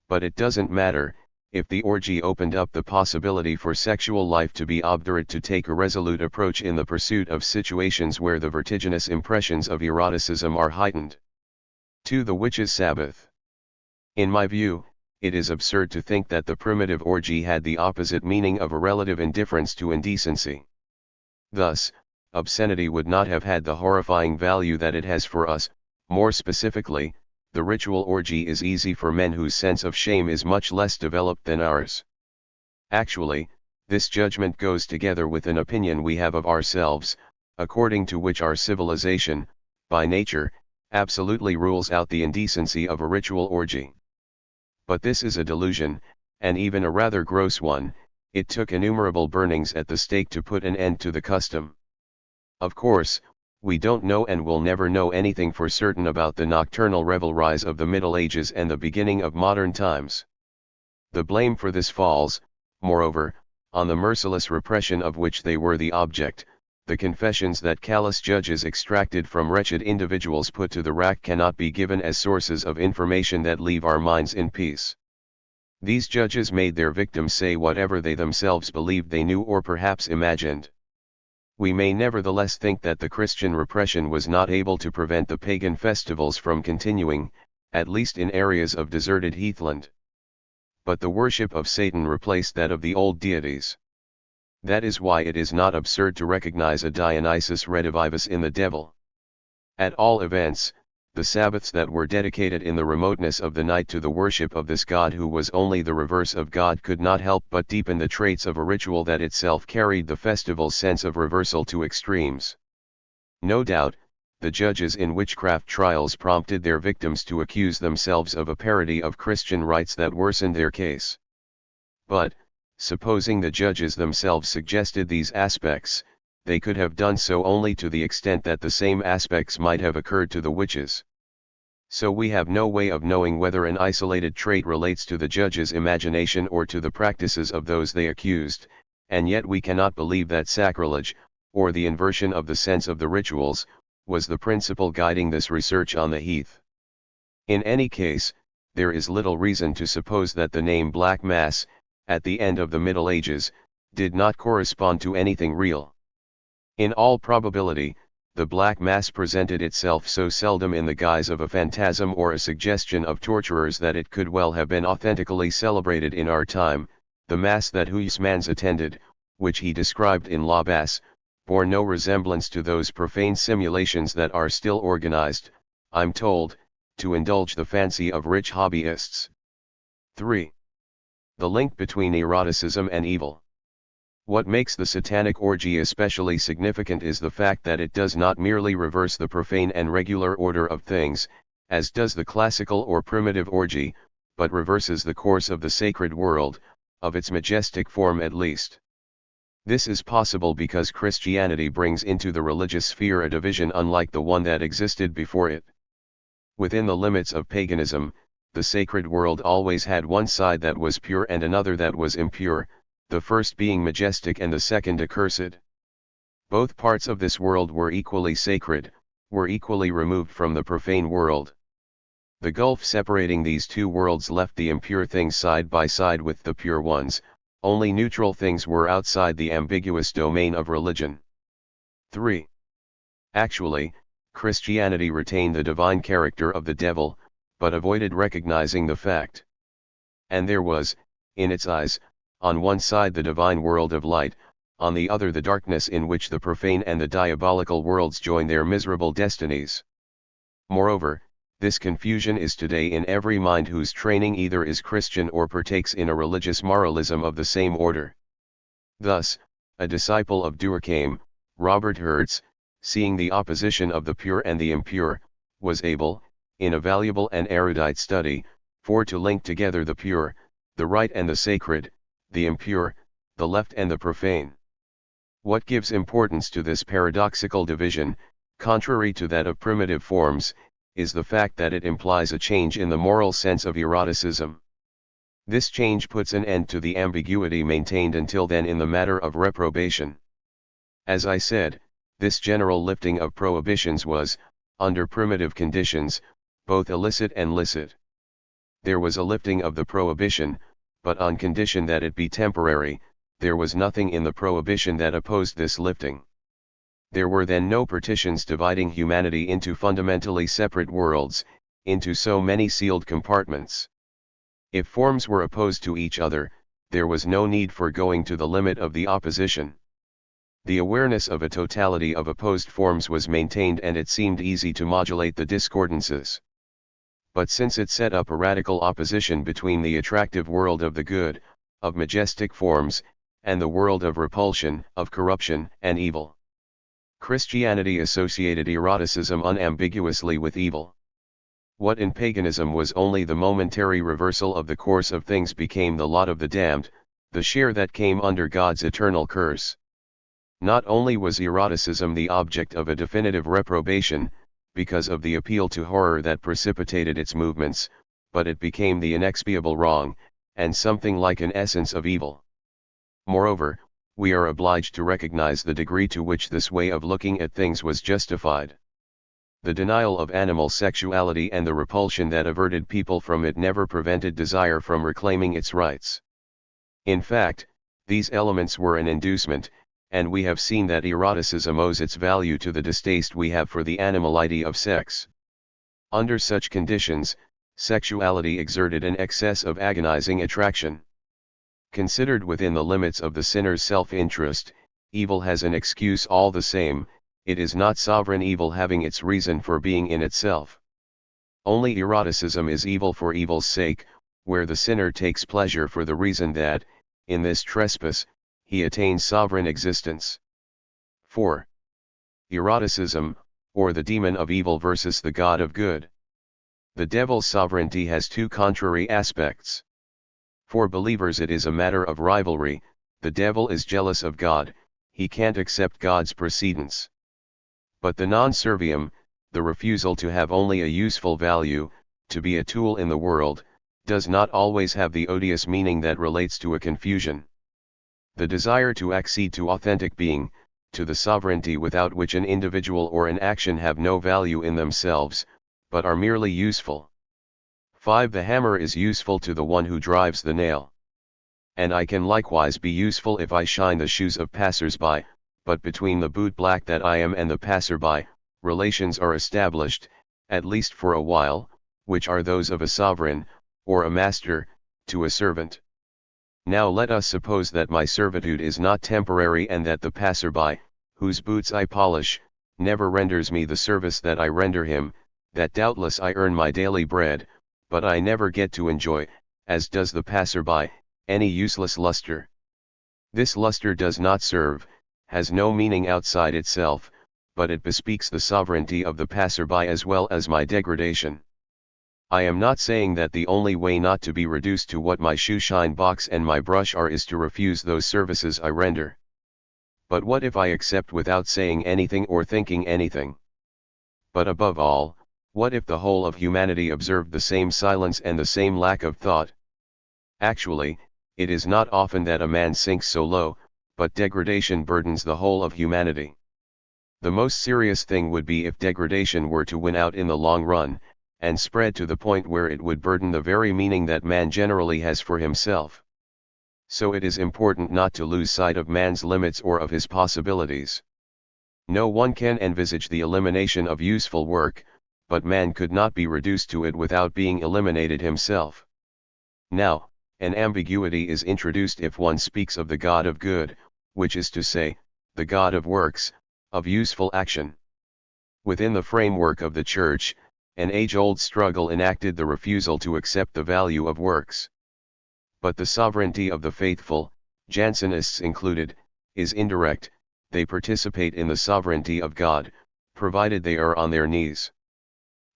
But it doesn't matter, if the orgy opened up the possibility for sexual life to be obdurate, to take a resolute approach in the pursuit of situations where the vertiginous impressions of eroticism are heightened. 2. The Witches' Sabbath. In my view, it is absurd to think that the primitive orgy had the opposite meaning of a relative indifference to indecency. Thus, obscenity would not have had the horrifying value that it has for us. More specifically, the ritual orgy is easy for men whose sense of shame is much less developed than ours. Actually, this judgment goes together with an opinion we have of ourselves, according to which our civilization, by nature, absolutely rules out the indecency of a ritual orgy. But this is a delusion, and even a rather gross one. It took innumerable burnings at the stake to put an end to the custom. Of course, we don't know and will never know anything for certain about the nocturnal revelries of the Middle Ages and the beginning of modern times. The blame for this falls, moreover, on the merciless repression of which they were the object. The confessions that callous judges extracted from wretched individuals put to the rack cannot be given as sources of information that leave our minds in peace. These judges made their victims say whatever they themselves believed they knew or perhaps imagined. We may nevertheless think that the Christian repression was not able to prevent the pagan festivals from continuing, at least in areas of deserted heathland. But the worship of Satan replaced that of the old deities. That is why it is not absurd to recognize a Dionysus redivivus in the devil. At all events, the Sabbaths that were dedicated in the remoteness of the night to the worship of this god who was only the reverse of God could not help but deepen the traits of a ritual that itself carried the festival's sense of reversal to extremes. No doubt, the judges in witchcraft trials prompted their victims to accuse themselves of a parody of Christian rites that worsened their case. But, supposing the judges themselves suggested these aspects, they could have done so only to the extent that the same aspects might have occurred to the witches. So we have no way of knowing whether an isolated trait relates to the judge's imagination or to the practices of those they accused, and yet we cannot believe that sacrilege, or the inversion of the sense of the rituals, was the principle guiding this research on the heath. In any case, there is little reason to suppose that the name Black Mass, at the end of the Middle Ages, did not correspond to anything real. In all probability, the Black Mass presented itself so seldom in the guise of a phantasm or a suggestion of torturers that it could well have been authentically celebrated in our time. The Mass that Huysmans attended, which he described in La Basse, bore no resemblance to those profane simulations that are still organized, I'm told, to indulge the fancy of rich hobbyists. 3. The link between eroticism and evil. What makes the satanic orgy especially significant is the fact that it does not merely reverse the profane and regular order of things, as does the classical or primitive orgy, but reverses the course of the sacred world, of its majestic form at least. This is possible because Christianity brings into the religious sphere a division unlike the one that existed before it. Within the limits of paganism, the sacred world always had one side that was pure and another that was impure, the first being majestic and the second accursed. Both parts of this world were equally sacred, were equally removed from the profane world. The gulf separating these two worlds left the impure things side by side with the pure ones, only neutral things were outside the ambiguous domain of religion. 3. Actually, Christianity retained the divine character of the devil, but avoided recognizing the fact. And there was, in its eyes, on one side the divine world of light, on the other the darkness in which the profane and the diabolical worlds join their miserable destinies. Moreover, this confusion is today in every mind whose training either is Christian or partakes in a religious moralism of the same order. Thus, a disciple of Durkheim, Robert Hertz, seeing the opposition of the pure and the impure, was able, in a valuable and erudite study, to link together the pure, the right and the sacred, the impure, the left and the profane. What gives importance to this paradoxical division, contrary to that of primitive forms, is the fact that it implies a change in the moral sense of eroticism. This change puts an end to the ambiguity maintained until then in the matter of reprobation. As I said, this general lifting of prohibitions was, under primitive conditions, both illicit and licit. There was a lifting of the prohibition, but on condition that it be temporary. There was nothing in the prohibition that opposed this lifting. There were then no partitions dividing humanity into fundamentally separate worlds, into so many sealed compartments. If forms were opposed to each other, there was no need for going to the limit of the opposition. The awareness of a totality of opposed forms was maintained, and it seemed easy to modulate the discordances. But since it set up a radical opposition between the attractive world of the good, of majestic forms, and the world of repulsion, of corruption and evil, Christianity associated eroticism unambiguously with evil. What in paganism was only the momentary reversal of the course of things became the lot of the damned, the share that came under God's eternal curse. Not only was eroticism the object of a definitive reprobation, because of the appeal to horror that precipitated its movements, but it became the inexpiable wrong, and something like an essence of evil. Moreover, we are obliged to recognize the degree to which this way of looking at things was justified. The denial of animal sexuality and the repulsion that averted people from it never prevented desire from reclaiming its rights. In fact, these elements were an inducement, and we have seen that eroticism owes its value to the distaste we have for the animality of sex. Under such conditions, sexuality exerted an excess of agonizing attraction. Considered within the limits of the sinner's self-interest, evil has an excuse all the same. It is not sovereign evil having its reason for being in itself. Only eroticism is evil for evil's sake, where the sinner takes pleasure for the reason that, in this trespass, he attains sovereign existence. 4. Eroticism, or the demon of evil versus the God of good. The devil's sovereignty has two contrary aspects. For believers it is a matter of rivalry. The devil is jealous of God, he can't accept God's precedence. But the non serviam, the refusal to have only a useful value, to be a tool in the world, does not always have the odious meaning that relates to a confusion. The desire to accede to authentic being, to the sovereignty without which an individual or an action have no value in themselves, but are merely useful. 5. The hammer is useful to the one who drives the nail. And I can likewise be useful if I shine the shoes of passers-by, but between the bootblack that I am and the passer-by, relations are established, at least for a while, which are those of a sovereign, or a master, to a servant. Now let us suppose that my servitude is not temporary, and that the passer-by, whose boots I polish, never renders me the service that I render him, that doubtless I earn my daily bread, but I never get to enjoy, as does the passer-by, any useless luster. This luster does not serve, has no meaning outside itself, but it bespeaks the sovereignty of the passer-by as well as my degradation. I am not saying that the only way not to be reduced to what my shoe-shine box and my brush are is to refuse those services I render. But what if I accept without saying anything or thinking anything? But above all, what if the whole of humanity observed the same silence and the same lack of thought? Actually, it is not often that a man sinks so low, but degradation burdens the whole of humanity. The most serious thing would be if degradation were to win out in the long run, and spread to the point where it would burden the very meaning that man generally has for himself. So it is important not to lose sight of man's limits or of his possibilities. No one can envisage the elimination of useful work, but man could not be reduced to it without being eliminated himself. Now, an ambiguity is introduced if one speaks of the God of good, which is to say, the God of works, of useful action. Within the framework of the Church, an age-old struggle enacted the refusal to accept the value of works. But the sovereignty of the faithful, Jansenists included, is indirect. They participate in the sovereignty of God, provided they are on their knees.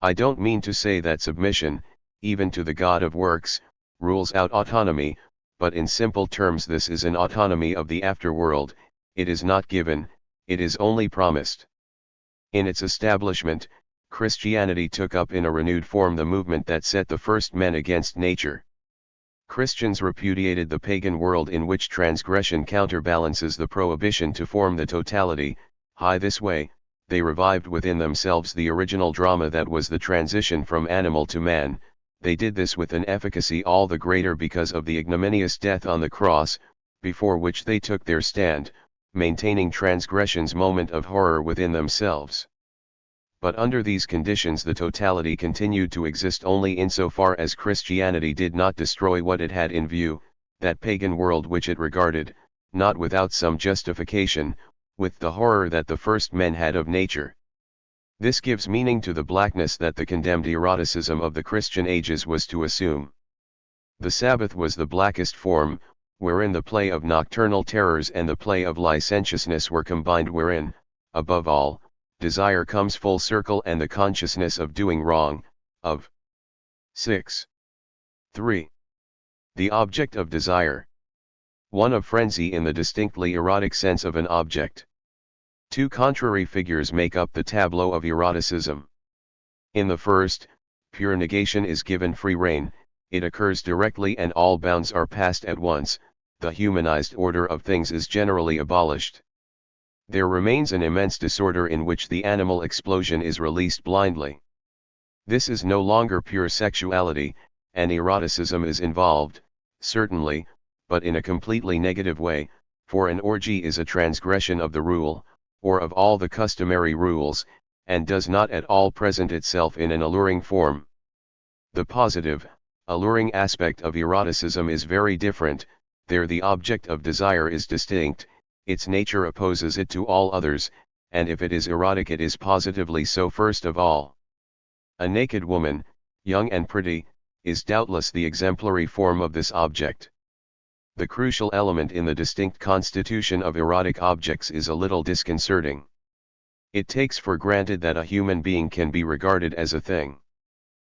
I don't mean to say that submission, even to the God of works, rules out autonomy, but in simple terms this is an autonomy of the afterworld. It is not given, it is only promised. In its establishment, Christianity took up in a renewed form the movement that set the first men against nature. Christians repudiated the pagan world in which transgression counterbalances the prohibition to form the totality. This way, they revived within themselves the original drama that was the transition from animal to man. They did this with an efficacy all the greater because of the ignominious death on the cross, before which they took their stand, maintaining transgression's moment of horror within themselves. But under these conditions the totality continued to exist only insofar as Christianity did not destroy what it had in view, that pagan world which it regarded, not without some justification, with the horror that the first men had of nature. This gives meaning to the blackness that the condemned eroticism of the Christian ages was to assume. The Sabbath was the blackest form, wherein the play of nocturnal terrors and the play of licentiousness were combined, wherein, above all, desire comes full circle and the consciousness of doing wrong, of 6. 3. The object of desire. 1. Of frenzy in the distinctly erotic sense of an object. 2 contrary figures make up the tableau of eroticism. In the first, pure negation is given free rein, it occurs directly and all bounds are passed at once, the humanized order of things is generally abolished. There remains an immense disorder in which the animal explosion is released blindly. This is no longer pure sexuality, and eroticism is involved, certainly, but in a completely negative way, for an orgy is a transgression of the rule, or of all the customary rules, and does not at all present itself in an alluring form. The positive, alluring aspect of eroticism is very different. There the object of desire is distinct, its nature opposes it to all others, and if it is erotic it is positively so first of all. A naked woman, young and pretty, is doubtless the exemplary form of this object. The crucial element in the distinct constitution of erotic objects is a little disconcerting. It takes for granted that a human being can be regarded as a thing.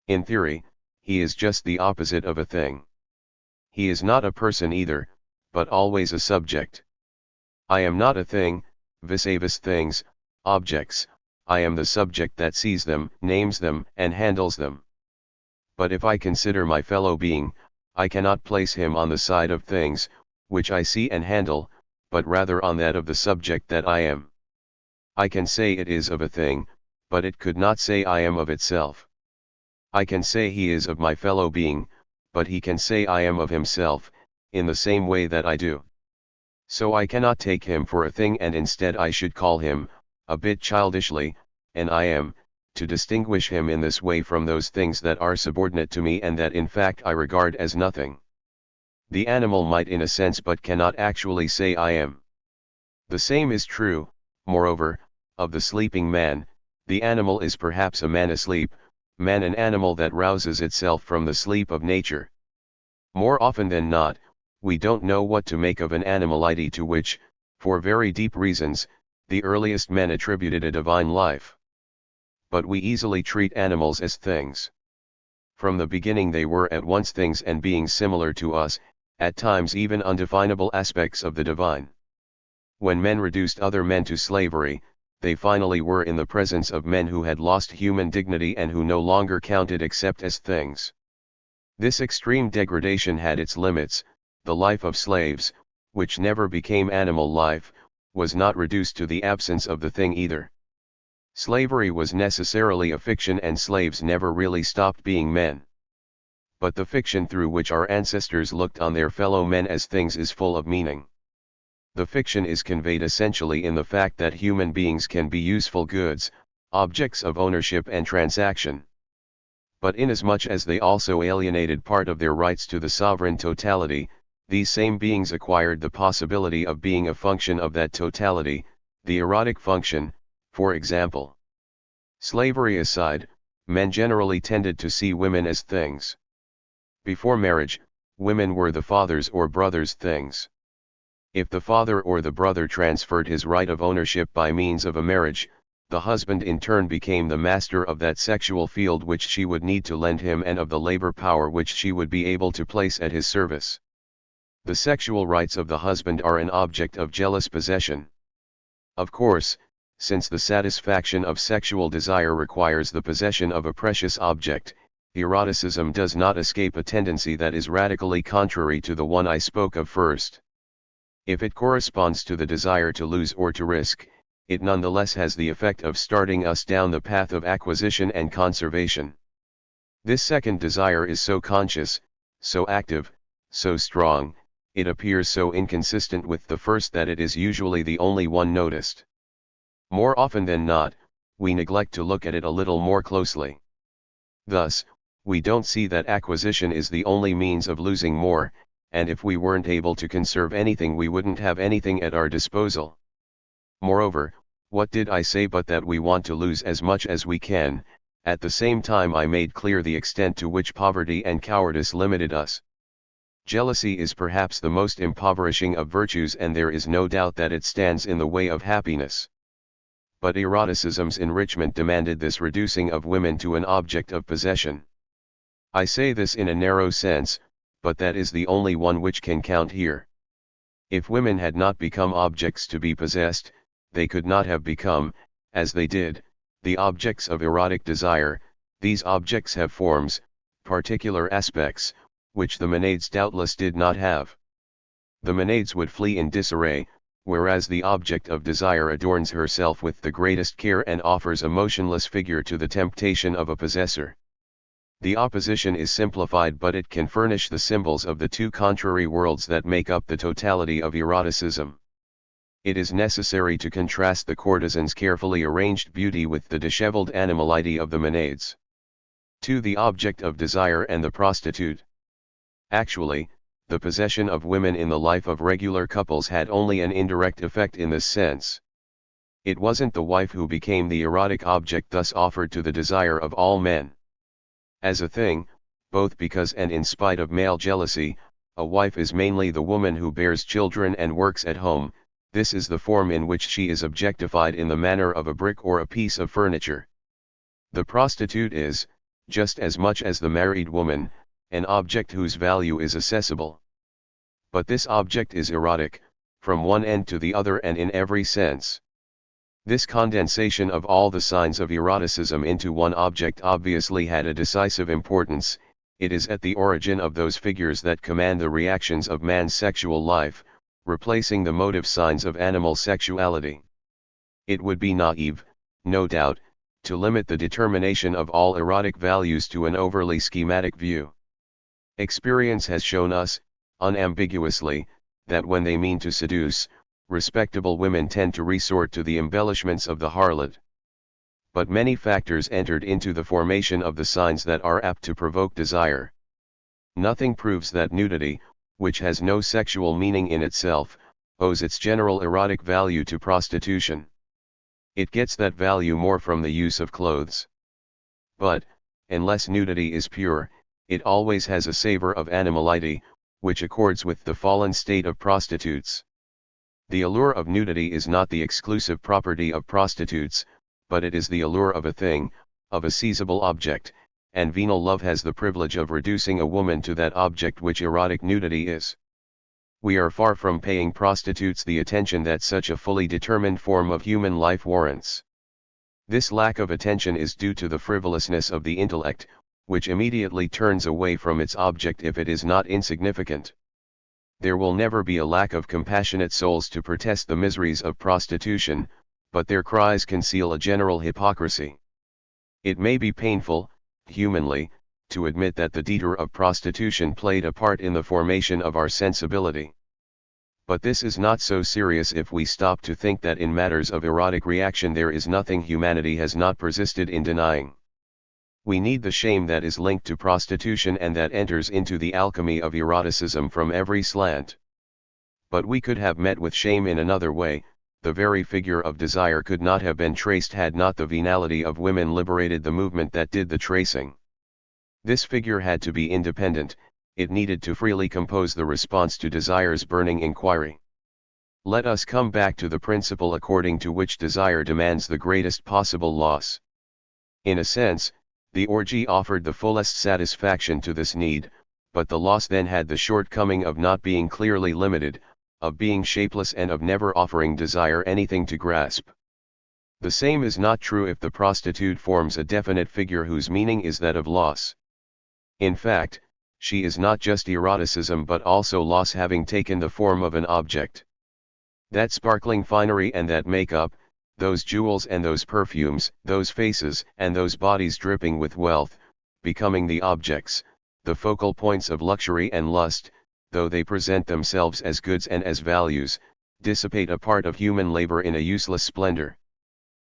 In theory, he is just the opposite of a thing. He is not a person either, but always a subject. I am not a thing, vis-a-vis things, objects, I am the subject that sees them, names them, and handles them. But if I consider my fellow being, I cannot place him on the side of things, which I see and handle, but rather on that of the subject that I am. I can say it is of a thing, but it could not say I am of itself. I can say he is of my fellow being, but he can say I am of himself, in the same way that I do. So I cannot take him for a thing, and instead I should call him, a bit childishly, an I am, to distinguish him in this way from those things that are subordinate to me and that in fact I regard as nothing. The animal might in a sense but cannot actually say I am. The same is true, moreover, of the sleeping man. The animal is perhaps a man asleep, man an animal that rouses itself from the sleep of nature. More often than not, we don't know what to make of an animality to which, for very deep reasons, the earliest men attributed a divine life. But we easily treat animals as things. From the beginning they were at once things and beings similar to us, at times even undefinable aspects of the divine. When men reduced other men to slavery, they finally were in the presence of men who had lost human dignity and who no longer counted except as things. This extreme degradation had its limits. The life of slaves, which never became animal life, was not reduced to the absence of the thing either. Slavery was necessarily a fiction and slaves never really stopped being men. But the fiction through which our ancestors looked on their fellow men as things is full of meaning. The fiction is conveyed essentially in the fact that human beings can be useful goods, objects of ownership and transaction. But inasmuch as they also alienated part of their rights to the sovereign totality, these same beings acquired the possibility of being a function of that totality, the erotic function, for example. Slavery aside, men generally tended to see women as things. Before marriage, women were the father's or brother's things. If the father or the brother transferred his right of ownership by means of a marriage, the husband in turn became the master of that sexual field which she would need to lend him and of the labor power which she would be able to place at his service. The sexual rights of the husband are an object of jealous possession. Of course, since the satisfaction of sexual desire requires the possession of a precious object, eroticism does not escape a tendency that is radically contrary to the one I spoke of first. If it corresponds to the desire to lose or to risk, it nonetheless has the effect of starting us down the path of acquisition and conservation. This second desire is so conscious, so active, so strong, it appears so inconsistent with the first that it is usually the only one noticed. More often than not, we neglect to look at it a little more closely. Thus, we don't see that acquisition is the only means of losing more, and if we weren't able to conserve anything we wouldn't have anything at our disposal. Moreover, what did I say but that we want to lose as much as we can? At the same time I made clear the extent to which poverty and cowardice limited us. Jealousy is perhaps the most impoverishing of virtues, and there is no doubt that it stands in the way of happiness. But eroticism's enrichment demanded this reducing of women to an object of possession. I say this in a narrow sense, but that is the only one which can count here. If women had not become objects to be possessed, they could not have become, as they did, the objects of erotic desire. These objects have forms, particular aspects, which the Monades doubtless did not have. The Monades would flee in disarray, whereas the object of desire adorns herself with the greatest care and offers a motionless figure to the temptation of a possessor. The opposition is simplified, but it can furnish the symbols of the two contrary worlds that make up the totality of eroticism. It is necessary to contrast the courtesan's carefully arranged beauty with the disheveled animality of the Monades. 2. The object of desire and the prostitute. Actually, the possession of women in the life of regular couples had only an indirect effect in this sense. It wasn't the wife who became the erotic object thus offered to the desire of all men. As a thing, both because and in spite of male jealousy, a wife is mainly the woman who bears children and works at home. This is the form in which she is objectified in the manner of a brick or a piece of furniture. The prostitute is, just as much as the married woman, an object whose value is accessible. But this object is erotic, from one end to the other and in every sense. This condensation of all the signs of eroticism into one object obviously had a decisive importance. It is at the origin of those figures that command the reactions of man's sexual life, replacing the motive signs of animal sexuality. It would be naive, no doubt, to limit the determination of all erotic values to an overly schematic view. Experience has shown us, unambiguously, that when they mean to seduce, respectable women tend to resort to the embellishments of the harlot. But many factors entered into the formation of the signs that are apt to provoke desire. Nothing proves that nudity, which has no sexual meaning in itself, owes its general erotic value to prostitution. It gets that value more from the use of clothes. But, unless nudity is pure, it always has a savor of animality, which accords with the fallen state of prostitutes. The allure of nudity is not the exclusive property of prostitutes, but it is the allure of a thing, of a seizable object, and venal love has the privilege of reducing a woman to that object which erotic nudity is. We are far from paying prostitutes the attention that such a fully determined form of human life warrants. This lack of attention is due to the frivolousness of the intellect, which immediately turns away from its object if it is not insignificant. There will never be a lack of compassionate souls to protest the miseries of prostitution, but their cries conceal a general hypocrisy. It may be painful, humanly, to admit that the detour of prostitution played a part in the formation of our sensibility. But this is not so serious if we stop to think that in matters of erotic reaction there is nothing humanity has not persisted in denying. We need the shame that is linked to prostitution and that enters into the alchemy of eroticism from every slant. But we could have met with shame in another way. The very figure of desire could not have been traced had not the venality of women liberated the movement that did the tracing. This figure had to be independent, it needed to freely compose the response to desire's burning inquiry. Let us come back to the principle according to which desire demands the greatest possible loss. In a sense, the orgy offered the fullest satisfaction to this need, but the loss then had the shortcoming of not being clearly limited, of being shapeless and of never offering desire anything to grasp. The same is not true if the prostitute forms a definite figure whose meaning is that of loss. In fact, she is not just eroticism but also loss, having taken the form of an object. That sparkling finery and that makeup, those jewels and those perfumes, those faces and those bodies dripping with wealth, becoming the objects, the focal points of luxury and lust, though they present themselves as goods and as values, dissipate a part of human labor in a useless splendor.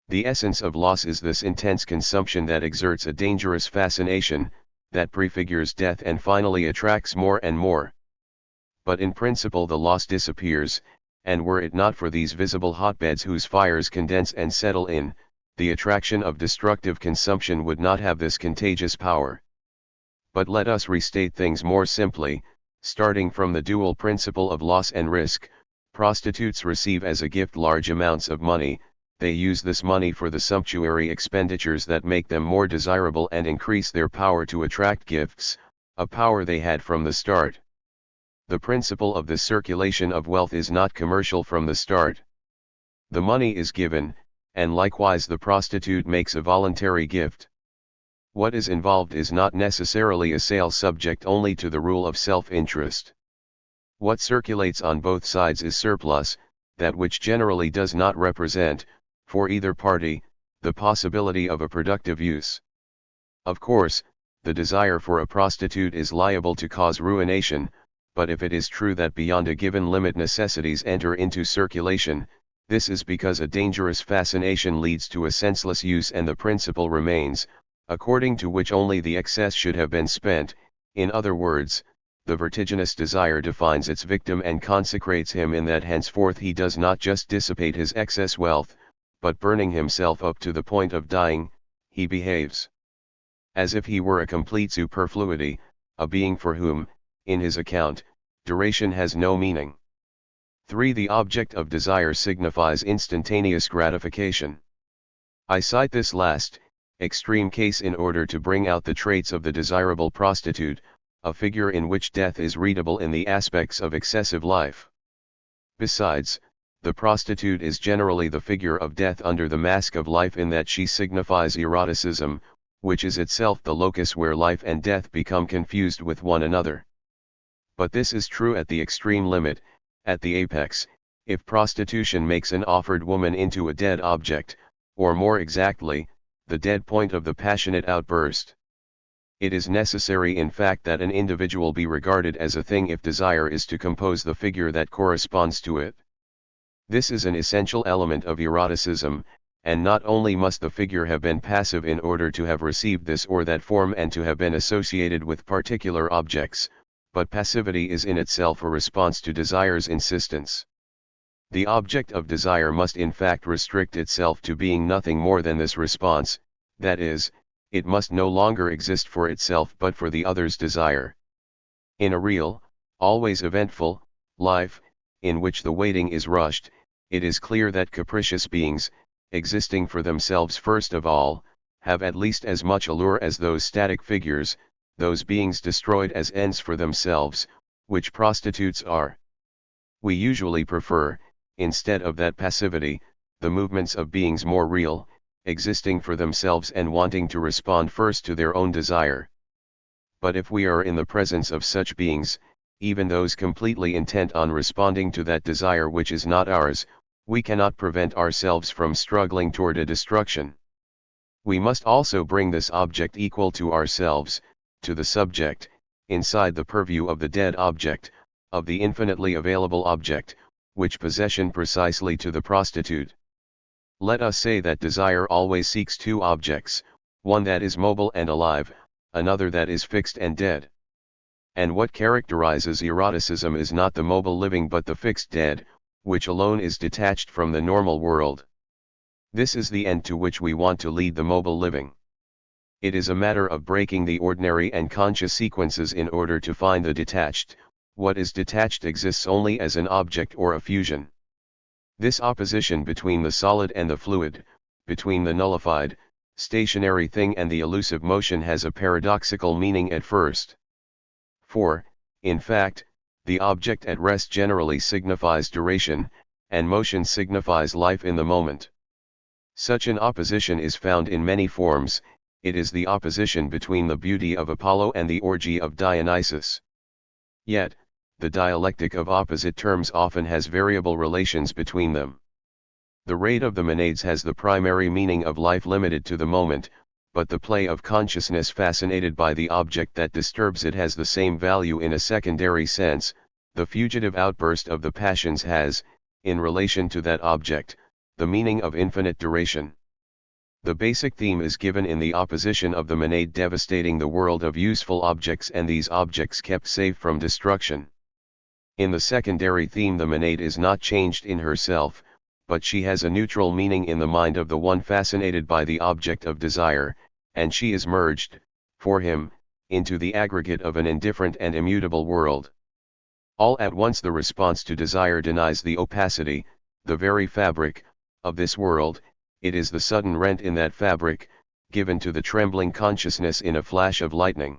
The essence of loss is this intense consumption that exerts a dangerous fascination, that prefigures death and finally attracts more and more. But in principle the loss disappears, and were it not for these visible hotbeds whose fires condense and settle in, the attraction of destructive consumption would not have this contagious power. But let us restate things more simply, starting from the dual principle of loss and risk. Prostitutes receive as a gift large amounts of money. They use this money for the sumptuary expenditures that make them more desirable and increase their power to attract gifts, a power they had from the start. The principle of the circulation of wealth is not commercial from the start. The money is given, and likewise the prostitute makes a voluntary gift. What is involved is not necessarily a sale subject only to the rule of self-interest. What circulates on both sides is surplus, that which generally does not represent, for either party, the possibility of a productive use. Of course, the desire for a prostitute is liable to cause ruination, but if it is true that beyond a given limit necessities enter into circulation, this is because a dangerous fascination leads to a senseless use and the principle remains, according to which only the excess should have been spent. In other words, the vertiginous desire defines its victim and consecrates him in that henceforth he does not just dissipate his excess wealth, but burning himself up to the point of dying, he behaves as if he were a complete superfluity, a being for whom, in his account, duration has no meaning. 3. The object of desire signifies instantaneous gratification. I cite this last, extreme case in order to bring out the traits of the desirable prostitute, a figure in which death is readable in the aspects of excessive life. Besides, the prostitute is generally the figure of death under the mask of life in that she signifies eroticism, which is itself the locus where life and death become confused with one another. But this is true at the extreme limit. At the apex, if prostitution makes an offered woman into a dead object, or more exactly, the dead point of the passionate outburst. It is necessary in fact that an individual be regarded as a thing if desire is to compose the figure that corresponds to it. This is an essential element of eroticism, and not only must the figure have been passive in order to have received this or that form and to have been associated with particular objects, but passivity is in itself a response to desire's insistence. The object of desire must in fact restrict itself to being nothing more than this response, that is, it must no longer exist for itself but for the other's desire. In a real, always eventful, life, in which the waiting is rushed, it is clear that capricious beings, existing for themselves first of all, have at least as much allure as those static figures, those beings destroyed as ends for themselves, which prostitutes are. We usually prefer, instead of that passivity, the movements of beings more real, existing for themselves and wanting to respond first to their own desire. But if we are in the presence of such beings, even those completely intent on responding to that desire which is not ours, we cannot prevent ourselves from struggling toward a destruction. We must also bring this object equal to ourselves, to the subject, inside the purview of the dead object, of the infinitely available object, which possession precisely to the prostitute. Let us say that desire always seeks two objects, one that is mobile and alive, another that is fixed and dead. And what characterizes eroticism is not the mobile living but the fixed dead, which alone is detached from the normal world. This is the end to which we want to lead the mobile living. It is a matter of breaking the ordinary and conscious sequences in order to find the detached. What is detached exists only as an object or a fusion. This opposition between the solid and the fluid, between the nullified, stationary thing and the elusive motion has a paradoxical meaning at first. For, in fact, the object at rest generally signifies duration, and motion signifies life in the moment. Such an opposition is found in many forms. It is the opposition between the beauty of Apollo and the orgy of Dionysus. Yet, the dialectic of opposite terms often has variable relations between them. The raid of the Monades has the primary meaning of life limited to the moment, but the play of consciousness fascinated by the object that disturbs it has the same value in a secondary sense. The fugitive outburst of the passions has, in relation to that object, the meaning of infinite duration. The basic theme is given in the opposition of the monad devastating the world of useful objects and these objects kept safe from destruction. In the secondary theme the monad is not changed in herself, but she has a neutral meaning in the mind of the one fascinated by the object of desire, and she is merged, for him, into the aggregate of an indifferent and immutable world. All at once the response to desire denies the opacity, the very fabric, of this world. It is the sudden rent in that fabric, given to the trembling consciousness in a flash of lightning.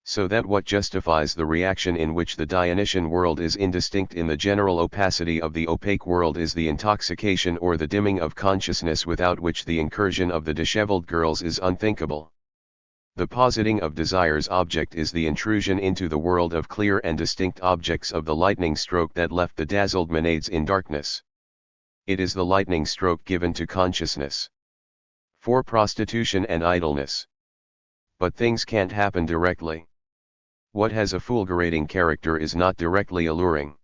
So that what justifies the reaction in which the Dionysian world is indistinct in the general opacity of the opaque world is the intoxication or the dimming of consciousness without which the incursion of the disheveled girls is unthinkable. The positing of desire's object is the intrusion into the world of clear and distinct objects of the lightning stroke that left the dazzled monades in darkness. It is the lightning stroke given to consciousness for prostitution and idleness. But things can't happen directly. What has a fulgurating character is not directly alluring.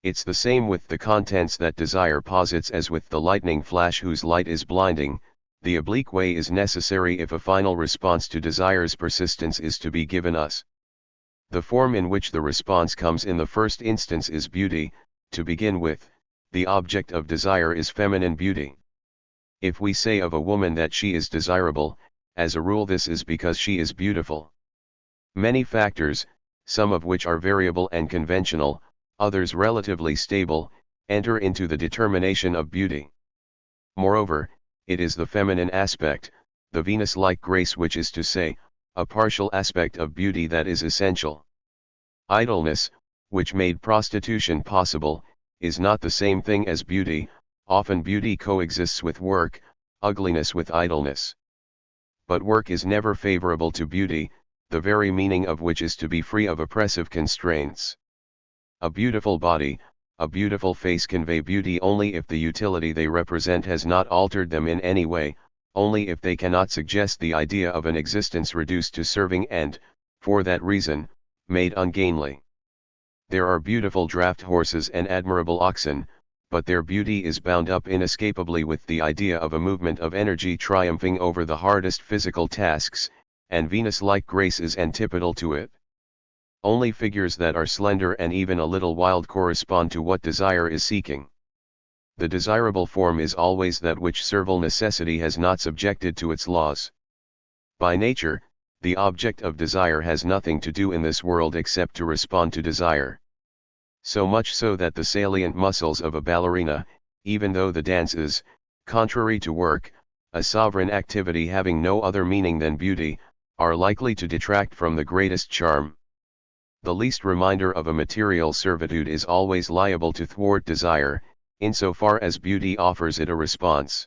It's the same with the contents that desire posits as with the lightning flash whose light is blinding. The oblique way is necessary if a final response to desire's persistence is to be given us. The form in which the response comes in the first instance is beauty. To begin with, the object of desire is feminine beauty. If we say of a woman that she is desirable, as a rule this is because she is beautiful. Many factors, some of which are variable and conventional, others relatively stable, enter into the determination of beauty. Moreover, it is the feminine aspect, the Venus-like grace, which is to say, a partial aspect of beauty, that is essential. Idleness, which made prostitution possible, is not the same thing as beauty. Often beauty coexists with work, ugliness with idleness. But work is never favorable to beauty, the very meaning of which is to be free of oppressive constraints. A beautiful body, a beautiful face convey beauty only if the utility they represent has not altered them in any way, only if they cannot suggest the idea of an existence reduced to serving and, for that reason, made ungainly. There are beautiful draft horses and admirable oxen, but their beauty is bound up inescapably with the idea of a movement of energy triumphing over the hardest physical tasks, and Venus-like grace is antipodal to it. Only figures that are slender and even a little wild correspond to what desire is seeking. The desirable form is always that which servile necessity has not subjected to its laws. By nature, the object of desire has nothing to do in this world except to respond to desire. So much so that the salient muscles of a ballerina, even though the dance is, contrary to work, a sovereign activity having no other meaning than beauty, are likely to detract from the greatest charm. The least reminder of a material servitude is always liable to thwart desire, insofar as beauty offers it a response.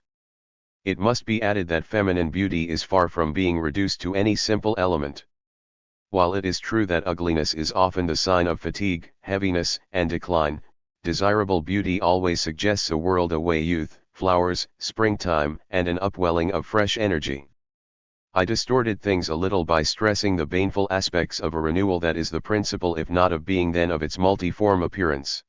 It must be added that feminine beauty is far from being reduced to any simple element. While it is true that ugliness is often the sign of fatigue, heaviness, and decline, desirable beauty always suggests a world-away youth, flowers, springtime, and an upwelling of fresh energy. I distorted things a little by stressing the baneful aspects of a renewal that is the principle if not of being then of its multiform appearance.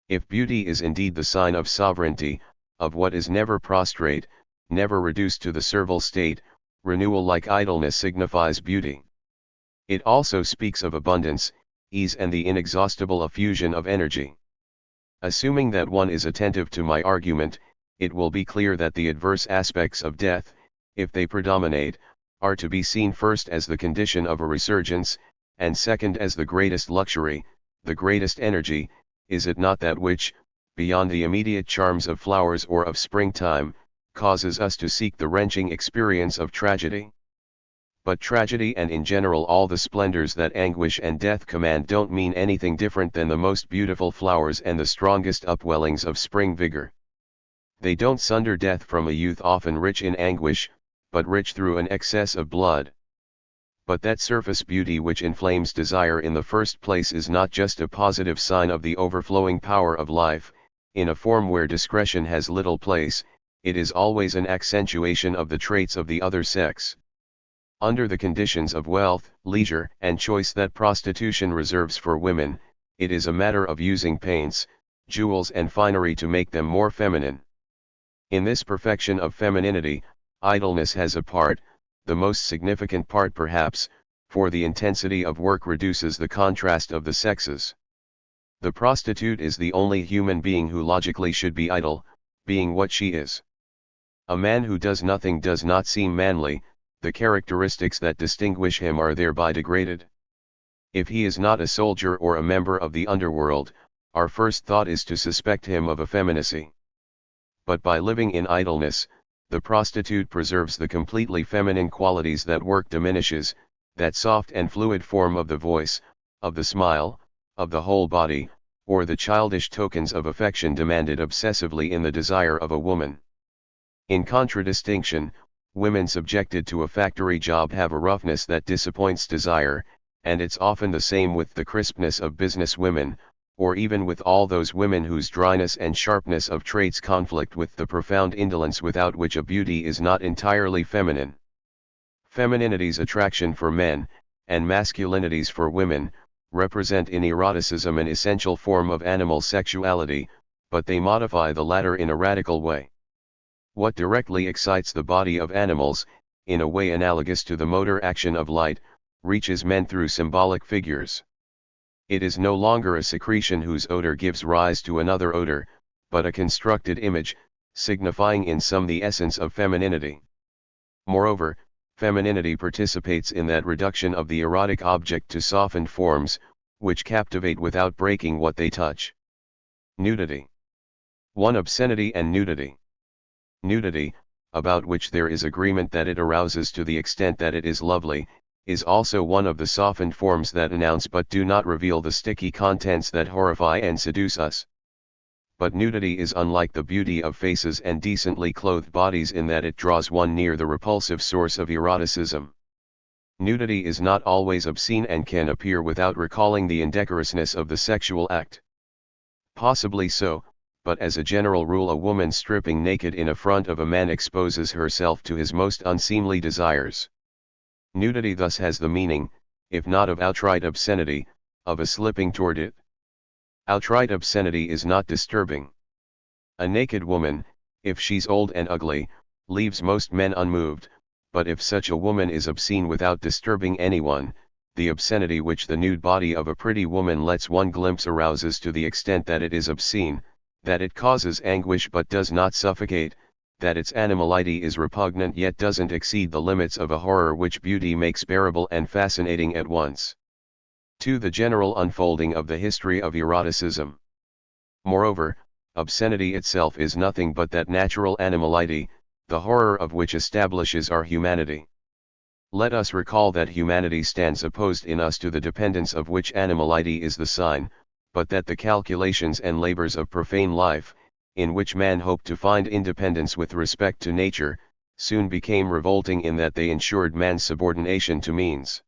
If beauty is indeed the sign of sovereignty, of what is never prostrate, never reduced to the servile state, renewal like idleness signifies beauty. It also speaks of abundance, ease and the inexhaustible effusion of energy. Assuming that one is attentive to my argument, it will be clear that the adverse aspects of death, if they predominate, are to be seen first as the condition of a resurgence, and second as the greatest luxury, the greatest energy. Is it not that which, beyond the immediate charms of flowers or of springtime, causes us to seek the wrenching experience of tragedy? But tragedy and in general all the splendors that anguish and death command don't mean anything different than the most beautiful flowers and the strongest upwellings of spring vigor. They don't sunder death from a youth often rich in anguish, but rich through an excess of blood. But that surface beauty which inflames desire in the first place is not just a positive sign of the overflowing power of life, in a form where discretion has little place, it is always an accentuation of the traits of the other sex. Under the conditions of wealth, leisure, and choice that prostitution reserves for women, it is a matter of using paints, jewels and finery to make them more feminine. In this perfection of femininity, Idleness has a part, the most significant part perhaps, for the intensity of work reduces the contrast of the sexes. The prostitute is the only human being who logically should be idle, being what she is. A man who does nothing does not seem manly, the characteristics that distinguish him are thereby degraded. If he is not a soldier or a member of the underworld, our first thought is to suspect him of effeminacy. But by living in idleness, the prostitute preserves the completely feminine qualities that work diminishes, that soft and fluid form of the voice, of the smile, of the whole body, or the childish tokens of affection demanded obsessively in the desire of a woman. In contradistinction, women subjected to a factory job have a roughness that disappoints desire, and it's often the same with the crispness of business women, or even with all those women whose dryness and sharpness of traits conflict with the profound indolence without which a beauty is not entirely feminine. Femininity's attraction for men, and masculinity's for women, represent in eroticism an essential form of animal sexuality, but they modify the latter in a radical way. What directly excites the body of animals, in a way analogous to the motor action of light, reaches men through symbolic figures. It is no longer a secretion whose odor gives rise to another odor, but a constructed image, signifying in some the essence of femininity. Moreover, femininity participates in that reduction of the erotic object to softened forms, which captivate without breaking what they touch. Nudity. 1. Obscenity and nudity. Nudity, about which there is agreement that it arouses to the extent that it is lovely, is also one of the softened forms that announce but do not reveal the sticky contents that horrify and seduce us. But nudity is unlike the beauty of faces and decently clothed bodies in that it draws one near the repulsive source of eroticism. Nudity is not always obscene and can appear without recalling the indecorousness of the sexual act. Possibly so, but as a general rule a woman stripping naked in front of a man exposes herself to his most unseemly desires. Nudity thus has the meaning, if not of outright obscenity, of a slipping toward it. Outright obscenity is not disturbing. A naked woman, if she's old and ugly, leaves most men unmoved, but if such a woman is obscene without disturbing anyone, the obscenity which the nude body of a pretty woman lets one glimpse arouses to the extent that it is obscene, that it causes anguish but does not suffocate, that its animality is repugnant yet doesn't exceed the limits of a horror which beauty makes bearable and fascinating at once. 2. The general unfolding of the history of eroticism. Moreover, obscenity itself is nothing but that natural animality, the horror of which establishes our humanity. Let us recall that humanity stands opposed in us to the dependence of which animality is the sign, but that the calculations and labors of profane life, in which man hoped to find independence with respect to nature, soon became revolting in that they ensured man's subordination to means.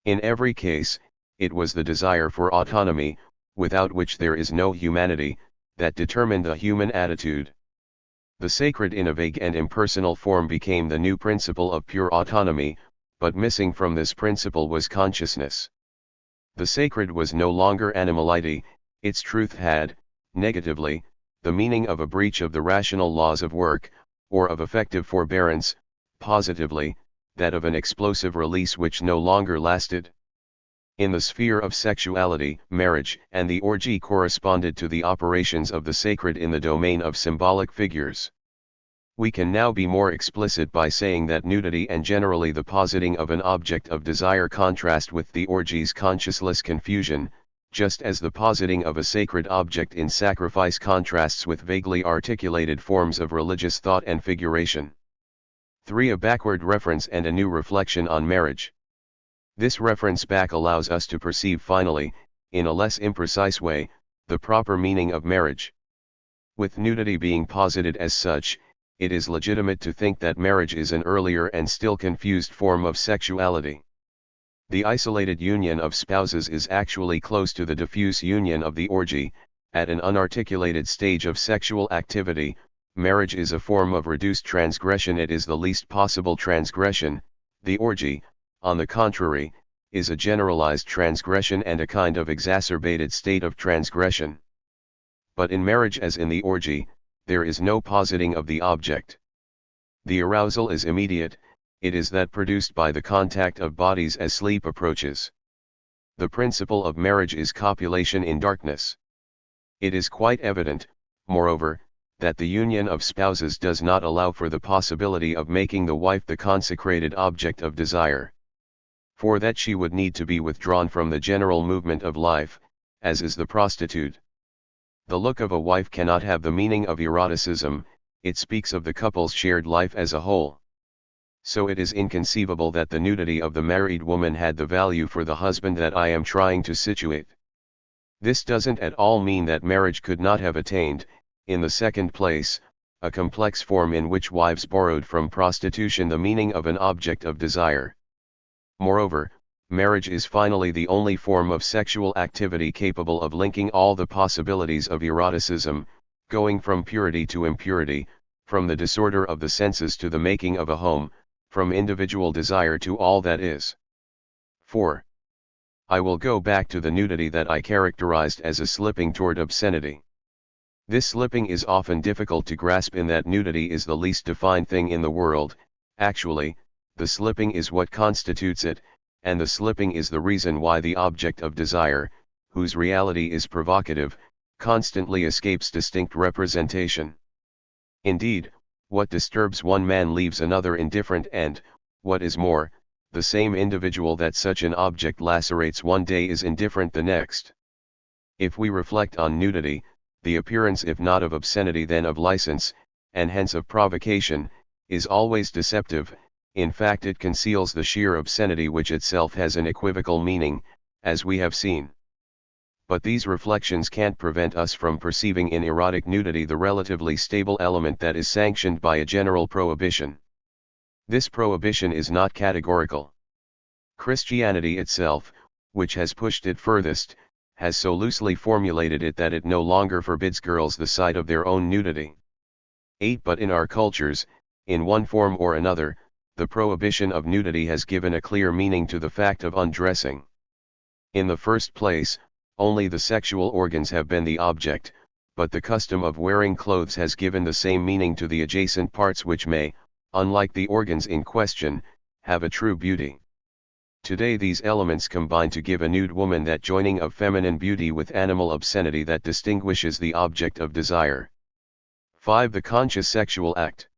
In every case, it was the desire for autonomy, without which there is no humanity, that determined the human attitude. The sacred in a vague and impersonal form became the new principle of pure autonomy, but missing from this principle was consciousness. The sacred was no longer animality, its truth had, negatively, the meaning of a breach of the rational laws of work, or of effective forbearance, positively, that of an explosive release which no longer lasted. In the sphere of sexuality, marriage and the orgy corresponded to the operations of the sacred in the domain of symbolic figures. We can now be more explicit by saying that nudity and generally the positing of an object of desire contrast with the orgy's conscienceless confusion, just as the positing of a sacred object in sacrifice contrasts with vaguely articulated forms of religious thought and figuration. 3. A backward reference and a new reflection on marriage. This reference back allows us to perceive finally, in a less imprecise way, the proper meaning of marriage. With nudity being posited as such, it is legitimate to think that marriage is an earlier and still confused form of sexuality. The isolated union of spouses is actually close to the diffuse union of the orgy. At an unarticulated stage of sexual activity, marriage is a form of reduced transgression. It is the least possible transgression. The orgy, on the contrary, is a generalized transgression and a kind of exacerbated state of transgression. But in marriage as in the orgy, there is no positing of the object. The arousal is immediate, it is that produced by the contact of bodies as sleep approaches. The principle of marriage is copulation in darkness. It is quite evident, moreover, that the union of spouses does not allow for the possibility of making the wife the consecrated object of desire. For that she would need to be withdrawn from the general movement of life, as is the prostitute. The look of a wife cannot have the meaning of eroticism, it speaks of the couple's shared life as a whole. So it is inconceivable that the nudity of the married woman had the value for the husband that I am trying to situate. This doesn't at all mean that marriage could not have attained, in the second place, a complex form in which wives borrowed from prostitution the meaning of an object of desire. Moreover, marriage is finally the only form of sexual activity capable of linking all the possibilities of eroticism, going from purity to impurity, from the disorder of the senses to the making of a home, from individual desire to all that is. 4. I will go back to the nudity that I characterized as a slipping toward obscenity. This slipping is often difficult to grasp in that nudity is the least defined thing in the world. Actually, the slipping is what constitutes it, and the slipping is the reason why the object of desire, whose reality is provocative, constantly escapes distinct representation. Indeed, what disturbs one man leaves another indifferent, and, what is more, the same individual that such an object lacerates one day is indifferent the next. If we reflect on nudity, the appearance if not of obscenity then of license, and hence of provocation, is always deceptive. In fact, it conceals the sheer obscenity which itself has an equivocal meaning, as we have seen. But these reflections can't prevent us from perceiving in erotic nudity the relatively stable element that is sanctioned by a general prohibition. This prohibition is not categorical. Christianity itself, which has pushed it furthest, has so loosely formulated it that it no longer forbids girls the sight of their own nudity. 8. But in our cultures, in one form or another, the prohibition of nudity has given a clear meaning to the fact of undressing. In the first place, only the sexual organs have been the object, but the custom of wearing clothes has given the same meaning to the adjacent parts which may, unlike the organs in question, have a true beauty. Today these elements combine to give a nude woman that joining of feminine beauty with animal obscenity that distinguishes the object of desire. 5. The conscious sexual act.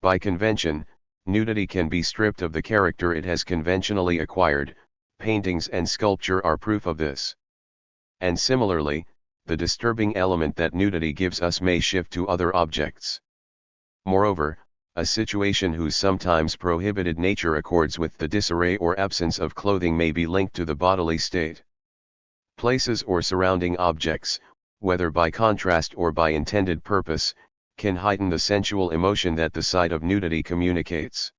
By convention, nudity can be stripped of the character it has conventionally acquired. Paintings and sculpture are proof of this. And similarly, the disturbing element that nudity gives us may shift to other objects. Moreover, a situation whose sometimes prohibited nature accords with the disarray or absence of clothing may be linked to the bodily state. Places or surrounding objects, whether by contrast or by intended purpose, can heighten the sensual emotion that the sight of nudity communicates.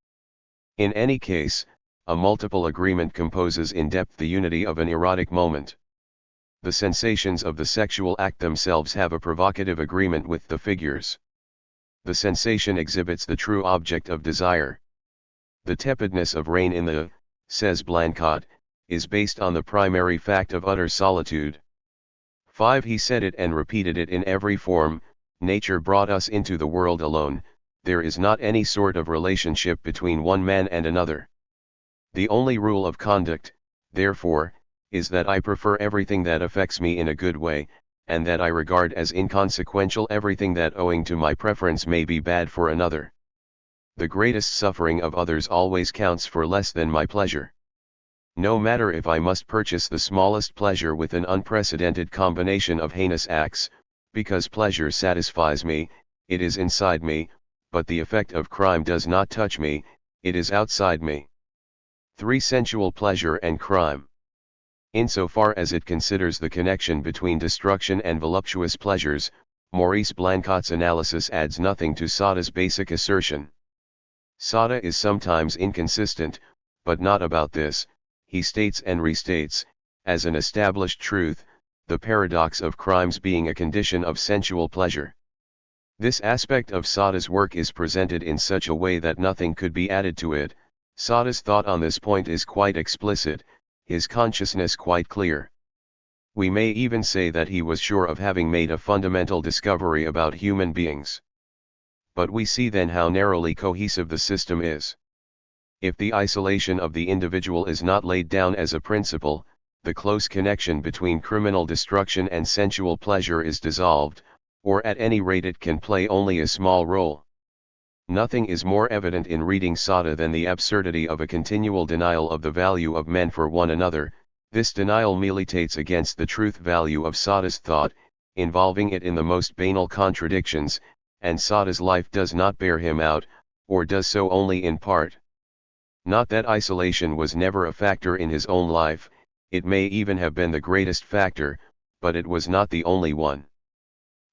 In any case, a multiple agreement composes in depth the unity of an erotic moment. The sensations of the sexual act themselves have a provocative agreement with the figures. The sensation exhibits the true object of desire. The tepidness of rain in the, says Blancot, is based on the primary fact of utter solitude. 5. He said it and repeated it in every form. Nature brought us into the world alone, there is not any sort of relationship between one man and another. The only rule of conduct, therefore, is that I prefer everything that affects me in a good way, and that I regard as inconsequential everything that owing to my preference may be bad for another. The greatest suffering of others always counts for less than my pleasure. No matter if I must purchase the smallest pleasure with an unprecedented combination of heinous acts, because pleasure satisfies me, it is inside me, but the effect of crime does not touch me, it is outside me. 3. Sensual pleasure and crime. Insofar as it considers the connection between destruction and voluptuous pleasures, Maurice Blancot's analysis adds nothing to Sada's basic assertion. Sada is sometimes inconsistent, but not about this. He states and restates, as an established truth, the paradox of crimes being a condition of sensual pleasure. This aspect of Sada's work is presented in such a way that nothing could be added to it. Sada's thought on this point is quite explicit, his consciousness quite clear. We may even say that he was sure of having made a fundamental discovery about human beings. But we see then how narrowly cohesive the system is. If the isolation of the individual is not laid down as a principle, the close connection between criminal destruction and sensual pleasure is dissolved, or at any rate it can play only a small role. Nothing is more evident in reading Sada than the absurdity of a continual denial of the value of men for one another. This denial militates against the truth value of Sada's thought, involving it in the most banal contradictions, and Sada's life does not bear him out, or does so only in part. Not that isolation was never a factor in his own life, it may even have been the greatest factor, but it was not the only one.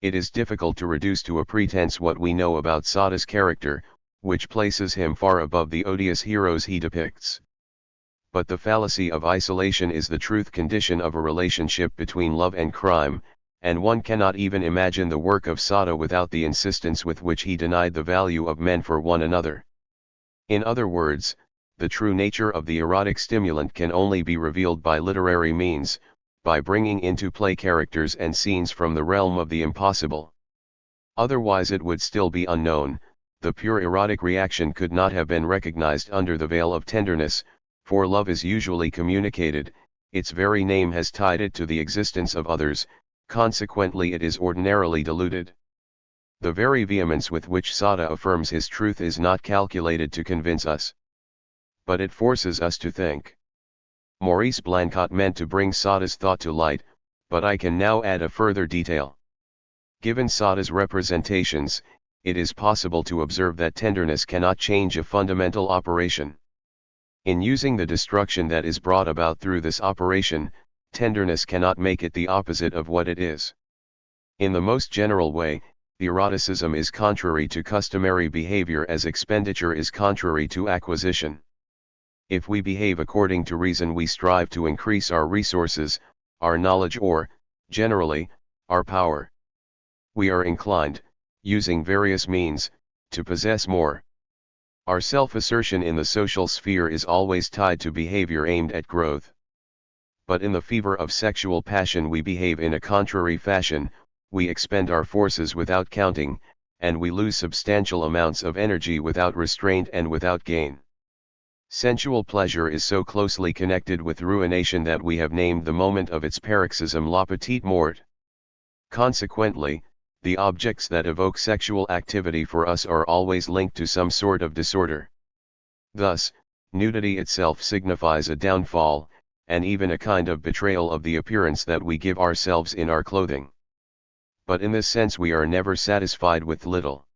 It is difficult to reduce to a pretense what we know about Sada's character, which places him far above the odious heroes he depicts. But the fallacy of isolation is the truth condition of a relationship between love and crime, and one cannot even imagine the work of Sada without the insistence with which he denied the value of men for one another. In other words, the true nature of the erotic stimulant can only be revealed by literary means, by bringing into play characters and scenes from the realm of the impossible. Otherwise it would still be unknown, the pure erotic reaction could not have been recognized under the veil of tenderness, for love is usually communicated, its very name has tied it to the existence of others, consequently it is ordinarily diluted. The very vehemence with which Sada affirms his truth is not calculated to convince us. But it forces us to think. Maurice Blancot meant to bring Sada's thought to light, but I can now add a further detail. Given Sada's representations, it is possible to observe that tenderness cannot change a fundamental operation. In using the destruction that is brought about through this operation, tenderness cannot make it the opposite of what it is. In the most general way, eroticism is contrary to customary behavior as expenditure is contrary to acquisition. If we behave according to reason, we strive to increase our resources, our knowledge or, generally, our power. We are inclined, using various means, to possess more. Our self-assertion in the social sphere is always tied to behavior aimed at growth. But in the fever of sexual passion we behave in a contrary fashion, we expend our forces without counting, and we lose substantial amounts of energy without restraint and without gain. Sensual pleasure is so closely connected with ruination that we have named the moment of its paroxysm la petite mort. Consequently, the objects that evoke sexual activity for us are always linked to some sort of disorder. Thus, nudity itself signifies a downfall, and even a kind of betrayal of the appearance that we give ourselves in our clothing. But in this sense we are never satisfied with little.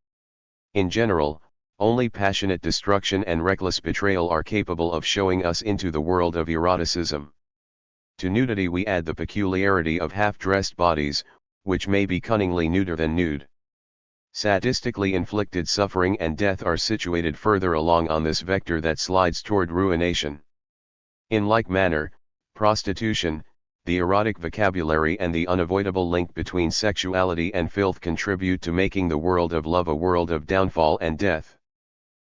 In general, only passionate destruction and reckless betrayal are capable of showing us into the world of eroticism. To nudity we add the peculiarity of half-dressed bodies, which may be cunningly nuder than nude. Sadistically inflicted suffering and death are situated further along on this vector that slides toward ruination. In like manner, prostitution, the erotic vocabulary and the unavoidable link between sexuality and filth contribute to making the world of love a world of downfall and death.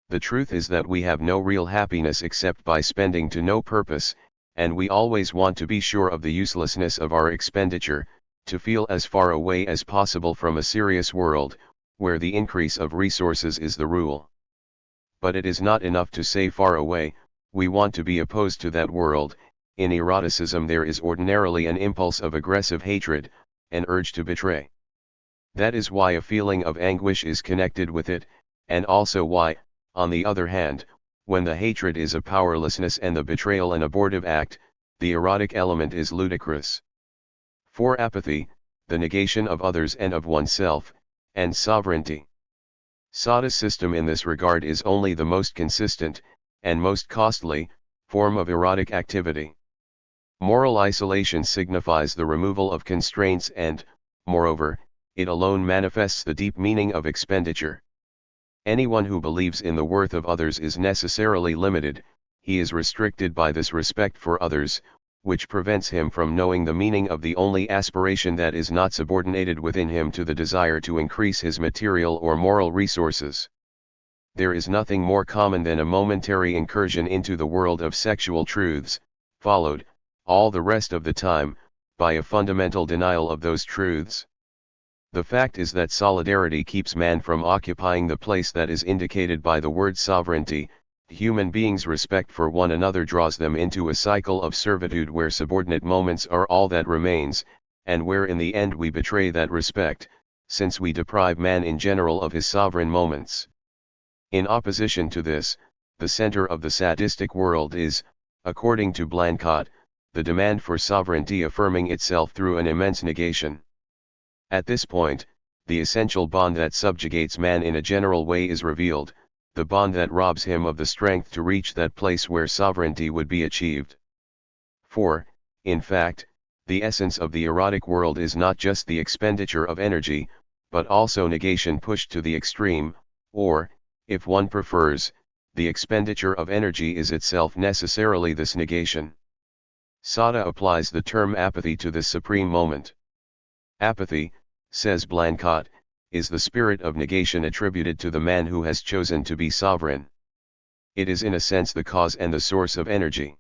The truth is that we have no real happiness except by spending to no purpose, and we always want to be sure of the uselessness of our expenditure, to feel as far away as possible from a serious world, where the increase of resources is the rule. But it is not enough to say far away, we want to be opposed to that world. In eroticism there is ordinarily an impulse of aggressive hatred, an urge to betray. That is why a feeling of anguish is connected with it, and also why, on the other hand, when the hatred is a powerlessness and the betrayal an abortive act, the erotic element is ludicrous. For apathy, the negation of others and of oneself, and sovereignty. Sada's system in this regard is only the most consistent, and most costly, form of erotic activity. Moral isolation signifies the removal of constraints and, moreover, it alone manifests the deep meaning of expenditure. Anyone who believes in the worth of others is necessarily limited, he is restricted by this respect for others, which prevents him from knowing the meaning of the only aspiration that is not subordinated within him to the desire to increase his material or moral resources. There is nothing more common than a momentary incursion into the world of sexual truths, followed, all the rest of the time, by a fundamental denial of those truths. The fact is that solidarity keeps man from occupying the place that is indicated by the word sovereignty. Human beings' respect for one another draws them into a cycle of servitude where subordinate moments are all that remains, and where in the end we betray that respect, since we deprive man in general of his sovereign moments. In opposition to this, the center of the sadistic world is, according to Blancot, the demand for sovereignty affirming itself through an immense negation. At this point, the essential bond that subjugates man in a general way is revealed, the bond that robs him of the strength to reach that place where sovereignty would be achieved. For, in fact, the essence of the erotic world is not just the expenditure of energy, but also negation pushed to the extreme, or, if one prefers, the expenditure of energy is itself necessarily this negation. Sada applies the term apathy to this supreme moment. Apathy, says Blancot, is the spirit of negation attributed to the man who has chosen to be sovereign. It is in a sense the cause and the source of energy.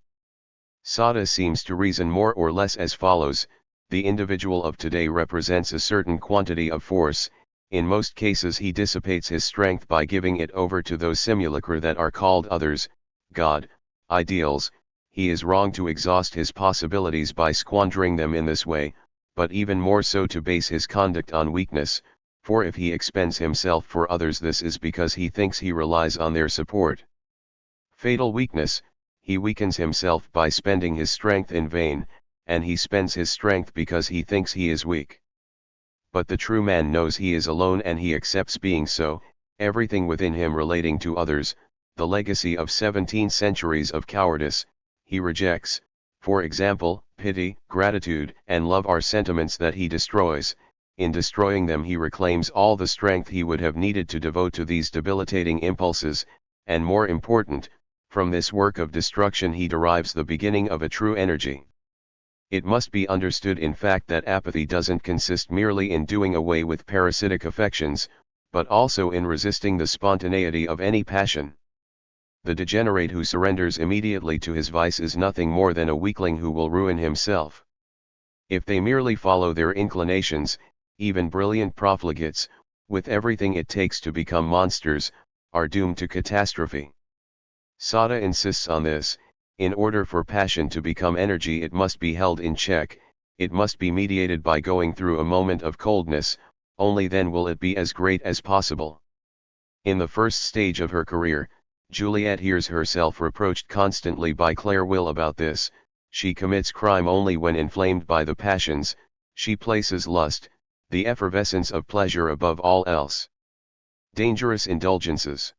Sada seems to reason more or less as follows: the individual of today represents a certain quantity of force. In most cases he dissipates his strength by giving it over to those simulacra that are called others, God, ideals. He is wrong to exhaust his possibilities by squandering them in this way, but even more so to base his conduct on weakness, for if he expends himself for others, this is because he thinks he relies on their support. Fatal weakness: he weakens himself by spending his strength in vain, and he spends his strength because he thinks he is weak. But the true man knows he is alone and he accepts being so. Everything within him relating to others, the legacy of 17 centuries of cowardice, he rejects. For example, pity, gratitude, and love are sentiments that he destroys. In destroying them he reclaims all the strength he would have needed to devote to these debilitating impulses, and more important, from this work of destruction he derives the beginning of a true energy. It must be understood in fact that apathy doesn't consist merely in doing away with parasitic affections, but also in resisting the spontaneity of any passion. The degenerate who surrenders immediately to his vice is nothing more than a weakling who will ruin himself. If they merely follow their inclinations, even brilliant profligates, with everything it takes to become monsters, are doomed to catastrophe. Sada insists on this: in order for passion to become energy it must be held in check, it must be mediated by going through a moment of coldness, only then will it be as great as possible. In the first stage of her career, Juliet hears herself reproached constantly by Claire-Will about this. She commits crime only when inflamed by the passions. She places lust, the effervescence of pleasure, above all else. Dangerous indulgences.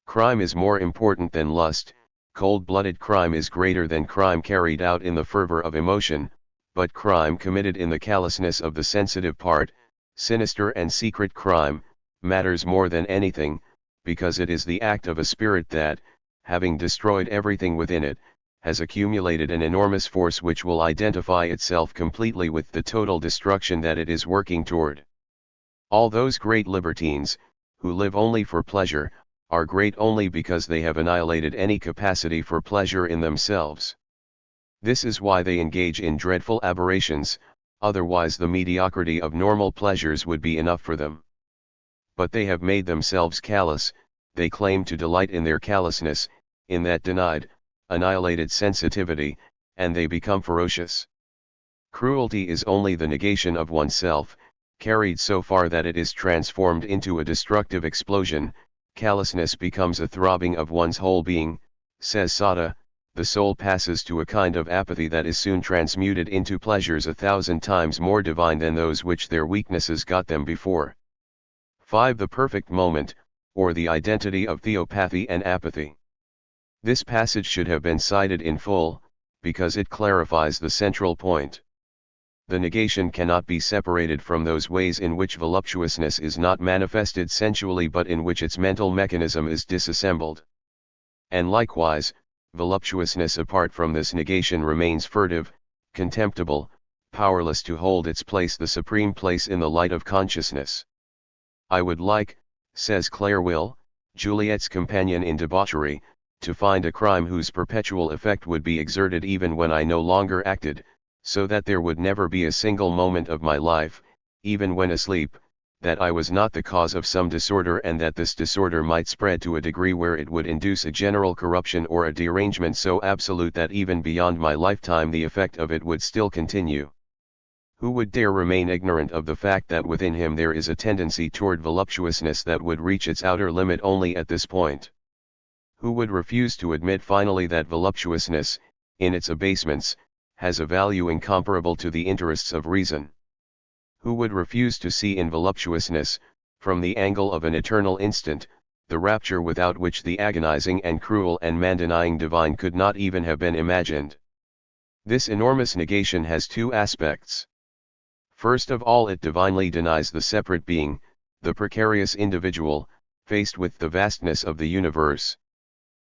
Crime is more important than lust. Cold-blooded crime is greater than crime carried out in the fervor of emotion, but crime committed in the callousness of the sensitive part, sinister and secret crime, matters more than anything, because it is the act of a spirit that, having destroyed everything within it, has accumulated an enormous force which will identify itself completely with the total destruction that it is working toward. All those great libertines, who live only for pleasure, are great only because they have annihilated any capacity for pleasure in themselves. This is why they engage in dreadful aberrations, otherwise the mediocrity of normal pleasures would be enough for them. But they have made themselves callous, they claim to delight in their callousness, in that denied, annihilated sensitivity, and they become ferocious. Cruelty is only the negation of oneself, carried so far that it is transformed into a destructive explosion. Callousness becomes a throbbing of one's whole being, says Sada. The soul passes to a kind of apathy that is soon transmuted into pleasures 1,000 times more divine than those which their weaknesses got them before. 5. The perfect moment, or the identity of theopathy and apathy. This passage should have been cited in full, because it clarifies the central point. The negation cannot be separated from those ways in which voluptuousness is not manifested sensually but in which its mental mechanism is disassembled. And likewise, voluptuousness apart from this negation remains furtive, contemptible, powerless to hold its place, the supreme place in the light of consciousness. I would like, says Claire-Will, Juliet's companion in debauchery, to find a crime whose perpetual effect would be exerted even when I no longer acted, so that there would never be a single moment of my life, even when asleep, that I was not the cause of some disorder, and that this disorder might spread to a degree where it would induce a general corruption or a derangement so absolute that even beyond my lifetime the effect of it would still continue. Who would dare remain ignorant of the fact that within him there is a tendency toward voluptuousness that would reach its outer limit only at this point? Who would refuse to admit finally that voluptuousness, in its abasements, has a value incomparable to the interests of reason? Who would refuse to see in voluptuousness, from the angle of an eternal instant, the rapture without which the agonizing and cruel and man-denying divine could not even have been imagined? This enormous negation has two aspects. First of all, it divinely denies the separate being, the precarious individual, faced with the vastness of the universe.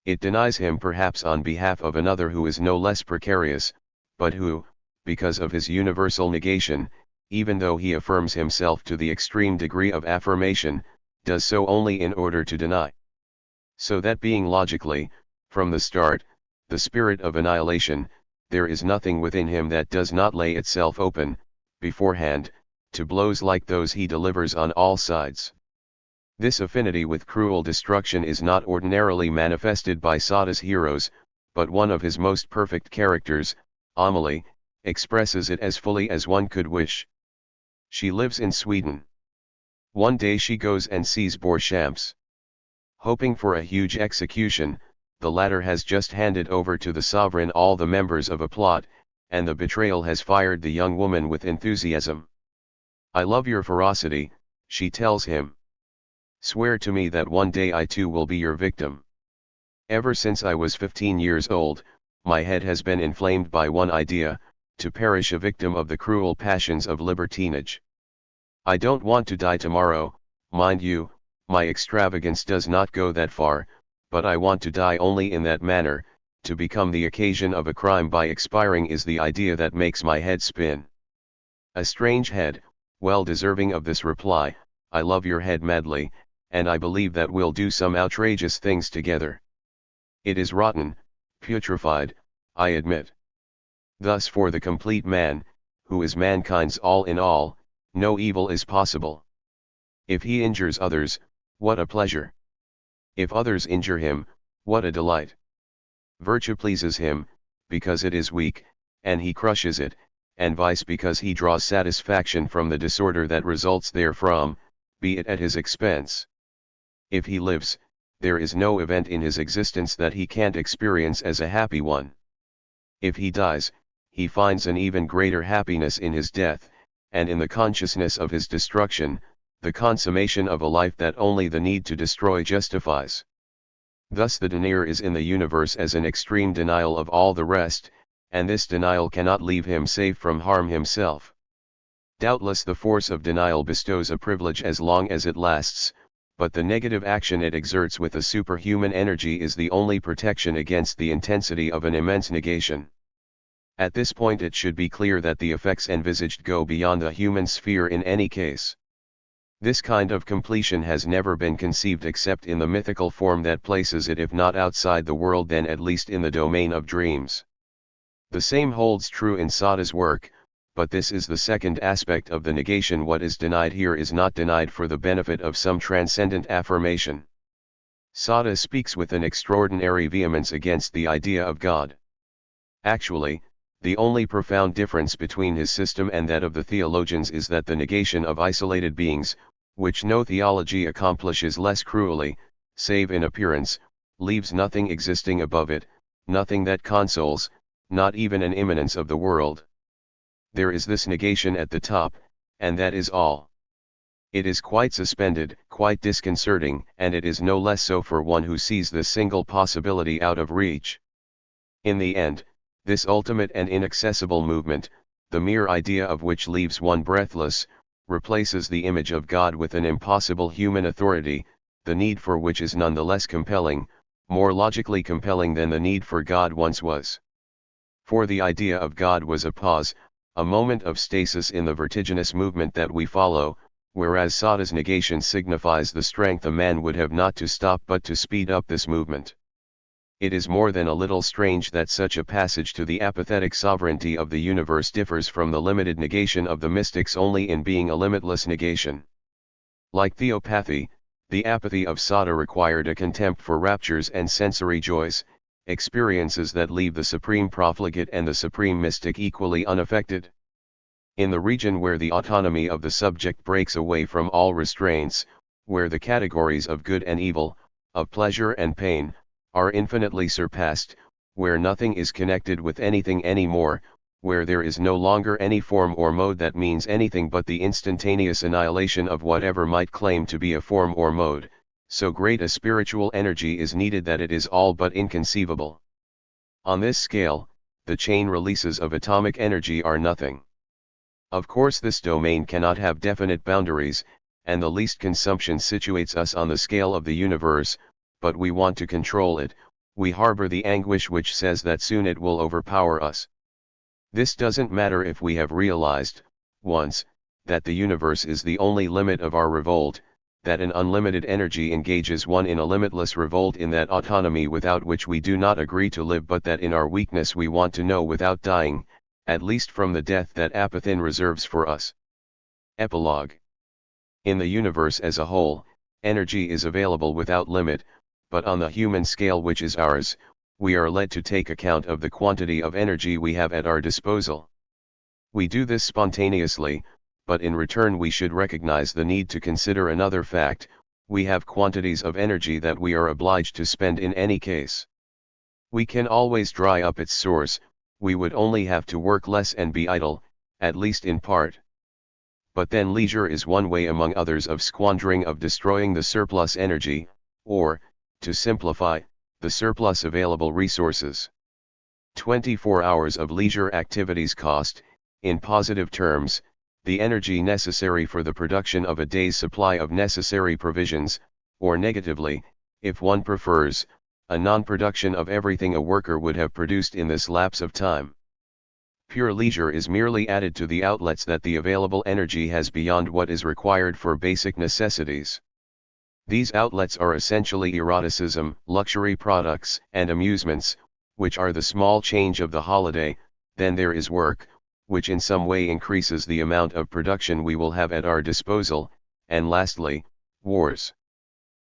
It denies him perhaps on behalf of another who is no less precarious, but who, because of his universal negation, even though he affirms himself to the extreme degree of affirmation, does so only in order to deny. So that being logically, from the start, the spirit of annihilation, there is nothing within him that does not lay itself open, beforehand, to blows like those he delivers on all sides. This affinity with cruel destruction is not ordinarily manifested by Sada's heroes, but one of his most perfect characters, Amelie, expresses it as fully as one could wish. She lives in Sweden. One day she goes and sees Beauchamps. Hoping for a huge execution, the latter has just handed over to the sovereign all the members of a plot, and the betrayal has fired the young woman with enthusiasm. "I love your ferocity," she tells him. "Swear to me that one day I too will be your victim. Ever since I was 15 years old, my head has been inflamed by one idea, to perish a victim of the cruel passions of libertinage. I don't want to die tomorrow, mind you, my extravagance does not go that far, but I want to die only in that manner. To become the occasion of a crime by expiring is the idea that makes my head spin." A strange head, well deserving of this reply, "I love your head madly, and I believe that we'll do some outrageous things together. It is rotten, putrefied, I admit. Thus for the complete man, who is mankind's all in all, no evil is possible. If he injures others, what a pleasure! If others injure him, what a delight! Virtue pleases him, because it is weak, and he crushes it, and vice because he draws satisfaction from the disorder that results therefrom, be it at his expense. If he lives, there is no event in his existence that he can't experience as a happy one. If he dies, he finds an even greater happiness in his death, and in the consciousness of his destruction, the consummation of a life that only the need to destroy justifies. Thus the denier is in the universe as an extreme denial of all the rest, and this denial cannot leave him safe from harm himself. Doubtless the force of denial bestows a privilege as long as it lasts, but the negative action it exerts with a superhuman energy is the only protection against the intensity of an immense negation. At this point it should be clear that the effects envisaged go beyond the human sphere in any case. This kind of completion has never been conceived except in the mythical form that places it if not outside the world then at least in the domain of dreams. The same holds true in Sada's work, but this is the second aspect of the negation. What is denied here is not denied for the benefit of some transcendent affirmation. Sada speaks with an extraordinary vehemence against the idea of God. Actually, the only profound difference between his system and that of the theologians is that the negation of isolated beings, which no theology accomplishes less cruelly, save in appearance, leaves nothing existing above it, nothing that consoles, not even an immanence of the world. There is this negation at the top, and that is all. It is quite suspended, quite disconcerting, and it is no less so for one who sees this single possibility out of reach. In the end, this ultimate and inaccessible movement, the mere idea of which leaves one breathless, replaces the image of God with an impossible human authority, the need for which is none the less compelling, more logically compelling than the need for God once was. For the idea of God was a pause, a moment of stasis in the vertiginous movement that we follow, whereas Sada's negation signifies the strength a man would have not to stop but to speed up this movement. it is more than a little strange that such a passage to the apathetic sovereignty of the universe differs from the limited negation of the mystics only in being a limitless negation. Like theopathy, the apathy of Sada required a contempt for raptures and sensory joys, experiences that leave the supreme profligate and the supreme mystic equally unaffected. In the region where the autonomy of the subject breaks away from all restraints, where the categories of good and evil, of pleasure and pain, are infinitely surpassed, where nothing is connected with anything anymore, where there is no longer any form or mode that means anything but the instantaneous annihilation of whatever might claim to be a form or mode, so great a spiritual energy is needed that it is all but inconceivable. On this scale, the chain releases of atomic energy are nothing. Of course, this domain cannot have definite boundaries, and the least consumption situates us on the scale of the universe, but we want to control it. We harbor the anguish which says that soon it will overpower us. This doesn't matter if we have realized, once, that the universe is the only limit of our revolt, that an unlimited energy engages one in a limitless revolt in that autonomy without which we do not agree to live, but that in our weakness we want to know without dying, at least from the death that apathin reserves for us. Epilogue. In the universe as a whole, energy is available without limit, but on the human scale which is ours, we are led to take account of the quantity of energy we have at our disposal. We do this spontaneously, but in return we should recognize the need to consider another fact: we have quantities of energy that we are obliged to spend in any case. We can always dry up its source, we would only have to work less and be idle, at least in part. But then leisure is one way among others of squandering, of destroying the surplus energy, or, to simplify, the surplus available resources. 24 hours of leisure activities cost, in positive terms, the energy necessary for the production of a day's supply of necessary provisions, or negatively, if one prefers, a non-production of everything a worker would have produced in this lapse of time. Pure leisure is merely added to the outlets that the available energy has beyond what is required for basic necessities. These outlets are essentially eroticism, luxury products, and amusements, which are the small change of the holiday. Then there is work, which in some way increases the amount of production we will have at our disposal, and lastly, wars.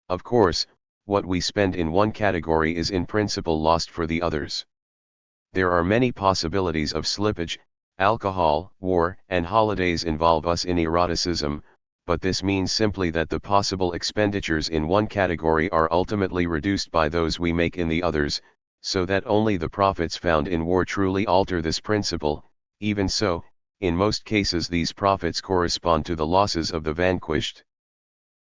Of course, what we spend in one category is in principle lost for the others. There are many possibilities of slippage. Alcohol, war, and holidays involve us in eroticism, but this means simply that the possible expenditures in one category are ultimately reduced by those we make in the others, so that only the profits found in war truly alter this principle. Even so, in most cases these profits correspond to the losses of the vanquished.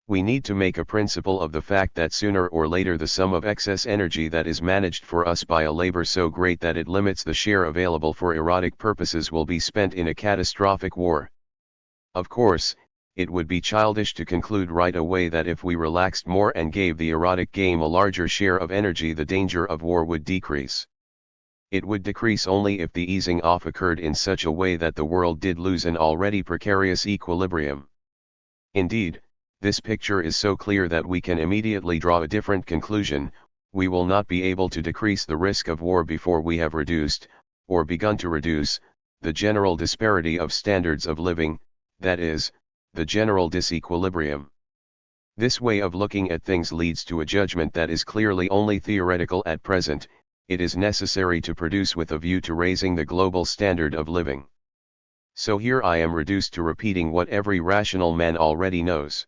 We need to make a principle of the fact that sooner or later the sum of excess energy that is managed for us by a labor so great that it limits the share available for erotic purposes will be spent in a catastrophic war. Of course, it would be childish to conclude right away that if we relaxed more and gave the erotic game a larger share of energy the danger of war would decrease. It would decrease only if the easing off occurred in such a way that the world did lose an already precarious equilibrium. Indeed, this picture is so clear that we can immediately draw a different conclusion: we will not be able to decrease the risk of war before we have reduced, or begun to reduce, the general disparity of standards of living, that is, the general disequilibrium. This way of looking at things leads to a judgment that is clearly only theoretical at present. It is necessary to produce with a view to raising the global standard of living. So here I am reduced to repeating what every rational man already knows.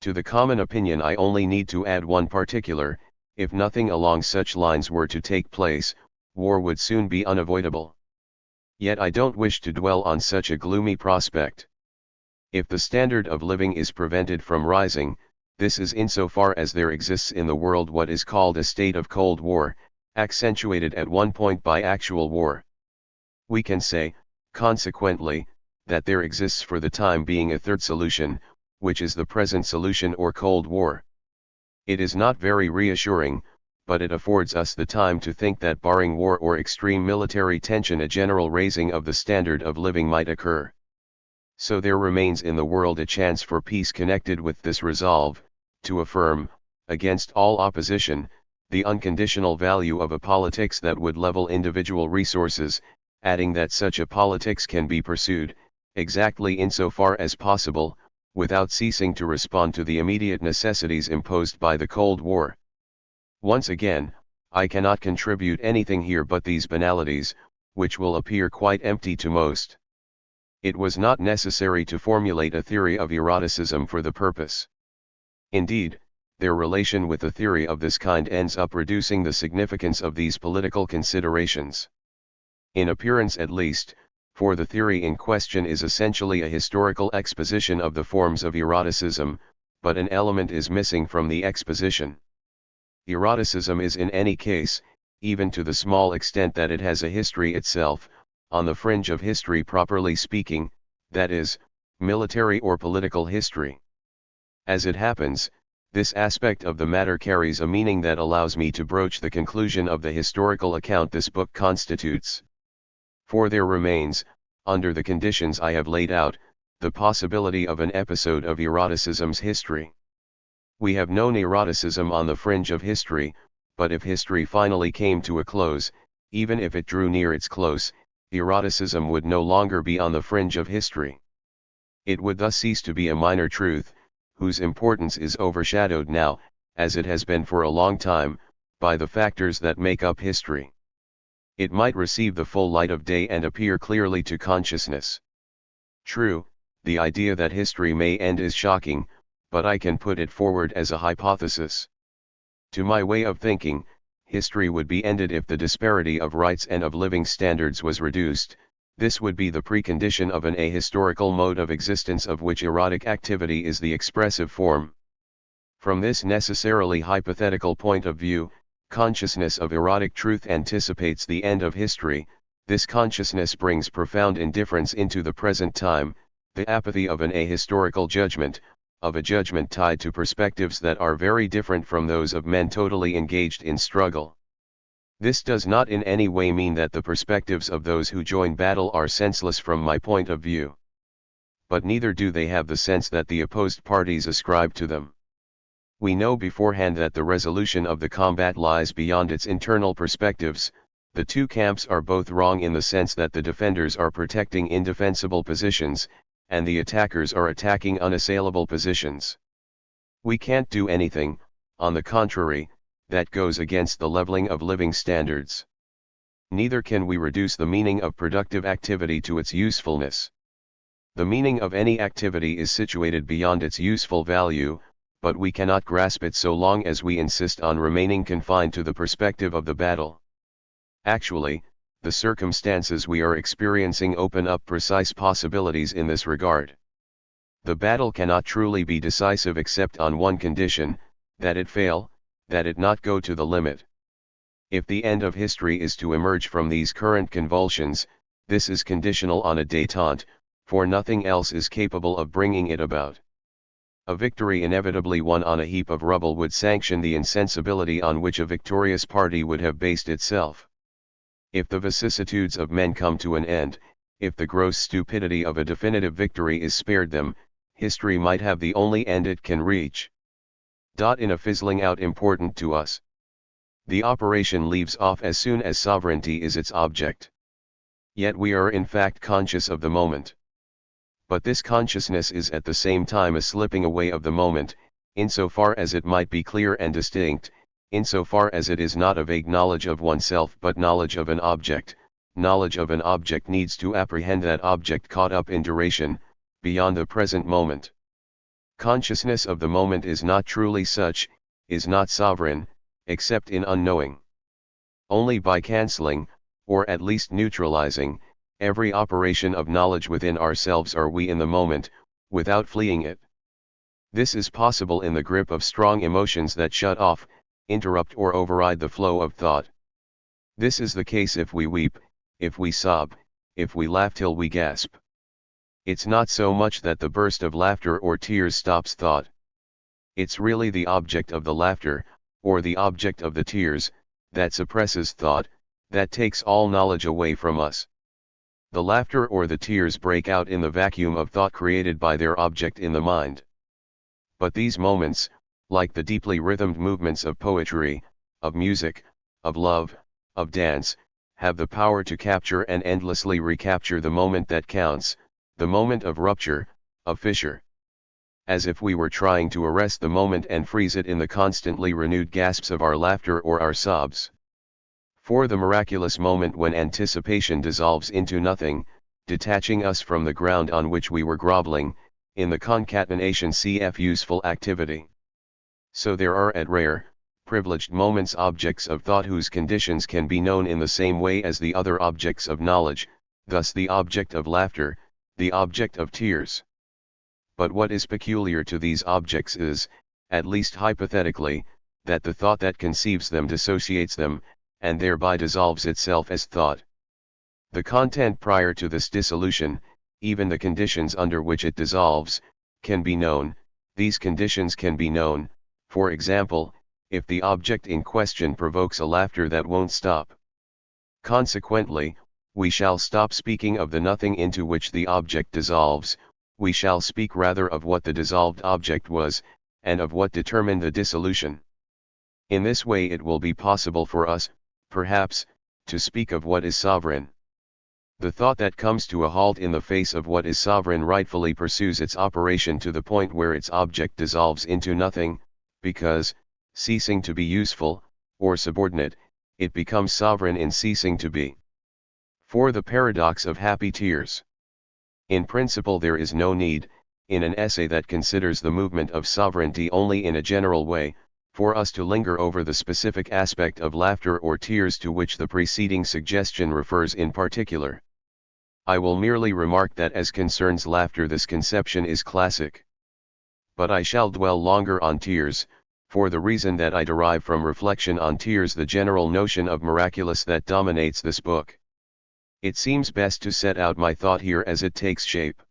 To the common opinion I only need to add one particular: if nothing along such lines were to take place, war would soon be unavoidable. Yet I don't wish to dwell on such a gloomy prospect. If the standard of living is prevented from rising, this is insofar as there exists in the world what is called a state of Cold War, accentuated at one point by actual war. We can say, consequently, that there exists for the time being a third solution, which is the present solution or Cold War. It is not very reassuring, but it affords us the time to think that barring war or extreme military tension a general raising of the standard of living might occur. So there remains in the world a chance for peace connected with this resolve, to affirm, against all opposition, the unconditional value of a politics that would level individual resources, adding that such a politics can be pursued, exactly insofar as possible, without ceasing to respond to the immediate necessities imposed by the Cold War. Once again, I cannot contribute anything here but these banalities, which will appear quite empty to most. It was not necessary to formulate a theory of eroticism for the purpose. Indeed, their relation with a theory of this kind ends up reducing the significance of these political considerations. In appearance at least, for the theory in question is essentially a historical exposition of the forms of eroticism, but an element is missing from the exposition. Eroticism is in any case, even to the small extent that it has a history itself, on the fringe of history properly speaking, that is, military or political history. As it happens, this aspect of the matter carries a meaning that allows me to broach the conclusion of the historical account this book constitutes. For there remains, under the conditions I have laid out, the possibility of an episode of eroticism's history. We have known eroticism on the fringe of history, but if history finally came to a close, even if it drew near its close, eroticism would no longer be on the fringe of history. It would thus cease to be a minor truth, whose importance is overshadowed now, as it has been for a long time, by the factors that make up history. It might receive the full light of day and appear clearly to consciousness. True, the idea that history may end is shocking, but I can put it forward as a hypothesis. To my way of thinking, history would be ended if the disparity of rights and of living standards was reduced. This would be the precondition of an ahistorical mode of existence of which erotic activity is the expressive form. From this necessarily hypothetical point of view, consciousness of erotic truth anticipates the end of history. This consciousness brings profound indifference into the present time, the apathy of an ahistorical judgment, of a judgment tied to perspectives that are very different from those of men totally engaged in struggle. This does not in any way mean that the perspectives of those who join battle are senseless from my point of view. But neither do they have the sense that the opposed parties ascribe to them. We know beforehand that the resolution of the combat lies beyond its internal perspectives. The two camps are both wrong in the sense that the defenders are protecting indefensible positions, and the attackers are attacking unassailable positions. We can't do anything, on the contrary, that goes against the leveling of living standards. Neither can we reduce the meaning of productive activity to its usefulness. The meaning of any activity is situated beyond its useful value, but we cannot grasp it so long as we insist on remaining confined to the perspective of the battle. Actually, the circumstances we are experiencing open up precise possibilities in this regard. The battle cannot truly be decisive except on one condition, that it fail, that it not go to the limit. If the end of history is to emerge from these current convulsions, this is conditional on a détente, for nothing else is capable of bringing it about. A victory inevitably won on a heap of rubble would sanction the insensibility on which a victorious party would have based itself. If the vicissitudes of men come to an end, if the gross stupidity of a definitive victory is spared them, history might have the only end it can reach. In a fizzling out important to us. The operation leaves off as soon as sovereignty is its object. Yet we are in fact conscious of the moment. But this consciousness is at the same time a slipping away of the moment, insofar as it might be clear and distinct, insofar as it is not a vague knowledge of oneself but knowledge of an object. Knowledge of an object needs to apprehend that object caught up in duration, beyond the present moment. Consciousness of the moment is not truly such, is not sovereign, except in unknowing. Only by cancelling, or at least neutralizing, every operation of knowledge within ourselves are we in the moment, without fleeing it. This is possible in the grip of strong emotions that shut off, interrupt or override the flow of thought. This is the case if we weep, if we sob, if we laugh till we gasp. It's not so much that the burst of laughter or tears stops thought. It's really the object of the laughter, or the object of the tears, that suppresses thought, that takes all knowledge away from us. The laughter or the tears break out in the vacuum of thought created by their object in the mind. But these moments, like the deeply rhythmed movements of poetry, of music, of love, of dance, have the power to capture and endlessly recapture the moment that counts, the moment of rupture, of fissure. As if we were trying to arrest the moment and freeze it in the constantly renewed gasps of our laughter or our sobs. For the miraculous moment when anticipation dissolves into nothing, detaching us from the ground on which we were groveling, in the concatenation cf useful activity. So there are at rare, privileged moments objects of thought whose conditions can be known in the same way as the other objects of knowledge, thus the object of laughter, the object of tears. But what is peculiar to these objects is, at least hypothetically, that the thought that conceives them dissociates them, and thereby dissolves itself as thought. The content prior to this dissolution, even the conditions under which it dissolves, can be known. These conditions can be known, for example, if the object in question provokes a laughter that won't stop. Consequently, we shall stop speaking of the nothing into which the object dissolves, we shall speak rather of what the dissolved object was, and of what determined the dissolution. In this way it will be possible for us, perhaps, to speak of what is sovereign. The thought that comes to a halt in the face of what is sovereign rightfully pursues its operation to the point where its object dissolves into nothing, because, ceasing to be useful, or subordinate, it becomes sovereign in ceasing to be. For the paradox of happy tears. In principle there is no need, in an essay that considers the movement of sovereignty only in a general way, for us to linger over the specific aspect of laughter or tears to which the preceding suggestion refers in particular. I will merely remark that as concerns laughter this conception is classic. But I shall dwell longer on tears, for the reason that I derive from reflection on tears the general notion of miraculous that dominates this book. It seems best to set out my thought here as it takes shape.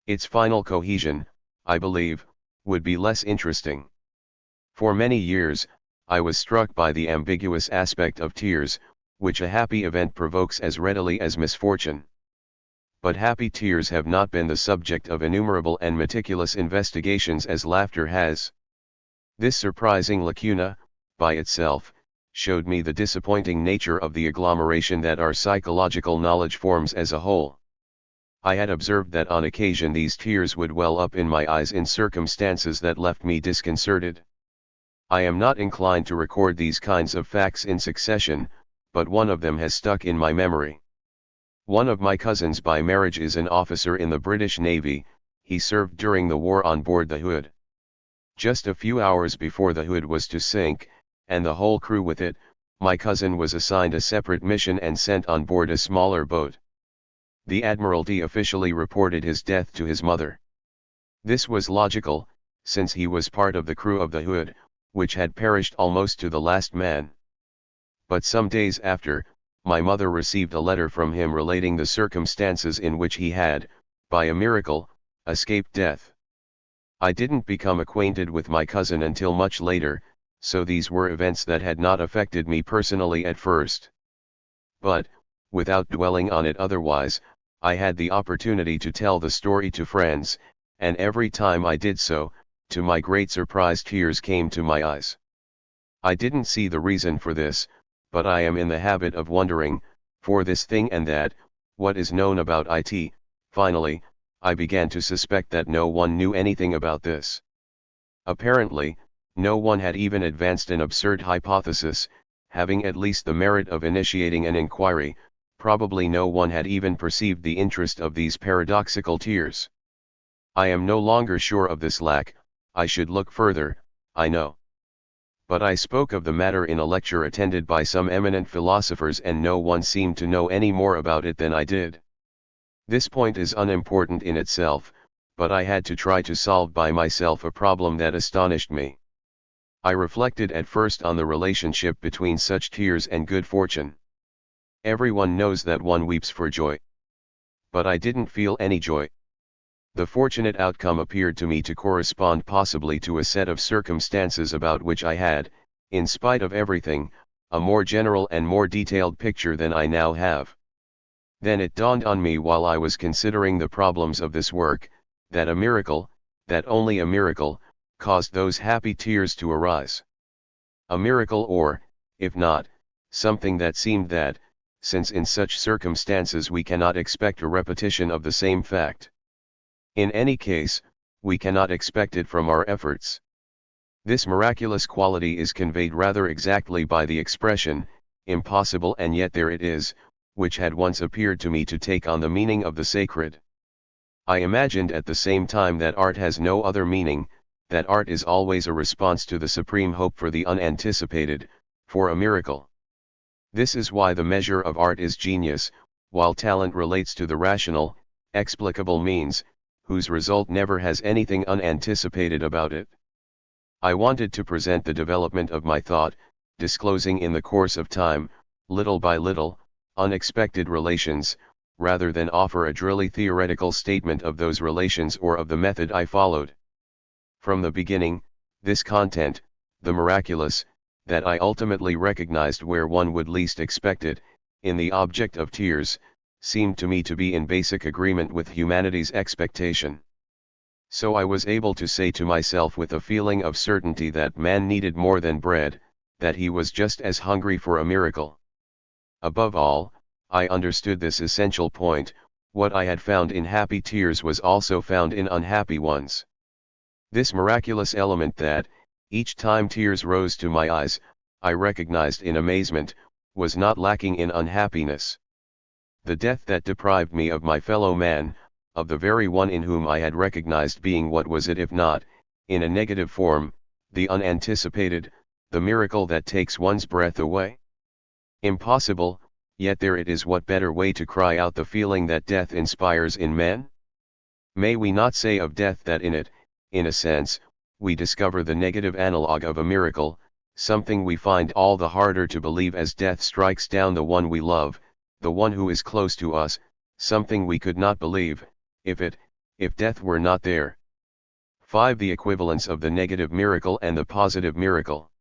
Its final cohesion, I believe, would be less interesting. For many years, I was struck by the ambiguous aspect of tears, which a happy event provokes as readily as misfortune. But happy tears have not been the subject of innumerable and meticulous investigations as laughter has. This surprising lacuna, by itself, showed me the disappointing nature of the agglomeration that our psychological knowledge forms as a whole. I had observed that on occasion these tears would well up in my eyes in circumstances that left me disconcerted. I am not inclined to record these kinds of facts in succession, but one of them has stuck in my memory. One of my cousins by marriage is an officer in the British Navy. He served during the war on board the Hood. Just a few hours before the Hood was to sink, and the whole crew with it, my cousin was assigned a separate mission and sent on board a smaller boat. The Admiralty officially reported his death to his mother. This was logical, since he was part of the crew of the Hood, which had perished almost to the last man. But some days after, my mother received a letter from him relating the circumstances in which he had, by a miracle, escaped death. I didn't become acquainted with my cousin until much later, so these were events that had not affected me personally at first. But, without dwelling on it otherwise, I had the opportunity to tell the story to friends, and every time I did so, to my great surprise tears came to my eyes. I didn't see the reason for this, but I am in the habit of wondering, for this thing and that, what is known about it. Finally, I began to suspect that no one knew anything about this. Apparently, no one had even advanced an absurd hypothesis, having at least the merit of initiating an inquiry. Probably no one had even perceived the interest of these paradoxical tears. I am no longer sure of this lack. I should look further, I know. But I spoke of the matter in a lecture attended by some eminent philosophers and no one seemed to know any more about it than I did. This point is unimportant in itself, but I had to try to solve by myself a problem that astonished me. I reflected at first on the relationship between such tears and good fortune. Everyone knows that one weeps for joy. But I didn't feel any joy. The fortunate outcome appeared to me to correspond possibly to a set of circumstances about which I had, in spite of everything, a more general and more detailed picture than I now have. Then it dawned on me while I was considering the problems of this work, that a miracle, that only a miracle, caused those happy tears to arise. A miracle or, if not, something that seemed that, since in such circumstances we cannot expect a repetition of the same fact. In any case, we cannot expect it from our efforts. This miraculous quality is conveyed rather exactly by the expression, impossible, and yet there it is, which had once appeared to me to take on the meaning of the sacred. I imagined at the same time that art has no other meaning, that art is always a response to the supreme hope for the unanticipated, for a miracle. This is why the measure of art is genius, while talent relates to the rational, explicable means, whose result never has anything unanticipated about it. I wanted to present the development of my thought, disclosing in the course of time, little by little, unexpected relations, rather than offer a drily theoretical statement of those relations or of the method I followed. From the beginning, this content, the miraculous, that I ultimately recognized where one would least expect it, in the object of tears, seemed to me to be in basic agreement with humanity's expectation. So I was able to say to myself with a feeling of certainty that man needed more than bread, that he was just as hungry for a miracle. Above all, I understood this essential point: what I had found in happy tears was also found in unhappy ones. This miraculous element that, each time tears rose to my eyes, I recognized in amazement, was not lacking in unhappiness. The death that deprived me of my fellow man, of the very one in whom I had recognized being, what was it if not, in a negative form, the unanticipated, the miracle that takes one's breath away? Impossible, yet there it is. What better way to cry out the feeling that death inspires in men? May we not say of death that in it, in a sense, we discover the negative analogue of a miracle, something we find all the harder to believe as death strikes down the one we love, the one who is close to us, something we could not believe, if death were not there. 5. The equivalence of the negative miracle and the positive miracle.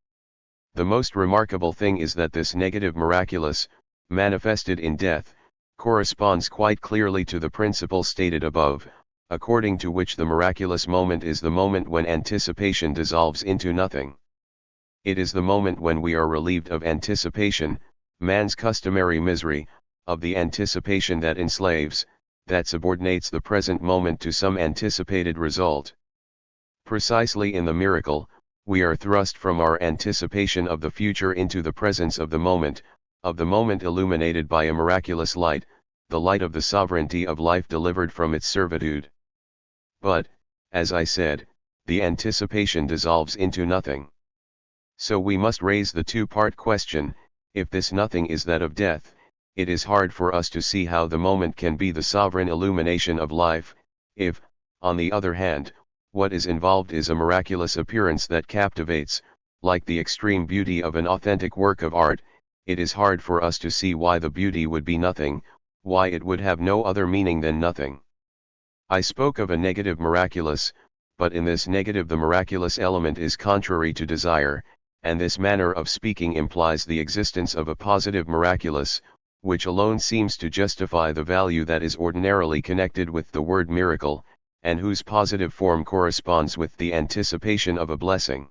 The most remarkable thing is that this negative miraculous, manifested in death, corresponds quite clearly to the principle stated above, according to which the miraculous moment is the moment when anticipation dissolves into nothing. It is the moment when we are relieved of anticipation, man's customary misery, of the anticipation that enslaves, that subordinates the present moment to some anticipated result. Precisely in the miracle, we are thrust from our anticipation of the future into the presence of the moment illuminated by a miraculous light, the light of the sovereignty of life delivered from its servitude. But, as I said, the anticipation dissolves into nothing. So we must raise the two-part question: if this nothing is that of death, it is hard for us to see how the moment can be the sovereign illumination of life. If, on the other hand, what is involved is a miraculous appearance that captivates, like the extreme beauty of an authentic work of art, it is hard for us to see why the beauty would be nothing, why it would have no other meaning than nothing. I spoke of a negative miraculous, but in this negative the miraculous element is contrary to desire, and this manner of speaking implies the existence of a positive miraculous, which alone seems to justify the value that is ordinarily connected with the word miracle, and whose positive form corresponds with the anticipation of a blessing.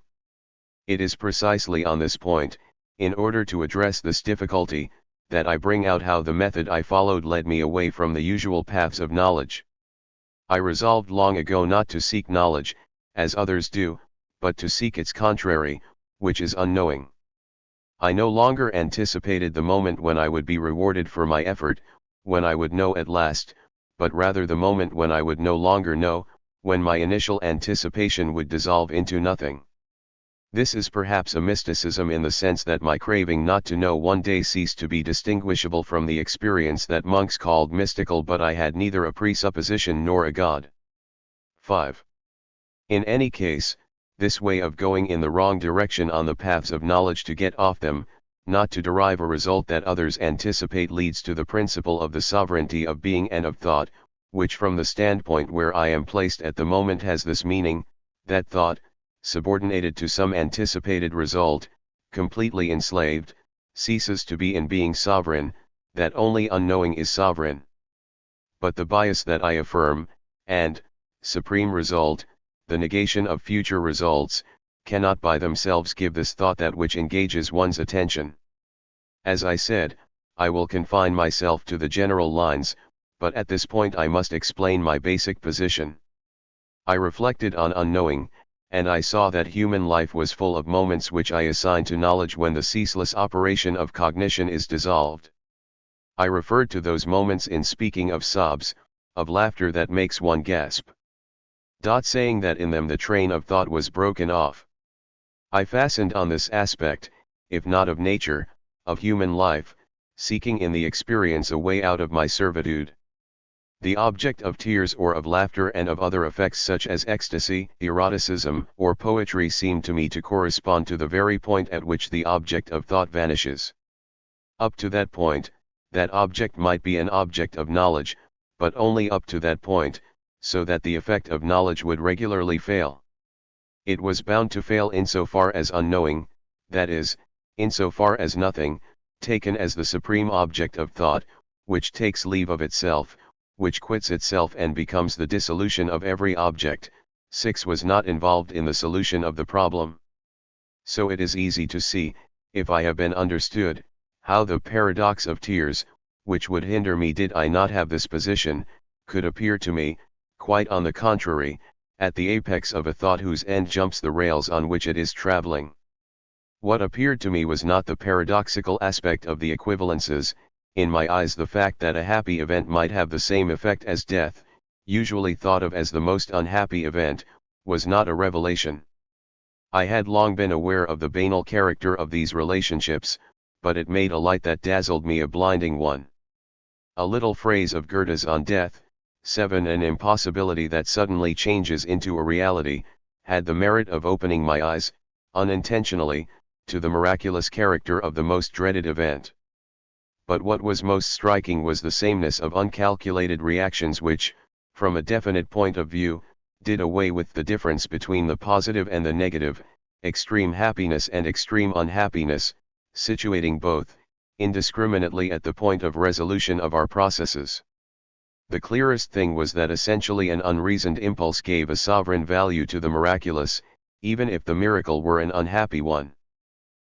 It is precisely on this point, in order to address this difficulty, that I bring out how the method I followed led me away from the usual paths of knowledge. I resolved long ago not to seek knowledge, as others do, but to seek its contrary, which is unknowing. I no longer anticipated the moment when I would be rewarded for my effort, when I would know at last, but rather the moment when I would no longer know, when my initial anticipation would dissolve into nothing. This is perhaps a mysticism in the sense that my craving not to know one day ceased to be distinguishable from the experience that monks called mystical, but I had neither a presupposition nor a god. 5. In any case, this way of going in the wrong direction on the paths of knowledge to get off them, not to derive a result that others anticipate, leads to the principle of the sovereignty of being and of thought, which from the standpoint where I am placed at the moment has this meaning, that thought, subordinated to some anticipated result, completely enslaved, ceases to be in being sovereign, that only unknowing is sovereign. But the bias that I affirm, and, supreme result, the negation of future results, cannot by themselves give this thought that which engages one's attention. As I said, I will confine myself to the general lines, but at this point I must explain my basic position. I reflected on unknowing, and I saw that human life was full of moments which I assign to knowledge when the ceaseless operation of cognition is dissolved. I referred to those moments in speaking of sobs, of laughter that makes one gasp. Saying that in them the train of thought was broken off. I fastened on this aspect, if not of nature, of human life, seeking in the experience a way out of my servitude. The object of tears or of laughter and of other effects such as ecstasy, eroticism, or poetry seemed to me to correspond to the very point at which the object of thought vanishes. Up to that point, that object might be an object of knowledge, but only up to that point, so that the effect of knowledge would regularly fail. It was bound to fail insofar as unknowing, that is, insofar as nothing, taken as the supreme object of thought, which takes leave of itself, which quits itself and becomes the dissolution of every object, 6 was not involved in the solution of the problem. So it is easy to see, if I have been understood, how the paradox of tears, which would hinder me did I not have this position, could appear to me, quite on the contrary, at the apex of a thought whose end jumps the rails on which it is traveling. What appeared to me was not the paradoxical aspect of the equivalences. In my eyes the fact that a happy event might have the same effect as death, usually thought of as the most unhappy event, was not a revelation. I had long been aware of the banal character of these relationships, but it made a light that dazzled me a blinding one. A little phrase of Goethe's on death, 7 an impossibility that suddenly changes into a reality, had the merit of opening my eyes, unintentionally, to the miraculous character of the most dreaded event. But what was most striking was the sameness of uncalculated reactions which, from a definite point of view, did away with the difference between the positive and the negative, extreme happiness and extreme unhappiness, situating both, indiscriminately at the point of resolution of our processes. The clearest thing was that essentially an unreasoned impulse gave a sovereign value to the miraculous, even if the miracle were an unhappy one.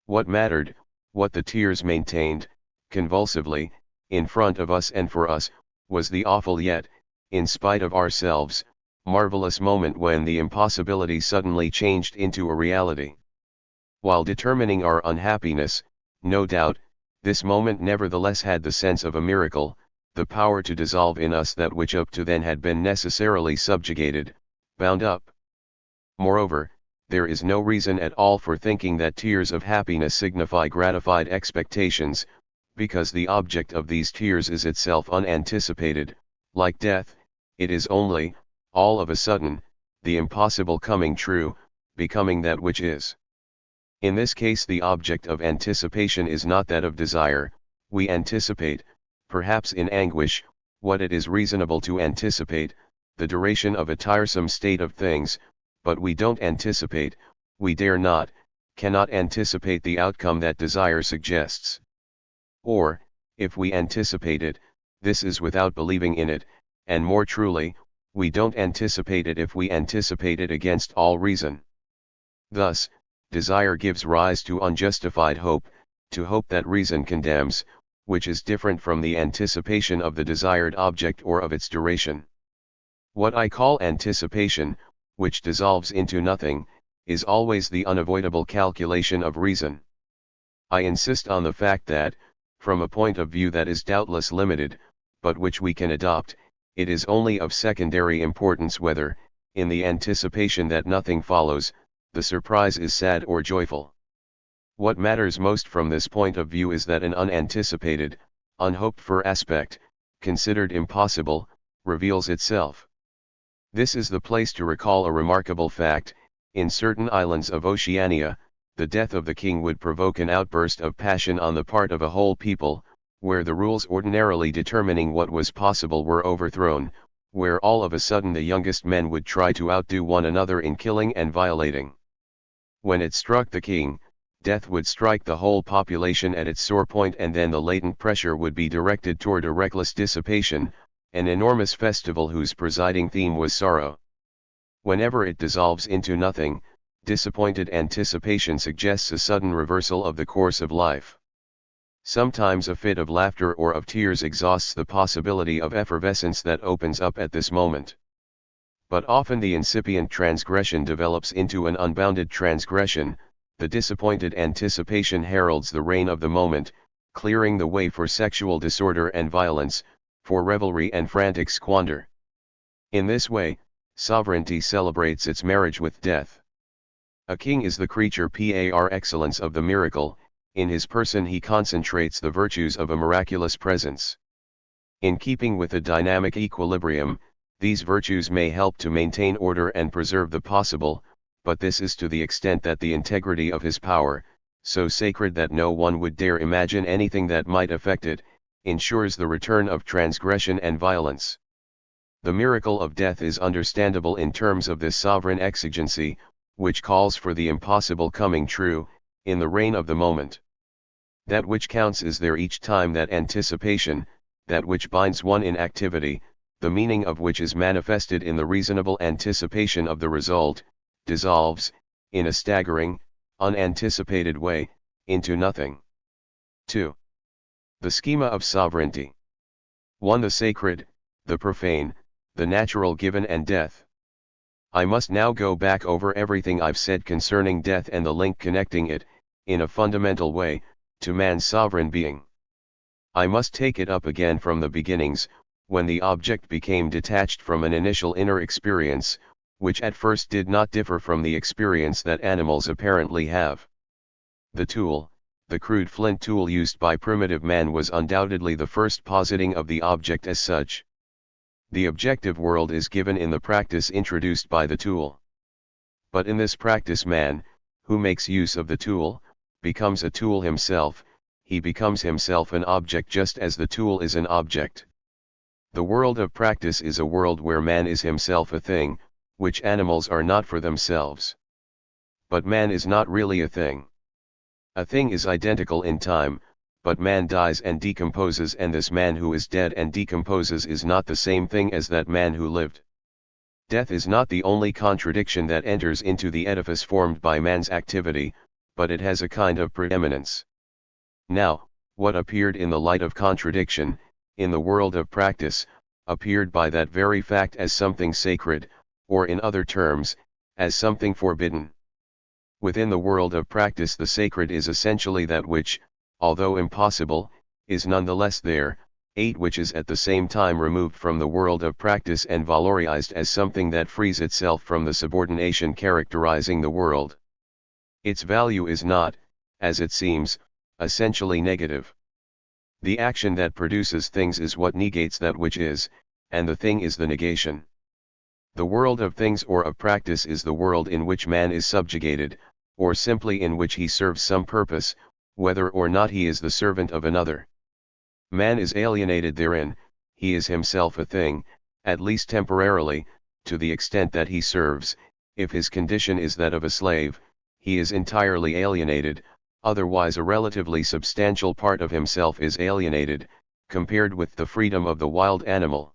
What mattered, what the tears maintained, convulsively, in front of us and for us, was the awful yet, in spite of ourselves, marvelous moment when the impossibility suddenly changed into a reality. While determining our unhappiness, no doubt, this moment nevertheless had the sense of a miracle, the power to dissolve in us that which up to then had been necessarily subjugated, bound up. Moreover, there is no reason at all for thinking that tears of happiness signify gratified expectations, because the object of these tears is itself unanticipated. Like death, it is only, all of a sudden, the impossible coming true, becoming that which is. In this case the object of anticipation is not that of desire. We anticipate, perhaps in anguish, what it is reasonable to anticipate, the duration of a tiresome state of things, but we don't anticipate, we dare not, cannot anticipate the outcome that desire suggests. Or, if we anticipate it, this is without believing in it, and more truly, we don't anticipate it if we anticipate it against all reason. Thus, desire gives rise to unjustified hope, to hope that reason condemns, which is different from the anticipation of the desired object or of its duration. What I call anticipation, which dissolves into nothing, is always the unavoidable calculation of reason. I insist on the fact that, from a point of view that is doubtless limited, but which we can adopt, it is only of secondary importance whether, in the anticipation that nothing follows, the surprise is sad or joyful. What matters most from this point of view is that an unanticipated, unhoped-for aspect, considered impossible, reveals itself. This is the place to recall a remarkable fact. In certain islands of Oceania, the death of the king would provoke an outburst of passion on the part of a whole people, where the rules ordinarily determining what was possible were overthrown, where all of a sudden the youngest men would try to outdo one another in killing and violating. When it struck the king, death would strike the whole population at its sore point, and then the latent pressure would be directed toward a reckless dissipation, an enormous festival whose presiding theme was sorrow. Whenever it dissolves into nothing, disappointed anticipation suggests a sudden reversal of the course of life. Sometimes a fit of laughter or of tears exhausts the possibility of effervescence that opens up at this moment. But often the incipient transgression develops into an unbounded transgression, the disappointed anticipation heralds the reign of the moment, clearing the way for sexual disorder and violence, for revelry and frantic squander. In this way, sovereignty celebrates its marriage with death. A king is the creature par excellence of the miracle, in his person he concentrates the virtues of a miraculous presence. In keeping with a dynamic equilibrium, these virtues may help to maintain order and preserve the possible, but this is to the extent that the integrity of his power, so sacred that no one would dare imagine anything that might affect it, ensures the return of transgression and violence. The miracle of death is understandable in terms of this sovereign exigency, which calls for the impossible coming true, in the reign of the moment. That which counts is there each time that anticipation, that which binds one in activity, the meaning of which is manifested in the reasonable anticipation of the result, dissolves, in a staggering, unanticipated way, into nothing. 2. The schema of sovereignty. 1. The sacred, the profane, the natural given and death. I must now go back over everything I've said concerning death and the link connecting it, in a fundamental way, to man's sovereign being. I must take it up again from the beginnings, when the object became detached from an initial inner experience, which at first did not differ from the experience that animals apparently have. The tool, the crude flint tool used by primitive man, was undoubtedly the first positing of the object as such. The objective world is given in the practice introduced by the tool. But in this practice man, who makes use of the tool, becomes a tool himself, he becomes himself an object just as the tool is an object. The world of practice is a world where man is himself a thing, which animals are not for themselves. But man is not really a thing. A thing is identical in time, but man dies and decomposes, and this man who is dead and decomposes is not the same thing as that man who lived. Death is not the only contradiction that enters into the edifice formed by man's activity, but it has a kind of preeminence. Now, what appeared in the light of contradiction, in the world of practice, appeared by that very fact as something sacred, or in other terms, as something forbidden. Within the world of practice the sacred is essentially that which, although impossible, is nonetheless there, 8 which is at the same time removed from the world of practice and valorized as something that frees itself from the subordination characterizing the world. Its value is not, as it seems, essentially negative. The action that produces things is what negates that which is, and the thing is the negation. The world of things or of practice is the world in which man is subjugated, or simply in which he serves some purpose, whether or not he is the servant of another. Man is alienated therein, he is himself a thing, at least temporarily, to the extent that he serves. If his condition is that of a slave, he is entirely alienated, otherwise a relatively substantial part of himself is alienated, compared with the freedom of the wild animal.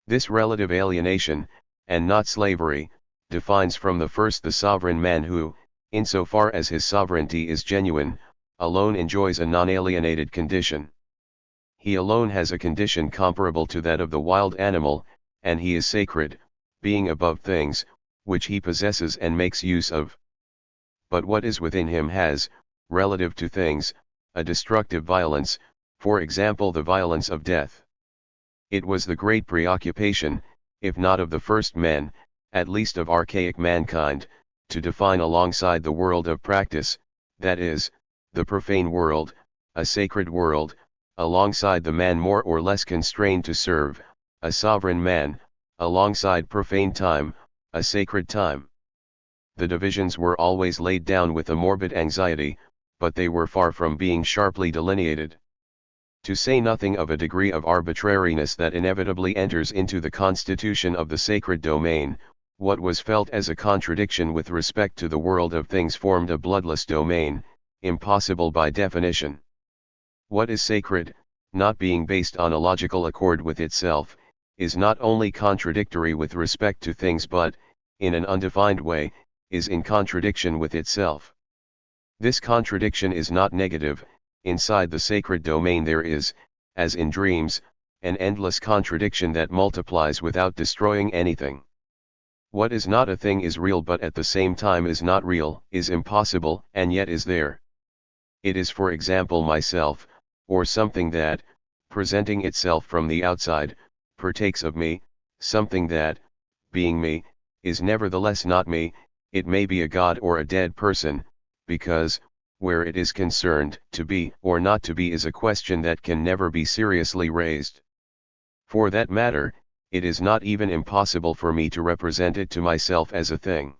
This relative alienation, and not slavery, defines from the first the sovereign man who, insofar as his sovereignty is genuine, alone enjoys a non-alienated condition. He alone has a condition comparable to that of the wild animal, and he is sacred, being above things, which he possesses and makes use of. But what is within him has, relative to things, a destructive violence, for example the violence of death. It was the great preoccupation, if not of the first men, at least of archaic mankind, to define alongside the world of practice, that is, the profane world, a sacred world, alongside the man more or less constrained to serve, a sovereign man, alongside profane time, a sacred time. The divisions were always laid down with a morbid anxiety, but they were far from being sharply delineated. To say nothing of a degree of arbitrariness that inevitably enters into the constitution of the sacred domain, what was felt as a contradiction with respect to the world of things formed a bloodless domain, impossible by definition. What is sacred, not being based on a logical accord with itself, is not only contradictory with respect to things but, in an undefined way, is in contradiction with itself. This contradiction is not negative, inside the sacred domain there is, as in dreams, an endless contradiction that multiplies without destroying anything. What is not a thing is real but at the same time is not real, is impossible, and yet is there. It is for example myself, or something that, presenting itself from the outside, partakes of me, something that, being me, is nevertheless not me. It may be a god or a dead person, because, where it is concerned, to be or not to be is a question that can never be seriously raised. For that matter, it is not even impossible for me to represent it to myself as a thing.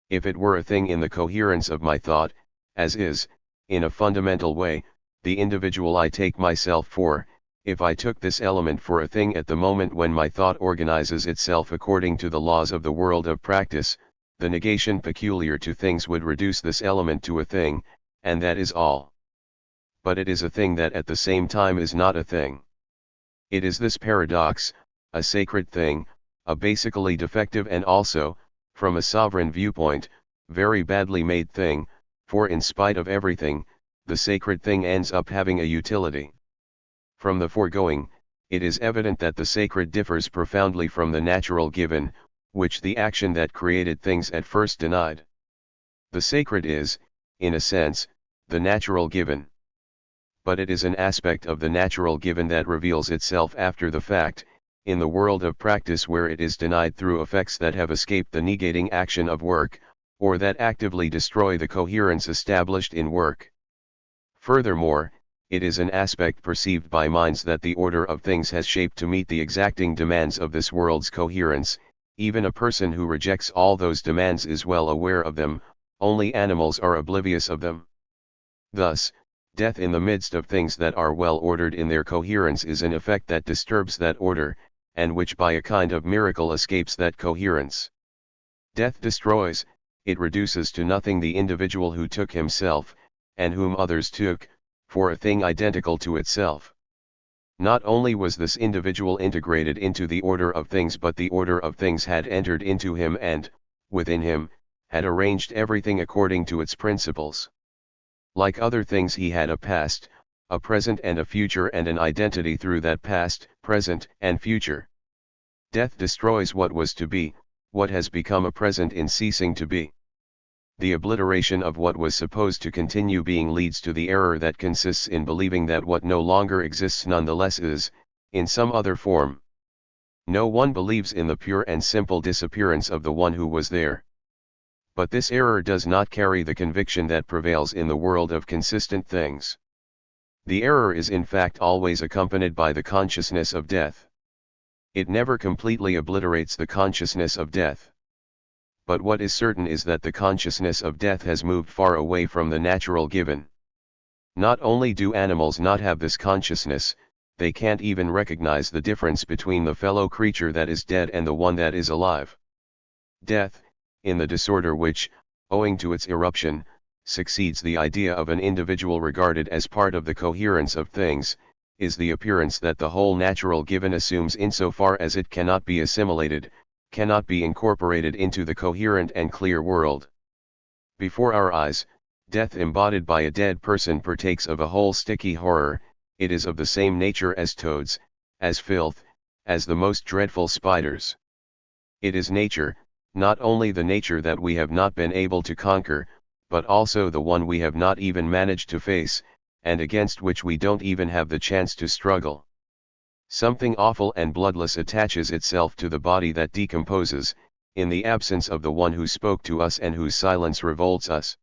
If it were a thing in the coherence of my thought, as is, in a fundamental way, the individual I take myself for, if I took this element for a thing at the moment when my thought organizes itself according to the laws of the world of practice, the negation peculiar to things would reduce this element to a thing, and that is all. But it is a thing that at the same time is not a thing. It is this paradox, a sacred thing, a basically defective and also, from a sovereign viewpoint, very badly made thing, for in spite of everything, the sacred thing ends up having a utility. From the foregoing, it is evident that the sacred differs profoundly from the natural given, which the action that created things at first denied. The sacred is, in a sense, the natural given. But it is an aspect of the natural given that reveals itself after the fact, in the world of practice where it is denied through effects that have escaped the negating action of work, or that actively destroy the coherence established in work. Furthermore, it is an aspect perceived by minds that the order of things has shaped to meet the exacting demands of this world's coherence. Even a person who rejects all those demands is well aware of them, only animals are oblivious of them. Thus, death in the midst of things that are well ordered in their coherence is an effect that disturbs that order, and which by a kind of miracle escapes that coherence. Death destroys, it reduces to nothing the individual who took himself, and whom others took, for a thing identical to itself. Not only was this individual integrated into the order of things, but the order of things had entered into him and, within him, had arranged everything according to its principles. Like other things he had a past, a present and a future, and an identity through that past, present, and future. Death destroys what was to be, what has become a present in ceasing to be. The obliteration of what was supposed to continue being leads to the error that consists in believing that what no longer exists nonetheless is, in some other form. No one believes in the pure and simple disappearance of the one who was there. But this error does not carry the conviction that prevails in the world of consistent things. The error is in fact always accompanied by the consciousness of death. It never completely obliterates the consciousness of death. But what is certain is that the consciousness of death has moved far away from the natural given. Not only do animals not have this consciousness, they can't even recognize the difference between the fellow creature that is dead and the one that is alive. Death, in the disorder which, owing to its eruption, succeeds the idea of an individual regarded as part of the coherence of things, is the appearance that the whole natural given assumes insofar as it cannot be assimilated, cannot be incorporated into the coherent and clear world. Before our eyes, death embodied by a dead person partakes of a whole sticky horror. It is of the same nature as toads, as filth, as the most dreadful spiders. It is nature, not only the nature that we have not been able to conquer, but also the one we have not even managed to face, and against which we don't even have the chance to struggle. Something awful and bloodless attaches itself to the body that decomposes, in the absence of the one who spoke to us and whose silence revolts us.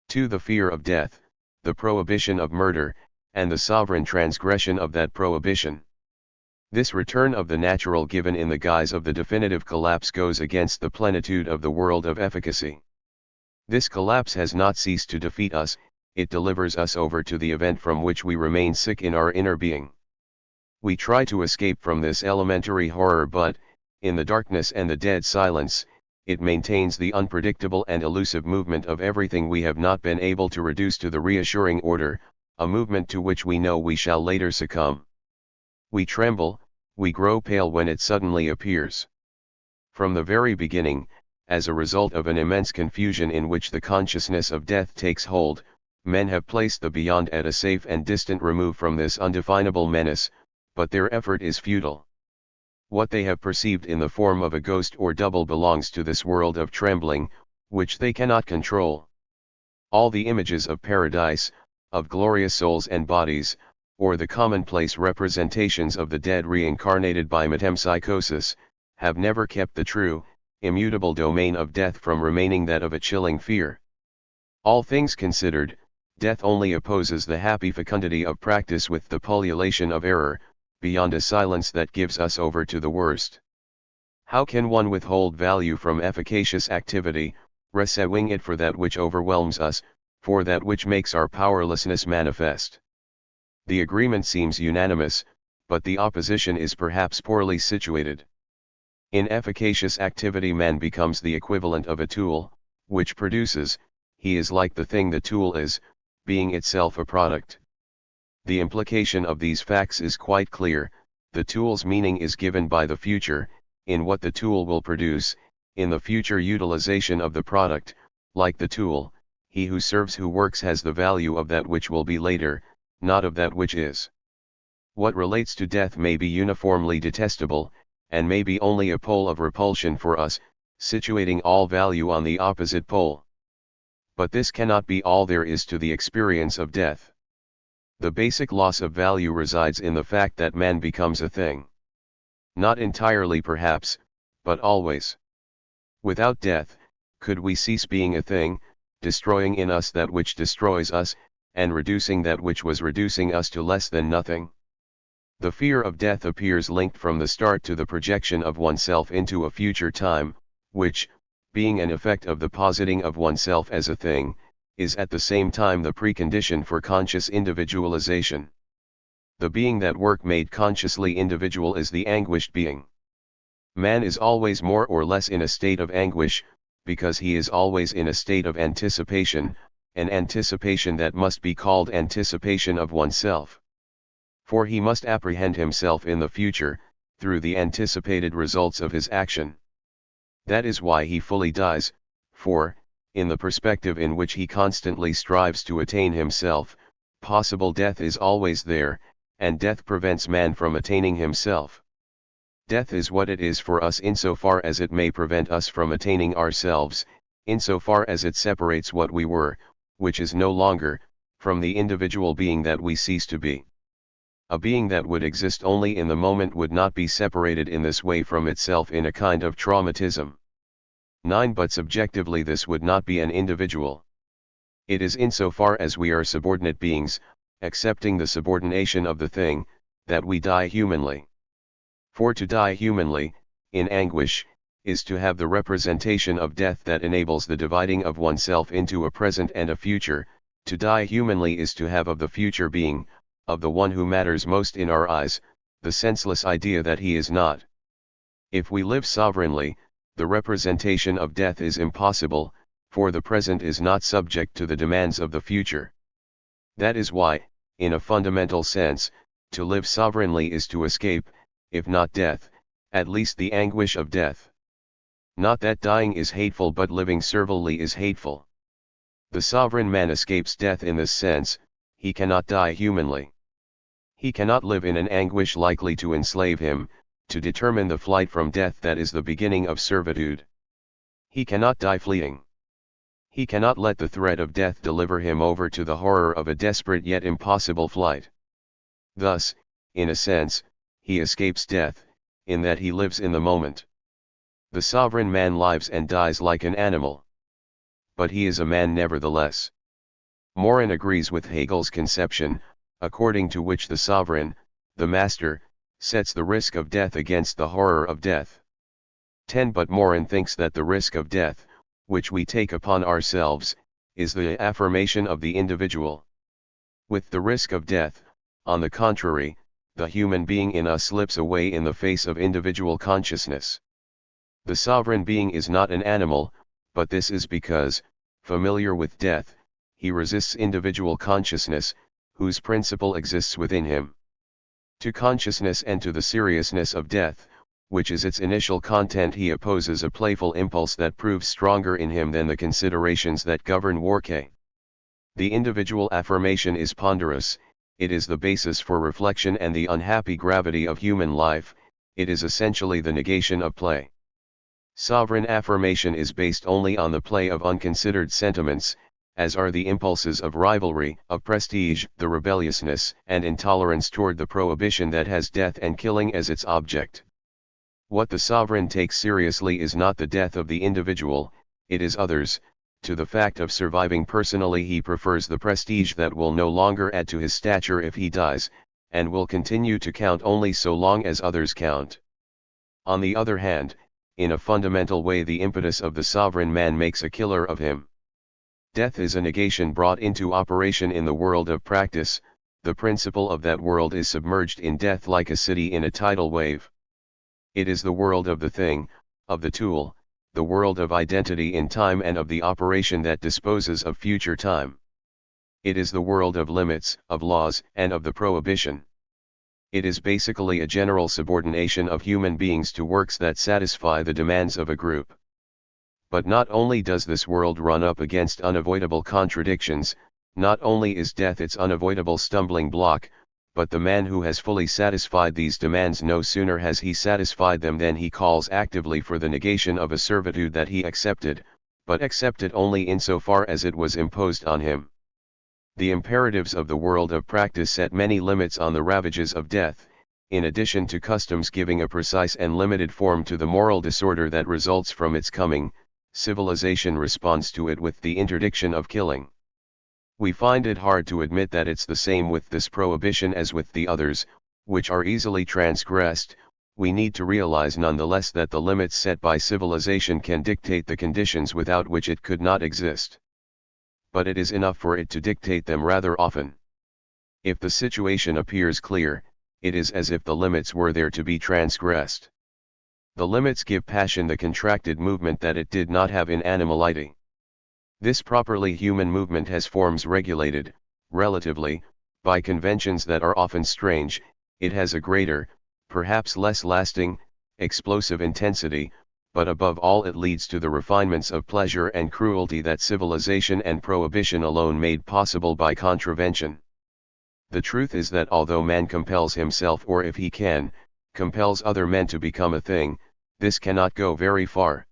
To the fear of death, the prohibition of murder, and the sovereign transgression of that prohibition. This return of the natural given in the guise of the definitive collapse goes against the plenitude of the world of efficacy. This collapse has not ceased to defeat us, it delivers us over to the event from which we remain sick in our inner being. We try to escape from this elementary horror, but, in the darkness and the dead silence, it maintains the unpredictable and elusive movement of everything we have not been able to reduce to the reassuring order, a movement to which we know we shall later succumb. We tremble, we grow pale when it suddenly appears. From the very beginning, as a result of an immense confusion in which the consciousness of death takes hold, Men have placed the beyond at a safe and distant remove from this undefinable menace, but their effort is futile. What they have perceived in the form of a ghost or double belongs to this world of trembling, which they cannot control. All the images of paradise, of glorious souls and bodies, or the commonplace representations of the dead reincarnated by metempsychosis, have never kept the true, immutable domain of death from remaining that of a chilling fear. All things considered, death only opposes the happy fecundity of practice with the pullulation of error, beyond a silence that gives us over to the worst. How can one withhold value from efficacious activity, reserving it for that which overwhelms us, for that which makes our powerlessness manifest? The agreement seems unanimous, but the opposition is perhaps poorly situated. In efficacious activity man becomes the equivalent of a tool, which produces, he is like the thing the tool is, being itself a product. The implication of these facts is quite clear. The tool's meaning is given by the future, in what the tool will produce, in the future utilization of the product. Like the tool, he who serves who works has the value of that which will be later, not of that which is. What relates to death may be uniformly detestable, and may be only a pole of repulsion for us, situating all value on the opposite pole. But this cannot be all there is to the experience of death. The basic loss of value resides in the fact that man becomes a thing. Not entirely perhaps, but always. Without death, could we cease being a thing, destroying in us that which destroys us, and reducing that which was reducing us to less than nothing? The fear of death appears linked from the start to the projection of oneself into a future time, which, being an effect of the positing of oneself as a thing, is at the same time the precondition for conscious individualization. The being that work made consciously individual is the anguished being. Man is always more or less in a state of anguish, because he is always in a state of anticipation, an anticipation that must be called anticipation of oneself. For he must apprehend himself in the future, through the anticipated results of his action. That is why he fully dies, for, in the perspective in which he constantly strives to attain himself, possible death is always there, and death prevents man from attaining himself. Death is what it is for us insofar as it may prevent us from attaining ourselves, insofar as it separates what we were, which is no longer, from the individual being that we cease to be. A being that would exist only in the moment would not be separated in this way from itself in a kind of traumatism. 9. But subjectively this would not be an individual. It is insofar as we are subordinate beings, accepting the subordination of the thing, that we die humanly. For to die humanly, in anguish, is to have the representation of death that enables the dividing of oneself into a present and a future. To die humanly is to have of the future being, of the one who matters most in our eyes, the senseless idea that he is not. If we live sovereignly, the representation of death is impossible, for the present is not subject to the demands of the future. That is why, in a fundamental sense, to live sovereignly is to escape, if not death, at least the anguish of death. Not that dying is hateful, but living servilely is hateful. The sovereign man escapes death in this sense. He cannot die humanly. He cannot live in an anguish likely to enslave him, to determine the flight from death that is the beginning of servitude. He cannot die fleeing. He cannot let the threat of death deliver him over to the horror of a desperate yet impossible flight. Thus, in a sense, he escapes death, in that he lives in the moment. The sovereign man lives and dies like an animal. But he is a man nevertheless. Morin agrees with Hegel's conception, according to which the sovereign, the master, sets the risk of death against the horror of death. 10. But Morin thinks that the risk of death, which we take upon ourselves, is the affirmation of the individual. With the risk of death, on the contrary, the human being in us slips away in the face of individual consciousness. The sovereign being is not an animal, but this is because, familiar with death, he resists individual consciousness, whose principle exists within him. To consciousness and to the seriousness of death, which is its initial content, he opposes a playful impulse that proves stronger in him than the considerations that govern Warke. The individual affirmation is ponderous, it is the basis for reflection and the unhappy gravity of human life, it is essentially the negation of play. Sovereign affirmation is based only on the play of unconsidered sentiments, as are the impulses of rivalry, of prestige, the rebelliousness and intolerance toward the prohibition that has death and killing as its object. What the sovereign takes seriously is not the death of the individual, it is others. To the fact of surviving personally he prefers the prestige that will no longer add to his stature if he dies, and will continue to count only so long as others count. On the other hand, in a fundamental way the impetus of the sovereign man makes a killer of him. Death is a negation brought into operation in the world of practice, the principle of that world is submerged in death like a city in a tidal wave. It is the world of the thing, of the tool, the world of identity in time and of the operation that disposes of future time. It is the world of limits, of laws, and of the prohibition. It is basically a general subordination of human beings to works that satisfy the demands of a group. But not only does this world run up against unavoidable contradictions, not only is death its unavoidable stumbling block, but the man who has fully satisfied these demands no sooner has he satisfied them than he calls actively for the negation of a servitude that he accepted, but accepted only insofar as it was imposed on him. The imperatives of the world of practice set many limits on the ravages of death, in addition to customs giving a precise and limited form to the moral disorder that results from its coming. Civilization responds to it with the interdiction of killing. We find it hard to admit that it's the same with this prohibition as with the others, which are easily transgressed. We need to realize nonetheless that the limits set by civilization can dictate the conditions without which it could not exist. But it is enough for it to dictate them rather often. If the situation appears clear, it is as if the limits were there to be transgressed. The limits give passion the contracted movement that it did not have in animality. This properly human movement has forms regulated, relatively, by conventions that are often strange, it has a greater, perhaps less lasting, explosive intensity, but above all it leads to the refinements of pleasure and cruelty that civilization and prohibition alone made possible by contravention. The truth is that although man compels himself or if he can, compels other men to become a thing, this cannot go very far.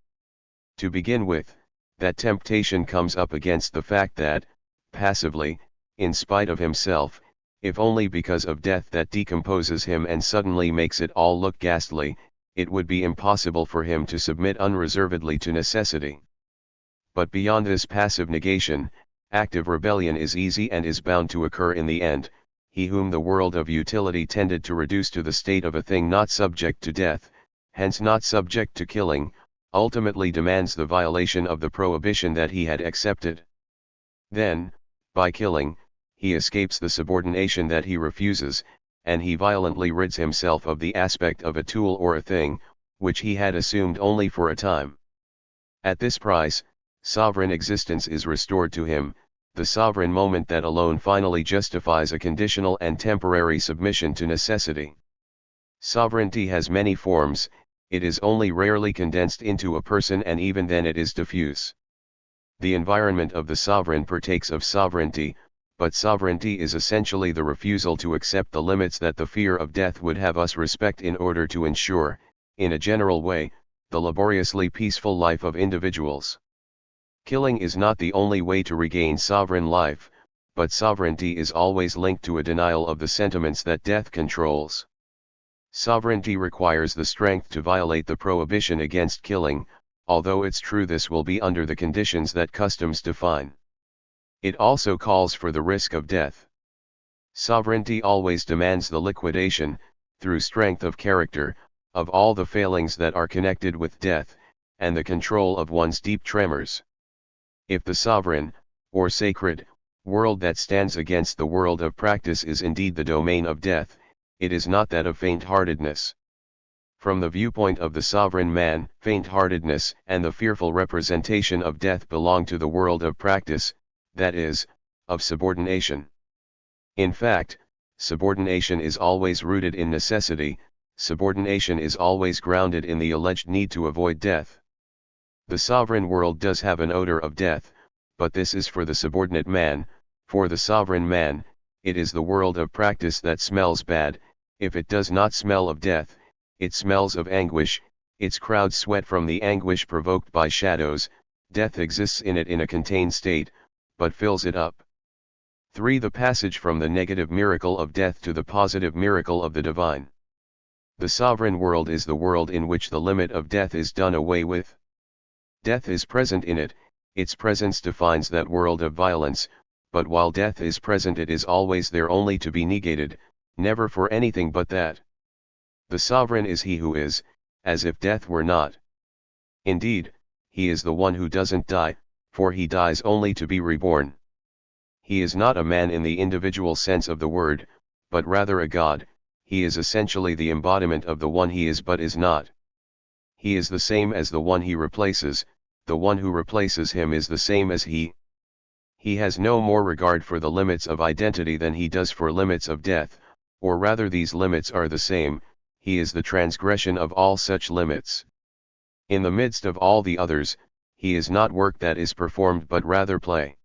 To begin with, that temptation comes up against the fact that, passively, in spite of himself, if only because of death that decomposes him and suddenly makes it all look ghastly, it would be impossible for him to submit unreservedly to necessity. But beyond this passive negation, active rebellion is easy and is bound to occur in the end. He whom the world of utility tended to reduce to the state of a thing not subject to death, hence not subject to killing, ultimately demands the violation of the prohibition that he had accepted. Then, by killing, he escapes the subordination that he refuses, and he violently rids himself of the aspect of a tool or a thing, which he had assumed only for a time. At this price, sovereign existence is restored to him, the sovereign moment that alone finally justifies a conditional and temporary submission to necessity. Sovereignty has many forms, it is only rarely condensed into a person and even then it is diffuse. The environment of the sovereign partakes of sovereignty, but sovereignty is essentially the refusal to accept the limits that the fear of death would have us respect in order to ensure, in a general way, the laboriously peaceful life of individuals. Killing is not the only way to regain sovereign life, but sovereignty is always linked to a denial of the sentiments that death controls. Sovereignty requires the strength to violate the prohibition against killing, although it's true this will be under the conditions that customs define. It also calls for the risk of death. Sovereignty always demands the liquidation, through strength of character, of all the failings that are connected with death, and the control of one's deep tremors. If the sovereign, or sacred, world that stands against the world of practice is indeed the domain of death, it is not that of faint-heartedness. From the viewpoint of the sovereign man, faint-heartedness and the fearful representation of death belong to the world of practice, that is, of subordination. In fact, subordination is always rooted in necessity, subordination is always grounded in the alleged need to avoid death. The sovereign world does have an odor of death, but this is for the subordinate man, For the sovereign man, it is the world of practice that smells bad. If it does not smell of death, it smells of anguish, its crowds sweat from the anguish provoked by shadows. Death exists in it in a contained state, but fills it up. 3. The passage from the negative miracle of death to the positive miracle of the divine. The sovereign world is the world in which the limit of death is done away with. Death is present in it, its presence defines that world of violence, but while death is present it is always there only to be negated, never for anything but that. The sovereign is he who is, as if death were not. Indeed, he is the one who doesn't die, for he dies only to be reborn. He is not a man in the individual sense of the word, but rather a god. He is essentially the embodiment of the one he is but is not. He is the same as the one he replaces, the one who replaces him is the same as he. He has no more regard for the limits of identity than he does for limits of death, or rather these limits are the same. He is the transgression of all such limits. In the midst of all the others, he is not work that is performed but rather play.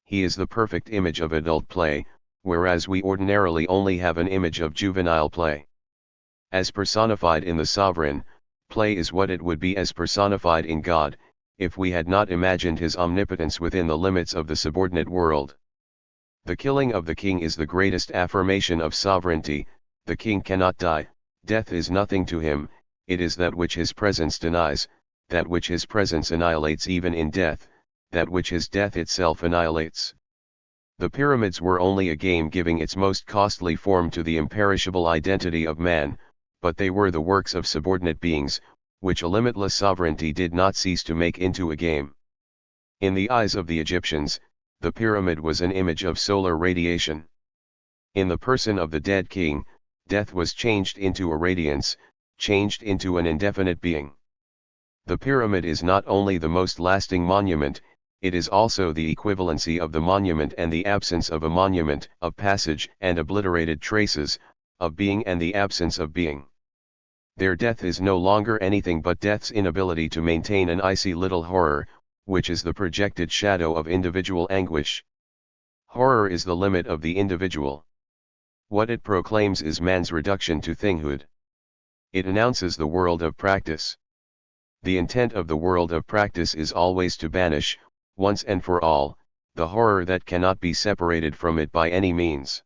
He is the perfect image of adult play, whereas we ordinarily only have an image of juvenile play. As personified in the sovereign, play is what it would be as personified in God, if we had not imagined his omnipotence within the limits of the subordinate world. The killing of the king is the greatest affirmation of sovereignty. The king cannot die, death is nothing to him, it is that which his presence denies, that which his presence annihilates even in death, that which his death itself annihilates. The pyramids were only a game giving its most costly form to the imperishable identity of man, but they were the works of subordinate beings, which a limitless sovereignty did not cease to make into a game. In the eyes of the Egyptians, the pyramid was an image of solar radiation. In the person of the dead king, death was changed into a radiance, changed into an indefinite being. The pyramid is not only the most lasting monument, it is also the equivalency of the monument and the absence of a monument, of passage and obliterated traces, of being and the absence of being. Their death is no longer anything but death's inability to maintain an icy little horror, which is the projected shadow of individual anguish. Horror is the limit of the individual. What it proclaims is man's reduction to thinghood. It announces the world of practice. The intent of the world of practice is always to banish, once and for all, the horror that cannot be separated from it by any means.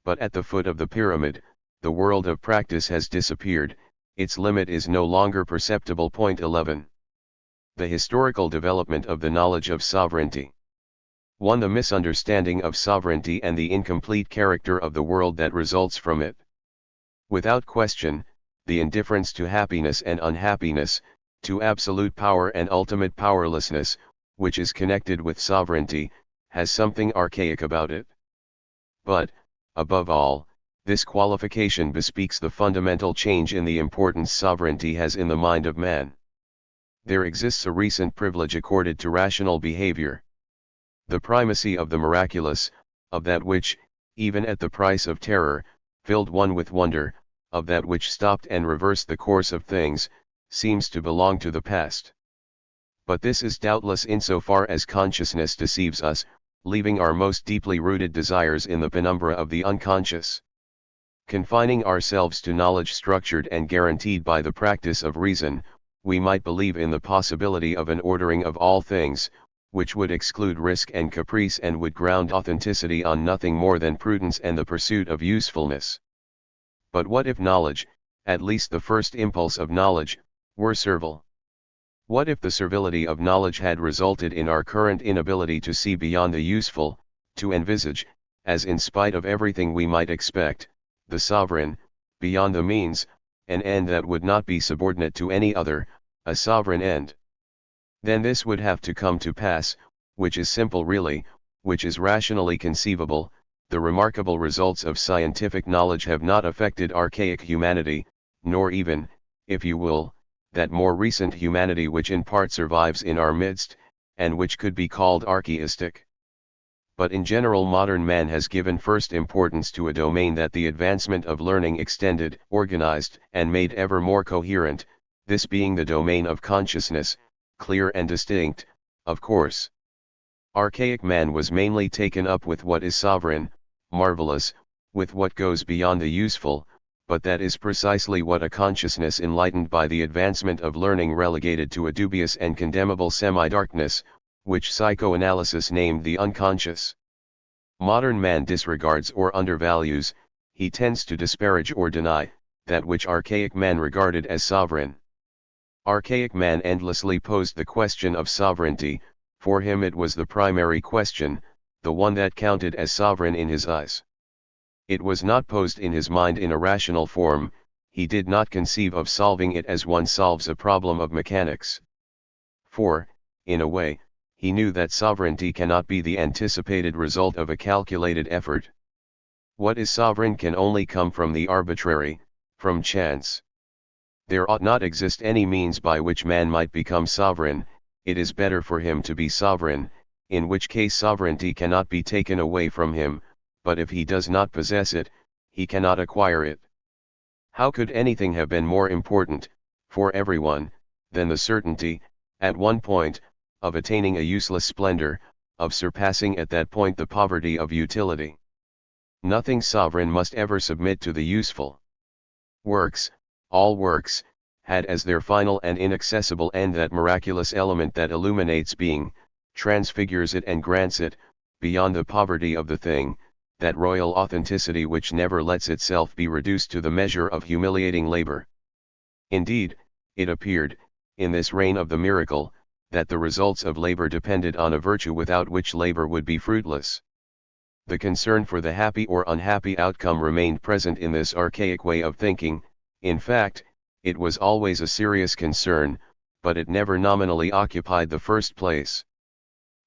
But at the foot of the pyramid, the world of practice has disappeared, its limit is no longer perceptible. 11. The historical development of the knowledge of sovereignty. 1. The misunderstanding of sovereignty and the incomplete character of the world that results from it. Without question, the indifference to happiness and unhappiness, to absolute power and ultimate powerlessness, which is connected with sovereignty, has something archaic about it. But, above all, this qualification bespeaks the fundamental change in the importance sovereignty has in the mind of man. There exists a recent privilege accorded to rational behavior. The primacy of the miraculous, of that which, even at the price of terror, filled one with wonder, of that which stopped and reversed the course of things, seems to belong to the past. But this is doubtless insofar as consciousness deceives us, leaving our most deeply rooted desires in the penumbra of the unconscious. Confining ourselves to knowledge structured and guaranteed by the practice of reason, we might believe in the possibility of an ordering of all things, which would exclude risk and caprice and would ground authenticity on nothing more than prudence and the pursuit of usefulness. But what if knowledge, at least the first impulse of knowledge, were servile? What if the servility of knowledge had resulted in our current inability to see beyond the useful, to envisage, as in spite of everything we might expect, the sovereign, beyond the means, an end that would not be subordinate to any other, a sovereign end? Then this would have to come to pass, which is simple really, which is rationally conceivable. The remarkable results of scientific knowledge have not affected archaic humanity, nor even, if you will, that more recent humanity which in part survives in our midst, and which could be called archaistic. But in general modern man has given first importance to a domain that the advancement of learning extended, organized, and made ever more coherent, this being the domain of consciousness, clear and distinct, of course. Archaic man was mainly taken up with what is sovereign, marvelous, with what goes beyond the useful, but that is precisely what a consciousness enlightened by the advancement of learning relegated to a dubious and condemnable semi-darkness, which psychoanalysis named the unconscious. Modern man disregards or undervalues, he tends to disparage or deny, that which archaic man regarded as sovereign. Archaic man endlessly posed the question of sovereignty, for him it was the primary question, the one that counted as sovereign in his eyes. It was not posed in his mind in a rational form, he did not conceive of solving it as one solves a problem of mechanics. For, in a way, he knew that sovereignty cannot be the anticipated result of a calculated effort. What is sovereign can only come from the arbitrary, from chance. There ought not exist any means by which man might become sovereign, it is better for him to be sovereign, in which case sovereignty cannot be taken away from him, but if he does not possess it, he cannot acquire it. How could anything have been more important, for everyone, than the certainty, at one point, of attaining a useless splendor, of surpassing at that point the poverty of utility? Nothing sovereign must ever submit to the useful. Works, all works, had as their final and inaccessible end that miraculous element that illuminates being, transfigures it and grants it, beyond the poverty of the thing, that royal authenticity which never lets itself be reduced to the measure of humiliating labor. Indeed, it appeared, in this reign of the miracle, that the results of labor depended on a virtue without which labor would be fruitless. The concern for the happy or unhappy outcome remained present in this archaic way of thinking. In fact, it was always a serious concern, but it never nominally occupied the first place.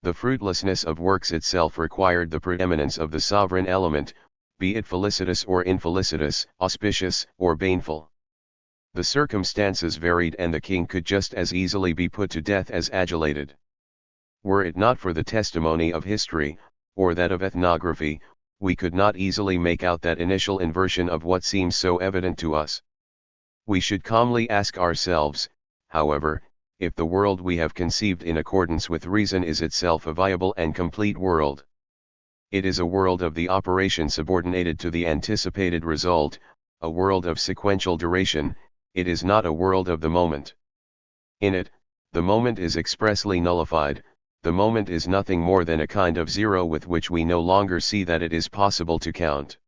The fruitlessness of works itself required the preeminence of the sovereign element, be it felicitous or infelicitous, auspicious or baneful. The circumstances varied and the king could just as easily be put to death as adulated. Were it not for the testimony of history, or that of ethnography, we could not easily make out that initial inversion of what seems so evident to us. We should calmly ask ourselves, however, if the world we have conceived in accordance with reason is itself a viable and complete world. It is a world of the operation subordinated to the anticipated result, a world of sequential duration, it is not a world of the moment. In it, the moment is expressly nullified, the moment is nothing more than a kind of zero with which we no longer see that it is possible to count.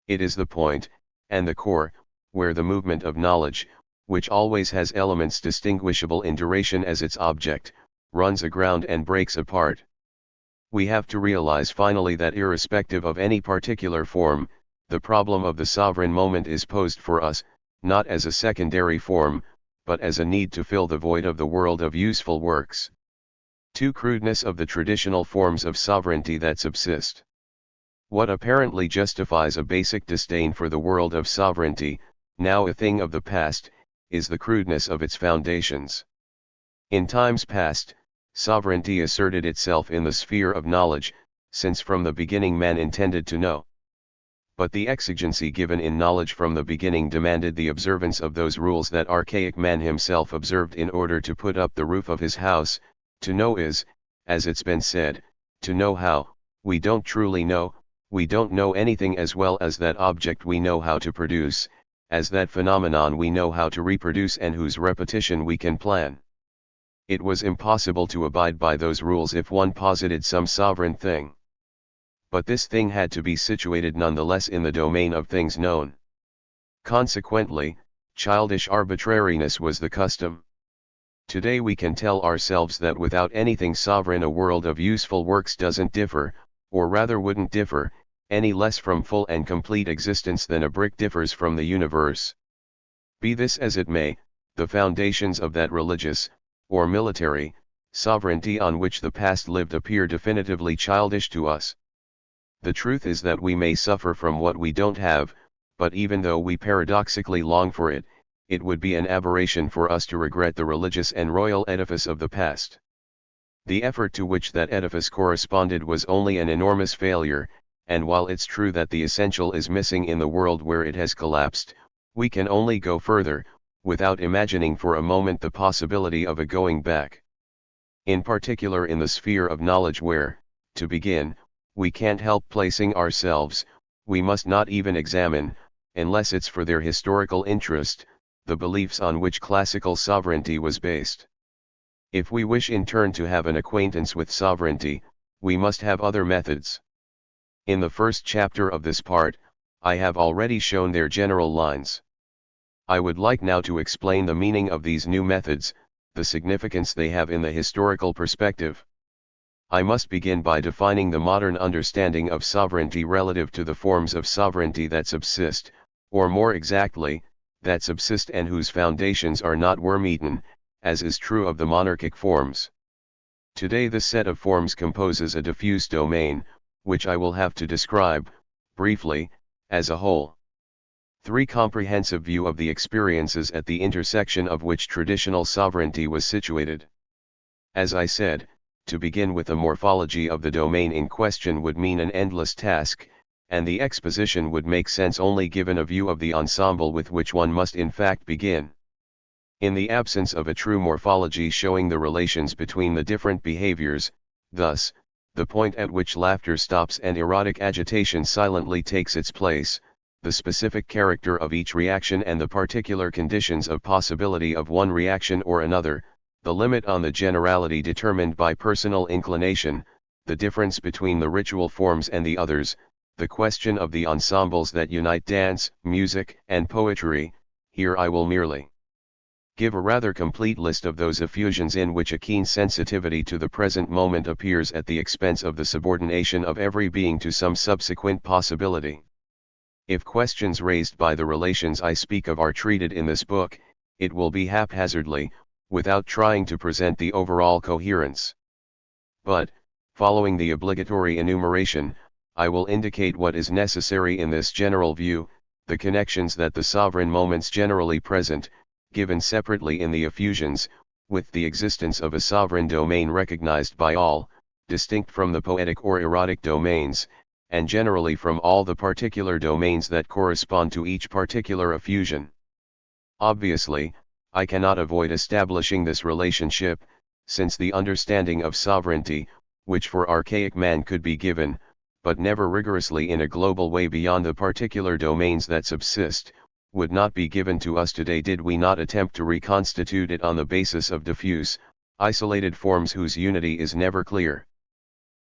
It is the point, and the core, where the movement of knowledge, which always has elements distinguishable in duration as its object, runs aground and breaks apart. We have to realize finally that irrespective of any particular form, the problem of the sovereign moment is posed for us, not as a secondary form, but as a need to fill the void of the world of useful works. To crudeness of the traditional forms of sovereignty that subsist. What apparently justifies a basic disdain for the world of sovereignty, now a thing of the past, is the crudeness of its foundations. In times past, sovereignty asserted itself in the sphere of knowledge, since from the beginning man intended to know. But the exigency given in knowledge from the beginning demanded the observance of those rules that archaic man himself observed in order to put up the roof of his house. To know is, as it's been said, to know how. We don't truly know, we don't know anything as well as that object we know how to produce, as that phenomenon we know how to reproduce and whose repetition we can plan. It was impossible to abide by those rules if one posited some sovereign thing. But this thing had to be situated nonetheless in the domain of things known. Consequently, childish arbitrariness was the custom. Today we can tell ourselves that without anything sovereign a world of useful works doesn't differ, or rather wouldn't differ, any less from full and complete existence than a brick differs from the universe. Be this as it may, the foundations of that religious, or military, sovereignty on which the past lived appear definitively childish to us. The truth is that we may suffer from what we don't have, but even though we paradoxically long for it, it would be an aberration for us to regret the religious and royal edifice of the past. The effort to which that edifice corresponded was only an enormous failure, and while it's true that the essential is missing in the world where it has collapsed, we can only go further, without imagining for a moment the possibility of a going back. In particular in the sphere of knowledge where, to begin, we can't help placing ourselves, we must not even examine, unless it's for their historical interest, the beliefs on which classical sovereignty was based. If we wish in turn to have an acquaintance with sovereignty, we must have other methods. In the first chapter of this part, I have already shown their general lines. I would like now to explain the meaning of these new methods, the significance they have in the historical perspective. I must begin by defining the modern understanding of sovereignty relative to the forms of sovereignty that subsist, or more exactly, that subsist and whose foundations are not worm-eaten, as is true of the monarchic forms. Today this set of forms composes a diffuse domain, which I will have to describe, briefly, as a whole. 3. Comprehensive view of the experiences at the intersection of which traditional sovereignty was situated. As I said, to begin with a morphology of the domain in question would mean an endless task, and the exposition would make sense only given a view of the ensemble with which one must in fact begin. In the absence of a true morphology showing the relations between the different behaviors, thus, the point at which laughter stops and erotic agitation silently takes its place, the specific character of each reaction and the particular conditions of possibility of one reaction or another, the limit on the generality determined by personal inclination, the difference between the ritual forms and the others, the question of the ensembles that unite dance, music, and poetry. Here I will merely give a rather complete list of those effusions in which a keen sensitivity to the present moment appears at the expense of the subordination of every being to some subsequent possibility. If questions raised by the relations I speak of are treated in this book, it will be haphazardly, without trying to present the overall coherence. But, following the obligatory enumeration, I will indicate what is necessary in this general view, the connections that the sovereign moments generally present, given separately in the effusions, with the existence of a sovereign domain recognized by all, distinct from the poetic or erotic domains, and generally from all the particular domains that correspond to each particular effusion. Obviously, I cannot avoid establishing this relationship, since the understanding of sovereignty, which for archaic man could be given, but never rigorously in a global way beyond the particular domains that subsist, would not be given to us today did we not attempt to reconstitute it on the basis of diffuse, isolated forms whose unity is never clear.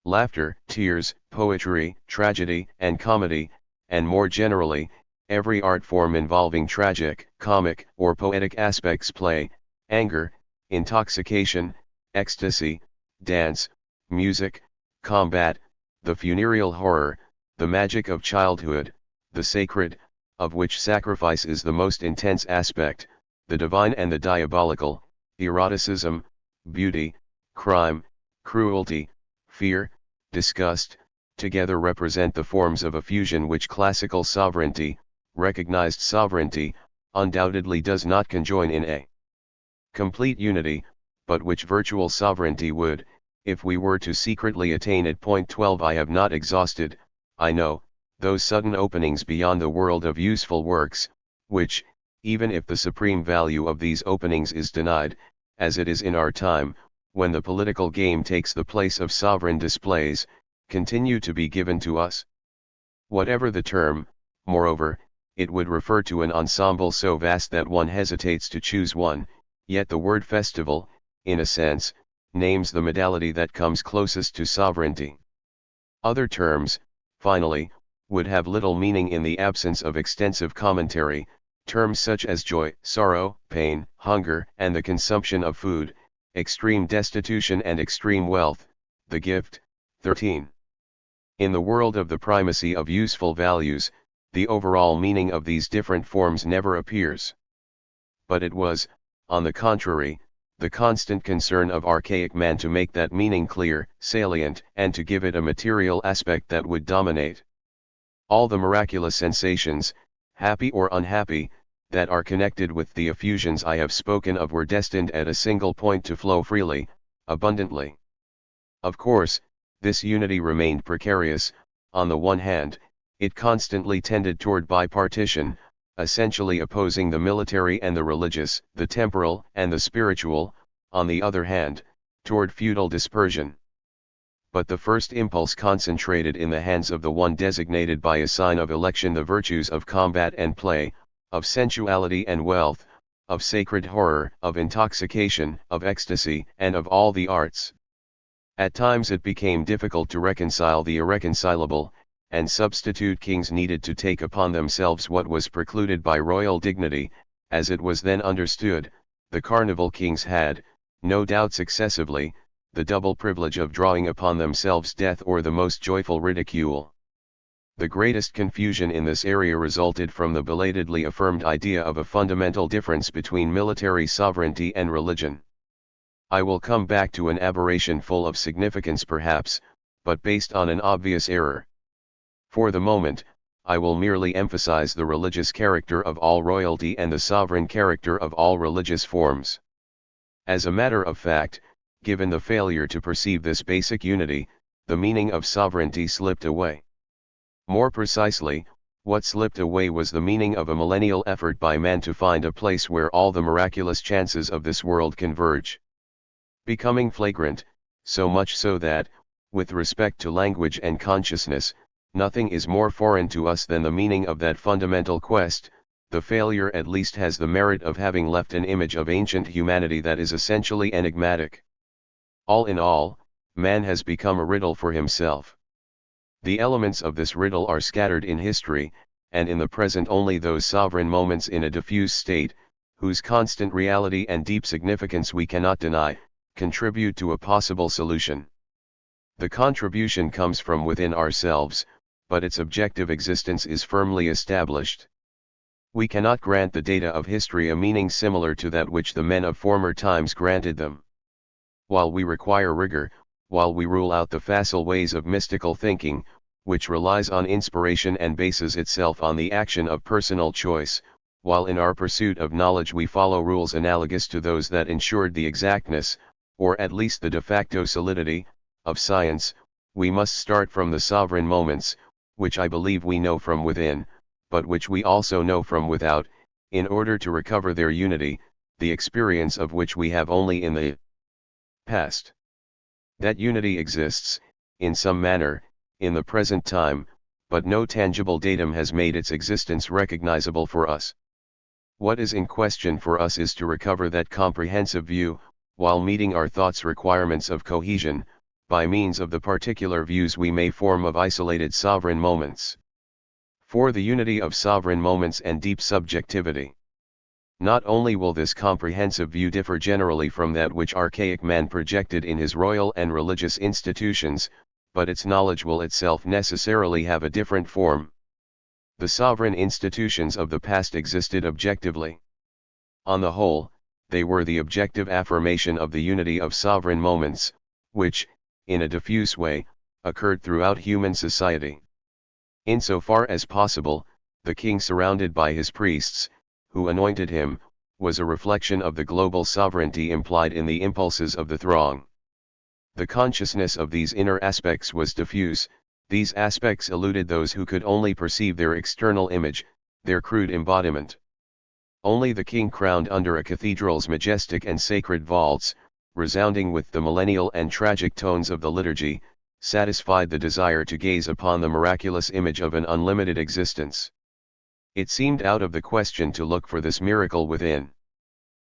Laughter, tears, poetry, tragedy, and comedy, and more generally, every art form involving tragic, comic, or poetic aspects play, anger, intoxication, ecstasy, dance, music, combat, the funereal horror, the magic of childhood, the sacred, of which sacrifice is the most intense aspect, the divine and the diabolical, eroticism, beauty, crime, cruelty, fear, disgust, together represent the forms of effusion which classical sovereignty, recognized sovereignty, undoubtedly does not conjoin in a complete unity, but which virtual sovereignty would, if we were to secretly attain it. 12 I have not exhausted, I know, those sudden openings beyond the world of useful works, which, even if the supreme value of these openings is denied, as it is in our time, when the political game takes the place of sovereign displays, continue to be given to us. Whatever the term, moreover, it would refer to an ensemble so vast that one hesitates to choose one, yet the word festival, in a sense, names the modality that comes closest to sovereignty. Other terms, finally, would have little meaning in the absence of extensive commentary, terms such as joy, sorrow, pain, hunger, and the consumption of food, extreme destitution and extreme wealth, the gift. 13. In the world of the primacy of useful values, the overall meaning of these different forms never appears. But it was, on the contrary, the constant concern of archaic man to make that meaning clear, salient, and to give it a material aspect that would dominate. All the miraculous sensations, happy or unhappy, that are connected with the effusions I have spoken of were destined at a single point to flow freely, abundantly. Of course, this unity remained precarious. On the one hand, it constantly tended toward bipartition, essentially opposing the military and the religious, the temporal and the spiritual. On the other hand, toward feudal dispersion. But the first impulse concentrated in the hands of the one designated by a sign of election the virtues of combat and play, of sensuality and wealth, of sacred horror, of intoxication, of ecstasy, and of all the arts. At times it became difficult to reconcile the irreconcilable, and substitute kings needed to take upon themselves what was precluded by royal dignity. As it was then understood, the carnival kings had, no doubt successively, the double privilege of drawing upon themselves death or the most joyful ridicule. The greatest confusion in this area resulted from the belatedly affirmed idea of a fundamental difference between military sovereignty and religion. I will come back to an aberration full of significance perhaps, but based on an obvious error. For the moment, I will merely emphasize the religious character of all royalty and the sovereign character of all religious forms. As a matter of fact, given the failure to perceive this basic unity, the meaning of sovereignty slipped away. More precisely, what slipped away was the meaning of a millennial effort by man to find a place where all the miraculous chances of this world converge. Becoming flagrant, so much so that, with respect to language and consciousness, nothing is more foreign to us than the meaning of that fundamental quest. The failure at least has the merit of having left an image of ancient humanity that is essentially enigmatic. All in all, man has become a riddle for himself. The elements of this riddle are scattered in history, and in the present only those sovereign moments in a diffuse state, whose constant reality and deep significance we cannot deny, contribute to a possible solution. The contribution comes from within ourselves, but its objective existence is firmly established. We cannot grant the data of history a meaning similar to that which the men of former times granted them. While we require rigor, while we rule out the facile ways of mystical thinking, which relies on inspiration and bases itself on the action of personal choice, while in our pursuit of knowledge we follow rules analogous to those that ensured the exactness, or at least the de facto solidity, of science, we must start from the sovereign moments, which I believe we know from within, but which we also know from without, in order to recover their unity, the experience of which we have only in the past. That unity exists, in some manner, in the present time, but no tangible datum has made its existence recognizable for us. What is in question for us is to recover that comprehensive view, while meeting our thoughts' requirements of cohesion, by means of the particular views we may form of isolated sovereign moments. For the unity of sovereign moments and deep subjectivity. Not only will this comprehensive view differ generally from that which archaic man projected in his royal and religious institutions, but its knowledge will itself necessarily have a different form. The sovereign institutions of the past existed objectively. On the whole, they were the objective affirmation of the unity of sovereign moments, which, in a diffuse way, occurred throughout human society. Insofar as possible, the king surrounded by his priests, who anointed him, was a reflection of the global sovereignty implied in the impulses of the throng. The consciousness of these inner aspects was diffuse, these aspects eluded those who could only perceive their external image, their crude embodiment. Only the king crowned under a cathedral's majestic and sacred vaults, resounding with the millennial and tragic tones of the liturgy, satisfied the desire to gaze upon the miraculous image of an unlimited existence. It seemed out of the question to look for this miracle within.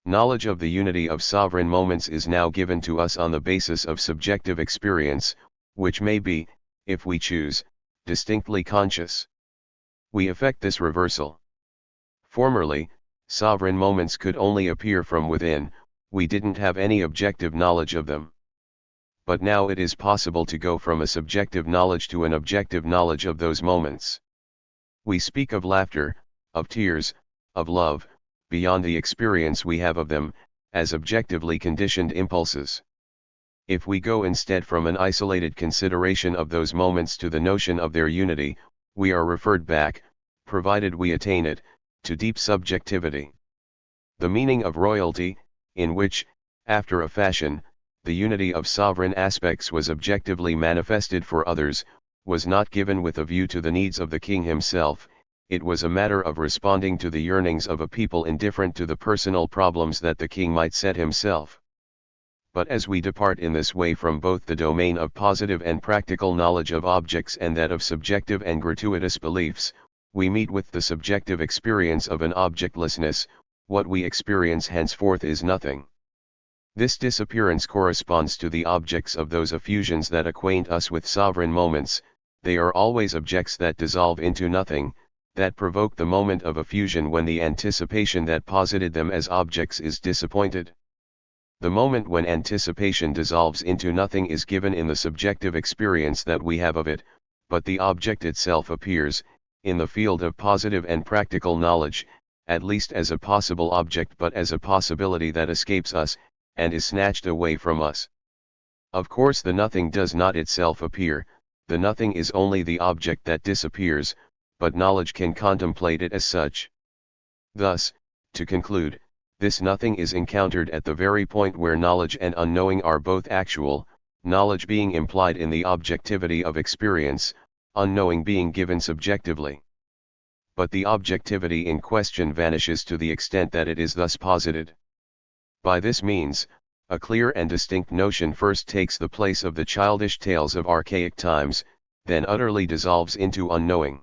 Knowledge of the unity of sovereign moments is now given to us on the basis of subjective experience, which may be, if we choose, distinctly conscious. We effect this reversal. Formerly, sovereign moments could only appear from within, we didn't have any objective knowledge of them. But now it is possible to go from a subjective knowledge to an objective knowledge of those moments. We speak of laughter, of tears, of love, beyond the experience we have of them, as objectively conditioned impulses. If we go instead from an isolated consideration of those moments to the notion of their unity, we are referred back, provided we attain it, to deep subjectivity. The meaning of royalty, in which, after a fashion, the unity of sovereign aspects was objectively manifested for others, was not given with a view to the needs of the king himself, it was a matter of responding to the yearnings of a people indifferent to the personal problems that the king might set himself. But as we depart in this way from both the domain of positive and practical knowledge of objects and that of subjective and gratuitous beliefs, we meet with the subjective experience of an objectlessness. What we experience henceforth is nothing. This disappearance corresponds to the objects of those effusions that acquaint us with sovereign moments. They are always objects that dissolve into nothing, that provoke the moment of effusion when the anticipation that posited them as objects is disappointed. The moment when anticipation dissolves into nothing is given in the subjective experience that we have of it, but the object itself appears, in the field of positive and practical knowledge, at least as a possible object but as a possibility that escapes us, and is snatched away from us. Of course the nothing does not itself appear, the nothing is only the object that disappears, but knowledge can contemplate it as such. Thus, to conclude, this nothing is encountered at the very point where knowledge and unknowing are both actual, knowledge being implied in the objectivity of experience, unknowing being given subjectively. But the objectivity in question vanishes to the extent that it is thus posited. By this means, a clear and distinct notion first takes the place of the childish tales of archaic times, then utterly dissolves into unknowing.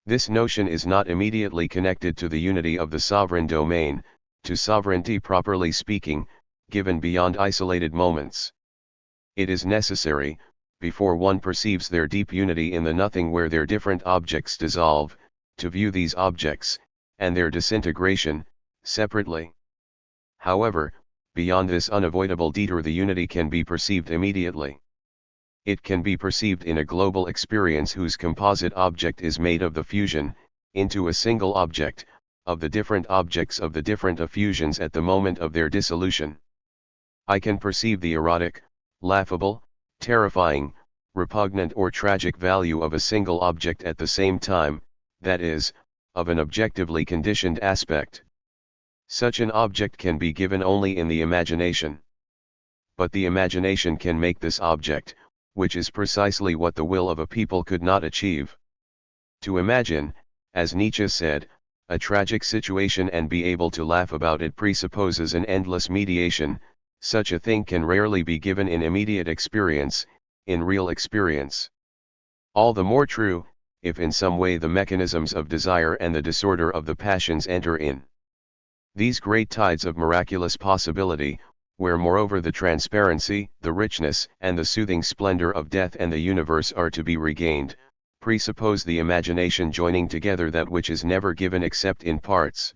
This notion is not immediately connected to the unity of the sovereign domain, to sovereignty properly speaking, given beyond isolated moments. It is necessary, before one perceives their deep unity in the nothing where their different objects dissolve, to view these objects, and their disintegration, separately. However, beyond this unavoidable detour the unity can be perceived immediately. It can be perceived in a global experience whose composite object is made of the fusion, into a single object, of the different objects of the different effusions at the moment of their dissolution. I can perceive the erotic, laughable, terrifying, repugnant or tragic value of a single object at the same time, that is, of an objectively conditioned aspect. Such an object can be given only in the imagination. But the imagination can make this object, which is precisely what the will of a people could not achieve. To imagine, as Nietzsche said, a tragic situation and be able to laugh about it presupposes an endless mediation. Such a thing can rarely be given in immediate experience, in real experience. All the more true, if in some way the mechanisms of desire and the disorder of the passions enter in. These great tides of miraculous possibility, where moreover the transparency, the richness, and the soothing splendor of death and the universe are to be regained, presuppose the imagination joining together that which is never given except in parts.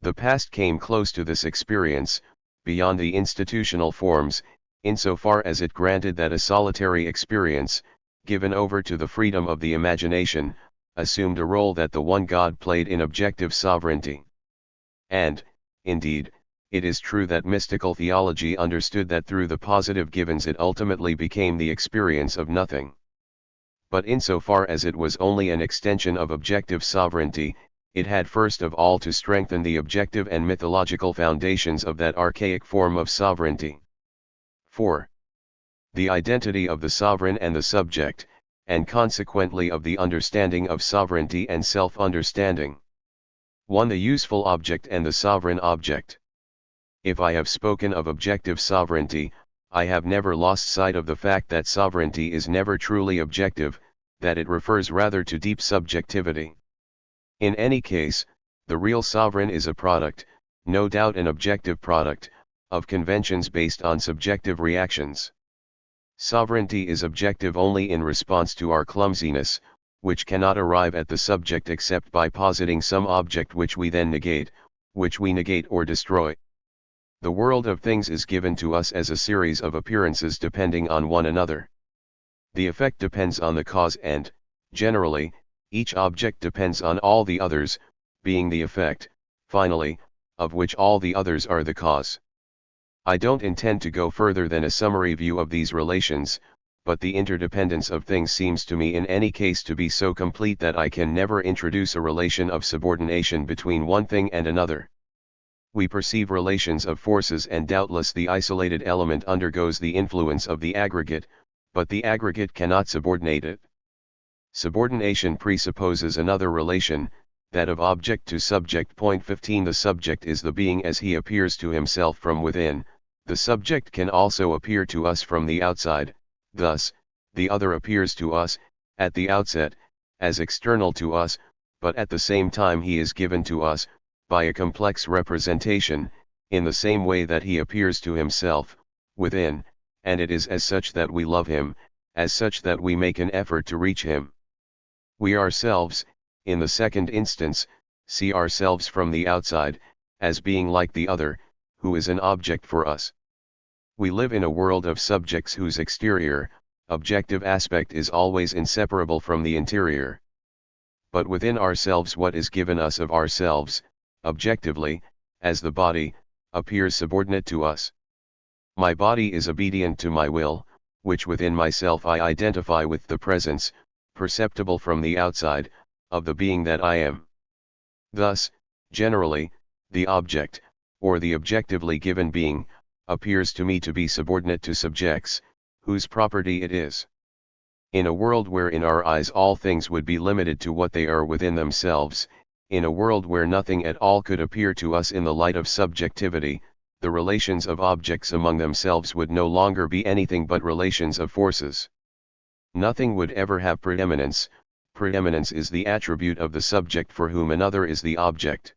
The past came close to this experience, beyond the institutional forms, insofar as it granted that a solitary experience, given over to the freedom of the imagination, assumed a role that the one God played in objective sovereignty. And, indeed, it is true that mystical theology understood that through the positive givens it ultimately became the experience of nothing. But insofar as it was only an extension of objective sovereignty, it had first of all to strengthen the objective and mythological foundations of that archaic form of sovereignty. 4. The identity of the sovereign and the subject, and consequently of the understanding of sovereignty and self-understanding. 1. The useful object and the sovereign object. If I have spoken of objective sovereignty, I have never lost sight of the fact that sovereignty is never truly objective, that it refers rather to deep subjectivity. In any case, the real sovereign is a product, no doubt an objective product, of conventions based on subjective reactions. Sovereignty is objective only in response to our clumsiness, which cannot arrive at the subject except by positing some object which we then negate, which we negate or destroy. The world of things is given to us as a series of appearances depending on one another. The effect depends on the cause and, generally, each object depends on all the others, being the effect, finally, of which all the others are the cause. I don't intend to go further than a summary view of these relations, but the interdependence of things seems to me in any case to be so complete that I can never introduce a relation of subordination between one thing and another. We perceive relations of forces and doubtless the isolated element undergoes the influence of the aggregate, but the aggregate cannot subordinate it. Subordination presupposes another relation, that of object to subject. 15 The subject is the being as he appears to himself from within, the subject can also appear to us from the outside, thus, the other appears to us, at the outset, as external to us, but at the same time he is given to us, by a complex representation, in the same way that he appears to himself, within, and it is as such that we love him, as such that we make an effort to reach him. We ourselves, in the second instance, see ourselves from the outside, as being like the other, who is an object for us. We live in a world of subjects whose exterior, objective aspect is always inseparable from the interior. But within ourselves what is given us of ourselves, objectively, as the body, appears subordinate to us. My body is obedient to my will, which within myself I identify with the presence, perceptible from the outside, of the being that I am. Thus, generally, the object, or the objectively given being, appears to me to be subordinate to subjects, whose property it is. In a world where in our eyes all things would be limited to what they are within themselves, in a world where nothing at all could appear to us in the light of subjectivity, the relations of objects among themselves would no longer be anything but relations of forces. Nothing would ever have preeminence. Preeminence is the attribute of the subject for whom another is the object.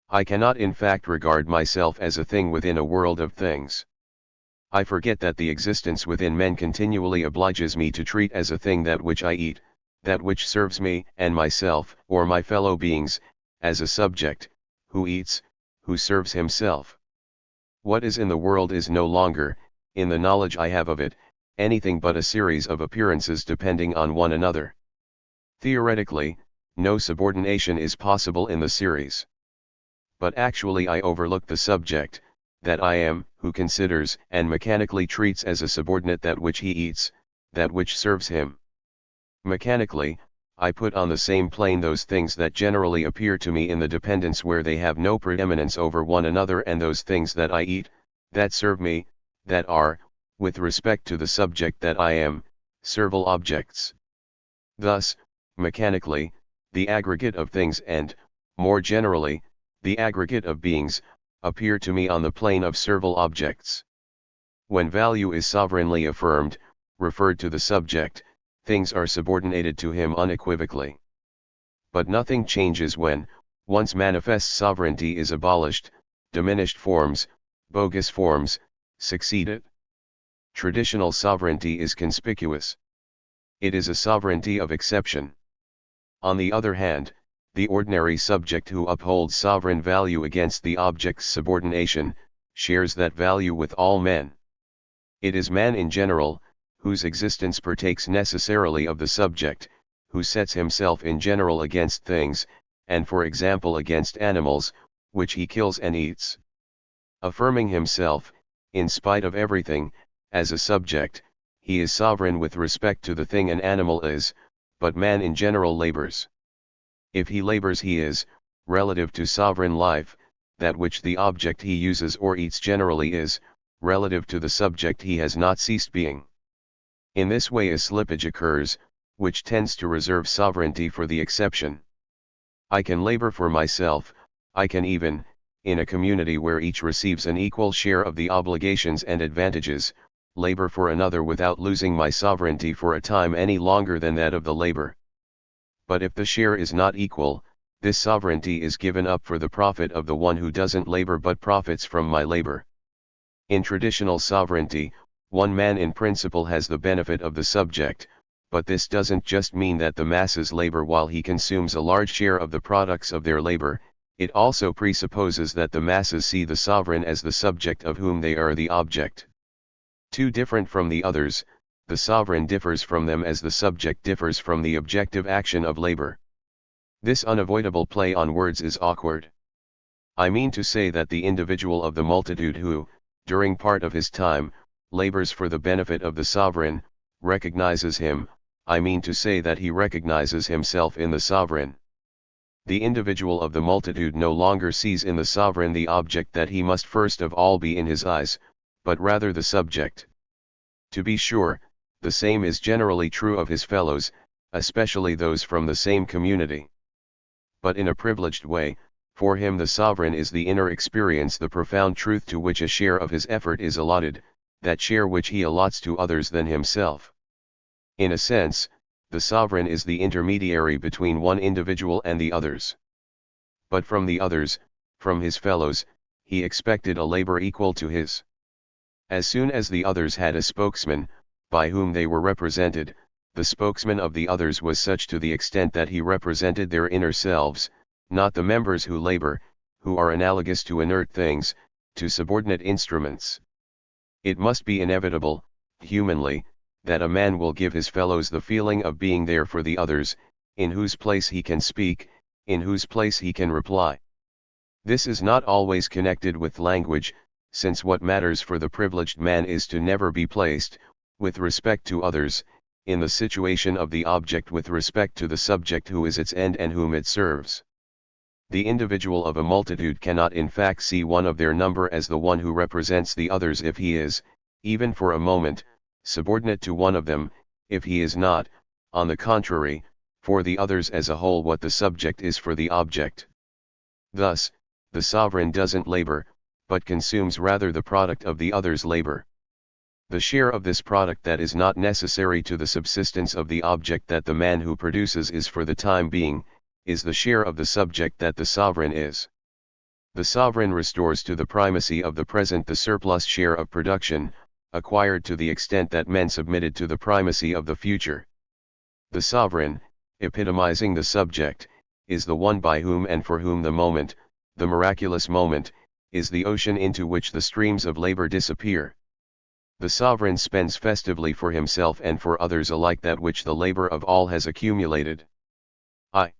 I cannot in fact regard myself as a thing within a world of things. I forget that the existence within men continually obliges me to treat as a thing that which I eat, that which serves me and myself or my fellow beings, as a subject, who eats, who serves himself. What is in the world is no longer, in the knowledge I have of it, anything but a series of appearances depending on one another. Theoretically, no subordination is possible in the series. But actually I overlook the subject, that I am, who considers and mechanically treats as a subordinate that which he eats, that which serves him. Mechanically, I put on the same plane those things that generally appear to me in the dependence where they have no preeminence over one another and those things that I eat, that serve me, that are, with respect to the subject that I am, servile objects. Thus, mechanically, the aggregate of things and, more generally, the aggregate of beings, appear to me on the plane of servile objects. When value is sovereignly affirmed, referred to the subject, things are subordinated to him unequivocally. But nothing changes when, once manifest sovereignty is abolished, diminished forms, bogus forms, succeeded. Traditional sovereignty is conspicuous. It is a sovereignty of exception. On the other hand, the ordinary subject who upholds sovereign value against the object's subordination, shares that value with all men. It is man in general, whose existence partakes necessarily of the subject, who sets himself in general against things, and for example against animals, which he kills and eats. Affirming himself, in spite of everything, as a subject, he is sovereign with respect to the thing an animal is, but man in general labors. If he labors he is, relative to sovereign life, that which the object he uses or eats generally is, relative to the subject he has not ceased being. In this way a slippage occurs, which tends to reserve sovereignty for the exception. I can labor for myself, I can even, in a community where each receives an equal share of the obligations and advantages, labor for another without losing my sovereignty for a time any longer than that of the labor. But if the share is not equal, this sovereignty is given up for the profit of the one who doesn't labor but profits from my labor. In traditional sovereignty, one man in principle has the benefit of the subject, but this doesn't just mean that the masses labor while he consumes a large share of the products of their labor, it also presupposes that the masses see the sovereign as the subject of whom they are the object. Too different from the others, the sovereign differs from them as the subject differs from the objective action of labor. This unavoidable play on words is awkward. I mean to say that the individual of the multitude who, during part of his time, labors for the benefit of the sovereign, recognizes him, I mean to say that he recognizes himself in the sovereign. The individual of the multitude no longer sees in the sovereign the object that he must first of all be in his eyes, but rather the subject. To be sure, the same is generally true of his fellows, especially those from the same community. But in a privileged way, For him the sovereign is the inner experience, the profound truth to which a share of his effort is allotted, that share which he allots to others than himself. In a sense, the sovereign is the intermediary between one individual and the others. But from the others, from his fellows, he expected a labor equal to his. As soon as the others had a spokesman, by whom they were represented, the spokesman of the others was such to the extent that he represented their inner selves, not the members who labor, who are analogous to inert things, to subordinate instruments. It must be inevitable, humanly, that a man will give his fellows the feeling of being there for the others, in whose place he can speak, in whose place he can reply. This is not always connected with language, since what matters for the privileged man is to never be placed, with respect to others, in the situation of the object with respect to the subject who is its end and whom it serves. The individual of a multitude cannot in fact see one of their number as the one who represents the others if he is, even for a moment, subordinate to one of them, if he is not, on the contrary, for the others as a whole what the subject is for the object. Thus, the sovereign doesn't labor, but consumes rather the product of the other's labor. The share of this product that is not necessary to the subsistence of the object that the man who produces is for the time being, is the share of the subject that the sovereign is. The sovereign restores to the primacy of the present the surplus share of production, acquired to the extent that men submitted to the primacy of the future. The sovereign, epitomizing the subject, is the one by whom and for whom the moment, the miraculous moment, is the ocean into which the streams of labor disappear. The sovereign spends festively for himself and for others alike that which the labor of all has accumulated. I.